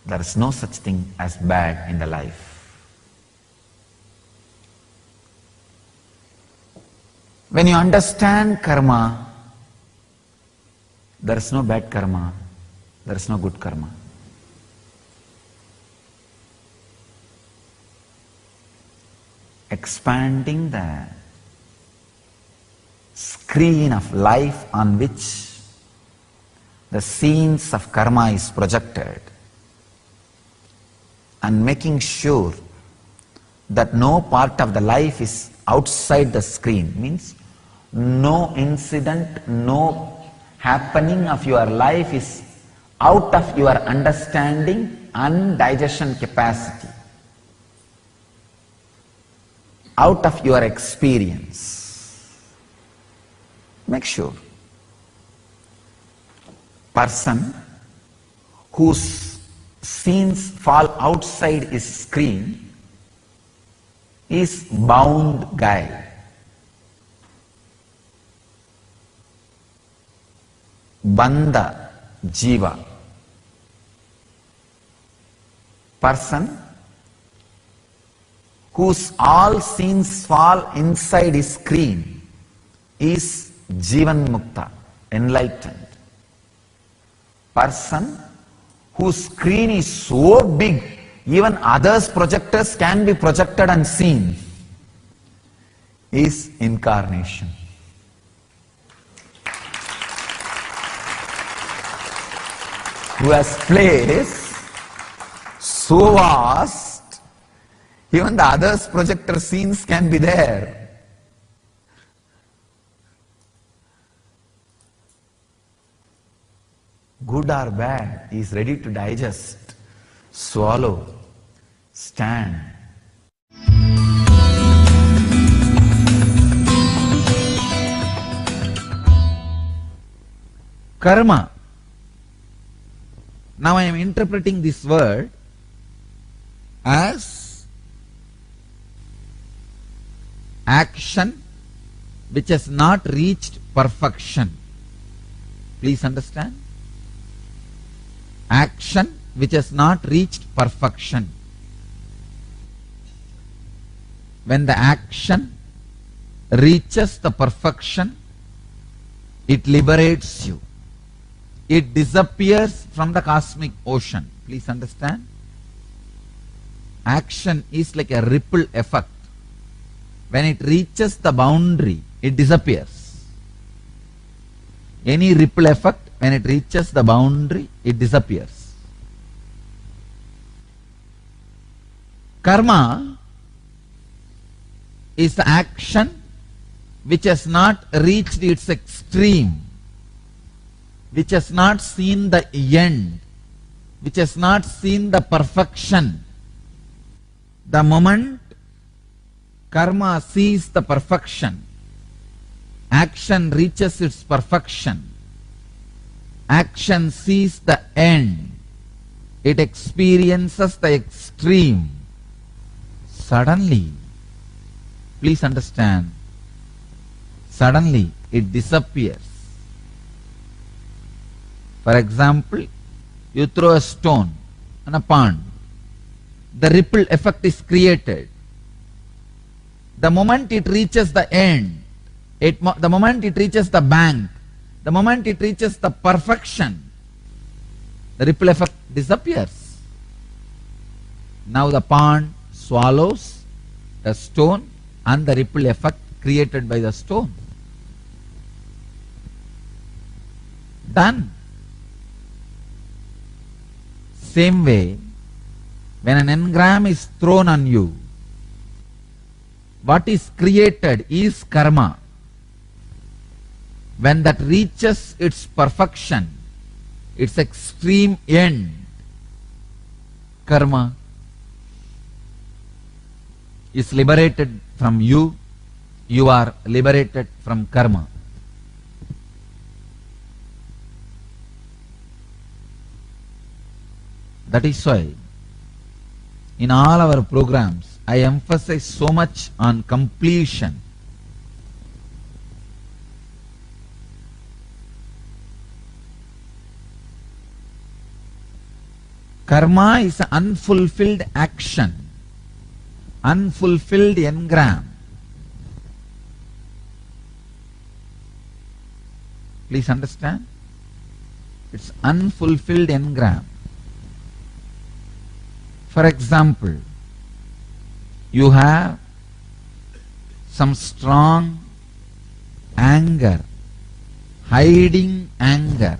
There is no such thing as bad in the life. When you understand karma, there is no bad karma, there is no good karma. Expanding the screen of life on which the scenes of karma is projected and making sure that no part of the life is outside the screen, means no incident, no happening of your life is out of your understanding and digestion capacity, out of your experience. Make sure. Person whose scenes fall outside his screen is bound guy. Bandha jiva. Person whose all scenes fall inside his screen is Jivan Mukta, enlightened. Person whose screen is so big, even others' projectors can be projected and seen, is incarnation. Who has place so vast, even the others' projector scenes can be there. Good or bad, he is ready to digest, swallow, stand. Karma. Now I am interpreting this word as action which has not reached perfection. Please understand. Action which has not reached perfection. When the action reaches the perfection, it liberates you. It disappears from the cosmic ocean. Please understand. Action is like a ripple effect. When it reaches the boundary, it disappears. Any ripple effect, when it reaches the boundary, it disappears. Karma is the action which has not reached its extreme, which has not seen the end, which has not seen the perfection. The moment karma sees the perfection, action reaches its perfection, action sees the end, it experiences the extreme. Suddenly, please understand, suddenly it disappears. For example, you throw a stone in a pond. The ripple effect is created. The moment it reaches the end, the moment it reaches the bank, the moment it reaches the perfection, the ripple effect disappears. Now the pond swallows the stone and the ripple effect created by the stone. Done. Same way, when an engram is thrown on you, what is created is karma. When that reaches its perfection, its extreme end, karma is liberated from you, you are liberated from karma. That is why in all our programs I emphasize so much on completion. Karma is an unfulfilled action, unfulfilled engram. Please understand. It's unfulfilled engram. For example, you have some strong anger, hiding anger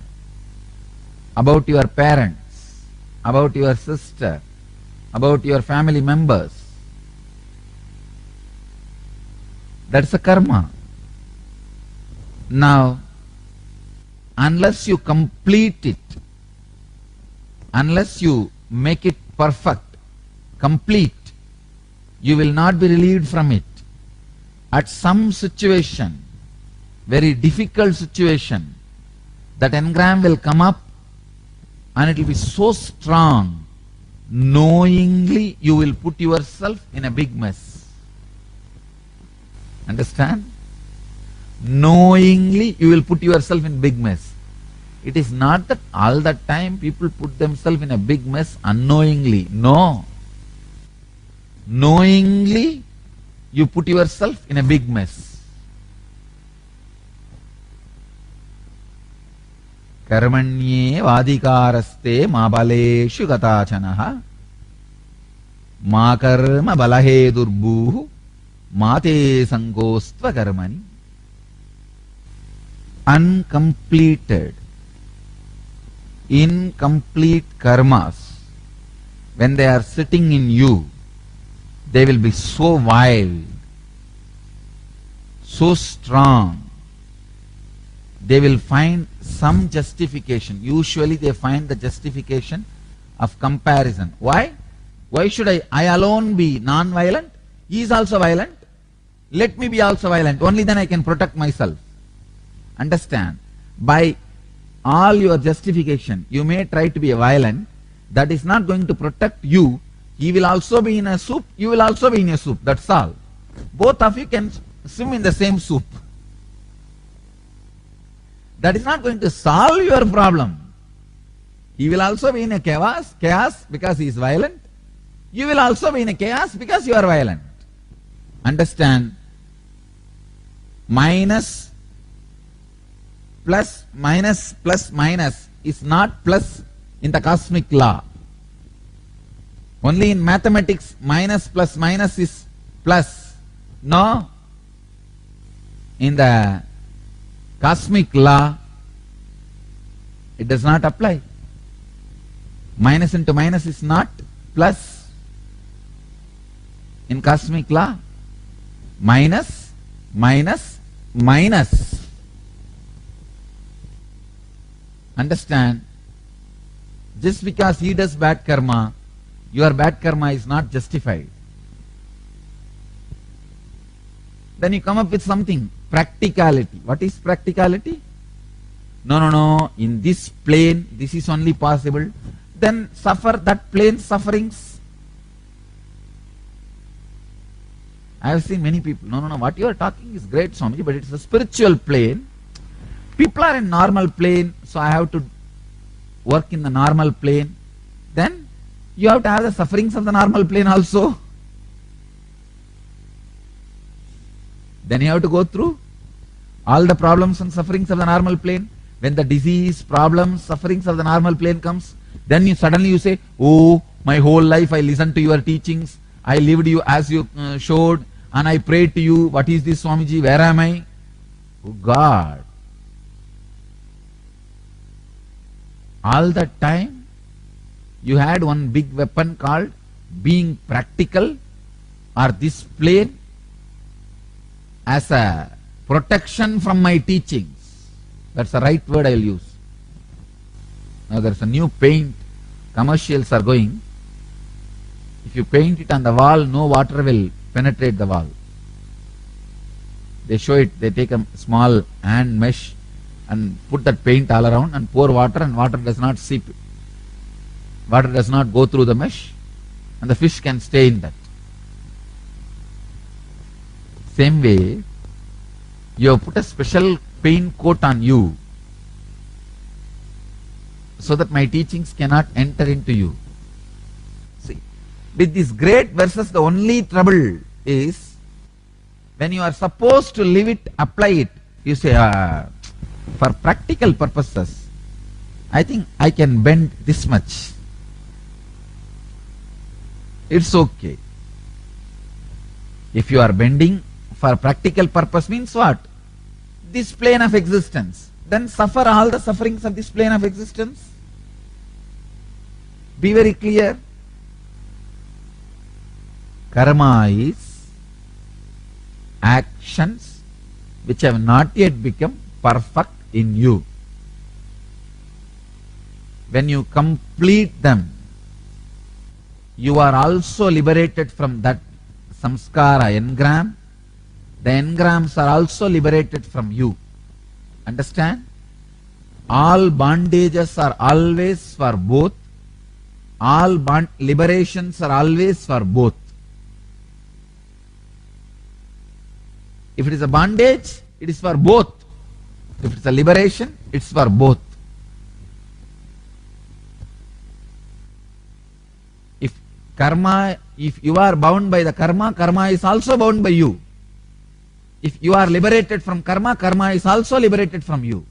about your parents, about your sister, about your family members. That's a karma. Now, unless you complete it, unless you make it perfect, complete, you will not be relieved from it. At some situation, very difficult situation, that engram will come up and it will be so strong, knowingly you will put yourself in a big mess. Understand? Knowingly you will put yourself in big mess. It is not that all the time people put themselves in a big mess unknowingly. No. Knowingly you put yourself in a big mess. Karmanye vadikaraste ma baleshu gatachanaha ma karma balahe durbuhu mate sankostva karmani. Uncompleted, incomplete karmas, when they are sitting in you, they will be so wild, so strong. They will find some justification. Usually they find the justification of comparison. Why? Why should I alone be non-violent? He is also violent. Let me be also violent. Only then I can protect myself. Understand? By all your justification, you may try to be a violent. That is not going to protect you. He will also be in a soup. You will also be in a soup. That's all. Both of you can swim in the same soup. That is not going to solve your problem. He will also be in a chaos because he is violent. You will also be in a chaos because you are violent. Understand? Minus, plus, minus, plus, minus is not plus in the cosmic law. Only in mathematics, minus plus minus is plus. No. In the cosmic law, it does not apply. Minus into minus is not plus. In cosmic law, minus, minus, minus. Understand? Just because he does bad karma, your bad karma is not justified. Then you come up with something. Practicality. What is practicality? No. In this plane, this is only possible. Then suffer that plane sufferings. I have seen many people. No. What you are talking is great, Swamiji, but it's a spiritual plane. People are in normal plane, so I have to work in the normal plane. Then you have to have the sufferings of the normal plane also. Then you have to go through all the problems and sufferings of the normal plane. When the disease, problems, sufferings of the normal plane comes, then you suddenly say, oh, my whole life I listened to your teachings, I lived you as you showed, and I prayed to you. What is this, Swamiji? Where am I? Oh God. All that time, you had one big weapon called being practical, or this plane as a protection from my teachings. That's the right word I'll use. Now there's a new paint, commercials are going. If you paint it on the wall, no water will penetrate the wall. They show it, they take a small hand mesh and put that paint all around and pour water, and water does not seep. Water does not go through the mesh, and the fish can stay in that. Same way, you have put a special paint coat on you so that my teachings cannot enter into you. See, with this great verses, the only trouble is when you are supposed to live it, apply it, you say, for practical purposes, I think I can bend this much. It's okay. If you are bending for practical purpose means what? This plane of existence. Then suffer all the sufferings of this plane of existence. Be very clear. Karma is actions which have not yet become perfect in you. When you complete them, you are also liberated from that samskara engram. The engrams are also liberated from you. Understand? All bondages are always for both. All liberations are always for both. If it is a bondage, it is for both. If it is a liberation, it's for both. If karma, if you are bound by the karma, karma is also bound by you. If you are liberated from karma, karma is also liberated from you.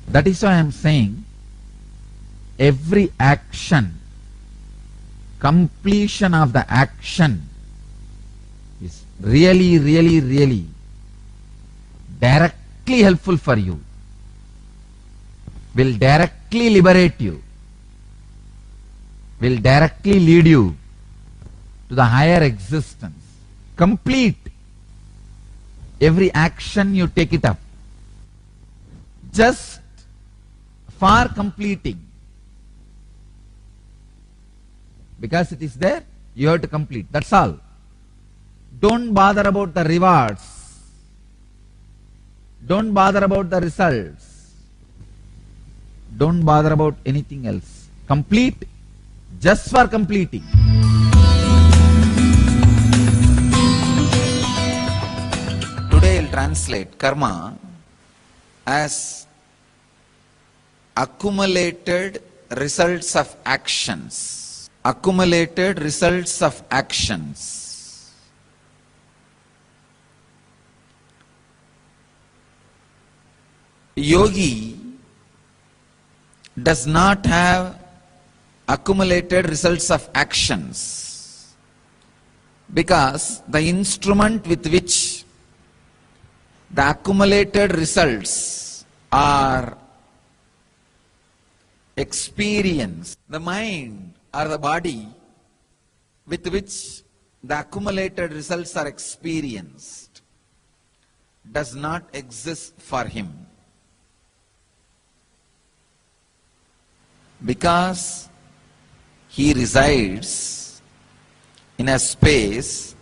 That is why I am saying every action, completion of the action is really directly helpful for you, will directly liberate you, will directly lead you to the higher existence. Complete every action you take it up. Just for completing. Because it is there, you have to complete. That's all. Don't bother about the rewards. Don't bother about the results. Don't bother about anything else. Complete just for completing. Today I'll translate karma as accumulated results of actions. Accumulated results of actions. Yogi does not have accumulated results of actions because the instrument with which the accumulated results are experienced, the mind or the body with which the accumulated results are experienced, does not exist for him. Because he resides in a space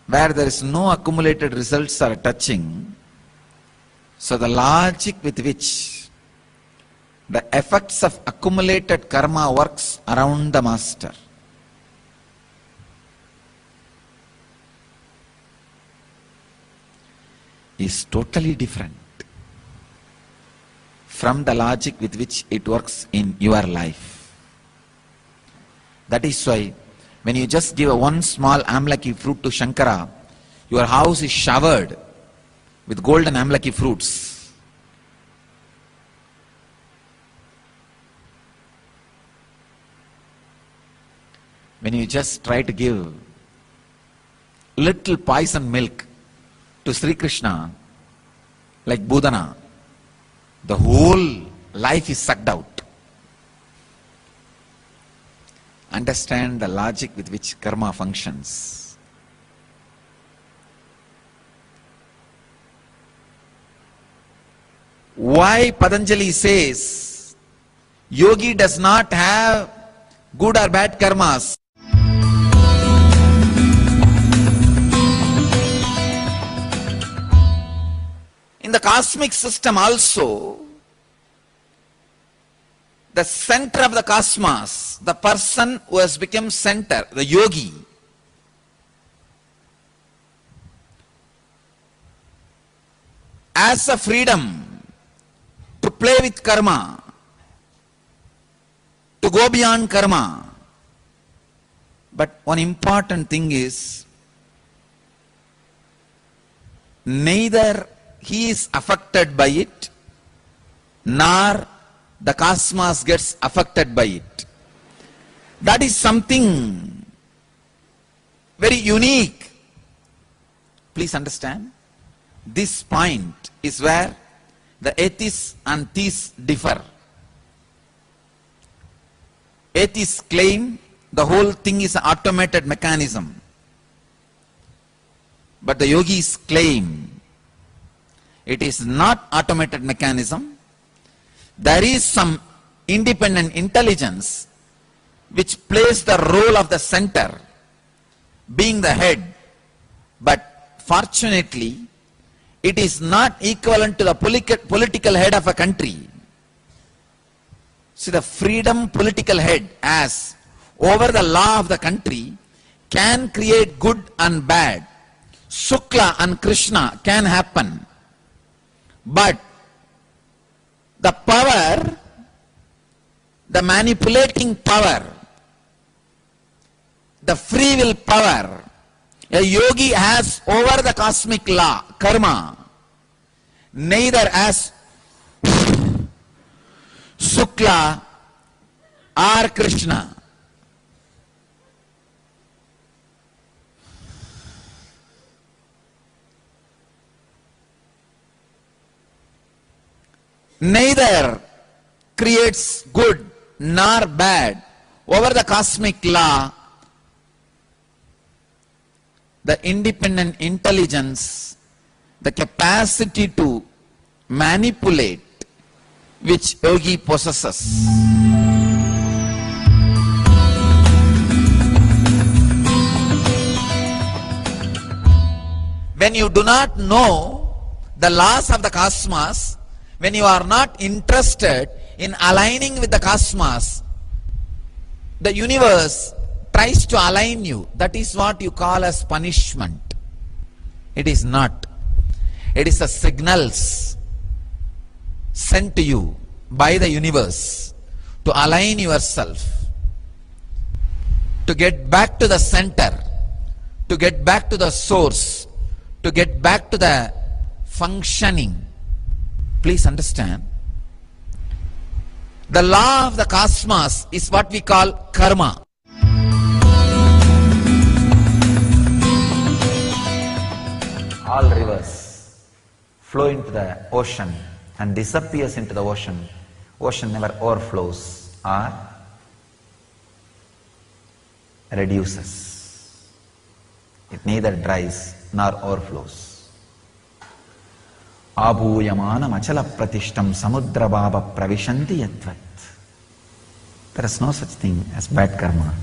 where there is no accumulated results are touching, so the logic with which the effects of accumulated karma works around the master is totally different from the logic with which it works in your life. That is why when you just give one small amlaki fruit to Shankara, your house is showered with golden amlaki fruits. When you just try to give little poison milk to Sri Krishna, like Budana, the whole life is sucked out. Understand the logic with which karma functions. Why Patanjali says yogi does not have good or bad karmas? In the cosmic system also, the center of the cosmos, the person who has become center, the yogi, has a freedom to play with karma, to go beyond karma. But one important thing is, neither he is affected by it, nor the cosmos gets affected by it. That is something very unique. Please understand, this point is where the atheists and theists differ. Atheists claim the whole thing is an automated mechanism. But the yogis claim it is not automated mechanism. There is some independent intelligence which plays the role of the center, being the head. But fortunately, it is not equivalent to the political head of a country. See, the freedom political head as over the law of the country can create good and bad. Shukla and Krishna can happen. But the power, the manipulating power, the free will power, a yogi has over the cosmic law, karma, neither as Shukla or Krishna. Neither creates good nor bad. Over the cosmic law, the independent intelligence, the capacity to manipulate, which yogi possesses. When you do not know the laws of the cosmos, when you are not interested in aligning with the cosmos, the universe tries to align you. That is what you call as punishment. It is not. It is the signals sent to you by the universe to align yourself, to get back to the center, to get back to the source, to get back to the functioning. Please understand, the law of the cosmos is what we call karma. All rivers flow into the ocean and disappears into the ocean. Ocean never overflows or reduces. It neither dries nor overflows. Abhuyamanam achala pratishtam samudra baba pravishanti yatvat. There is no such thing as bad karma.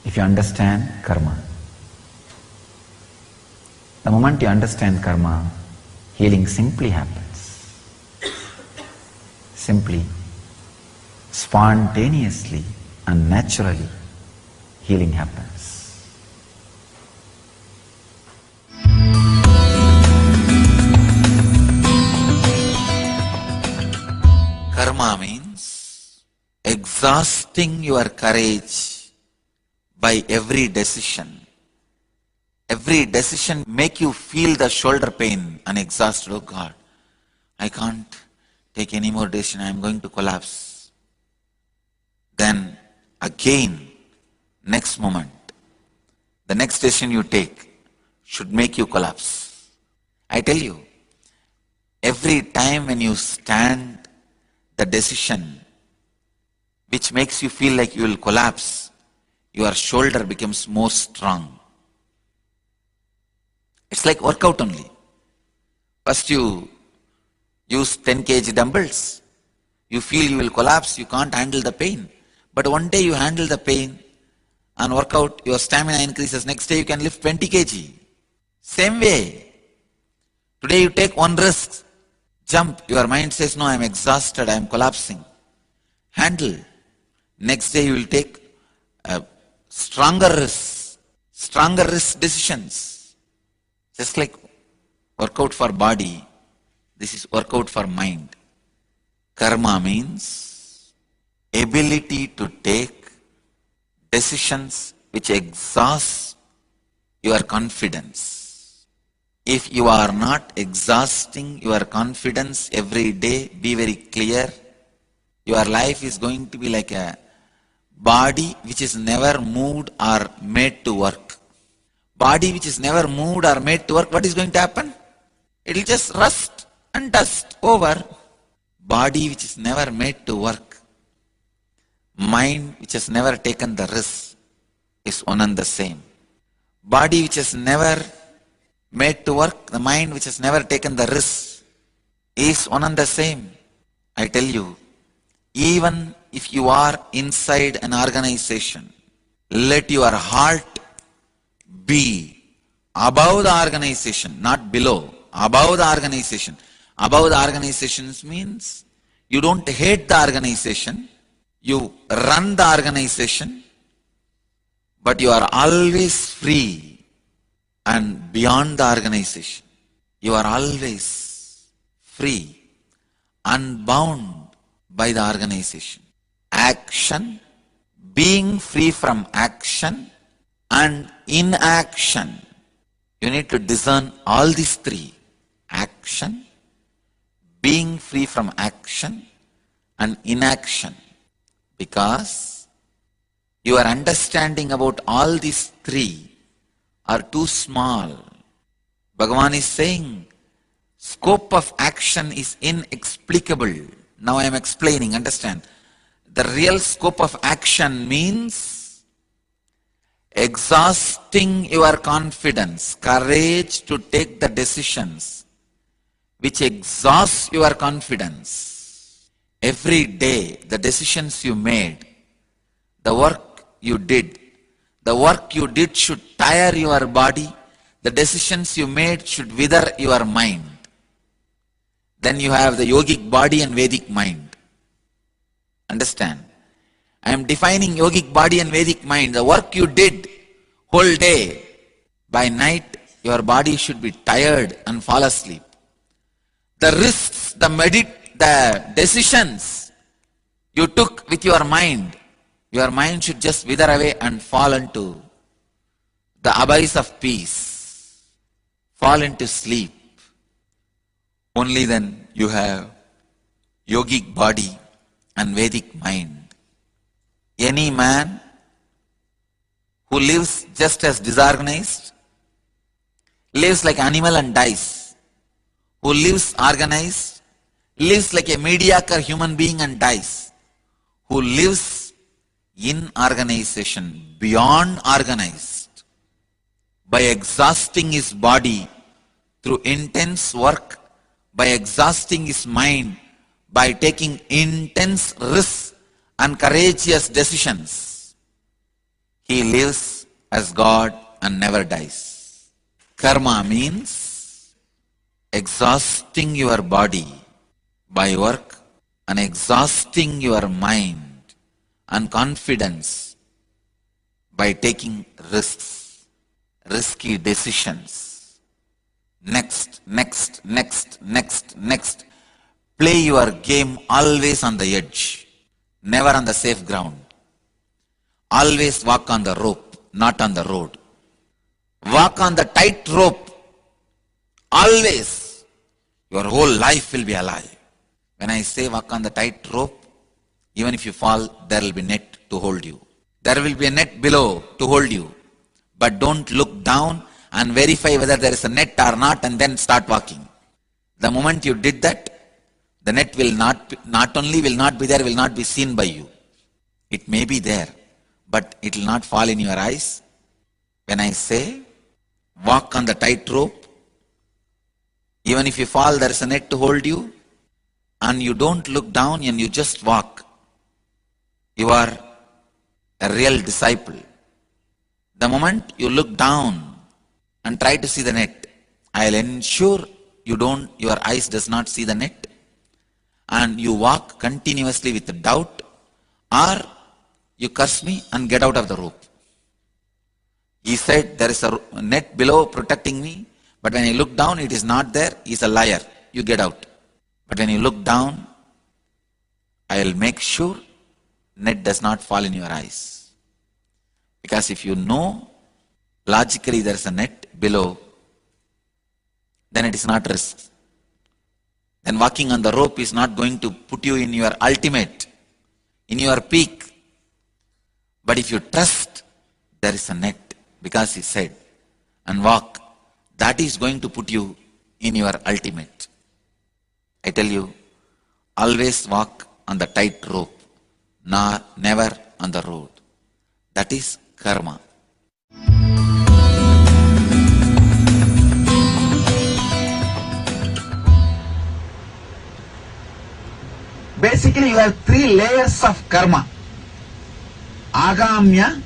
If you understand karma, the moment you understand karma, healing simply happens. Simply, spontaneously and naturally, healing happens. Karma means exhausting your courage by every decision. Every decision make you feel the shoulder pain and exhausted. Oh God, I can't take any more decision. I am going to collapse. Then again, next moment, the next decision you take should make you collapse. I tell you, every time when you stand the decision which makes you feel like you will collapse, your shoulder becomes more strong. It's like workout only. First you use 10 kg dumbbells. You feel you will collapse, you can't handle the pain. But one day you handle the pain and work out, your stamina increases. Next day you can lift 20 kg. Same way. Today you take one risk, jump, your mind says, no, I am exhausted, I am collapsing. Handle. Next day you will take stronger risks decisions. Just like workout for body, this is workout for mind. Karma means ability to take decisions which exhaust your confidence. If you are not exhausting your confidence every day, be very clear, your life is going to be like a body which is never moved or made to work. Body which is never moved or made to work, what is going to happen? It will just rust and dust over. Body which is never made to work. Mind which has never taken the risk is one and the same. Body which has never made to work, the mind which has never taken the risk is one and the same. I tell you, even if you are inside an organization, let your heart be above the organization, not below, above the organization. Above the organizations means you don't hate the organization, you run the organization, but you are always free and beyond the organization. You are always free, unbound by the organization. Action, being free from action and inaction. You need to discern all these three. Action, being free from action and inaction. Because your understanding about all these three are too small. Bhagavan is saying, scope of action is inexplicable. Now I am explaining, understand. The real scope of action means exhausting your confidence, courage to take the decisions which exhaust your confidence. Every day, the decisions you made, the work you did should tire your body. The decisions you made should wither your mind. Then you have the yogic body and Vedic mind. Understand? I am defining yogic body and Vedic mind. The work you did whole day, by night your body should be tired and fall asleep. The risks, the decisions you took with your mind should just wither away and fall into the abyss of peace. Fall into sleep. Only then you have yogic body and Vedic mind. Any man who lives just as disorganized, lives like animal and dies. Who lives organized, lives like a mediocre human being and dies. Who lives in organization, beyond organized, by exhausting his body through intense work, by exhausting his mind, by taking intense risks and courageous decisions, he lives as God and never dies. Karma means exhausting your body by work and exhausting your mind and confidence by taking risks, risky decisions. Next. Play your game always on the edge, never on the safe ground. Always walk on the rope, not on the road. Walk on the tight rope. Always. Your whole life will be alive. When I say walk on the tight rope, even if you fall, there will be net to hold you. There will be a net below to hold you. But don't look down and verify whether there is a net or not and then start walking. The moment you did that, the net will not only will not be there, will not be seen by you. It may be there, but it will not fall in your eyes. When I say walk on the tight rope, even if you fall, there is a net to hold you, and you don't look down and you just walk. You are a real disciple. The moment you look down and try to see the net, I'll ensure your eyes does not see the net, and you walk continuously with doubt, or you curse me and get out of the rope. He said there is a net below protecting me, but when I look down, it is not there. He's a liar. You get out. But when you look down, I will make sure net does not fall in your eyes. Because if you know logically there is a net below, then it is not risk. Then walking on the rope is not going to put you in your ultimate, in your peak. But if you trust there is a net, because he said, and walk, that is going to put you in your ultimate. I tell you, always walk on the tight rope, nor never on the road. That is karma. Basically, you have three layers of karma: agamya,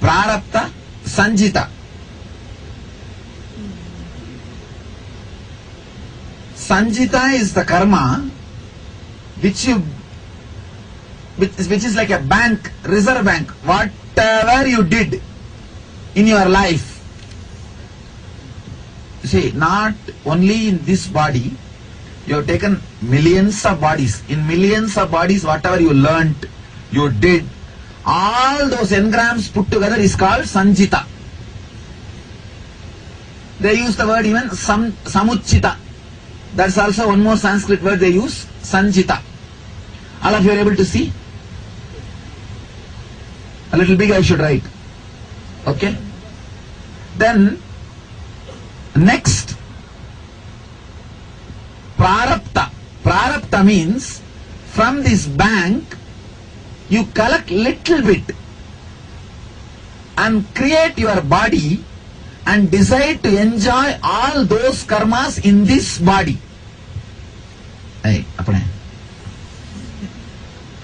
prarabdha, sanjita. Sanjita is the karma which is like a bank, reserve bank. Whatever you did in your life, see, not only in this body, you have taken millions of bodies. In millions of bodies, whatever you learnt, you did, all those engrams put together is called sanjita. They use the word even samuchita. That's also one more Sanskrit word they use, sanjita. All of you are able to see? A little big I should write. Okay? Then, next, prarabdha. Prarabdha means from this bank you collect little bit and create your body and decide to enjoy all those karmas in this body. Hey, apne.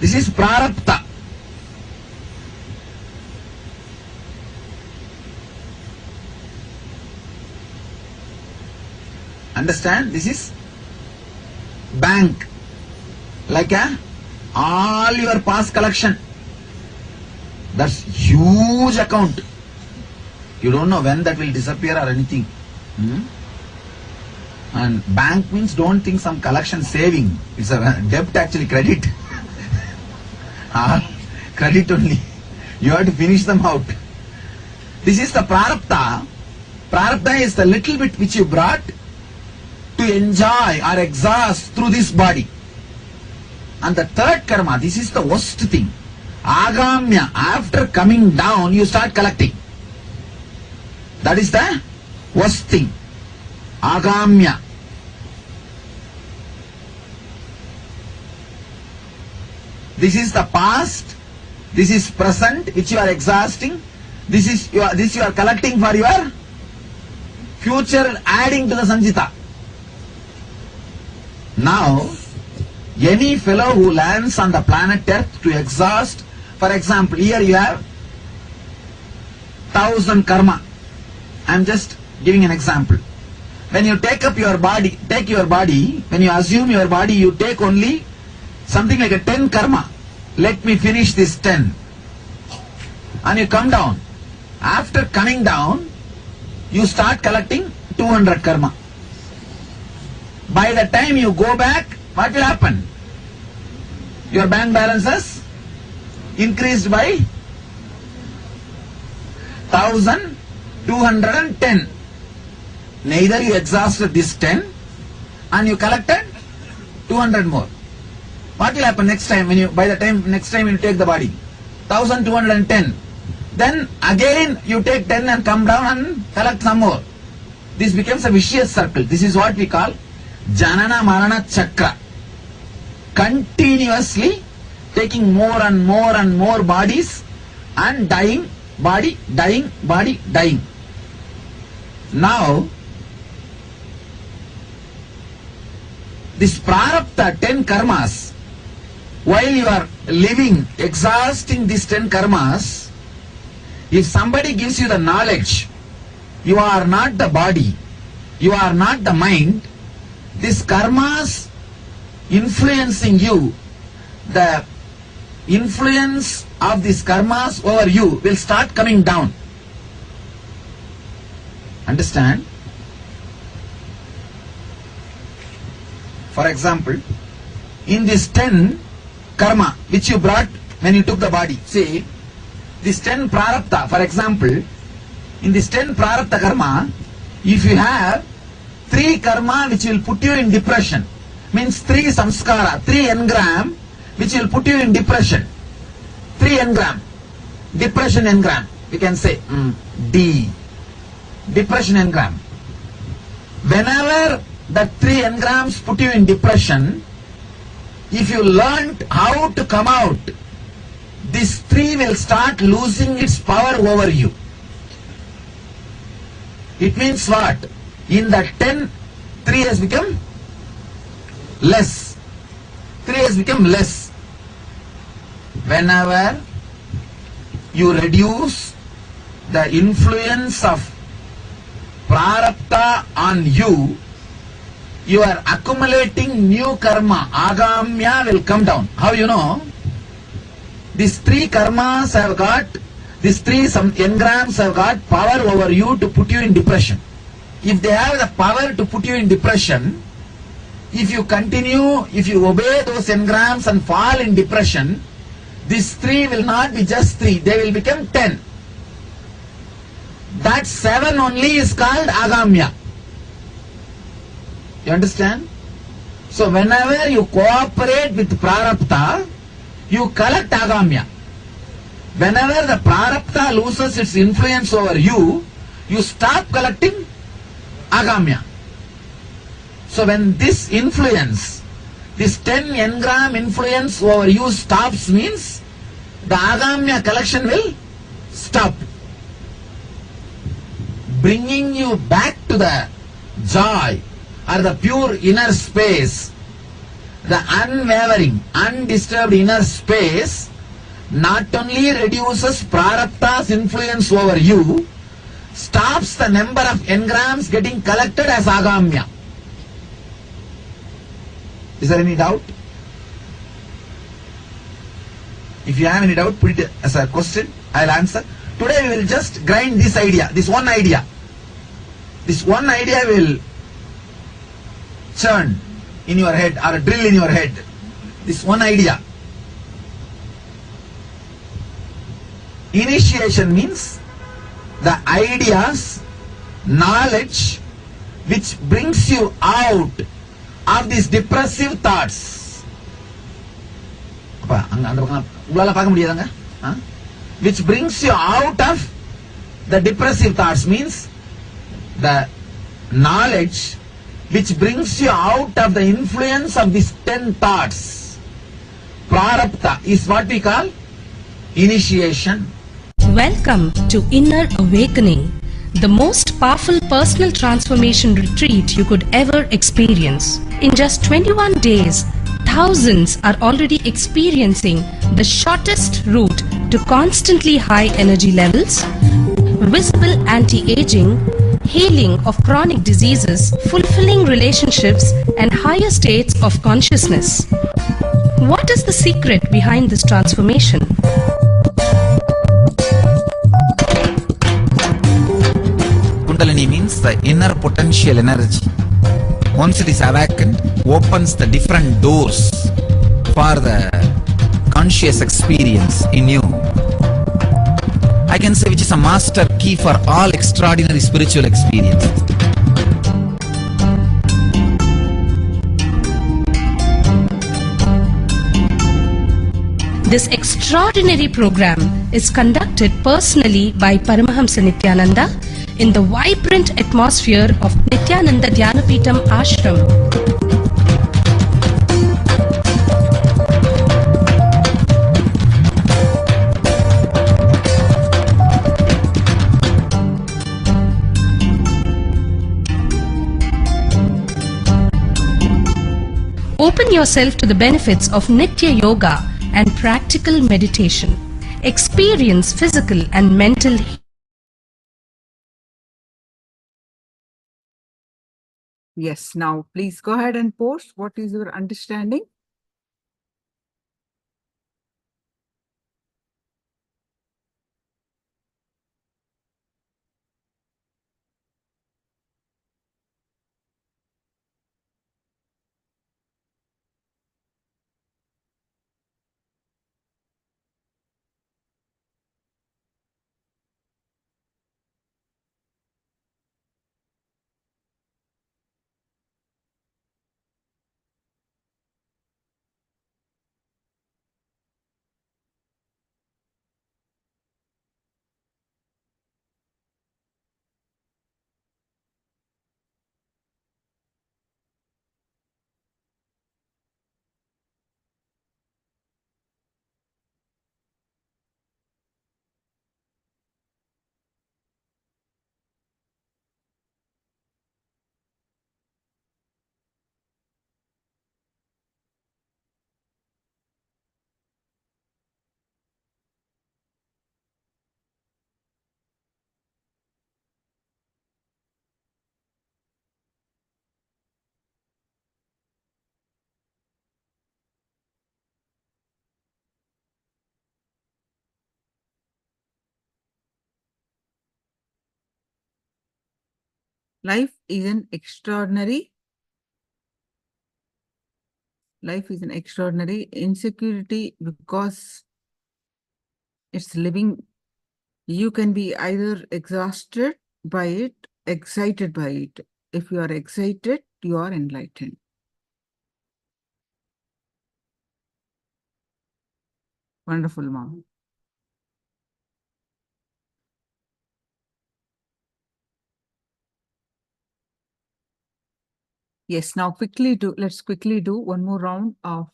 This is prarabdha. Understand? This is bank, like all your past collection. That's huge account. You don't know when that will disappear or anything. And bank means, don't think some collection saving. It's a debt, actually credit. Credit only. You have to finish them out. This is the prarabdha. Prarabdha is the little bit which you brought to enjoy or exhaust through this body. And the third karma, this is the worst thing. Agamya, after coming down, you start collecting. That is the worst thing. Agamya. This is the past, this is present, which you are exhausting. This you are collecting for your future, adding to the sanjita. Now, any fellow who lands on the planet Earth to exhaust, for example, here you have 1000 karma. I am just giving an example. When you take your body, when you assume your body, you take only something like a 10 karma. Let me finish this 10. And you come down. After coming down, you start collecting 200 karma. By the time you go back, what will happen? Your bank balances increased by 1210. Neither you exhausted this 10 and you collected 200 more. What will happen next time next time you take the body? 1210. Then again you take 10 and come down and collect some more. This becomes a vicious circle. This is what we call Janana Marana Chakra. Continuously taking more and more and more bodies and dying, body, dying, body, dying. Now, this prarabdha 10 karmas, while you are living, exhausting these 10 karmas, if somebody gives you the knowledge, you are not the body, you are not the mind, these karmas influencing you, the influence of these karmas over you will start coming down. Understand? For example, in this 10 karma which you brought when you took the body, say, this 10 prarabdha, for example, in this 10 prarabdha karma, if you have 3 karma which will put you in depression, means 3 samskara, 3 engram which will put you in depression. 3 engram, depression engram, we can say D, depression engram. Whenever the 3 engrams put you in depression, if you learnt how to come out this 3 will start losing its power over you. It means what? In the 10, 3 has become less. 3 has become less. Whenever you reduce the influence of prarabdha on you, you are accumulating new karma. Agamya will come down. How you know? These 3 karmas have got, these 3 some engrams have got power over you to put you in depression. If they have the power to put you in depression, if you continue, if you obey those engrams and fall in depression, these 3 will not be just 3, they will become 10. That 7 only is called agamya. You understand? So whenever you cooperate with prarabdha, you collect agamya. Whenever the prarabdha loses its influence over you, you stop collecting agamya. So when this influence, this 10 engram influence over you stops, means the agamya collection will stop. Bringing you back to the joy or the pure inner space, the unwavering, undisturbed inner space not only reduces prarabdha's influence over you, stops the number of engrams getting collected as agamya. Is there any doubt? If you have any doubt, put it as a question, I'll answer. Today we will just grind this idea, this one idea. This one idea will churn in your head or drill in your head. This one idea. Initiation means the ideas, knowledge which brings you out of these depressive thoughts. Which brings you out of the depressive thoughts means the knowledge which brings you out of the influence of these 10 thoughts. Prarabdha is what we call initiation. Welcome to Inner Awakening, the most powerful personal transformation retreat you could ever experience. In just 21 days, thousands are already experiencing the shortest route to constantly high energy levels, visible anti-aging, healing of chronic diseases, fulfilling relationships, and higher states of consciousness. What is the secret behind this transformation? Kundalini means the inner potential energy. Once it is awakened, opens the different doors for the conscious experience in you. I can say which is a master key for all extraordinary spiritual experiences. This extraordinary program is conducted personally by Paramahamsa Nithyananda in the vibrant atmosphere of Nithyananda Dhyanapitham Ashram. Open yourself to the benefits of Nitya Yoga and practical meditation. Experience physical and mental health. Yes, now please go ahead and post what is your understanding. Life is an extraordinary insecurity because it's living. You can be either exhausted by it, excited by it. If you are excited, you are enlightened. Wonderful, Mom. Yes, now let's quickly do one more round of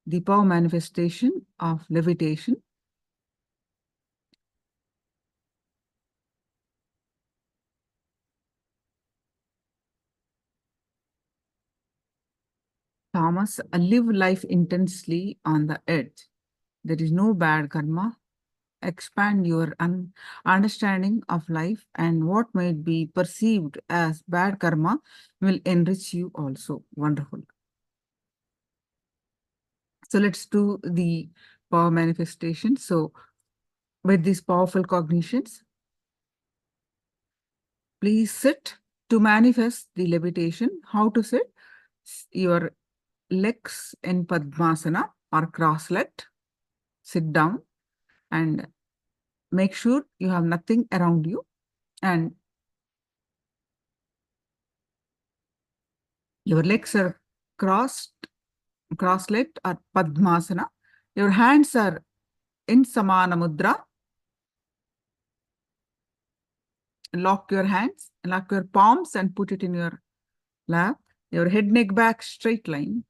the power manifestation of levitation. Thomas, live life intensely on the earth. There is no bad karma. Expand your understanding of life, and what might be perceived as bad karma will enrich you also. Wonderful. So let's do the power manifestation. So with these powerful cognitions, please sit to manifest the levitation. How to sit? Your legs in Padmasana or cross-legged. Sit down and make sure you have nothing around you, and your legs are cross-legged or Padmasana. Your hands are in Samana Mudra. Lock your hands, lock your palms and put it in your lap. Your head, neck, back, straight line.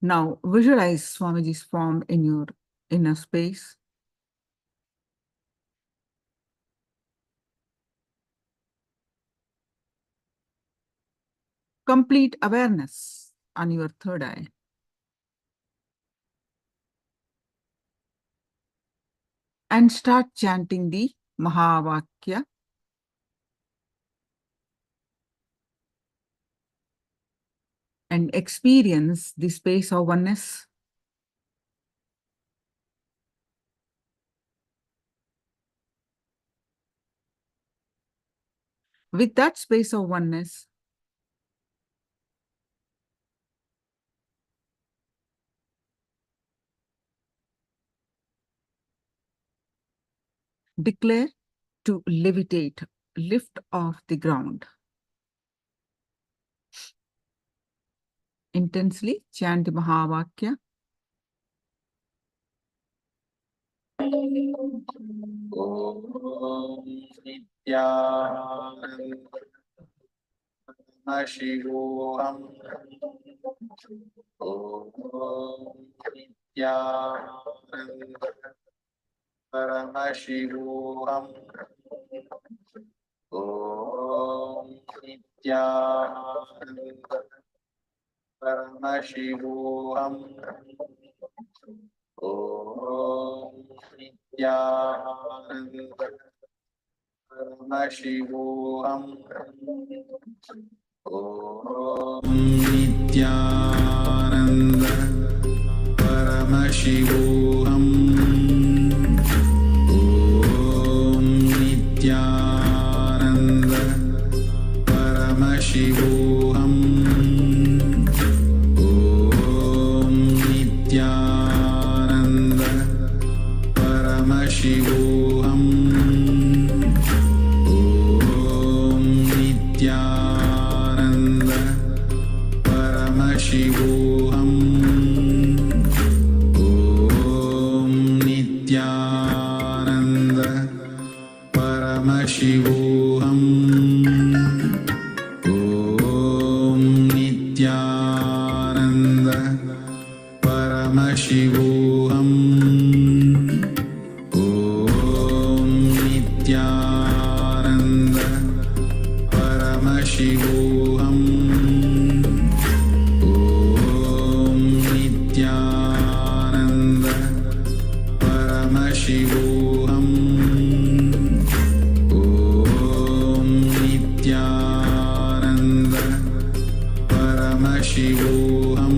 Now visualize Swamiji's form in your inner space. Complete awareness on your third eye. And start chanting the Mahavakya. And experience the space of oneness. With that space of oneness, declare to levitate, lift off the ground. Intensely chant the Mahavakya. Paramashivoham Nithyananda Paramashivoham Nithyananda Paramashivoham Nithyananda Paramashivoham Nithyananda Paramashivoham Nithyananda Paramashivoham Nithyananda Paramashivoham Nithyananda Paramashivoham Nithyananda Paramashivoham Nithyananda Paramashivoham Nithyananda Paramashivoham Nithyananda Paramashivoham Nithyananda Paramashivoham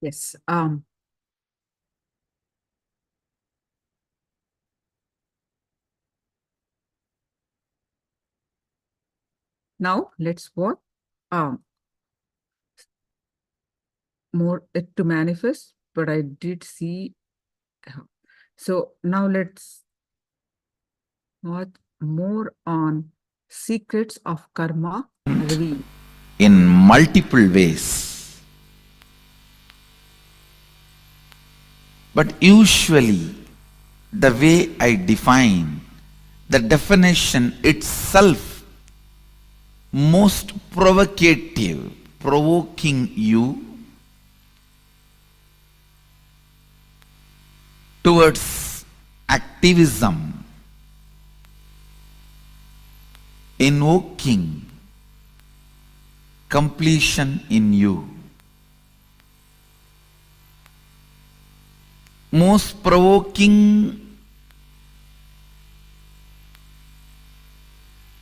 Yes. Now let's work more to manifest, but I did see. So now let's work more on secrets of karma revealed. In multiple ways. But usually, the way I define, the definition itself most provocative, provoking you towards activism, invoking completion in you. Most provoking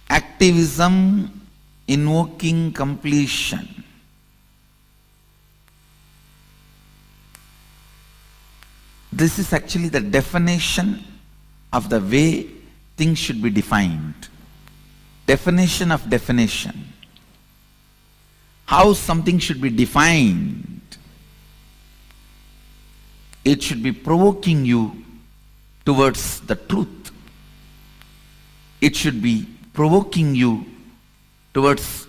activism, invoking completion. This is actually the definition of the way things should be defined. Definition of definition. How something should be defined. It should be provoking you towards the truth. It should be provoking you towards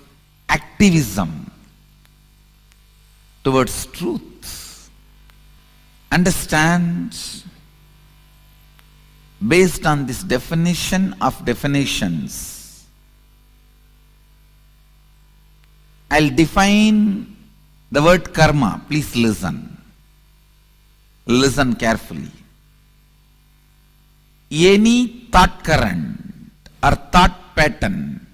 activism, towards truth. Understand, based on this definition of definitions, I'll define the word karma. Please listen. Listen carefully. Any thought current or thought pattern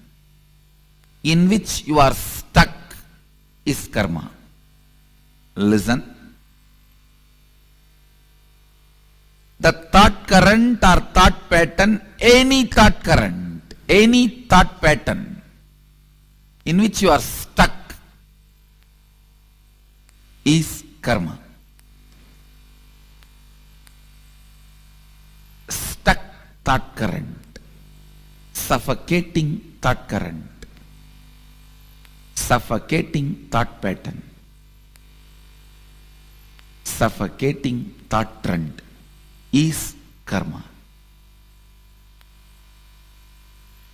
in which you are stuck is karma. Listen. The thought current or thought pattern, any thought current, any thought pattern in which you are stuck is karma. Stuck thought current, suffocating thought current, suffocating thought pattern, suffocating thought trend is karma.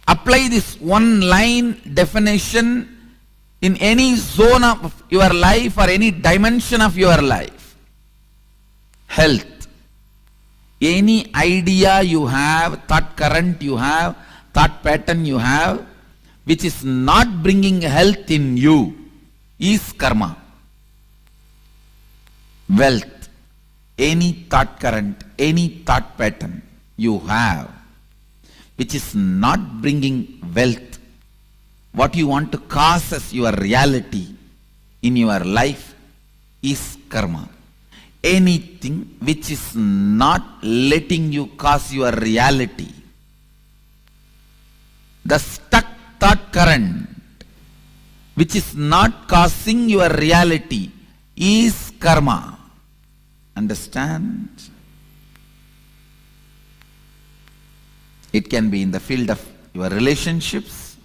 Apply this one line definition in any zone of your life or any dimension of your life. Health. Any idea you have, thought current you have, thought pattern you have, which is not bringing health in you, is karma. Wealth. Any thought current, any thought pattern you have, which is not bringing wealth, what you want to cause as your reality in your life is karma. Anything which is not letting you cause your reality, the stuck thought current which is not causing your reality is karma. Understand? It can be in the field of your relationships,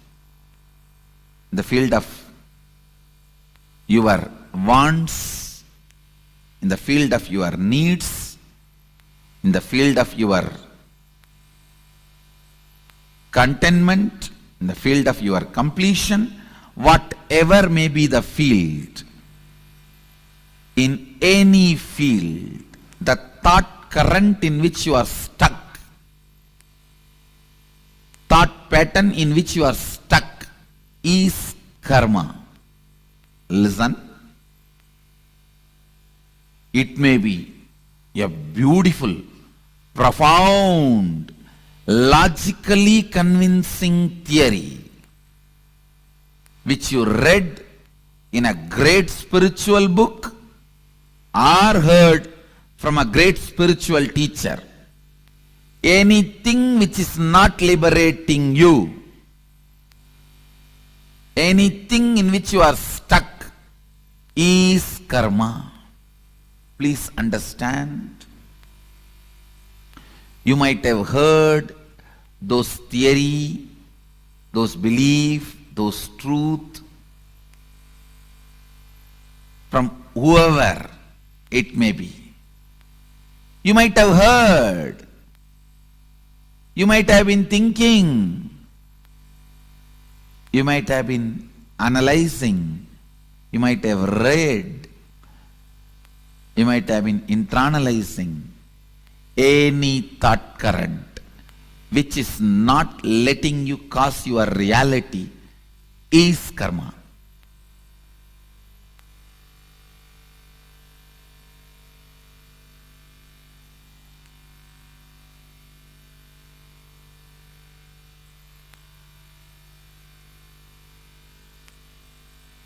in the field of your wants, in the field of your needs, in the field of your contentment, in the field of your completion, whatever may be the field. In any field, the thought current in which you are stuck, thought pattern in which you are stuck is karma. Listen. It may be a beautiful, profound, logically convincing theory which you read in a great spiritual book or heard from a great spiritual teacher. Anything which is not liberating you, anything in which you are stuck is karma. please understand. You might have heard those theory, those belief, those truth from whoever it may be. You might have heard. You might have been thinking. You might have been analyzing. You might have read. You might have been internalizing any thought current which is not letting you cause your reality is karma.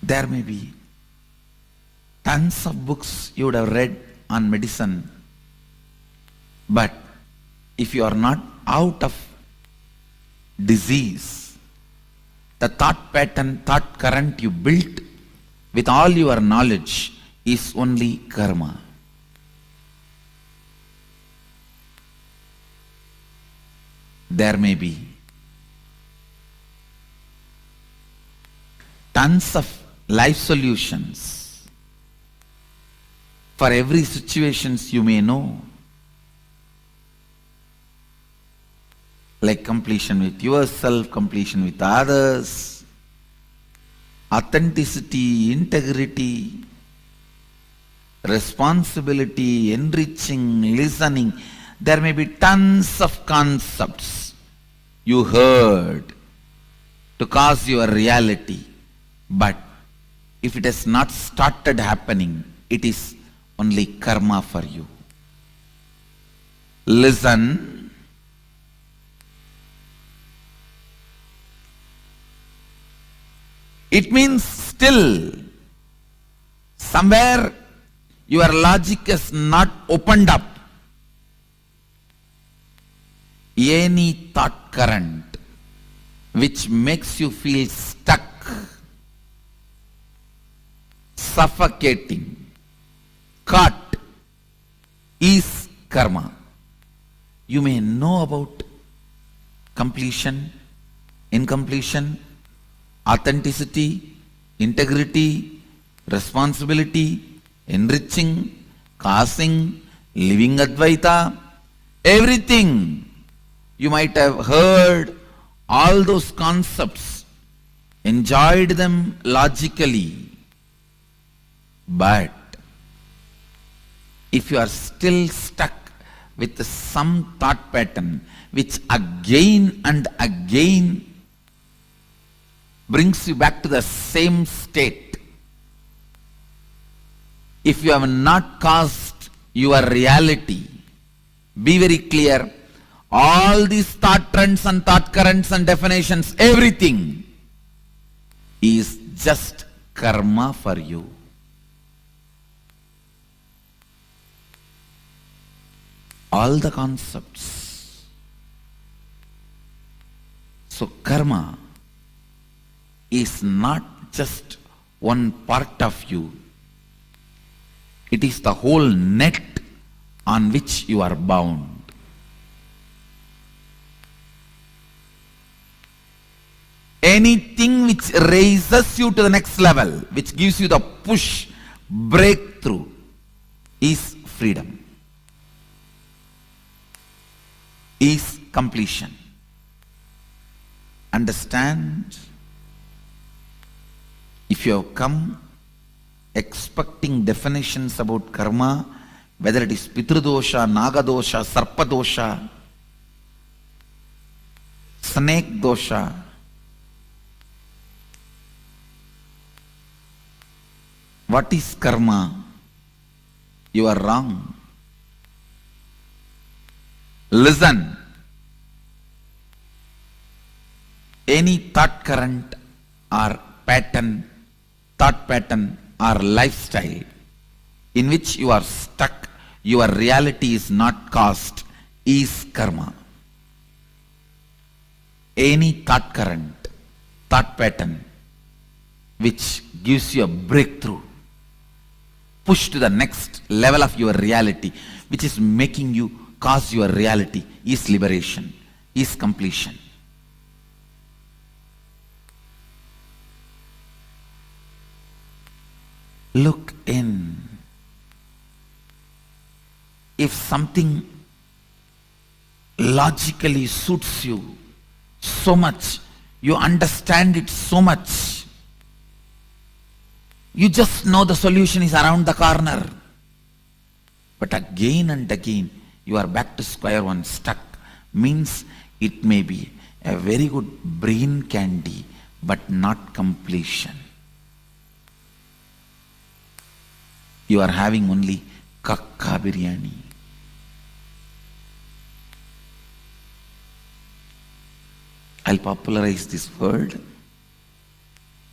There may be tons of books you would have read on medicine, but if you are not out of disease, the thought pattern, thought current you built with all your knowledge is only karma. There may be tons of life solutions for every situations you may know, like completion with yourself, completion with others, authenticity, integrity, responsibility, enriching, listening. There may be tons of concepts you heard to cause your reality, but if it has not started happening, it is only karma for you. Listen. It means still somewhere your logic is not opened up. Any thought current which makes you feel stuck, suffocating, caught, is karma. You may know about completion, incompletion, authenticity, integrity, responsibility, enriching, causing, living Advaita, everything. You might have heard all those concepts, enjoyed them logically, but if you are still stuck with some thought pattern which again and again brings you back to the same state, if you have not caused your reality, be very clear, all these thought trends and thought currents and definitions, everything is just karma for you. All the concepts. So karma is not just one part of you. It is the whole net on which you are bound. Anything which raises you to the next level, which gives you the push, breakthrough, is freedom, is completion. Understand? If you have come expecting definitions about karma, whether it is Pitridosha, Nagadosha, Sarpadosha, Snake dosha, what is karma? You are wrong. Listen. Any thought current or pattern, thought pattern or lifestyle in which you are stuck, your reality is not caused, is karma. Any thought current, thought pattern which gives you a breakthrough, push to the next level of your reality, which is making you cause your reality, is liberation, is completion. Look in. If something logically suits you so much, you understand it so much, you just know the solution is around the corner. But again and again, you are back to square one, stuck. Means it may be a very good brain candy, but not completion. You are having only kakka biryani. I'll popularize this word.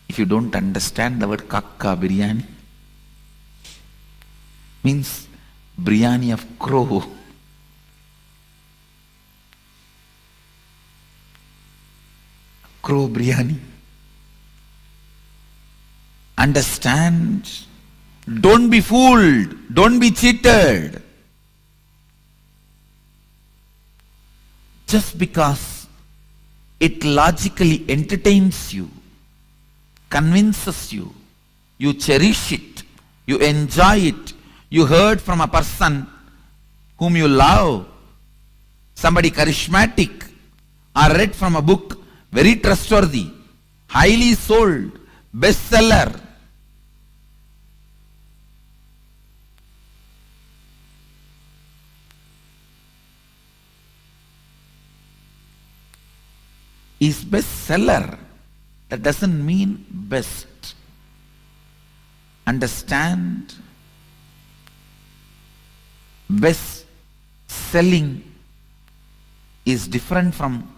If you don't understand the word kakka biryani, means biryani of crow. Crow biryani. Understand? Don't be fooled. Don't be cheated. Just because it logically entertains you, convinces you, you cherish it, you enjoy it, you heard from a person whom you love, somebody charismatic, or read from a book, very trustworthy, highly sold, bestseller. Is bestseller. That doesn't mean best. Understand? Best selling is different from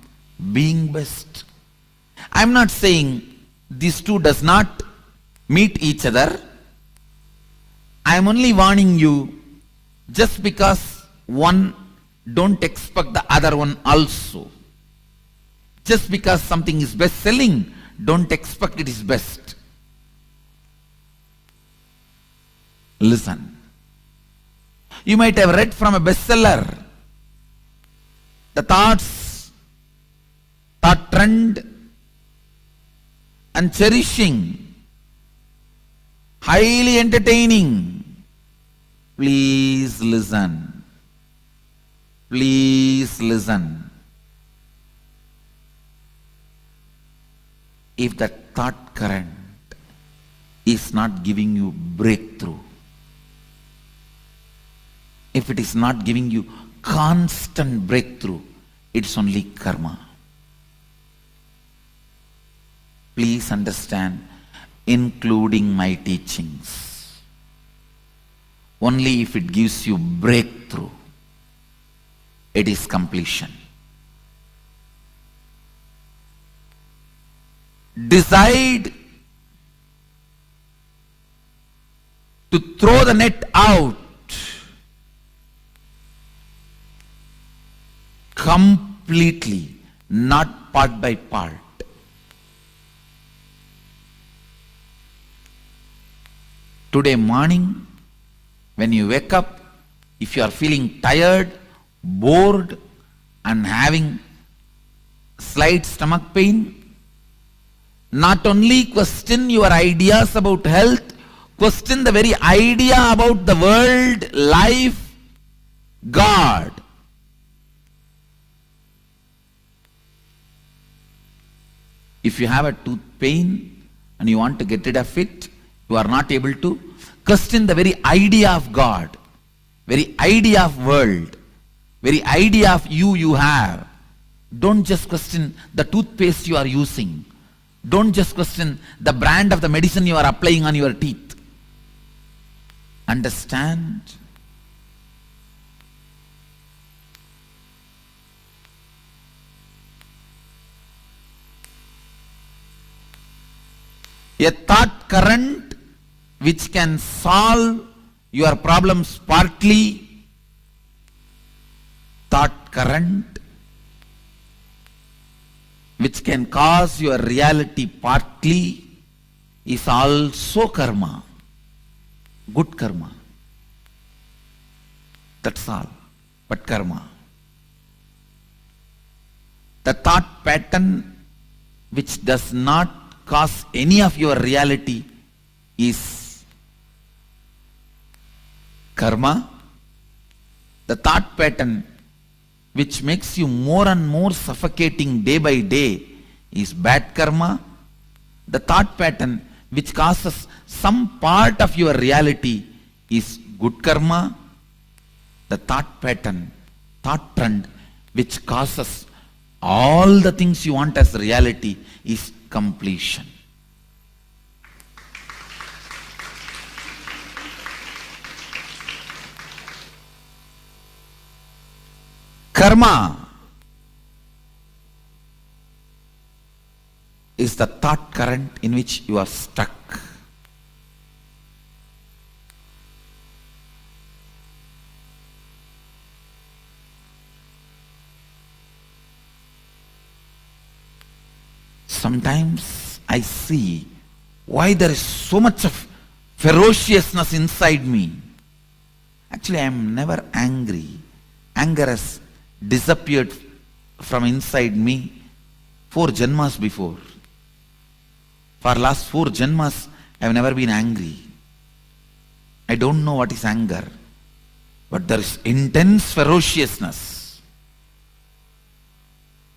being best. I'm not saying these two does not meet each other. I'm only warning you, just because one, don't expect the other one also. Just because something is best selling, don't expect it is best. Listen. You might have read from a bestseller the thoughts, thought trend, and cherishing, highly entertaining. Please listen. Please listen. If that thought current is not giving you breakthrough, if it is not giving you constant breakthrough, it's only karma. Please understand, including my teachings. Only if it gives you breakthrough, it is completion. Decide to throw the net out completely, not part by part. Today morning, when you wake up, if you are feeling tired, bored, and having slight stomach pain, not only question your ideas about health, question the very idea about the world, life, God. If you have a tooth pain and you want to get rid of it, you are not able to, question the very idea of God, very idea of world, very idea of you have. Don't just question the toothpaste you are using. Don't just question the brand of the medicine you are applying on your teeth. Understand? A thought current which can solve your problems partly, thought current which can cause your reality partly, is also karma. good karma. That's all. But karma. The thought pattern which does not cause any of your reality is karma. The thought pattern which makes you more and more suffocating day by day is bad karma. The thought pattern which causes some part of your reality is good karma. The thought pattern, thought trend which causes all the things you want as reality is completion. Karma is the thought current in which you are stuck. Sometimes I see why there is so much of ferociousness inside me. Actually, I am never angry. Anger has disappeared from inside me 4 janmas before. For last 4 janmas, I have never been angry. I don't know what is anger, but there is intense ferociousness.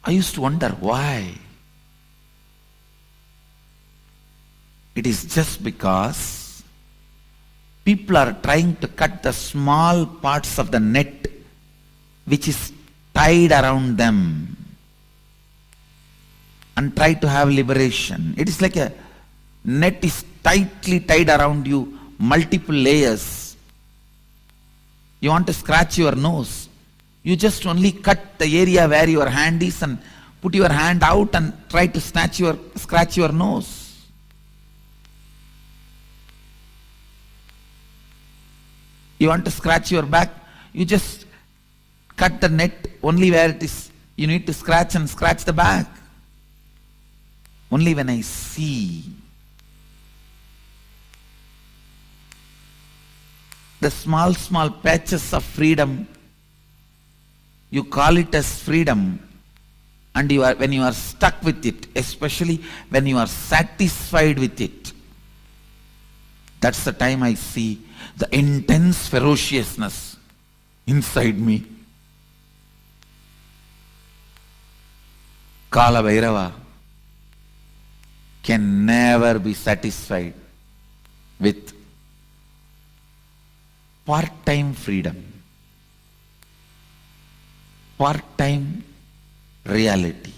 I used to wonder why. It is just because people are trying to cut the small parts of the net which is tied around them and try to have liberation. It is like a net is tightly tied around you, multiple layers. You want to scratch your nose. You just only cut the area where your hand is and put your hand out and try to scratch your nose. You want to scratch your back, you just cut the net only where it is. You need to scratch the back. Only when I see the small patches of freedom, you call it as freedom, and when you are stuck with it, especially when you are satisfied with it, that's the time I see the intense ferociousness inside me. Kala Bhairava can never be satisfied with part-time freedom, part-time reality.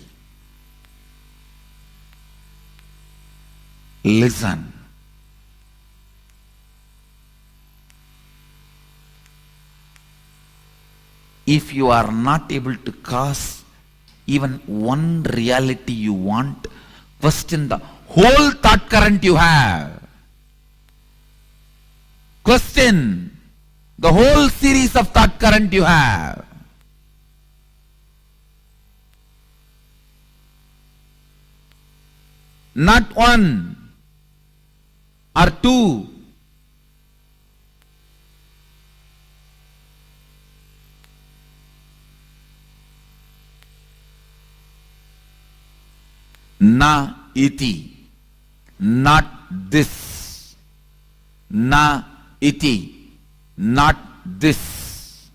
Listen. If you are not able to cause even one reality you want, question the whole thought current you have. Question the whole series of thought current you have. Not one or two. Na iti, not this. Na iti, not this.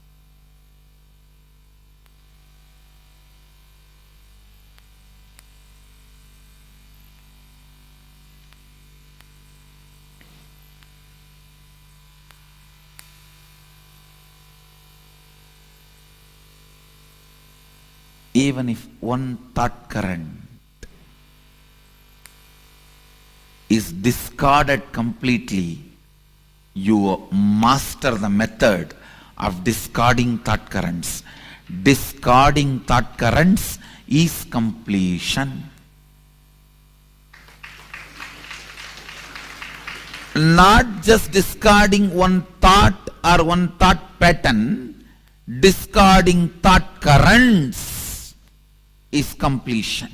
Even if one thought current is discarded completely, you master the method of discarding thought currents. Discarding thought currents is completion. Not just discarding one thought or one thought pattern, discarding thought currents is completion.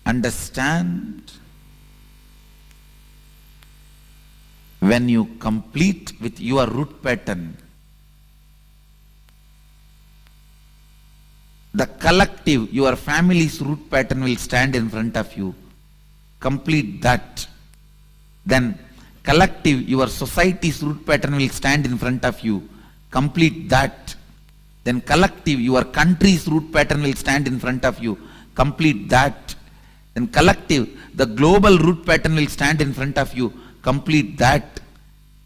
Understand? when you complete with your root pattern, the collective, your family's root pattern will stand in front of you. Complete that. Then collective, your society's root pattern will stand in front of you. Complete that. Then collective, your country's root pattern will stand in front of you. Complete that. Then collective, the global root pattern will stand in front of you. Complete that.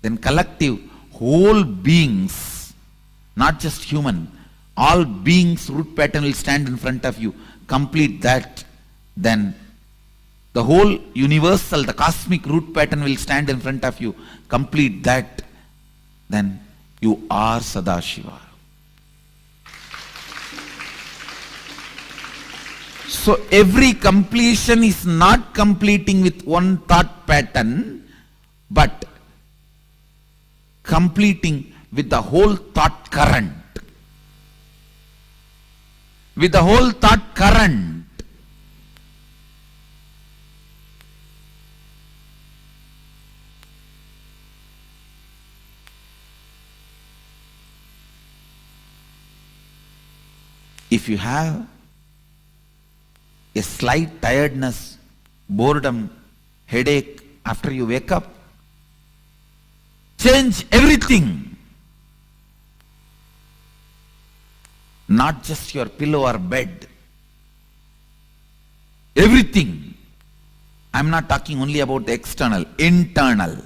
Then collective, whole beings, not just human, all beings' root pattern will stand in front of you. Complete that. Then the whole universal, the cosmic root pattern will stand in front of you. Complete that. Then you are Sadashiva. So every completion is not completing with one thought pattern, but completing with the whole thought current. With the whole thought current. If you have a slight tiredness, boredom, headache after you wake up, change everything. Not just your pillow or bed. Everything. I'm not talking only about the external, internal.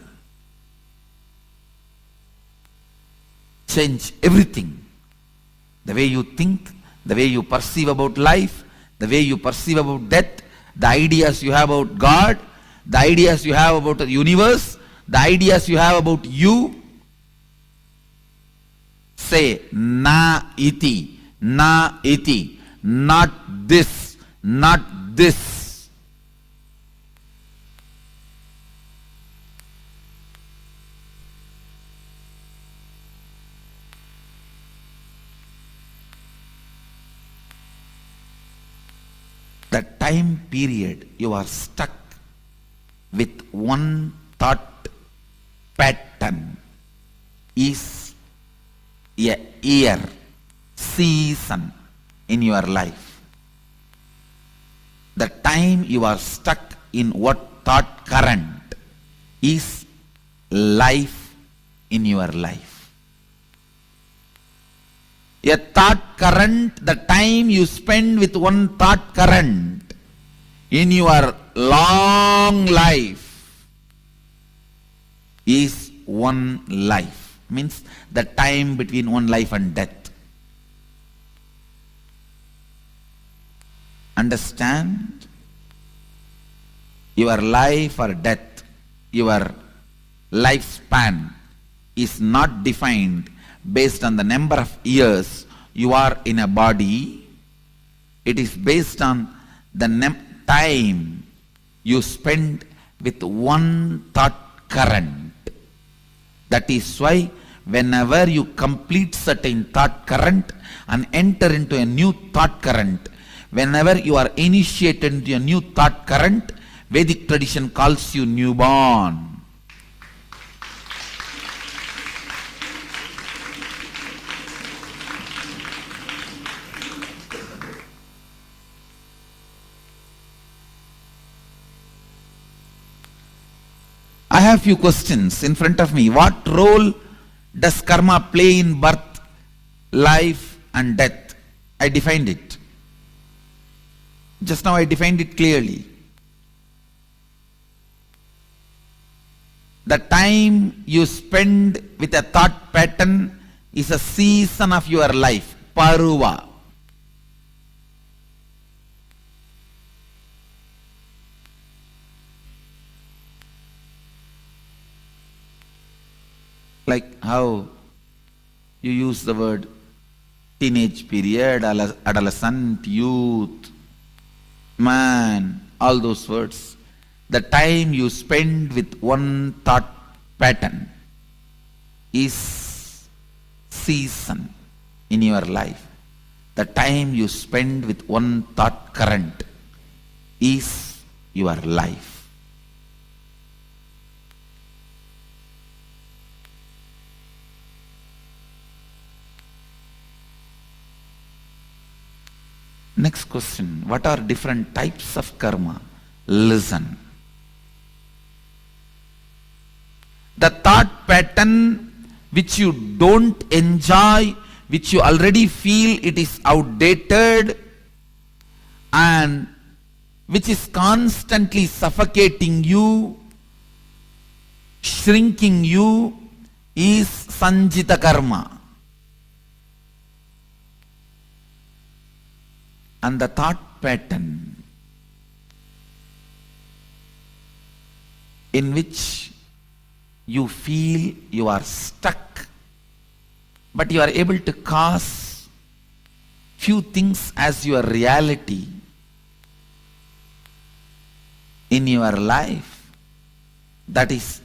Change everything. The way you think, the way you perceive about life, the way you perceive about death, the ideas you have about God, the ideas you have about the universe, the ideas you have about you. Say, na iti, not this, not this. The time period you are stuck with one thought pattern is a year, season in your life. The time you are stuck in what thought current is life in your life. A thought current, the time you spend with one thought current in your long life is one life. Means the time between one life and death. Understand? Your life or death, your lifespan is not defined based on the number of years you are in a body. It is based on the time you spend with one thought current. That is why whenever you complete certain thought current and enter into a new thought current, whenever you are initiated into a new thought current, Vedic tradition calls you newborn. I have few questions in front of me. What role does karma play in birth, life and death? I defined it. Just now I defined it clearly. The time you spend with a thought pattern is a season of your life, paruva. Like how you use the word teenage period, adolescent, youth, man, all those words. The time you spend with one thought pattern is season in your life. The time you spend with one thought current is your life. Next question, what are different types of karma? Listen. The thought pattern which you don't enjoy, which you already feel it is outdated and which is constantly suffocating you, shrinking you, is sanjita karma. And the thought pattern in which you feel you are stuck, but you are able to cause few things as your reality in your life, that is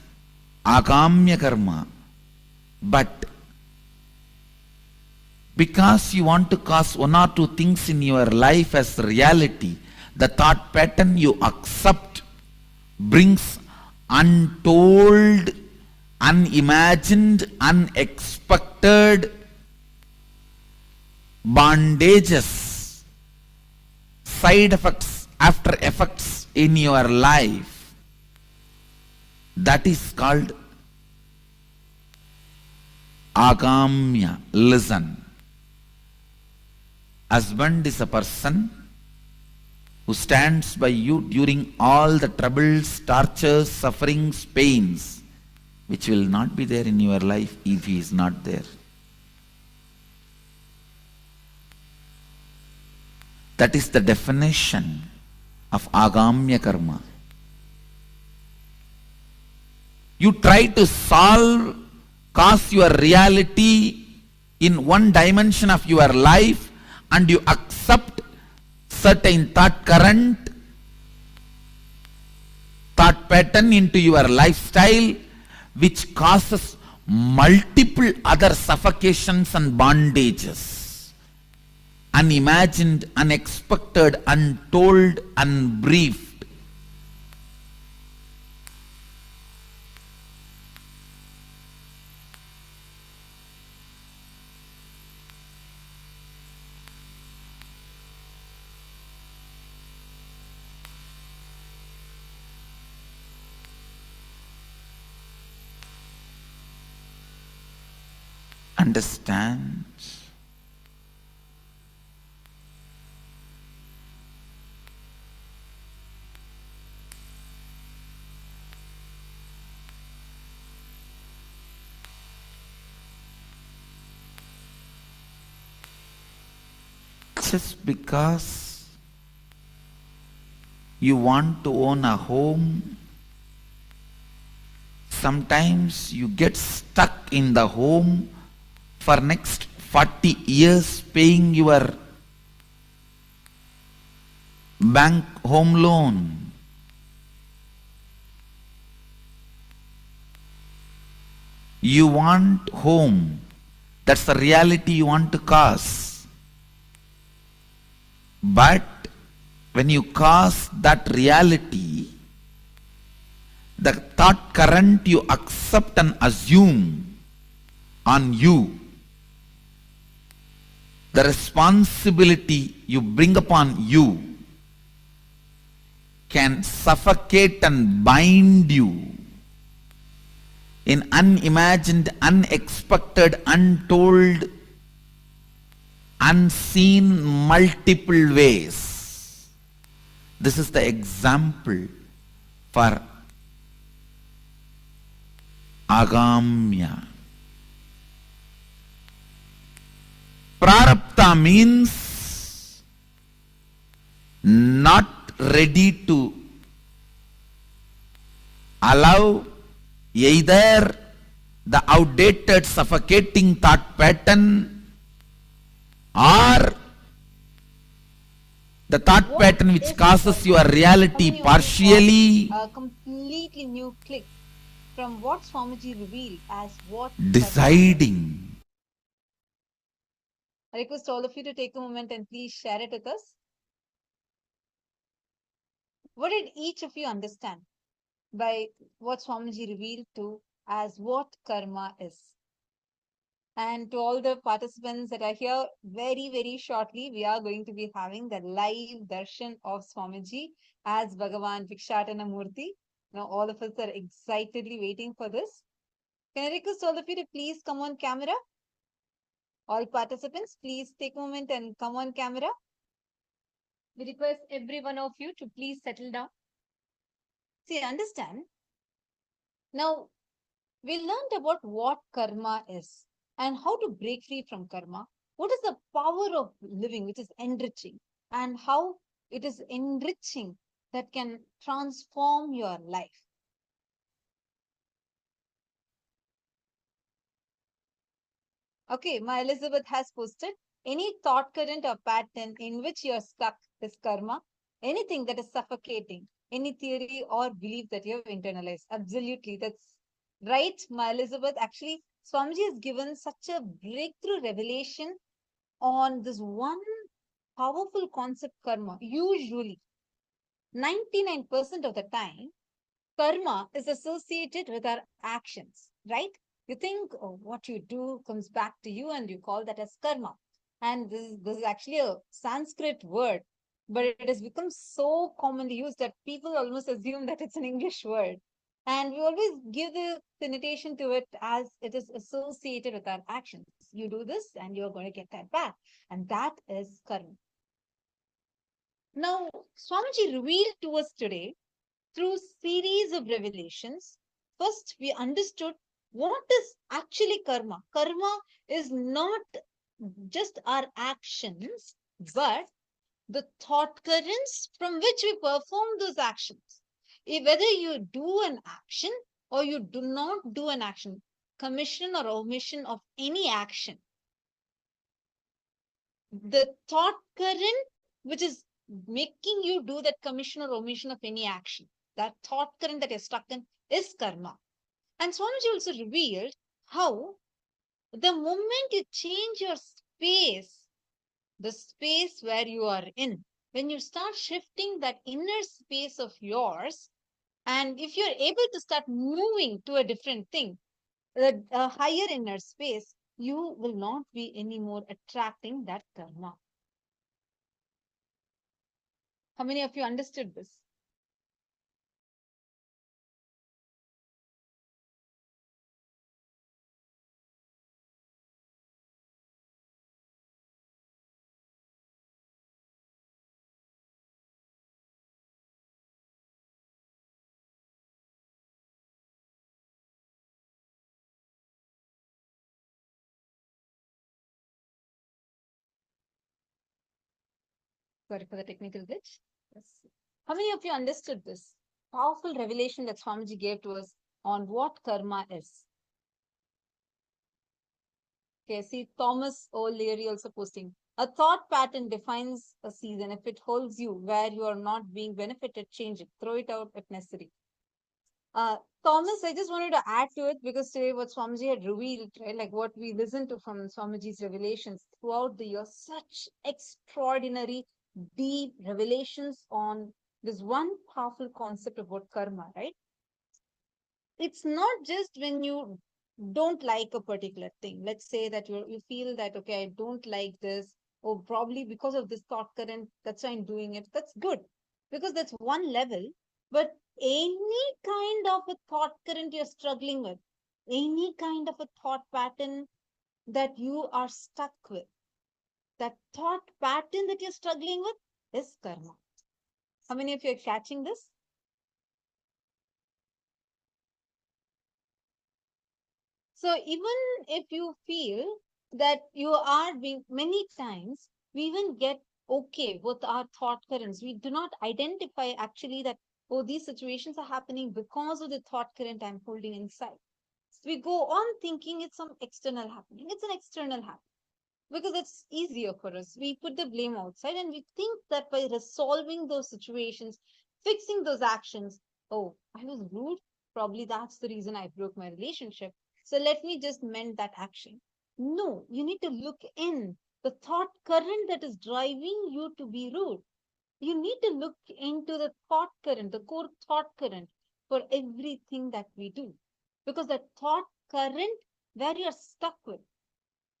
agamya karma. But because you want to cause one or two things in your life as reality, the thought pattern you accept brings untold, unimagined, unexpected bondages, side effects, after effects in your life. That is called agamya. Listen. Husband is a person who stands by you during all the troubles, tortures, sufferings, pains, which will not be there in your life if he is not there. That is the definition of agamya karma. You try to cause your reality in one dimension of your life, and you accept certain thought current, thought pattern into your lifestyle, which causes multiple other suffocations and bondages, unimagined, unexpected, untold, unbriefed. Understand? Just because you want to own a home, sometimes you get stuck in the home for next 40 years paying your bank home loan. You want home. That's the reality you want to cause. But when you cause that reality, the thought current you accept and assume on you, the responsibility you bring upon you, can suffocate and bind you in unimagined, unexpected, untold, unseen multiple ways. This is the example for agamya. Prarabdha means not ready to allow either the outdated, suffocating thought pattern or the thought pattern which causes your reality partially. A completely new click from what Swamiji revealed as what Deciding. I request all of you to take a moment and please share it with us. What did each of you understand by what Swamiji revealed to as what karma is? And to all the participants that are here, very, very shortly, we are going to be having the live darshan of Swamiji as Bhagavan Vikshatana Murti. Now, all of us are excitedly waiting for this. Can I request all of you to please come on camera? All participants, please take a moment and come on camera. We request every one of you to please settle down. See, understand. Now, we learned about what karma is and how to break free from karma. What is the power of living, which is enriching, and how it is enriching that can transform your life. Okay, my Elizabeth has posted any thought current or pattern in which you are stuck is karma. Anything that is suffocating, any theory or belief that you have internalized. Absolutely, that's right, my Elizabeth. Actually, Swamiji has given such a breakthrough revelation on this one powerful concept, karma. Usually, 99% of the time, karma is associated with our actions, right? You think what you do comes back to you and you call that as karma. And this is actually a Sanskrit word, but it has become so commonly used that people almost assume that it's an English word. And we always give the connotation to it as it is associated with our actions. You do this and you're going to get that back. And that is karma. Now, Swamiji revealed to us today through series of revelations. First, we understood what is actually karma. Karma is not just our actions, but the thought currents from which we perform those actions. Whether you do an action or you do not do an action, commission or omission of any action, the thought current which is making you do that commission or omission of any action, that thought current that you're stuck in is karma. And Swamiji also revealed how the moment you change your space, the space where you are in, when you start shifting that inner space of yours, and if you're able to start moving to a different thing, a higher inner space, you will not be anymore attracting that karma. How many of you understood this? Sorry for the technical glitch. Yes. How many of you understood this powerful revelation that Swamiji gave to us on what karma is? Okay, see Thomas O'Leary also posting. A thought pattern defines a season. If it holds you where you are not being benefited, change it. Throw it out if necessary. Thomas, I just wanted to add to it because today what Swamiji had revealed, right? Like what we listened to from Swamiji's revelations throughout the year, such extraordinary, deep revelations on this one powerful concept about karma, right? It's not just when you don't like a particular thing. Let's say that you feel that, okay, I don't like this, or probably because of this thought current, that's why I'm doing it. That's good because that's one level. But any kind of a thought current you're struggling with, any kind of a thought pattern that you are stuck with, that thought pattern that you're struggling with is karma. How many of you are catching this? So even if you feel that you are being many times, we even get okay with our thought currents. We do not identify actually that, oh, these situations are happening because of the thought current I'm holding inside. We go on thinking it's some external happening. It's an external happening because it's easier for us. We put the blame outside and we think that by resolving those situations, fixing those actions, oh, I was rude. Probably that's the reason I broke my relationship. So let me just mend that action. No, you need to look in the thought current that is driving you to be rude. You need to look into the thought current, the core thought current for everything that we do. Because the thought current where you're stuck with,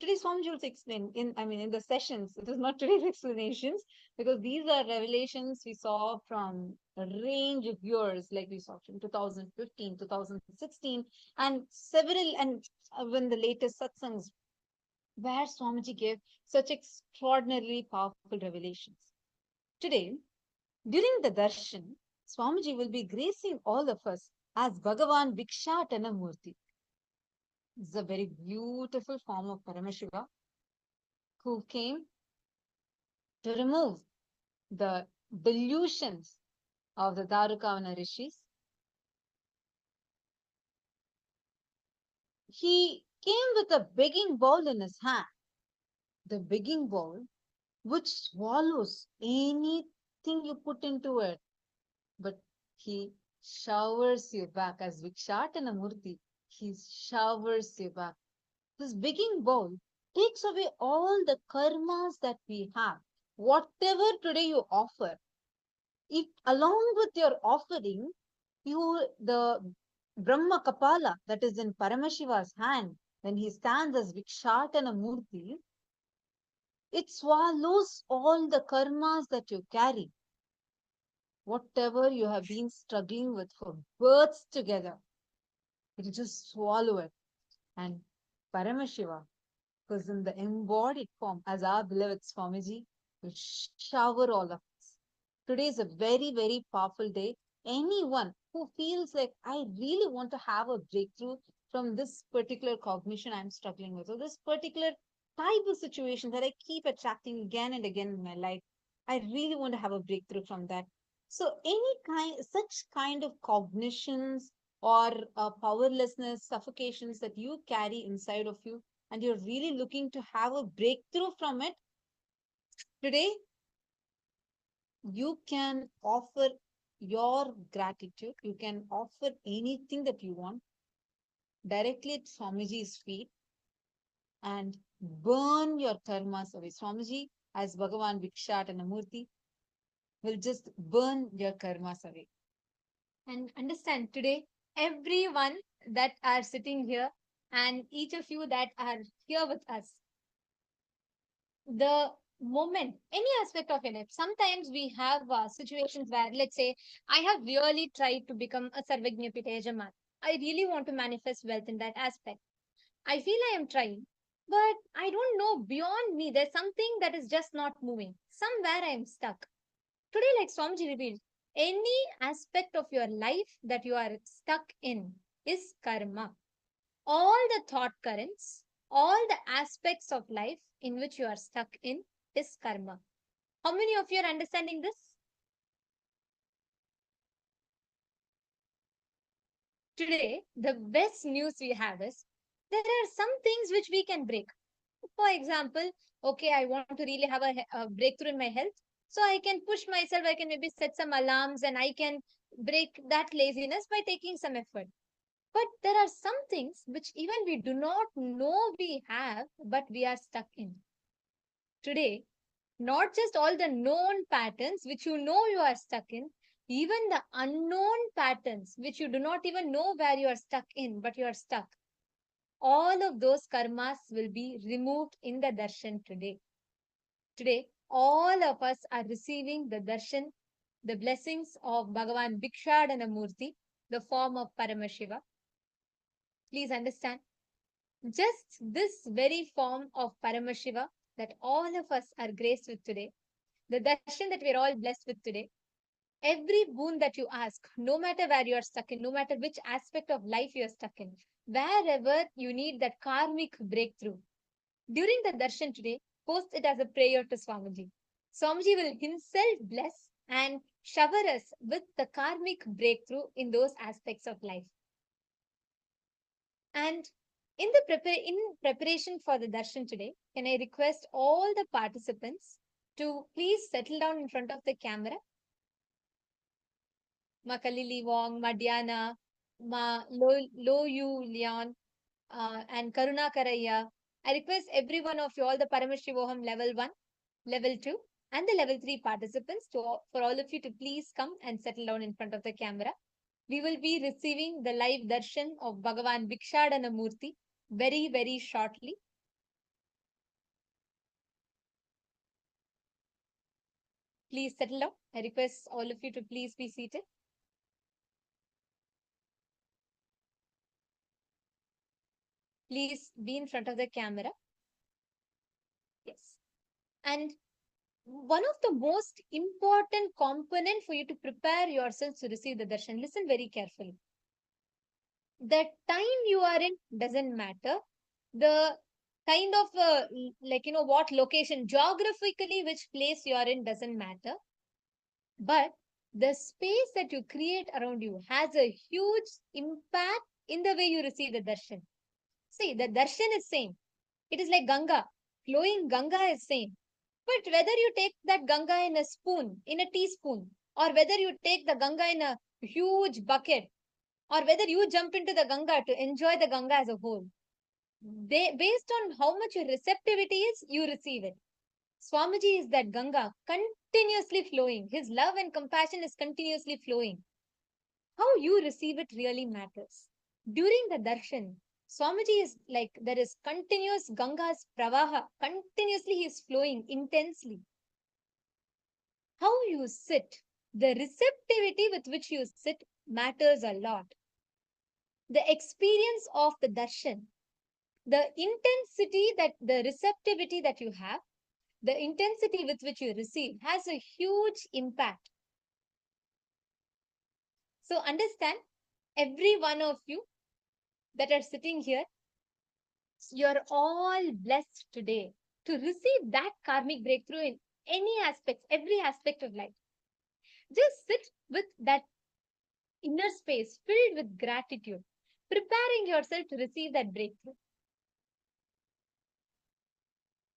Today, Swamiji will explain in the sessions. It is not today's explanations because these are revelations we saw from a range of years, like we saw from 2015, 2016, and several, and even the latest satsangs where Swamiji gave such extraordinarily powerful revelations. Today, during the darshan, Swamiji will be gracing all of us as Bhagavan Bhikshatana Murti. This is a very beautiful form of Paramashiva who came to remove the delusions of the Darukavana rishis. He came with a begging bowl in his hand, the begging bowl which swallows anything you put into it, but he showers you back as Vikshatana Murti. He showers you back. This begging bowl takes away all the karmas that we have. Whatever today you offer, if along with your offering, the Brahma Kapala that is in Paramashiva's hand, when he stands as Vikshatana Murti, it swallows all the karmas that you carry. Whatever you have been struggling with for births together, it will just swallow it. And Paramashiva, who is in the embodied form as our beloved Swamiji, will shower all of us. Today is a very, very powerful day. Anyone who feels like, I really want to have a breakthrough from this particular cognition I'm struggling with, or this particular type of situation that I keep attracting again and again in my life, I really want to have a breakthrough from that. So such kind of cognitions or powerlessness, suffocations that you carry inside of you, and you're really looking to have a breakthrough from it, today you can offer your gratitude. You can offer anything that you want directly at Swamiji's feet and burn your karmas away. Swamiji, as Bhagavan Bhikshatana Murti, will just burn your karmas away. And understand today, everyone that are sitting here and each of you that are here with us, the moment, any aspect of your life, sometimes we have situations where, let's say, I have really tried to become a Sarvagnya Pitayajaman. I really want to manifest wealth in that aspect. I feel I am trying, but I don't know, beyond me, there's something that is just not moving. Somewhere I am stuck. Today, like Swamiji revealed, any aspect of your life that you are stuck in is karma. All the thought currents, all the aspects of life in which you are stuck in is karma. How many of you are understanding this? Today, the best news we have is there are some things which we can break. For example, okay, I want to really have a breakthrough in my health. So I can push myself, I can maybe set some alarms and I can break that laziness by taking some effort. But there are some things which even we do not know we have, but we are stuck in. Today, not just all the known patterns which you know you are stuck in, even the unknown patterns which you do not even know where you are stuck in, but you are stuck. All of those karmas will be removed in the darshan today. Today, all of us are receiving the darshan, the blessings of Bhagavan Bhikshadana Murti, the form of Paramashiva. Please understand, just this very form of Paramashiva that all of us are graced with today, the darshan that we are all blessed with today, every boon that you ask, no matter where you are stuck in, no matter which aspect of life you are stuck in, wherever you need that karmic breakthrough, during the darshan today, post it as a prayer to Swamiji. Swamiji will himself bless and shower us with the karmic breakthrough in those aspects of life. And in preparation for the darshan today, can I request all the participants to please settle down in front of the camera? Ma Kalili Wong, Ma Diana, Ma Lo Yu Leon, and Karuna Karaya. I request every one of you, all the Paramashivoham Level 1, Level 2, and the Level 3 participants for all of you to please come and settle down in front of the camera. We will be receiving the live darshan of Bhagavan Bhikshadana Murti very, very shortly. please settle down. I request all of you to please be seated. Please be in front of the camera. Yes. And one of the most important component for you to prepare yourself to receive the darshan, listen very carefully. The time you are in doesn't matter. The kind of what location, geographically which place you are in doesn't matter. But the space that you create around you has a huge impact in the way you receive the darshan. See, the darshan is same. It is like Ganga. Flowing Ganga is same. But whether you take that Ganga in a spoon, in a teaspoon, or whether you take the Ganga in a huge bucket, or whether you jump into the Ganga to enjoy the Ganga as a whole, based on how much your receptivity is, you receive it. Swamiji is that Ganga continuously flowing. His love and compassion is continuously flowing. How you receive it really matters. During the darshan, Swamiji is like there is continuous Ganga's pravaha. Continuously he is flowing intensely. How you sit, the receptivity with which you sit matters a lot. The experience of the darshan, the intensity, that the receptivity that you have, the intensity with which you receive has a huge impact. So understand, every one of you that are sitting here, you're all blessed today to receive that karmic breakthrough in any aspect, every aspect of life. Just sit with that inner space filled with gratitude, preparing yourself to receive that breakthrough.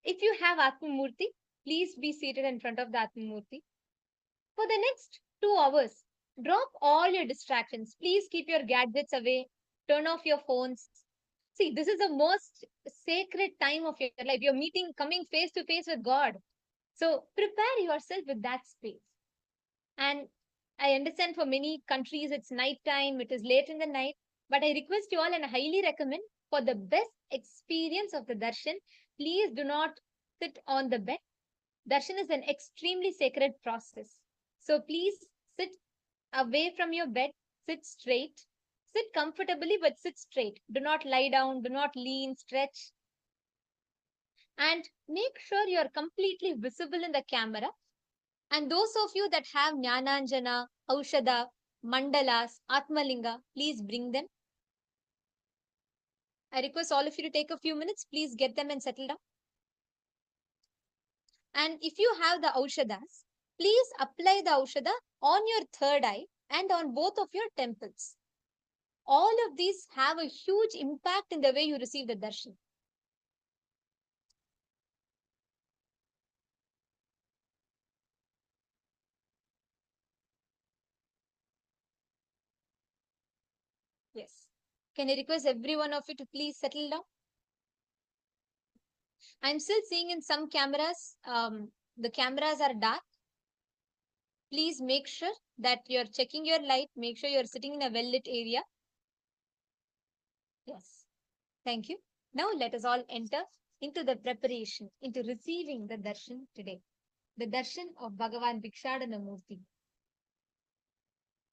If you have Atmamurti, please be seated in front of the Atmamurti. For the next 2 hours, drop all your distractions. Please keep your gadgets away. Turn off your phones. See, this is the most sacred time of your life. You're coming face to face with God. So prepare yourself with that space. And I understand for many countries it's night time, it is late in the night. But I request you all and I highly recommend, for the best experience of the darshan, please do not sit on the bed. Darshan is an extremely sacred process. So please sit away from your bed, sit straight, sit comfortably, but sit straight. Do not lie down, do not lean, stretch. And make sure you are completely visible in the camera. And those of you that have Jnananjana, Aushada, Mandalas, Atmalinga, please bring them. I request all of you to take a few minutes. Please get them and settle down. And if you have the Aushadas, please apply the Aushada on your third eye and on both of your temples. All of these have a huge impact in the way you receive the darshan. Yes. Can I request every one of you to please settle down? I'm still seeing in some cameras, the cameras are dark. Please make sure that you're checking your light. Make sure you're sitting in a well-lit area. Yes. Thank you. Now let us all enter into the preparation, into receiving the darshan today. The darshan of Bhagavan Bhikshadana Murti.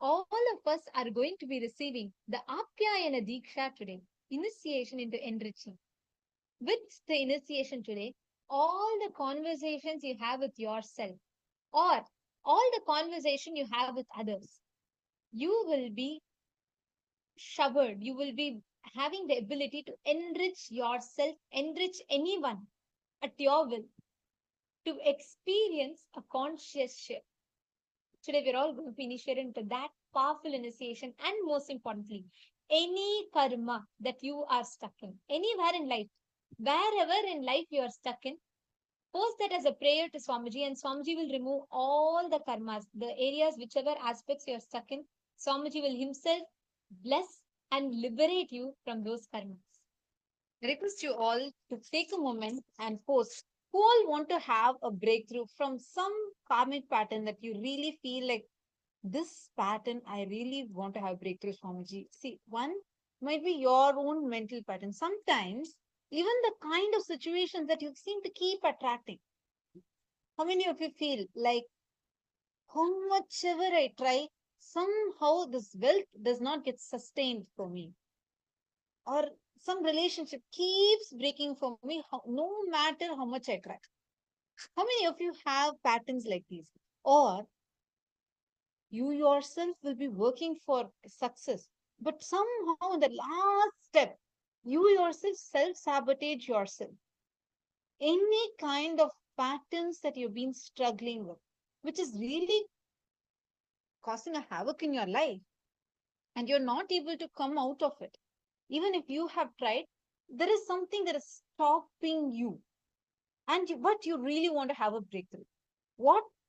All of us are going to be receiving the Apyayana Diksha today, initiation into enriching. With the initiation today, all the conversations you have with yourself or all the conversation you have with others, you will be showered, you will be having the ability to enrich yourself, enrich anyone at your will, to experience a conscious shift. Today, we're all going to be initiated into that powerful initiation, and most importantly, any karma that you are stuck in, anywhere in life, wherever in life you are stuck in, post that as a prayer to Swamiji, and Swamiji will remove all the karmas, the areas, whichever aspects you are stuck in. Swamiji will himself bless and liberate you from those karmas. I request you all to take a moment and post who all want to have a breakthrough from some karmic pattern that you really feel like, this pattern, I really want to have breakthrough, Swamiji. See, one might be your own mental pattern. Sometimes, even the kind of situations that you seem to keep attracting. How many of you feel like how much ever I try, somehow this wealth does not get sustained for me. Or some relationship keeps breaking for me, no matter how much I try. How many of you have patterns like these? Or you yourself will be working for success, but somehow in the last step, you yourself self-sabotage yourself. Any kind of patterns that you've been struggling with, which is really causing a havoc in your life, and you're not able to come out of it. Even if you have tried, there is something that is stopping you, but you really want to have a breakthrough.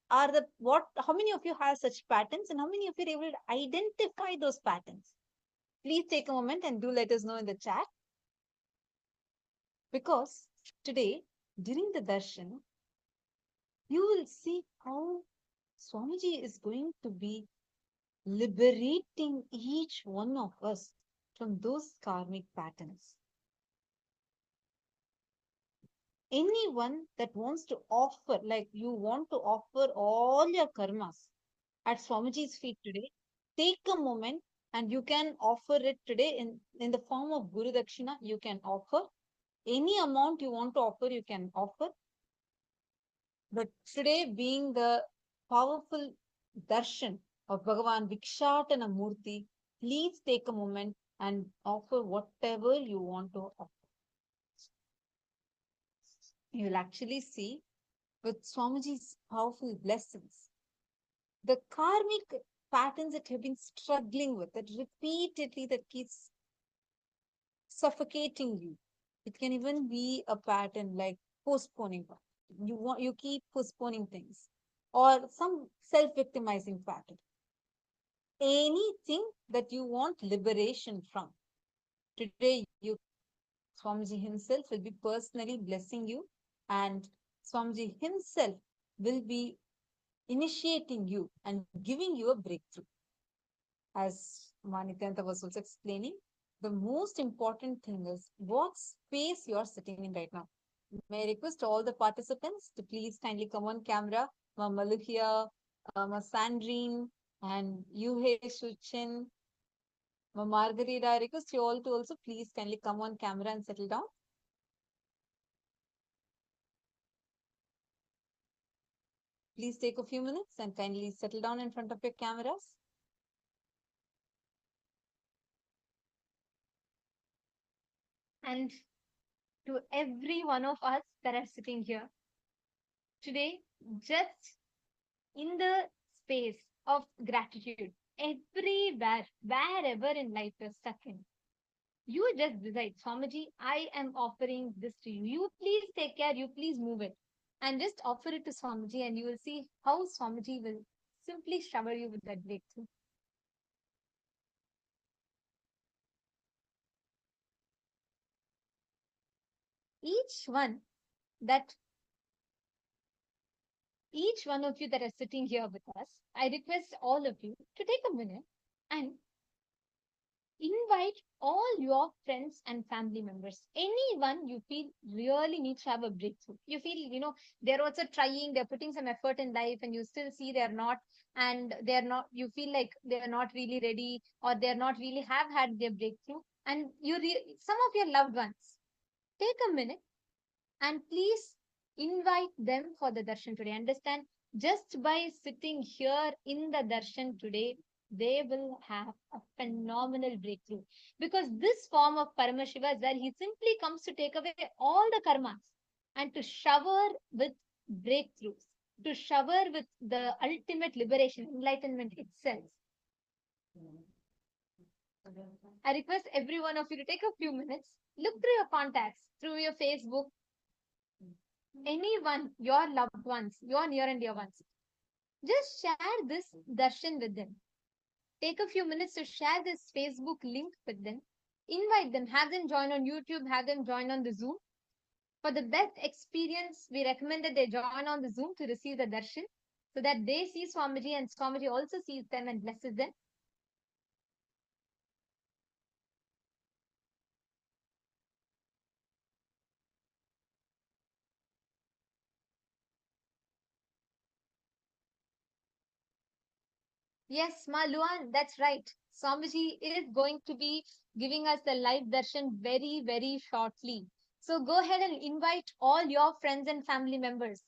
How many of you have such patterns, and how many of you are able to identify those patterns? Please take a moment and do let us know in the chat. Because today, during the darshan, you will see how Swamiji is going to be liberating each one of us from those karmic patterns. Anyone that wants to offer, like you want to offer all your karmas at Swamiji's feet today, take a moment and you can offer it today in the form of Guru Dakshina. You can offer any amount you want to offer, you can offer. But today, being the powerful darshan of Bhagavan Vikshatana Murti, please take a moment and offer whatever you want to offer. You will actually see with Swamiji's powerful blessings, the karmic patterns that you've been struggling with, that repeatedly that keeps suffocating you. It can even be a pattern like postponing. You keep postponing things, or some self-victimizing pattern. Anything that you want liberation from. Today, Swamiji himself will be personally blessing you, and Swamiji himself will be initiating you and giving you a breakthrough. As Nithyananda was also explaining, the most important thing is what space you are sitting in right now. May I request all the participants to please kindly come on camera. Ma Maluhia, Ma Sandrine, and Yuhe Shuchin, Ma Margarita. I request you all to also please kindly come on camera and settle down. Please take a few minutes and kindly settle down in front of your cameras. And to every one of us that are sitting here today, just in the space of gratitude, everywhere, wherever in life you're stuck in, you just decide, Swamiji, I am offering this to you. You please take care, you please move it. And just offer it to Swamiji, and you will see how Swamiji will simply shower you with that breakthrough. Each one of you that are sitting here with us, I request all of you to take a minute and invite all your friends and family members. Anyone you feel really needs to have a breakthrough. You feel, they're also trying, they're putting some effort in life, and you still see you feel like they're not really ready, or they're not really have had their breakthrough. And some of your loved ones, take a minute and please invite them for the darshan today. Understand, just by sitting here in the darshan today, they will have a phenomenal breakthrough. Because this form of Paramashiva is where he simply comes to take away all the karmas and to shower with breakthroughs, to shower with the ultimate liberation, enlightenment itself. I request every one of you to take a few minutes, look through your contacts, through your Facebook, anyone, your loved ones, your near and dear ones. Just share this darshan with them. Take a few minutes to share this Facebook link with them. Invite them, have them join on YouTube, have them join on the Zoom. For the best experience, we recommend that they join on the Zoom to receive the darshan, so that they see Swamiji and Swamiji also sees them and blesses them. Yes, Maluan, that's right. Swamiji is going to be giving us the live darshan very, very shortly. So go ahead and invite all your friends and family members.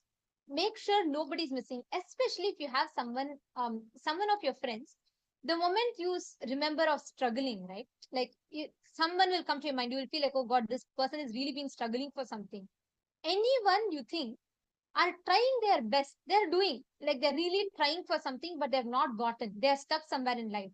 Make sure nobody's missing, especially if you have someone of your friends. The moment you remember of struggling, right? Like someone will come to your mind, you will feel like, oh God, this person has really been struggling for something. Anyone you think are trying their best. They're doing like they're really trying for something, but they've not gotten. They're stuck somewhere in life.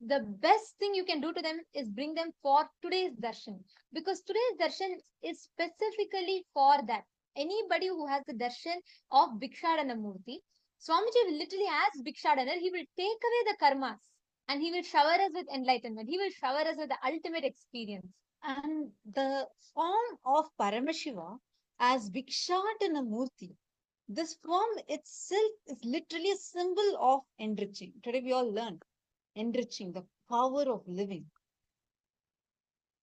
The best thing you can do to them is bring them for today's darshan, because today's darshan is specifically for that. Anybody who has the darshan of Bhikshadana Murti, Swamiji will literally ask Bhikshadana, he will take away the karmas and he will shower us with enlightenment. He will shower us with the ultimate experience. And the form of Paramashiva as Bhikshadana Murti, this form itself is literally a symbol of enriching. Today we all learned enriching, the power of living.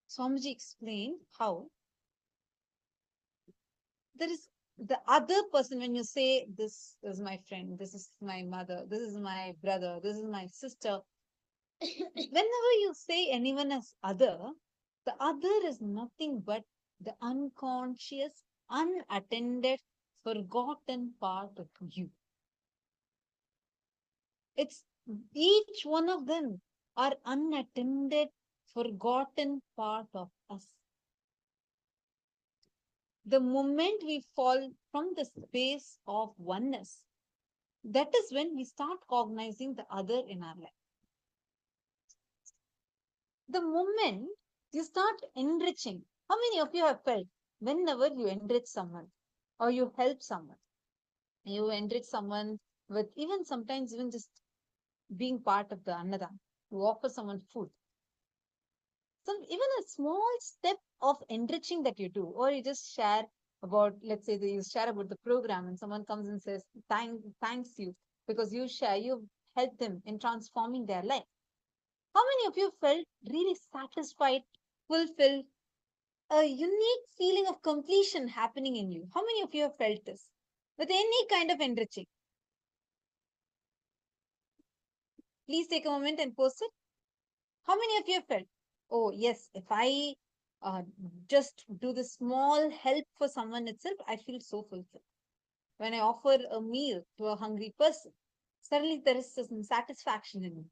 Swamiji explained how there is the other person. When you say, this is my friend, this is my mother, this is my brother, this is my sister, whenever you say anyone as other, the other is nothing but the unconscious, unattended, forgotten part of you. It's each one of them are unattended, forgotten part of us. The moment we fall from the space of oneness, that is when we start cognizing the other in our life. The moment you start enriching, how many of you have felt whenever you enrich someone or you help someone, you enrich someone with even sometimes even just being part of the Annadam, you offer someone food. Even a small step of enriching that you do, or you just share about, let's say you share about the program and someone comes and says, thanks you because you help them in transforming their life. How many of you felt really satisfied, fulfilled, a unique feeling of completion happening in you? How many of you have felt this with any kind of enriching? Please take a moment and post it. How many of you have felt, oh yes, if I just do the small help for someone itself, I feel so fulfilled. When I offer a meal to a hungry person, suddenly there is some satisfaction in me.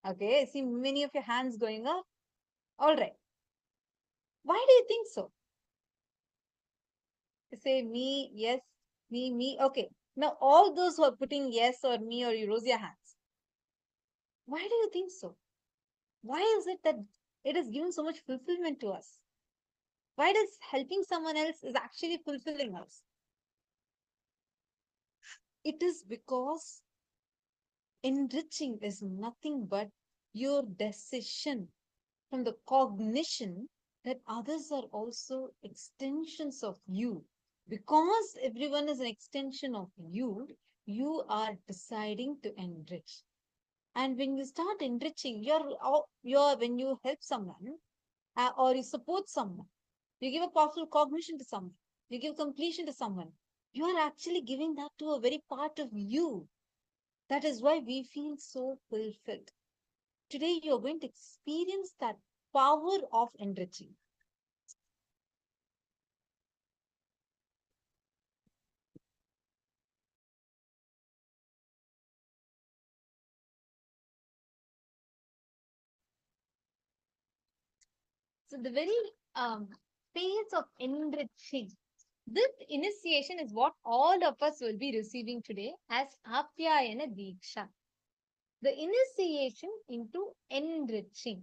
Okay, I see many of your hands going up. All right. Why do you think so? You say me, yes, me. Okay. Now all those who are putting yes or me, or you raise your hands. Why do you think so? Why is it that it has given so much fulfillment to us? Why does helping someone else is actually fulfilling us? It is because enriching is nothing but your decision from the cognition that others are also extensions of you. Because everyone is an extension of you, you are deciding to enrich. And when you start enriching, when you help someone or you support someone, you give a powerful cognition to someone, you give completion to someone, you are actually giving that to a very part of you. That is why we feel so fulfilled. Today, you're going to experience that power of enriching. So the very phase of enriching, this initiation is what all of us will be receiving today as Apyayana Diksha. The initiation into enriching.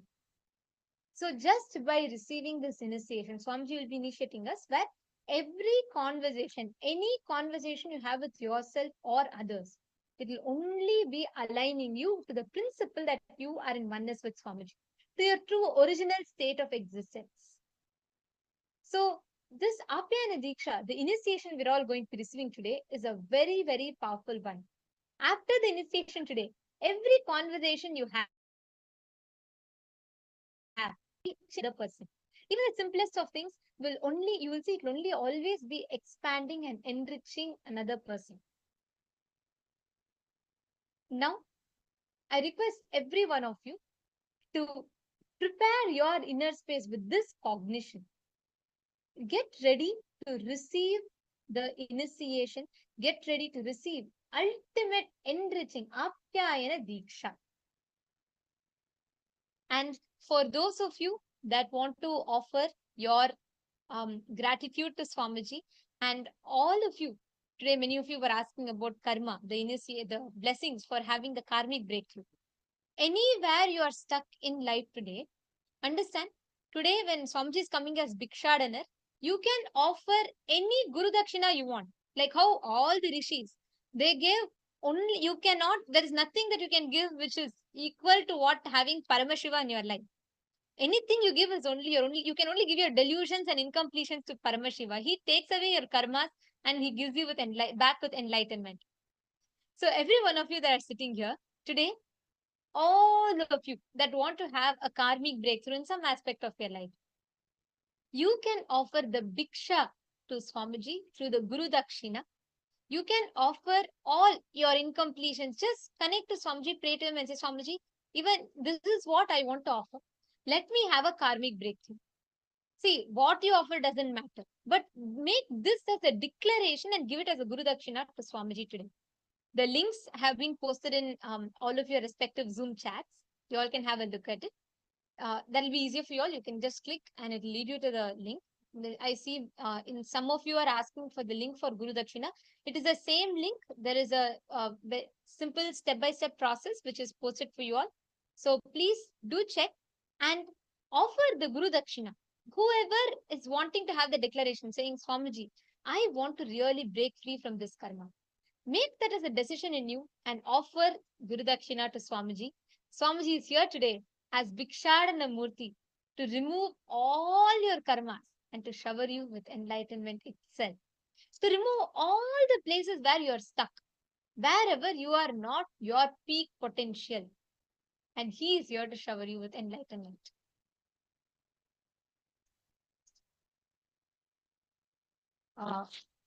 So just by receiving this initiation, Swamiji will be initiating us where every conversation, any conversation you have with yourself or others, it will only be aligning you to the principle that you are in oneness with Swamiji, to your true original state of existence. So this Apyayana Diksha, the initiation we're all going to be receiving today, is a very, very powerful one. After the initiation today, every conversation you have, the person, even the simplest of things you will see it will only always be expanding and enriching another person. Now, I request every one of you to prepare your inner space with this cognition. Get ready to receive the initiation. Get ready to receive ultimate enriching Apyayana Diksha. And for those of you that want to offer your gratitude to Swamiji, and all of you, today many of you were asking about karma, the blessings for having the karmic breakthrough. Anywhere you are stuck in life today, understand, today when Swamiji is coming as Bhikshadanar, you can offer any Guru Dakshina you want. Like how all the rishis, they gave only, you cannot, there is nothing that you can give which is equal to what having Paramashiva in your life. Anything you give is you can only give your delusions and incompletions to Paramashiva. He takes away your karmas and he gives you with back with enlightenment. So every one of you that are sitting here today, all of you that want to have a karmic breakthrough in some aspect of your life, you can offer the Bhiksha to Swamiji through the Guru Dakshina. You can offer all your incompletions. Just connect to Swamiji, pray to him and say, Swamiji, even this is what I want to offer. Let me have a karmic breakthrough. See, what you offer doesn't matter. But make this as a declaration and give it as a Guru Dakshina to Swamiji today. The links have been posted in all of your respective Zoom chats. You all can have a look at it. That'll be easier for you all. You can just click and it'll lead you to the link. I see in some of you are asking for the link for Guru Dakshina. It is the same link. There is a simple step-by-step process which is posted for you all. So please do check and offer the Guru Dakshina. Whoever is wanting to have the declaration saying, Swamiji, I want to really break free from this karma. Make that as a decision in you and offer Guru Dakshina to Swamiji. Swamiji is here today as Bhikshadana Murti to remove all your karmas and to shower you with enlightenment itself. To remove all the places where you are stuck, wherever you are not your peak potential. And he is here to shower you with enlightenment.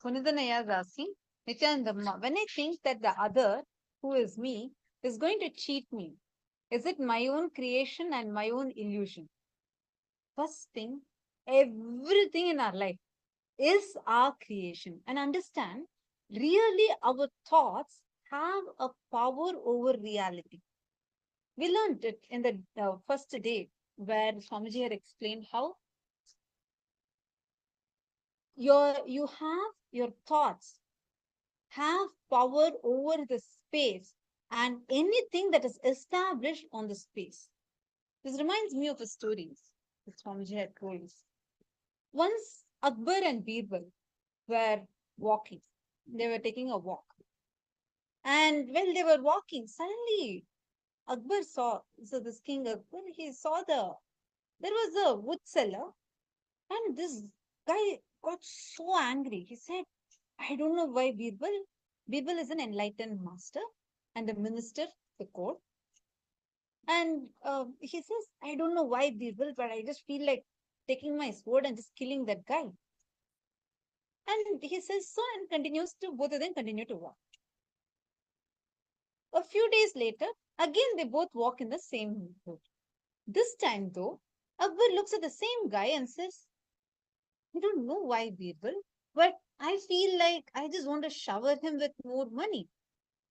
Punithanaya is asking, Nithyananda, when I think that the other, who is me, is going to cheat me, is it my own creation and my own illusion? First thing, everything in our life is our creation. And understand, really our thoughts have a power over reality. We learned it in the first day where Swamiji had explained how your thoughts have power over the space and anything that is established on the space. This reminds me of a story that Swamiji had told us. Once Akbar and Birbal were walking. They were taking a walk. And when they were walking, suddenly Akbar saw, so this King Akbar, he saw there was a wood seller, and this guy got so angry. He said, I don't know why Birbal is an enlightened master and a minister of the court. And he says, I don't know why Birbal, but I just feel like taking my sword and just killing that guy. And he says so and both of them continue to walk. A few days later, again they both walk in the same road. This time though, Akbar looks at the same guy and says, I don't know why Birbal, but I feel like I just want to shower him with more money.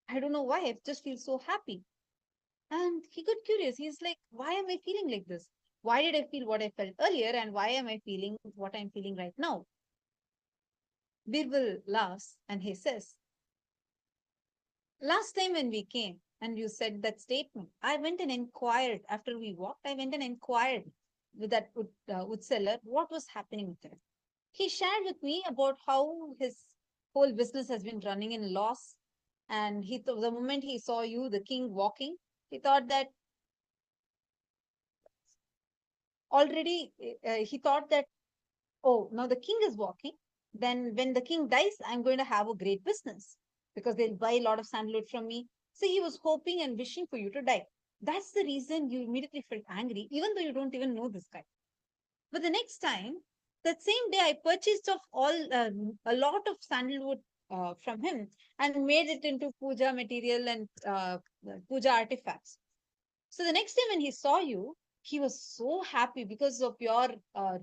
I don't know why, I just feel so happy. And he got curious. He's like, why am I feeling like this? Why did I feel what I felt earlier and why am I feeling what I'm feeling right now? Birbal laughs and he says, last time when we came and you said that statement, I went and inquired after we walked. I went and inquired with that wood seller what was happening with him. He shared with me about how his whole business has been running in loss. And the moment he saw you, the king, walking, he thought that oh, now the king is walking. Then when the king dies, I'm going to have a great business because they'll buy a lot of sandalwood from me. So he was hoping and wishing for you to die. That's the reason you immediately felt angry, even though you don't even know this guy. But the next time, that same day, I purchased a lot of sandalwood from him and made it into puja material and puja artifacts. So the next time when he saw you, he was so happy because of your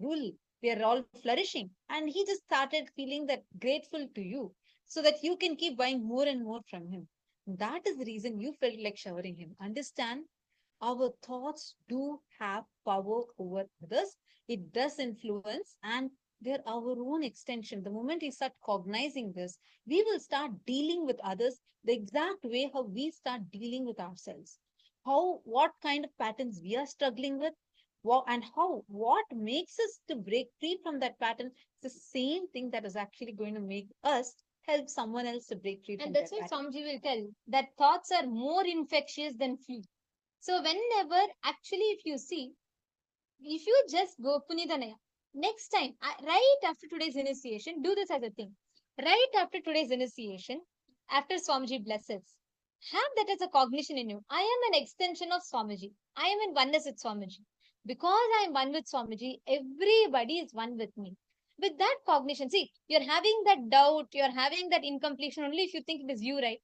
rule. We are all flourishing. And he just started feeling that grateful to you so that you can keep buying more and more from him. That is the reason you felt like showering him. Understand? Our thoughts do have power over others. It does influence, and they're our own extension. The moment we start cognizing this, we will start dealing with others the exact way how we start dealing with ourselves. What kind of patterns we are struggling with, what makes us to break free from that pattern. It's the same thing that is actually going to make us help someone else to break free from And that's that why pattern. Swamiji will tell that thoughts are more infectious than flu. So whenever, actually, if you see, if you just go Punidanaya, next time, right after today's initiation, do this as a thing. Right after today's initiation, after Swamiji blesses, have that as a cognition in you. I am an extension of Swamiji. I am in oneness with Swamiji. Because I am one with Swamiji, everybody is one with me. With that cognition, see, you're having that doubt, you're having that incompletion only if you think it is you, right?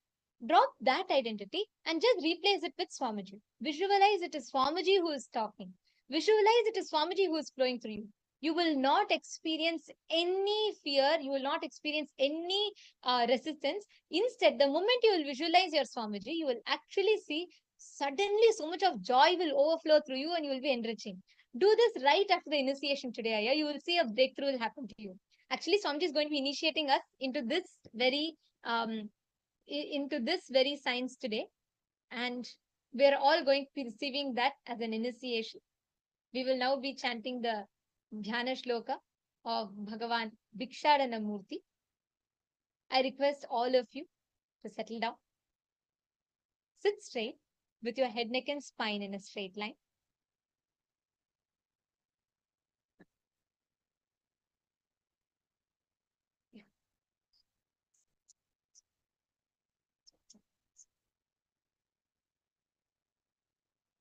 Drop that identity and just replace it with Swamiji. Visualize it is Swamiji who is talking. Visualize it is Swamiji who is flowing through you. You will not experience any fear. You will not experience any resistance. Instead, the moment you will visualize your Swamiji, you will actually see suddenly so much of joy will overflow through you and you will be enriching. Do this right after the initiation today, Aya. You will see a breakthrough will happen to you. Actually, Swamiji is going to be initiating us into this very science today, and we are all going to be receiving that as an initiation. We will now be chanting the Dhyana Shloka of Bhagavan Bhikshadana Murti. I request all of you to settle down. Sit straight with your head, neck, and spine in a straight line.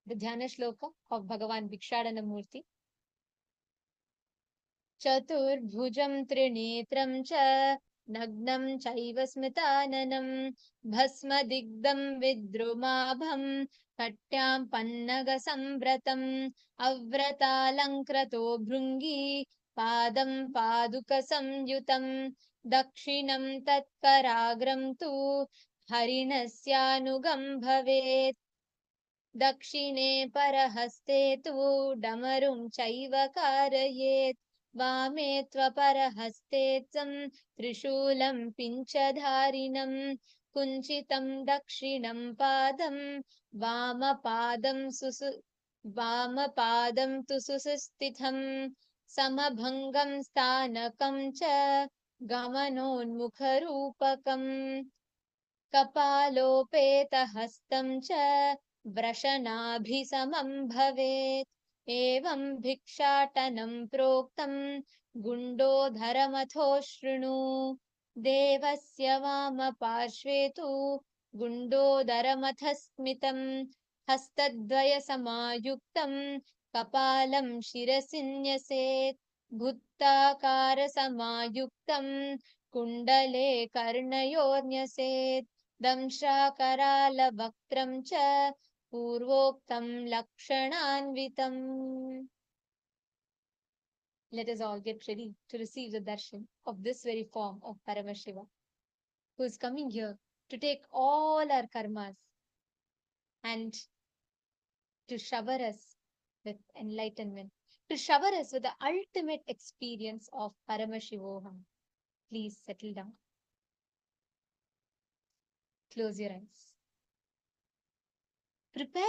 The Dhyana Shloka of Bhagavan Bhikshadana Murti. Chaturbhujam Trinetram cha Nagnam chaiva smitaananam Bhasmadigdam vidrumabham Katyam pannaga samvratam Avratalankrato bhrungi Padam paduka samyutam Dakshinam tatkaragram tu Harinasyanugam bhavet Dakshine parahste tu Damarum chaiva karayet Vame tvaparahaste tsam Trishulam pinchadharinam Kunchitam dakshinam padam Vama padam tu susustitham Samabhangam sthanakam cha Gamanonmukharupakam Kapalopetahastam cha Vrashanabhisamam bhavet Evam bhikshatanam proktam Gundodharamatho shrunu Devasya vama parshvetu Gundodharamathasmitam Hastadvaya samayuktam Kapalam shirasinyaset Bhuttakara samayuktam Kundale karnayornyaset Damshakaralavaktam cha Purvoktam lakshananvitam. Let us all get ready to receive the darshan of this very form of Paramashiva, who is coming here to take all our karmas and to shower us with enlightenment, to shower us with the ultimate experience of Paramashivoham. Please settle down. Close your eyes. Prepare